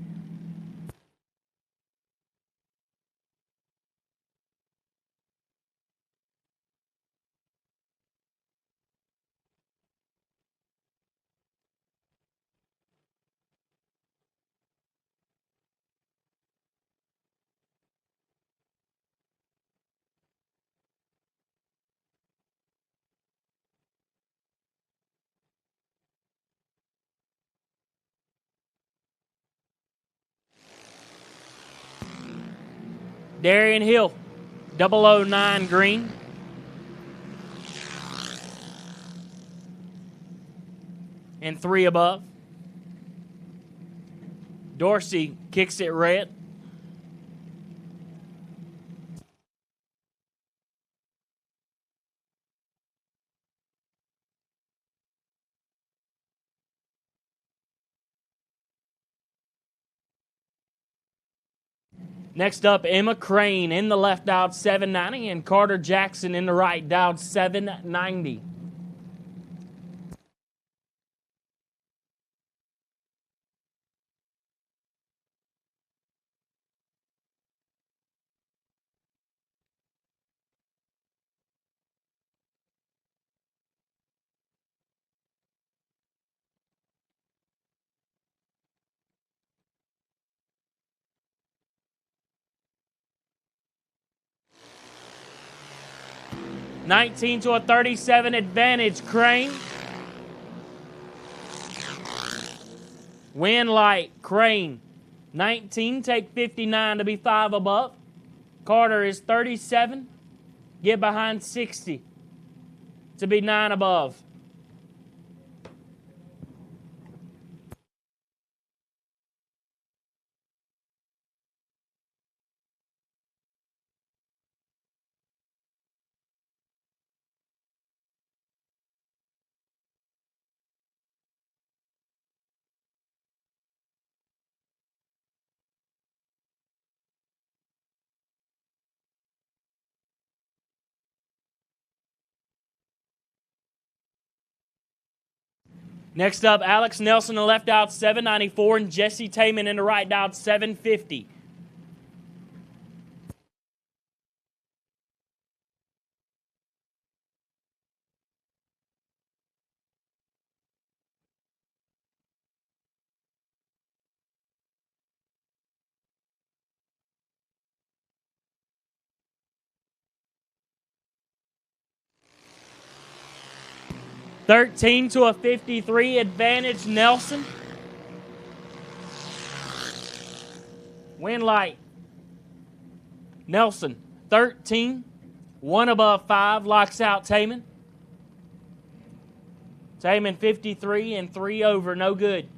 Darian Hill, 009 green. And 3 above. Dorsey kicks it red. Next up, Emma Crane in the left, dialed 790, and Carter Jackson in the right, dialed 790. $19 to a $37 advantage, Crane. Win light, Crane. 19, take 59 to be 5 above. Carter is 37. Get behind 60 to be 9 above. Next up, Alex Nelson in the left out 794 and Jesse Taman in the right out 750. $13 to a 53 advantage Nelson. Win light. Nelson 13, 1 above 5, locks out Taman. Taman 53 and 3 over, no good.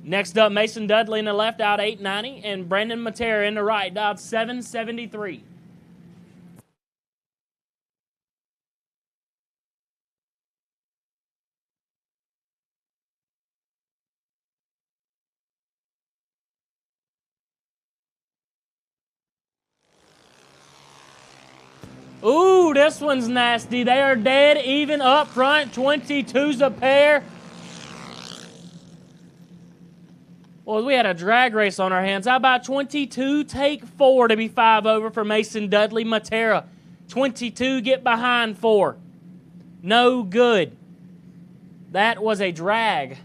Next up, Mason Dudley in the left out 890 and Brandon Matera in the right out 773. Ooh, this one's nasty. They are dead even up front. 22's a pair. Well, we had a drag race on our hands. How about 22 take 4 to be 5 over for Mason Dudley Matera? 22 get behind 4. No good. That was a drag.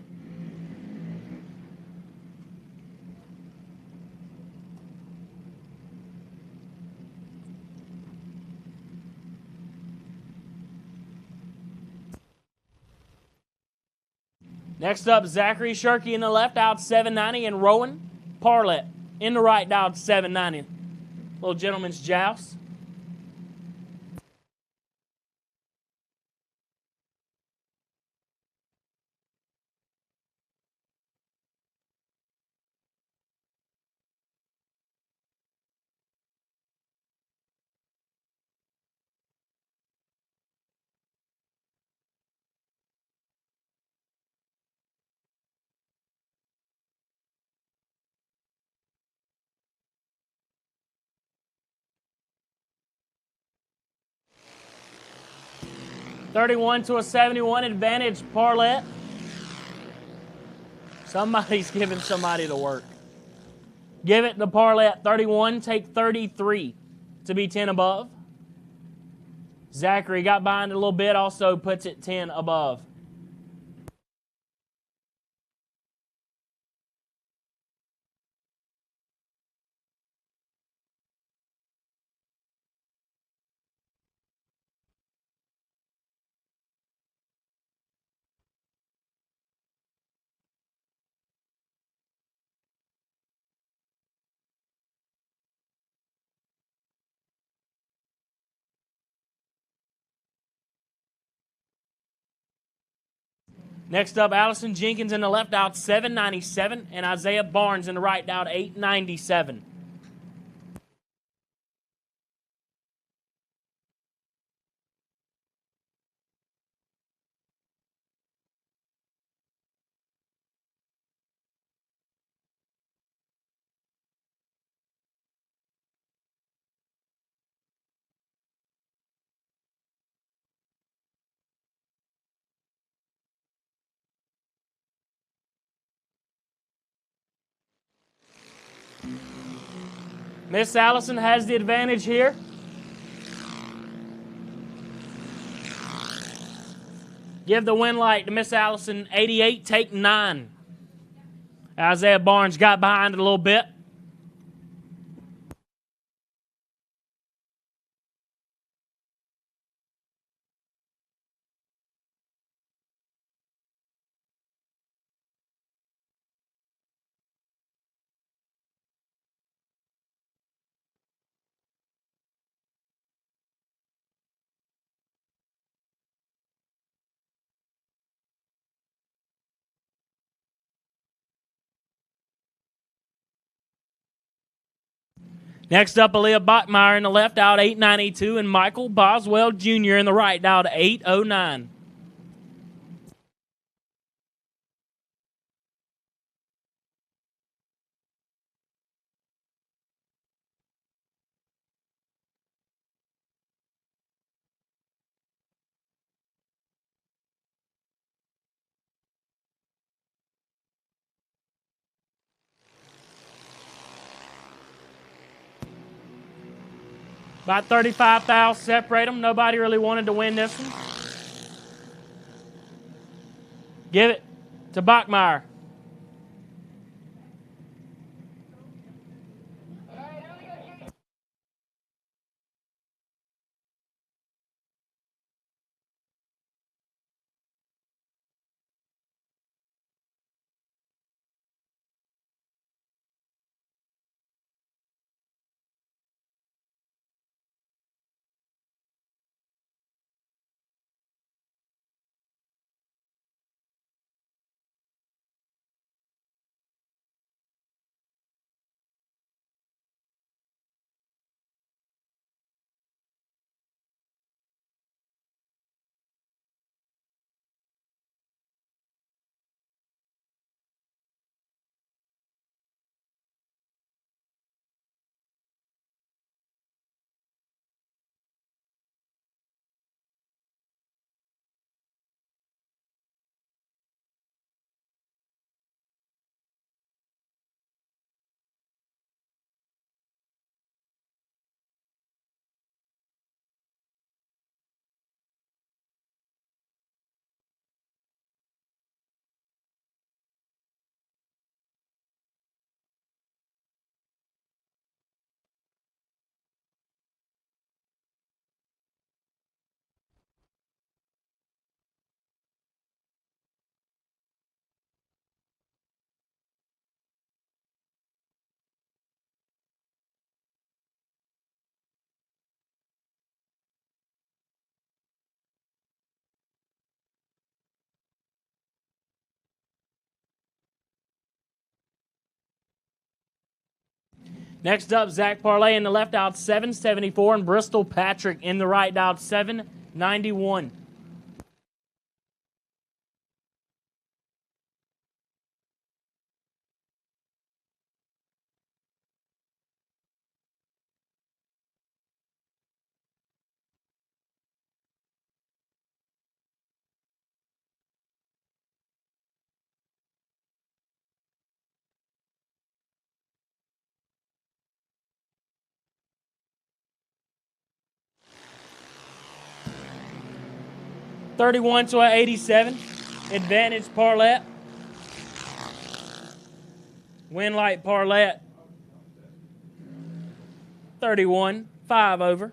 Next up, Zachary Shirky in the left, out 790, and Rowan Parlett in the right, out 790. Little gentleman's joust. $31 to a 71 advantage, Parlett. Somebody's giving somebody the work. Give it to Parlett. 31, take 33 to be 10 above. Zachary got behind a little bit, also puts it 10 above. Next up, Allison Jenkins in the left, out 797, and Isaiah Barnes in the right, out 897. Miss Allison has the advantage here. Give the win light to Miss Allison, 88, take 9. Isaiah Barnes got behind it a little bit. Next up, Aaliyah Bachmeyer in the left out, 892, and Michael Boswell Jr. in the right out, 809. About 35 fouls separate them. Nobody really wanted to win this one. Give it to Bachmeyer. Next up, Zach Parlay in the left out, 774, and Bristol Patrick in the right out, 791. $31 to an 87. Advantage Parlette. Win light Parlette. 31, 5 over.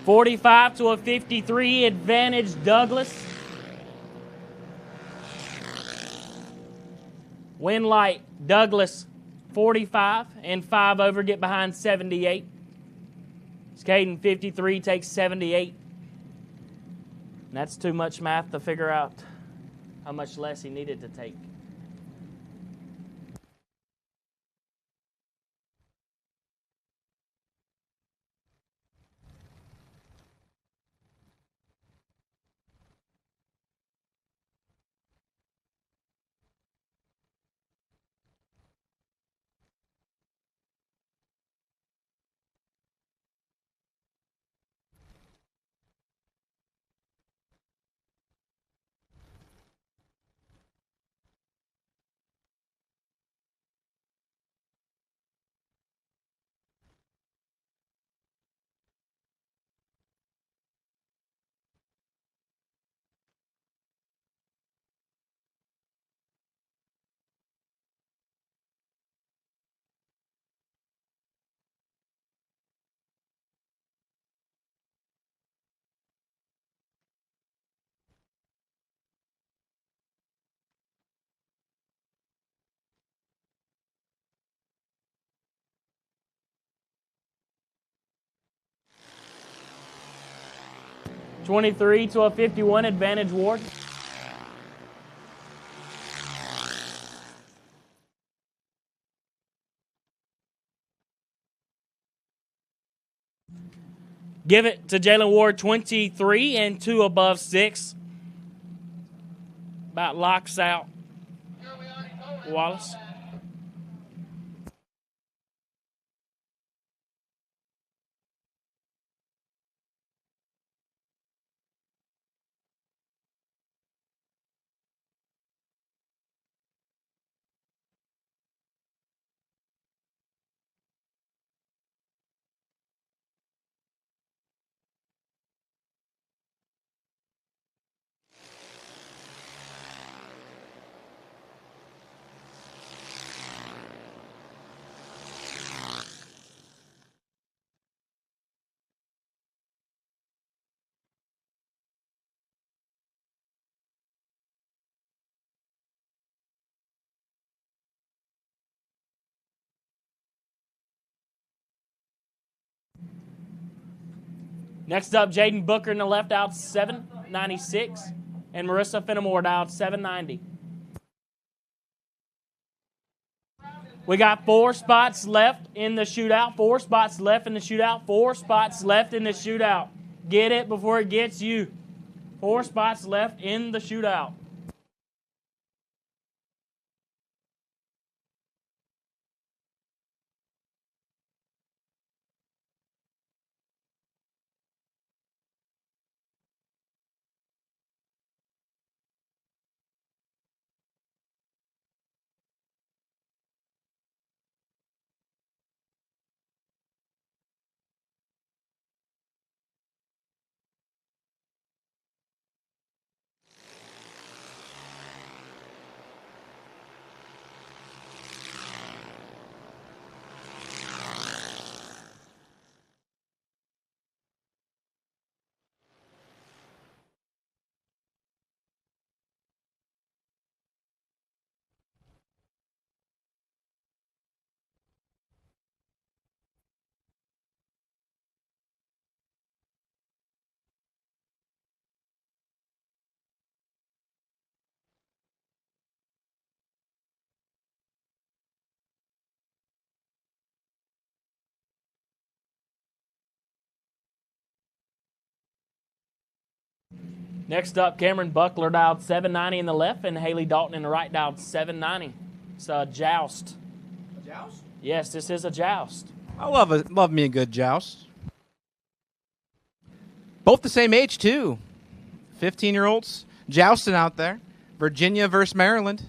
45 to a 53, advantage Douglas. Win light, Douglas 45 and 5 over, get behind 78. Caden 53 takes 78. And that's too much math to figure out how much less he needed to take. $23 to a 51, advantage Ward. Give it to Jalen Ward, 23 and 2 above 6. About locks out Wallace. Next up, Jaden Booker in the left out 796, and Marissa Fenimore out 790. We got 4 spots left in the shootout. 4 spots left in the shootout. 4 spots left in the shootout. Get it before it gets you. 4 spots left in the shootout. Next up, Cameron Buckler dialed 790 in the left, and Haley Dalton in the right dialed 790. It's a joust. A joust? Yes, this is a joust. I love me a good joust. Both the same age, too. 15-year-olds jousting out there. Virginia versus Maryland.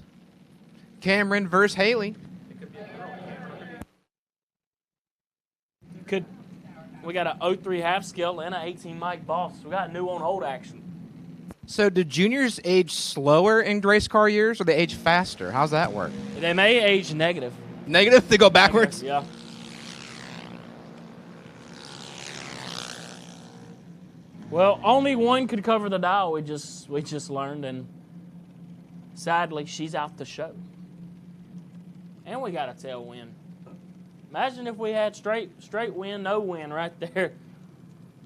Cameron versus Haley. We got an 03 half skill and an 18 Mike Boss. We got new on old action. So do juniors age slower in race car years, or they age faster? How's that work? They may age negative. Negative? They go backwards? Yeah. Well, only one could cover the dial. We just learned, and sadly, she's out the show. And we got a tailwind. Imagine if we had straight wind, no wind right there.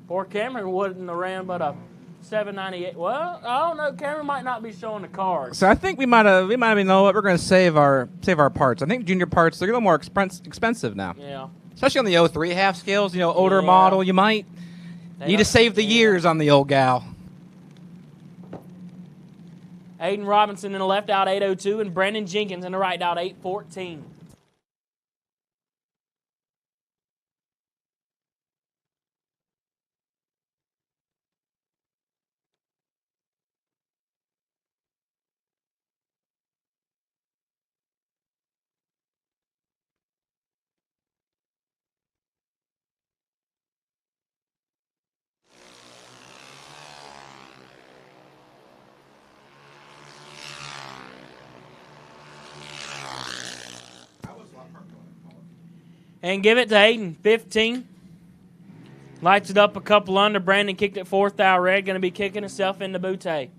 Poor Cameron wouldn't have ran but a 798. Well, I don't know. Cameron might not be showing the cars. So I think we might have. You know what? We're going to save our parts. I think junior parts, they're a little more expensive now. Yeah. Especially on the 03 half scales. You know, older model. You might need to save the years on the old gal. Aiden Robinson in the left out 802 and Brandon Jenkins in the right out 814. And give it to Aiden, 15. Lights it up a couple under. Brandon kicked it fourth out red. Going to be kicking himself in the bootay.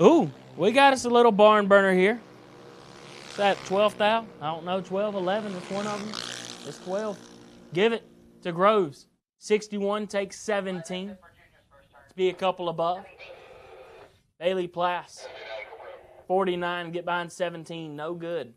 Ooh, we got us a little barn burner here. Is that 12th out? I don't know, 12, 11, it's one of them. It's 12. Give it to Groves. 61 takes 17. Let's be a couple above. Bailey Plass. 49, get behind 17, no good.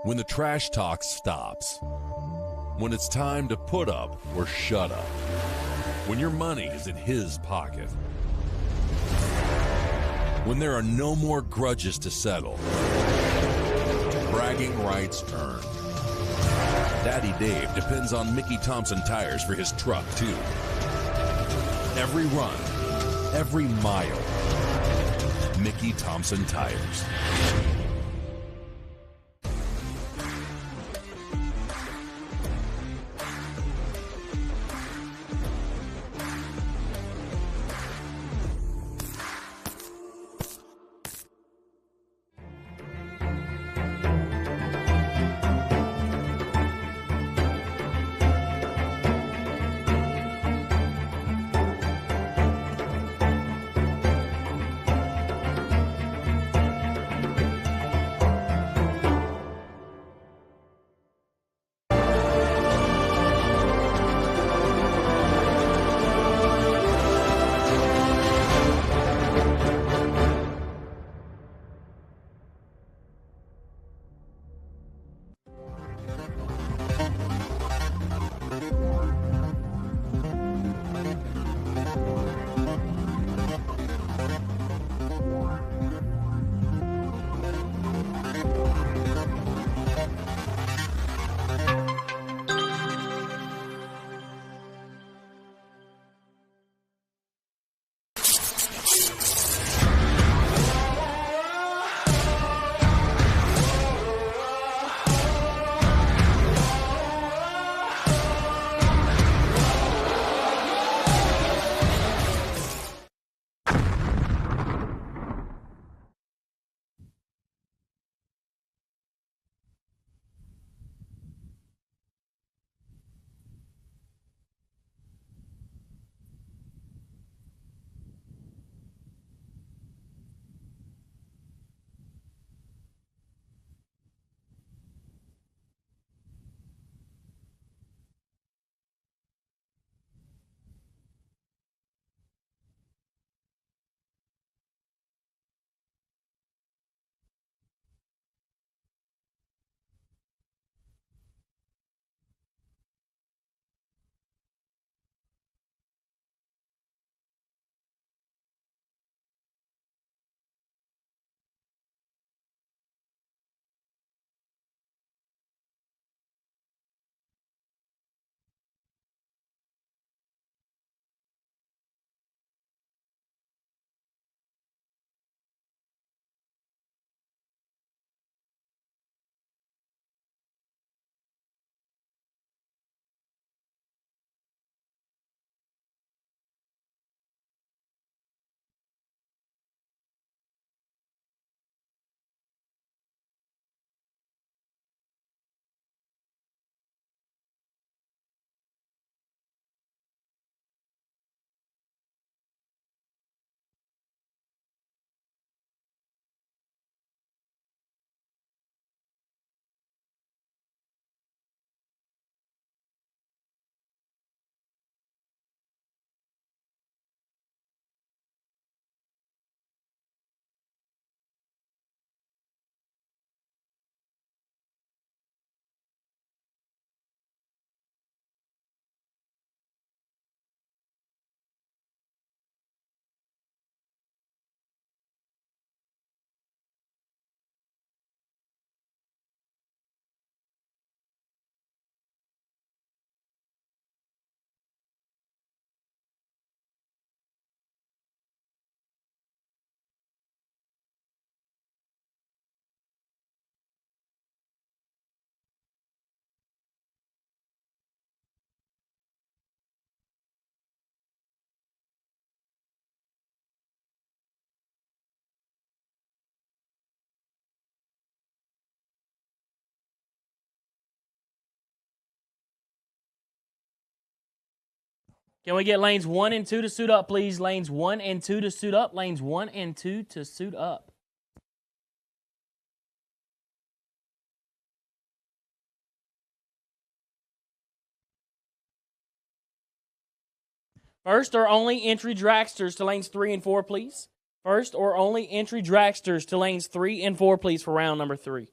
When the trash talk stops. When it's time to put up or shut up. When your money is in his pocket. When there are no more grudges to settle. Bragging rights earned. Daddy Dave depends on Mickey Thompson tires for his truck, too. Every run, every mile. Mickey Thompson tires. Can we get lanes 1 and 2 to suit up, please? Lanes 1 and 2 to suit up. Lanes 1 and 2 to suit up. First or only entry dragsters to lanes 3 and 4, please. First or only entry dragsters to lanes 3 and 4, please, for round number 3.